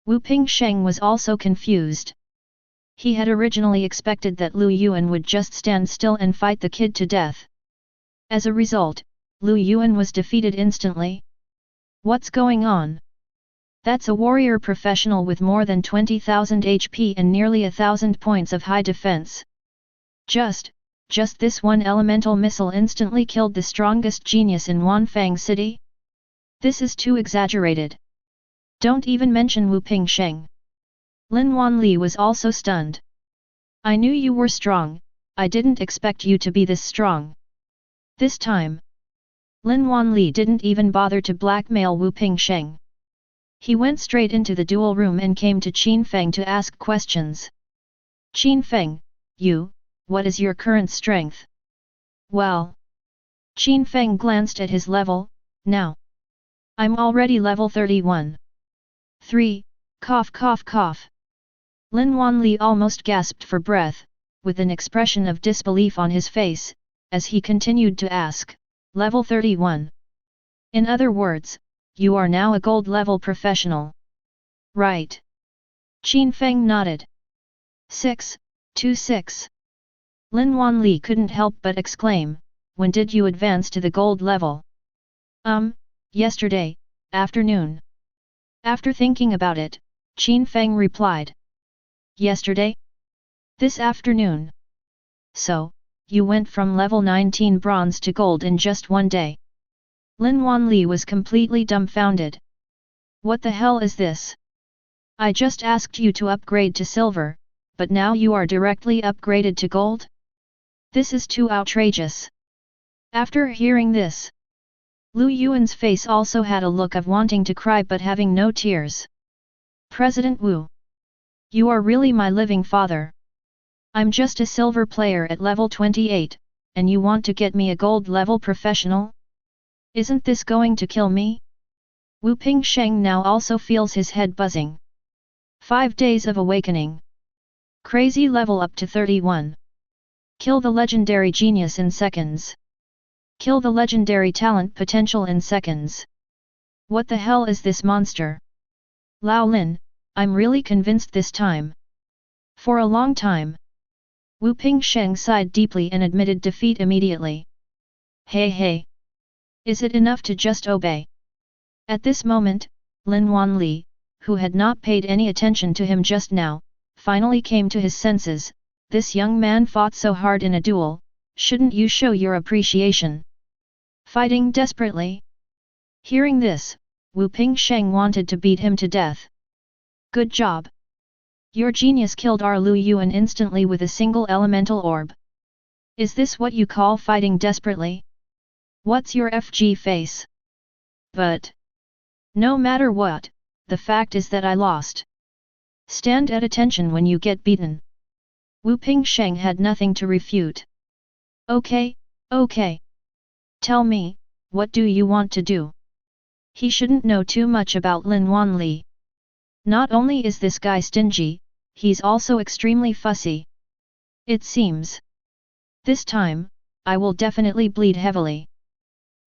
Wu Pingsheng was also confused. He had originally expected that Lu Yuan would just stand still and fight the kid to death. As a result, Lu Yuan was defeated instantly. What's going on? That's a warrior professional with more than 20,000 HP and nearly 1,000 points of high defense. Just this one elemental missile instantly killed the strongest genius in Wanfang City? This is too exaggerated. Don't even mention Wu Pingsheng. Lin Wanli was also stunned. I knew you were strong, I didn't expect you to be this strong. This time, Lin Wanli didn't even bother to blackmail Wu Pingsheng. He went straight into the duel room and came to Qin Feng to ask questions. Qin Feng, what is your current strength? Well, Qin Feng glanced at his level, now. I'm already level 31. 3, cough cough cough. Lin Wanli almost gasped for breath, with an expression of disbelief on his face, as he continued to ask, level 31. In other words, you are now a gold level professional. Right. Qin Feng nodded. 626. Lin Wanli couldn't help but exclaim, when did you advance to the gold level? Yesterday, afternoon. After thinking about it, Qin Feng replied. Yesterday? This afternoon. So, you went from level 19 bronze to gold in just one day. Lin Wanli was completely dumbfounded. What the hell is this? I just asked you to upgrade to silver, but now you are directly upgraded to gold? This is too outrageous. After hearing this, Lu Yuan's face also had a look of wanting to cry but having no tears. President Wu. You are really my living father. I'm just a silver player at level 28, and you want to get me a gold level professional? Isn't this going to kill me? Wu Pingsheng now also feels his head buzzing. 5 days of awakening. Crazy level up to 31. Kill the legendary genius in seconds. Kill the legendary talent potential in seconds. What the hell is this monster? Lao Lin, I'm really convinced this time. For a long time. Wu Pingsheng sighed deeply and admitted defeat immediately. Hey. Is it enough to just obey? At this moment, Lin Wanli, who had not paid any attention to him just now, finally came to his senses. This young man fought so hard in a duel, shouldn't you show your appreciation? Fighting desperately? Hearing this, Wu Pingsheng wanted to beat him to death. Good job. Your genius killed our Lu Yuan instantly with a single elemental orb. Is this what you call fighting desperately? What's your FG face? But no matter what, the fact is that I lost. Stand at attention when you get beaten. Wu Pingsheng had nothing to refute. Okay. Tell me, what do you want to do? He shouldn't know too much about Lin Wanli. Not only is this guy stingy, he's also extremely fussy. It seems. This time, I will definitely bleed heavily.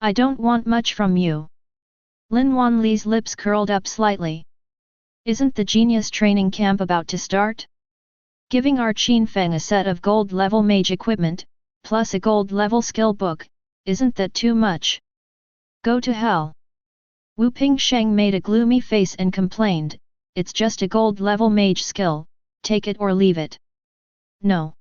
I don't want much from you. Lin Wanli's lips curled up slightly. Isn't the genius training camp about to start? Giving our Qin Feng a set of gold level mage equipment, plus a gold level skill book, isn't that too much? Go to hell. Wu Pingsheng made a gloomy face and complained, it's just a gold level mage skill, take it or leave it. No.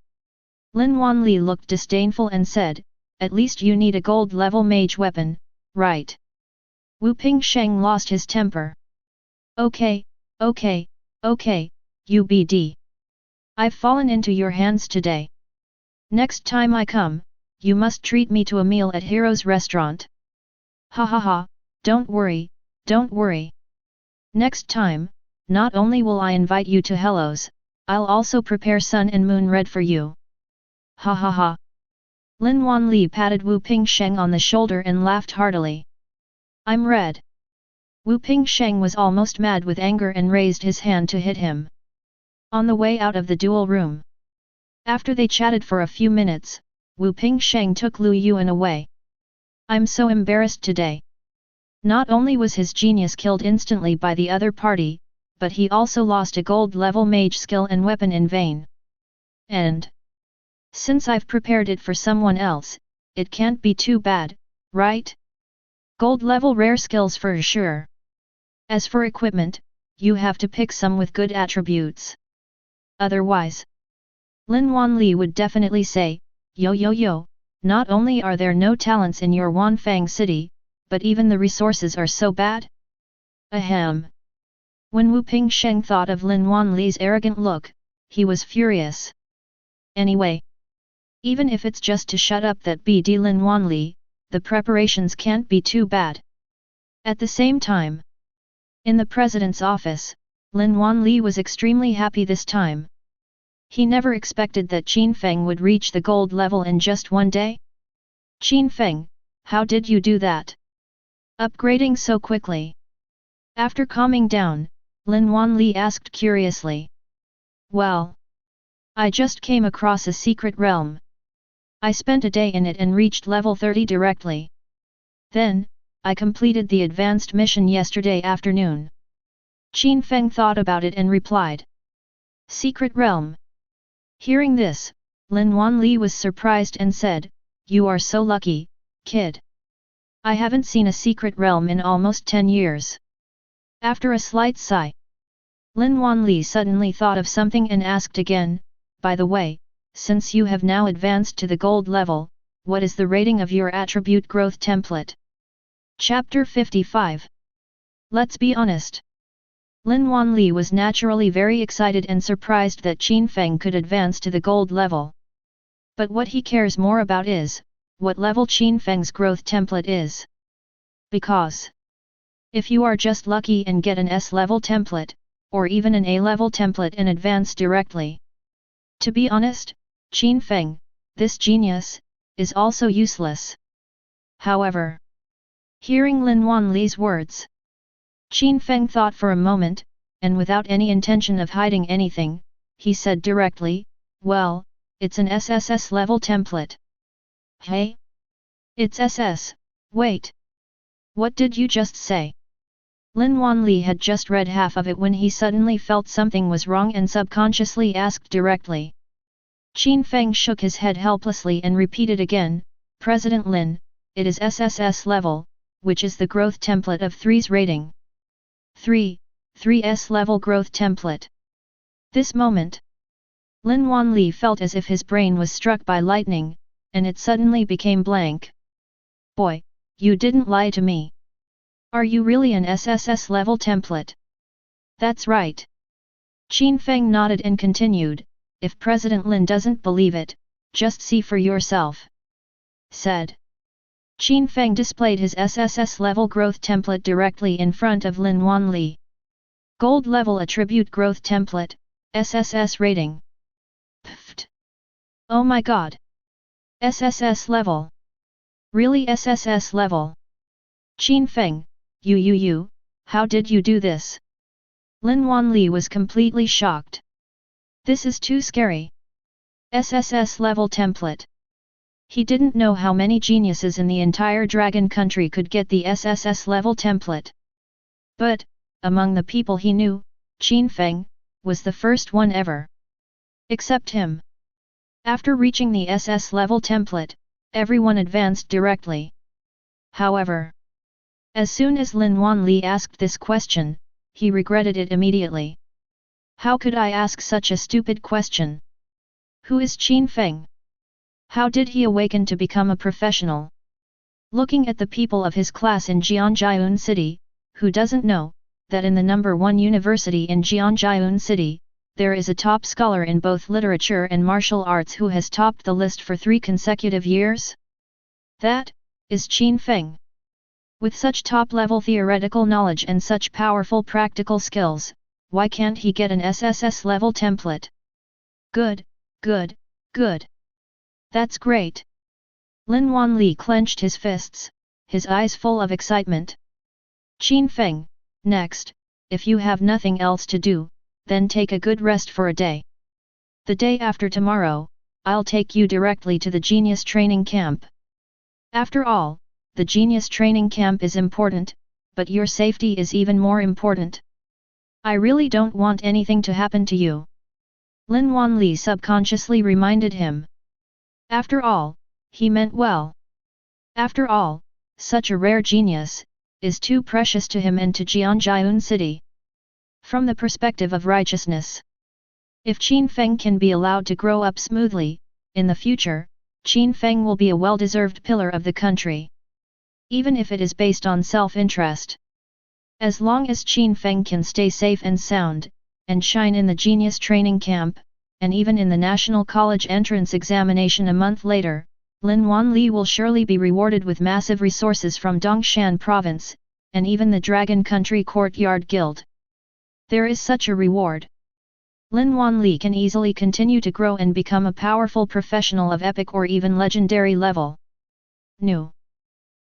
Lin Wanli looked disdainful and said, at least you need a gold level mage weapon, right? Wu Pingsheng lost his temper. Okay, UBD. I've fallen into your hands today. Next time I come, you must treat me to a meal at Hero's restaurant. Ha, don't worry. Next time, not only will I invite you to Hello's, I'll also prepare Sun and Moon Red for you. Ha. Lin Wanli patted Wu Pingsheng on the shoulder and laughed heartily. I'm red. Wu Pingsheng was almost mad with anger and raised his hand to hit him. On the way out of the duel room. After they chatted for a few minutes, Wu Pingsheng took Lu Yuan away. I'm so embarrassed today. Not only was his genius killed instantly by the other party, but he also lost a gold level mage skill and weapon in vain. And since I've prepared it for someone else, it can't be too bad, right? Gold level rare skills for sure. As for equipment, you have to pick some with good attributes. Otherwise, Lin Wanli would definitely say, yo, not only are there no talents in your Wanfang city, but even the resources are so bad? Ahem. When Wu Pingsheng thought of Lin Wanli's arrogant look, he was furious. Anyway, even if it's just to shut up that BD Lin Wanli, the preparations can't be too bad. At the same time, in the president's office, Lin Wanli was extremely happy this time. He never expected that Qin Feng would reach the gold level in just one day. Qin Feng, how did you do that? Upgrading so quickly? After calming down, Lin Wanli asked curiously. Well, I just came across a secret realm. I spent a day in it and reached level 30 directly. Then, I completed the advanced mission yesterday afternoon. Qin Feng thought about it and replied. Secret realm. Hearing this, Lin Wanli was surprised and said, You are so lucky, kid. I haven't seen a secret realm in almost 10 years. After a slight sigh, Lin Wanli suddenly thought of something and asked again, By the way, since you have now advanced to the gold level, what is the rating of your attribute growth template? Chapter 55. Let's be honest. Lin Wanli was naturally very excited and surprised that Qin Feng could advance to the gold level. But what he cares more about is, what level Qin Feng's growth template is. Because, if you are just lucky and get an S-level template, or even an A-level template and advance directly. To be honest, Qin Feng, this genius, is also useless. However, hearing Lin Wanli's words, Qin Feng thought for a moment, and without any intention of hiding anything, he said directly, Well, it's an SSS level template. Hey? It's SS, wait. What did you just say? Lin Wanli had just read half of it when he suddenly felt something was wrong and subconsciously asked directly. Qin Feng shook his head helplessly and repeated again, President Lin, it is SSS level, which is the growth template of 3's rating. 3's level growth template. This moment, Lin Wanli felt as if his brain was struck by lightning, and it suddenly became blank. Boy, you didn't lie to me. Are you really an SSS level template? That's right. Qin Feng nodded and continued, If President Lin doesn't believe it, just see for yourself. Said. Qin Feng displayed his SSS level growth template directly in front of Lin Wanli. Gold level attribute growth template, SSS rating. Pfft. Oh my god. SSS level. Really SSS level? Qin Feng, you, how did you do this? Lin Wanli was completely shocked. This is too scary. SSS level template. He didn't know how many geniuses in the entire dragon country could get the SSS level template. But, among the people he knew, Qin Feng was the first one ever. Except him. After reaching the SS level template, everyone advanced directly. However, as soon as Lin Wanli asked this question, he regretted it immediately. How could I ask such a stupid question? Who is Qin Feng? How did he awaken to become a professional? Looking at the people of his class in Jianjiun City, who doesn't know that in the number 1 university in Jianjiun City, there is a top scholar in both literature and martial arts who has topped the list for 3 consecutive years? That is Qin Feng. With such top-level theoretical knowledge and such powerful practical skills, why can't he get an SSS level template? Good. That's great. Lin Wanli clenched his fists, his eyes full of excitement. Qin Feng, next, if you have nothing else to do, then take a good rest for a day. The day after tomorrow, I'll take you directly to the Genius Training Camp. After all, the Genius Training Camp is important, but your safety is even more important. I really don't want anything to happen to you. Lin Wanli subconsciously reminded him. After all, he meant well. After all, such a rare genius is too precious to him and to Jianjiun City. From the perspective of righteousness, if Qin Feng can be allowed to grow up smoothly, in the future, Qin Feng will be a well-deserved pillar of the country. Even if it is based on self-interest. As long as Qin Feng can stay safe and sound, and shine in the genius training camp, and even in the National College entrance examination a month later, Lin Wanli will surely be rewarded with massive resources from Dongshan province, and even the Dragon Country Courtyard Guild. There is such a reward. Lin Wanli can easily continue to grow and become a powerful professional of epic or even legendary level. No.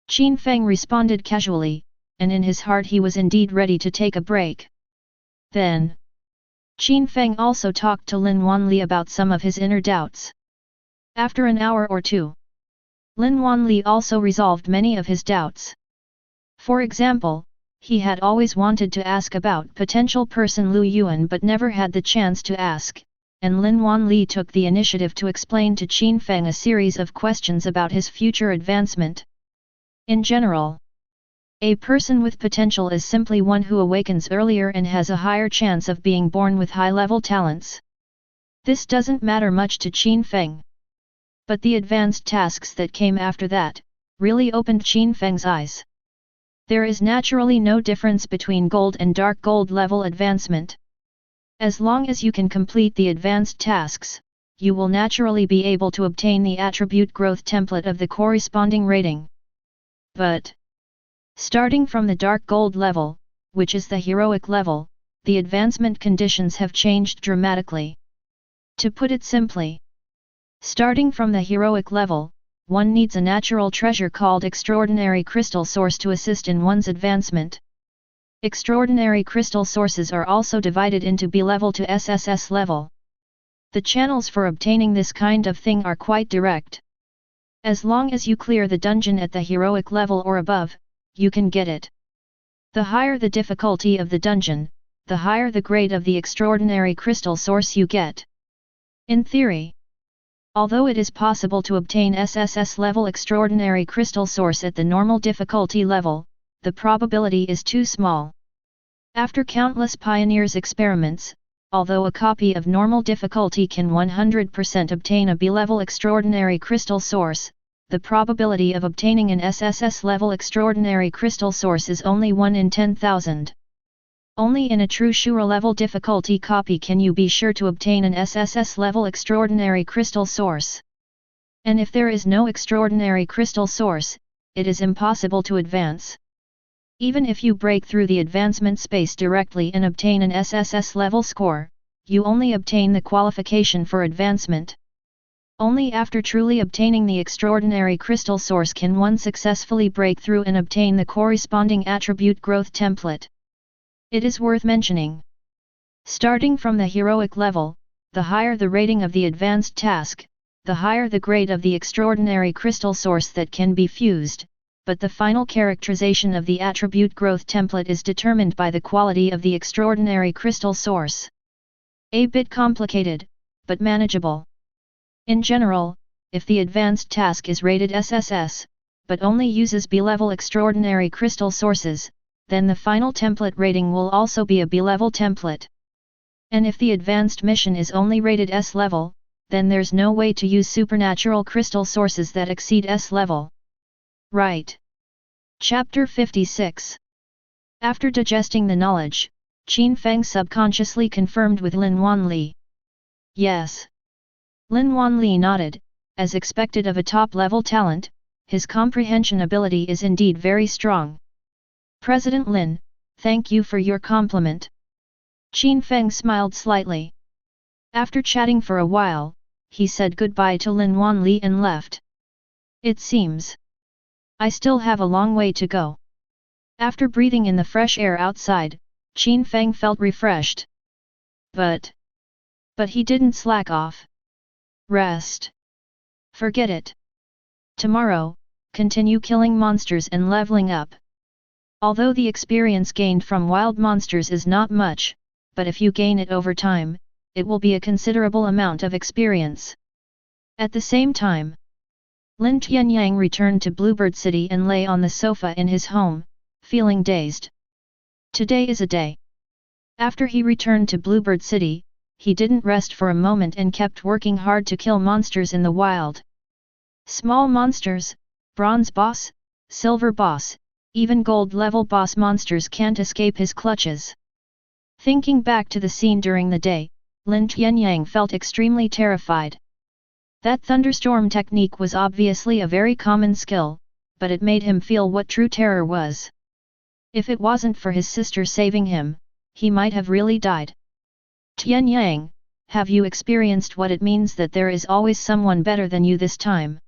Qin Feng responded casually, and in his heart he was indeed ready to take a break. Then, Qin Feng also talked to Lin Wanli about some of his inner doubts. After an hour or two, Lin Wanli also resolved many of his doubts. For example, he had always wanted to ask about potential person Lu Yuan but never had the chance to ask, and Lin Wanli took the initiative to explain to Qin Feng a series of questions about his future advancement. In general, a person with potential is simply one who awakens earlier and has a higher chance of being born with high-level talents. This doesn't matter much to Qin Feng. But the advanced tasks that came after that really opened Qin Feng's eyes. There is naturally no difference between gold and dark gold level advancement. As long as you can complete the advanced tasks, you will naturally be able to obtain the attribute growth template of the corresponding rating. But starting from the dark gold level, which is the heroic level, the advancement conditions have changed dramatically. To put it simply, starting from the heroic level, one needs a natural treasure called extraordinary crystal source to assist in one's advancement. Extraordinary crystal sources are also divided into B level to SSS level. The channels for obtaining this kind of thing are quite direct. As long as you clear the dungeon at the heroic level or above, you can get it. The higher the difficulty of the dungeon, the higher the grade of the extraordinary crystal source you get. In theory, although it is possible to obtain SSS level extraordinary crystal source at the normal difficulty level, the probability is too small. After countless pioneers' experiments, although a copy of normal difficulty can 100% obtain a B-level extraordinary crystal source, the probability of obtaining an SSS level extraordinary crystal source is only 1 in 10,000. Only in a true Shura level difficulty copy can you be sure to obtain an SSS level extraordinary crystal source. And if there is no extraordinary crystal source, it is impossible to advance. Even if you break through the advancement space directly and obtain an SSS level score, you only obtain the qualification for advancement. Only after truly obtaining the extraordinary crystal source can one successfully break through and obtain the corresponding attribute growth template. It is worth mentioning. Starting from the heroic level, the higher the rating of the advanced task, the higher the grade of the extraordinary crystal source that can be fused, but the final characterization of the attribute growth template is determined by the quality of the extraordinary crystal source. A bit complicated, but manageable. In general, if the advanced task is rated SSS, but only uses B-level extraordinary crystal sources, then the final template rating will also be a B-level template. And if the advanced mission is only rated S-level, then there's no way to use supernatural crystal sources that exceed S-level. Right. Chapter 56. After digesting the knowledge, Qin Feng subconsciously confirmed with Lin Wanli. Yes. Lin Wanli nodded. As expected of a top-level talent, his comprehension ability is indeed very strong. President Lin, thank you for your compliment. Qin Feng smiled slightly. After chatting for a while, he said goodbye to Lin Wanli and left. It seems I still have a long way to go. After breathing in the fresh air outside, Qin Feng felt refreshed. But he didn't slack off. Rest. Forget it. Tomorrow, continue killing monsters and leveling up. Although the experience gained from wild monsters is not much, but if you gain it over time, it will be a considerable amount of experience. At the same time, Lin Tianyang returned to Bluebird City and lay on the sofa in his home, feeling dazed. Today is a day. After he returned to Bluebird City, he didn't rest for a moment and kept working hard to kill monsters in the wild. Small monsters, bronze boss, silver boss, even gold-level boss monsters can't escape his clutches. Thinking back to the scene during the day, Lin Tianyang felt extremely terrified. That thunderstorm technique was obviously a very common skill, but it made him feel what true terror was. If it wasn't for his sister saving him, he might have really died. Tianyang, have you experienced what it means that there is always someone better than you this time?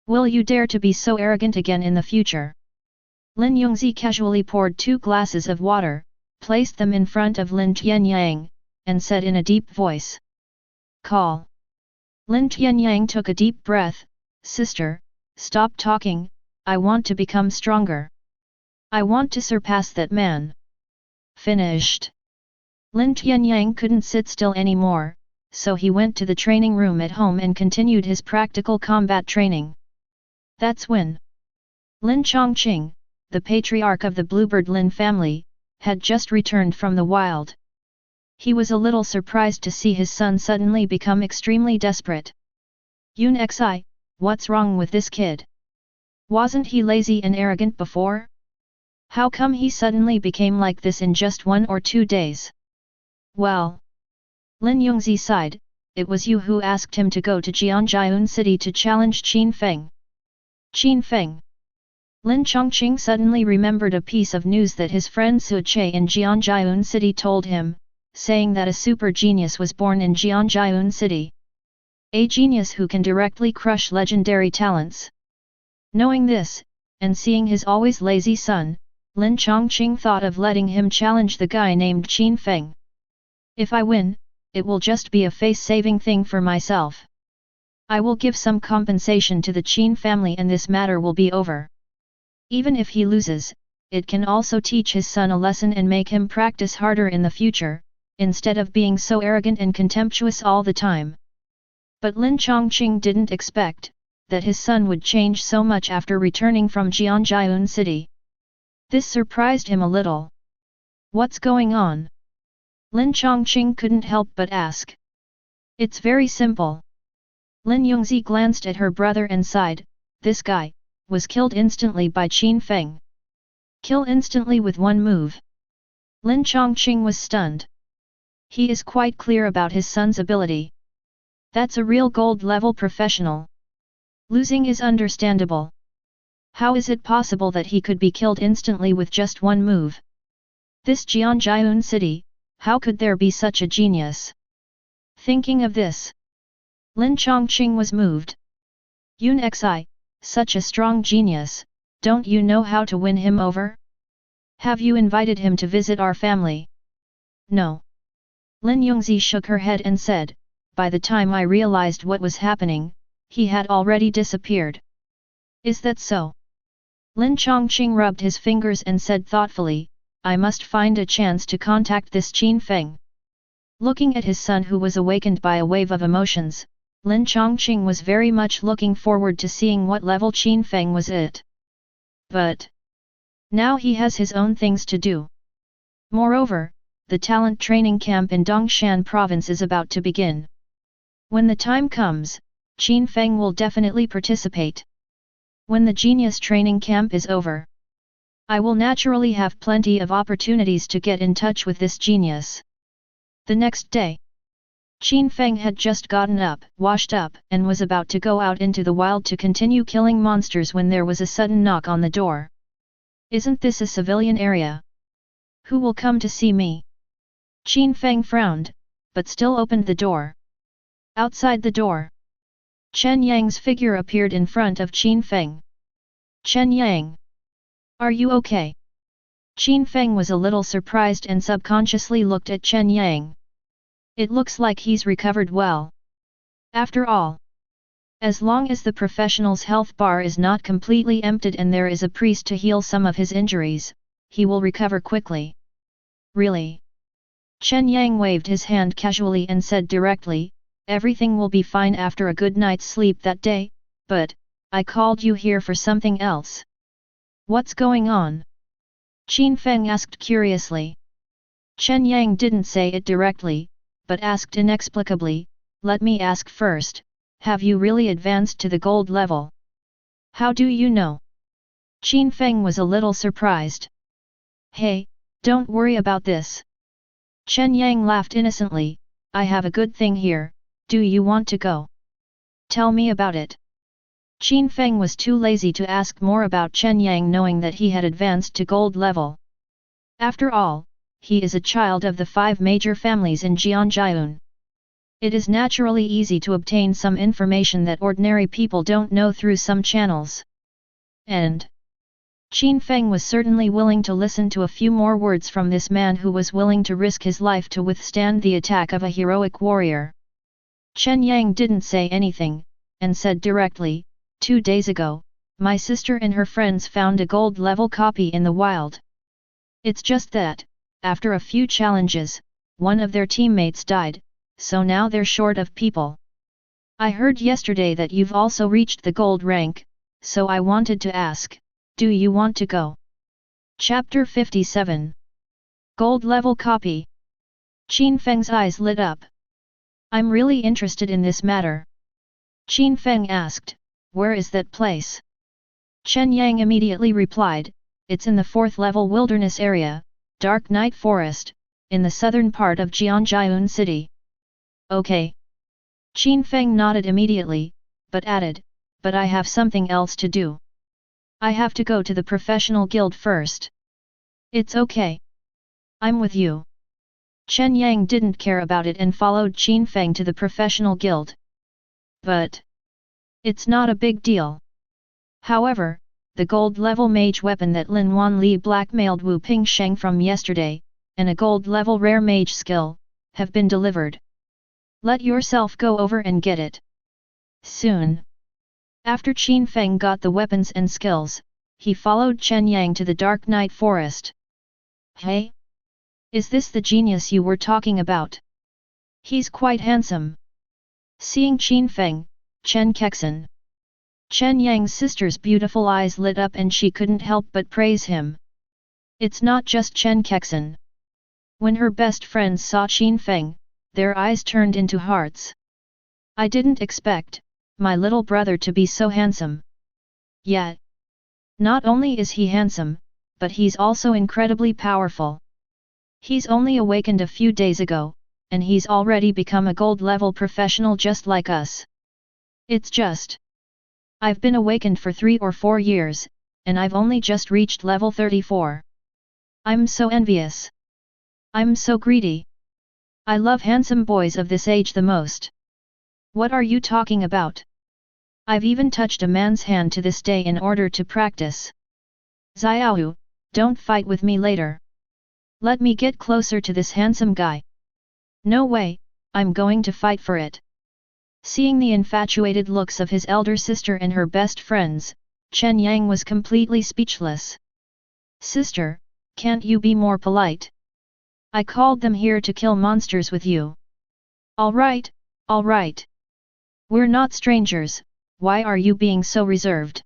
Will you dare to be so arrogant again in the future? Lin Yongzi casually poured 2 glasses of water, placed them in front of Lin Tianyang, and said in a deep voice. Call. Lin Tianyang took a deep breath. Sister, stop talking, I want to become stronger. I want to surpass that man. Finished. Lin Tianyang couldn't sit still anymore, so he went to the training room at home and continued his practical combat training. That's when Lin Chongqing, the patriarch of the Bluebird Lin family, had just returned from the wild. He was a little surprised to see his son suddenly become extremely desperate. Yun Xi, what's wrong with this kid? Wasn't he lazy and arrogant before? How come he suddenly became like this in just 1 or 2 days? Well, Lin Yongzi sighed, it was you who asked him to go to Jianjiun City to challenge Qin Feng. Qin Feng. Lin Chongqing suddenly remembered a piece of news that his friend Su Che in Jianjiun City told him, saying that a super genius was born in Jianjiun City. A genius who can directly crush legendary talents. Knowing this, and seeing his always lazy son, Lin Chongqing thought of letting him challenge the guy named Qin Feng. If I win, it will just be a face-saving thing for myself. I will give some compensation to the Qin family and this matter will be over. Even if he loses, it can also teach his son a lesson and make him practice harder in the future, instead of being so arrogant and contemptuous all the time. But Lin Chongqing didn't expect that his son would change so much after returning from Jianjiun City. This surprised him a little. What's going on? Lin Chongqing couldn't help but ask. It's very simple. Lin Yongzi glanced at her brother and sighed, this guy was killed instantly by Qin Feng. Kill instantly with 1 move. Lin Chongqing was stunned. He is quite clear about his son's ability. That's a real gold-level professional. Losing is understandable. How is it possible that he could be killed instantly with just 1 move? This Jianjiun City, how could there be such a genius? Thinking of this, Lin Chongqing was moved. Yun Xi, such a strong genius, don't you know how to win him over? Have you invited him to visit our family? No. Lin Yongzi shook her head and said, by the time I realized what was happening, he had already disappeared. Is that so? Lin Chongqing rubbed his fingers and said thoughtfully, I must find a chance to contact this Qin Feng. Looking at his son who was awakened by a wave of emotions, Lin Chongqing was very much looking forward to seeing what level Qin Feng was at. But now he has his own things to do. Moreover, the talent training camp in Dongshan province is about to begin. When the time comes, Qin Feng will definitely participate. When the genius training camp is over, I will naturally have plenty of opportunities to get in touch with this genius. The next day, Qin Feng had just gotten up, washed up, and was about to go out into the wild to continue killing monsters when there was a sudden knock on the door. Isn't this a civilian area? Who will come to see me? Qin Feng frowned, but still opened the door. Outside the door, Chen Yang's figure appeared in front of Qin Feng. Chen Yang, are you okay? Qin Feng was a little surprised and subconsciously looked at Chen Yang. It looks like he's recovered well. After all, as long as the professional's health bar is not completely emptied and there is a priest to heal some of his injuries, he will recover quickly. Really? Chen Yang waved his hand casually and said directly, everything will be fine after a good night's sleep that day, but I called you here for something else. What's going on? Qin Feng asked curiously. Chen Yang didn't say it directly, but asked inexplicably, let me ask first, have you really advanced to the gold level? How do you know? Qin Feng was a little surprised. Hey, don't worry about this. Chen Yang laughed innocently, I have a good thing here, do you want to go? Tell me about it. Qin Feng was too lazy to ask more about Chen Yang, knowing that he had advanced to gold level. After all, he is a child of the 5 major families in Jianjiun. It is naturally easy to obtain some information that ordinary people don't know through some channels. And Qin Feng was certainly willing to listen to a few more words from this man who was willing to risk his life to withstand the attack of a heroic warrior. Chen Yang didn't say anything, and said directly, 2 days ago, my sister and her friends found a gold level copy in the wild. It's just that, after a few challenges, one of their teammates died, so now they're short of people. I heard yesterday that you've also reached the gold rank, so I wanted to ask, do you want to go? Chapter 57. Gold level copy. Qin Feng's eyes lit up. I'm really interested in this matter. Qin Feng asked, where is that place? Chen Yang immediately replied, it's in the 4th level wilderness area, Dark Night Forest, in the southern part of Jianjiun City. Okay. Qin Feng nodded immediately, but added, but I have something else to do. I have to go to the professional guild first. It's okay. I'm with you. Chen Yang didn't care about it and followed Qin Feng to the professional guild. But it's not a big deal. However, the gold level mage weapon that Lin Wanli blackmailed Wu Pingsheng from yesterday, and a gold level rare mage skill, have been delivered. Let yourself go over and get it. Soon. After Qin Feng got the weapons and skills, he followed Chen Yang to the Dark Night Forest. Hey? Is this the genius you were talking about? He's quite handsome. Seeing Qin Feng, Chen Kexin. Chen Yang's sister's beautiful eyes lit up and she couldn't help but praise him. It's not just Chen Kexin. When her best friends saw Qin Feng, their eyes turned into hearts. I didn't expect my little brother to be so handsome. Yet, not only is he handsome, but he's also incredibly powerful. He's only awakened a few days ago, and he's already become a gold level professional just like us. It's just, I've been awakened for 3 or 4 years, and I've only just reached level 34. I'm so envious. I'm so greedy. I love handsome boys of this age the most. What are you talking about? I've even touched a man's hand to this day in order to practice. Xiaohu, don't fight with me later. Let me get closer to this handsome guy. No way, I'm going to fight for it. Seeing the infatuated looks of his elder sister and her best friends, Chen Yang was completely speechless. Sister, can't you be more polite? I called them here to kill monsters with you. All right, all right. We're not strangers, why are you being so reserved?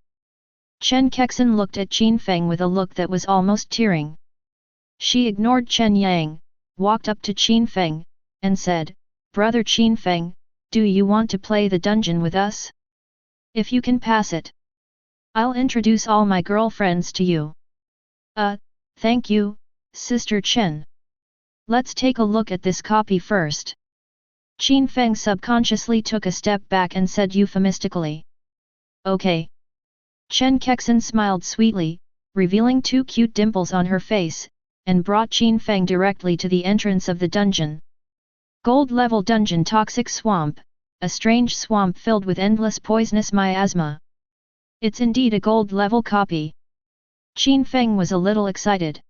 Chen Kexin looked at Qin Feng with a look that was almost tearing. She ignored Chen Yang, walked up to Qin Feng, and said, Brother Qin Feng, do you want to play the dungeon with us? If you can pass it, I'll introduce all my girlfriends to you. Thank you, Sister Chen. Let's take a look at this copy first. Qin Feng subconsciously took a step back and said euphemistically. Okay. Chen Kexin smiled sweetly, revealing 2 cute dimples on her face, and brought Qin Feng directly to the entrance of the dungeon. Gold level dungeon toxic swamp, a strange swamp filled with endless poisonous miasma. It's indeed a gold level copy. Qin Feng was a little excited.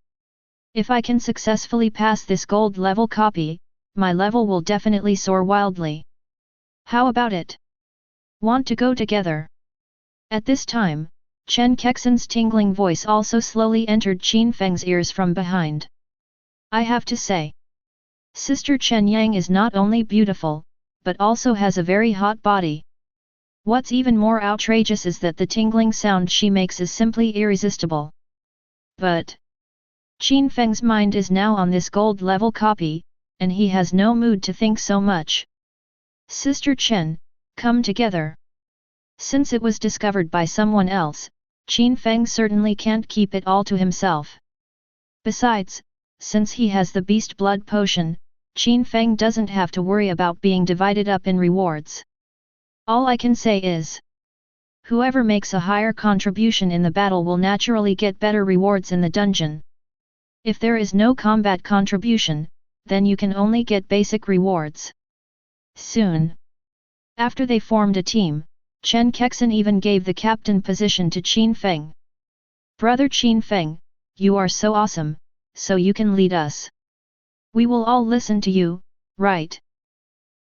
If I can successfully pass this gold level copy, my level will definitely soar wildly. How about it? Want to go together? At this time, Chen Kexin's tingling voice also slowly entered Qin Feng's ears from behind. I have to say, Sister Chen Yang is not only beautiful, but also has a very hot body. What's even more outrageous is that the tingling sound she makes is simply irresistible. But Qin Feng's mind is now on this gold level copy, and he has no mood to think so much. Sister Chen, come together. Since it was discovered by someone else, Qin Feng certainly can't keep it all to himself. Besides, since he has the beast blood potion, Qin Feng doesn't have to worry about being divided up in rewards. All I can say is, whoever makes a higher contribution in the battle will naturally get better rewards in the dungeon. If there is no combat contribution, then you can only get basic rewards. Soon after they formed a team, Chen Kexin even gave the captain position to Qin Feng. Brother Qin Feng, you are so awesome, so you can lead us. We will all listen to you, right?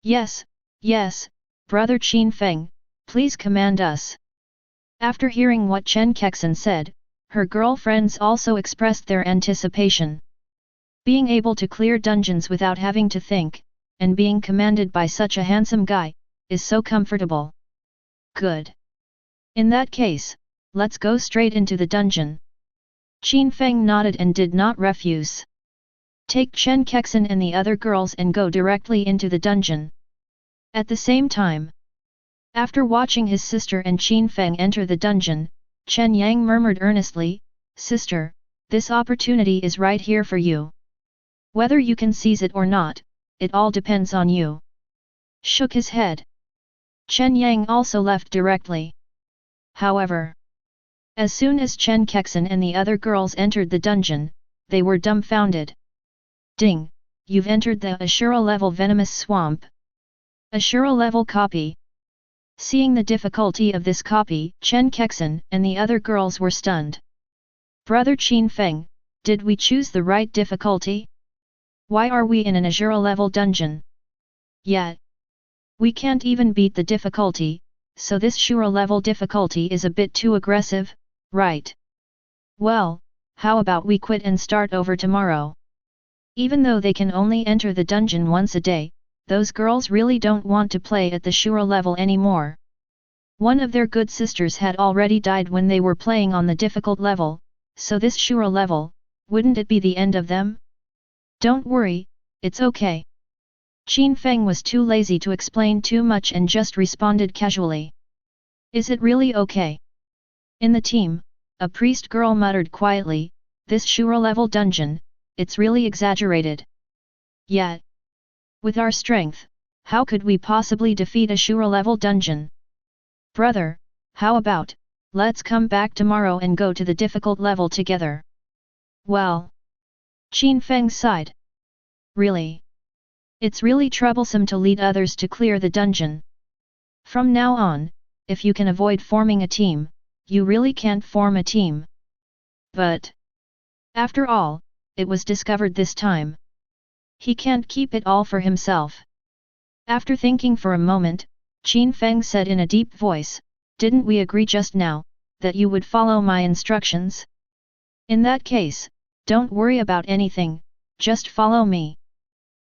Yes, yes, Brother Qin Feng, please command us. After hearing what Chen Kexin said, her girlfriends also expressed their anticipation. Being able to clear dungeons without having to think, and being commanded by such a handsome guy, is so comfortable. Good. In that case, let's go straight into the dungeon. Qin Feng nodded and did not refuse. Take Chen Kexin and the other girls and go directly into the dungeon. At the same time, after watching his sister and Qin Feng enter the dungeon, Chen Yang murmured earnestly, "Sister, this opportunity is right here for you. Whether you can seize it or not, it all depends on you." Shook his head. Chen Yang also left directly. However, as soon as Chen Kexin and the other girls entered the dungeon, they were dumbfounded. "Ding, you've entered the Ashura level venomous swamp. Ashura level copy." Seeing the difficulty of this copy, Chen Kexin and the other girls were stunned. "Brother Qin Feng, did we choose the right difficulty? Why are we in an Ashura level dungeon? Yet we can't even beat the difficulty, so this Shura level difficulty is a bit too aggressive, right? Well, how about we quit and start over tomorrow?" Even though they can only enter the dungeon once a day, those girls really don't want to play at the Shura level anymore. One of their good sisters had already died when they were playing on the difficult level, so this Shura level, wouldn't it be the end of them? "Don't worry, it's okay." Qin Feng was too lazy to explain too much and just responded casually. "Is it really okay?" In the team, a priest girl muttered quietly, "This Shura level dungeon, it's really exaggerated. Yet, with our strength, how could we possibly defeat a Shura level dungeon? Brother, how about, let's come back tomorrow and go to the difficult level together?" "Well," Qin Feng sighed. "Really? It's really troublesome to lead others to clear the dungeon. From now on, if you can avoid forming a team, you really can't form a team." But after all, it was discovered this time. He can't keep it all for himself. After thinking for a moment, Qin Feng said in a deep voice, "Didn't we agree just now, that you would follow my instructions? In that case, don't worry about anything, just follow me.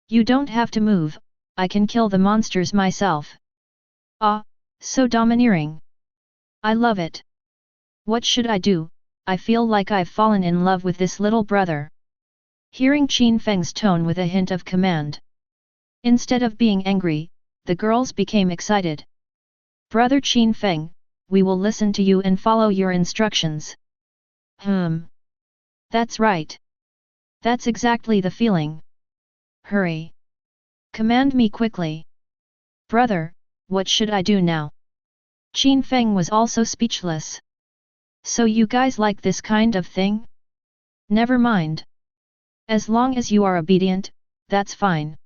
You don't have to move, I can kill the monsters myself." "Ah, so domineering. I love it. What should I do? I feel like I've fallen in love with this little brother." Hearing Qin Feng's tone with a hint of command, instead of being angry, the girls became excited. "Brother Qin Feng, we will listen to you and follow your instructions." That's right. That's exactly the feeling. Hurry. Command me quickly." "Brother, what should I do now?" Qin Feng was also speechless. "So you guys like this kind of thing? Never mind. As long as you are obedient, that's fine.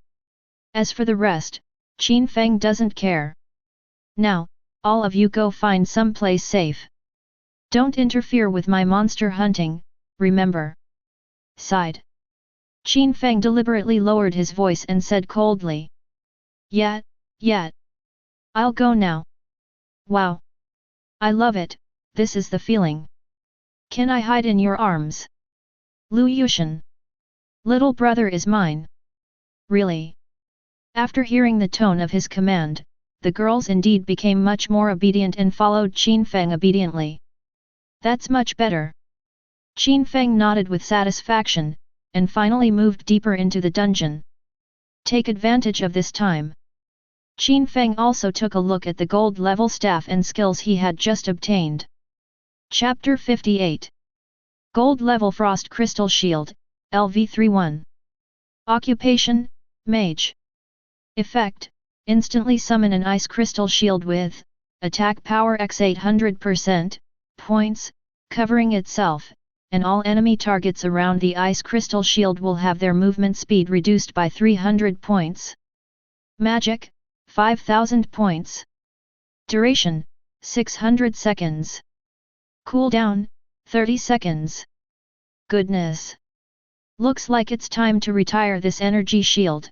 As for the rest, Qin Feng doesn't care. Now, all of you go find some place safe. Don't interfere with my monster hunting, remember." Sighed. Qin Feng deliberately lowered his voice and said coldly, Yet. I'll go now." "Wow! I love it, this is the feeling. Can I hide in your arms? Lu Yushan. Little brother is mine. Really?" After hearing the tone of his command, the girls indeed became much more obedient and followed Qin Feng obediently. "That's much better." Qin Feng nodded with satisfaction, and finally moved deeper into the dungeon. Take advantage of this time. Qin Feng also took a look at the gold level staff and skills he had just obtained. Chapter 58. Gold Level Frost Crystal Shield, LV31. Occupation, Mage. Effect, instantly summon an Ice Crystal Shield with attack power x 800%, points, covering itself, and all enemy targets around the Ice Crystal Shield will have their movement speed reduced by 300 points. Magic, 5000 points. Duration, 600 seconds. Cooldown, 30 seconds. Goodness! Looks like it's time to retire this energy shield.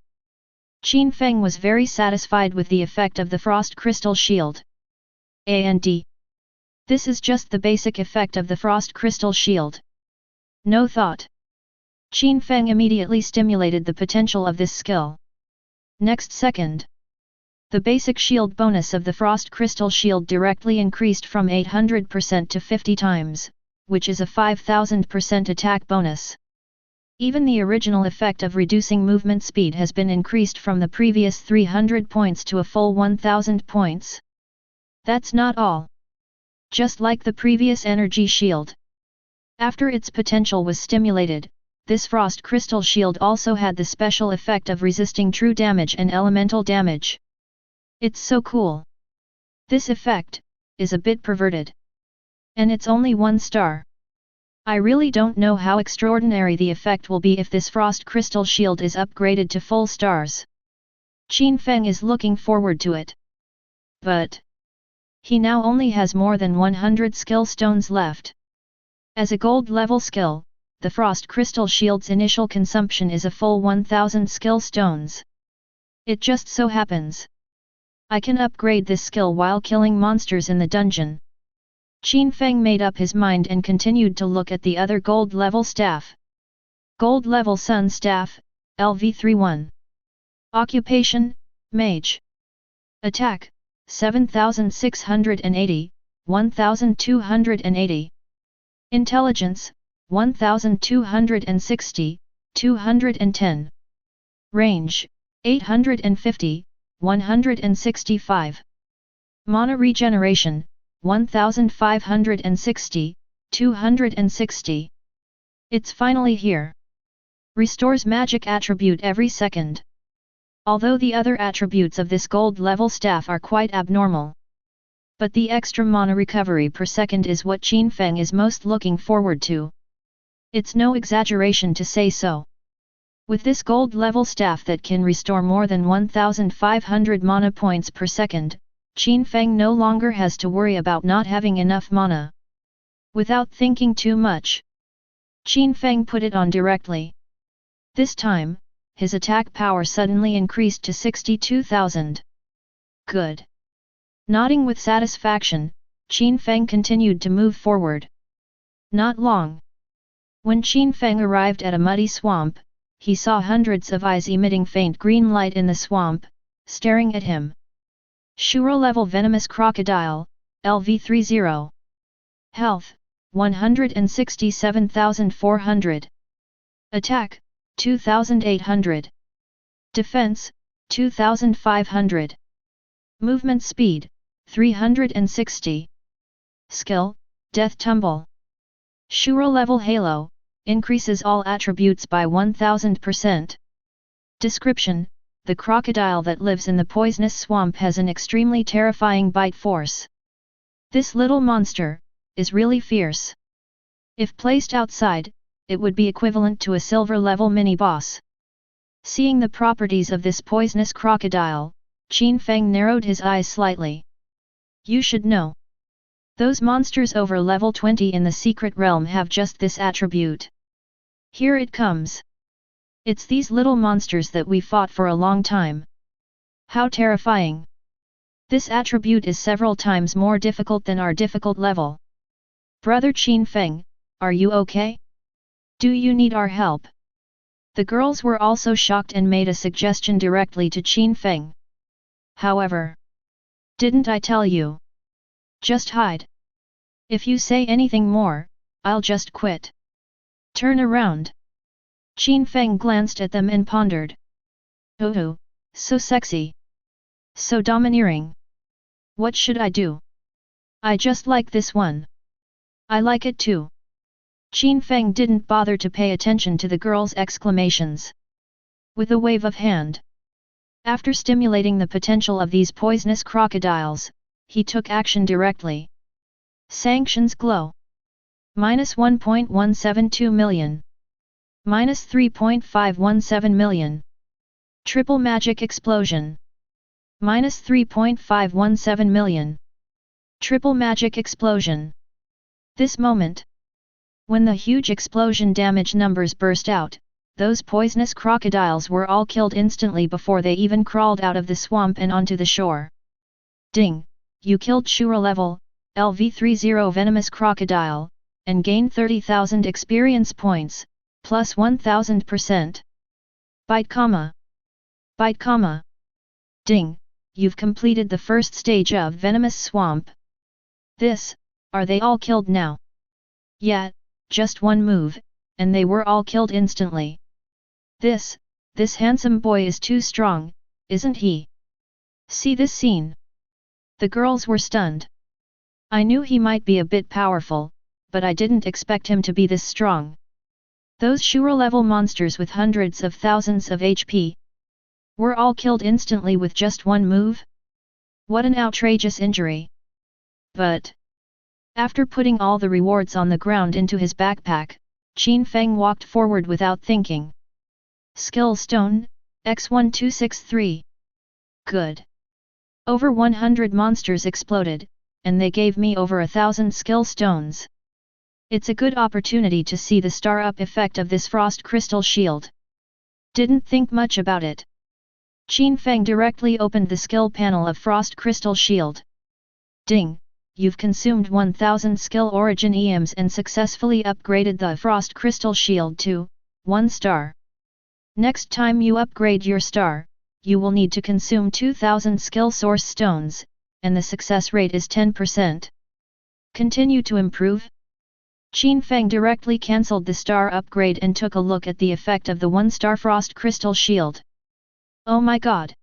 Qin Feng was very satisfied with the effect of the Frost Crystal Shield. And this is just the basic effect of the Frost Crystal Shield. No thought. Qin Feng immediately stimulated the potential of this skill. Next second, the basic shield bonus of the Frost Crystal Shield directly increased from 800% to 50 times, which is a 5000% attack bonus. Even the original effect of reducing movement speed has been increased from the previous 300 points to a full 1000 points. That's not all. Just like the previous energy shield. After its potential was stimulated, this Frost Crystal Shield also had the special effect of resisting true damage and elemental damage. It's so cool. This effect is a bit perverted. And it's only 1 star. I really don't know how extraordinary the effect will be if this Frost Crystal Shield is upgraded to full stars. Qin Feng is looking forward to it. But he now only has more than 100 skill stones left. As a gold level skill, the Frost Crystal Shield's initial consumption is a full 1000 skill stones. It just so happens I can upgrade this skill while killing monsters in the dungeon. Qin Feng made up his mind and continued to look at the other gold level staff. Gold level Sun Staff, LV31. Occupation, Mage. Attack, 7680, 1280. Intelligence, 1260, 210. Range, 850, 165. Mana regeneration, 1560, 260. It's finally here. Restores magic attribute every second. Although the other attributes of this gold level staff are quite abnormal. But the extra mana recovery per second is what Qin Feng is most looking forward to. It's no exaggeration to say so. With this gold level staff that can restore more than 1500 mana points per second, Qin Feng no longer has to worry about not having enough mana. Without thinking too much, Qin Feng put it on directly. This time, his attack power suddenly increased to 62,000. Good. Nodding with satisfaction, Qin Feng continued to move forward. Not long. When Qin Feng arrived at a muddy swamp, he saw hundreds of eyes emitting faint green light in the swamp, staring at him. Shuro level Venomous Crocodile, LV30. Health, 167,400. Attack, 2,800. Defense, 2,500. Movement speed, 360. Skill, Death Tumble. Shuro level Halo, increases all attributes by 1000%. Description: the crocodile that lives in the poisonous swamp has an extremely terrifying bite force. This little monster is really fierce. If placed outside, it would be equivalent to a silver level mini-boss. Seeing the properties of this poisonous crocodile, Qin Feng narrowed his eyes slightly. You should know. Those monsters over level 20 in the secret realm have just this attribute. Here it comes. It's these little monsters that we fought for a long time. How terrifying. This attribute is several times more difficult than our difficult level. Brother Qin Feng, are you okay? Do you need our help? The girls were also shocked and made a suggestion directly to Qin Feng. However, didn't I tell you? Just hide. If you say anything more, I'll just quit. Turn around. Qin Feng glanced at them and pondered. Oh, so sexy. So domineering. What should I do? I just like this one. I like it too. Qin Feng didn't bother to pay attention to the girl's exclamations. With a wave of hand. After stimulating the potential of these poisonous crocodiles, he took action directly. Sanctions glow. -1.172 million. -3.517 million. Triple magic explosion. -3.517 million. Triple magic explosion. This moment. When the huge explosion damage numbers burst out, those poisonous crocodiles were all killed instantly before they even crawled out of the swamp and onto the shore. Ding! You killed Shura level, LV30 venomous crocodile, and gained 30,000 experience points, plus 1000%. Bite comma. Bite comma. Ding! You've completed the first stage of venomous swamp. This, are they all killed now? Yeah, just one move, and they were all killed instantly. This handsome boy is too strong, isn't he? See this scene. The girls were stunned. I knew he might be a bit powerful, but I didn't expect him to be this strong. Those Shura-level monsters with hundreds of thousands of HP were all killed instantly with just one move? What an outrageous injury. But after putting all the rewards on the ground into his backpack, Qin Feng walked forward without thinking. Skill Stone, X1263. Good. Over 100 monsters exploded, and they gave me over 1,000 skill stones. It's a good opportunity to see the star-up effect of this frost crystal shield. Didn't think much about it. Qin Feng directly opened the skill panel of frost crystal shield. Ding! You've consumed 1000 skill origin EMs and successfully upgraded the frost crystal shield to 1 star. Next time you upgrade your star, you will need to consume 2000 skill source stones, and the success rate is 10%. Continue to improve. Qin Feng directly cancelled the star upgrade and took a look at the effect of the 1-star frost crystal shield. Oh my god!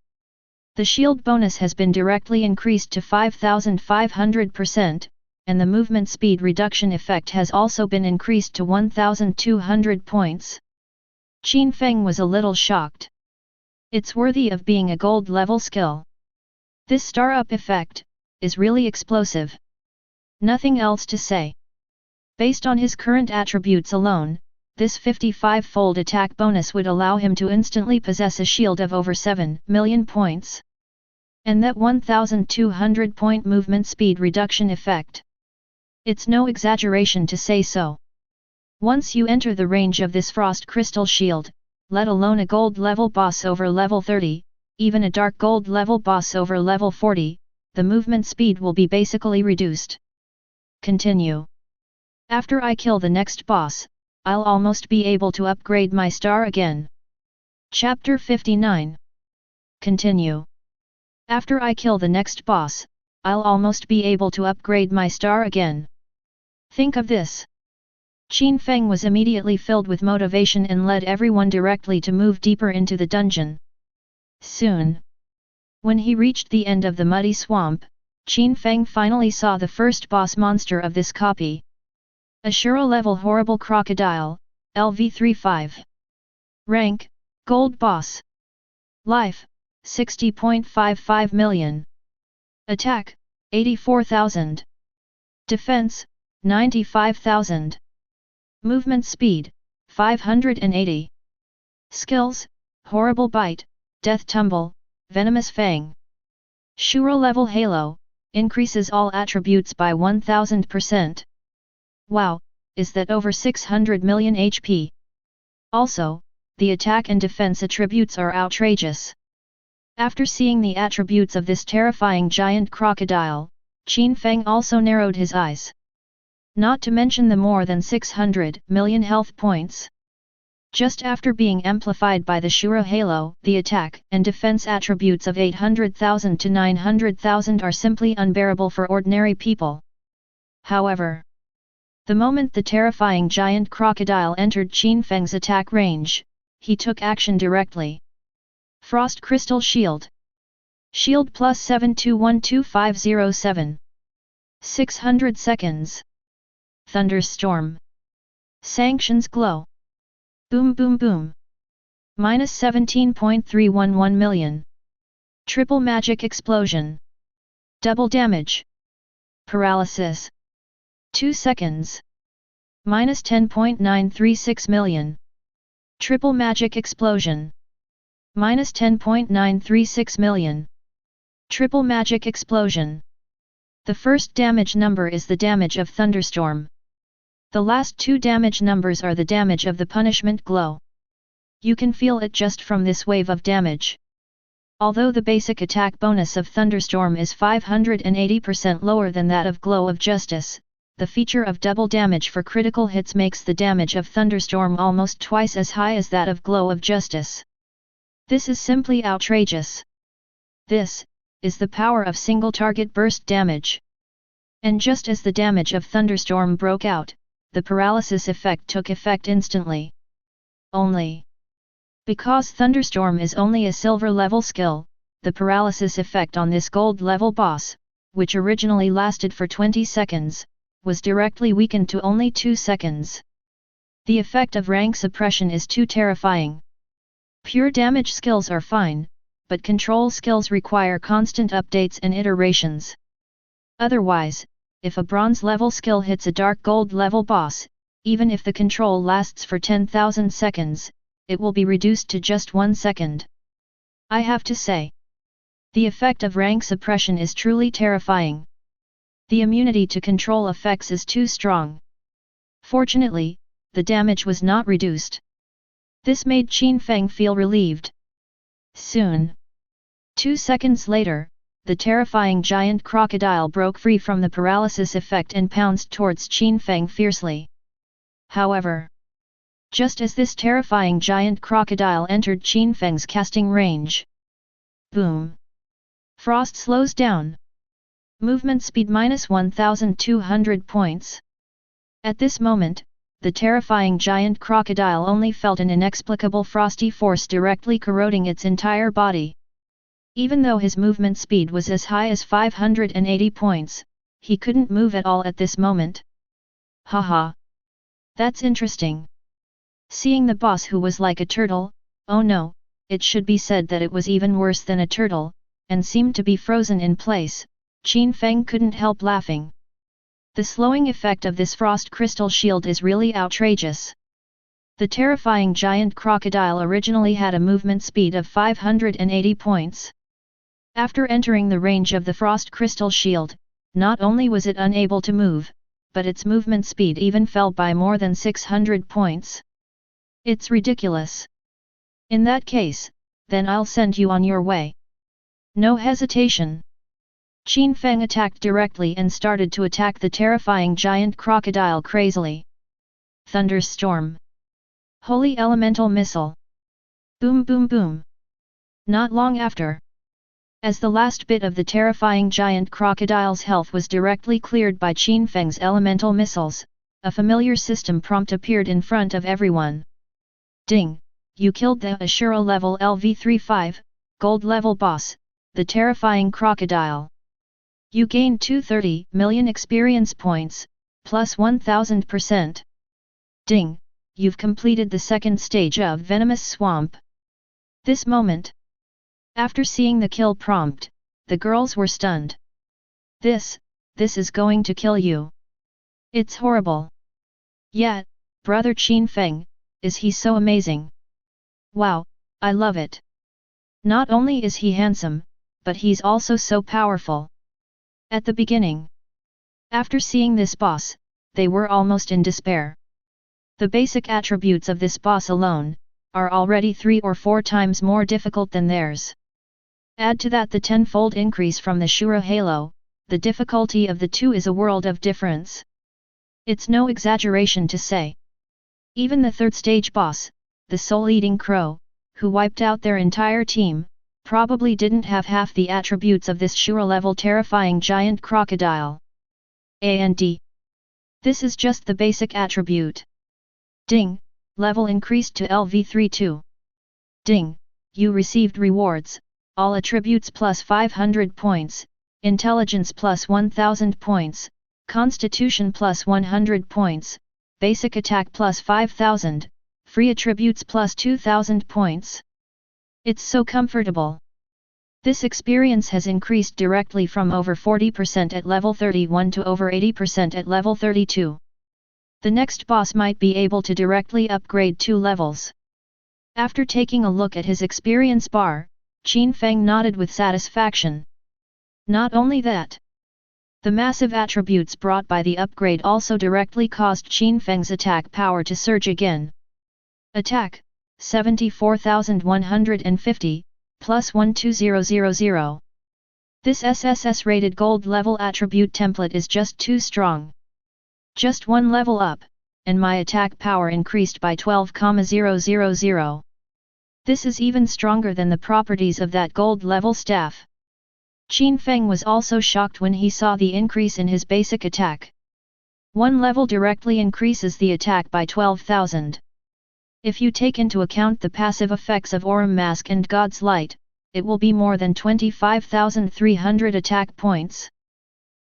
The shield bonus has been directly increased to 5500%, and the movement speed reduction effect has also been increased to 1200 points. Qin Feng was a little shocked. It's worthy of being a gold level skill. This star-up effect is really explosive. Nothing else to say. Based on his current attributes alone, this 55-fold attack bonus would allow him to instantly possess a shield of over 7 million points. And that 1200 point movement speed reduction effect. It's no exaggeration to say so. Once you enter the range of this frost crystal shield, let alone a gold level boss over level 30, even a dark gold level boss over level 40, the movement speed will be basically reduced. Continue. After I kill the next boss, I'll almost be able to upgrade my star again. Chapter 59. Continue. After I kill the next boss, I'll almost be able to upgrade my star again. Think of this. Qin Feng was immediately filled with motivation and led everyone directly to move deeper into the dungeon. Soon, when he reached the end of the muddy swamp, Qin Feng finally saw the first boss monster of this copy. A Shura-level horrible crocodile, LV35. Rank, Gold Boss. Life, 60.55 million. Attack, 84,000. Defense, 95,000. Movement speed, 580. Skills, Horrible Bite, Death Tumble, Venomous Fang. Shura level Halo, increases all attributes by 1000%. Wow, is that over 600 million HP? Also, the attack and defense attributes are outrageous. After seeing the attributes of this terrifying giant crocodile, Qin Feng also narrowed his eyes. Not to mention the more than 600 million health points. Just after being amplified by the Shura Halo, the attack and defense attributes of 800,000 to 900,000 are simply unbearable for ordinary people. However, the moment the terrifying giant crocodile entered Qin Feng's attack range, he took action directly. Frost Crystal Shield. Shield plus 72125007. 600 seconds. Thunderstorm. Sanctions glow. Boom boom boom. Minus 17.311 million. Triple magic explosion. Double damage. Paralysis. 2 seconds. Minus 10.936 million. Triple magic explosion. Minus 10.936 million. Triple magic explosion. The first damage number is the damage of thunderstorm. The last two damage numbers are the damage of the punishment glow. You can feel it just from this wave of damage. Although the basic attack bonus of thunderstorm is 580% lower than that of glow of justice, the feature of double damage for critical hits makes the damage of thunderstorm almost twice as high as that of glow of justice. This is simply outrageous. This is the power of single target burst damage. And just as the damage of thunderstorm broke out, the paralysis effect took effect instantly. Only because thunderstorm is only a silver level skill, the paralysis effect on this gold level boss, which originally lasted for 20 seconds, was directly weakened to only 2 seconds. The effect of rank suppression is too terrifying. Pure damage skills are fine, but control skills require constant updates and iterations. Otherwise, if a bronze level skill hits a dark gold level boss, even if the control lasts for 10,000 seconds, it will be reduced to just 1 second. I have to say, the effect of rank suppression is truly terrifying. The immunity to control effects is too strong. Fortunately, the damage was not reduced. This made Qin Feng feel relieved. Soon. 2 seconds later, the terrifying giant crocodile broke free from the paralysis effect and pounced towards Qin Feng fiercely. However, just as this terrifying giant crocodile entered Qin Feng's casting range, boom! Frost slows down. Movement speed minus 1,200 points. At this moment, the terrifying giant crocodile only felt an inexplicable frosty force directly corroding its entire body. Even though his movement speed was as high as 580 points, he couldn't move at all at this moment. Haha! That's interesting. Seeing the boss who was like a turtle, oh no, it should be said that it was even worse than a turtle, and seemed to be frozen in place, Qin Feng couldn't help laughing. The slowing effect of this frost crystal shield is really outrageous. The terrifying giant crocodile originally had a movement speed of 580 points. After entering the range of the frost crystal shield, not only was it unable to move, but its movement speed even fell by more than 600 points. It's ridiculous. In that case, then I'll send you on your way. No hesitation. Qin Feng attacked directly and started to attack the terrifying giant crocodile crazily. Thunderstorm. Holy Elemental Missile. Boom boom boom. Not long after, as the last bit of the terrifying giant crocodile's health was directly cleared by Qin Feng's elemental missiles, a familiar system prompt appeared in front of everyone. Ding! You killed the Ashura level LV35, gold level boss, the terrifying crocodile. You gained 230 million experience points, plus 1000%. Ding! You've completed the second stage of Venomous Swamp. This moment. After seeing the kill prompt, the girls were stunned. This is going to kill you. It's horrible. Yet, brother Qin Feng, is he so amazing? Wow, I love it. Not only is he handsome, but he's also so powerful. At the beginning, after seeing this boss, they were almost in despair. The basic attributes of this boss alone are already 3 or 4 times more difficult than theirs. Add to that the 10-fold increase from the Shura Halo, the difficulty of the two is a world of difference. It's no exaggeration to say. Even the third stage boss, the soul-eating crow, who wiped out their entire team, probably didn't have half the attributes of this Shura-level terrifying giant crocodile. And this is just the basic attribute. Ding! Level increased to LV32. Ding! You received rewards, all attributes plus 500 points, intelligence plus 1000 points, Constitution plus 100 points, basic attack plus 5000, free attributes plus 2000 points. It's so comfortable. This experience has increased directly from over 40% at level 31 to over 80% at level 32. The next boss might be able to directly upgrade 2 levels. After taking a look at his experience bar, Qin Feng nodded with satisfaction. Not only that, the massive attributes brought by the upgrade also directly caused Qin Feng's attack power to surge again. Attack, 74,150, plus 12000. This SSS-rated gold level attribute template is just too strong. Just one level up, and my attack power increased by 12,000. This is even stronger than the properties of that gold level staff. Qin Feng was also shocked when he saw the increase in his basic attack. One level directly increases the attack by 12,000. If you take into account the passive effects of Aurum Mask and God's Light, it will be more than 25,300 attack points.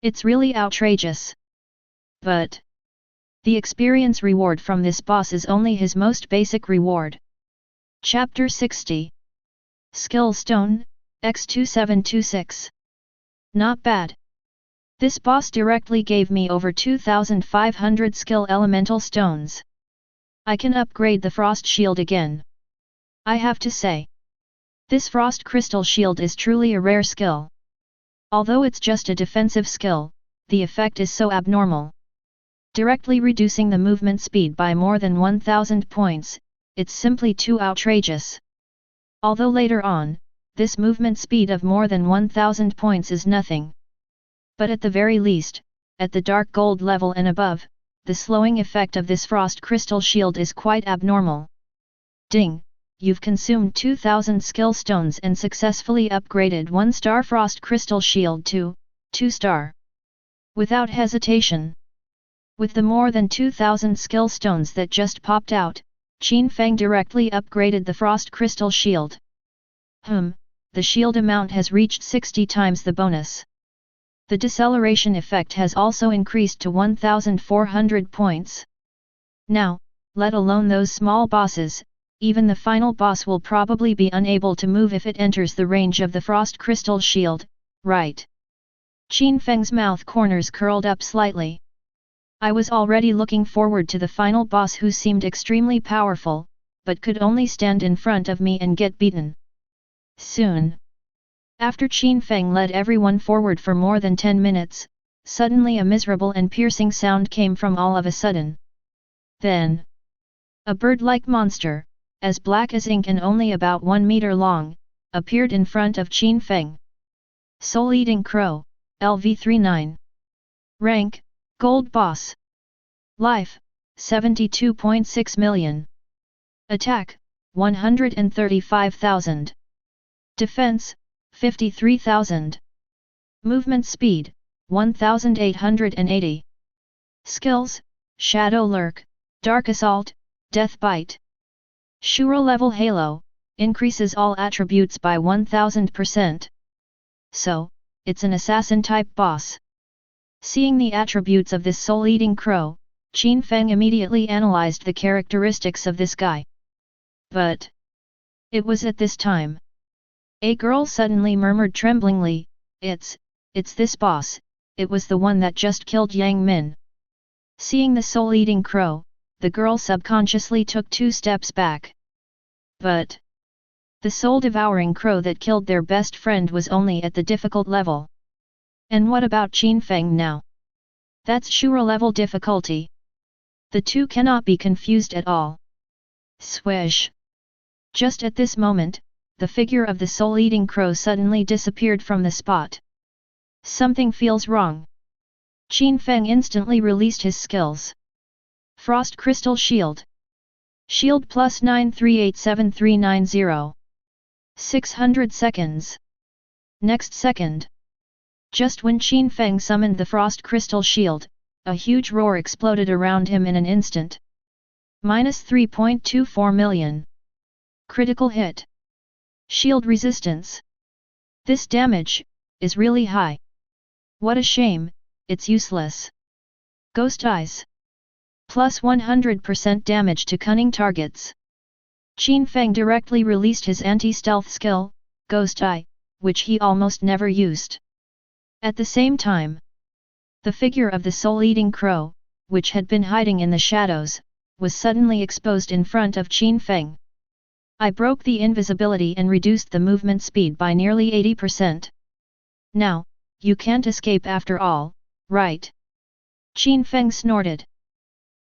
It's really outrageous. But the experience reward from this boss is only his most basic reward. Chapter 60. Skill Stone, X2726. Not bad. This boss directly gave me over 2,500 skill elemental stones. I can upgrade the frost shield again. I have to say, this frost crystal shield is truly a rare skill. Although it's just a defensive skill, the effect is so abnormal. Directly reducing the movement speed by more than 1,000 points, it's simply too outrageous. Although later on, this movement speed of more than 1,000 points is nothing. But at the very least, at the dark gold level and above, the slowing effect of this frost crystal shield is quite abnormal. Ding! You've consumed 2,000 skill stones and successfully upgraded 1-star frost crystal shield to 2-star. Without hesitation. With the more than 2,000 skill stones that just popped out, Qin Feng directly upgraded the frost crystal shield. The shield amount has reached 60 times the bonus. The deceleration effect has also increased to 1,400 points. Now, let alone those small bosses, even the final boss will probably be unable to move if it enters the range of the frost crystal shield, right? Qin Feng's mouth corners curled up slightly. I was already looking forward to the final boss who seemed extremely powerful, but could only stand in front of me and get beaten. Soon. After Qin Feng led everyone forward for more than 10 minutes, suddenly a miserable and piercing sound came from all of a sudden. Then, a bird-like monster, as black as ink and only about 1 meter long, appeared in front of Qin Feng. Soul-eating crow, LV39. Rank, Gold Boss. Life, 72.6 million. Attack, 135,000. Defense, 53,000. Movement speed, 1,880. Skills, Shadow Lurk, Dark Assault, Death Bite. Shura level Halo, increases all attributes by 1000%. So, it's an assassin-type boss. Seeing the attributes of this soul-eating crow, Qin Feng immediately analyzed the characteristics of this guy. But it was at this time. A girl suddenly murmured tremblingly, It's this boss, it was the one that just killed Yang Min. Seeing the soul-eating crow, the girl subconsciously took 2 steps back. But the soul-devouring crow that killed their best friend was only at the difficult level. And what about Qin Feng now? That's Shura level difficulty. The two cannot be confused at all. Swish! Just at this moment, the figure of the soul-eating crow suddenly disappeared from the spot. Something feels wrong. Qin Feng instantly released his skills. Frost Crystal Shield. Shield plus 9387390. 600 seconds. Next second. Just when Qin Feng summoned the Frost Crystal Shield, a huge roar exploded around him in an instant. Minus 3.24 million. Critical hit. Shield resistance. This damage is really high. What a shame, it's useless. Ghost Eyes. Plus 100% damage to cunning targets. Qin Feng directly released his anti-stealth skill, Ghost Eye, which he almost never used. At the same time, the figure of the soul-eating crow, which had been hiding in the shadows, was suddenly exposed in front of Qin Feng. I broke the invisibility and reduced the movement speed by nearly 80%. Now, you can't escape after all, right? Qin Feng snorted.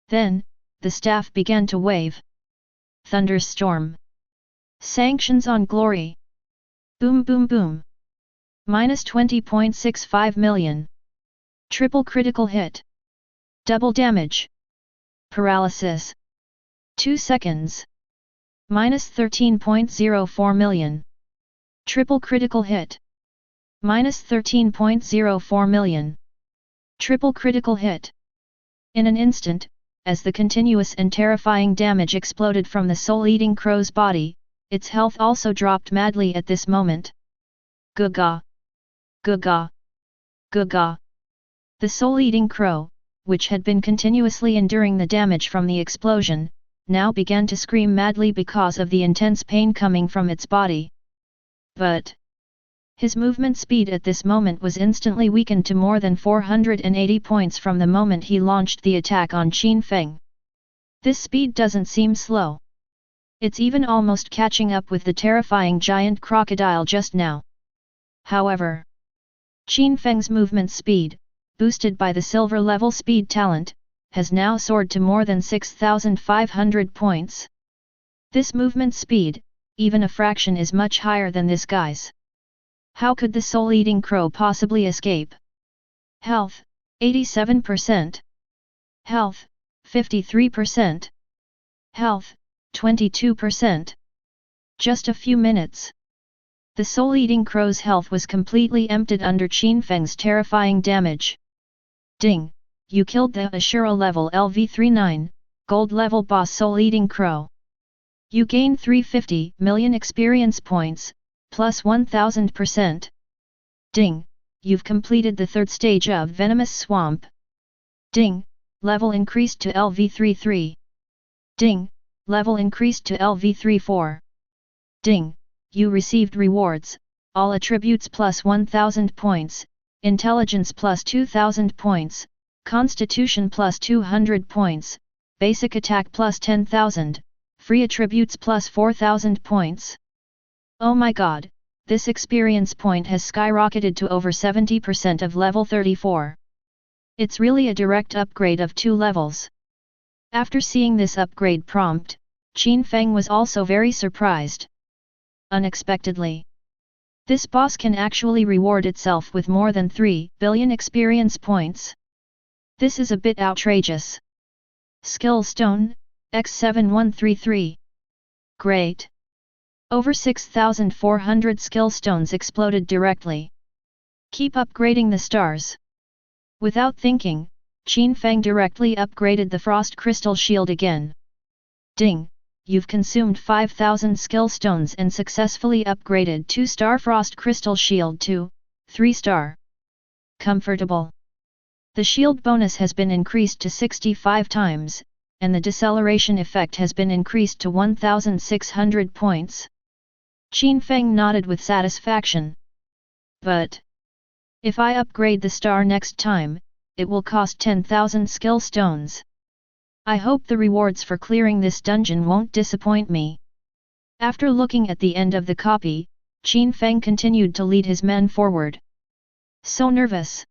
Then, the staff began to wave. Thunderstorm. Sanctions on glory. Boom boom boom. Minus 20.65 million. Triple critical hit. Double damage. Paralysis. 2 seconds. Minus 13.04 million. Triple critical hit. Minus 13.04 million. Triple critical hit. In an instant, as the continuous and terrifying damage exploded from the soul-eating crow's body, its health also dropped madly at this moment. Gaga. Gaga. Gaga. The soul-eating crow, which had been continuously enduring the damage from the explosion, now began to scream madly because of the intense pain coming from its body. But his movement speed at this moment was instantly weakened to more than 480 points from the moment he launched the attack on Qin Feng. This speed doesn't seem slow. It's even almost catching up with the terrifying giant crocodile just now. However, Qin Feng's movement speed, boosted by the silver level speed talent, has now soared to more than 6,500 points. This movement speed, even a fraction, is much higher than this guy's. How could the soul-eating crow possibly escape? Health, 87%. Health, 53%. Health, 22%. Just a few minutes. The soul-eating crow's health was completely emptied under Qin Feng's terrifying damage. Ding! You killed the Ashura level LV39, gold level boss soul-eating crow. You gain 350 million experience points, plus 1000%. Ding! You've completed the third stage of Venomous Swamp. Ding! Level increased to LV33. Ding! Level increased to LV34. Ding! You received rewards, all attributes plus 1000 points, intelligence plus 2000 points, constitution plus 200 points, basic attack plus 10,000, free attributes plus 4000 points. Oh my god, this experience point has skyrocketed to over 70% of level 34. It's really a direct upgrade of 2 levels. After seeing this upgrade prompt, Qin Feng was also very surprised. Unexpectedly, this boss can actually reward itself with more than 3 billion experience points. This is a bit outrageous. Skill Stone, X7133. Great! Over 6,400 skill stones exploded directly. Keep upgrading the stars. Without thinking, Qin Feng directly upgraded the Frost Crystal Shield again. Ding! You've consumed 5,000 skill stones and successfully upgraded 2-star Frost Crystal Shield to 3-star. Comfortable. The shield bonus has been increased to 65 times, and the deceleration effect has been increased to 1,600 points. Qin Feng nodded with satisfaction. But if I upgrade the star next time, it will cost 10,000 skill stones. I hope the rewards for clearing this dungeon won't disappoint me. After looking at the end of the copy, Qin Feng continued to lead his men forward. So nervous.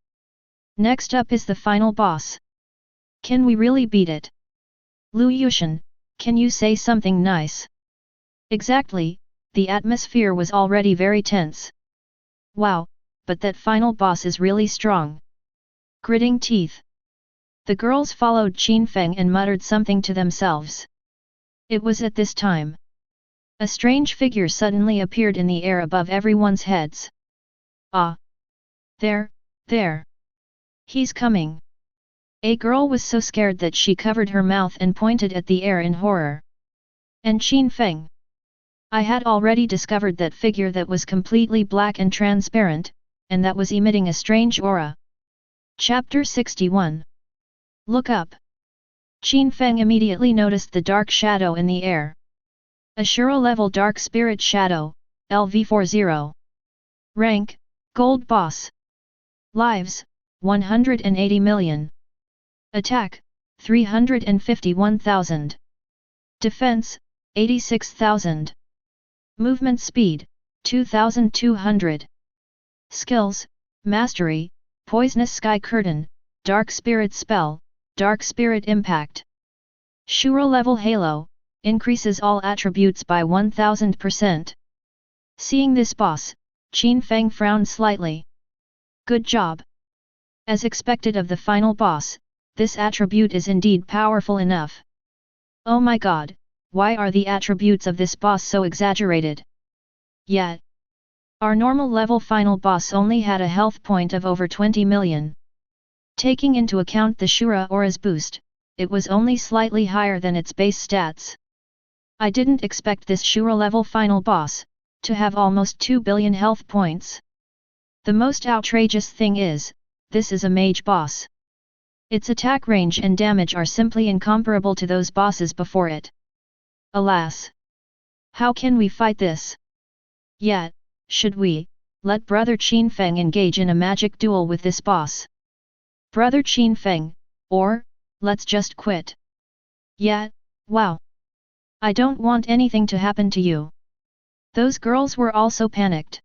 Next up is the final boss. Can we really beat it? Lu Yushan, can you say something nice? Exactly, the atmosphere was already very tense. Wow, but that final boss is really strong. Gritting teeth. The girls followed Qin Feng and muttered something to themselves. It was at this time. A strange figure suddenly appeared in the air above everyone's heads. Ah! There! He's coming! A girl was so scared that she covered her mouth and pointed at the air in horror. And Qin Feng? I had already discovered that figure that was completely black and transparent, and that was emitting a strange aura. Chapter 61. Look up. Qin Feng immediately noticed the dark shadow in the air. Ashura level Dark Spirit Shadow, LV40. Rank, Gold Boss. Lives, 180 million. Attack, 351,000. Defense, 86,000. Movement speed, 2,200. Skills, Mastery, Poisonous Sky Curtain, Dark Spirit Spell, Dark Spirit Impact. Shura level Halo, increases all attributes by 1000%. Seeing this boss, Qin Feng frowned slightly. Good job. As expected of the final boss, this attribute is indeed powerful enough. Oh my god, why are the attributes of this boss so exaggerated? Yet, our normal level final boss only had a health point of over 20 million. Taking into account the Shura Aura's boost, it was only slightly higher than its base stats. I didn't expect this Shura level final boss to have almost 2 billion health points. The most outrageous thing is, this is a mage boss. Its attack range and damage are simply incomparable to those bosses before it. Alas! How can we fight this? Yet, should we let Brother Qin Feng engage in a magic duel with this boss? Brother Qin Feng, or let's just quit. Yet, wow! I don't want anything to happen to you. Those girls were also panicked.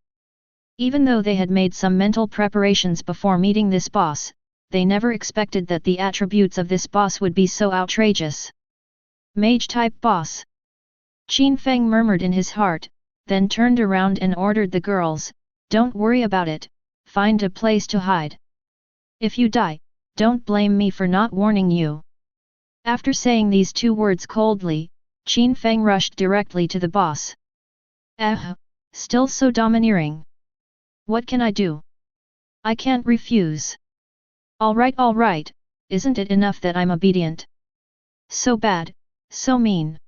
Even though they had made some mental preparations before meeting this boss, they never expected that the attributes of this boss would be so outrageous. Mage-type boss. Qin Feng murmured in his heart, then turned around and ordered the girls, "Don't worry about it, find a place to hide. If you die, don't blame me for not warning you." After saying these two words coldly, Qin Feng rushed directly to the boss. Still so domineering. What can I do? I can't refuse. Alright, isn't it enough that I'm obedient? So bad, so mean.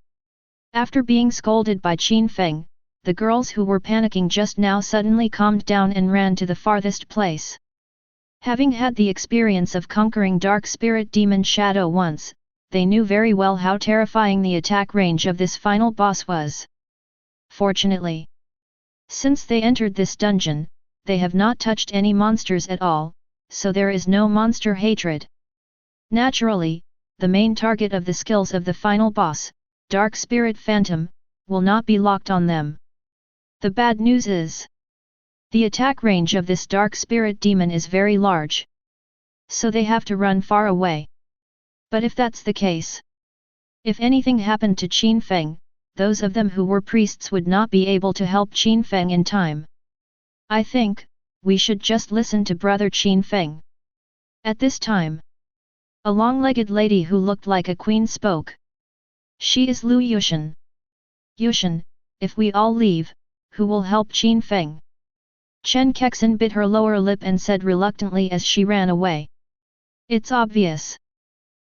After being scolded by Qin Feng, the girls who were panicking just now suddenly calmed down and ran to the farthest place. Having had the experience of conquering Dark Spirit Demon Shadow once, they knew very well how terrifying the attack range of this final boss was. Fortunately, since they entered this dungeon, they have not touched any monsters at all, so there is no monster hatred. Naturally, the main target of the skills of the final boss, Dark Spirit Phantom, will not be locked on them. The bad news is, the attack range of this Dark Spirit Demon is very large. So they have to run far away. But if that's the case, if anything happened to Qin Feng, those of them who were priests would not be able to help Qin Feng in time. I think, we should just listen to Brother Qin Feng. At this time, a long-legged lady who looked like a queen spoke. She is Lu Yushan. Yushan, if we all leave, who will help Qin Feng? Chen Kexin bit her lower lip and said reluctantly as she ran away. It's obvious.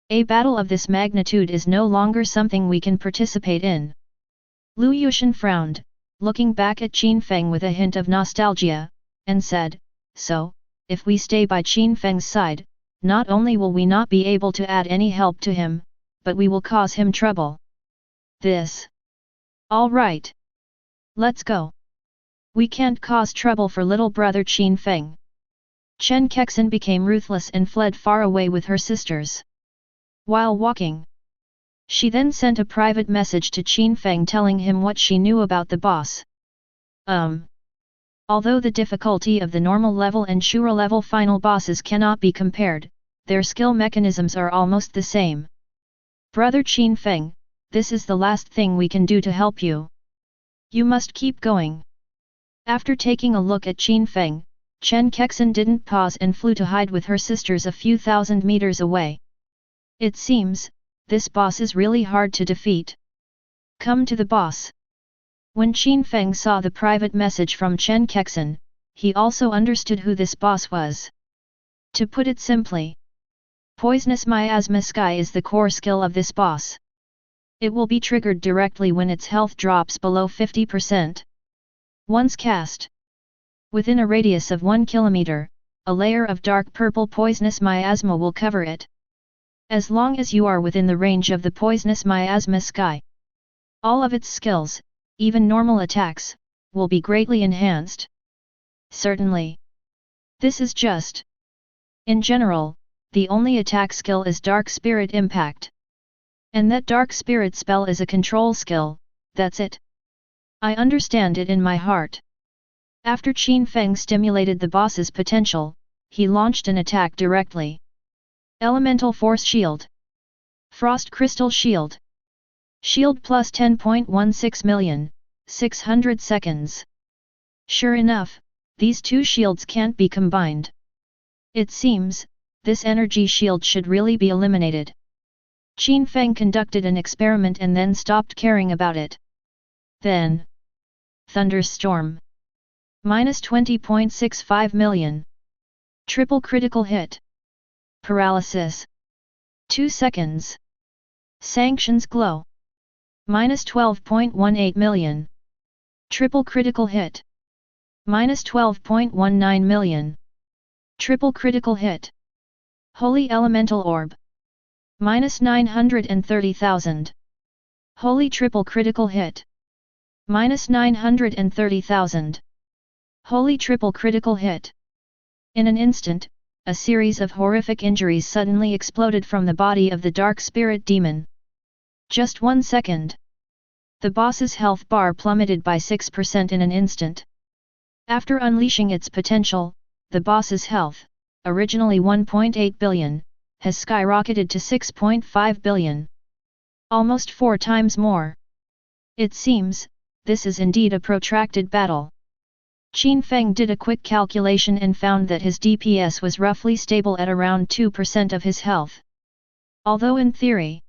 A battle of this magnitude is no longer something we can participate in. Lu Yushan frowned, looking back at Qin Feng with a hint of nostalgia, and said, "So, if we stay by Qin Feng's side, not only will we not be able to add any help to him, but we will cause him trouble. This. All right. Let's go. We can't cause trouble for little brother Qin Feng." Chen Kexin became ruthless and fled far away with her sisters. While walking, she then sent a private message to Qin Feng telling him what she knew about the boss. Although the difficulty of the normal level and Shura level final bosses cannot be compared, their skill mechanisms are almost the same. Brother Qin Feng, this is the last thing we can do to help you. You must keep going. After taking a look at Qin Feng, Chen Kexin didn't pause and flew to hide with her sisters a few thousand meters away. It seems, this boss is really hard to defeat. Come to the boss. When Qin Feng saw the private message from Chen Kexin, he also understood who this boss was. To put it simply, Poisonous Miasma Sky is the core skill of this boss. It will be triggered directly when its health drops below 50%. Once cast, within a radius of 1 kilometer, a layer of dark purple poisonous miasma will cover it. As long as you are within the range of the poisonous miasma sky, all of its skills, even normal attacks, will be greatly enhanced. Certainly. This is just. In general, the only attack skill is Dark Spirit Impact. And that Dark Spirit spell is a control skill, that's it. I understand it in my heart. After Qin Feng stimulated the boss's potential, he launched an attack directly. Elemental Force Shield. Frost Crystal Shield. Shield plus 10.16 million, 600 seconds. Sure enough, these two shields can't be combined. It seems, this energy shield should really be eliminated. Qin Feng conducted an experiment and then stopped caring about it. Then. Thunderstorm. Minus 20.65 million. Triple critical hit. Paralysis. 2 seconds. Sanctions glow. Minus 12.18 million. Triple critical hit. Minus 12.19 million. Triple critical hit. Holy Elemental Orb. Minus 930,000. Holy triple critical hit. Minus 930,000. Holy triple critical hit. In an instant, a series of horrific injuries suddenly exploded from the body of the Dark Spirit Demon. Just 1 second. The boss's health bar plummeted by 6% in an instant. After unleashing its potential, the boss's health, originally 1.8 billion, has skyrocketed to 6.5 billion. Almost 4 times more. It seems, this is indeed a protracted battle. Qin Feng did a quick calculation and found that his DPS was roughly stable at around 2% of his health. Although in theory,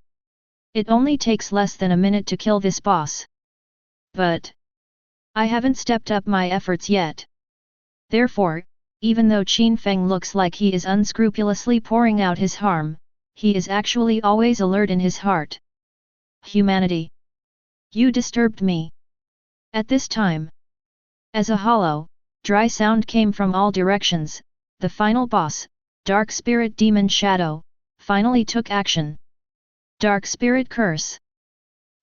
it only takes less than a minute to kill this boss. But I haven't stepped up my efforts yet. Therefore, even though Qin Feng looks like he is unscrupulously pouring out his harm, he is actually always alert in his heart. Humanity! You disturbed me. At this time, as a hollow, dry sound came from all directions, the final boss, Dark Spirit Demon Shadow, finally took action. Dark Spirit Curse.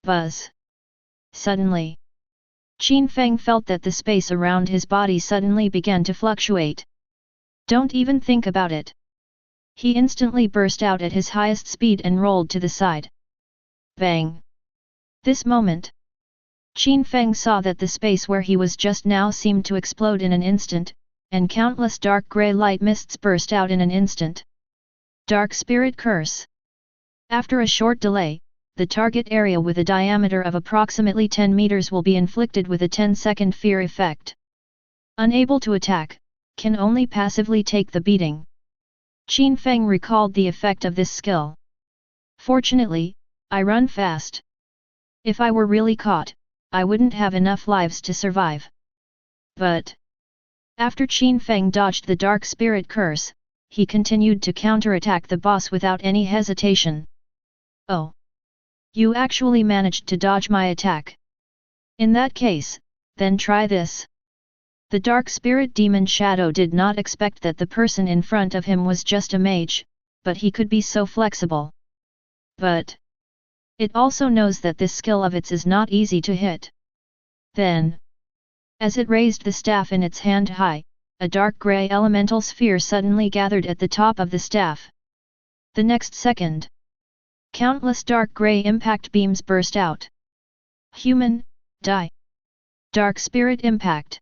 Buzz. Suddenly, Qin Feng felt that the space around his body suddenly began to fluctuate. Don't even think about it. He instantly burst out at his highest speed and rolled to the side. Bang! This moment, Qin Feng saw that the space where he was just now seemed to explode in an instant, and countless dark grey light mists burst out in an instant. Dark Spirit Curse. After a short delay, the target area with a diameter of approximately 10 meters will be inflicted with a 10-second fear effect. Unable to attack, can only passively take the beating. Qin Feng recalled the effect of this skill. Fortunately, I run fast. If I were really caught, I wouldn't have enough lives to survive. But after Qin Feng dodged the Dark Spirit Curse, he continued to counterattack the boss without any hesitation. Oh! You actually managed to dodge my attack. In that case, then try this. The Dark Spirit Demon Shadow did not expect that the person in front of him was just a mage, but he could be so flexible. But it also knows that this skill of its is not easy to hit. Then, as it raised the staff in its hand high, a dark grey elemental sphere suddenly gathered at the top of the staff. The next second, countless dark grey impact beams burst out. Human, die. Dark Spirit Impact.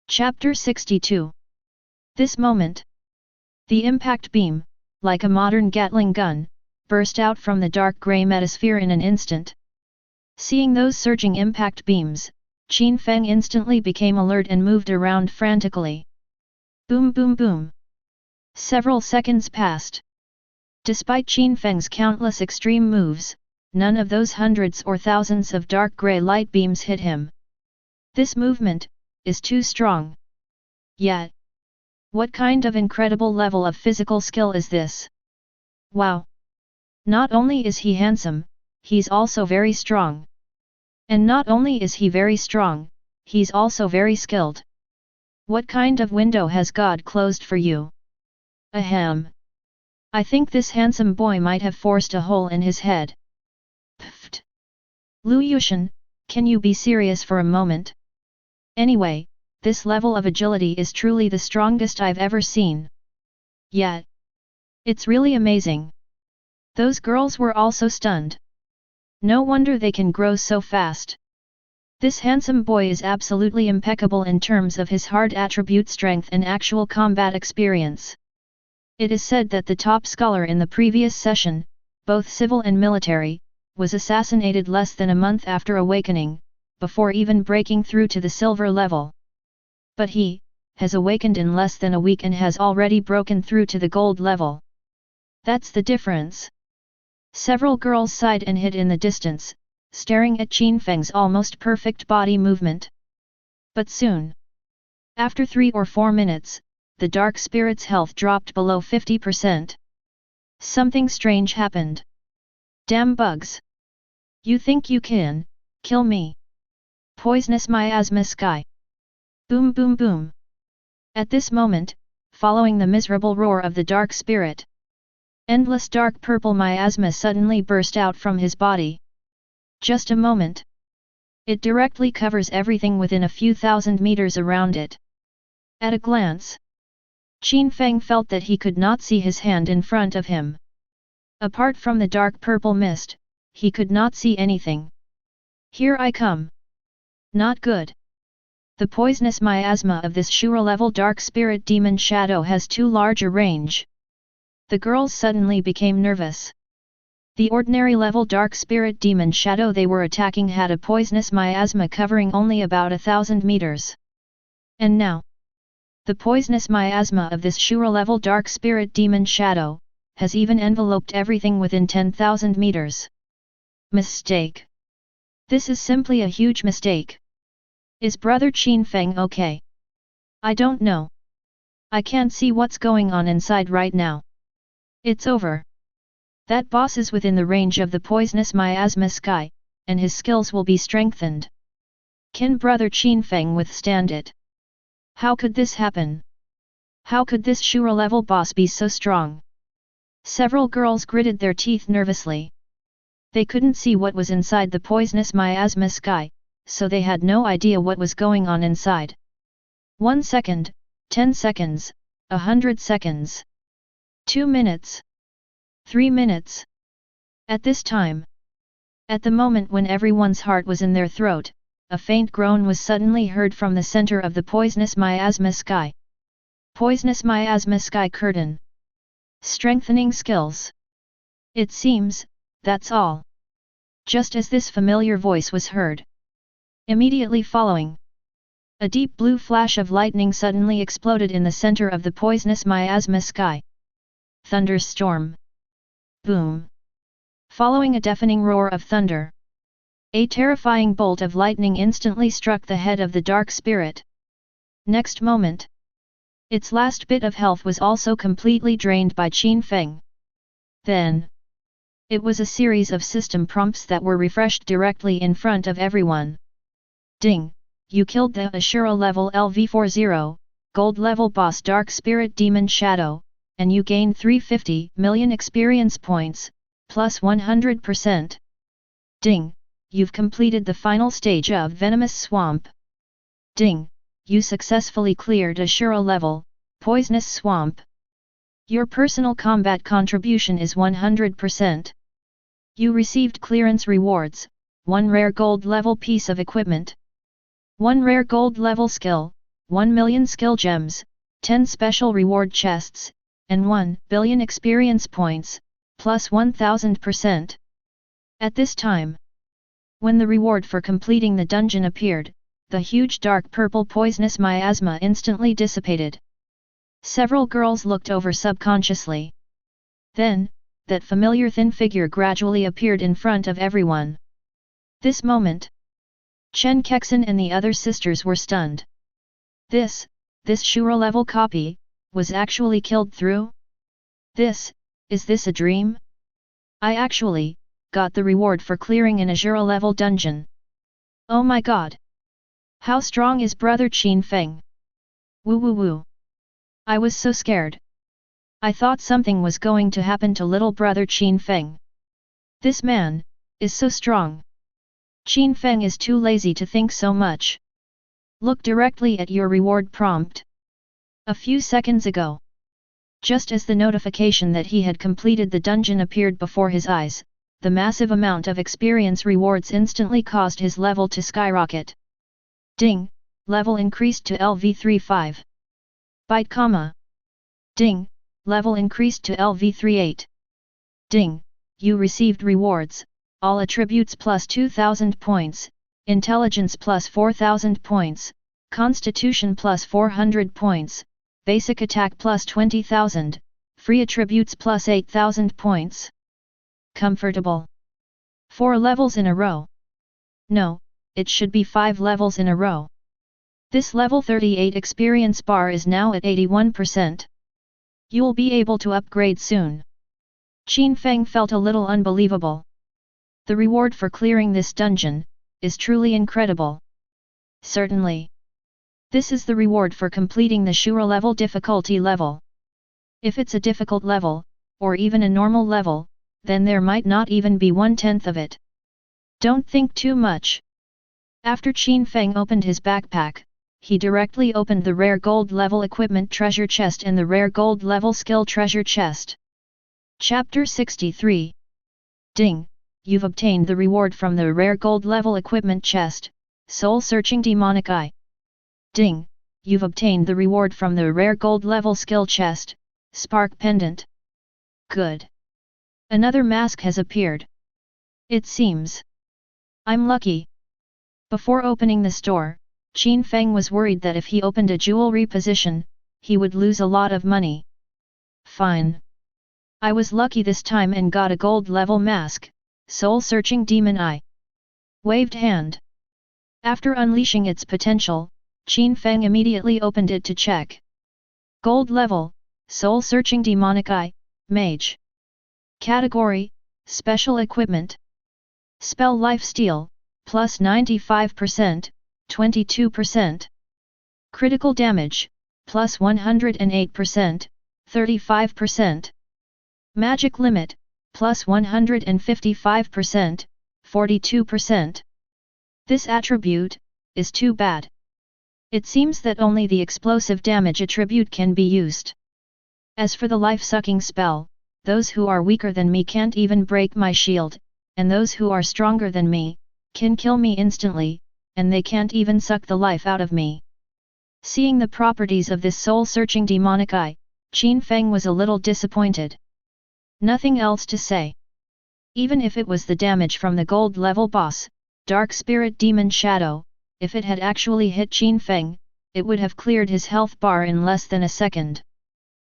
Chapter 62. This moment, the impact beam, like a modern Gatling gun, burst out from the dark grey metasphere in an instant. Seeing those surging impact beams, Qin Feng instantly became alert and moved around frantically. Boom boom boom. Several seconds passed. Despite Qin Feng's countless extreme moves, none of those hundreds or thousands of dark grey light beams hit him. This movement is too strong. Yet, what kind of incredible level of physical skill is this? Wow! Not only is he handsome, he's also very strong. And not only is he very strong, he's also very skilled. What kind of window has God closed for you? Ahem! I think this handsome boy might have forced a hole in his head. Pfft! Lu Yushan, can you be serious for a moment? Anyway, this level of agility is truly the strongest I've ever seen. Yet, it's really amazing. Those girls were also stunned. No wonder they can grow so fast. This handsome boy is absolutely impeccable in terms of his hard attribute strength and actual combat experience. It is said that the top scholar in the previous session, both civil and military, was assassinated less than a month after awakening, before even breaking through to the silver level. But he has awakened in less than a week and has already broken through to the gold level. That's the difference. Several girls sighed and hid in the distance, staring at Qin Feng's almost perfect body movement. But soon, after 3 or 4 minutes, the dark spirit's health dropped below 50%. Something strange happened. Damn bugs! You think you can kill me? Poisonous miasma sky! Boom boom boom! At this moment, following the miserable roar of the dark spirit, endless dark purple miasma suddenly burst out from his body. Just a moment. It directly covers everything within a few thousand meters around it. At a glance, Qin Feng felt that he could not see his hand in front of him. Apart from the dark purple mist, he could not see anything. Here I come. Not good. The poisonous miasma of this Shura-level dark spirit demon shadow has too large a range. The girls suddenly became nervous. The ordinary level dark spirit demon shadow they were attacking had a poisonous miasma covering only about 1,000 meters. And now, the poisonous miasma of this Shura-level dark spirit demon shadow has even enveloped everything within 10,000 meters. Mistake. This is simply a huge mistake. Is brother Qin Feng okay? I don't know. I can't see what's going on inside right now. It's over. That boss is within the range of the poisonous miasma sky, and his skills will be strengthened. Can brother Qin Feng withstand it? How could this happen? How could this Shura-level boss be so strong? Several girls gritted their teeth nervously. They couldn't see what was inside the poisonous miasma sky, so they had no idea what was going on inside. 1 second, 10 seconds, 100 seconds. 2 minutes. 3 minutes. At this time, at the moment when everyone's heart was in their throat, a faint groan was suddenly heard from the center of the poisonous miasma sky. Poisonous miasma sky curtain. Strengthening skills. It seems, that's all. Just as this familiar voice was heard. Immediately following, a deep blue flash of lightning suddenly exploded in the center of the poisonous miasma sky. Thunderstorm. Boom. Following a deafening roar of thunder, a terrifying bolt of lightning instantly struck the head of the dark spirit. Next moment, its last bit of health was also completely drained by Qin Feng. Then, it was a series of system prompts that were refreshed directly in front of everyone. Ding! You killed the Ashura level LV40, gold level boss Dark Spirit Demon Shadow, and you gained 350 million experience points, plus 100%. Ding! You've completed the final stage of Venomous Swamp. Ding! You successfully cleared Ashura level, Poisonous Swamp. Your personal combat contribution is 100%. You received clearance rewards, 1 rare gold level piece of equipment, 1 rare gold level skill, 1 million skill gems, 10 special reward chests, and 1 billion experience points, plus 1000%. At this time, when the reward for completing the dungeon appeared, the huge dark purple poisonous miasma instantly dissipated. Several girls looked over subconsciously. Then, that familiar thin figure gradually appeared in front of everyone. This moment, Chen Kexin and the other sisters were stunned. This Shura level copy, was actually killed through? Is this a dream? I actually got the reward for clearing an Ashura level dungeon. Oh my god! How strong is brother Qin Feng? Woo woo woo! I was so scared. I thought something was going to happen to little brother Qin Feng. This man is so strong. Qin Feng is too lazy to think so much. Look directly at your reward prompt. A few seconds ago, just as the notification that he had completed the dungeon appeared before his eyes, the massive amount of experience rewards instantly caused his level to skyrocket. Ding! Level increased to LV35. Byte comma. Ding! Level increased to LV38. Ding! You received rewards, all attributes plus 2000 points, intelligence plus 4000 points, constitution plus 400 points, basic attack plus 20,000, free attributes plus 8,000 points. Comfortable. 4 levels in a row. No, it should be 5 levels in a row. This level 38 experience bar is now at 81%. You'll be able to upgrade soon. Qin Feng felt a little unbelievable. The reward for clearing this dungeon is truly incredible. Certainly. This is the reward for completing the Shura level difficulty level. If it's a difficult level, or even a normal level, then there might not even be 1/10 of it. Don't think too much. After Qin Feng opened his backpack, he directly opened the rare gold level equipment treasure chest and the rare gold level skill treasure chest. Chapter 63. Ding! You've obtained the reward from the rare gold level equipment chest, Soul Searching Demonic Eye. Ding! You've obtained the reward from the rare gold level skill chest, Spark Pendant. Good. Another mask has appeared. It seems I'm lucky. Before opening the store, Qin Feng was worried that if he opened a jewelry position, he would lose a lot of money. Fine. I was lucky this time and got a gold level mask, Soul Searching Demon Eye. Waved hand. After unleashing its potential, Qin Feng immediately opened it to check. Gold level, Soul Searching Demonic Eye, Mage. Category, Special Equipment. Spell Lifesteal, plus 95%, 22%. Critical Damage, plus 108%, 35%. Magic Limit, plus 155%, 42%. This attribute is too bad. It seems that only the explosive damage attribute can be used. As for the life-sucking spell, those who are weaker than me can't even break my shield, and those who are stronger than me can kill me instantly, and they can't even suck the life out of me. Seeing the properties of this soul-searching demonic eye, Qin Feng was a little disappointed. Nothing else to say. Even if it was the damage from the gold level boss, Dark Spirit Demon Shadow, if it had actually hit Qin Feng, it would have cleared his health bar in less than a second.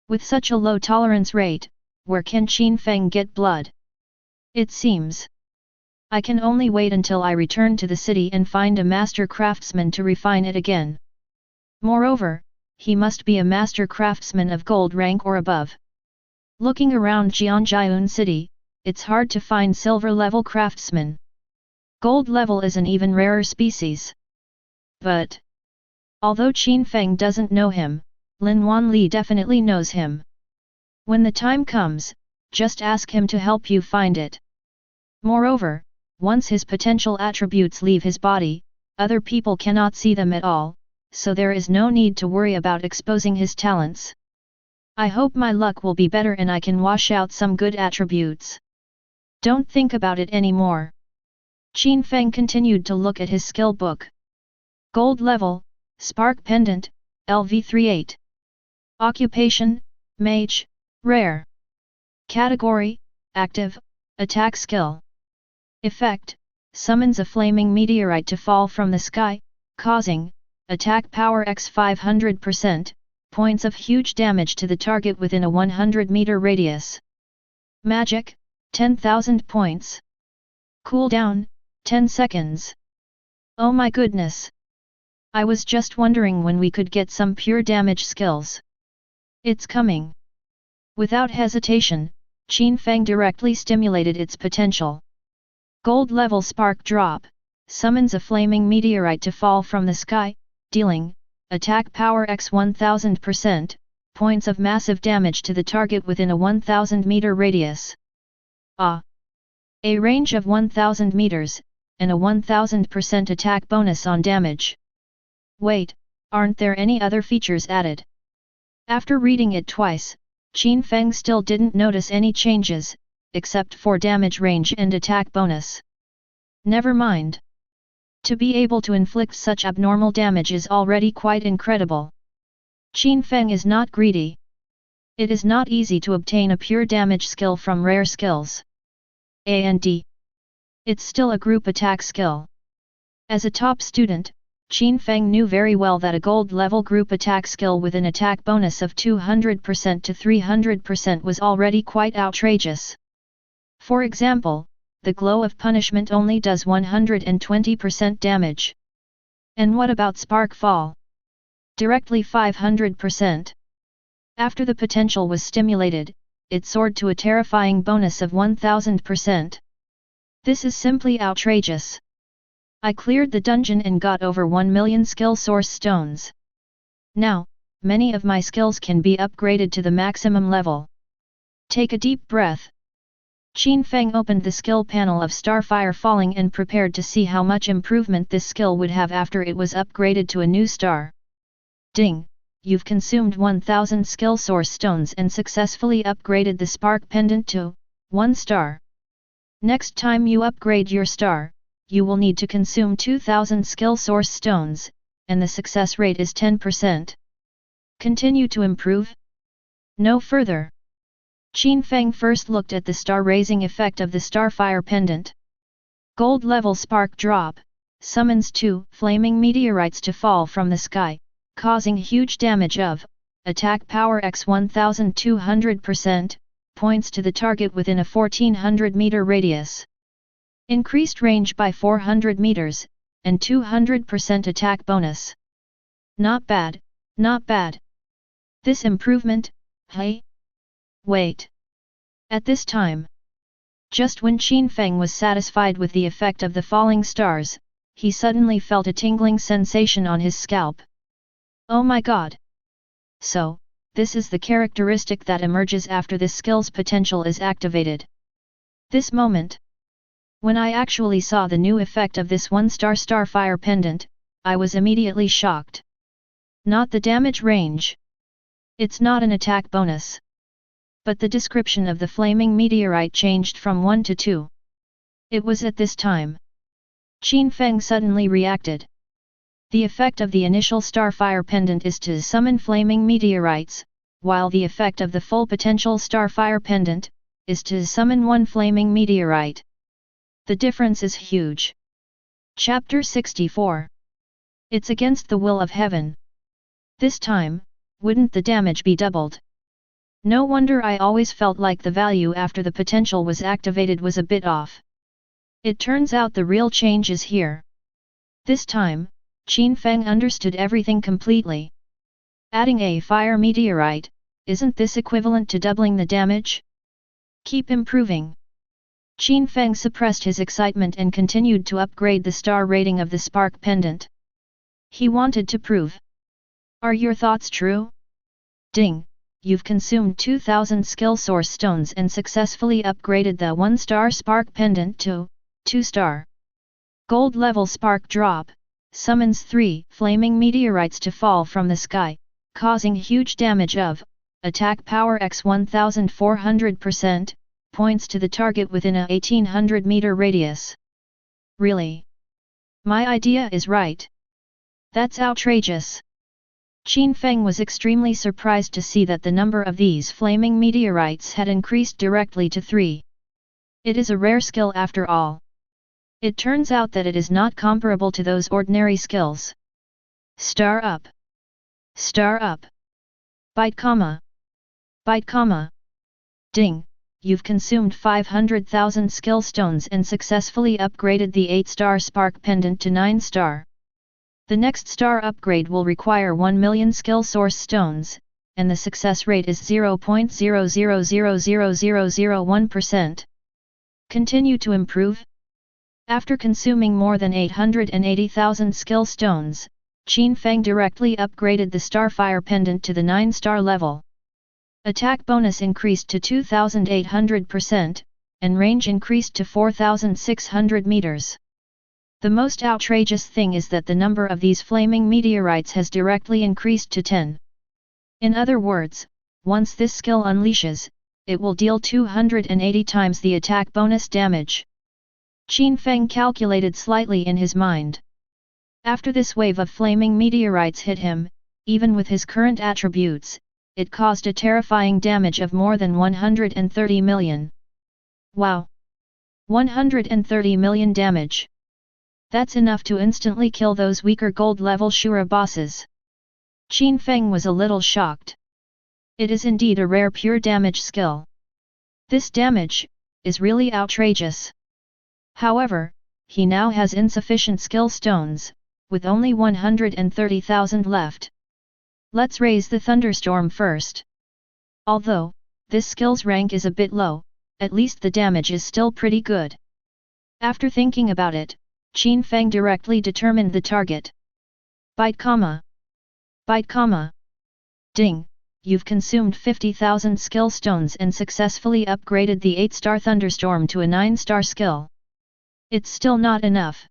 With such a low tolerance rate, where can Qin Feng get blood? It seems I can only wait until I return to the city and find a master craftsman to refine it again. Moreover, he must be a master craftsman of gold rank or above. Looking around Jianjiun city, it's hard to find silver level craftsmen. Gold level is an even rarer species. But although Qin Feng doesn't know him, Lin Wanli definitely knows him. When the time comes, just ask him to help you find it. Moreover, once his potential attributes leave his body, other people cannot see them at all, so there is no need to worry about exposing his talents. I hope my luck will be better and I can wash out some good attributes. Don't think about it anymore. Qin Feng continued to look at his skill book. Gold level, Spark Pendant, LV38. Occupation, Mage, Rare. Category, Active, Attack Skill. Effect, summons a flaming meteorite to fall from the sky, causing attack power x 500%, points of huge damage to the target within a 100-meter radius. Magic, 10,000 points. Cooldown, 10 seconds. Oh my goodness! I was just wondering when we could get some pure damage skills. It's coming. Without hesitation, Qin Feng directly stimulated its potential. Gold level Spark Drop, summons a flaming meteorite to fall from the sky, dealing attack power x 1000%, points of massive damage to the target within a 1000 meter radius. A range of 1000 meters, and a 1000% attack bonus on damage. Wait, aren't there any other features added? After reading it twice, Qin Feng still didn't notice any changes, except for damage range and attack bonus. Never mind. To be able to inflict such abnormal damage is already quite incredible. Qin Feng is not greedy. It is not easy to obtain a pure damage skill from rare skills. And it's still a group attack skill. As a top student, Qin Feng knew very well that a gold-level group attack skill with an attack bonus of 200% to 300% was already quite outrageous. For example, the Glow of Punishment only does 120% damage. And what about Spark Fall? Directly 500%. After the potential was stimulated, it soared to a terrifying bonus of 1000%. This is simply outrageous. I cleared the dungeon and got over 1 million skill source stones. Now, many of my skills can be upgraded to the maximum level. Take a deep breath. Qin Feng opened the skill panel of Starfire Falling and prepared to see how much improvement this skill would have after it was upgraded to a new star. Ding! You've consumed 1000 skill source stones and successfully upgraded the Spark Pendant to 1 star. Next time you upgrade your star, you will need to consume 2000 skill source stones, and the success rate is 10%. Continue to improve? No further. Qin Feng first looked at the star-raising effect of the Starfire Pendant. Gold level Spark Drop summons 2 flaming meteorites to fall from the sky, causing huge damage of attack power x 1200%, points to the target within a 1400 meter radius. Increased range by 400 meters, and 200% attack bonus. Not bad, not bad. This improvement, hey? Wait. At this time, just when Qin Feng was satisfied with the effect of the falling stars, he suddenly felt a tingling sensation on his scalp. Oh my god! So, this is the characteristic that emerges after this skill's potential is activated. This moment, when I actually saw the new effect of this 1-star Starfire Pendant, I was immediately shocked. Not the damage range. It's not an attack bonus. But the description of the flaming meteorite changed from 1 to 2. It was at this time Qin Feng suddenly reacted. The effect of the initial Starfire Pendant is to summon flaming meteorites, while the effect of the full potential Starfire Pendant is to summon 1 flaming meteorite. The difference is huge. Chapter 64. It's against the will of heaven. This time, wouldn't the damage be doubled? No wonder I always felt like the value after the potential was activated was a bit off. It turns out the real change is here. This time, Qin Feng understood everything completely. Adding a fire meteorite, isn't this equivalent to doubling the damage? Keep improving. Qin Feng suppressed his excitement and continued to upgrade the star rating of the Spark Pendant. He wanted to prove. Are your thoughts true? Ding! You've consumed 2000 skill source stones and successfully upgraded the 1-star Spark Pendant to 2-star. Gold level Spark Drop summons 3 flaming meteorites to fall from the sky, causing huge damage of attack power x 1400%, points to the target within a 1800 meter radius. Really? My idea is right. That's outrageous. Qin Feng was extremely surprised to see that the number of these flaming meteorites had increased directly to 3. It is a rare skill after all. It turns out that it is not comparable to those ordinary skills. Star up! Star up! Bite comma! Bite comma! Ding! You've consumed 500,000 skill stones and successfully upgraded the 8-star Spark Pendant to 9-star. The next star upgrade will require 1 million skill source stones, and the success rate is 0.0000001%. Continue to improve. After consuming more than 880,000 skill stones, Qin Feng directly upgraded the Starfire Pendant to the 9-star level. Attack bonus increased to 2800%, and range increased to 4600 meters. The most outrageous thing is that the number of these flaming meteorites has directly increased to 10. In other words, once this skill unleashes, it will deal 280 times the attack bonus damage. Qin Feng calculated slightly in his mind. After this wave of flaming meteorites hit him, even with his current attributes, it caused a terrifying damage of more than 130 million. Wow! 130 million damage! That's enough to instantly kill those weaker gold-level Shura bosses. Qin Feng was a little shocked. It is indeed a rare pure damage skill. This damage is really outrageous. However, he now has insufficient skill stones, with only 130,000 left. Let's raise the thunderstorm first. Although this skill's rank is a bit low, at least the damage is still pretty good. After thinking about it, Qin Feng directly determined the target. Bite comma. Bite comma. Ding, you've consumed 50,000 skill stones and successfully upgraded the 8-star thunderstorm to a 9-star skill. It's still not enough.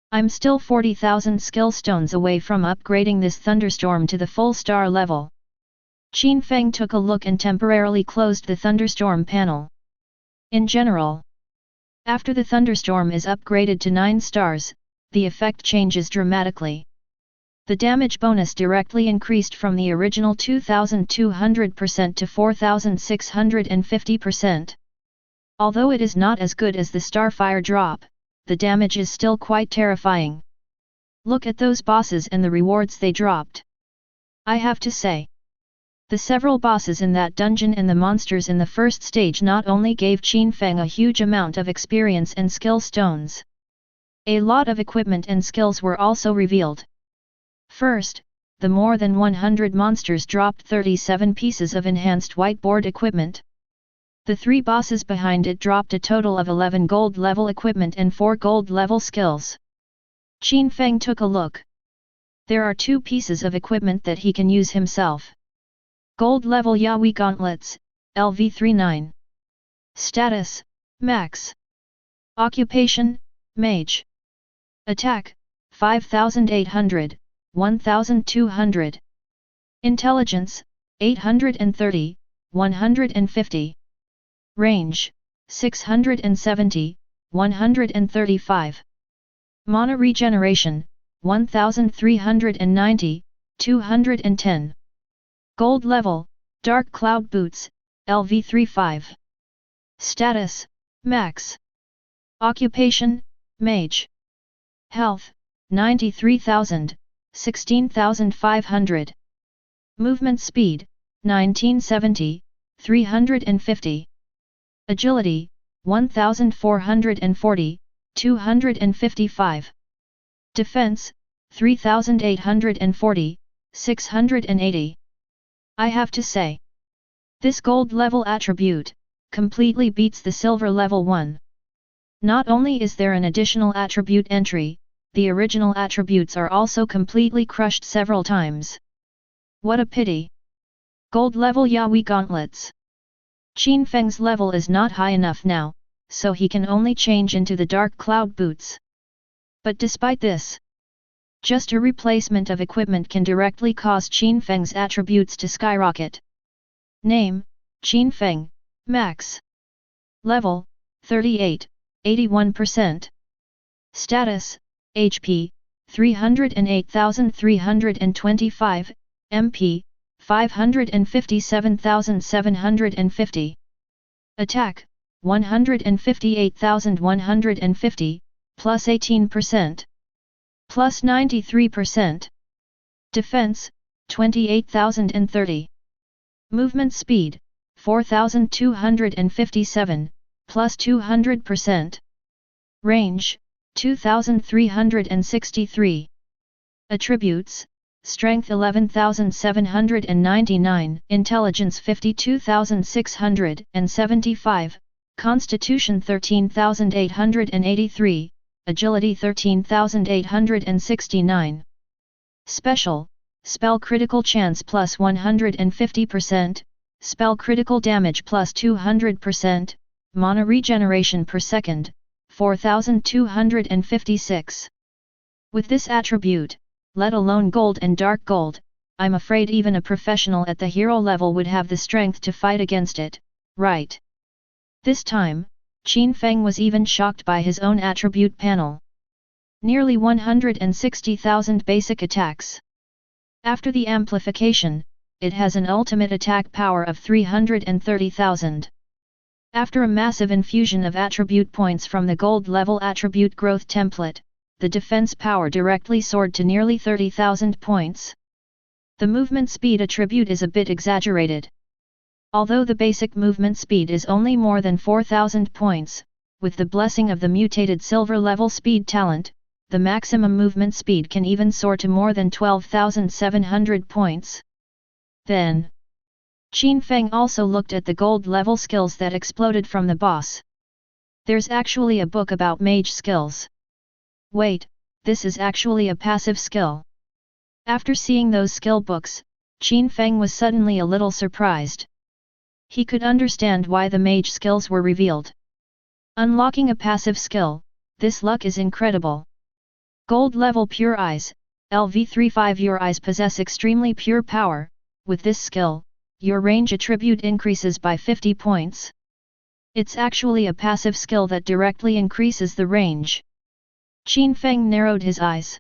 I'm still 40,000 skill stones away from upgrading this thunderstorm to the full star level. Qin Feng took a look and temporarily closed the thunderstorm panel. In general, after the thunderstorm is upgraded to 9 stars, the effect changes dramatically. The damage bonus directly increased from the original 2200% to 4650%. Although it is not as good as the Starfire drop, the damage is still quite terrifying. Look at those bosses and the rewards they dropped. I have to say, the several bosses in that dungeon and the monsters in the first stage not only gave Qin Feng a huge amount of experience and skill stones. A lot of equipment and skills were also revealed. First, the more than 100 monsters dropped 37 pieces of enhanced whiteboard equipment. The 3 bosses behind it dropped a total of 11 gold-level equipment and 4 gold-level skills. Qin Feng took a look. There are 2 pieces of equipment that he can use himself. Gold-level Yaoi gauntlets, LV39. Status, Max. Occupation, Mage. Attack, 5800, 1200. Intelligence, 830, 150. Range, 670, 135. Mana regeneration, 1390, 210. Gold level, Dark Cloud Boots, LV35. Status, Max. Occupation, Mage. Health, 93,000, 16,500. Movement speed, 1970, 350. Agility, 1440, 255. Defense, 3840, 680. I have to say, this gold level attribute completely beats the silver level one. Not only is there an additional attribute entry, the original attributes are also completely crushed several times. What a pity. Gold level Yaoi gauntlets. Qin Feng's level is not high enough now, so he can only change into the Dark Cloud Boots. But despite this, just a replacement of equipment can directly cause Qin Feng's attributes to skyrocket. Name, Qin Feng, Max. Level, 38, 81%. Status, HP, 308,325, MP, 557,750. Attack, 158,150, plus 18%. Plus 93%. Defense, 28,030. Movement speed, 4,257, plus 200%. Range, 2,363. Attributes, Strength 11,799, Intelligence 52,675, Constitution 13,883, Agility 13,869. Special, Spell critical chance plus 150%, spell critical damage plus 200%, mana regeneration per second, 4256. With this attribute, let alone gold and dark gold, I'm afraid even a professional at the hero level would have the strength to fight against it, right? This time, Qin Feng was even shocked by his own attribute panel. Nearly 160,000 basic attacks. After the amplification, it has an ultimate attack power of 330,000. After a massive infusion of attribute points from the gold level attribute growth template, the defense power directly soared to nearly 30,000 points. The movement speed attribute is a bit exaggerated. Although the basic movement speed is only more than 4,000 points, with the blessing of the mutated silver level speed talent, the maximum movement speed can even soar to more than 12,700 points. Then, Qin Feng also looked at the gold level skills that exploded from the boss. There's actually a book about mage skills. Wait, this is actually a passive skill. After seeing those skill books, Qin Feng was suddenly a little surprised. He could understand why the mage skills were revealed. Unlocking a passive skill, this luck is incredible. Gold level Pure Eyes, LV35. Your eyes possess extremely pure power. With this skill, your range attribute increases by 50 points. It's actually a passive skill that directly increases the range. Qin Feng narrowed his eyes.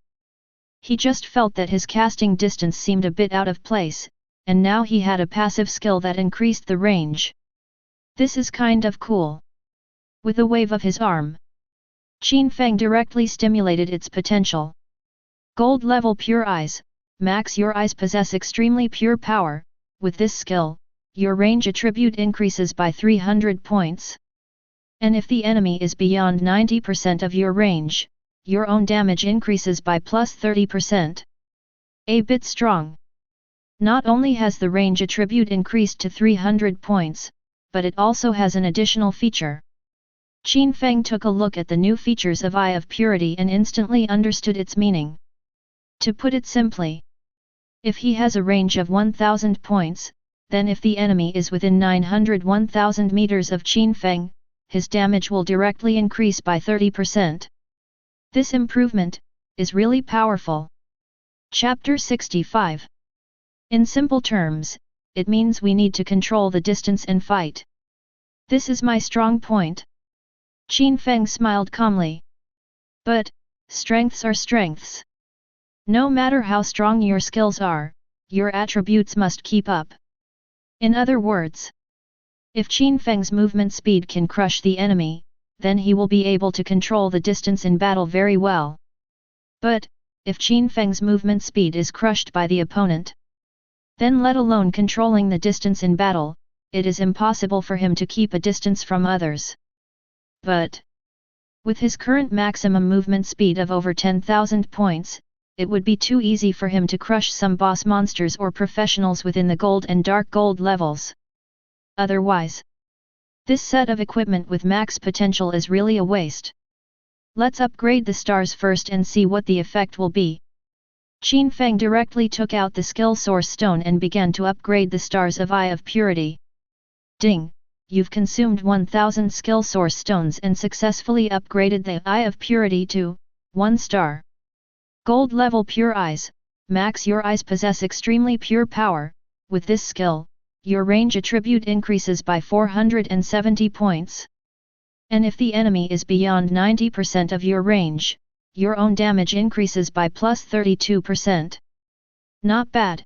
He just felt that his casting distance seemed a bit out of place, and now he had a passive skill that increased the range. This is kind of cool. With a wave of his arm, Qin Feng directly stimulated its potential. Gold level Pure Eyes, max. Your eyes possess extremely pure power. With this skill, your range attribute increases by 300 points. And if the enemy is beyond 90% of your range, your own damage increases by plus 30%. A bit strong. Not only has the range attribute increased to 300 points, but it also has an additional feature. Qin Feng took a look at the new features of Eye of Purity and instantly understood its meaning. To put it simply, if he has a range of 1000 points, then if the enemy is within 1000 meters of Qin Feng, his damage will directly increase by 30%. This improvement is really powerful. Chapter 65. In simple terms, it means we need to control the distance and fight. This is my strong point. Qin Feng smiled calmly. But, strengths are strengths. No matter how strong your skills are, your attributes must keep up. In other words, if Qin Feng's movement speed can crush the enemy, then he will be able to control the distance in battle very well. But, if Qin Feng's movement speed is crushed by the opponent, then let alone controlling the distance in battle, it is impossible for him to keep a distance from others. But, with his current maximum movement speed of over 10,000 points, it would be too easy for him to crush some boss monsters or professionals within the gold and dark gold levels. Otherwise, this set of equipment with max potential is really a waste. Let's upgrade the stars first and see what the effect will be. Qin Feng directly took out the skill source stone and began to upgrade the stars of Eye of Purity. Ding! You've consumed 1000 skill source stones and successfully upgraded the Eye of Purity to 1 star. Gold level Pure Eyes, max. Your eyes possess extremely pure power. With this skill, your range attribute increases by 470 points. And if the enemy is beyond 90% of your range, your own damage increases by plus 32%. Not bad.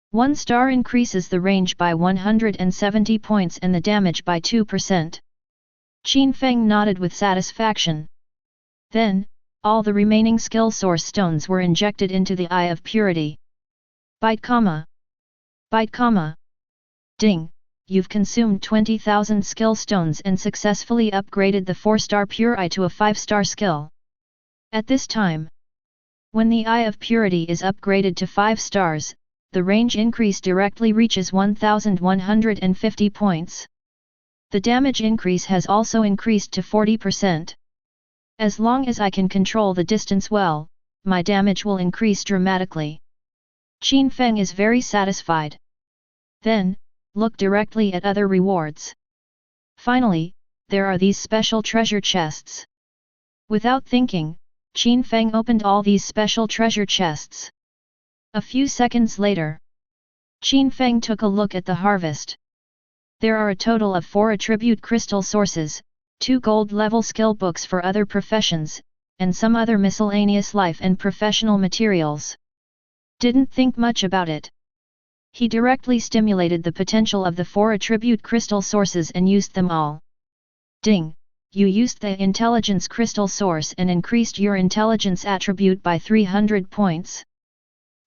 1 star increases the range by 170 points and the damage by 2%. Qin Feng nodded with satisfaction. Then, all the remaining skill source stones were injected into the Eye of Purity. Bite comma. Bite comma. Ding! You've consumed 20,000 skill stones and successfully upgraded the 4-star Pure Eye to a 5-star skill. At this time, when the Eye of Purity is upgraded to 5 stars, the range increase directly reaches 1,150 points. The damage increase has also increased to 40%. As long as I can control the distance well, my damage will increase dramatically. Qin Feng is very satisfied. Then, look directly at other rewards. Finally, there are these special treasure chests. Without thinking, Qin Feng opened all these special treasure chests. A few seconds later, Qin Feng took a look at the harvest. There are a total of 4 attribute crystal sources, 2 gold-level skill books for other professions, and some other miscellaneous life and professional materials. Didn't think much about it. He directly stimulated the potential of the 4 attribute crystal sources and used them all. Ding! You used the intelligence crystal source and increased your intelligence attribute by 300 points.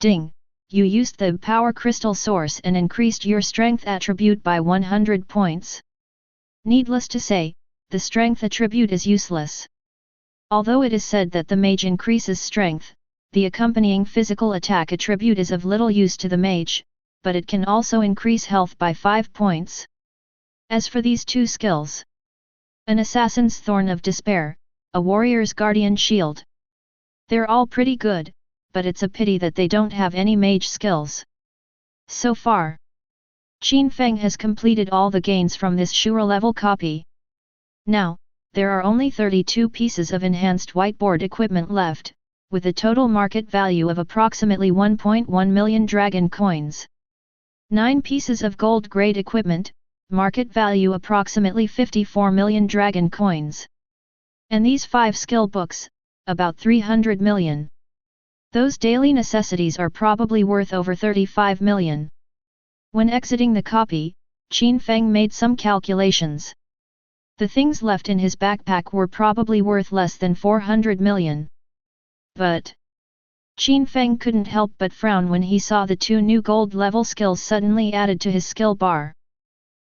Ding! You used the power crystal source and increased your strength attribute by 100 points. Needless to say, the strength attribute is useless. Although it is said that the mage increases strength, the accompanying physical attack attribute is of little use to the mage, but it can also increase health by 5 points. As for these 2 skills, an assassin's thorn of despair, a warrior's guardian shield. They're all pretty good, but it's a pity that they don't have any mage skills. So far, Qin Feng has completed all the gains from this Shura level copy. Now, there are only 32 pieces of enhanced whiteboard equipment left, with a total market value of approximately 1.1 million dragon coins. 9 pieces of gold-grade equipment, market value approximately 54 million dragon coins. And these 5 skill books, about 300 million. Those daily necessities are probably worth over 35 million. When exiting the copy, Qin Feng made some calculations. The things left in his backpack were probably worth less than 400 million. But Qin Feng couldn't help but frown when he saw the 2 new gold-level skills suddenly added to his skill bar.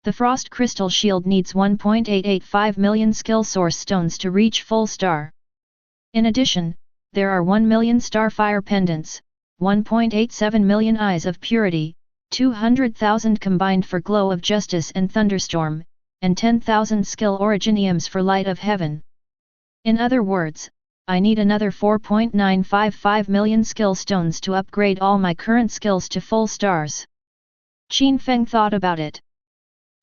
The Frost Crystal Shield needs 1.885 million skill source stones to reach full star. In addition, there are 1 million Starfire pendants, 1.87 million Eyes of Purity, 200,000 combined for Glow of Justice and Thunderstorm, and 10,000 skill Originiums for Light of Heaven. In other words, I need another 4.955 million skill stones to upgrade all my current skills to full stars. Qin Feng thought about it.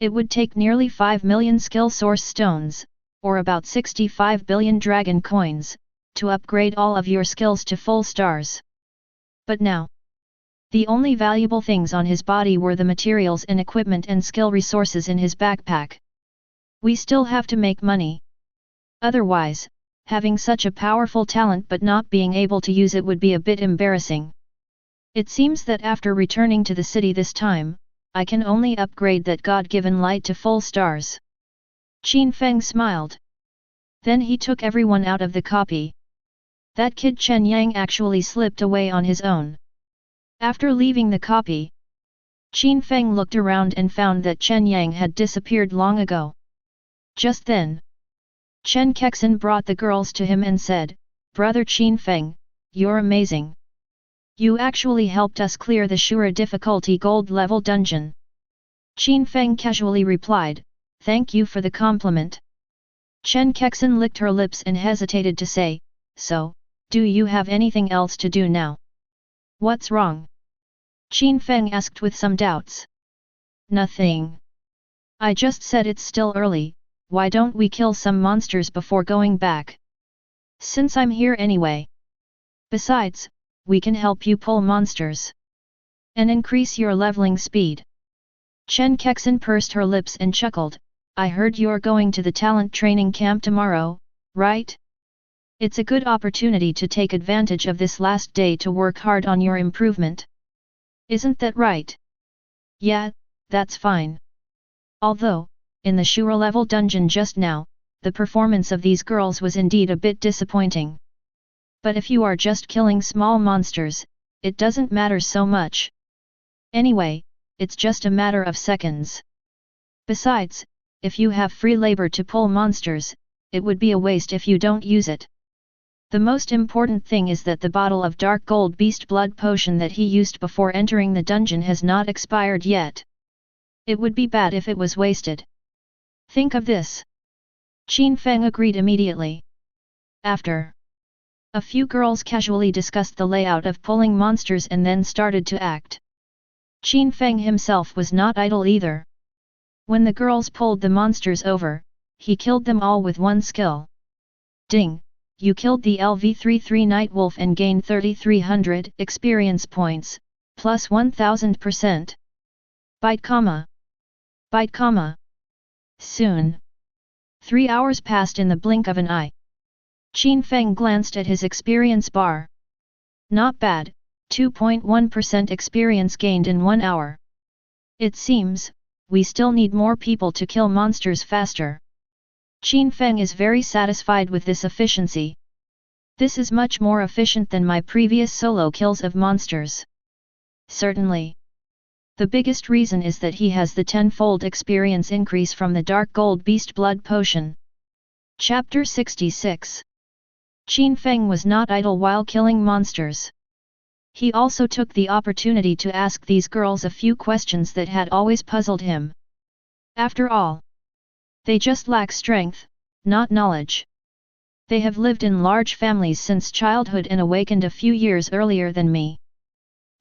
It would take nearly 5 million skill source stones, or about 65 billion dragon coins, to upgrade all of your skills to full stars. But now, the only valuable things on his body were the materials and equipment and skill resources in his backpack. We still have to make money. Otherwise, having such a powerful talent but not being able to use it would be a bit embarrassing. It seems that after returning to the city this time, I can only upgrade that God-given light to full stars. Qin Feng smiled. Then he took everyone out of the copy. That kid Chen Yang actually slipped away on his own. After leaving the copy, Qin Feng looked around and found that Chen Yang had disappeared long ago. Just then, Chen Kexin brought the girls to him and said, "Brother Qin Feng, you're amazing. You actually helped us clear the Shura difficulty gold level dungeon." Qin Feng casually replied, "Thank you for the compliment." Chen Kexin licked her lips and hesitated to say, "So, do you have anything else to do now?" "What's wrong?" Qin Feng asked with some doubts. "Nothing. I just said it's still early, why don't we kill some monsters before going back? Since I'm here anyway. Besides, we can help you pull monsters. And increase your leveling speed." Chen Kexin pursed her lips and chuckled, "I heard you're going to the talent training camp tomorrow, right? It's a good opportunity to take advantage of this last day to work hard on your improvement. Isn't that right?" "Yeah, that's fine. Although, in the Shura level dungeon just now, the performance of these girls was indeed a bit disappointing. But if you are just killing small monsters, it doesn't matter so much. Anyway, it's just a matter of seconds. Besides, if you have free labor to pull monsters, it would be a waste if you don't use it. The most important thing is that the bottle of dark gold beast blood potion that he used before entering the dungeon has not expired yet. It would be bad if it was wasted. Think of this." Qin Feng agreed immediately. After a few girls casually discussed the layout of pulling monsters and then started to act. Qin Feng himself was not idle either. When the girls pulled the monsters over, he killed them all with one skill. Ding! You killed the LV33 Nightwolf and gained 3300 experience points, plus 1000%. Bite comma. Bite comma. Soon. 3 hours passed in the blink of an eye. Qin Feng glanced at his experience bar. Not bad, 2.1% experience gained in 1 hour. It seems, we still need more people to kill monsters faster. Qin Feng is very satisfied with this efficiency. This is much more efficient than my previous solo kills of monsters. Certainly. The biggest reason is that he has the 10-fold experience increase from the Dark Gold Beast Blood Potion. Chapter 66. Qin Feng was not idle while killing monsters. He also took the opportunity to ask these girls a few questions that had always puzzled him. After all, they just lack strength, not knowledge. They have lived in large families since childhood and awakened a few years earlier than me.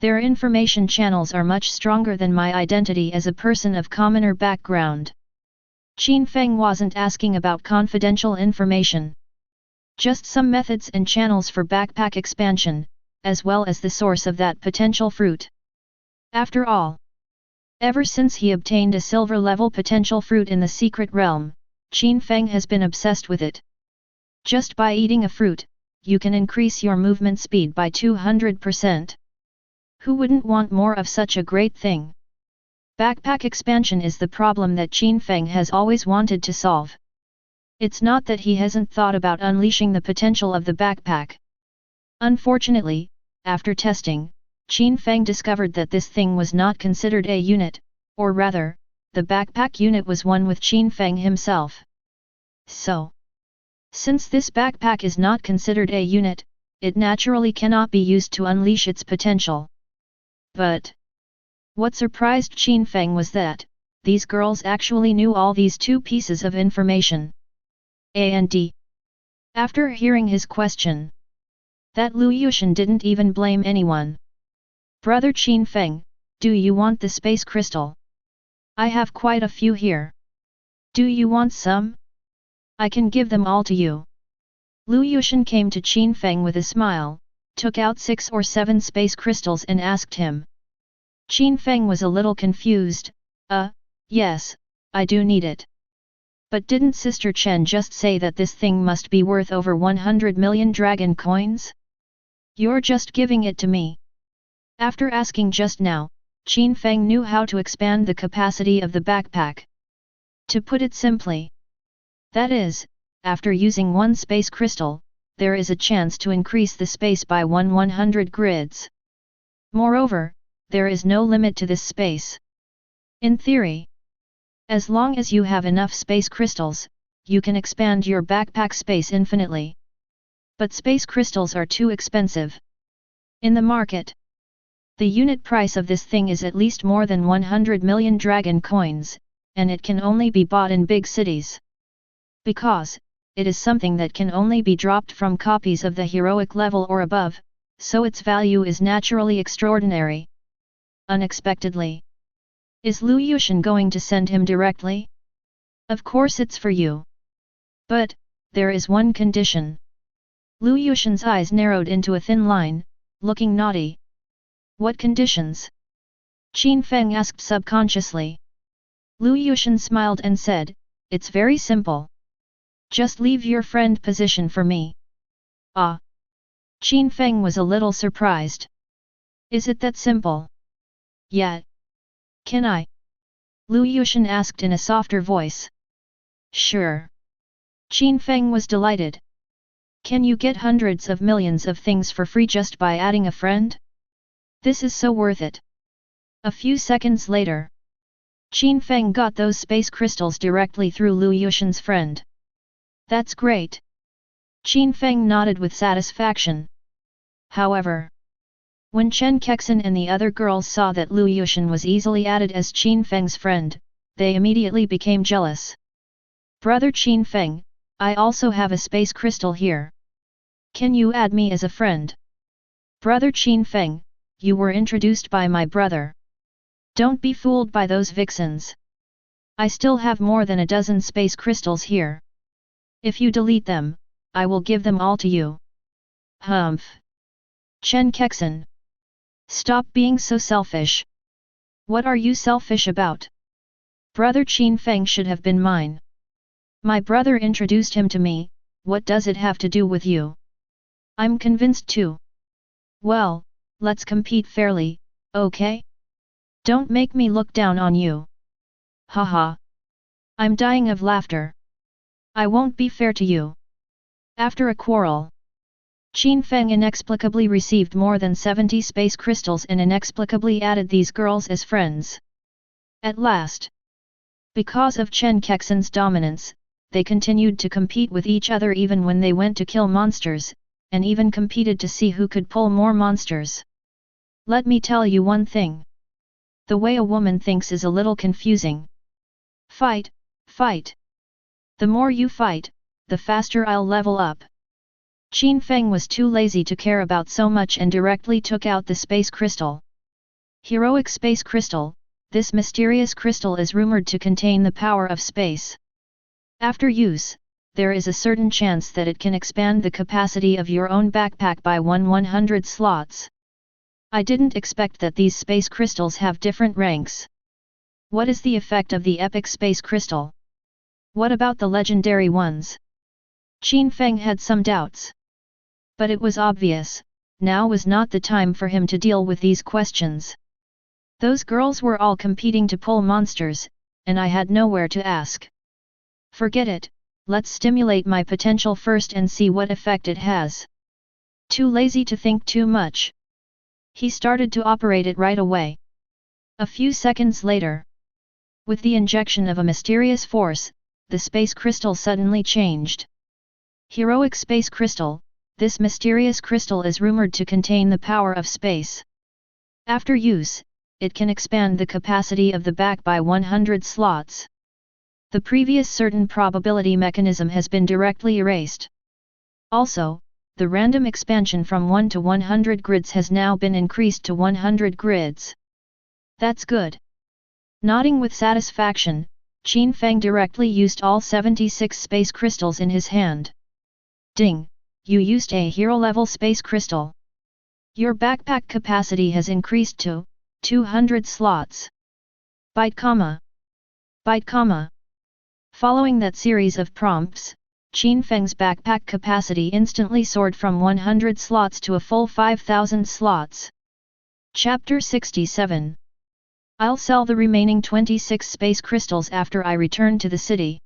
Their information channels are much stronger than my identity as a person of commoner background. Qin Feng wasn't asking about confidential information. Just some methods and channels for backpack expansion, as well as the source of that potential fruit. After all, ever since he obtained a silver-level potential fruit in the secret realm, Qin Feng has been obsessed with it. Just by eating a fruit, you can increase your movement speed by 200%. Who wouldn't want more of such a great thing? Backpack expansion is the problem that Qin Feng has always wanted to solve. It's not that he hasn't thought about unleashing the potential of the backpack. Unfortunately, after testing, Qin Feng discovered that this thing was not considered a unit, or rather, the backpack unit was one with Qin Feng himself. So, since this backpack is not considered a unit, it naturally cannot be used to unleash its potential. But what surprised Qin Feng was that these girls actually knew all these two pieces of information. And after hearing his question, that Lu Yushan didn't even blame anyone. Brother Qin Feng, do you want the space crystal? I have quite a few here. Do you want some? I can give them all to you. Lu Yushan came to Qin Feng with a smile, took out 6 or 7 space crystals and asked him. Qin Feng was a little confused. Yes, I do need it. But didn't Sister Chen just say that this thing must be worth over 100 million dragon coins? You're just giving it to me. After asking just now, Qin Feng knew how to expand the capacity of the backpack. To put it simply, that is, after using 1 space crystal, there is a chance to increase the space by 100 grids. Moreover, there is no limit to this space. In theory, as long as you have enough space crystals, you can expand your backpack space infinitely. But space crystals are too expensive. In the market, the unit price of this thing is at least more than 100 million dragon coins, and it can only be bought in big cities. Because it is something that can only be dropped from copies of the heroic level or above, so its value is naturally extraordinary. Unexpectedly, is Lu Yushan going to send him directly? Of course it's for you. But there is one condition. Lu Yushan's eyes narrowed into a thin line, looking naughty. What conditions? Qin Feng asked subconsciously. Lu Yushan smiled and said, it's very simple. Just leave your friend position for me. Ah! Qin Feng was a little surprised. Is it that simple? Yeah. Can I? Lu Yushan asked in a softer voice. Sure. Qin Feng was delighted. Can you get hundreds of millions of things for free just by adding a friend? This is so worth it. A few seconds later, Qin Feng got those space crystals directly through Lu Yushan's friend. That's great. Qin Feng nodded with satisfaction. However, when Chen Kexin and the other girls saw that Lu Yushan was easily added as Qin Feng's friend, they immediately became jealous. Brother Qin Feng, I also have a space crystal here. Can you add me as a friend? Brother Qin Feng, you were introduced by my brother. Don't be fooled by those vixens. I still have more than a dozen space crystals here. If you delete them, I will give them all to you. Humph. Chen Kexin. Stop being so selfish. What are you selfish about? Brother Qin Feng should have been mine. My brother introduced him to me, what does it have to do with you? I'm convinced too. Well, let's compete fairly, okay? Don't make me look down on you. Haha. I'm dying of laughter. I won't be fair to you. After a quarrel, Qin Feng inexplicably received more than 70 space crystals and inexplicably added these girls as friends. At last, because of Chen Kexin's dominance, they continued to compete with each other even when they went to kill monsters, and even competed to see who could pull more monsters. Let me tell you one thing. The way a woman thinks is a little confusing. Fight, fight. The more you fight, the faster I'll level up. Qin Feng was too lazy to care about so much and directly took out the space crystal. Heroic space crystal, this mysterious crystal is rumored to contain the power of space. After use, there is a certain chance that it can expand the capacity of your own backpack by 100 slots. I didn't expect that these space crystals have different ranks. What is the effect of the epic space crystal? What about the legendary ones? Qin Feng had some doubts. But it was obvious, now was not the time for him to deal with these questions. Those girls were all competing to pull monsters, and I had nowhere to ask. Forget it, let's stimulate my potential first and see what effect it has. Too lazy to think too much. He started to operate it right away. A few seconds later, with the injection of a mysterious force, the space crystal suddenly changed. Heroic space crystal, this mysterious crystal is rumored to contain the power of space. After use, it can expand the capacity of the back by 100 slots. The previous certain probability mechanism has been directly erased. Also, the random expansion from 1 to 100 grids has now been increased to 100 grids. That's good. Nodding with satisfaction, Qin Feng directly used all 76 space crystals in his hand. Ding! You used a hero-level space crystal. Your backpack capacity has increased to 200 slots. Byte comma. Byte comma. Following that series of prompts, Qin Feng's backpack capacity instantly soared from 100 slots to a full 5,000 slots. Chapter 67. I'll sell the remaining 26 space crystals after I return to the city.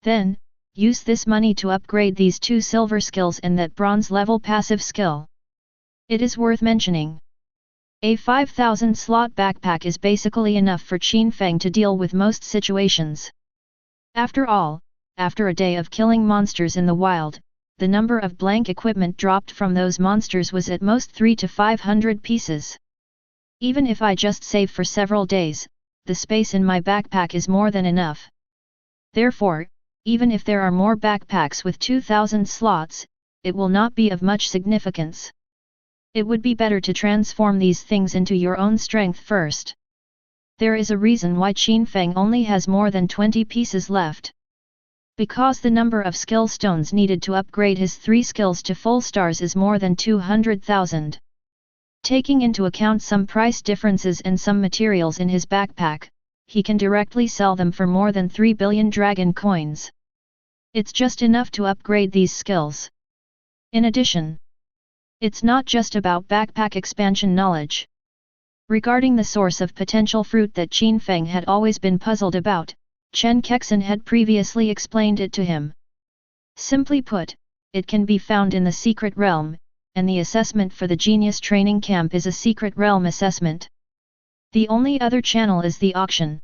Then, use this money to upgrade these 2 silver skills and that bronze level passive skill. It is worth mentioning. A 5,000 slot backpack is basically enough for Qin Feng to deal with most situations. After all, after a day of killing monsters in the wild, the number of blank equipment dropped from those monsters was at most 300 to 500 pieces. Even if I just save for several days, the space in my backpack is more than enough. Therefore, even if there are more backpacks with 2,000 slots, it will not be of much significance. It would be better to transform these things into your own strength first. There is a reason why Qin Feng only has more than 20 pieces left. Because the number of skill stones needed to upgrade his 3 skills to full stars is more than 200,000. Taking into account some price differences and some materials in his backpack, he can directly sell them for more than 3 billion dragon coins. It's just enough to upgrade these skills. In addition, it's not just about backpack expansion knowledge. Regarding the source of potential fruit that Qin Feng had always been puzzled about, Chen Kexin had previously explained it to him. Simply put, it can be found in the secret realm, and the assessment for the genius training camp is a secret realm assessment. The only other channel is the auction.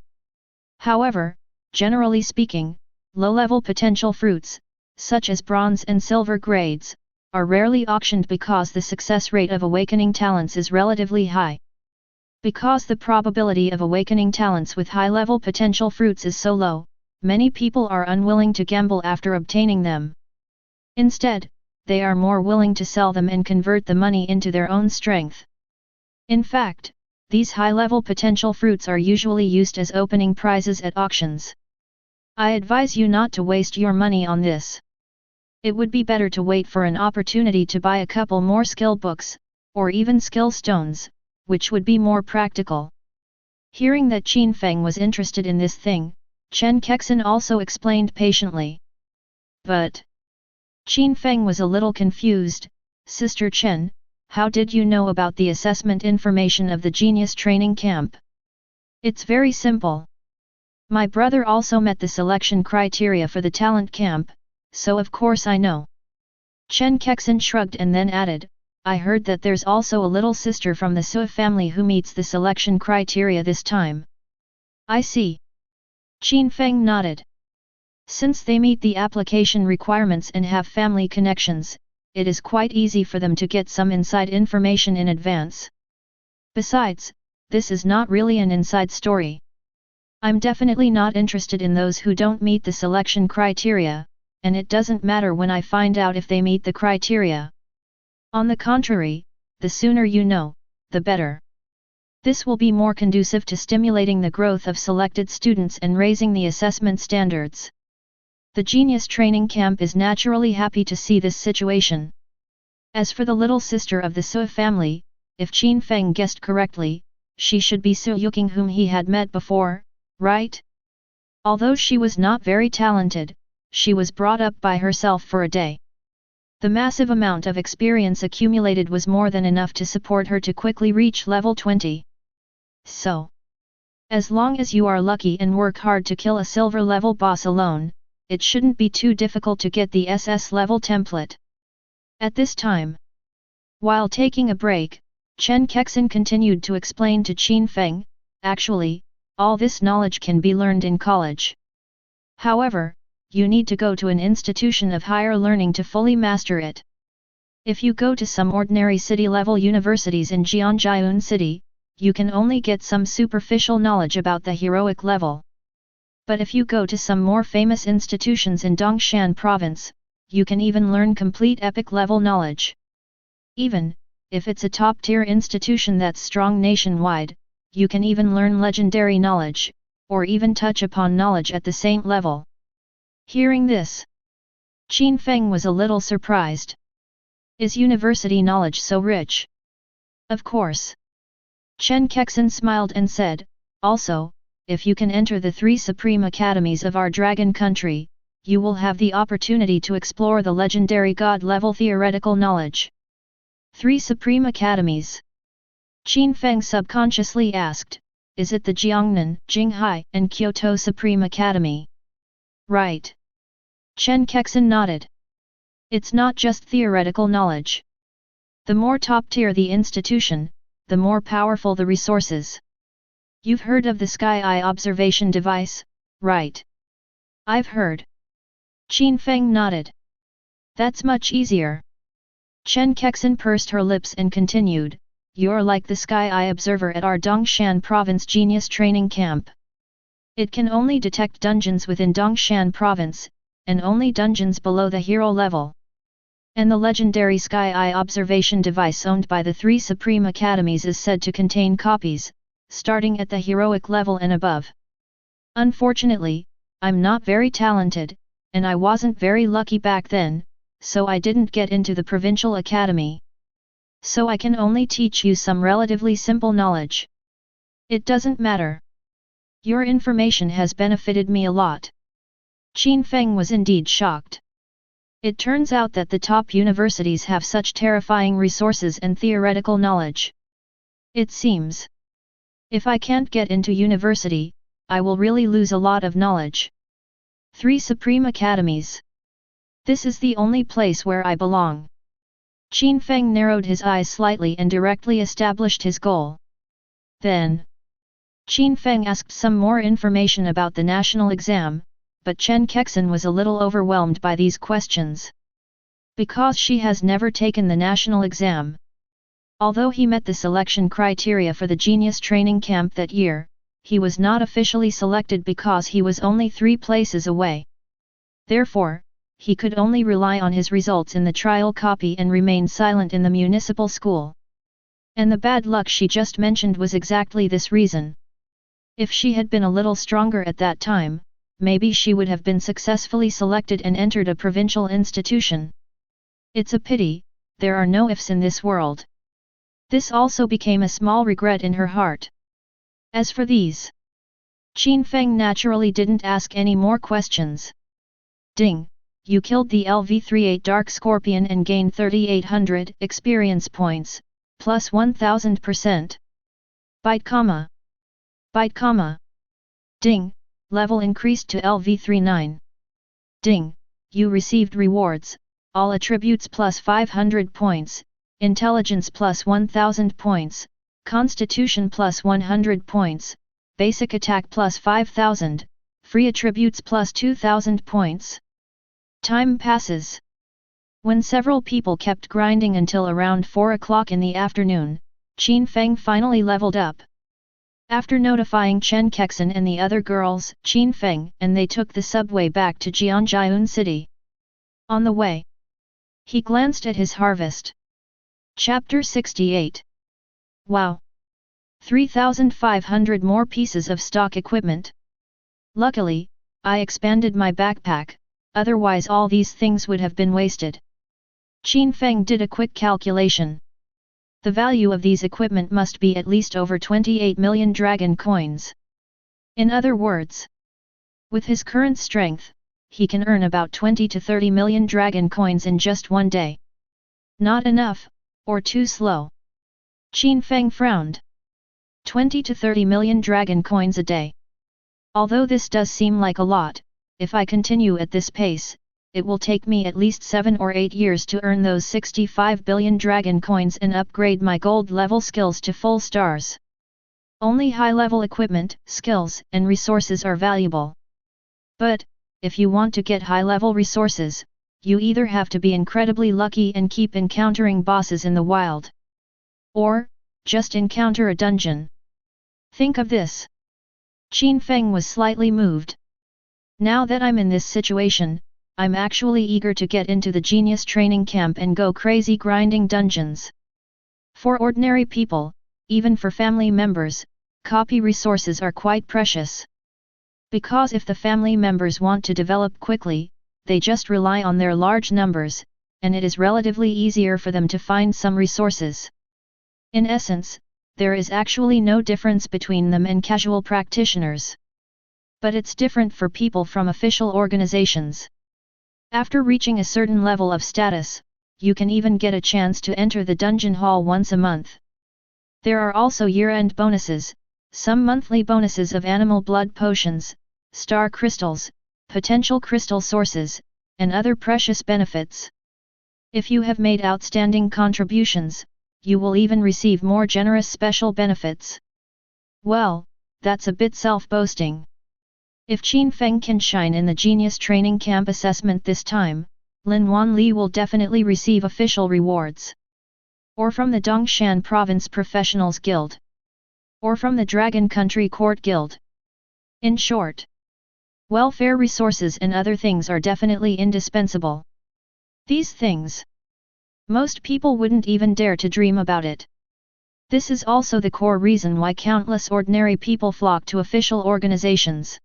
However, generally speaking, low-level potential fruits, such as bronze and silver grades, are rarely auctioned because the success rate of awakening talents is relatively high. Because the probability of awakening talents with high-level potential fruits is so low, many people are unwilling to gamble after obtaining them. Instead, they are more willing to sell them and convert the money into their own strength. In fact, these high-level potential fruits are usually used as opening prizes at auctions. I advise you not to waste your money on this. It would be better to wait for an opportunity to buy a couple more skill books, or even skill stones, which would be more practical. Hearing that Qin Feng was interested in this thing, Chen Kexin also explained patiently. But Qin Feng was a little confused. Sister Chen, how did you know about the assessment information of the Genius Training Camp? It's very simple. My brother also met the selection criteria for the talent camp, so of course I know. Chen Kexin shrugged and then added, I heard that there's also a little sister from the Sui family who meets the selection criteria this time. I see. Qin Feng nodded. Since they meet the application requirements and have family connections, it is quite easy for them to get some inside information in advance. Besides, this is not really an inside story. I'm definitely not interested in those who don't meet the selection criteria, and it doesn't matter when I find out if they meet the criteria. On the contrary, the sooner you know, the better. This will be more conducive to stimulating the growth of selected students and raising the assessment standards. The Genius Training Camp is naturally happy to see this situation. As for the little sister of the Sui family, if Qin Feng guessed correctly, she should be Su Yuking, whom he had met before, right? Although she was not very talented, she was brought up by herself for a day. The massive amount of experience accumulated was more than enough to support her to quickly reach level 20. So, as long as you are lucky and work hard to kill a silver level boss alone, it shouldn't be too difficult to get the SS level template. At this time, while taking a break, Chen Kexin continued to explain to Qin Feng, actually, all this knowledge can be learned in college. However, you need to go to an institution of higher learning to fully master it. If you go to some ordinary city-level universities in Jianjiun City, you can only get some superficial knowledge about the heroic level. But if you go to some more famous institutions in Dongshan Province, you can even learn complete epic level knowledge. Even if it's a top-tier institution that's strong nationwide, you can even learn legendary knowledge, or even touch upon knowledge at the saint level. Hearing this, Qin Feng was a little surprised. Is university knowledge so rich? Of course. Chen Kexin smiled and said, also, if you can enter the 3 supreme academies of our dragon country, you will have the opportunity to explore the legendary god-level theoretical knowledge. 3 supreme academies. Qin Feng subconsciously asked, is it the Jiangnan, Jinghai, and Kyoto Supreme Academy? Right. Chen Kexin nodded. It's not just theoretical knowledge. The more top-tier the institution, the more powerful the resources. You've heard of the Sky Eye observation device, right? I've heard. Qin Feng nodded. That's much easier. Chen Kexin pursed her lips and continued, you're like the Sky Eye observer at our Dongshan Province Genius Training Camp. It can only detect dungeons within Dongshan Province, and only dungeons below the hero level. And the legendary Sky Eye observation device owned by the 3 Supreme Academies is said to contain copies, starting at the heroic level and above. Unfortunately, I'm not very talented, and I wasn't very lucky back then, so I didn't get into the provincial academy. So I can only teach you some relatively simple knowledge. It doesn't matter. Your information has benefited me a lot. Qin Feng was indeed shocked. It turns out that the top universities have such terrifying resources and theoretical knowledge. It seems. If I can't get into university, I will really lose a lot of knowledge. 3 Supreme Academies. This is the only place where I belong. Qin Feng narrowed his eyes slightly and directly established his goal. Then, Qin Feng asked some more information about the national exam, but Chen Kexin was a little overwhelmed by these questions. Because she has never taken the national exam. Although he met the selection criteria for the Genius Training Camp that year, he was not officially selected because he was only 3 places away. Therefore, he could only rely on his results in the trial copy and remain silent in the municipal school. And the bad luck she just mentioned was exactly this reason. If she had been a little stronger at that time, maybe she would have been successfully selected and entered a provincial institution. It's a pity, there are no ifs in this world. This also became a small regret in her heart. As for these, Qin Feng naturally didn't ask any more questions. Ding! You killed the LV-38 Dark Scorpion and gained 3800 experience points, plus 1000%. Byte comma. Byte comma. Ding! Level increased to LV-39. Ding! You received rewards, all attributes plus 500 points, intelligence plus 1000 points, constitution plus 100 points, basic attack plus 5000, free attributes plus 2000 points. Time passes. When several people kept grinding until around 4 o'clock in the afternoon, Qin Feng finally leveled up. After notifying Chen Kexin and the other girls, Qin Feng and they took the subway back to Jianjiun City. On the way, he glanced at his harvest. Chapter 68. Wow! 3,500 more pieces of stock equipment. Luckily, I expanded my backpack, otherwise all these things would have been wasted. Qin Feng did a quick calculation. The value of these equipment must be at least over 28 million dragon coins. In other words, with his current strength, he can earn about 20 to 30 million dragon coins in just one day. Not enough, or too slow. Qin Feng frowned. 20 to 30 million dragon coins a day. Although this does seem like a lot, if I continue at this pace, it will take me at least 7 or 8 years to earn those 65 billion dragon coins and upgrade my gold level skills to full stars. Only high level equipment, skills, and resources are valuable. But, if you want to get high level resources, you either have to be incredibly lucky and keep encountering bosses in the wild, or just encounter a dungeon. Think of this. Qin Feng was slightly moved. Now that I'm in this situation, I'm actually eager to get into the genius training camp and go crazy grinding dungeons. For ordinary people, even for family members, copy resources are quite precious. Because if the family members want to develop quickly, they just rely on their large numbers, and it is relatively easier for them to find some resources. In essence, there is actually no difference between them and casual practitioners. But it's different for people from official organizations. After reaching a certain level of status, you can even get a chance to enter the dungeon hall once a month. There are also year-end bonuses, some monthly bonuses of animal blood potions, star crystals, potential crystal sources, and other precious benefits. If you have made outstanding contributions, you will even receive more generous special benefits. Well, that's a bit self-boasting. If Qin Feng can shine in the Genius Training Camp assessment this time, Lin Wanli will definitely receive official rewards. Or from the Dongshan Province Professionals Guild. Or from the Dragon Country Court Guild. In short, welfare resources and other things are definitely indispensable. These things, most people wouldn't even dare to dream about it. This is also the core reason why countless ordinary people flock to official organizations.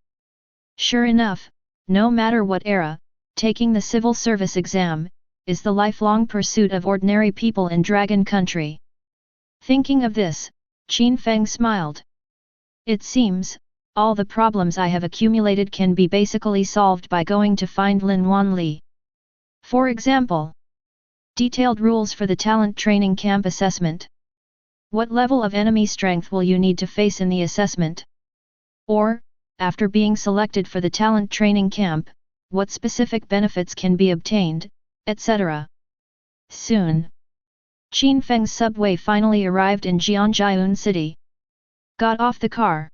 Sure enough, no matter what era, taking the civil service exam is the lifelong pursuit of ordinary people in Dragon Country. Thinking of this, Qin Feng smiled. It seems, all the problems I have accumulated can be basically solved by going to find Lin Wanli. For example, detailed rules for the talent training camp assessment. What level of enemy strength will you need to face in the assessment? Or, after being selected for the talent training camp, what specific benefits can be obtained, etc. Soon, Qin Feng's subway finally arrived in Jianjiun City. Got off the car.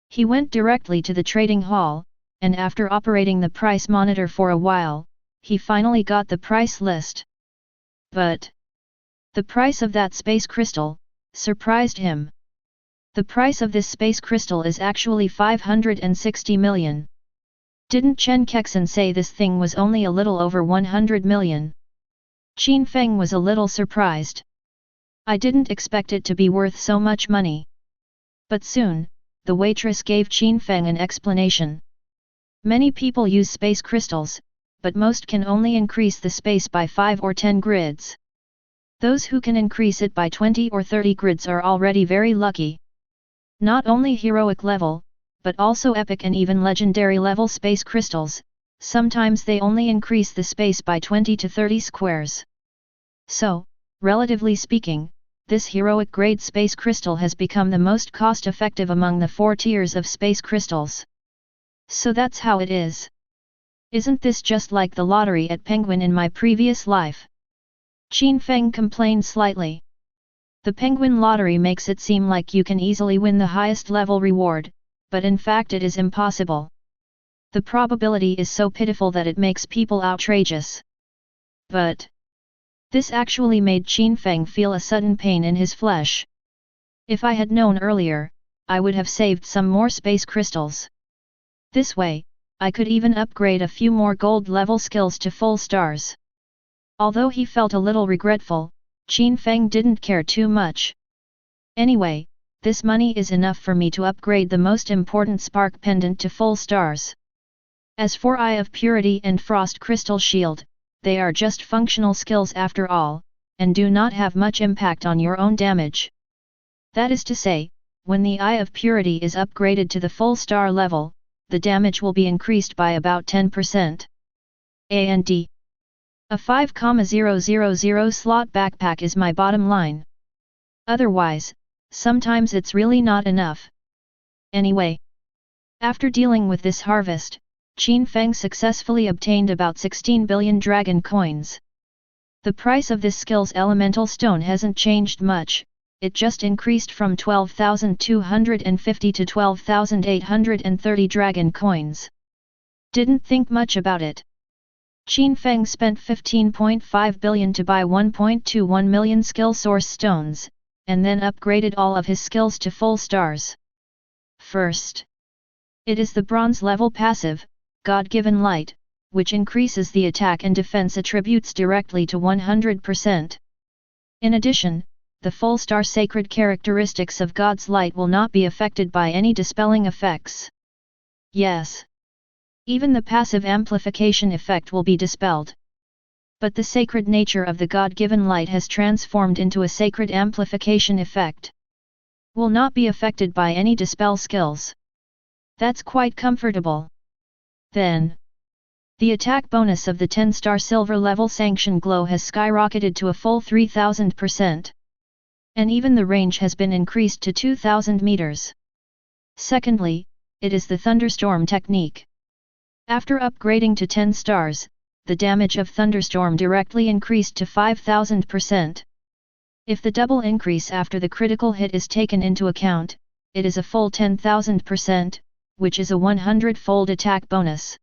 He went directly to the trading hall, and after operating the price monitor for a while, he finally got the price list. But the price of that space crystal surprised him. The price of this space crystal is actually 560 million. Didn't Chen Kexin say this thing was only a little over 100 million? Qin Feng was a little surprised. I didn't expect it to be worth so much money. But soon, the waitress gave Qin Feng an explanation. Many people use space crystals, but most can only increase the space by 5 or 10 grids. Those who can increase it by 20 or 30 grids are already very lucky. Not only heroic level, but also epic and even legendary level space crystals, sometimes they only increase the space by 20 to 30 squares. So, relatively speaking, this heroic grade space crystal has become the most cost-effective among the 4 tiers of space crystals. So that's how it is. Isn't this just like the lottery at Penguin in my previous life? Qin Feng complained slightly. The Penguin lottery makes it seem like you can easily win the highest level reward, but in fact it is impossible. The probability is so pitiful that it makes people outrageous. But this actually made Qin Feng feel a sudden pain in his flesh. If I had known earlier, I would have saved some more space crystals. This way, I could even upgrade a few more gold level skills to full stars. Although he felt a little regretful, Qin Feng didn't care too much. Anyway, this money is enough for me to upgrade the most important spark pendant to full stars. As for Eye of Purity and Frost Crystal Shield, they are just functional skills after all, and do not have much impact on your own damage. That is to say, when the Eye of Purity is upgraded to the full star level, the damage will be increased by about 10%. A&D. A 5,000 slot backpack is my bottom line. Otherwise, sometimes it's really not enough. Anyway, after dealing with this harvest, Qin Feng successfully obtained about 16 billion dragon coins. The price of this skill's elemental stone hasn't changed much, it just increased from 12,250 to 12,830 dragon coins. Didn't think much about it. Qin Feng spent 15.5 billion to buy 1.21 million skill source stones, and then upgraded all of his skills to full stars. First, it is the bronze level passive, God-given light, which increases the attack and defense attributes directly to 100%. In addition, the full star sacred characteristics of God's light will not be affected by any dispelling effects. Yes. Even the passive amplification effect will be dispelled. But the sacred nature of the God-given light has transformed into a sacred amplification effect. Will not be affected by any dispel skills. That's quite comfortable. Then, the attack bonus of the 10-star silver level sanction glow has skyrocketed to a full 3000%. And even the range has been increased to 2000 meters. Secondly, it is the thunderstorm technique. After upgrading to 10 stars, the damage of thunderstorm directly increased to 5000%. If the double increase after the critical hit is taken into account, it is a full 10,000%, which is a 100-fold attack bonus.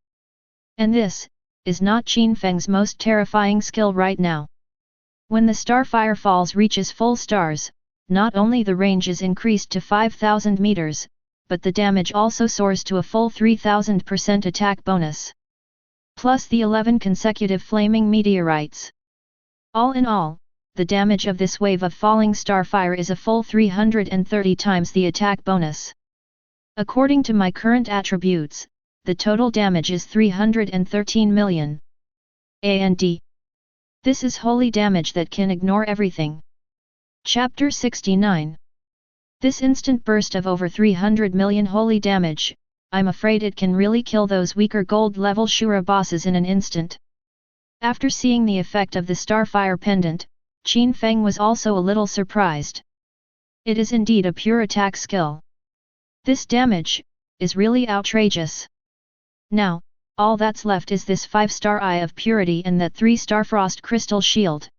And this is not Qin Feng's most terrifying skill right now. When the Starfire Falls reaches full stars, not only the range is increased to 5000 meters, but the damage also soars to a full 3000% attack bonus. Plus the 11 consecutive flaming meteorites. All in all, the damage of this wave of falling starfire is a full 330 times the attack bonus. According to my current attributes, the total damage is 313 million. A&D. This is holy damage that can ignore everything. Chapter 69. This instant burst of over 300 million holy damage, I'm afraid it can really kill those weaker gold level Shura bosses in an instant. After seeing the effect of the Starfire pendant, Qin Feng was also a little surprised. It is indeed a pure attack skill. This damage is really outrageous. Now, all that's left is this 5-star Eye of Purity and that 3-star Frost Crystal Shield.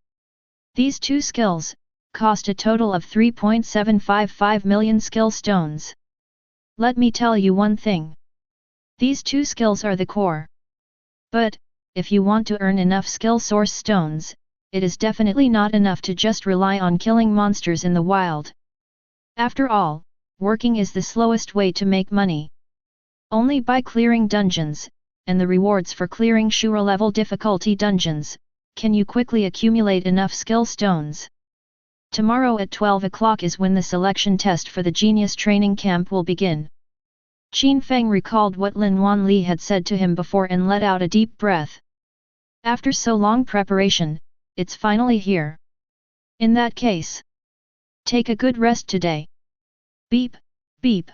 These two skills cost a total of 3.755 million skill stones. Let me tell you one thing. These two skills are the core. But, if you want to earn enough skill source stones, it is definitely not enough to just rely on killing monsters in the wild. After all, working is the slowest way to make money. Only by clearing dungeons, and the rewards for clearing Shura level difficulty dungeons, can you quickly accumulate enough skill stones. Tomorrow at 12 o'clock is when the selection test for the genius training camp will begin. Qin Feng recalled what Lin Wanli had said to him before and let out a deep breath. After so long preparation, it's finally here. In that case, take a good rest today. Beep, beep.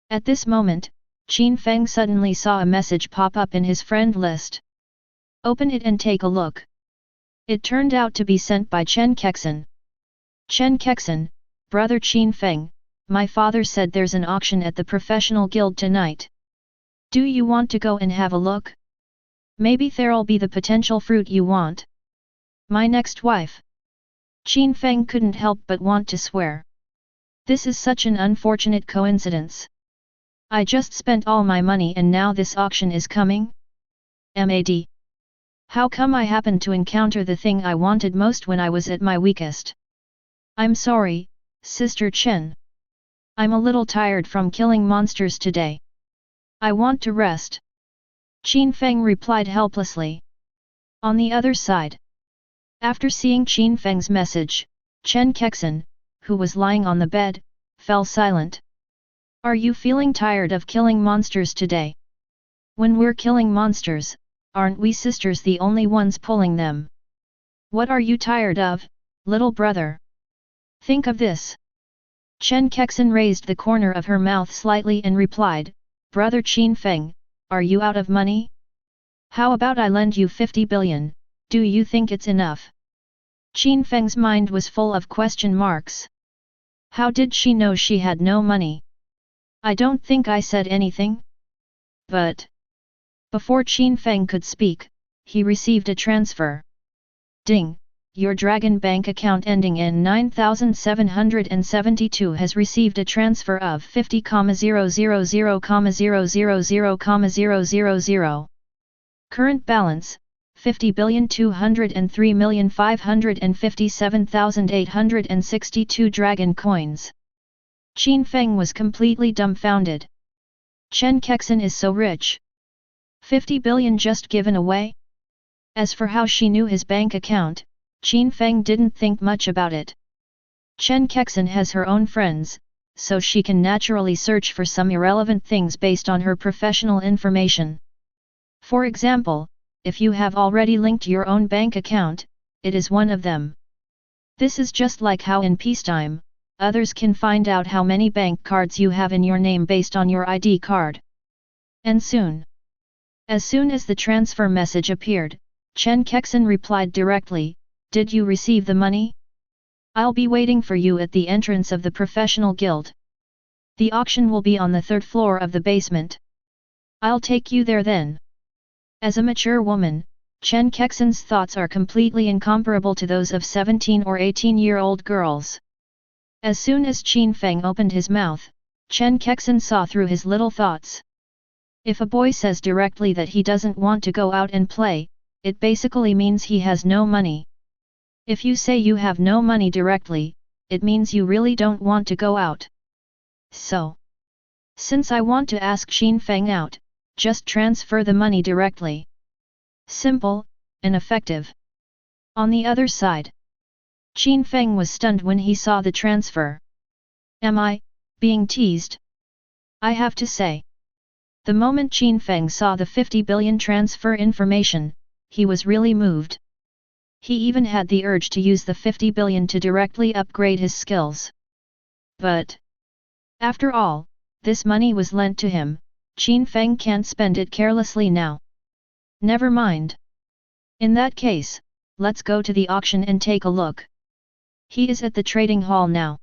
At this moment, Qin Feng suddenly saw a message pop up in his friend list. Open it and take a look. It turned out to be sent by Chen Kexin. Chen Kexin, brother Qin Feng, my father said there's an auction at the professional guild tonight. Do you want to go and have a look? Maybe there'll be the potential fruit you want. My next wife. Qin Feng couldn't help but want to swear. This is such an unfortunate coincidence. I just spent all my money and now this auction is coming? Mad. How come I happened to encounter the thing I wanted most when I was at my weakest? I'm sorry, Sister Chen. I'm a little tired from killing monsters today. I want to rest. Qin Feng replied helplessly. On the other side. After seeing Qin Feng's message, Chen Kexin, who was lying on the bed, fell silent. Are you feeling tired of killing monsters today? When we're killing monsters, aren't we sisters the only ones pulling them? What are you tired of, little brother? Think of this. Chen Kexin raised the corner of her mouth slightly and replied, Brother Qin Feng, are you out of money? How about I lend you 50 billion, do you think it's enough? Qin Feng's mind was full of question marks. How did she know she had no money? I don't think I said anything. But before Qin Feng could speak, he received a transfer. Ding! Your Dragon Bank account ending in 9772 has received a transfer of 50,000,000,000,000. Current balance, 50,203,557,862 dragon coins. Qin Feng was completely dumbfounded. Chen Kexin is so rich. 50 billion just given away? As for how she knew his bank account, Qin Feng didn't think much about it. Chen Kexin has her own friends, so she can naturally search for some irrelevant things based on her professional information. For example, if you have already linked your own bank account, it is one of them. This is just like how in peacetime, others can find out how many bank cards you have in your name based on your ID card. And as soon as the transfer message appeared, Chen Kexin replied directly, Did you receive the money? I'll be waiting for you at the entrance of the professional guild. The auction will be on the 3rd floor of the basement. I'll take you there then. As a mature woman, Chen Kexin's thoughts are completely incomparable to those of 17 or 18-year-old girls. As soon as Qin Feng opened his mouth, Chen Kexin saw through his little thoughts. If a boy says directly that he doesn't want to go out and play, it basically means he has no money. If you say you have no money directly, it means you really don't want to go out. So, since I want to ask Qin Feng out, just transfer the money directly. Simple, and effective. On the other side, Qin Feng was stunned when he saw the transfer. Am I being teased? I have to say. The moment Qin Feng saw the 50 billion transfer information, he was really moved. He even had the urge to use the 50 billion to directly upgrade his skills. But after all, this money was lent to him, Qin Feng can't spend it carelessly now. Never mind. In that case, let's go to the auction and take a look. He is at the trading hall now.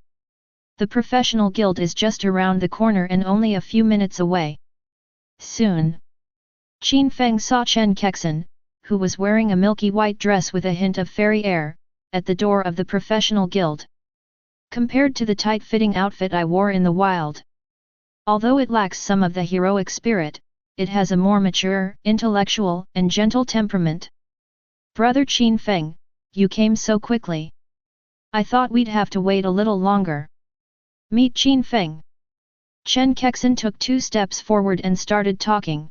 The professional guild is just around the corner and only a few minutes away. Soon, Qin Feng saw Chen Kexin, who was wearing a milky white dress with a hint of fairy air, at the door of the professional guild. Compared to the tight-fitting outfit I wore in the wild, although it lacks some of the heroic spirit, it has a more mature, intellectual, and gentle temperament. Brother Qin Feng, you came so quickly. I thought we'd have to wait a little longer. Meet Qin Feng. Chen Kexin took 2 steps forward and started talking.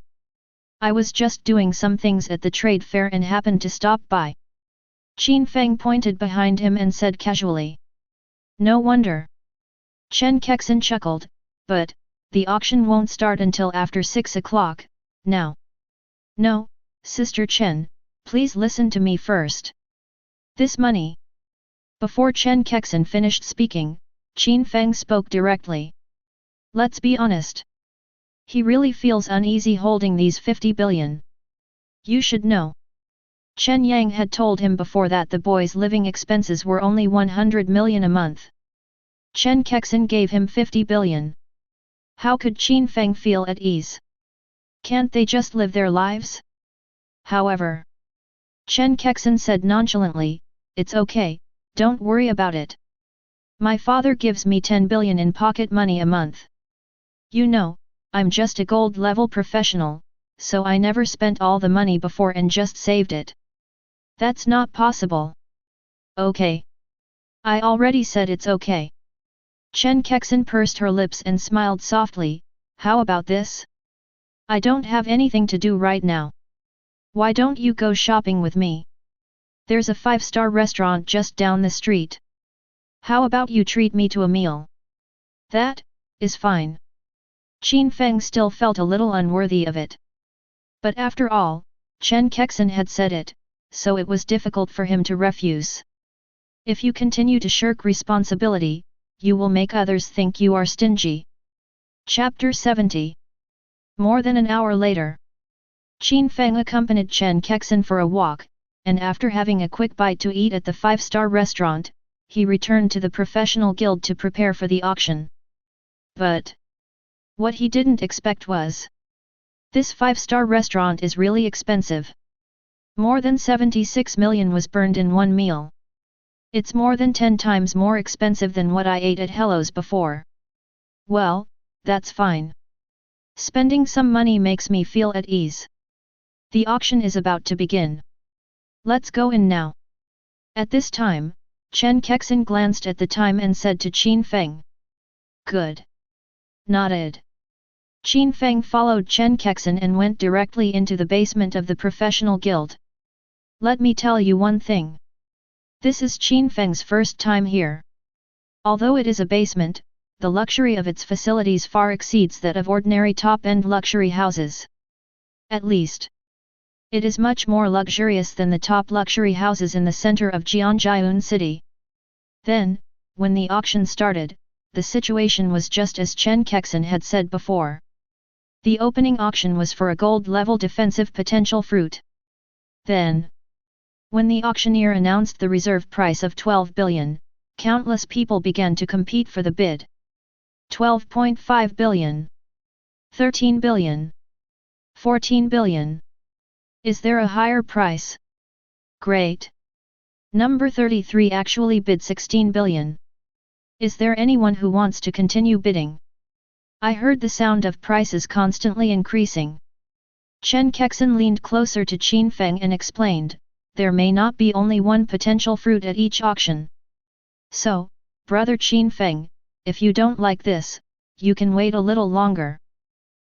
I was just doing some things at the trade fair and happened to stop by. Qin Feng pointed behind him and said casually. No wonder. Chen Kexin chuckled, but, the auction won't start until after 6 o'clock, now. No, Sister Chen, please listen to me first. This money. Before Chen Kexin finished speaking, Qin Feng spoke directly. Let's be honest. He really feels uneasy holding these 50 billion. You should know. Chen Yang had told him before that the boy's living expenses were only 100 million a month. Chen Kexin gave him 50 billion. How could Qin Feng feel at ease? Can't they just live their lives? However, Chen Kexin said nonchalantly, it's okay, don't worry about it. My father gives me 10 billion in pocket money a month. You know, I'm just a gold-level professional, so I never spent all the money before and just saved it. That's not possible. Okay. I already said it's okay. Chen Kexin pursed her lips and smiled softly, how about this? I don't have anything to do right now. Why don't you go shopping with me? There's a 5-star restaurant just down the street. How about you treat me to a meal? That is fine. Qin Feng still felt a little unworthy of it. But after all, Chen Kexin had said it, so it was difficult for him to refuse. If you continue to shirk responsibility, you will make others think you are stingy. Chapter 70. More than an hour later, Qin Feng accompanied Chen Kexin for a walk, and after having a quick bite to eat at the 5-star restaurant, he returned to the professional guild to prepare for the auction. But what he didn't expect was, this 5-star restaurant is really expensive. More than 76 million was burned in one meal. It's more than 10 times more expensive than what I ate at Hello's before. Well, that's fine. Spending some money makes me feel at ease. The auction is about to begin. Let's go in now. At this time, Chen Kexin glanced at the time and said to Qin Feng. Good. Nodded. Qin Feng followed Chen Kexin and went directly into the basement of the professional guild. Let me tell you one thing. This is Qin Feng's first time here. Although it is a basement, the luxury of its facilities far exceeds that of ordinary top-end luxury houses. At least, it is much more luxurious than the top luxury houses in the center of Jianjiun City. Then, when the auction started, the situation was just as Chen Kexin had said before. The opening auction was for a gold-level defensive potential fruit. Then, when the auctioneer announced the reserve price of 12 billion, countless people began to compete for the bid. 12.5 billion. 13 billion. 14 billion. Is there a higher price? Great. Number 33 actually bid 16 billion. Is there anyone who wants to continue bidding? I heard the sound of prices constantly increasing. Chen Kexin leaned closer to Qin Feng and explained, there may not be only one potential fruit at each auction. So, brother Qin Feng, if you don't like this, you can wait a little longer.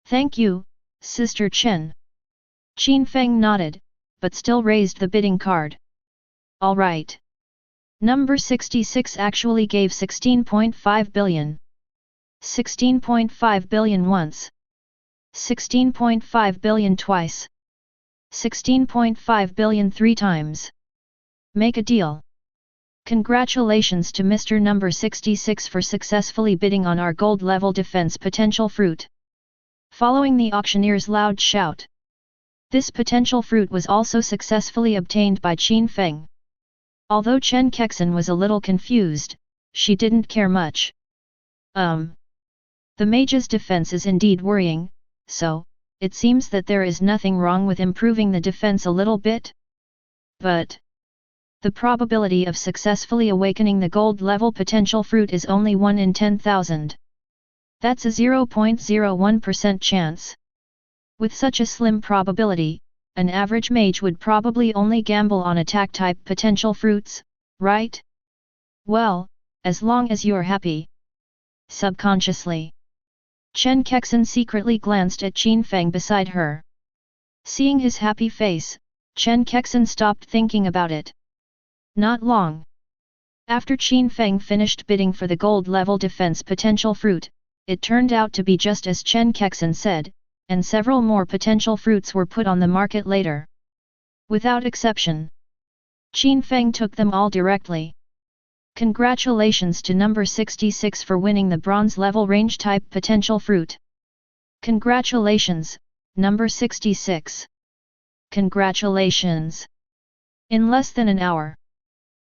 Thank you, Sister Chen. Qin Feng nodded, but still raised the bidding card. All right. Number 66 actually gave 16.5 billion. 16.5 billion once. 16.5 billion twice. 16.5 billion 3 times. Make a deal. Congratulations to Mr. Number 66 for successfully bidding on our gold-level defense potential fruit. Following the auctioneer's loud shout, this potential fruit was also successfully obtained by Qin Feng. Although Chen Kexin was a little confused, she didn't care much. The mage's defense is indeed worrying, so, it seems that there is nothing wrong with improving the defense a little bit. But the probability of successfully awakening the gold-level potential fruit is only 1 in 10,000. That's a 0.01% chance. With such a slim probability, an average mage would probably only gamble on attack-type potential fruits, right? Well, as long as you're happy. Subconsciously, Chen Kexin secretly glanced at Qin Feng beside her. Seeing his happy face, Chen Kexin stopped thinking about it. Not long. After Qin Feng finished bidding for the gold level defense potential fruit, it turned out to be just as Chen Kexin said, and several more potential fruits were put on the market later. Without exception, Qin Feng took them all directly. Congratulations to number 66 for winning the bronze level range type potential fruit. Congratulations, number 66. Congratulations. In less than an hour,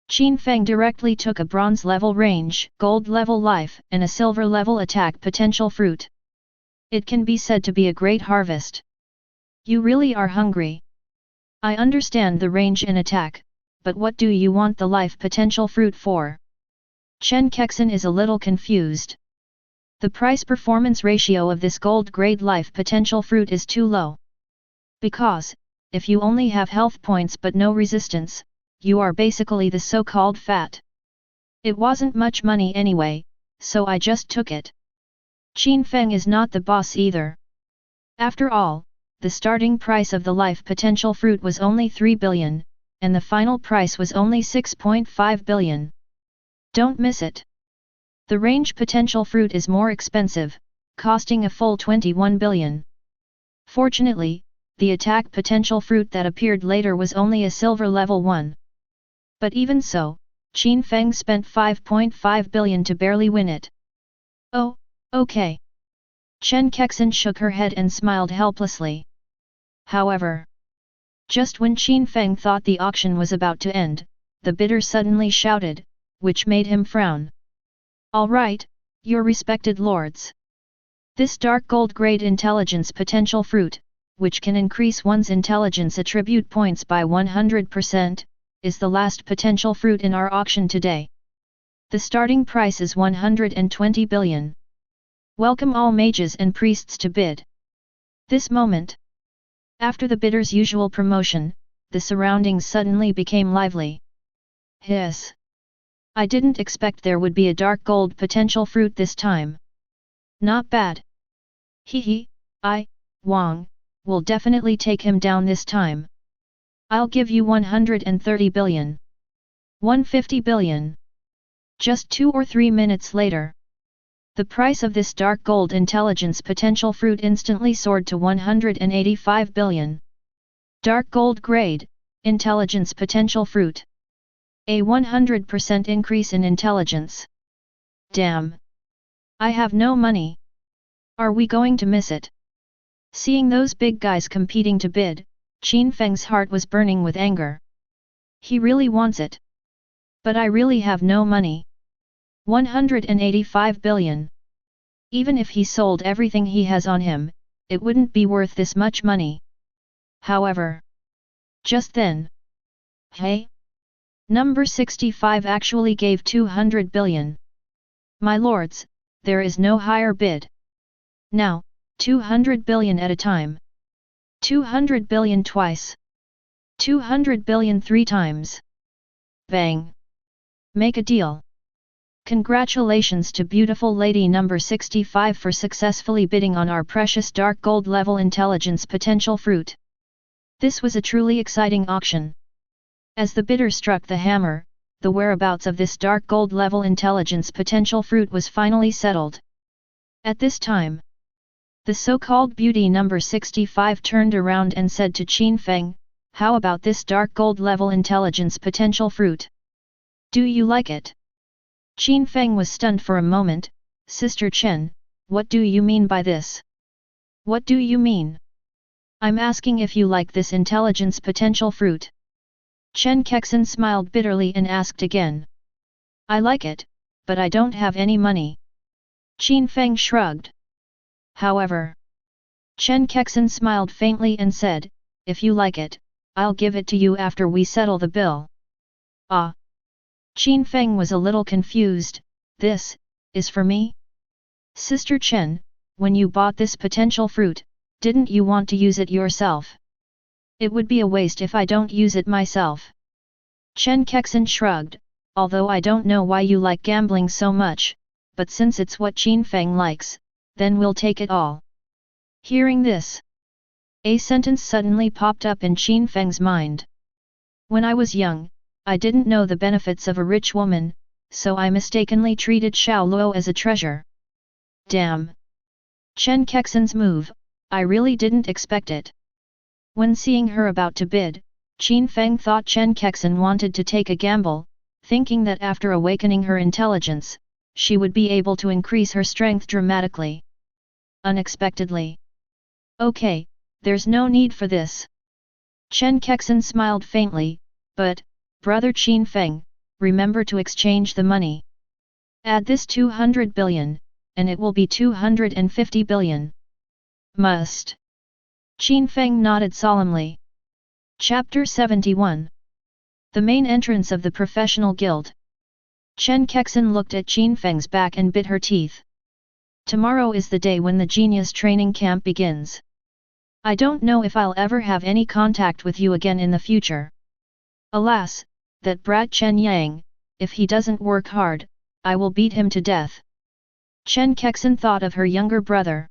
Qin Feng directly took a bronze level range, gold level life, and a silver level attack potential fruit. It can be said to be a great harvest. You really are hungry. I understand the range and attack, but what do you want the life potential fruit for? Chen Kexin is a little confused. The price-performance ratio of this gold-grade life potential fruit is too low. Because, if you only have health points but no resistance, you are basically the so-called fat. It wasn't much money anyway, so I just took it. Qin Feng is not the boss either. After all, the starting price of the life potential fruit was only 3 billion, and the final price was only 6.5 billion. Don't miss it. The range potential fruit is more expensive, costing a full 21 billion. Fortunately, the attack potential fruit that appeared later was only a silver level 1. But even so, Qin Feng spent 5.5 billion to barely win it. Oh, okay. Chen Kexin shook her head and smiled helplessly. However, just when Qin Feng thought the auction was about to end, the bidder suddenly shouted, which made him frown. All right, your respected lords. This dark gold grade intelligence potential fruit, which can increase one's intelligence attribute points by 100%, is the last potential fruit in our auction today. The starting price is 120 billion. Welcome all mages and priests to bid. This moment, after the bidder's usual promotion, the surroundings suddenly became lively. Hiss! I didn't expect there would be a dark gold potential fruit this time. Not bad. Hee, Wang, will definitely take him down this time. I'll give you 130 billion. 150 billion. Just 2 or 3 minutes later, the price of this dark gold intelligence potential fruit instantly soared to 185 billion. Dark gold grade, intelligence potential fruit. A 100% increase in intelligence. Damn! I have no money. Are we going to miss it? Seeing those big guys competing to bid, Qin Feng's heart was burning with anger. He really wants it. But I really have no money. 185 billion. Even if he sold everything he has on him, it wouldn't be worth this much money. However, just then, hey? Number 65 actually gave 200 billion. My lords, there is no higher bid. Now, 200 billion at a time. 200 billion twice. 200 billion 3 times. Bang! Make a deal. Congratulations to beautiful lady number 65 for successfully bidding on our precious dark gold level intelligence potential fruit. This was a truly exciting auction. As the bidder struck the hammer, the whereabouts of this dark gold level intelligence potential fruit was finally settled. At this time, the so-called beauty number 65 turned around and said to Qin Feng, "How about this dark gold level intelligence potential fruit? Do you like it?" Qin Feng was stunned for a moment. "Sister Chen, what do you mean by this? What do you mean? I'm asking if you like this intelligence potential fruit." Chen Kexin smiled bitterly and asked again. "I like it, but I don't have any money." Qin Feng shrugged. However, Chen Kexin smiled faintly and said, "If you like it, I'll give it to you after we settle the bill." Ah! Qin Feng was a little confused. "This is for me? Sister Chen, when you bought this potential fruit, didn't you want to use it yourself? It would be a waste if I don't use it myself." Chen Kexin shrugged, "Although I don't know why you like gambling so much, but since it's what Qin Feng likes, then we'll take it all." Hearing this, a sentence suddenly popped up in Qin Feng's mind. "When I was young, I didn't know the benefits of a rich woman, so I mistakenly treated Xiao Luo as a treasure. Damn! Chen Kexin's move, I really didn't expect it. When seeing her about to bid, Qin Feng thought Chen Kexin wanted to take a gamble, thinking that after awakening her intelligence, she would be able to increase her strength dramatically. Unexpectedly. Okay, there's no need for this. Chen Kexin smiled faintly, but, brother Qin Feng, remember to exchange the money. Add this 200 billion, and it will be 250 billion. Must. Qin Feng nodded solemnly. Chapter 71. The main entrance of the professional guild. Chen Kexin looked at Qin Feng's back and bit her teeth. Tomorrow is the day when the genius training camp begins. I don't know if I'll ever have any contact with you again in the future. Alas, that brat Chen Yang, if he doesn't work hard, I will beat him to death. Chen Kexin thought of her younger brother.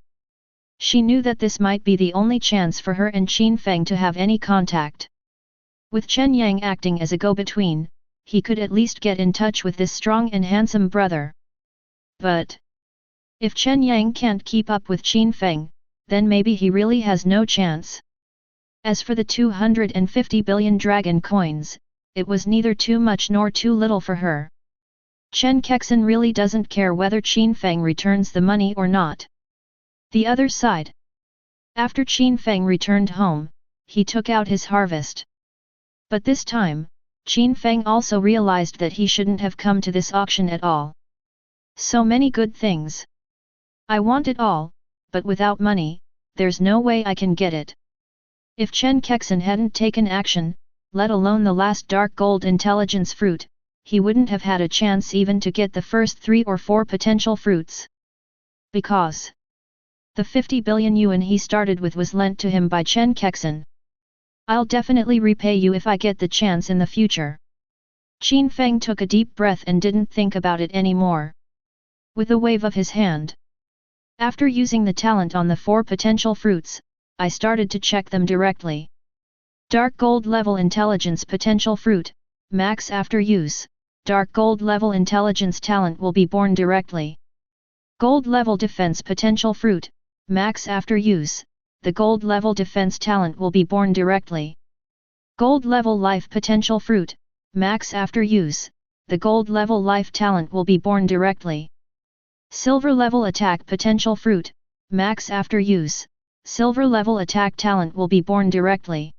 She knew that this might be the only chance for her and Qin Feng to have any contact. With Chen Yang acting as a go-between, he could at least get in touch with this strong and handsome brother. But if Chen Yang can't keep up with Qin Feng, then maybe he really has no chance. As for the 250 billion dragon coins, it was neither too much nor too little for her. Chen Kexin really doesn't care whether Qin Feng returns the money or not. The other side. After Qin Feng returned home, he took out his harvest. But this time, Qin Feng also realized that he shouldn't have come to this auction at all. So many good things. I want it all, but without money, there's no way I can get it. If Chen Kexin hadn't taken action, let alone the last dark gold intelligence fruit, he wouldn't have had a chance even to get the first 3 or 4 potential fruits. Because the 50 billion yuan he started with was lent to him by Chen Kexin. I'll definitely repay you if I get the chance in the future. Qin Feng took a deep breath and didn't think about it anymore. With a wave of his hand. After using the talent on the 4 potential fruits, I started to check them directly. Dark gold level intelligence potential fruit, max after use, dark gold level intelligence talent will be born directly. Gold level defense potential fruit, max after use, the gold level defense talent will be born directly. Gold level life potential fruit, max after use, the gold level life talent will be born directly. Silver level attack potential fruit, max after use, silver level attack talent will be born directly.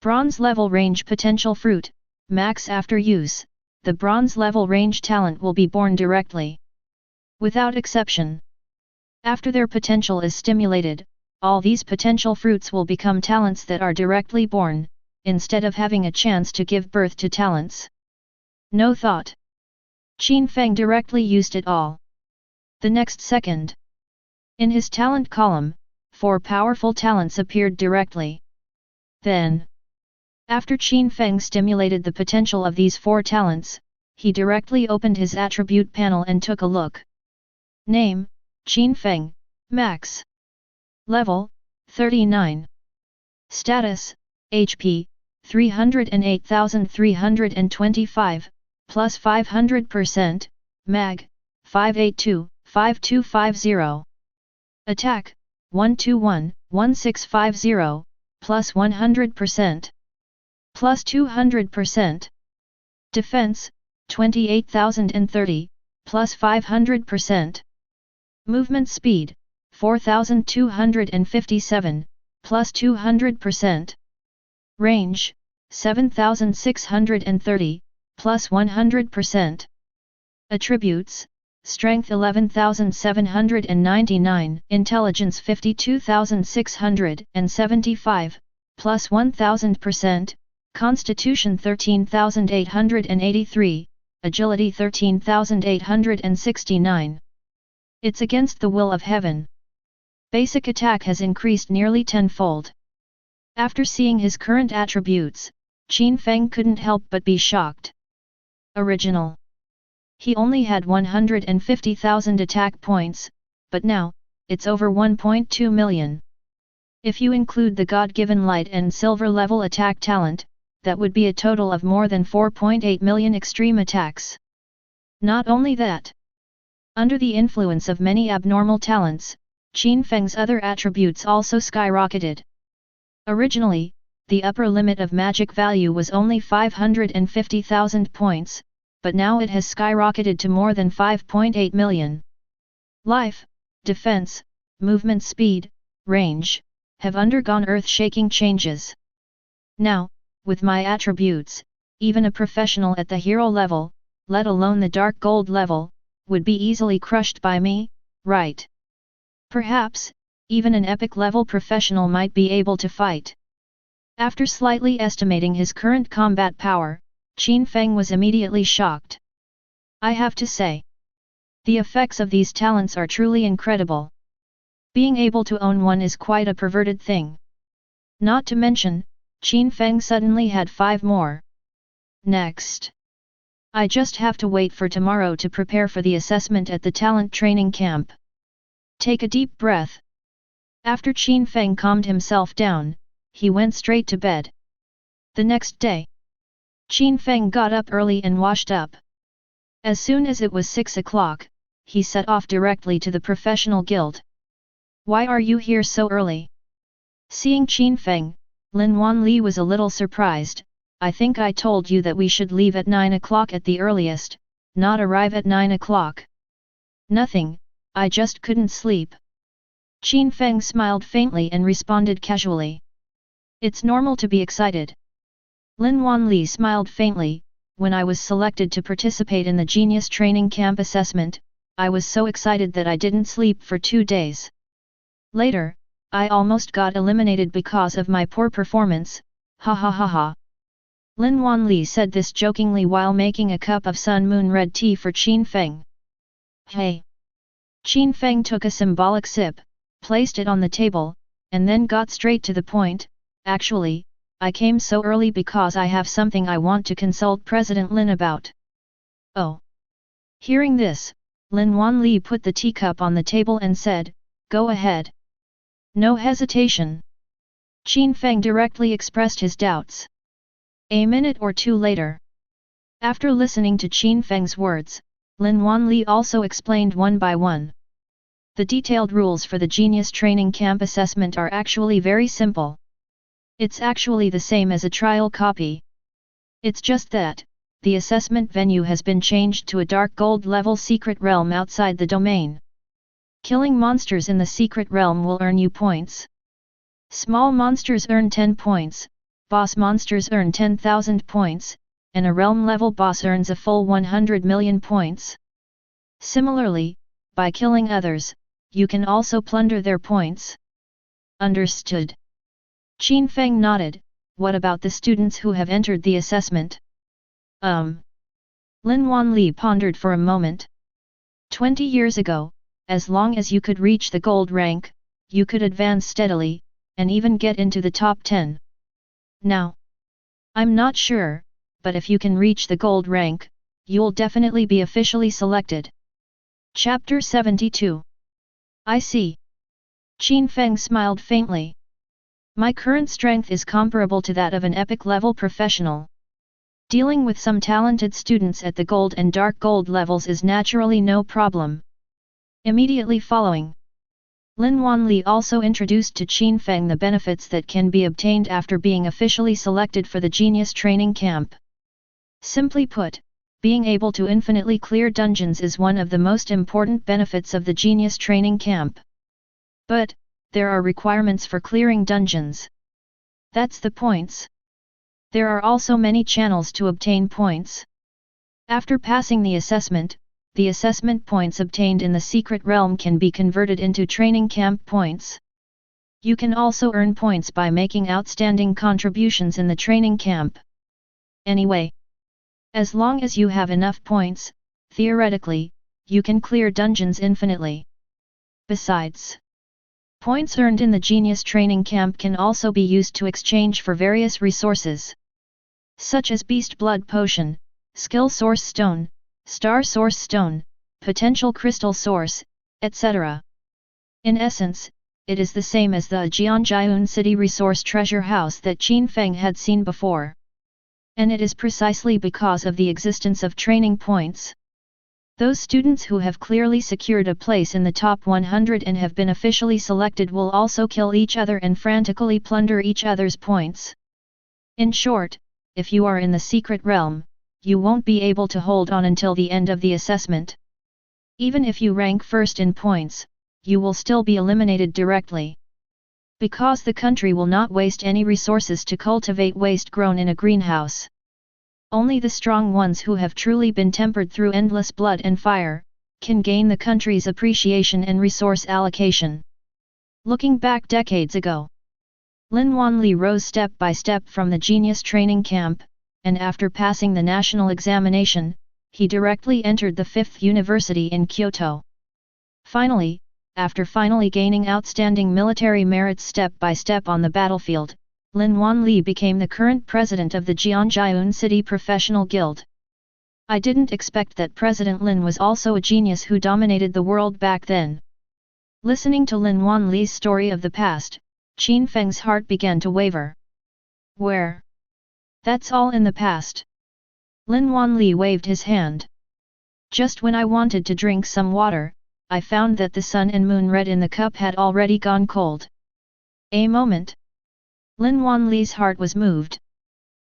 Bronze level range potential fruit, max after use, the bronze level range talent will be born directly. Without exception. After their potential is stimulated, all these potential fruits will become talents that are directly born, instead of having a chance to give birth to talents. No thought. Qin Feng directly used it all. The next second. In his talent column, 4 powerful talents appeared directly. Then, after Qin Feng stimulated the potential of these 4 talents, he directly opened his attribute panel and took a look. Name, Qin Feng, Max. Level, 39. Status, HP, 308,325, plus 500%, Mag, 582-5250. Attack, 121-1650, plus 100%. Plus 200%. Defense, 28,030, plus 500%. Movement speed, 4,257, plus 200%. Range, 7,630, plus 100%. Attributes, Strength 11,799, Intelligence 52,675, plus 1,000%, Constitution 13,883, Agility 13,869. It's against the will of heaven. Basic attack has increased nearly tenfold. After seeing his current attributes, Qin Feng couldn't help but be shocked. Original. He only had 150,000 attack points, but now, it's over 1.2 million. If you include the God-given light and silver level attack talent, that would be a total of more than 4.8 million extreme attacks. Not only that. Under the influence of many abnormal talents, Qin Feng's other attributes also skyrocketed. Originally, the upper limit of magic value was only 550,000 points, but now it has skyrocketed to more than 5.8 million. Life, defense, movement speed, range, have undergone earth-shaking changes. Now, with my attributes, even a professional at the hero level, let alone the dark gold level, would be easily crushed by me, right? Perhaps, even an epic level professional might be able to fight. After slightly estimating his current combat power, Qin Feng was immediately shocked. I have to say, the effects of these talents are truly incredible. Being able to own one is quite a perverted thing. Not to mention, Qin Feng suddenly had 5 more. Next. I just have to wait for tomorrow to prepare for the assessment at the talent training camp. Take a deep breath. After Qin Feng calmed himself down, he went straight to bed. The next day, Qin Feng got up early and washed up. As soon as it was 6 o'clock, he set off directly to the professional guild. Why are you here so early? Seeing Qin Feng, Lin Wanli was a little surprised. I think I told you that we should leave at 9 o'clock at the earliest, not arrive at 9 o'clock. Nothing, I just couldn't sleep. Qin Feng smiled faintly and responded casually. It's normal to be excited. Lin Wanli smiled faintly. When I was selected to participate in the Genius Training Camp assessment, I was so excited that I didn't sleep for 2 days. Later, I almost got eliminated because of my poor performance, ha ha ha ha. Lin Wanli said this jokingly while making a cup of sun moon red tea for Qin Feng. Hey! Qin Feng took a symbolic sip, placed it on the table, and then got straight to the point. Actually, I came so early because I have something I want to consult President Lin about. Oh! Hearing this, Lin Wanli put the teacup on the table and said, go ahead. No hesitation. Qin Feng directly expressed his doubts. A minute or two later. After listening to Qin Feng's words, Lin Wanli also explained one by one. The detailed rules for the Genius Training Camp assessment are actually very simple. It's actually the same as a trial copy. It's just that, the assessment venue has been changed to a dark gold level secret realm outside the domain. Killing monsters in the secret realm will earn you points. Small monsters earn 10 points, boss monsters earn 10,000 points, and a realm level boss earns a full 100 million points. Similarly, by killing others, you can also plunder their points. Understood. Qin Feng nodded. What about the students who have entered the assessment? Lin Wanli pondered for a moment. 20 years ago, as long as you could reach the gold rank, you could advance steadily, and even get into the top 10. Now, I'm not sure, but if you can reach the gold rank, you'll definitely be officially selected. Chapter 72. I see. Qin Feng smiled faintly. My current strength is comparable to that of an epic level professional. Dealing with some talented students at the gold and dark gold levels is naturally no problem. Immediately following, Lin Wanli also introduced to Qin Feng the benefits that can be obtained after being officially selected for the Genius Training Camp. Simply put, being able to infinitely clear dungeons is one of the most important benefits of the Genius Training Camp. But, there are requirements for clearing dungeons. That's the points. There are also many channels to obtain points. After passing the assessment points obtained in the secret realm can be converted into training camp points. You can also earn points by making outstanding contributions in the training camp. Anyway, as long as you have enough points, theoretically, you can clear dungeons infinitely. Besides, points earned in the Genius Training Camp can also be used to exchange for various resources, such as Beast Blood Potion, Skill Source Stone, Star Source Stone, Potential Crystal Source, etc. In essence, it is the same as the Jianjiun City Resource Treasure House that Qin Feng had seen before. And it is precisely because of the existence of training points Those students who have clearly secured a place in the top 100 and have been officially selected will also kill each other and frantically plunder each other's points. In short, if you are in the secret realm, you won't be able to hold on until the end of the assessment. Even if you rank first in points, you will still be eliminated directly. Because the country will not waste any resources to cultivate waste grown in a greenhouse. Only the strong ones who have truly been tempered through endless blood and fire, can gain the country's appreciation and resource allocation. Looking back decades ago, Lin Wanli rose step by step from the genius training camp, and after passing the national examination, he directly entered the 5th university in Kyoto. Finally, after gaining outstanding military merits step by step on the battlefield, Lin Wanli became the current president of the Jianjiun City Professional Guild. I didn't expect that President Lin was also a genius who dominated the world back then. Listening to Lin Wanli's story of the past, Qin Feng's heart began to waver. Where? That's all in the past. Lin Wanli waved his hand. Just when I wanted to drink some water, I found that the sun and moon red in the cup had already gone cold. A moment. Lin Wanli's heart was moved.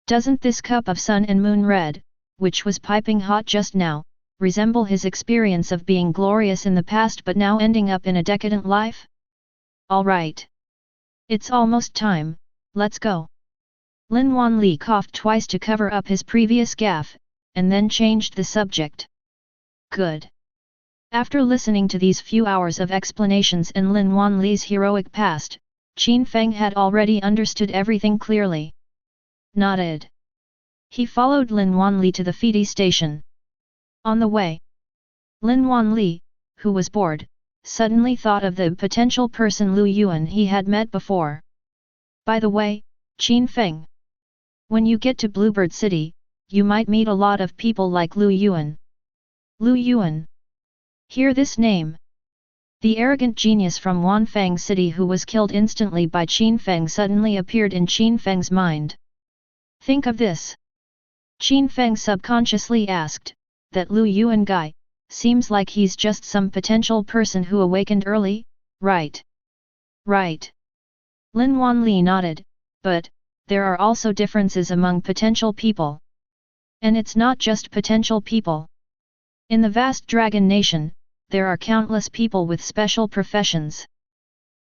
Doesn't this cup of sun and moon red, which was piping hot just now, resemble his experience of being glorious in the past but now ending up in a decadent life? All right. It's almost time, let's go. Lin Wanli coughed twice to cover up his previous gaffe, and then changed the subject. Good. After listening to these few hours of explanations and Lin Wanli's heroic past, Qin Feng had already understood everything clearly. Nodded. He followed Lin Wanli to the feeding station. On the way, Lin Wanli, who was bored, suddenly thought of the potential person Lu Yuan he had met before. By the way, Qin Feng, when you get to Bluebird City, you might meet a lot of people like Lu Yuan. Lu Yuan. Hear this name. The arrogant genius from Wanfang City who was killed instantly by Qin Feng suddenly appeared in Qin Feng's mind. Think of this. Qin Feng subconsciously asked, that Lu Yuan guy, seems like he's just some potential person who awakened early, right? Right. Lin Wanli nodded, but, there are also differences among potential people. And it's not just potential people. In the vast Dragon Nation, there are countless people with special professions.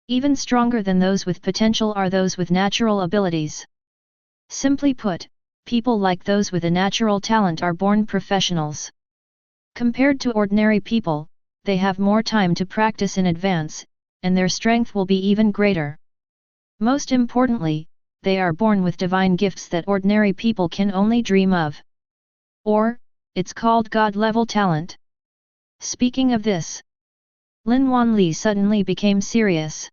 Even stronger than those with potential are those with natural abilities. Simply put, people like those with a natural talent are born professionals. Compared to ordinary people, they have more time to practice in advance, and their strength will be even greater. Most importantly, they are born with divine gifts that ordinary people can only dream of. Or, it's called God-level talent. Speaking of this, Lin Wanli suddenly became serious.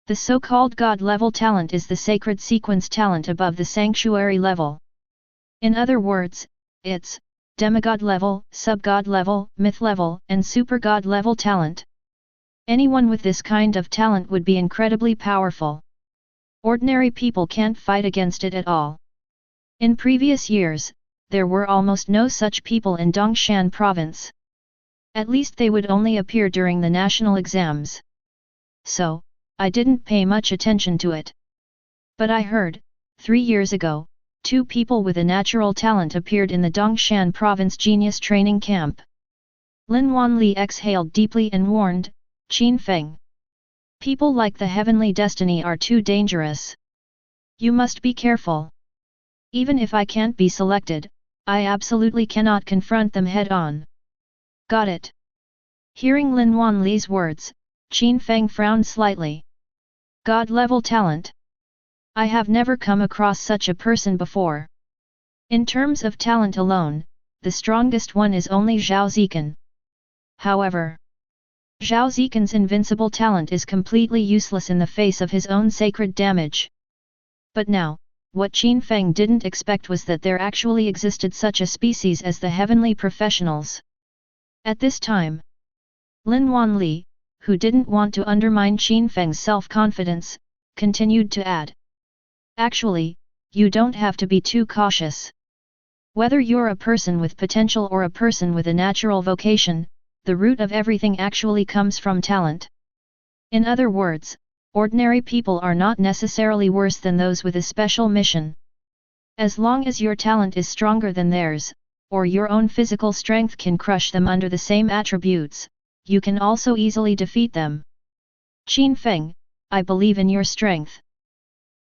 The so-called God-level talent is the sacred sequence talent above the sanctuary level. In other words, it's demigod level, sub-god level, myth level, and super-god level talent. Anyone with this kind of talent would be incredibly powerful. Ordinary people can't fight against it at all. In previous years, there were almost no such people in Dongshan province. At least they would only appear during the national exams. So, I didn't pay much attention to it. But I heard, 3 years ago, 2 people with a natural talent appeared in the Dongshan province genius training camp. Lin Wanli exhaled deeply and warned, Qin Feng. People like the heavenly destiny are too dangerous. You must be careful. Even if I can't be selected, I absolutely cannot confront them head-on. Got it. Hearing Lin Wanli's words, Qin Feng frowned slightly. God-level talent. I have never come across such a person before. In terms of talent alone, the strongest one is only Zhao Zikan. However, Zhao Zikan's invincible talent is completely useless in the face of his own sacred damage. But now, what Qin Feng didn't expect was that there actually existed such a species as the heavenly professionals. At this time, Lin Wanli, who didn't want to undermine Qin Feng's self-confidence, continued to add. Actually, you don't have to be too cautious. Whether you're a person with potential or a person with a natural vocation, the root of everything actually comes from talent. In other words, ordinary people are not necessarily worse than those with a special mission. As long as your talent is stronger than theirs, or your own physical strength can crush them under the same attributes, you can also easily defeat them. Qin Feng, I believe in your strength.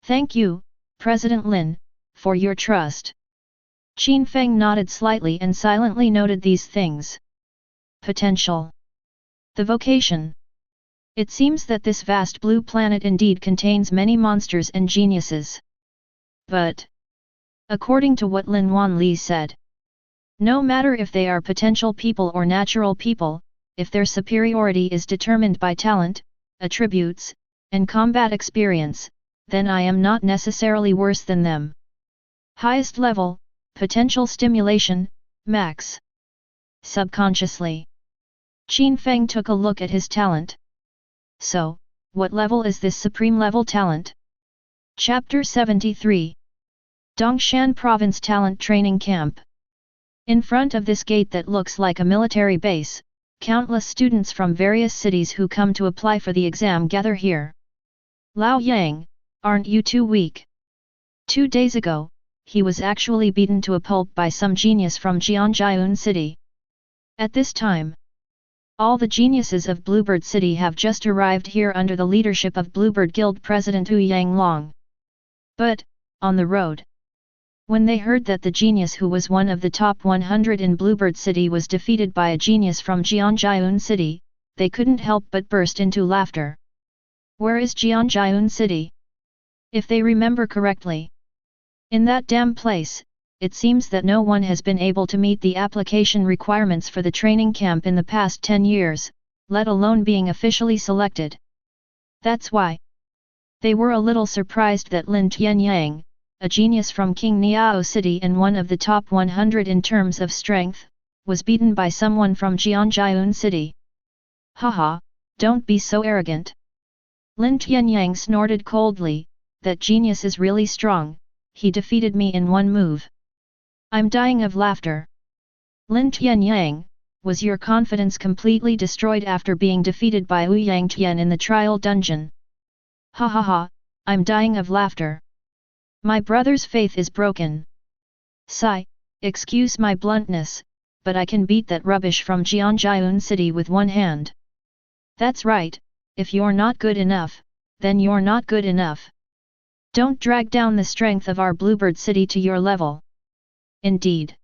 Thank you, President Lin, for your trust. Qin Feng nodded slightly and silently noted these things. Potential. The vocation. It seems that this vast blue planet indeed contains many monsters and geniuses. But, according to what Lin Wanli said, no matter if they are potential people or natural people, if their superiority is determined by talent, attributes, and combat experience, then I am not necessarily worse than them. Highest level, potential stimulation, max. Subconsciously, Qin Feng took a look at his talent. So, what level is this supreme level talent? Chapter 73. Dongshan Province Talent Training Camp. In front of this gate that looks like a military base, countless students from various cities who come to apply for the exam gather here. Lao Yang, aren't you too weak? 2 days ago, he was actually beaten to a pulp by some genius from Jianjiun City. At this time, all the geniuses of Bluebird City have just arrived here under the leadership of Bluebird Guild President Yu Yanglong. But, on the road, when they heard that the genius who was one of the top 100 in Bluebird City was defeated by a genius from Jianjiun City, they couldn't help but burst into laughter. Where is Jianjiun City? If they remember correctly, in that damn place, it seems that no one has been able to meet the application requirements for the training camp in the past 10 years, let alone being officially selected. That's why they were a little surprised that Lin Tianyang, a genius from Qingnao City and one of the top 100 in terms of strength, was beaten by someone from Jianjiun City. Haha, don't be so arrogant. Lin Tianyang snorted coldly, that genius is really strong, he defeated me in one move. I'm dying of laughter. Lin Tianyang, was your confidence completely destroyed after being defeated by Wu Yangtian in the trial dungeon? Ha ha ha, I'm dying of laughter. My brother's faith is broken. Sigh, excuse my bluntness, but I can beat that rubbish from Jianjiun City with one hand. That's right, if you're not good enough, then you're not good enough. Don't drag down the strength of our Bluebird City to your level. Indeed.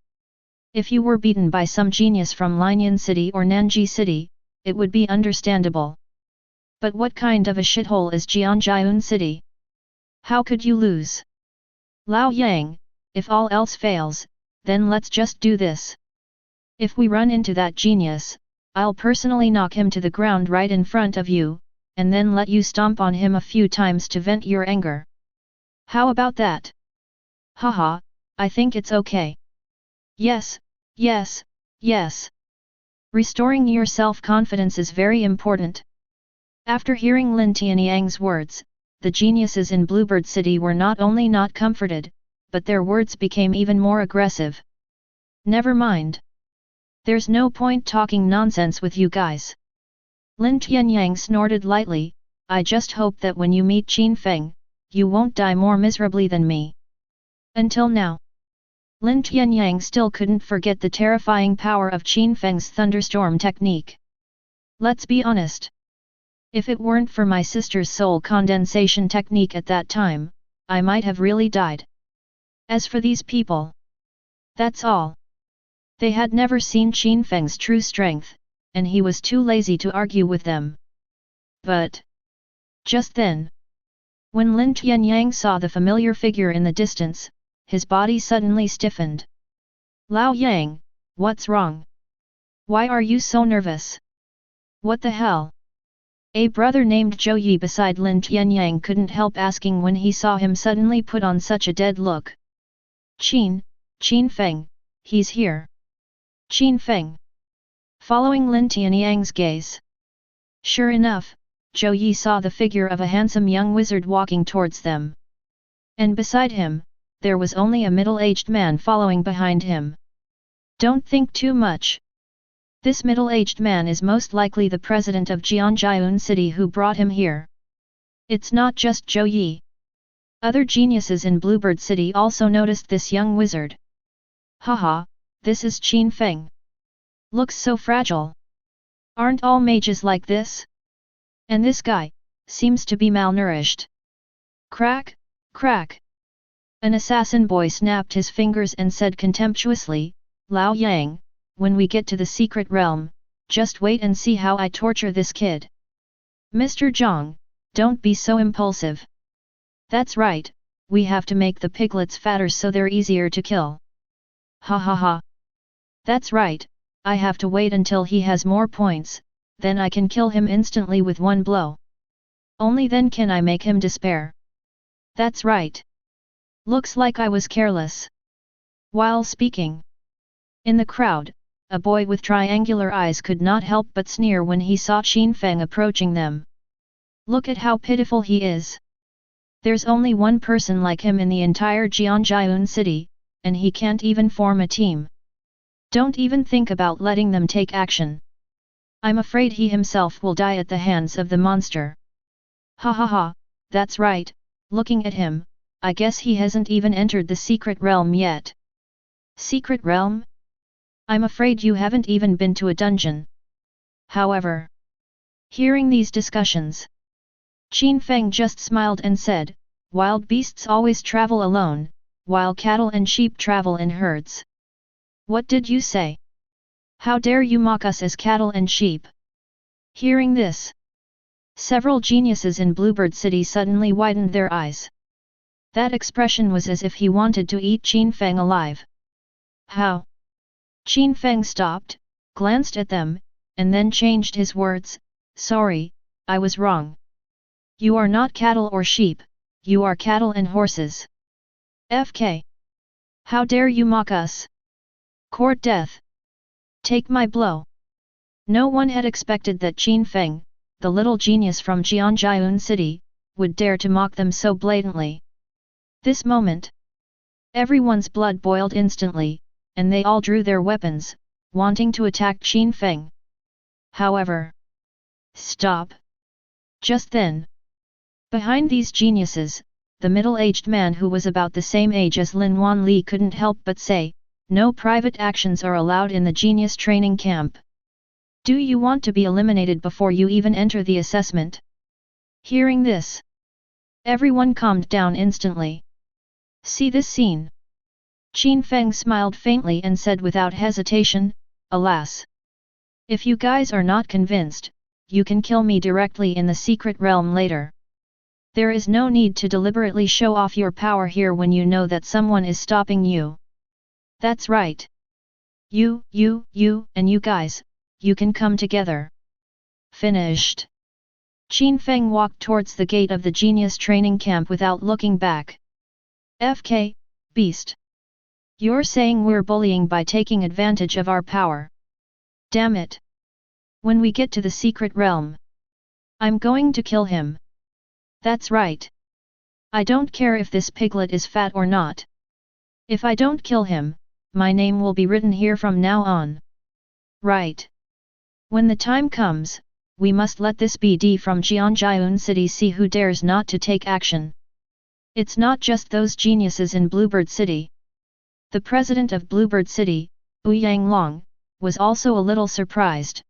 If you were beaten by some genius from Linian City or Nanji City, it would be understandable. But what kind of a shithole is Jianjiun City? How could you lose? Lao Yang, if all else fails, then let's just do this. If we run into that genius, I'll personally knock him to the ground right in front of you, and then let you stomp on him a few times to vent your anger. How about that? Haha, I think it's okay. Yes, yes, yes. Restoring your self-confidence is very important. After hearing Lin Tianyang's words, the geniuses in Bluebird City were not only not comforted, but their words became even more aggressive. Never mind. There's no point talking nonsense with you guys. Lin Tianyang snorted lightly, I just hope that when you meet Qin Feng, you won't die more miserably than me. Until now, Lin Tianyang still couldn't forget the terrifying power of Qin Feng's thunderstorm technique. Let's be honest. If it weren't for my sister's soul condensation technique at that time, I might have really died. As for these people, that's all. They had never seen Qin Feng's true strength, and he was too lazy to argue with them. But just then, when Lin Tianyang saw the familiar figure in the distance, his body suddenly stiffened. Lao Yang, what's wrong? Why are you so nervous? What the hell? A brother named Zhou Yi beside Lin Tianyang couldn't help asking when he saw him suddenly put on such a dead look. Qin Feng, he's here. Qin Feng. Following Lin Tianyang's gaze. Sure enough, Zhou Yi saw the figure of a handsome young wizard walking towards them. And beside him, there was only a middle-aged man following behind him. Don't think too much. This middle-aged man is most likely the president of Jianjiun City who brought him here. It's not just Zhou Yi. Other geniuses in Bluebird City also noticed this young wizard. Haha, this is Qin Feng. Looks so fragile. Aren't all mages like this? And this guy seems to be malnourished. Crack, crack. An assassin boy snapped his fingers and said contemptuously, Lao Yang, when we get to the secret realm, just wait and see how I torture this kid. Mr. Zhang, don't be so impulsive. That's right, we have to make the piglets fatter so they're easier to kill. Ha ha ha. That's right, I have to wait until he has more points, then I can kill him instantly with one blow. Only then can I make him despair. That's right. Looks like I was careless. While speaking in the crowd, a boy with triangular eyes could not help but sneer when he saw Qin Feng approaching them. Look at how pitiful he is. There's only one person like him in the entire Jianjiun city, and he can't even form a team. Don't even think about letting them take action. I'm afraid he himself will die at the hands of the monster. Ha ha ha, that's right, looking at him, I guess he hasn't even entered the secret realm yet. Secret realm? I'm afraid you haven't even been to a dungeon. However, hearing these discussions, Qin Feng just smiled and said, wild beasts always travel alone, while cattle and sheep travel in herds. What did you say? How dare you mock us as cattle and sheep? Hearing this, several geniuses in Bluebird City suddenly widened their eyes. That expression was as if he wanted to eat Qin Feng alive. How? Qin Feng stopped, glanced at them, and then changed his words, sorry, I was wrong. You are not cattle or sheep, you are cattle and horses. FK. How dare you mock us? Court death. Take my blow. No one had expected that Qin Feng, the little genius from Jianjiun City, would dare to mock them so blatantly. This moment, everyone's blood boiled instantly, and they all drew their weapons, wanting to attack Qin Feng. However, stop. Just then, behind these geniuses, the middle-aged man who was about the same age as Lin Wanli couldn't help but say, no private actions are allowed in the genius training camp. Do you want to be eliminated before you even enter the assessment? Hearing this, everyone calmed down instantly. See this scene. Qin Feng smiled faintly and said without hesitation, alas. If you guys are not convinced, you can kill me directly in the secret realm later. There is no need to deliberately show off your power here when you know that someone is stopping you. That's right. You, and you guys, you can come together. Finished. Qin Feng walked towards the gate of the genius training camp without looking back. FK, beast. You're saying we're bullying by taking advantage of our power. Damn it. When we get to the secret realm, I'm going to kill him. That's right. I don't care if this piglet is fat or not. If I don't kill him, my name will be written here from now on. Right. When the time comes, we must let this BD from Jianjiun City see who dares not to take action. It's not just those geniuses in Bluebird City. The president of Bluebird City, Yang Long, was also a little surprised.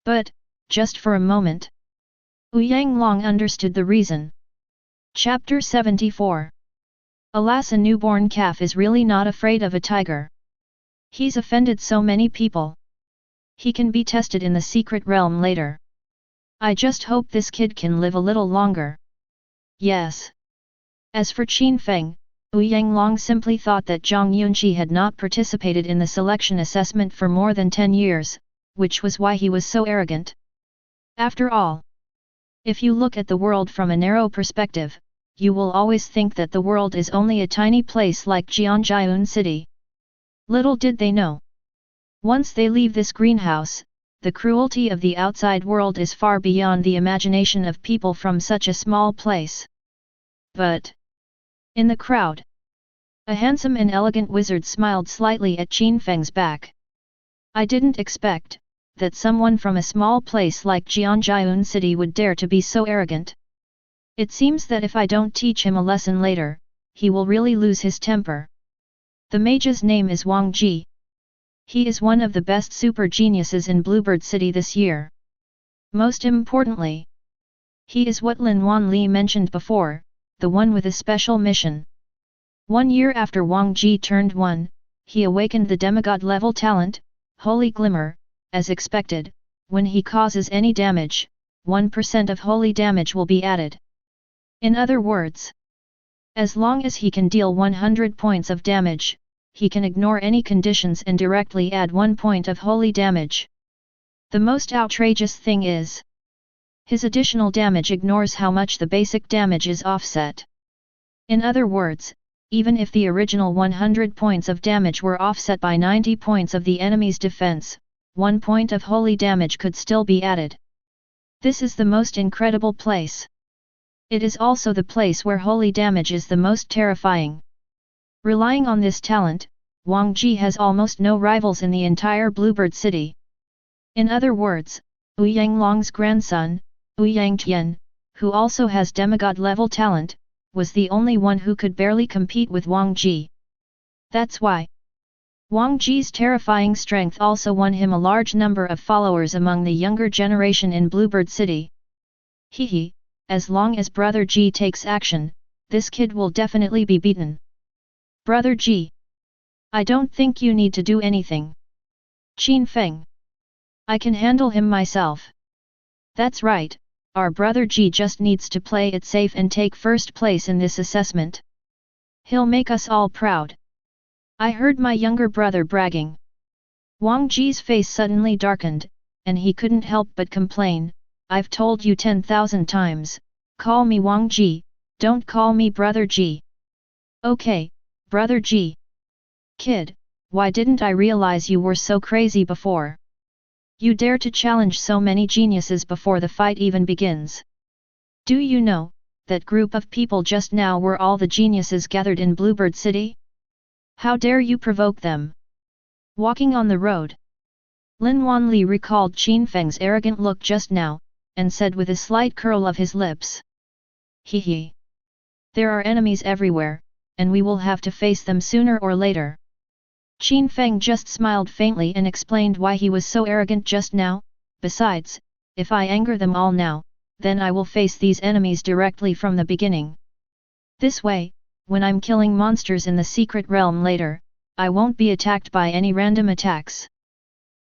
But, just for a moment, Yang Long understood the reason. Chapter 74. Alas, a newborn calf is really not afraid of a tiger. He's offended so many people. He can be tested in the secret realm later. I just hope this kid can live a little longer. Yes. As for Qin Feng, Yang Long simply thought that Zhang Yunqi had not participated in the selection assessment for more than 10 years, which was why he was so arrogant. After all, if you look at the world from a narrow perspective, you will always think that the world is only a tiny place like Jianjiun City. Little did they know. Once they leave this greenhouse, the cruelty of the outside world is far beyond the imagination of people from such a small place. But in the crowd, A handsome and elegant wizard smiled slightly at Qin Feng's back. I didn't expect that someone from a small place like Jianjiun City would dare to be so arrogant. It seems that if I don't teach him a lesson later, he will really lose his temper. The mage's name is Wang Ji. He is one of the best super geniuses in Bluebird City this year. Most importantly, he is what Lin Wanli mentioned before, the one with a special mission. 1 year after Wang Ji turned 1, he awakened the demigod level talent, Holy Glimmer, as expected. When he causes any damage, 1% of holy damage will be added. In other words, as long as he can deal 100 points of damage, he can ignore any conditions and directly add 1 point of holy damage. The most outrageous thing is, his additional damage ignores how much the basic damage is offset. In other words, even if the original 100 points of damage were offset by 90 points of the enemy's defense, 1 point of holy damage could still be added. This is the most incredible place. It is also the place where holy damage is the most terrifying. Relying on this talent, Wang Ji has almost no rivals in the entire Bluebird City. In other words, Wu Yanglong's grandson, Wu Yangtian, who also has demigod level talent, was the only one who could barely compete with Wang Ji. That's why Wang Ji's terrifying strength also won him a large number of followers among the younger generation in Bluebird City. Hehe. As long as Brother Ji takes action, this kid will definitely be beaten. Brother Ji, I don't think you need to do anything. Qin Feng, I can handle him myself. That's right, our Brother Ji just needs to play it safe and take first place in this assessment. He'll make us all proud. I heard my younger brother bragging. Wang Ji's face suddenly darkened, and he couldn't help but complain. I've told you 10,000 times, call me Wang Ji, don't call me Brother Ji. Okay, Brother Ji. Kid, why didn't I realize you were so crazy before? You dare to challenge so many geniuses before the fight even begins. Do you know, that group of people just now were all the geniuses gathered in Bluebird City? How dare you provoke them? Walking on the road, Lin Wanli recalled Qin Feng's arrogant look just now, and said with a slight curl of his lips. Hehe. There are enemies everywhere, and we will have to face them sooner or later. Qin Feng just smiled faintly and explained why he was so arrogant just now. Besides, if I anger them all now, then I will face these enemies directly from the beginning. This way, when I'm killing monsters in the secret realm later, I won't be attacked by any random attacks.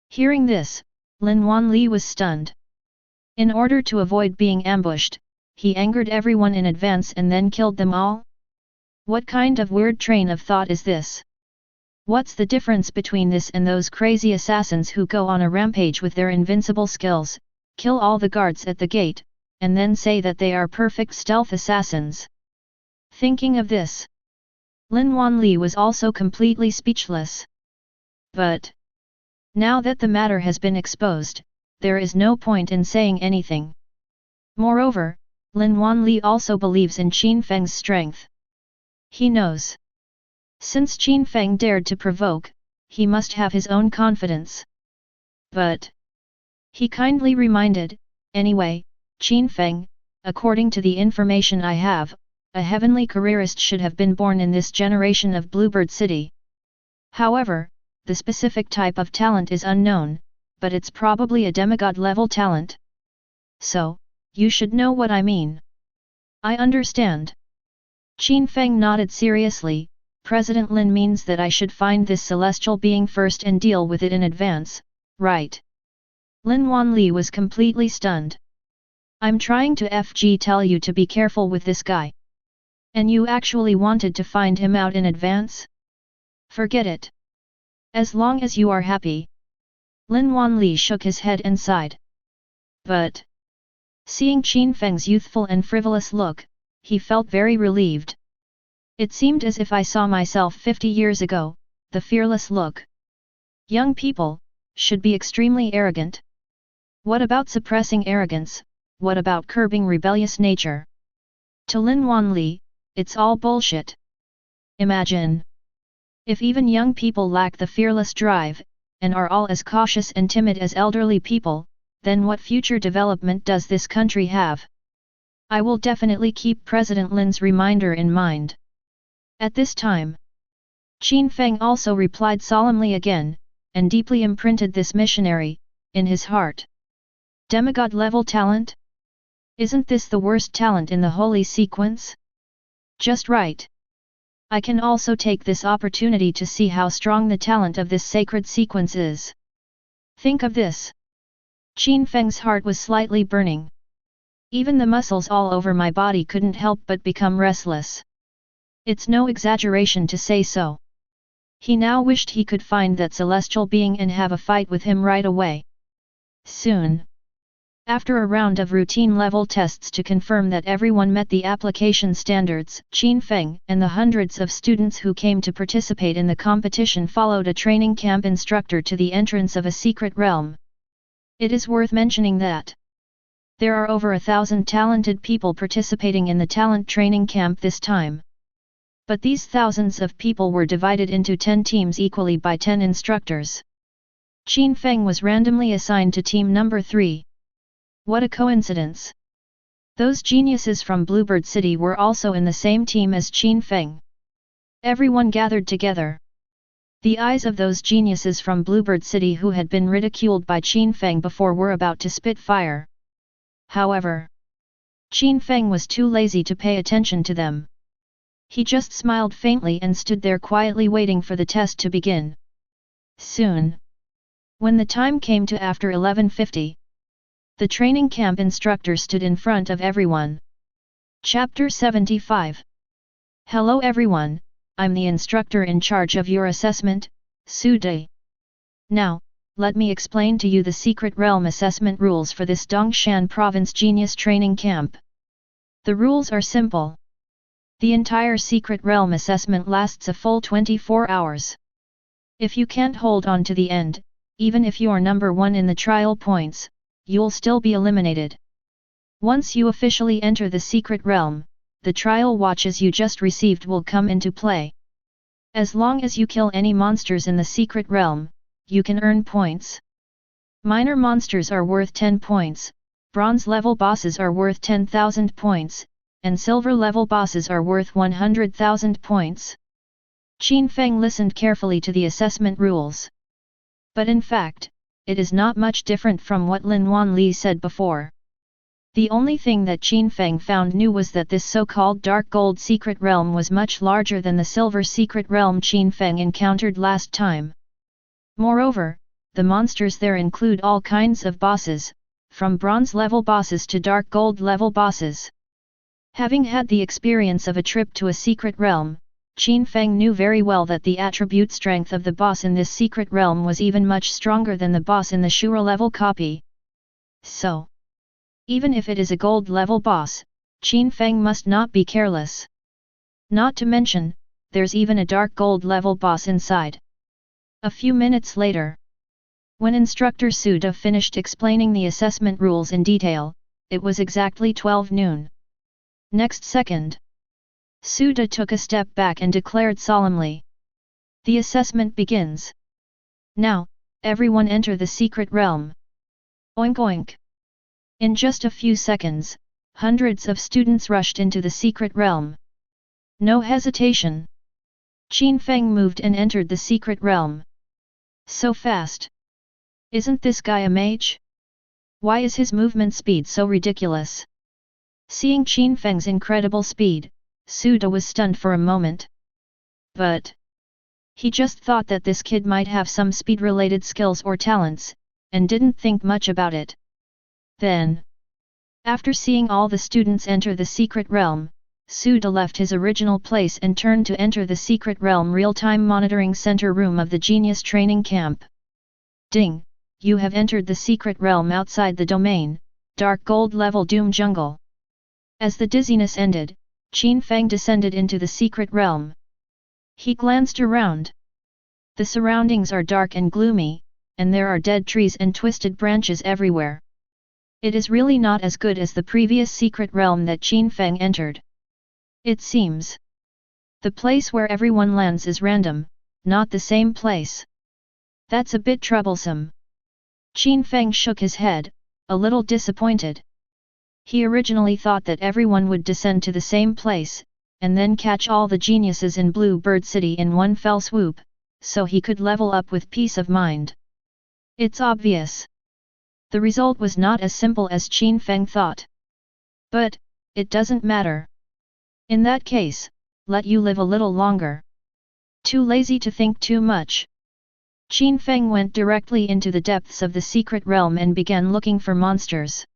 Hearing this, Lin Wanli was stunned. In order to avoid being ambushed, he angered everyone in advance and then killed them all? What kind of weird train of thought is this? What's the difference between this and those crazy assassins who go on a rampage with their invincible skills, kill all the guards at the gate, and then say that they are perfect stealth assassins? Thinking of this, Lin Wanli was also completely speechless. But now that the matter has been exposed, there is no point in saying anything. Moreover, Lin Wanli also believes in Qin Feng's strength. He knows. Since Qin Feng dared to provoke, he must have his own confidence. But he kindly reminded, anyway, Qin Feng, according to the information I have, a heavenly careerist should have been born in this generation of Bluebird City. However, the specific type of talent is unknown, but it's probably a demigod level talent. So, you should know what I mean. I understand. Qin Feng nodded seriously. President Lin means that I should find this celestial being first and deal with it in advance, right? Lin Wanli was completely stunned. I'm trying to tell you to be careful with this guy. And you actually wanted to find him out in advance? Forget it. As long as you are happy. Lin Wanli shook his head and sighed. But seeing Qin Feng's youthful and frivolous look, he felt very relieved. It seemed as if I saw myself 50 years ago, the fearless look. Young people should be extremely arrogant. What about suppressing arrogance? What about curbing rebellious nature? To Lin Wanli, it's all bullshit. Imagine If even young people lack the fearless drive, and are all as cautious and timid as elderly people, then what future development does this country have? I will definitely keep President Lin's reminder in mind. At this time, Qin Feng also replied solemnly again, and deeply imprinted this missionary in his heart. Demigod-level talent? Isn't this the worst talent in the holy sequence? Just right. I can also take this opportunity to see how strong the talent of this sacred sequence is. Think of this. Qin Feng's heart was slightly burning. Even the muscles all over my body couldn't help but become restless. It's no exaggeration to say so. He now wished he could find that celestial being and have a fight with him right away. Soon. After a round of routine-level tests to confirm that everyone met the application standards, Qin Feng and the hundreds of students who came to participate in the competition followed a training camp instructor to the entrance of a secret realm. It is worth mentioning that there are over 1,000 talented people participating in the talent training camp this time. But these thousands of people were divided into 10 teams equally by 10 instructors. Qin Feng was randomly assigned to team number 3. What a coincidence! Those geniuses from Bluebird City were also in the same team as Qin Feng. Everyone gathered together. The eyes of those geniuses from Bluebird City who had been ridiculed by Qin Feng before were about to spit fire. However, Qin Feng was too lazy to pay attention to them. He just smiled faintly and stood there quietly waiting for the test to begin. Soon. When the time came to after 11:50, the training camp instructor stood in front of everyone. Chapter 75. Hello everyone, I'm the instructor in charge of your assessment, Su De. Now, let me explain to you the Secret Realm assessment rules for this Dongshan Province Genius Training Camp. The rules are simple. The entire Secret Realm assessment lasts a full 24 hours. If you can't hold on to the end, even if you're number 1 in the trial points, you'll still be eliminated. Once you officially enter the Secret Realm, the trial watches you just received will come into play. As long as you kill any monsters in the Secret Realm, you can earn points. Minor monsters are worth 10 points, bronze level bosses are worth 10,000 points, and silver level bosses are worth 100,000 points. Qin Feng listened carefully to the assessment rules. But in fact, it is not much different from what Lin Wanli said before. The only thing that Qin Feng found new was that this so-called Dark Gold Secret Realm was much larger than the Silver Secret Realm Qin Feng encountered last time. Moreover, the monsters there include all kinds of bosses, from bronze level bosses to dark gold level bosses. Having had the experience of a trip to a secret realm, Qin Feng knew very well that the attribute strength of the boss in this secret realm was even much stronger than the boss in the Shura level copy. So, even if it is a gold level boss, Qin Feng must not be careless. Not to mention, there's even a dark gold level boss inside. A few minutes later, when instructor Suda finished explaining the assessment rules in detail, it was exactly 12 noon. Next second, Suda took a step back and declared solemnly. The assessment begins. Now, everyone enter the secret realm. Oink oink. In just a few seconds, hundreds of students rushed into the secret realm. No hesitation. Qin Feng moved and entered the secret realm. So fast. Isn't this guy a mage? Why is his movement speed so ridiculous? Seeing Qin Feng's incredible speed, Suda was stunned for a moment. But he just thought that this kid might have some speed-related skills or talents, and didn't think much about it. Then, after seeing all the students enter the secret realm, Suda left his original place and turned to enter the secret realm real-time monitoring center room of the Genius Training Camp. Ding! You have entered the secret realm outside the domain, Dark Gold Level Doom Jungle. As the dizziness ended, Qin Feng descended into the secret realm. He glanced around. The surroundings are dark and gloomy, and there are dead trees and twisted branches everywhere. It is really not as good as the previous secret realm that Qin Feng entered. It seems the place where everyone lands is random, not the same place. That's a bit troublesome. Qin Feng shook his head, a little disappointed. He originally thought that everyone would descend to the same place, and then catch all the geniuses in Blue Bird City in one fell swoop, so he could level up with peace of mind. It's obvious. The result was not as simple as Qin Feng thought. But, it doesn't matter. In that case, let you live a little longer. Too lazy to think too much. Qin Feng went directly into the depths of the secret realm and began looking for monsters.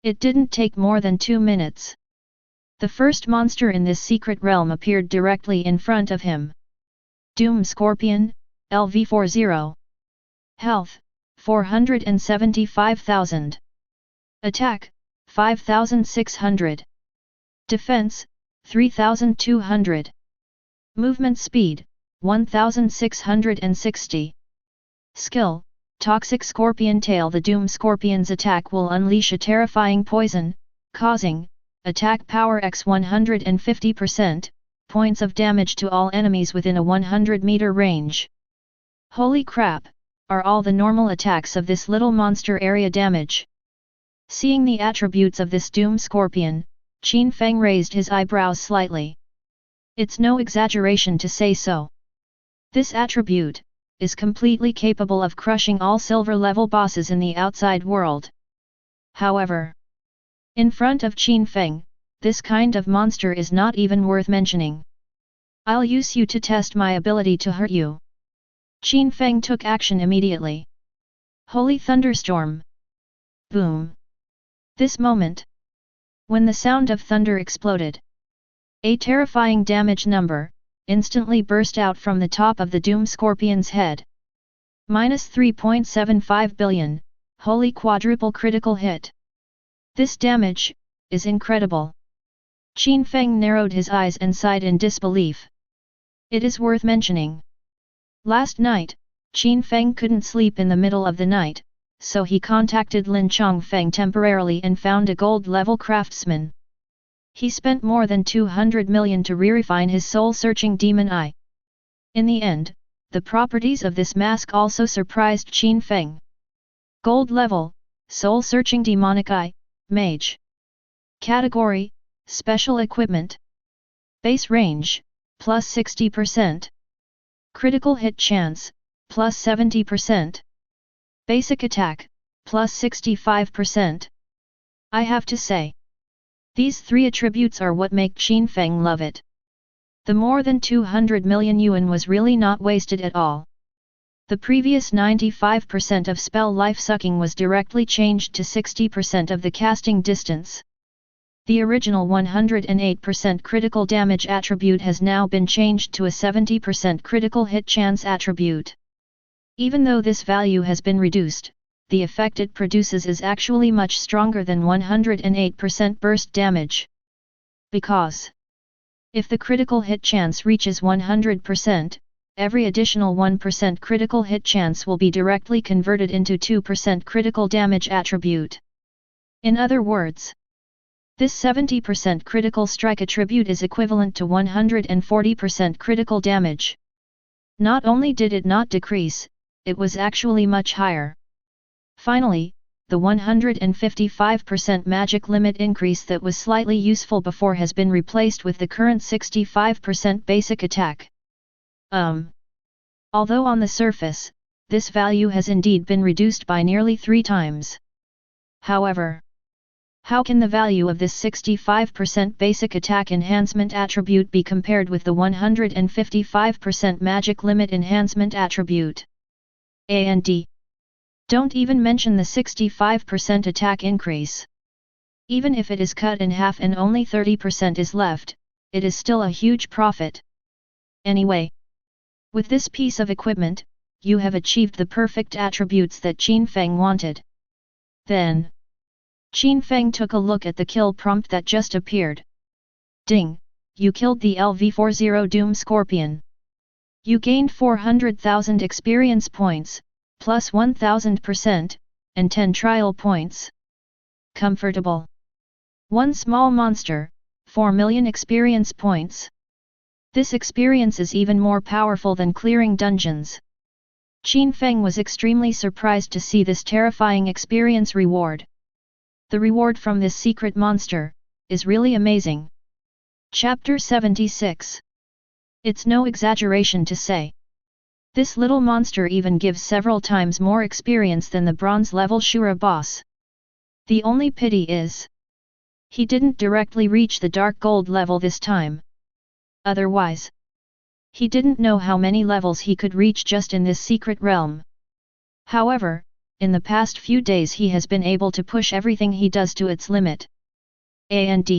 It didn't take more than 2 minutes. The first monster in this secret realm appeared directly in front of him. Doom Scorpion, LV40. Health, 475,000. Attack, 5,600. Defense, 3,200. Movement speed, 1,660. Skill, Toxic Scorpion Tail. The Doom Scorpion's attack will unleash a terrifying poison, causing attack power x 150%, points of damage to all enemies within a 100-meter range. Holy crap, are all the normal attacks of this little monster area damage? Seeing the attributes of this Doom Scorpion, Qin Feng raised his eyebrows slightly. It's no exaggeration to say so. This attribute is completely capable of crushing all silver-level bosses in the outside world. However, in front of Qin Feng, this kind of monster is not even worth mentioning. I'll use you to test my ability to hurt you. Qin Feng took action immediately. Holy thunderstorm! Boom! This moment, when the sound of thunder exploded, a terrifying damage number instantly burst out from the top of the Doom Scorpion's head. -3.75 billion, holy quadruple critical hit. This damage is incredible. Qin Feng narrowed his eyes and sighed in disbelief. It is worth mentioning. Last night, Qin Feng couldn't sleep in the middle of the night, so he contacted Lin Chongfeng temporarily and found a gold-level craftsman. He spent more than 200 million to refine his soul-searching demon eye. In the end, the properties of this mask also surprised Qin Feng. Gold level, soul-searching demonic eye, mage. Category, special equipment. Base range, plus 60%. Critical hit chance, plus 70%. Basic attack, plus 65%. I have to say, these 3 attributes are what make Qin Feng love it. The more than 200 million yuan was really not wasted at all. The previous 95% of spell life sucking was directly changed to 60% of the casting distance. The original 108% critical damage attribute has now been changed to a 70% critical hit chance attribute. Even though this value has been reduced, the effect it produces is actually much stronger than 108% burst damage. Because if the critical hit chance reaches 100%, every additional 1% critical hit chance will be directly converted into 2% critical damage attribute. In other words, this 70% critical strike attribute is equivalent to 140% critical damage. Not only did it not decrease, it was actually much higher. Finally, the 155% magic limit increase that was slightly useful before has been replaced with the current 65% basic attack. Although on the surface, this value has indeed been reduced by nearly 3 times. However, how can the value of this 65% basic attack enhancement attribute be compared with the 155% magic limit enhancement attribute? And don't even mention the 65% attack increase. Even if it is cut in half and only 30% is left, it is still a huge profit. Anyway, with this piece of equipment, you have achieved the perfect attributes that Qin Feng wanted. Then, Qin Feng took a look at the kill prompt that just appeared. Ding! You killed the LV40 Doom Scorpion. You gained 400,000 experience points, plus 1000%, and 10 trial points. Comfortable. One small monster, 4 million experience points. This experience is even more powerful than clearing dungeons. Qin Feng was extremely surprised to see this terrifying experience reward. The reward from this secret monster is really amazing. Chapter 76. It's no exaggeration to say. This little monster even gives several times more experience than the bronze level Shura boss. The only pity is, he didn't directly reach the dark gold level this time. Otherwise, he didn't know how many levels he could reach just in this secret realm. However, in the past few days he has been able to push everything he does to its limit. And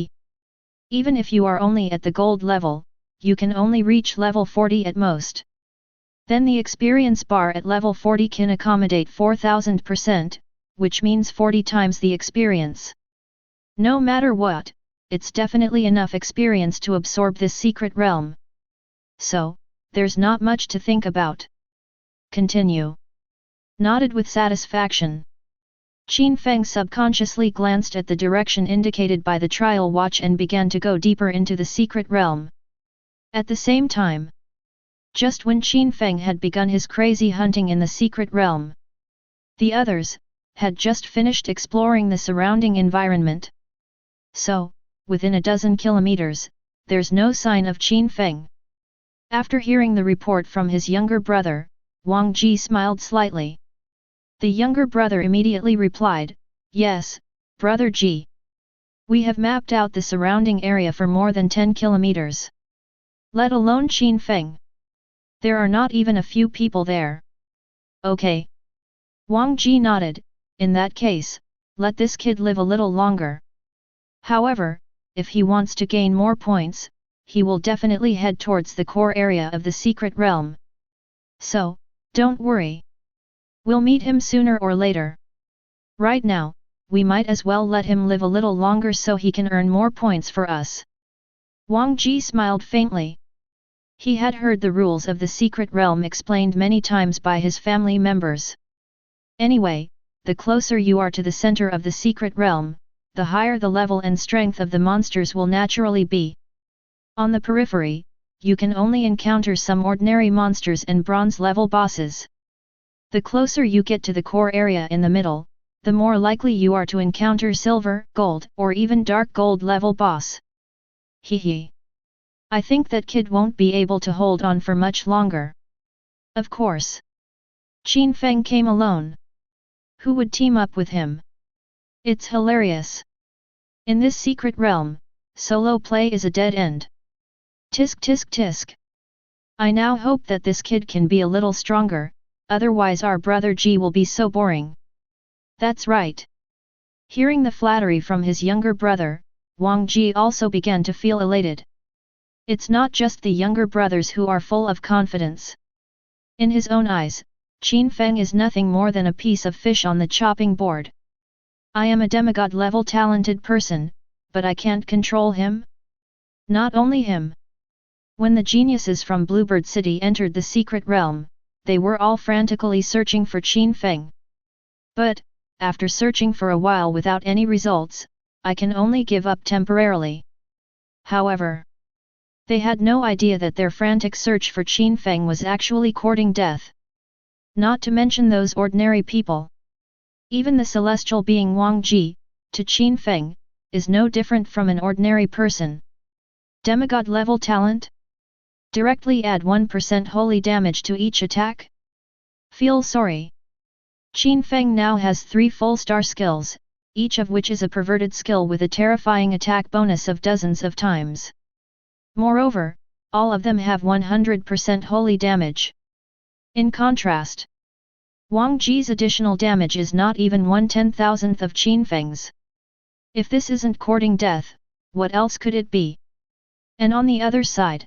even if you are only at the gold level, you can only reach level 40 at most. Then the experience bar at level 40 can accommodate 4000%, which means 40 times the experience. No matter what, it's definitely enough experience to absorb this secret realm. So, there's not much to think about. Continue. Nodded with satisfaction. Qin Feng subconsciously glanced at the direction indicated by the trial watch and began to go deeper into the secret realm. At the same time, just when Qin Feng had begun his crazy hunting in the secret realm, the others had just finished exploring the surrounding environment. So, within a dozen kilometers, there's no sign of Qin Feng. After hearing the report from his younger brother, Wang Ji smiled slightly. The younger brother immediately replied, "Yes, Brother Ji. We have mapped out the surrounding area for more than 10 kilometers. Let alone Qin Feng. There are not even a few people there." "Okay." Wang Ji nodded, "In that case, let this kid live a little longer. However, if he wants to gain more points, he will definitely head towards the core area of the secret realm. So, don't worry. We'll meet him sooner or later. Right now, we might as well let him live a little longer so he can earn more points for us." Wang Ji smiled faintly. He had heard the rules of the secret realm explained many times by his family members. Anyway, the closer you are to the center of the secret realm, the higher the level and strength of the monsters will naturally be. On the periphery, you can only encounter some ordinary monsters and bronze-level bosses. The closer you get to the core area in the middle, the more likely you are to encounter silver, gold, or even dark gold level boss. Hehe. I think that kid won't be able to hold on for much longer. Of course. Qin Feng came alone. Who would team up with him? It's hilarious. In this secret realm, solo play is a dead end. Tisk tisk tisk. I now hope that this kid can be a little stronger, otherwise our brother Ji will be so boring. That's right. Hearing the flattery from his younger brother, Wang Ji also began to feel elated. It's not just the younger brothers who are full of confidence. In his own eyes, Qin Feng is nothing more than a piece of fish on the chopping board. I am a demigod-level talented person, but I can't control him? Not only him. When the geniuses from Bluebird City entered the secret realm, they were all frantically searching for Qin Feng. But, after searching for a while without any results, I can only give up temporarily. However, they had no idea that their frantic search for Qin Feng was actually courting death. Not to mention those ordinary people. Even the celestial being Wang Ji, to Qin Feng, is no different from an ordinary person. Demigod-level talent? Directly add 1% holy damage to each attack? Feel sorry. Qin Feng now has 3 full-star skills, each of which is a perverted skill with a terrifying attack bonus of dozens of times. Moreover, all of them have 100% holy damage. In contrast, Wang Ji's additional damage is not even 1/10,000th of Qin Feng's. If this isn't courting death, what else could it be? And on the other side,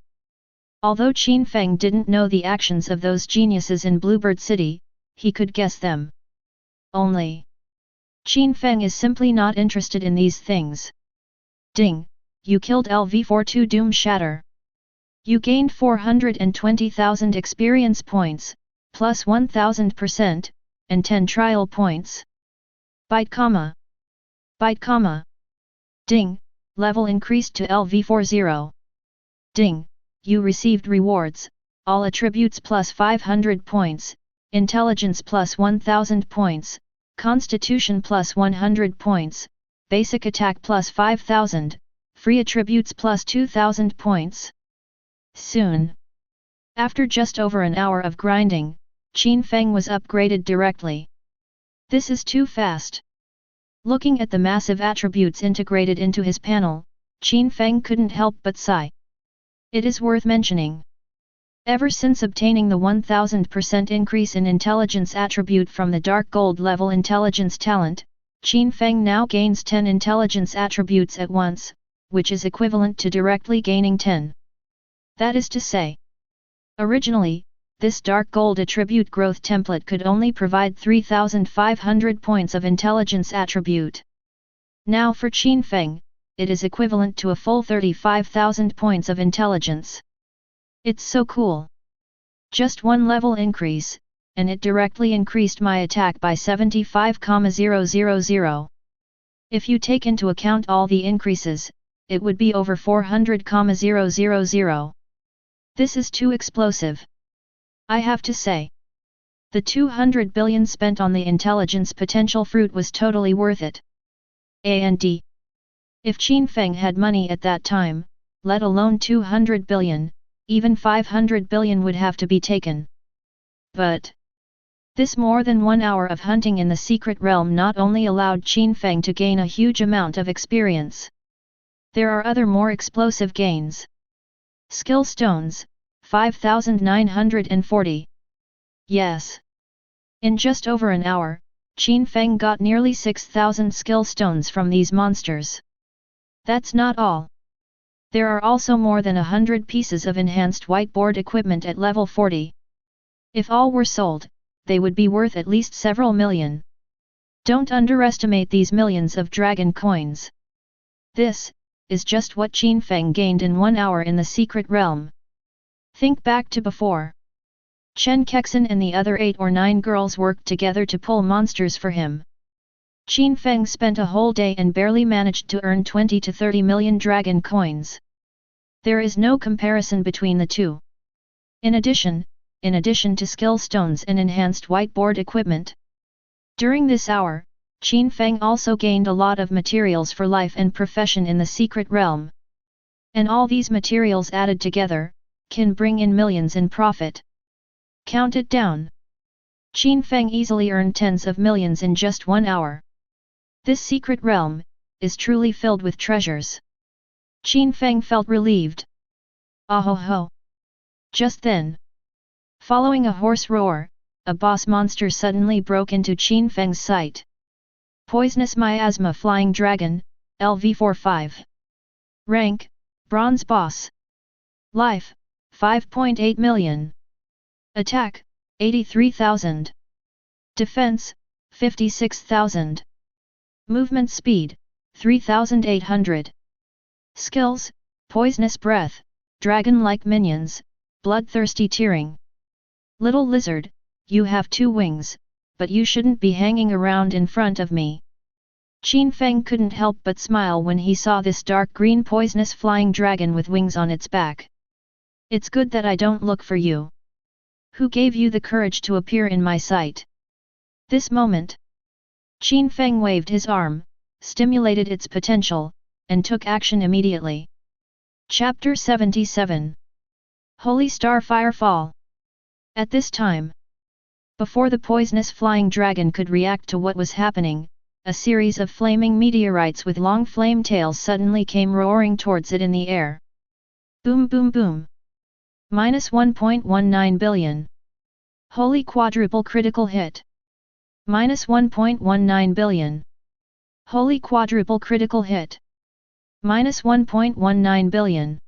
although Qin Feng didn't know the actions of those geniuses in Bluebird City, he could guess them. Only, Qin Feng is simply not interested in these things. Ding! You killed LV42 Doom Shatter. You gained 420,000 experience points, plus 1000%, and 10 trial points. Byte comma. Byte comma. Ding! Level increased to LV40. Ding! you received rewards, all attributes plus 500 points, intelligence plus 1000 points, constitution plus 100 points, basic attack plus 5000, free attributes plus 2000 points. Soon after just over an hour of grinding, Qin Feng was upgraded directly. This is too fast. Looking at the massive attributes integrated into his panel, Qin Feng couldn't help but sigh. It is worth mentioning. Ever since obtaining the 1000% increase in intelligence attribute from the dark gold level intelligence talent, Qin Feng now gains 10 intelligence attributes at once, which is equivalent to directly gaining 10. That is to say, originally, this dark gold attribute growth template could only provide 3,500 points of intelligence attribute. Now for Qin Feng, it is equivalent to a full 35,000 points of intelligence. It's so cool. Just one level increase, and it directly increased my attack by 75,000. If you take into account all the increases, it would be over 400,000. This is too explosive. I have to say, the 200 billion spent on the intelligence potential fruit was totally worth it. And if Qin Feng had money at that time, let alone 200 billion, even 500 billion would have to be taken. But this more than 1 hour of hunting in the secret realm not only allowed Qin Feng to gain a huge amount of experience. There are other more explosive gains. Skill stones, 5,940. Yes. In just over an hour, Qin Feng got nearly 6,000 skill stones from these monsters. That's not all. There are also more than 100 pieces of enhanced whiteboard equipment at level 40. If all were sold, they would be worth at least several million. Don't underestimate these millions of dragon coins. This is just what Qin Feng gained in 1 hour in the secret realm. Think back to before. Chen Kexin and the other 8 or 9 girls worked together to pull monsters for him. Qin Feng spent a whole day and barely managed to earn 20 to 30 million dragon coins. There is no comparison between the two. In addition to skill stones and enhanced whiteboard equipment, during this hour, Qin Feng also gained a lot of materials for life and profession in the secret realm. And all these materials added together, can bring in millions in profit. Count it down. Qin Feng easily earned tens of millions in just 1 hour. This secret realm is truly filled with treasures. Qin Feng felt relieved. Ahoho! Just then, following a hoarse roar, a boss monster suddenly broke into Qin Feng's sight. Poisonous Miasma Flying Dragon, LV45. Rank, Bronze Boss. Life, 5.8 million. Attack, 83,000. Defense, 56,000. Movement speed, 3,800. Skills, Poisonous Breath, Dragon-like Minions, Bloodthirsty Tearing. Little Lizard, you have 2 wings, but you shouldn't be hanging around in front of me. Qin Feng couldn't help but smile when he saw this dark green poisonous flying dragon with wings on its back. It's good that I don't look for you. Who gave you the courage to appear in my sight? This moment, Qin Feng waved his arm, stimulated its potential, and took action immediately. Chapter 77. Holy Star Firefall. At this time, before the poisonous flying dragon could react to what was happening, a series of flaming meteorites with long flame tails suddenly came roaring towards it in the air. Boom boom boom. -1.19 billion. Holy quadruple critical hit. -1.19 billion. Holy quadruple critical hit. -1.19 billion.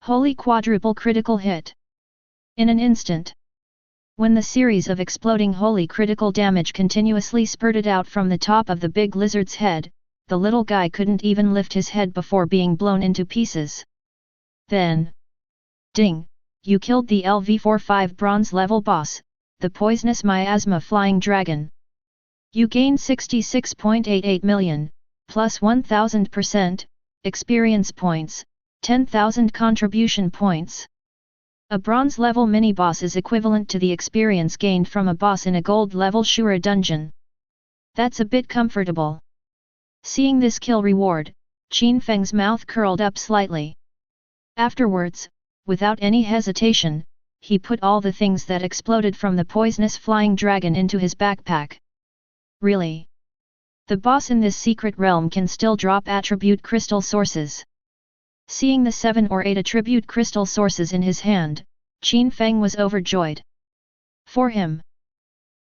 Holy quadruple critical hit. In an instant, when the series of exploding holy critical damage continuously spurted out from the top of the big lizard's head, the little guy couldn't even lift his head before being blown into pieces. Then, ding, you killed the LV45 bronze level boss, the poisonous miasma flying dragon. You gained 66.88 million, plus 1000%, experience points, 10,000 contribution points. A bronze-level mini-boss is equivalent to the experience gained from a boss in a gold-level Shura dungeon. That's a bit comfortable. Seeing this kill reward, Qin Feng's mouth curled up slightly. Afterwards, without any hesitation, he put all the things that exploded from the poisonous flying dragon into his backpack. Really? The boss in this secret realm can still drop attribute crystal sources. Seeing the 7 or 8 attribute crystal sources in his hand, Qin Feng was overjoyed. For him,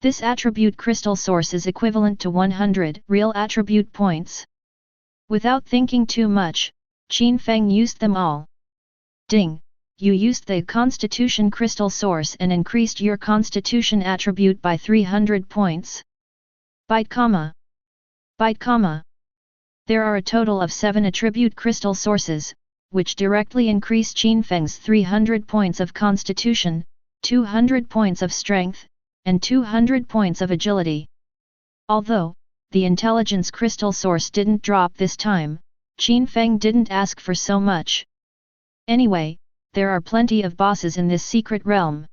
this attribute crystal source is equivalent to 100 real attribute points. Without thinking too much, Qin Feng used them all. Ding! You used the Constitution crystal source and increased your Constitution attribute by 300 points. Byte comma. Byte comma. There are a total of 7 attribute crystal sources, which directly increase Qin Feng's 300 points of Constitution, 200 points of Strength, and 200 points of Agility. Although, the Intelligence crystal source didn't drop this time, Qin Feng didn't ask for so much. Anyway, there are plenty of bosses in this secret realm.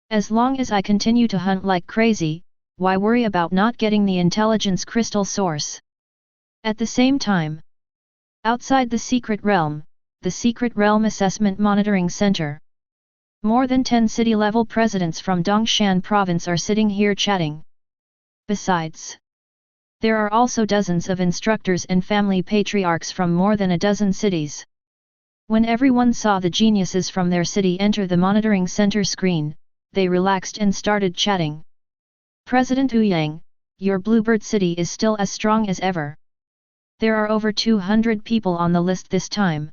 As long as I continue to hunt like crazy, why worry about not getting the Intelligence crystal source? At the same time, outside the secret realm, the Secret Realm Assessment Monitoring Center. More than 10 city-level presidents from Dongshan province are sitting here chatting. Besides, there are also dozens of instructors and family patriarchs from more than a dozen cities. When everyone saw the geniuses from their city enter the monitoring center screen, they relaxed and started chatting. President Wu Yang, your Bluebird City is still as strong as ever. There are over 200 people on the list this time.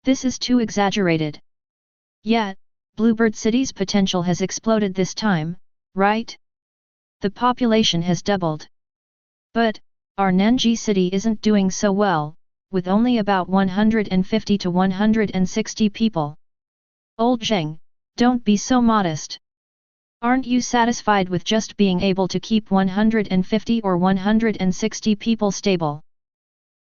This is too exaggerated. Yet, Bluebird City's potential has exploded this time, right? The population has doubled. But, our Nanji City isn't doing so well, with only about 150 to 160 people. Old Zheng, don't be so modest. Aren't you satisfied with just being able to keep 150 or 160 people stable?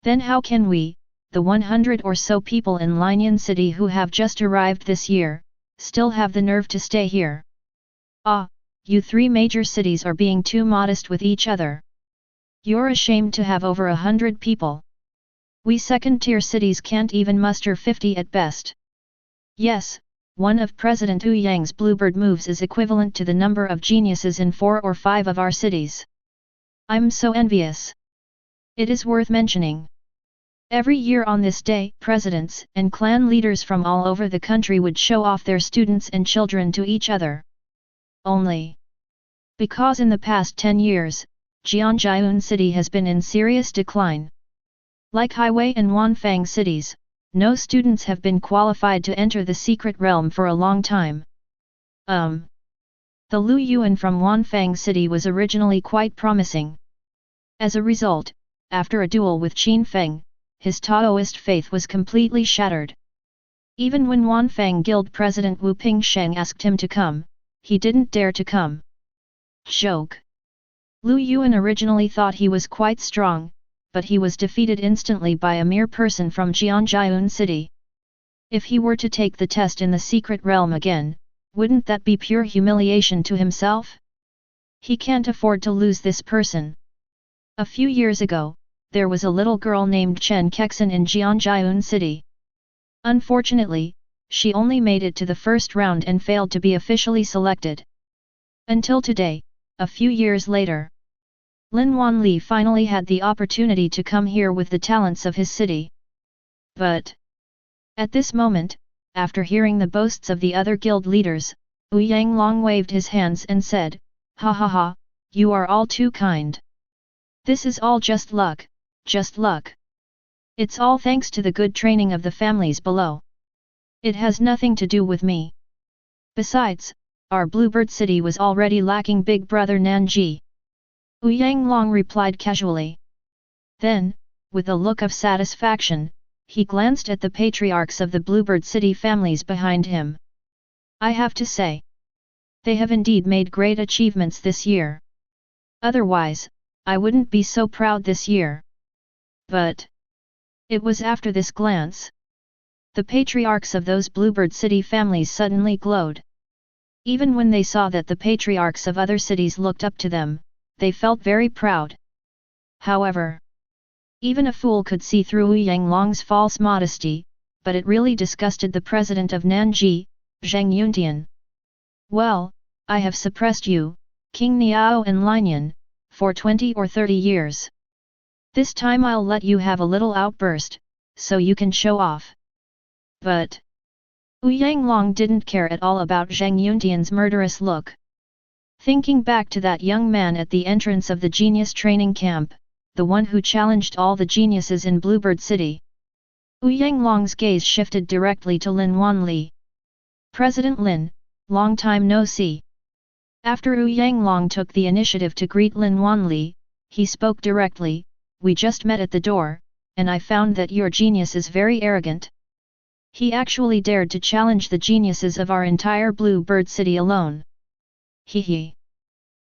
Then how can we, the 100 or so people in Linian City who have just arrived this year, still have the nerve to stay here? Ah, you 3 major cities are being too modest with each other. You're ashamed to have over 100 people. We second-tier cities can't even muster 50 at best. Yes, one of President Wu Yang's Bluebird moves is equivalent to the number of geniuses in 4 or 5 of our cities. I'm so envious. It is worth mentioning. Every year on this day, presidents and clan leaders from all over the country would show off their students and children to each other. Only because in the past 10 years, Jianjiun City has been in serious decline. Like Highway and Wanfang cities, no students have been qualified to enter the secret realm for a long time. The Lu Yuan from Wanfang City was originally quite promising. As a result, after a duel with Qin Feng, his Taoist faith was completely shattered. Even when Wanfang Guild President Wu Pingsheng asked him to come, he didn't dare to come. Joke. Lu Yuan originally thought he was quite strong, but he was defeated instantly by a mere person from Jianjiun City. If he were to take the test in the secret realm again, wouldn't that be pure humiliation to himself? He can't afford to lose this person. A few years ago, there was a little girl named Chen Kexan in Jianjiun City. Unfortunately, she only made it to the first round and failed to be officially selected. Until today, a few years later, Lin Wanli finally had the opportunity to come here with the talents of his city. But at this moment, after hearing the boasts of the other guild leaders, Wu Yang long waved his hands and said, "Ha ha ha, you are all too kind. This is all just luck, just luck. It's all thanks to the good training of the families below. It has nothing to do with me. Besides, our Bluebird City was already lacking Big Brother Nanji." Wu Yang long replied casually. Then, with a look of satisfaction, he glanced at the patriarchs of the Bluebird City families behind him. I have to say, they have indeed made great achievements this year. Otherwise, I wouldn't be so proud this year. But it was after this glance The patriarchs of those Bluebird City families suddenly glowed. Even when they saw that the patriarchs of other cities looked up to them, they felt very proud. However, even a fool could see through Yanglong's false modesty, but it really disgusted the president of Nanji, Zhang Yuntian. Well, I have suppressed you, King Niao and Linian, for 20 or 30 years. This time I'll let you have a little outburst, so you can show off. But Yanglong didn't care at all about Zhang Yuntian's murderous look. Thinking back to that young man at the entrance of the genius training camp, the one who challenged all the geniuses in Bluebird City. Yanglong's gaze shifted directly to Lin Wanli. President Lin, long time no see. After Yanglong took the initiative to greet Lin Wanli, he spoke directly, we just met at the door, and I found that your genius is very arrogant. He actually dared to challenge the geniuses of our entire Bluebird City alone. Hee hee.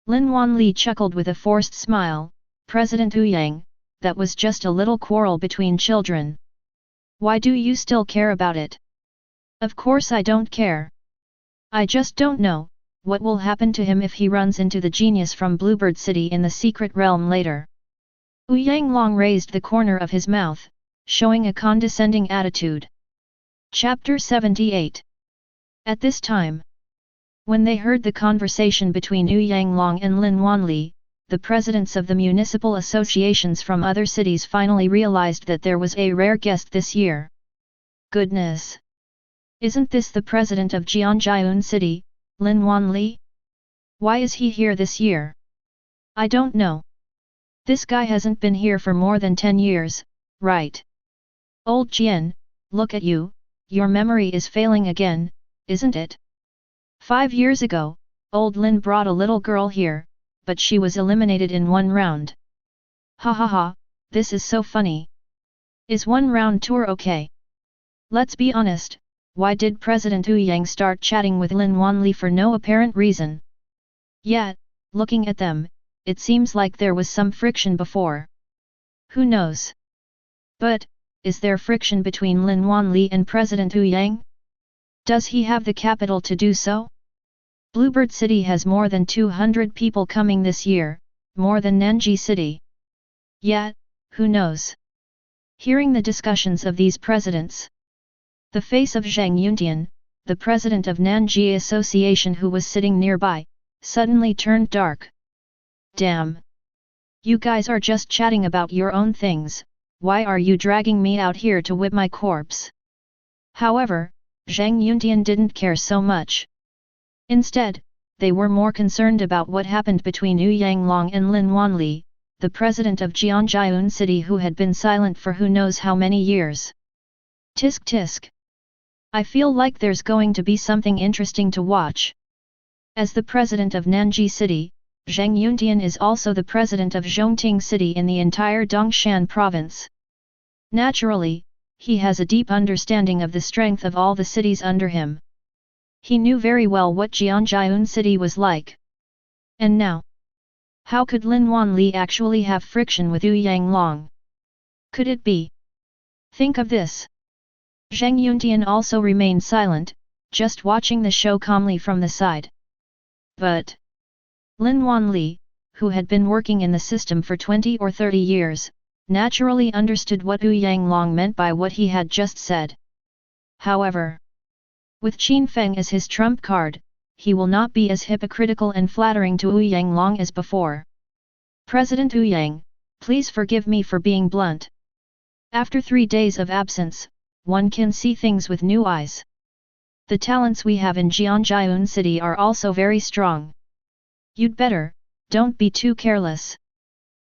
Lin Wanli chuckled with a forced smile, President Yang, that was just a little quarrel between children. Why do you still care about it? Of course I don't care. I just don't know what will happen to him if he runs into the genius from Bluebird City in the secret realm later. Yanglong raised the corner of his mouth, showing a condescending attitude. Chapter 78. At this time, when they heard the conversation between Yanglong and Lin Wanli, the presidents of the municipal associations from other cities finally realized that there was a rare guest this year. Goodness! Isn't this the president of Jianjiun City, Lin Wanli? Why is he here this year? I don't know. This guy hasn't been here for more than 10 years, right? Old Jian, look at you, your memory is failing again, isn't it? 5 years ago, old Lin brought a little girl here, but she was eliminated in one round. Ha ha ha, this is so funny. Is one round tour okay? Let's be honest, why did President Yang start chatting with Lin Wanli for no apparent reason? Yet, looking at them, it seems like there was some friction before. Who knows? But, is there friction between Lin Wanli and President Yang? Does he have the capital to do so? Bluebird City has more than 200 people coming this year, more than Nanji City. Yet, who knows? Hearing the discussions of these presidents, the face of Zhang Yuntian, the president of Nanji Association who was sitting nearby, suddenly turned dark. Damn! You guys are just chatting about your own things, why are you dragging me out here to whip my corpse? However, Zhang Yuntian didn't care so much. Instead, they were more concerned about what happened between Yanglong and Lin Wanli, the president of Jianjiun City who had been silent for who knows how many years. Tisk tisk. I feel like there's going to be something interesting to watch. As the president of Nanji City, Zhang Yuntian is also the president of Zhongting City in the entire Dongshan province. Naturally, he has a deep understanding of the strength of all the cities under him. He knew very well what Jianjiun City was like. And now, how could Lin Wanli actually have friction with Yanglong? Could it be? Think of this. Zhang Yuntian also remained silent, just watching the show calmly from the side. But Lin Wanli, who had been working in the system for 20 or 30 years, naturally understood what Yanglong meant by what he had just said. However, with Qin Feng as his trump card, he will not be as hypocritical and flattering to Yanglong as before. President Yang, please forgive me for being blunt. After 3 days of absence, one can see things with new eyes. The talents we have in Jianjiun City are also very strong. You'd better, don't be too careless.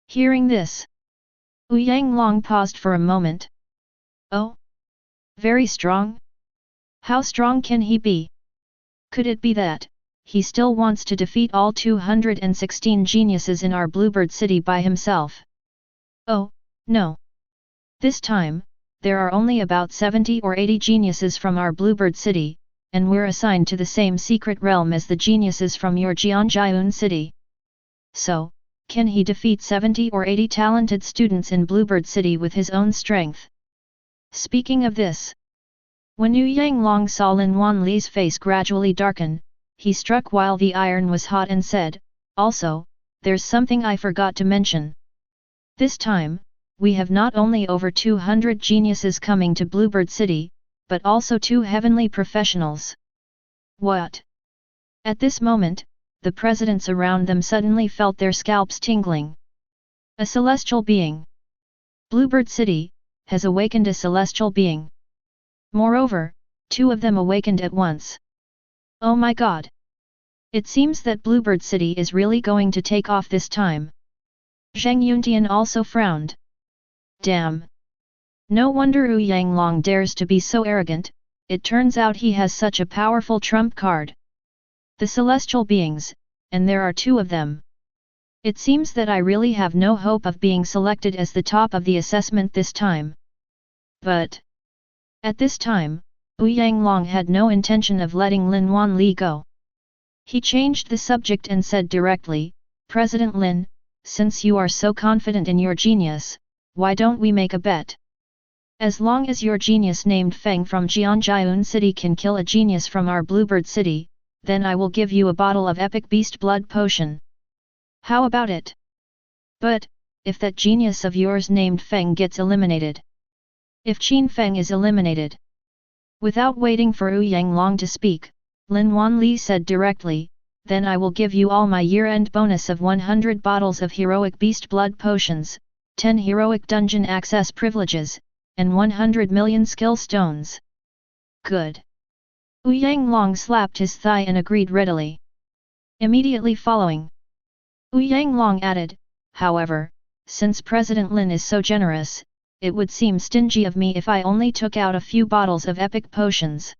Hearing this, Yanglong paused for a moment. Oh? Very strong? How strong can he be? Could it be that he still wants to defeat all 216 geniuses in our Bluebird City by himself? Oh, no. This time, there are only about 70 or 80 geniuses from our Bluebird City, and we're assigned to the same secret realm as the geniuses from your Jianjiun City. So, can he defeat 70 or 80 talented students in Bluebird City with his own strength? Speaking of this, When Yu Yanglong saw Lin Wanli's face gradually darken, he struck while the iron was hot and said, "Also, there's something I forgot to mention. This time, we have not only over 200 geniuses coming to Bluebird City, but also 2 heavenly professionals." What? At this moment, the presidents around them suddenly felt their scalps tingling. A celestial being. Bluebird City has awakened a celestial being. Moreover, 2 of them awakened at once. Oh my god! It seems that Bluebird City is really going to take off this time. Zhang Yuntian also frowned. Damn! No wonder Wu Yanglong dares to be so arrogant, it turns out he has such a powerful trump card. The celestial beings, and there are 2 of them. It seems that I really have no hope of being selected as the top of the assessment this time. But at this time, Wu Yanglong had no intention of letting Lin Wanli go. He changed the subject and said directly, "President Lin, since you are so confident in your genius, why don't we make a bet? As long as your genius named Feng from Jianjiun City can kill a genius from our Bluebird City, then I will give you a bottle of epic beast blood potion. How about it? But, if that genius of yours named Feng gets eliminated? If Qin Feng is eliminated?" Without waiting for Wu Yanglong to speak, Lin Wanli said directly, "Then I will give you all my year-end bonus of 100 bottles of heroic beast blood potions, 10 heroic dungeon access privileges, and 100 million skill stones." Good. Wu Yanglong slapped his thigh and agreed readily. Immediately following, Wu Yanglong added, "However, since President Lin is so generous, it would seem stingy of me if I only took out a few bottles of epic potions.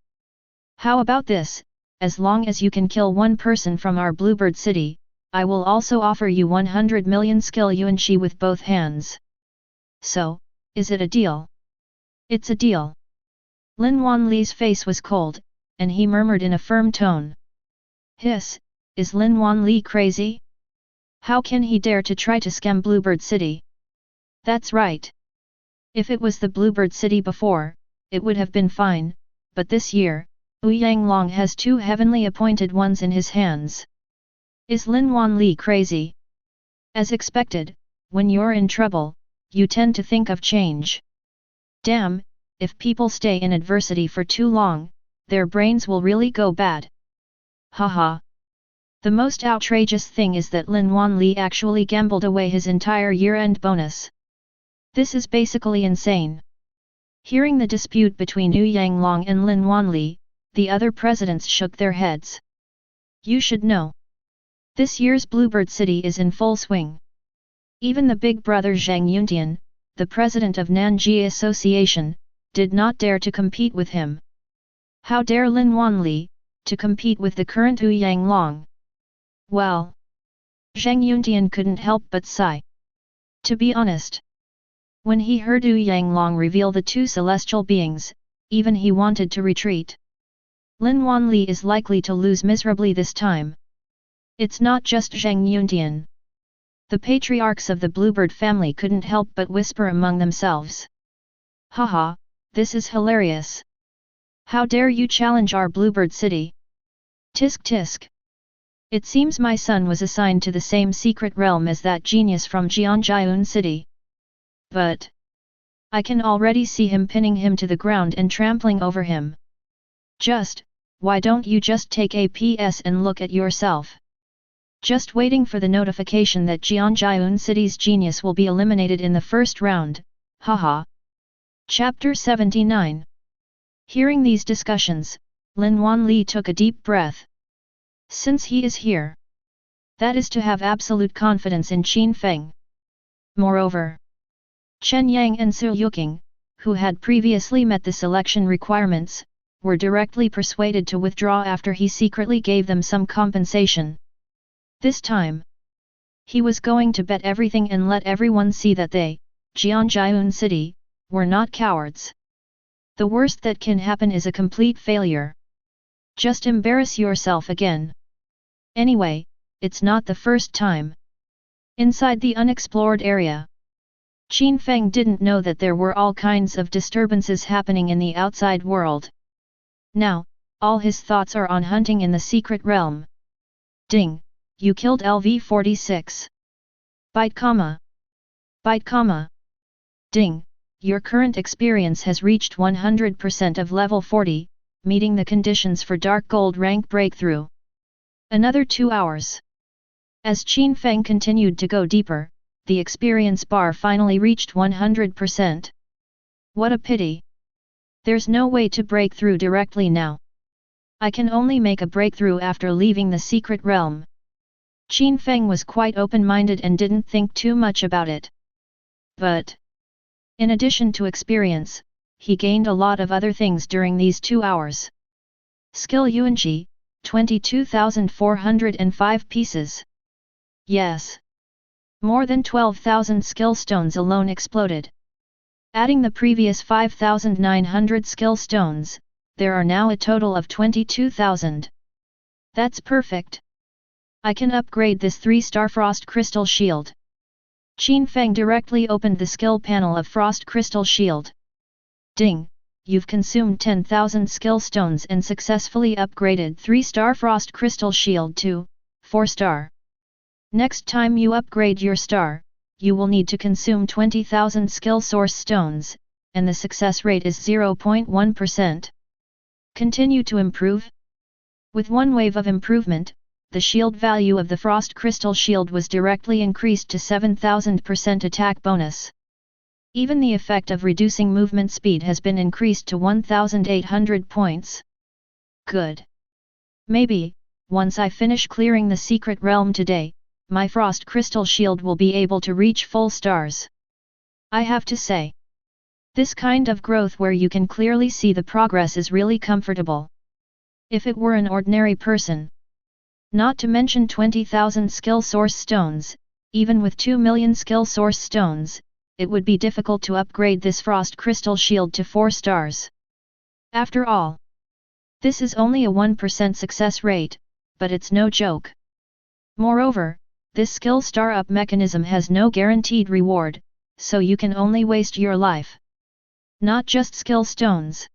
How about this? As long as you can kill 1 person from our Bluebird City, I will also offer you 100 million skill yuanxi with both hands. So, is it a deal?" "It's a deal." Lin Wanli's face was cold, and he murmured in a firm tone. "Hiss, is Lin Wanli crazy? How can he dare to try to scam Bluebird City?" "That's right. If it was the Bluebird City before, it would have been fine, but this year, Wu Yanglong has 2 heavenly appointed ones in his hands. Is Lin Wanli crazy?" "As expected, when you're in trouble, you tend to think of change. Damn, if people stay in adversity for too long, their brains will really go bad. Haha. The most outrageous thing is that Lin Wanli actually gambled away his entire year-end bonus. This is basically insane." Hearing the dispute between Wu Yanglong and Lin Wanli, the other presidents shook their heads. "You should know. This year's Bluebird City is in full swing. Even the big brother Zhang Yuntian, the president of Nanji Association, did not dare to compete with him. How dare Lin Wanli, to compete with the current Wu Yanglong? Well, Zhang Yuntian couldn't help but sigh. To be honest, when he heard Wu Yanglong reveal the 2 celestial beings, even he wanted to retreat. Lin Wanli is likely to lose miserably this time. It's not just Zhang Yuntian. The patriarchs of the Bluebird family couldn't help but whisper among themselves. Haha, this is hilarious. How dare you challenge our Bluebird City? Tisk tisk. It seems my son was assigned to the same secret realm as that genius from Jianjiun City. But I can already see him pinning him to the ground and trampling over him. Why don't you just take a PS and look at yourself? Just waiting for the notification that Jianjiun City's genius will be eliminated in the first round, haha. Chapter 79. Hearing these discussions, Lin Wanli took a deep breath. Since he is here, that is to have absolute confidence in Qin Feng. Moreover, Chen Yang and Su Yuqing, who had previously met the selection requirements, were directly persuaded to withdraw after he secretly gave them some compensation. This time, he was going to bet everything and let everyone see that they, Jianjiun City, were not cowards. The worst that can happen is a complete failure. Just embarrass yourself again. Anyway, it's not the first time. Inside the unexplored area, Qin Feng didn't know that there were all kinds of disturbances happening in the outside world. Now, all his thoughts are on hunting in the secret realm. Ding! You killed LV-46. Bite comma. Bite comma. Ding! Your current experience has reached 100% of level 40, meeting the conditions for Dark Gold rank breakthrough. Another 2 hours. As Qin Feng continued to go deeper, the experience bar finally reached 100%. What a pity! There's no way to break through directly now. I can only make a breakthrough after leaving the secret realm. Qin Feng was quite open-minded and didn't think too much about it. But in addition to experience, he gained a lot of other things during these 2 hours. Skill Yuanqi, 22,405 pieces. Yes. More than 12,000 skill stones alone exploded. Adding the previous 5,900 skill stones, there are now a total of 22,000. That's perfect. I can upgrade this 3-star Frost Crystal Shield. Qin Feng directly opened the skill panel of Frost Crystal Shield. Ding! You've consumed 10,000 skill stones and successfully upgraded 3-star Frost Crystal Shield to 4-star. Next time you upgrade your star, you will need to consume 20,000 skill source stones, and the success rate is 0.1%. Continue to improve. With one wave of improvement, the shield value of the Frost Crystal Shield was directly increased to 7,000% attack bonus. Even the effect of reducing movement speed has been increased to 1,800 points. Good. Maybe, once I finish clearing the secret realm today, my Frost Crystal Shield will be able to reach full stars. I have to say, this kind of growth where you can clearly see the progress is really comfortable. If it were an ordinary person, not to mention 20,000 skill source stones, even with 2 million skill source stones, it would be difficult to upgrade this Frost Crystal Shield to 4 stars. After all, this is only a 1% success rate, but it's no joke. Moreover, this skill star up mechanism has no guaranteed reward, so you can only waste your life. Not just skill stones.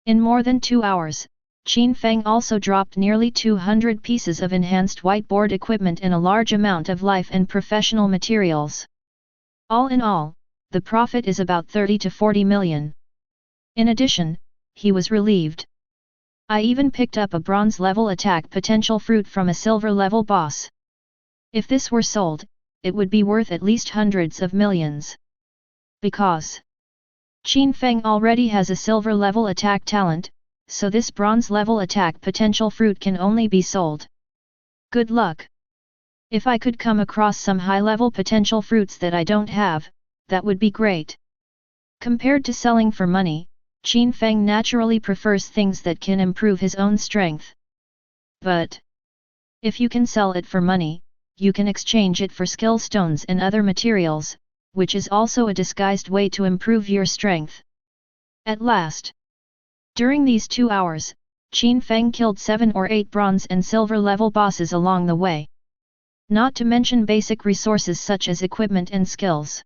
In more than 2 hours, Qin Feng also dropped nearly 200 pieces of enhanced whiteboard equipment and a large amount of life and professional materials. All in all, the profit is about 30 to 40 million. In addition, he was relieved. I even picked up a bronze level attack potential fruit from a silver level boss. If this were sold, it would be worth at least hundreds of millions. Because Qin Feng already has a silver level attack talent, so this bronze level attack potential fruit can only be sold. Good luck! If I could come across some high level potential fruits that I don't have, that would be great. Compared to selling for money, Qin Feng naturally prefers things that can improve his own strength. But if you can sell it for money, you can exchange it for skill stones and other materials, which is also a disguised way to improve your strength. At last, during these 2 hours, Qin Feng killed 7 or 8 bronze and silver level bosses along the way. Not to mention basic resources such as equipment and skills.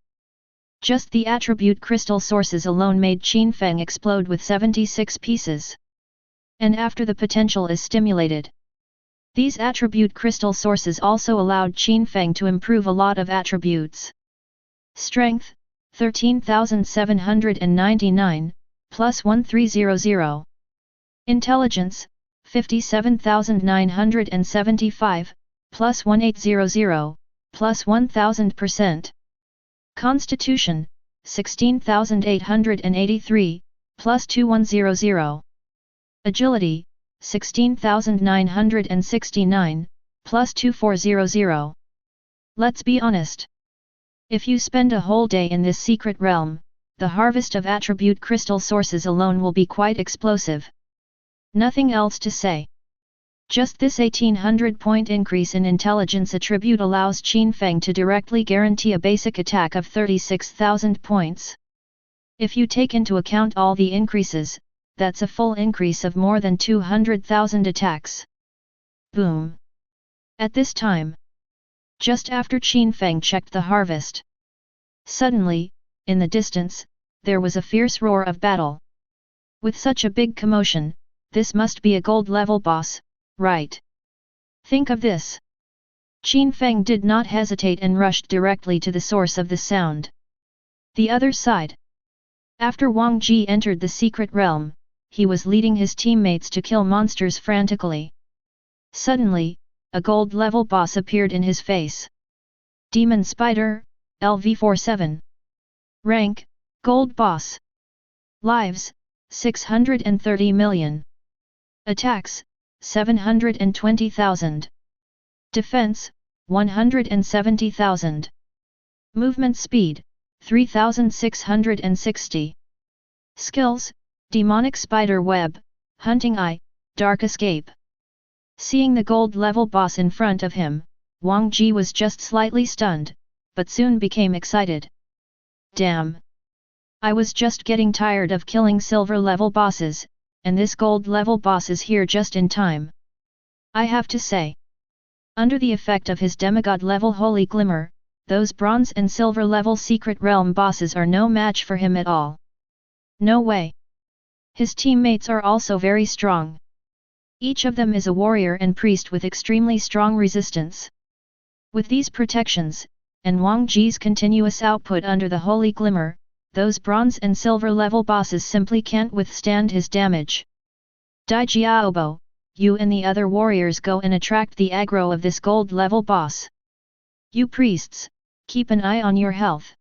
Just the attribute crystal sources alone made Qin Feng explode with 76 pieces. And after the potential is stimulated, these attribute crystal sources also allowed Qin Feng to improve a lot of attributes. Strength, 13,799, plus 1300. Intelligence, 57,975, plus 1800, plus 1000%. Constitution, 16,883, plus 2100. Agility, 16,969, plus 2400. Let's be honest. If you spend a whole day in this secret realm, the harvest of attribute crystal sources alone will be quite explosive. Nothing else to say. Just this 1800-point increase in intelligence attribute allows Qin Feng to directly guarantee a basic attack of 36,000 points. If you take into account all the increases, that's a full increase of more than 200,000 attacks. Boom! At this time, just after Qin Feng checked the harvest, suddenly, in the distance, there was a fierce roar of battle. With such a big commotion, this must be a gold level boss, right? Think of this. Qin Feng did not hesitate and rushed directly to the source of the sound. The other side. After Wang Ji entered the secret realm, he was leading his teammates to kill monsters frantically. Suddenly, a gold level boss appeared in his face. Demon Spider, LV47. Rank, Gold Boss. Lives, 630 million. Attacks, 720,000. Defense, 170,000. Movement speed, 3,660. Skills, Demonic Spider Web, Hunting Eye, Dark Escape. Seeing the gold level boss in front of him, Wang Ji was just slightly stunned, but soon became excited. Damn! I was just getting tired of killing silver level bosses, and this gold level boss is here just in time. I have to say. Under the effect of his demigod level holy glimmer, those bronze and silver level secret realm bosses are no match for him at all. No way. His teammates are also very strong. Each of them is a warrior and priest with extremely strong resistance. With these protections, and Wang Ji's continuous output under the holy glimmer, those bronze and silver level bosses simply can't withstand his damage. Dai Jiaobo, you and the other warriors go and attract the aggro of this gold level boss. You priests, keep an eye on your health.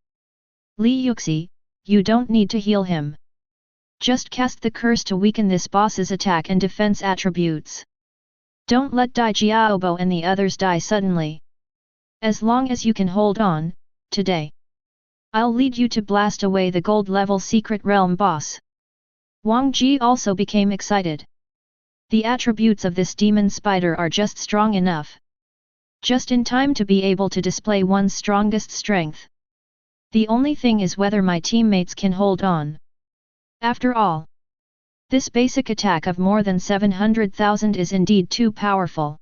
Li Yuxi, you don't need to heal him. Just cast the curse to weaken this boss's attack and defense attributes. Don't let Dai Jiaobo and the others die suddenly. As long as you can hold on, today. I'll lead you to blast away the gold level secret realm boss. Wang Ji also became excited. The attributes of this demon spider are just strong enough. Just in time to be able to display one's strongest strength. The only thing is whether my teammates can hold on. After all, this basic attack of more than 700,000 is indeed too powerful.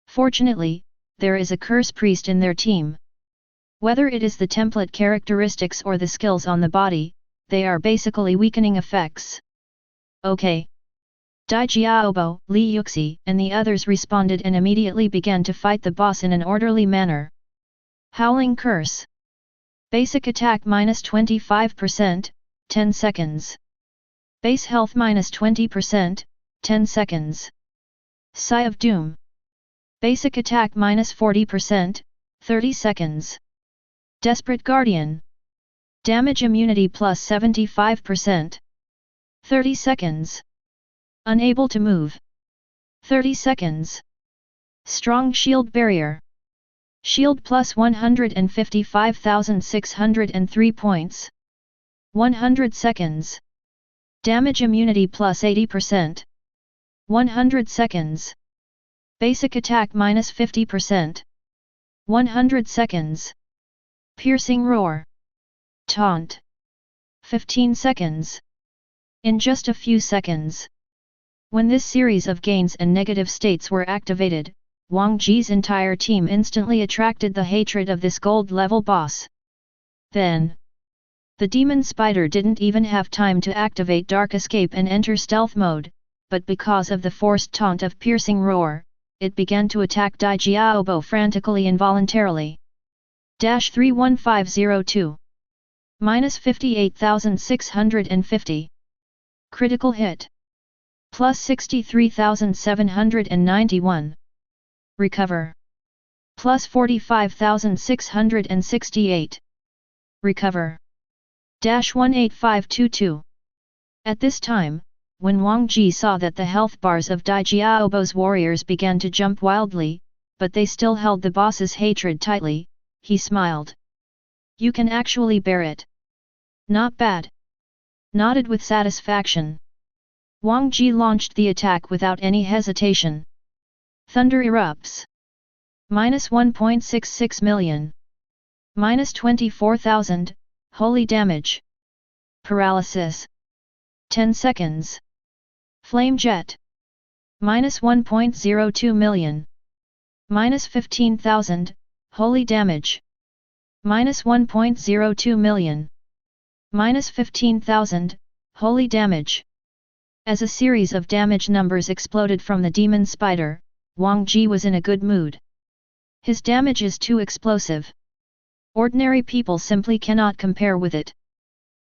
Fortunately, there is a curse priest in their team. Whether it is the template characteristics or the skills on the body, they are basically weakening effects. Okay. Dai Jiaobo, Li Yuxi, and the others responded and immediately began to fight the boss in an orderly manner. Howling Curse. Basic attack minus 25%, 10 seconds. Base health minus 20%, 10 seconds. Sigh of Doom. Basic attack minus 40%, 30 seconds. Desperate Guardian. Damage immunity plus 75%. 30 seconds. Unable to move. 30 seconds. Strong Shield Barrier. Shield plus 155,603 points. 100 seconds. Damage immunity plus 80%. 100 seconds. Basic attack minus 50%. 100 seconds. Piercing Roar. Taunt. 15 seconds. In just a few seconds. When this series of gains and negative states were activated, Wang Ji's entire team instantly attracted the hatred of this gold level boss. Then, the demon spider didn't even have time to activate Dark Escape and enter stealth mode, but because of the forced taunt of Piercing Roar, it began to attack Dai Jiaobo frantically involuntarily. 31502. Minus 58,650. Critical hit. Plus 63,791. Recover. Plus 45,668. Recover. 18522. At this time, when Wang Ji saw that the health bars of Dai Jiaobo's warriors began to jump wildly, but they still held the boss's hatred tightly, he smiled. You can actually bear it. Not bad. Nodded with satisfaction. Wang Ji launched the attack without any hesitation. Thunder erupts. Minus 1.66 million. Minus 24,000, holy damage. Paralysis. 10 seconds. Flame jet. Minus 1.02 million. Minus 15,000, holy damage. Minus 1.02 million. Minus 15,000, holy damage. As a series of damage numbers exploded from the demon spider, Wang Ji was in a good mood. His damage is too explosive. Ordinary people simply cannot compare with it.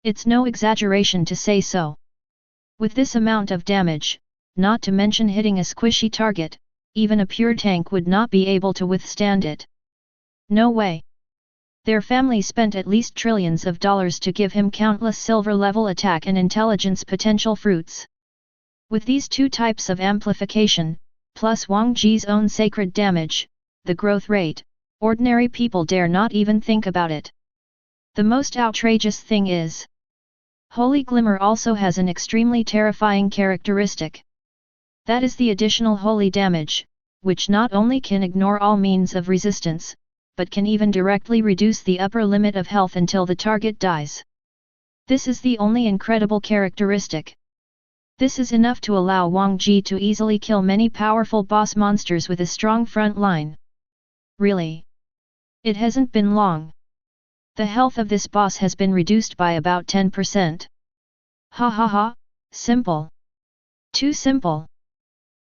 It's no exaggeration to say so. With this amount of damage, not to mention hitting a squishy target, even a pure tank would not be able to withstand it. No way. Their family spent at least trillions of dollars to give him countless silver-level attack and intelligence potential fruits. With these two types of amplification, plus Wang Ji's own sacred damage, the growth rate, ordinary people dare not even think about it. The most outrageous thing is, Holy Glimmer also has an extremely terrifying characteristic. That is the additional holy damage, which not only can ignore all means of resistance, but can even directly reduce the upper limit of health until the target dies. This is the only incredible characteristic. This is enough to allow Wang Ji to easily kill many powerful boss monsters with a strong front line. Really? It hasn't been long. The health of this boss has been reduced by about 10%. Ha ha ha, simple. Too simple.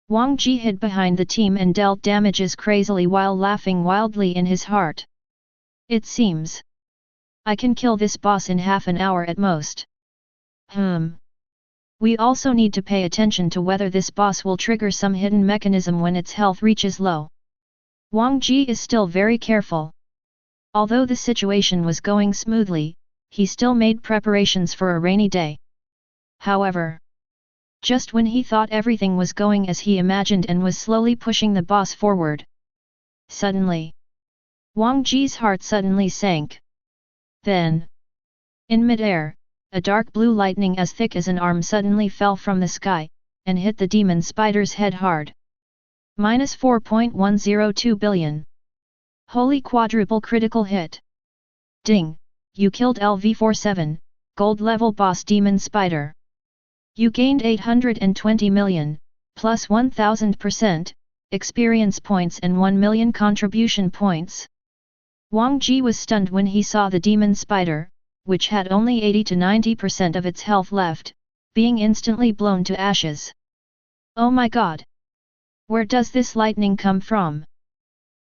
Wang Ji hid behind the team and dealt damages crazily while laughing wildly in his heart. It seems I can kill this boss in half an hour at most. We also need to pay attention to whether this boss will trigger some hidden mechanism when its health reaches low. Wang Ji is still very careful. Although the situation was going smoothly, he still made preparations for a rainy day. However, just when he thought everything was going as he imagined and was slowly pushing the boss forward, suddenly, Wang Ji's heart suddenly sank. Then, in mid-air, a dark blue lightning as thick as an arm suddenly fell from the sky, and hit the demon spider's head hard. -4.102 billion. Holy quadruple critical hit. Ding! You killed LV47, gold level boss demon spider. You gained 820 million, plus 1000%, experience points and 1 million contribution points. Wang Ji was stunned when he saw the demon spider, which had only 80 to 90% of its health left, being instantly blown to ashes. Oh my god! Where does this lightning come from?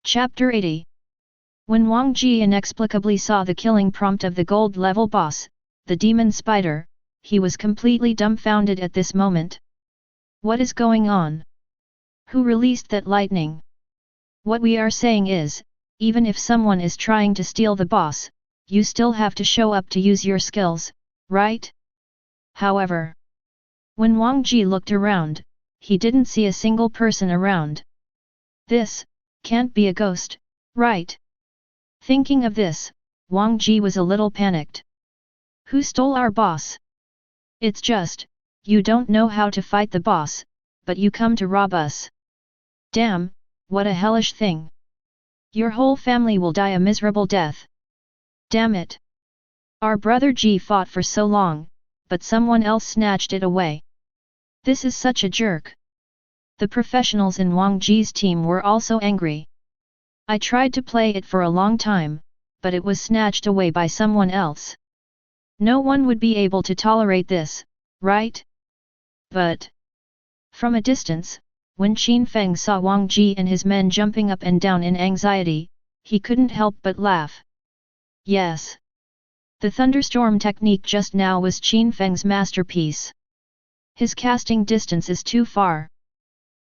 Chapter 80. When Wang Ji inexplicably saw the killing prompt of the gold-level boss, the demon spider, he was completely dumbfounded at this moment. What is going on? Who released that lightning? What we are saying is, even if someone is trying to steal the boss, you still have to show up to use your skills, right? However, when Wang Ji looked around, he didn't see a single person around. This can't be a ghost, right? Thinking of this, Wang Ji was a little panicked. Who stole our boss? It's just, you don't know how to fight the boss, but you come to rob us. Damn, what a hellish thing. Your whole family will die a miserable death. Damn it. Our brother Ji fought for so long, but someone else snatched it away. This is such a jerk. The professionals in Wang Ji's team were also angry. I tried to play it for a long time, but it was snatched away by someone else. No one would be able to tolerate this, right? But from a distance, when Qin Feng saw Wang Ji and his men jumping up and down in anxiety, he couldn't help but laugh. Yes. The thunderstorm technique just now was Qin Feng's masterpiece. His casting distance is too far.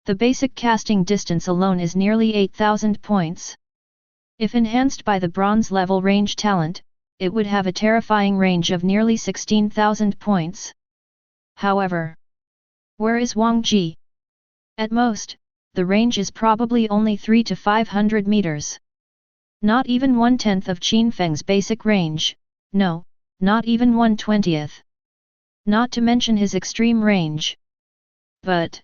The basic casting distance alone is nearly 8,000 points. If enhanced by the bronze level range talent, it would have a terrifying range of nearly 16,000 points. However, where is Wang Ji? At most, the range is probably only 300 to 500 meters. Not even 1/10 of Qin Feng's basic range, no, not even 1/20. Not to mention his extreme range. But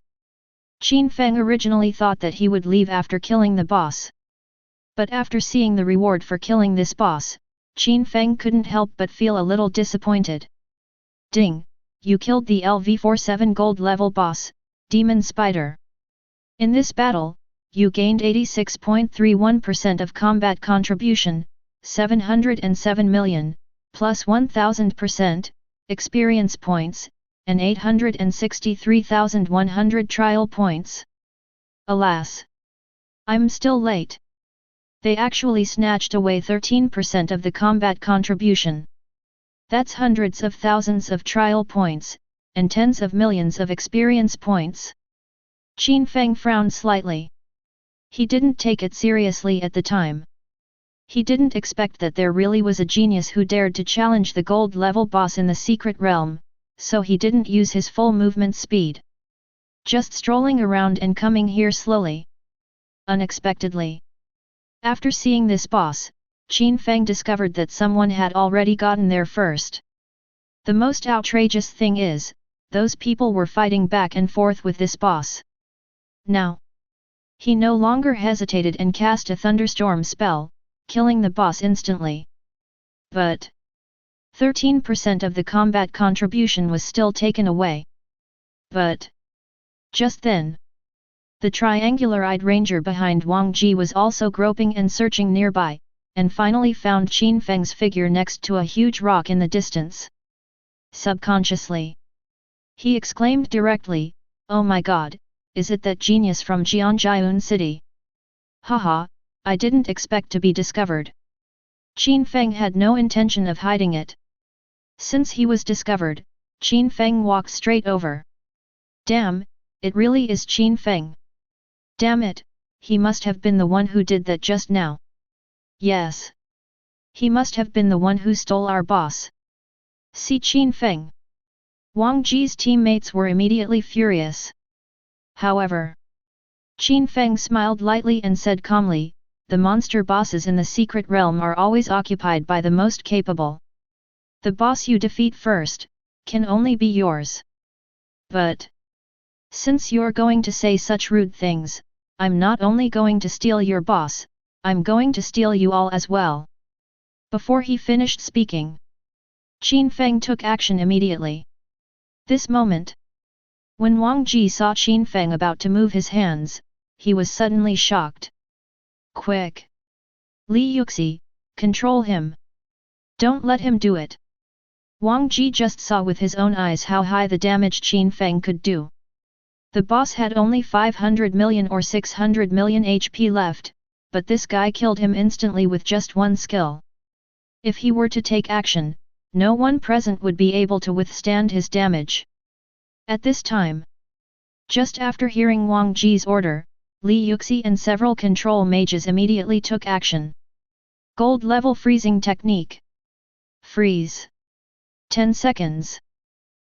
Qin Feng originally thought that he would leave after killing the boss. But after seeing the reward for killing this boss, Qin Feng couldn't help but feel a little disappointed. Ding! You killed the LV47 gold level boss, Demon Spider. In this battle, you gained 86.31% of combat contribution, 707 million, plus 1000%, experience points, and 863,100 trial points. Alas! I'm still late. They actually snatched away 13% of the combat contribution. That's hundreds of thousands of trial points, and tens of millions of experience points. Qin Feng frowned slightly. He didn't take it seriously at the time. He didn't expect that there really was a genius who dared to challenge the gold-level boss in the secret realm, so he didn't use his full movement speed. Just strolling around and coming here slowly. Unexpectedly. After seeing this boss, Qin Feng discovered that someone had already gotten there first. The most outrageous thing is, those people were fighting back and forth with this boss. Now, he no longer hesitated and cast a thunderstorm spell, killing the boss instantly. But 13% of the combat contribution was still taken away. But just then, the triangular-eyed ranger behind Wang Ji was also groping and searching nearby, and finally found Qin Feng's figure next to a huge rock in the distance. Subconsciously, he exclaimed directly, "Oh my god, is it that genius from Jianjiun City? Haha, I didn't expect to be discovered." Qin Feng had no intention of hiding it. Since he was discovered, Qin Feng walked straight over. Damn, it really is Qin Feng. Damn it, he must have been the one who did that just now. Yes. He must have been the one who stole our boss. See Qin Feng. Wang Ji's teammates were immediately furious. However, Qin Feng smiled lightly and said calmly, "The monster bosses in the secret realm are always occupied by the most capable. The boss you defeat first, can only be yours. But since you're going to say such rude things, I'm not only going to steal your boss, I'm going to steal you all as well." Before he finished speaking, Qin Feng took action immediately. This moment, when Wang Ji saw Qin Feng about to move his hands, he was suddenly shocked. "Quick! Li Yuxi, control him! Don't let him do it!" Wang Ji just saw with his own eyes how high the damage Qin Feng could do. The boss had only 500 million or 600 million HP left, but this guy killed him instantly with just one skill. If he were to take action, no one present would be able to withstand his damage. At this time, just after hearing Wang Ji's order, Li Yuxi and several control mages immediately took action. Gold level freezing technique. Freeze. 10 seconds.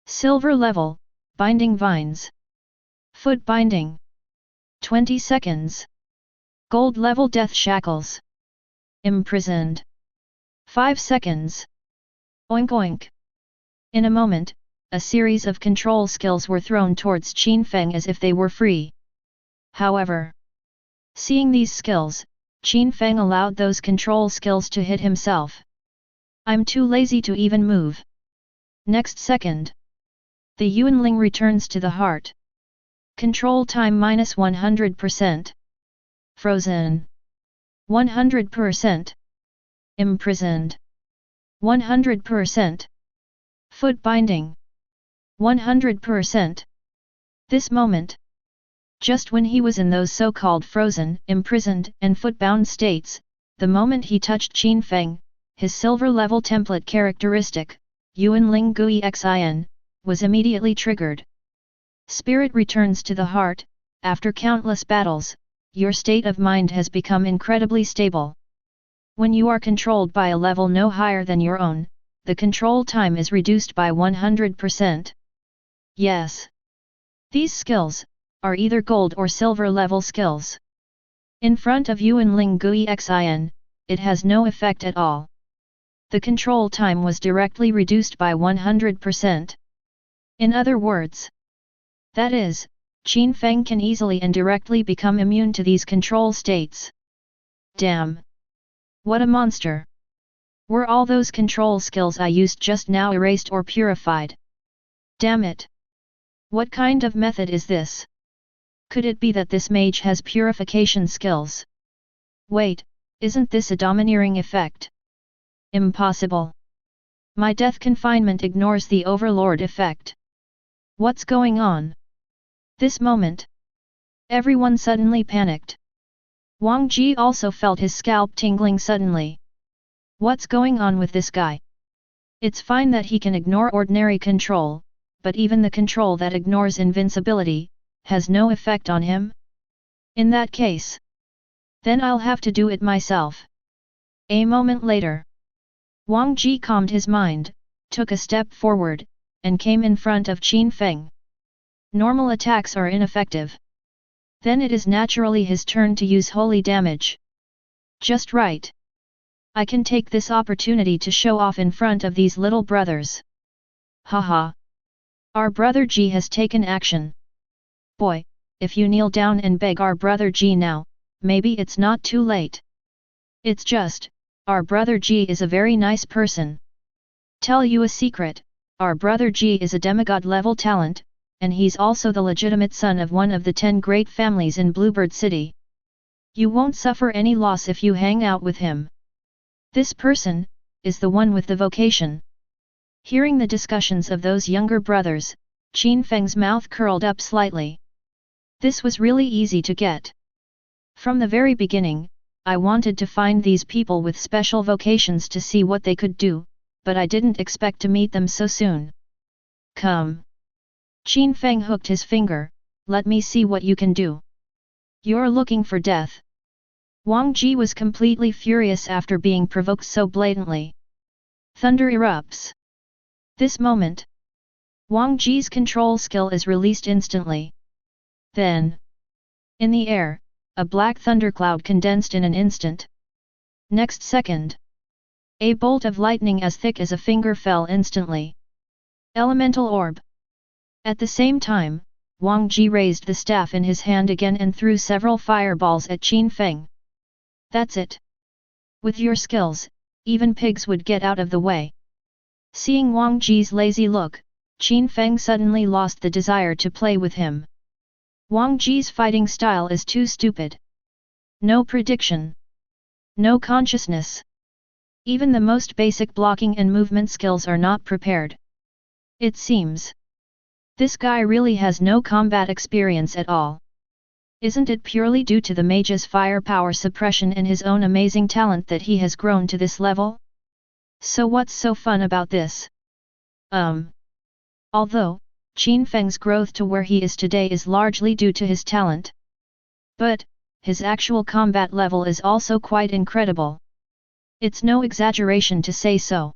Silver level, binding vines. Foot binding. 20 seconds. Gold level death shackles. Imprisoned. 5 seconds. Oink oink. In a moment, a series of control skills were thrown towards Qin Feng as if they were free. However, seeing these skills, Qin Feng allowed those control skills to hit himself. "I'm too lazy to even move." Next second, the Yuanling returns to the heart. Control time -100%. Frozen. 100%. Imprisoned. 100%. Foot binding. 100%. This moment, just when he was in those so-called frozen, imprisoned, and foot-bound states, the moment he touched Qin Feng, his silver-level template characteristic, Yuanling Gui Xin, was immediately triggered. Spirit returns to the heart. After countless battles, your state of mind has become incredibly stable. When you are controlled by a level no higher than your own, the control time is reduced by 100%. Yes. These skills are either gold or silver level skills. In front of Yuanling Gui Xin, it has no effect at all. The control time was directly reduced by 100%. In other words, that is, Qin Feng can easily and directly become immune to these control states. Damn! What a monster! Were all those control skills I used just now erased or purified? Damn it! What kind of method is this? Could it be that this mage has purification skills? Wait, isn't this a domineering effect? Impossible! My death confinement ignores the overlord effect. What's going on? This moment, everyone suddenly panicked. Wang Ji also felt his scalp tingling suddenly. What's going on with this guy? It's fine that he can ignore ordinary control, but even the control that ignores invincibility, has no effect on him? In that case, then I'll have to do it myself. A moment later, Wang Ji calmed his mind, took a step forward, and came in front of Qin Feng. Normal attacks are ineffective. Then it is naturally his turn to use holy damage. Just right. I can take this opportunity to show off in front of these little brothers. Haha. Our brother Ji has taken action. Boy, if you kneel down and beg our brother Ji now, maybe it's not too late. It's just, our brother Ji is a very nice person. Tell you a secret, our brother Ji is a demigod-level talent, and he's also the legitimate son of one of the 10 great families in Bluebird City. You won't suffer any loss if you hang out with him. This person, is the one with the vocation. Hearing the discussions of those younger brothers, Qin Feng's mouth curled up slightly. This was really easy to get. From the very beginning, I wanted to find these people with special vocations to see what they could do, but I didn't expect to meet them so soon. Come. Qin Feng hooked his finger, let me see what you can do. You're looking for death. Wang Ji was completely furious after being provoked so blatantly. Thunder erupts. This moment, Wang Ji's control skill is released instantly. Then, in the air, a black thundercloud condensed in an instant. Next second, a bolt of lightning as thick as a finger fell instantly. Elemental orb. At the same time, Wang Ji raised the staff in his hand again and threw several fireballs at Qin Feng. That's it. With your skills, even pigs would get out of the way. Seeing Wang Ji's lazy look, Qin Feng suddenly lost the desire to play with him. Wang Ji's fighting style is too stupid. No prediction. No consciousness. Even the most basic blocking and movement skills are not prepared. It seems this guy really has no combat experience at all. Isn't it purely due to the mage's firepower suppression and his own amazing talent that he has grown to this level? So what's so fun about this? Although, Qin Feng's growth to where he is today is largely due to his talent. But, his actual combat level is also quite incredible. It's no exaggeration to say so.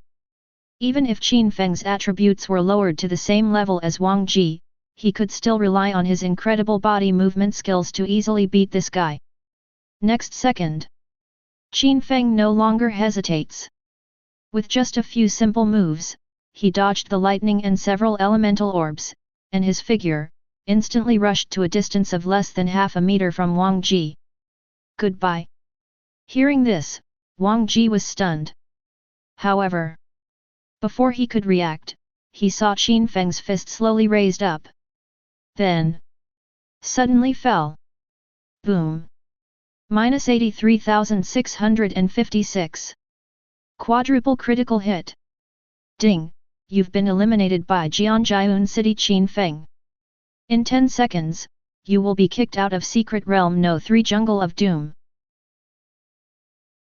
Even if Qin Feng's attributes were lowered to the same level as Wang Ji, he could still rely on his incredible body movement skills to easily beat this guy. Next second, Qin Feng no longer hesitates. With just a few simple moves, he dodged the lightning and several elemental orbs, and his figure instantly rushed to a distance of less than half a meter from Wang Ji. Goodbye. Hearing this, Wang Ji was stunned. However, before he could react, he saw Qin Feng's fist slowly raised up. Then, suddenly fell. Boom. Minus 83,656. Quadruple critical hit. Ding, you've been eliminated by Jianjiun City Qin Feng. In 10 seconds, you will be kicked out of Secret Realm No 3 Jungle of Doom.